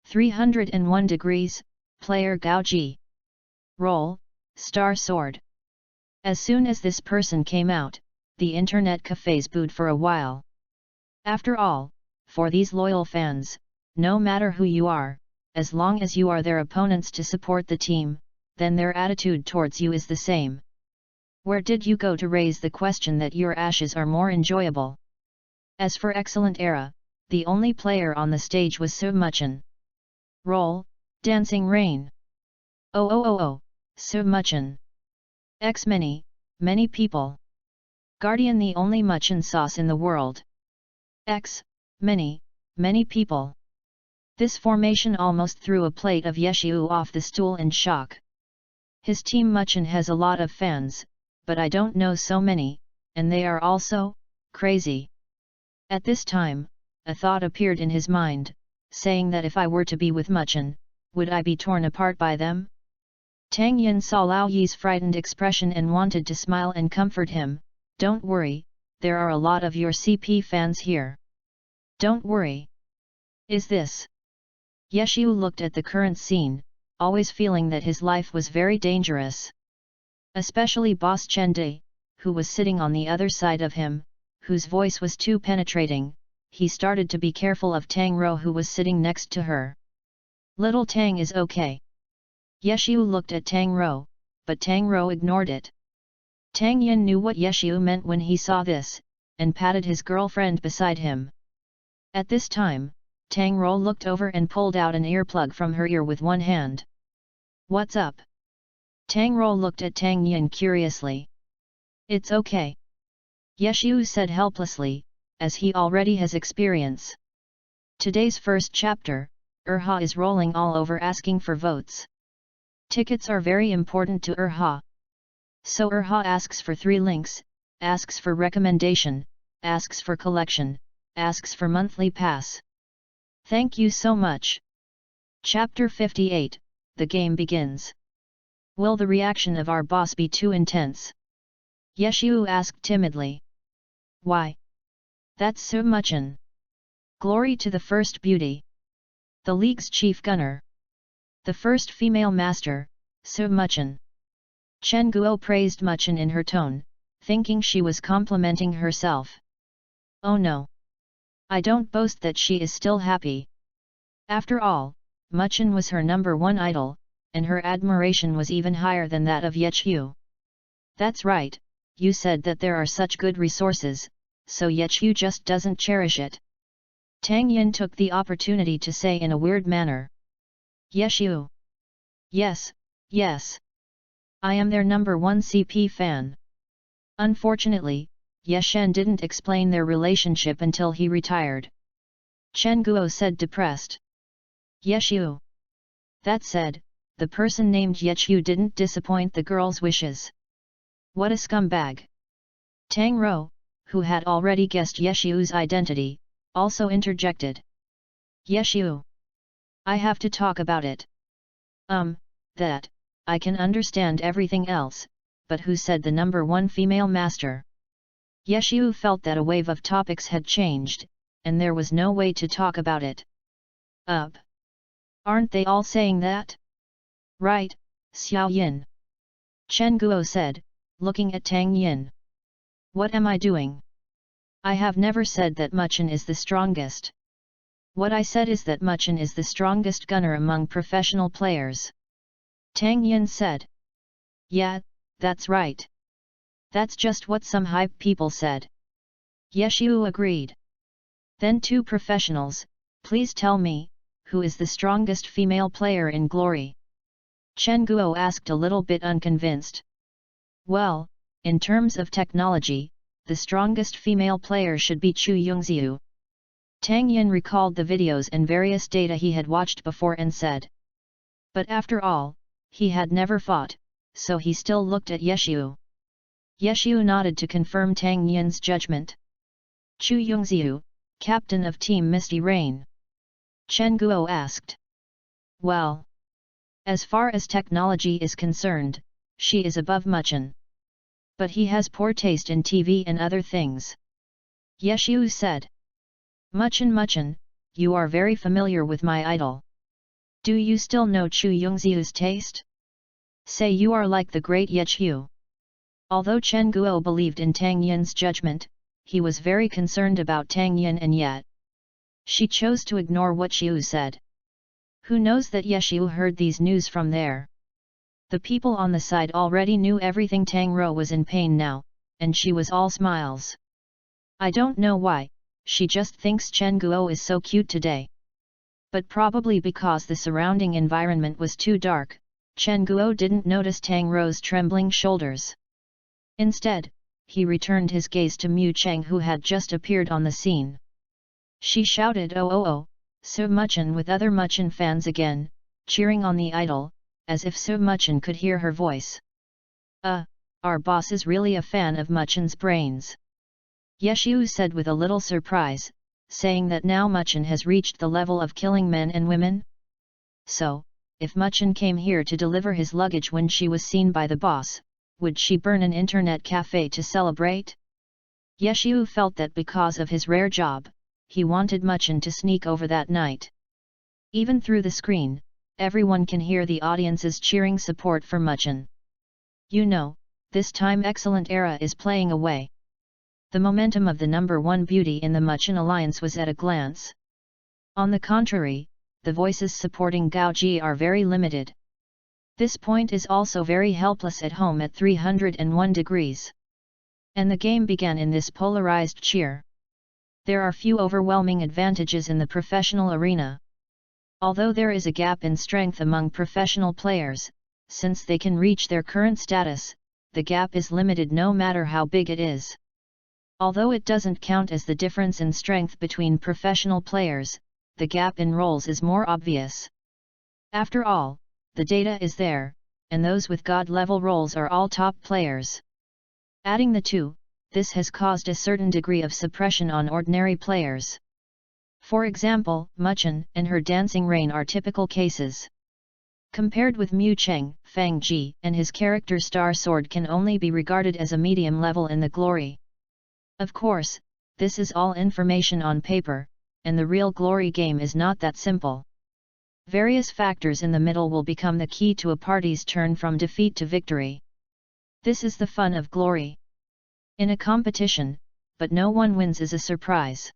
Speaker 1: 301 degrees, player Gao Ji. Role, Star Sword. As soon as this person came out, the internet cafes booed for a while. After all, for these loyal fans, no matter who you are, as long as you are their opponents to support the team, then their attitude towards you is the same. Where did you go to raise the question that your ashes are more enjoyable? As for excellent era, the only player on the stage was Su Muchen. Roll, Dancing Rain. Oh, Su Muchen. X many, many people. Guardian the only Muchen sauce in the world. X, many, many people. This formation almost threw a plate of Yeshiu off the stool in shock. His team Muchen has a lot of fans, but I don't know so many, and they are also crazy. At this time, a thought appeared in his mind, saying that if I were to be with Muchen, would I be torn apart by them? Tang Yin saw Lao Yi's frightened expression and wanted to smile and comfort him. Don't worry, there are a lot of your CP fans here. Don't worry. Is this? Yeshiu looked at the current scene, always feeling that his life was very dangerous. Especially Boss Chen Di, who was sitting on the other side of him, whose voice was too penetrating. He started to be careful of Tang Ro, who was sitting next to her. Little Tang is okay. Yeshiu looked at Tang Ro, but Tang Ro ignored it. Tang Yin knew what Yeshiu meant when he saw this, and patted his girlfriend beside him. At this time, Tang Ro looked over and pulled out an earplug from her ear with one hand. What's up? Tang Ro looked at Tang Yin curiously. It's okay. Yeshiu said helplessly, as he already has experience. Today's first chapter, Urha is rolling all over asking for votes. Tickets are very important to Urha. So Urha asks for 3 links, asks for recommendation, asks for collection, asks for monthly pass. Thank you so much. Chapter 58, the game begins. Will the reaction of our boss be too intense? Yeshiu asked timidly. Why? That's Su Muchen. Glory to the first beauty. The league's chief gunner. The first female master, Su Muchen. Chen Guo praised Muchen in her tone, thinking she was complimenting herself. Oh no! I don't boast that she is still happy. After all, Muchen was her #1 idol, and her admiration was even higher than that of Yeshiu. That's right, you said that there are such good resources, so Yeshiu just doesn't cherish it. Tang Yin took the opportunity to say in a weird manner. Yeshiu. Yes, yes. I am their #1 CP fan. Unfortunately, Yeshen didn't explain their relationship until he retired. Chen Guo said depressed. Yeshiu. That said, the person named Yeshiu didn't disappoint the girl's wishes. What a scumbag. Tang Ro, who had already guessed Yeshiu's identity, also interjected. Yeshiu. I have to talk about it. That, I can understand everything else, but who said the #1 female master? Yeshiu felt that a wave of topics had changed, and there was no way to talk about it. Aren't they all saying that? Right, Xiao Yin. Chen Guo said, looking at Tang Yin. What am I doing? I have never said that Muchen is the strongest. What I said is that Muchen is the strongest gunner among professional players. Tang Yin said. Yeah, that's right. That's just what some hype people said. Yeshiu agreed. Then 2 professionals, please tell me, who is the strongest female player in Glory? Chen Guo asked a little bit unconvinced. Well, in terms of technology, the strongest female player should be Chu Yongziu. Tang Yin recalled the videos and various data he had watched before and said. But after all, he had never fought, so he still looked at Yeshiu. Yeshiu nodded to confirm Tang Yin's judgment. Chu Yongziu, captain of Team Misty Rain. Chen Guo asked. Well, as far as technology is concerned, she is above Muchen. But he has poor taste in TV and other things. Yeshiu said. Muchen, you are very familiar with my idol. Do you still know Chu Yongziu's taste? Say you are like the great Yeshiu. Although Chen Guo believed in Tang Yin's judgment, he was very concerned about Tang Yin, and yet she chose to ignore what Xiu said. Who knows that Yeshiu heard these news from there? The people on the side already knew everything. Tang Ro was in pain now, and she was all smiles. I don't know why, she just thinks Chen Guo is so cute today. But probably because the surrounding environment was too dark, Chen Guo didn't notice Tang Ro's trembling shoulders. Instead, he returned his gaze to Mu Cheng, who had just appeared on the scene. She shouted, "Oh oh oh, Su Muchen," with other Muchen fans again, cheering on the idol, as if Su Muchen could hear her voice. Our boss is really a fan of Muchen's brains. Yeshiu said with a little surprise, saying that now Muchen has reached the level of killing men and women. So, if Muchen came here to deliver his luggage when she was seen by the boss, would she burn an internet cafe to celebrate? Yeshiu felt that because of his rare job, he wanted Muchen to sneak over that night. Even through the screen, everyone can hear the audience's cheering support for Muchen. You know, this time excellent era is playing away. The momentum of the number one beauty in the Muchen alliance was at a glance. On the contrary, the voices supporting Gao Ji are very limited. This point is also very helpless at home at 301 degrees. And the game began in this polarized cheer. There are few overwhelming advantages in the professional arena. Although there is a gap in strength among professional players, since they can reach their current status, the gap is limited no matter how big it is. Although it doesn't count as the difference in strength between professional players, the gap in roles is more obvious. After all, the data is there, and those with God-level roles are all top players. Adding the two, this has caused a certain degree of suppression on ordinary players. For example, Muchen and her dancing rain are typical cases. Compared with Mu Cheng, Fang Ji and his character Star Sword can only be regarded as a medium level in the glory. Of course, this is all information on paper, and the real glory game is not that simple. Various factors in the middle will become the key to a party's turn from defeat to victory. This is the fun of glory. In a competition, but no one wins is a surprise.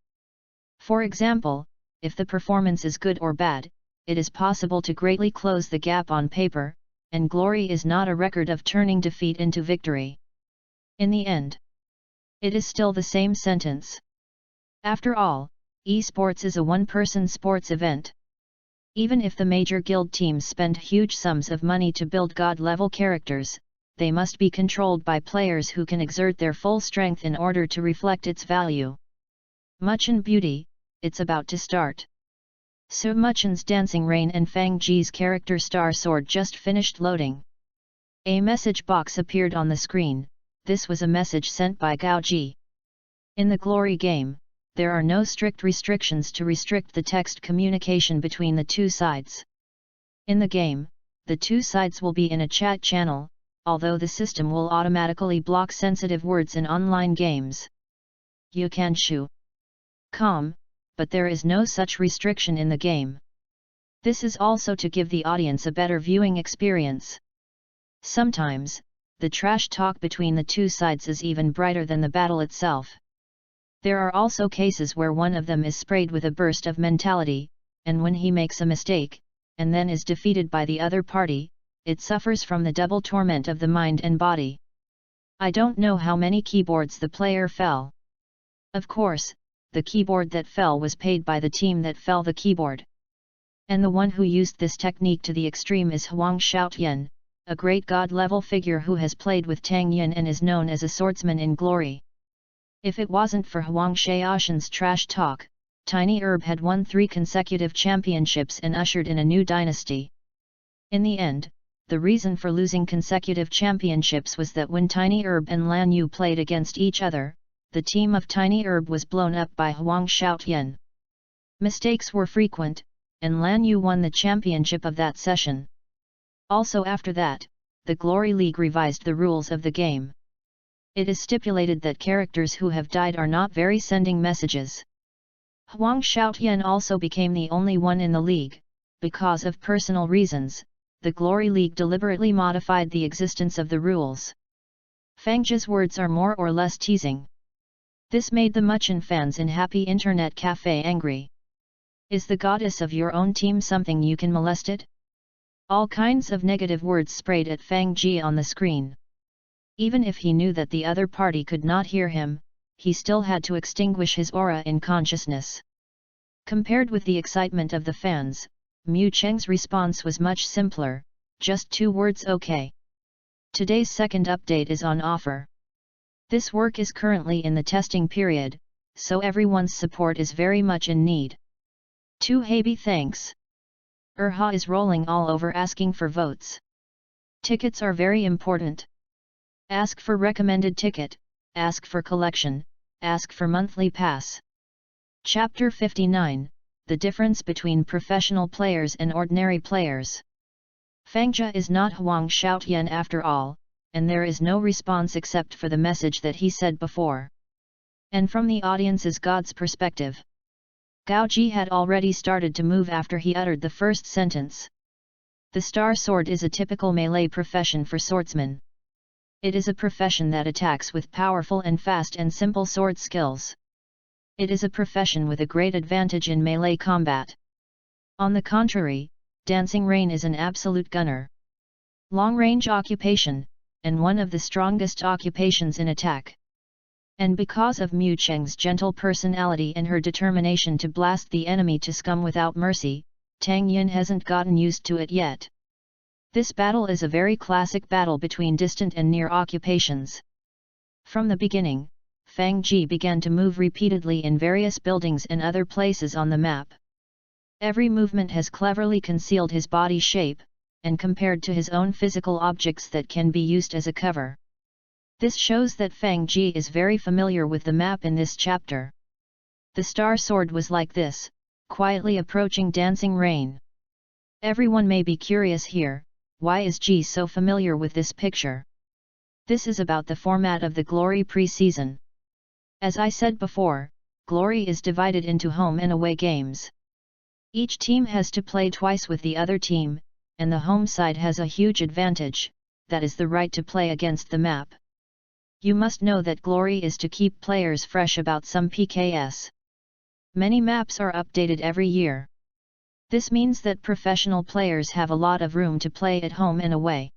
Speaker 1: For example, if the performance is good or bad, it is possible to greatly close the gap on paper, and glory is not a record of turning defeat into victory. In the end, it is still the same sentence. After all, esports is a one-person sports event. Even if the major guild teams spend huge sums of money to build god-level characters, they must be controlled by players who can exert their full strength in order to reflect its value. Muchen beauty, it's about to start. Su Muchen's dancing rain and Fang Ji's character Star Sword just finished loading. A message box appeared on the screen. This was a message sent by Gao Ji. In the glory game, there are no strict restrictions to restrict the text communication between the two sides. In the game, the two sides will be in a chat channel, although the system will automatically block sensitive words in online games. You can shoot com, but there is no such restriction in the game. This is also to give the audience a better viewing experience. Sometimes, the trash talk between the two sides is even brighter than the battle itself. There are also cases where one of them is sprayed with a burst of mentality, and when he makes a mistake, and then is defeated by the other party, it suffers from the double torment of the mind and body. I don't know how many keyboards the player fell. Of course, the keyboard that fell was paid by the team that fell the keyboard. And the one who used this technique to the extreme is Huang Xiaotian, a great god-level figure who has played with Tang Yin and is known as a swordsman in glory. If it wasn't for Huang Xiaotian's trash talk, Tiny Herb had won 3 consecutive championships and ushered in a new dynasty. In the end, the reason for losing consecutive championships was that when Tiny Herb and Lan Yu played against each other, the team of Tiny Herb was blown up by Huang Xiaotian. Mistakes were frequent, and Lan Yu won the championship of that session. Also after that, the Glory League revised the rules of the game. It is stipulated that characters who have died are not very sending messages. Huang Xiaotian also became the only one in the league. Because of personal reasons, the Glory League deliberately modified the existence of the rules. Fangji's words are more or less teasing. This made the Muchen fans in Happy Internet Cafe angry. Is the goddess of your own team something you can molest it? All kinds of negative words sprayed at Fang Ji on the screen. Even if he knew that the other party could not hear him, he still had to extinguish his aura in consciousness. Compared with the excitement of the fans, Mu Cheng's response was much simpler, just 2 words: okay. Today's second update is on offer. This work is currently in the testing period, so everyone's support is very much in need. 2 Happy thanks. Erha is rolling all over asking for votes. Tickets are very important. Ask for recommended ticket, ask for collection, ask for monthly pass. Chapter 59, The difference between professional players and ordinary players. Fangjia is not Huang Shaotian after all, and there is no response except for the message that he said before. And from the audience's God's perspective, Gao Ji had already started to move after he uttered the first sentence. The star sword is a typical melee profession for swordsmen. It is a profession that attacks with powerful and fast and simple sword skills. It is a profession with a great advantage in melee combat. On the contrary, Dancing Rain is an absolute gunner. Long-range occupation, and one of the strongest occupations in attack. And because of Mu Cheng's gentle personality and her determination to blast the enemy to scum without mercy, Tang Yin hasn't gotten used to it yet. This battle is a very classic battle between distant and near occupations. From the beginning, Fang Ji began to move repeatedly in various buildings and other places on the map. Every movement has cleverly concealed his body shape, and compared to his own physical objects that can be used as a cover. This shows that Fang Ji is very familiar with the map in this chapter. The star sword was like this, quietly approaching Dancing Rain. Everyone may be curious here, why is Ji so familiar with this picture? This is about the format of the Glory pre-season. As I said before, Glory is divided into home and away games. Each team has to play twice with the other team, and the home side has a huge advantage, that is the right to play against the map. You must know that Glory is to keep players fresh about some PKs. Many maps are updated every year. This means that professional players have a lot of room to play at home and away.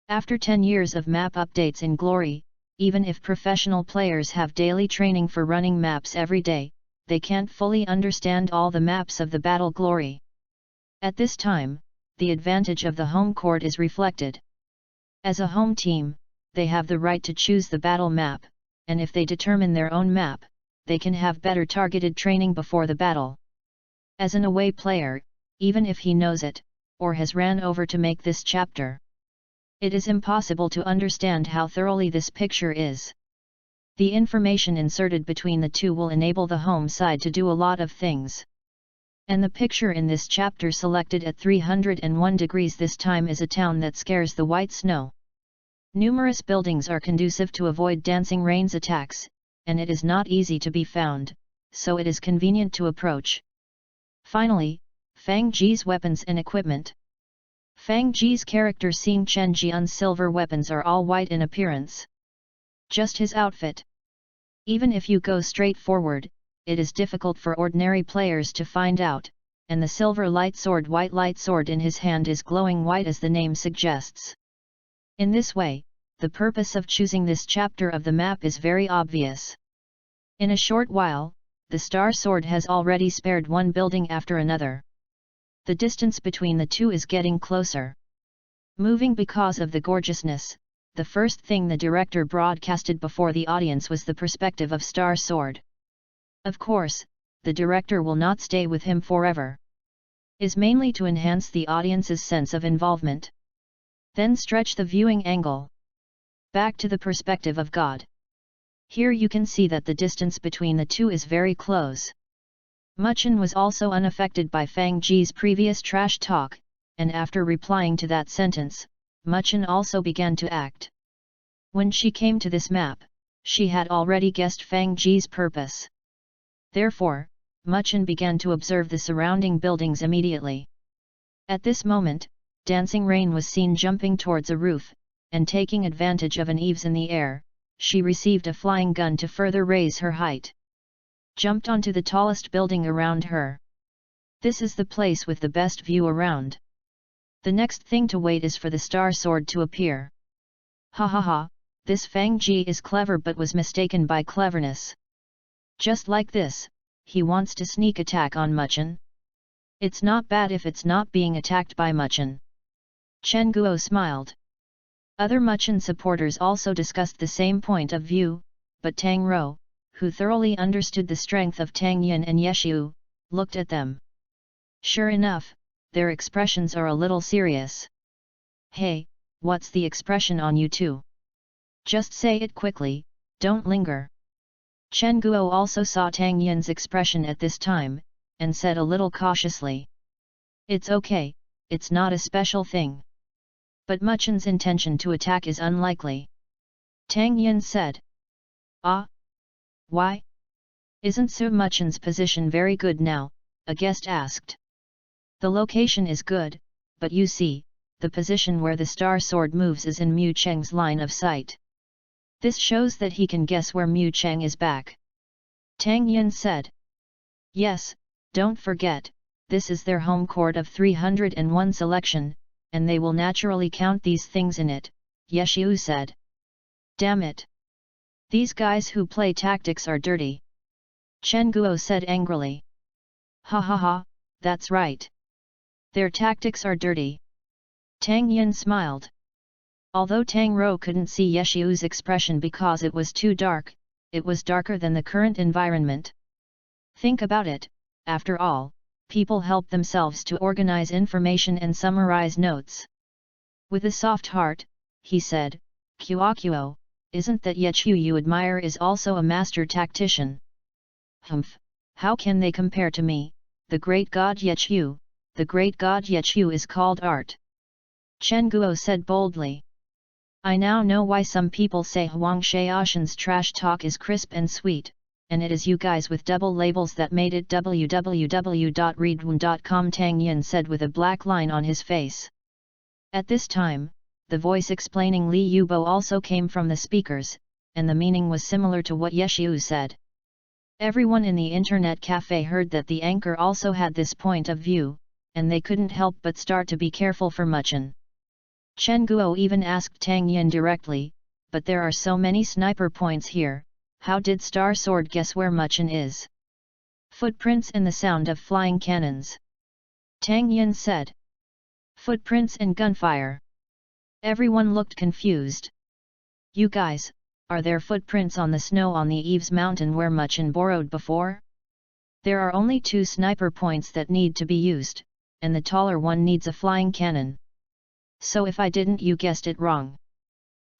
Speaker 1: After 10 years of map updates in Glory, even if professional players have daily training for running maps every day, they can't fully understand all the maps of the Battle Glory. At this time, the advantage of the home court is reflected. As a home team, they have the right to choose the battle map, and if they determine their own map, they can have better targeted training before the battle. As an away player, even if he knows it, or has ran over to make this chapter, it is impossible to understand how thoroughly this picture is. The information inserted between the two will enable the home side to do a lot of things. And the picture in this chapter selected at 301 degrees this time is a town that scares the white snow. Numerous buildings are conducive to avoid Dancing Rain's attacks, and it is not easy to be found, so it is convenient to approach. Finally, Fang Ji's weapons and equipment. Fang Ji's character Xing Chen Jian's silver weapons are all white in appearance. Just his outfit. Even if you go straight forward, it is difficult for ordinary players to find out, and the silver white light sword in his hand is glowing white as the name suggests. In this way, the purpose of choosing this chapter of the map is very obvious. In a short while, the star sword has already spared one building after another. The distance between the two is getting closer. Moving because of the gorgeousness, the first thing the director broadcasted before the audience was the perspective of Star Sword. Of course, the director will not stay with him forever. Is mainly to enhance the audience's sense of involvement. Then stretch the viewing angle. Back to the perspective of God. Here you can see that the distance between the two is very close. Muchen was also unaffected by Fang Ji's previous trash talk, and after replying to that sentence, Muchen also began to act. When she came to this map, she had already guessed Fang Ji's purpose. Therefore, Muchen began to observe the surrounding buildings immediately. At this moment, Dancing Rain was seen jumping towards a roof, and taking advantage of an eaves in the air, she received a flying gun to further raise her height. Jumped onto the tallest building around her. This is the place with the best view around. The next thing to wait is for the star sword to appear. Ha ha ha, this Fang Ji is clever but was mistaken by cleverness. Just like this, he wants to sneak attack on Muchen. It's not bad if it's not being attacked by Muchen. Chen Guo smiled. Other Muchen supporters also discussed the same point of view, but Tang Rou, who thoroughly understood the strength of Tang Yin and Yeshu, looked at them. Sure enough, their expressions are a little serious. Hey, what's the expression on you two? Just say it quickly, don't linger. Chen Guo also saw Tang Yin's expression at this time, and said a little cautiously. It's okay, it's not a special thing. But Muchen's intention to attack is unlikely. Tang Yin said. Ah? Why? Isn't Su Muchen's position very good now? A guest asked. The location is good, but you see, the position where the star sword moves is in Mu Cheng's line of sight. This shows that he can guess where Mu Cheng is back. Tang Yin said. Yes, don't forget, this is their home court of 301 selection, and they will naturally count these things in it, Yeshu said. Damn it! These guys who play tactics are dirty. Chen Guo said angrily. Ha ha ha, that's right. Their tactics are dirty. Tang Yin smiled. Although Tang Rou couldn't see Yeshu's expression because it was too dark, it was darker than the current environment. Think about it, after all, people help themselves to organize information and summarize notes. With a soft heart, he said, Kuo, isn't that Yeshu you admire is also a master tactician? Humph, how can they compare to me, the great god Yeshu? The great god Yeshu is called art. Chen Guo said boldly. I now know why some people say Huang Shaoshan's trash talk is crisp and sweet, and it is you guys with double labels that made it www.readaloud.com, Tang Yin said with a black line on his face. At this time, the voice explaining Li Yubo also came from the speakers, and the meaning was similar to what Yeshu said. Everyone in the internet cafe heard that the anchor also had this point of view, and they couldn't help but start to be careful for Muchen. Chen Guo even asked Tang Yin directly, but there are so many sniper points here, how did Star Sword guess where Muchen is? Footprints and the sound of flying cannons. Tang Yin said. Footprints and gunfire. Everyone looked confused. You guys, are there footprints on the snow on the Eves mountain where Muchen borrowed before? There are only 2 sniper points that need to be used, and the taller one needs a flying cannon. So if I didn't, you guessed it wrong.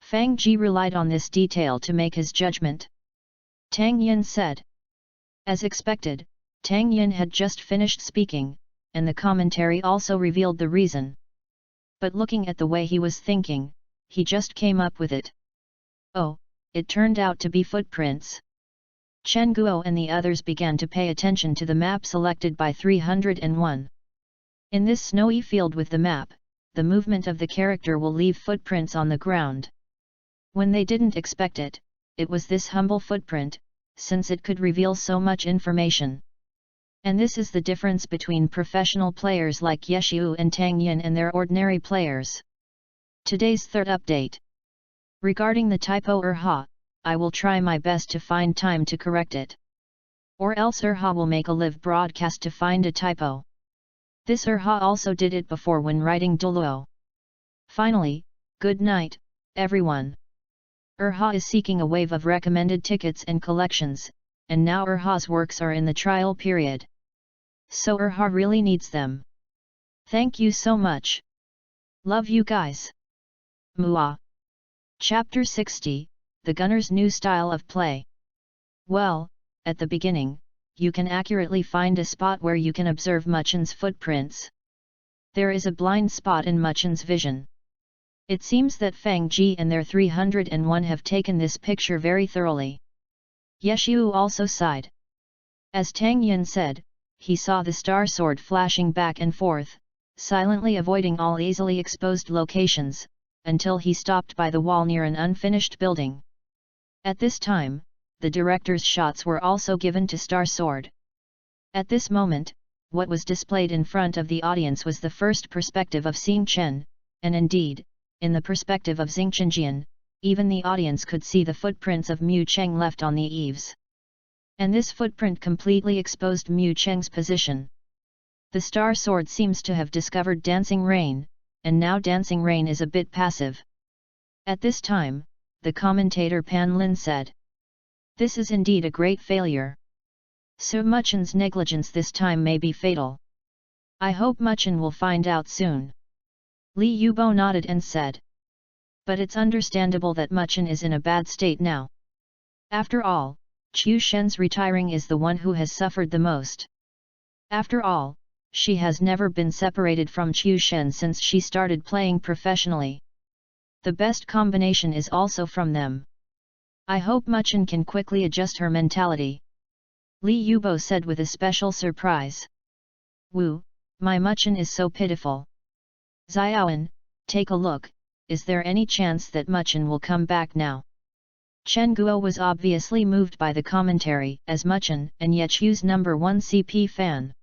Speaker 1: Fang Ji relied on this detail to make his judgment. Tang Yin said. As expected, Tang Yin had just finished speaking, and the commentary also revealed the reason. But looking at the way he was thinking, he just came up with it. Oh, it turned out to be footprints. Chen Guo and the others began to pay attention to the map selected by 301. In this snowy field with the map, the movement of the character will leave footprints on the ground. When they didn't expect it, it was this humble footprint, since it could reveal so much information. And this is the difference between professional players like Yeshu and Tang Yin and their ordinary players. Today's third update. Regarding the typo Erha, I will try my best to find time to correct it. Or else Erha will make a live broadcast to find a typo. This Erha also did it before when writing Duluo. Finally, good night, everyone. Erha is seeking a wave of recommended tickets and collections, and now Erha's works are in the trial period. So Erha really needs them. Thank you so much. Love you guys. Mua. Chapter 60, The Gunner's New Style of Play. Well, at the beginning, you can accurately find a spot where you can observe Muchen's footprints. There is a blind spot in Muchen's vision. It seems that Fang Ji and their 301 have taken this picture very thoroughly. Yeshu also sighed. As Tang Yin said, he saw the star sword flashing back and forth, silently avoiding all easily exposed locations, until he stopped by the wall near an unfinished building. At this time, the director's shots were also given to Star Sword. At this moment, what was displayed in front of the audience was the first perspective of Xing Chen, and indeed, in the perspective of Xing Chenjian, even the audience could see the footprints of Mu Cheng left on the eaves. And this footprint completely exposed Mu Cheng's position. The Star Sword seems to have discovered Dancing Rain, and now Dancing Rain is a bit passive. At this time, the commentator Pan Lin said, "This is indeed a great failure. Su Muchen's negligence this time may be fatal. I hope Muchen will find out soon." Li Yubo nodded and said, "But it's understandable that Muchen is in a bad state now. After all, Chu Shen's retiring is the one who has suffered the most. After all, she has never been separated from Chu Shen since she started playing professionally. The best combination is also from them. I hope Muchen can quickly adjust her mentality." Li Yubo said with a special surprise. "Wu, my Muchen is so pitiful. Xiaoan, take a look, is there any chance that Muchen will come back now?" Chen Guo was obviously moved by the commentary, as Muchen and Yechu's #1 CP fan.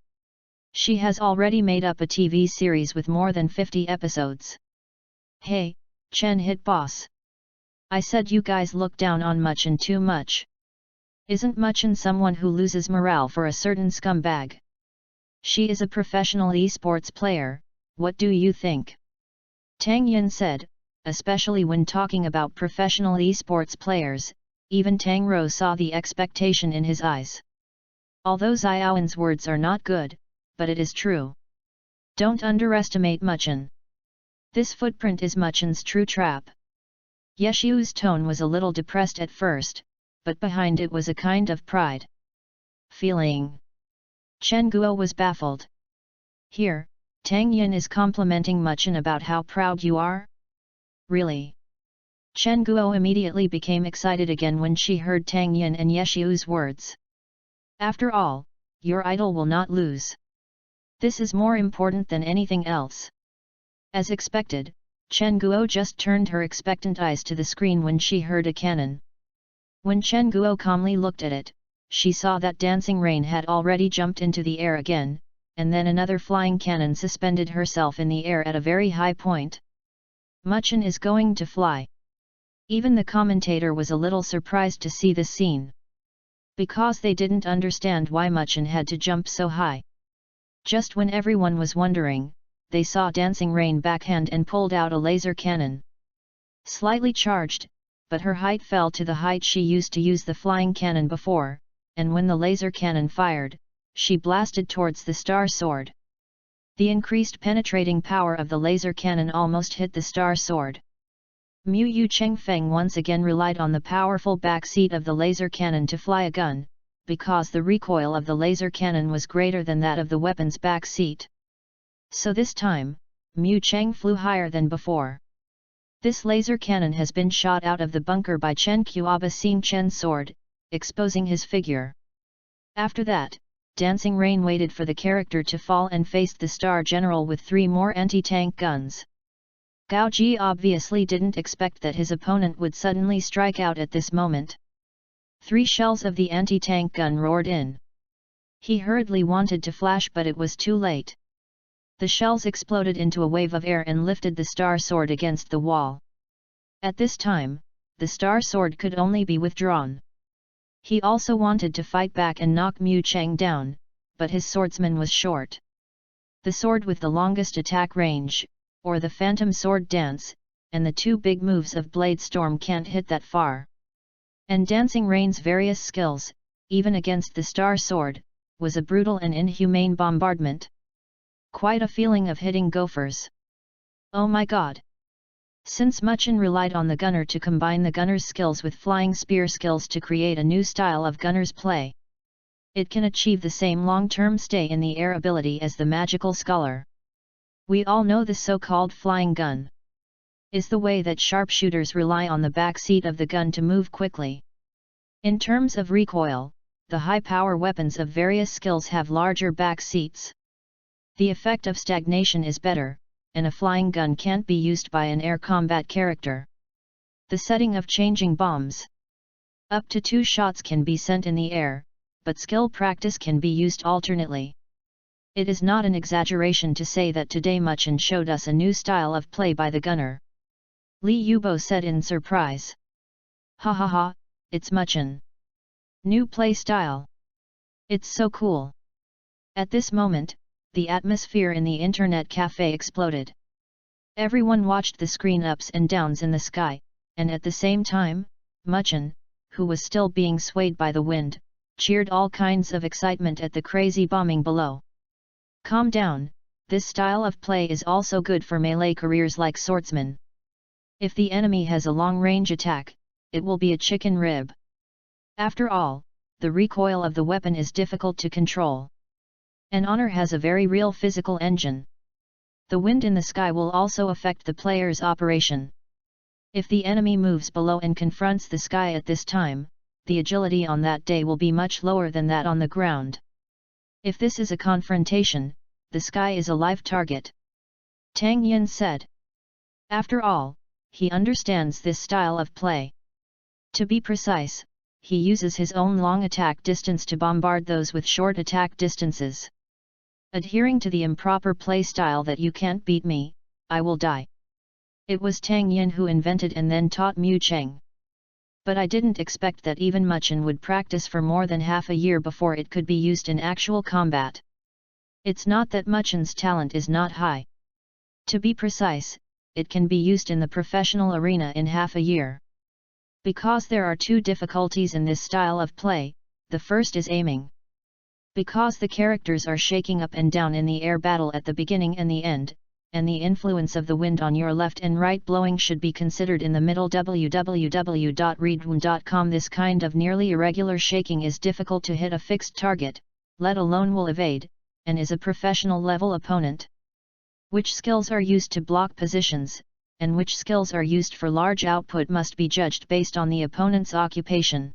Speaker 1: She has already made up a TV series with more than 50 episodes. "Hey, Chen hit boss. I said you guys look down on Muchen too much. Isn't Muchen someone who loses morale for a certain scumbag? She is a professional esports player, what do you think?" Tang Yin said, especially when talking about professional esports players, even Tang Rou saw the expectation in his eyes. Although Xiaoan's words are not good, but it is true. Don't underestimate Muchen. This footprint is Muchen's true trap. Yeshu's tone was a little depressed at first, but behind it was a kind of pride. Feeling. Chen Guo was baffled. "Here, Tang Yin is complimenting Muchen about how proud you are? Really?" Chen Guo immediately became excited again when she heard Tang Yin and Yeshu's words. "After all, your idol will not lose. This is more important than anything else." As expected, Chen Guo just turned her expectant eyes to the screen when she heard a cannon. When Chen Guo calmly looked at it, she saw that Dancing Rain had already jumped into the air again, and then another flying cannon suspended herself in the air at a very high point. Muchen is going to fly. Even the commentator was a little surprised to see this scene. Because they didn't understand why Muchen had to jump so high. Just when everyone was wondering, they saw Dancing Rain backhand and pulled out a laser cannon. Slightly charged, but her height fell to the height she used to use the flying cannon before, and when the laser cannon fired, she blasted towards the Star Sword. The increased penetrating power of the laser cannon almost hit the Star Sword. Mu Yu Chengfeng once again relied on the powerful back seat of the laser cannon to fly a gun, because the recoil of the laser cannon was greater than that of the weapon's back seat. So this time, Mu Cheng flew higher than before. This laser cannon has been shot out of the bunker by Chen Qiaba Xing Chen's sword, exposing his figure. After that, Dancing Rain waited for the character to fall and faced the Star General with 3 more anti-tank guns. Gao Ji obviously didn't expect that his opponent would suddenly strike out at this moment. 3 shells of the anti-tank gun roared in. He hurriedly wanted to flash, but it was too late. The shells exploded into a wave of air and lifted the Star Sword against the wall. At this time, the Star Sword could only be withdrawn. He also wanted to fight back and knock Mu Cheng down, but his swordsman was short. The sword with the longest attack range, or the Phantom Sword Dance, and the 2 big moves of Blade Storm can't hit that far. And Dancing Rain's various skills, even against the Star Sword, was a brutal and inhumane bombardment. Quite a feeling of hitting gophers. Oh my god! Since Muchen relied on the gunner to combine the gunner's skills with flying spear skills to create a new style of gunner's play, it can achieve the same long-term stay in the air ability as the magical scholar. We all know the so-called flying gun is the way that sharpshooters rely on the back seat of the gun to move quickly. In terms of recoil, the high-power weapons of various skills have larger back seats. The effect of stagnation is better, and a flying gun can't be used by an air combat character. The setting of changing bombs. Up to 2 shots can be sent in the air, but skill practice can be used alternately. It is not an exaggeration to say that today Muchen showed us a new style of play by the gunner. Li Yubo said in surprise. Ha ha ha, it's Muchen. New play style. It's so cool. At this moment, the atmosphere in the internet cafe exploded. Everyone watched the screen ups and downs in the sky, and at the same time, Muchen, who was still being swayed by the wind, cheered all kinds of excitement at the crazy bombing below. Calm down, this style of play is also good for melee careers like swordsman. If the enemy has a long-range attack, it will be a chicken rib. After all, the recoil of the weapon is difficult to control. An honor has a very real physical engine. The wind in the sky will also affect the player's operation. If the enemy moves below and confronts the sky at this time, the agility on that day will be much lower than that on the ground. If this is a confrontation, the sky is a live target. Tang Yin said. After all, he understands this style of play. To be precise, he uses his own long attack distance to bombard those with short attack distances. Adhering to the improper play style that you can't beat me, I will die. It was Tang Yin who invented and then taught Mu Cheng. But I didn't expect that even Muchen would practice for more than half a year before it could be used in actual combat. It's not that Muchen's talent is not high. To be precise, it can be used in the professional arena in half a year. Because there are two difficulties in this style of play, the first is aiming. Because the characters are shaking up and down in the air battle at the beginning and the end, and the influence of the wind on your left and right blowing should be considered in the middle. www.readaloud.com. This kind of nearly irregular shaking is difficult to hit a fixed target, let alone will evade, and is a professional level opponent. Which skills are used to block positions, and which skills are used for large output must be judged based on the opponent's occupation.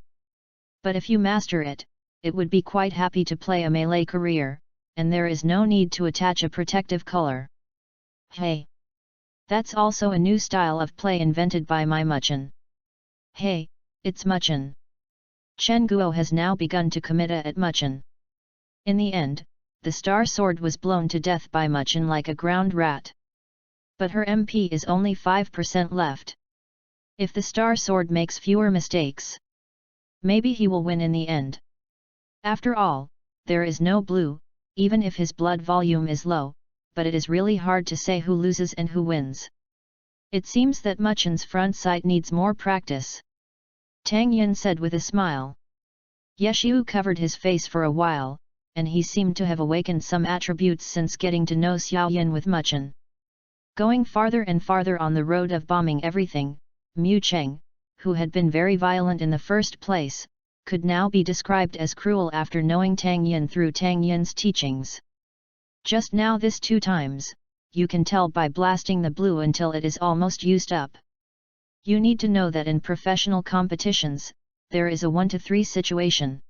Speaker 1: But if you master it, it would be quite happy to play a melee career, and there is no need to attach a protective color. Hey! That's also a new style of play invented by my Muchen. Hey, it's Muchen. Chen Guo has now begun to commit at Muchen. In the end, the star sword was blown to death by Muchen like a ground rat. But her MP is only 5% left. If the star sword makes fewer mistakes, maybe he will win in the end. After all, there is no blue, even if his blood volume is low, but it is really hard to say who loses and who wins. It seems that Muchen's front sight needs more practice. Tang Yin said with a smile. Yeshiu covered his face for a while, and he seemed to have awakened some attributes since getting to know Xiao Yin with Muchen. Going farther and farther on the road of bombing everything, Mu Cheng, who had been very violent in the first place, could now be described as cruel after knowing Tang Yin through Tang Yin's teachings. Just now this 2 times, you can tell by blasting the blue until it is almost used up. You need to know that in professional competitions, there is a 1-to-3 situation.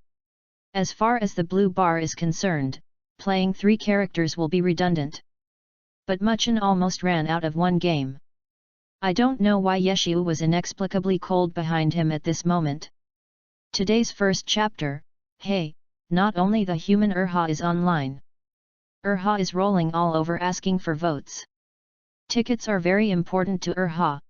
Speaker 1: As far as the blue bar is concerned, playing 3 characters will be redundant. But Muchen almost ran out of one game. I don't know why Yeshiu was inexplicably cold behind him at this moment. Today's first chapter, hey, not only the human Urha is online. Urha is rolling all over asking for votes. Tickets are very important to Urha.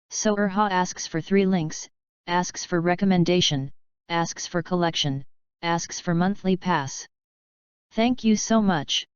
Speaker 1: So Urha asks for 3 links, asks for recommendation, asks for collection, asks for monthly pass. Thank you so much.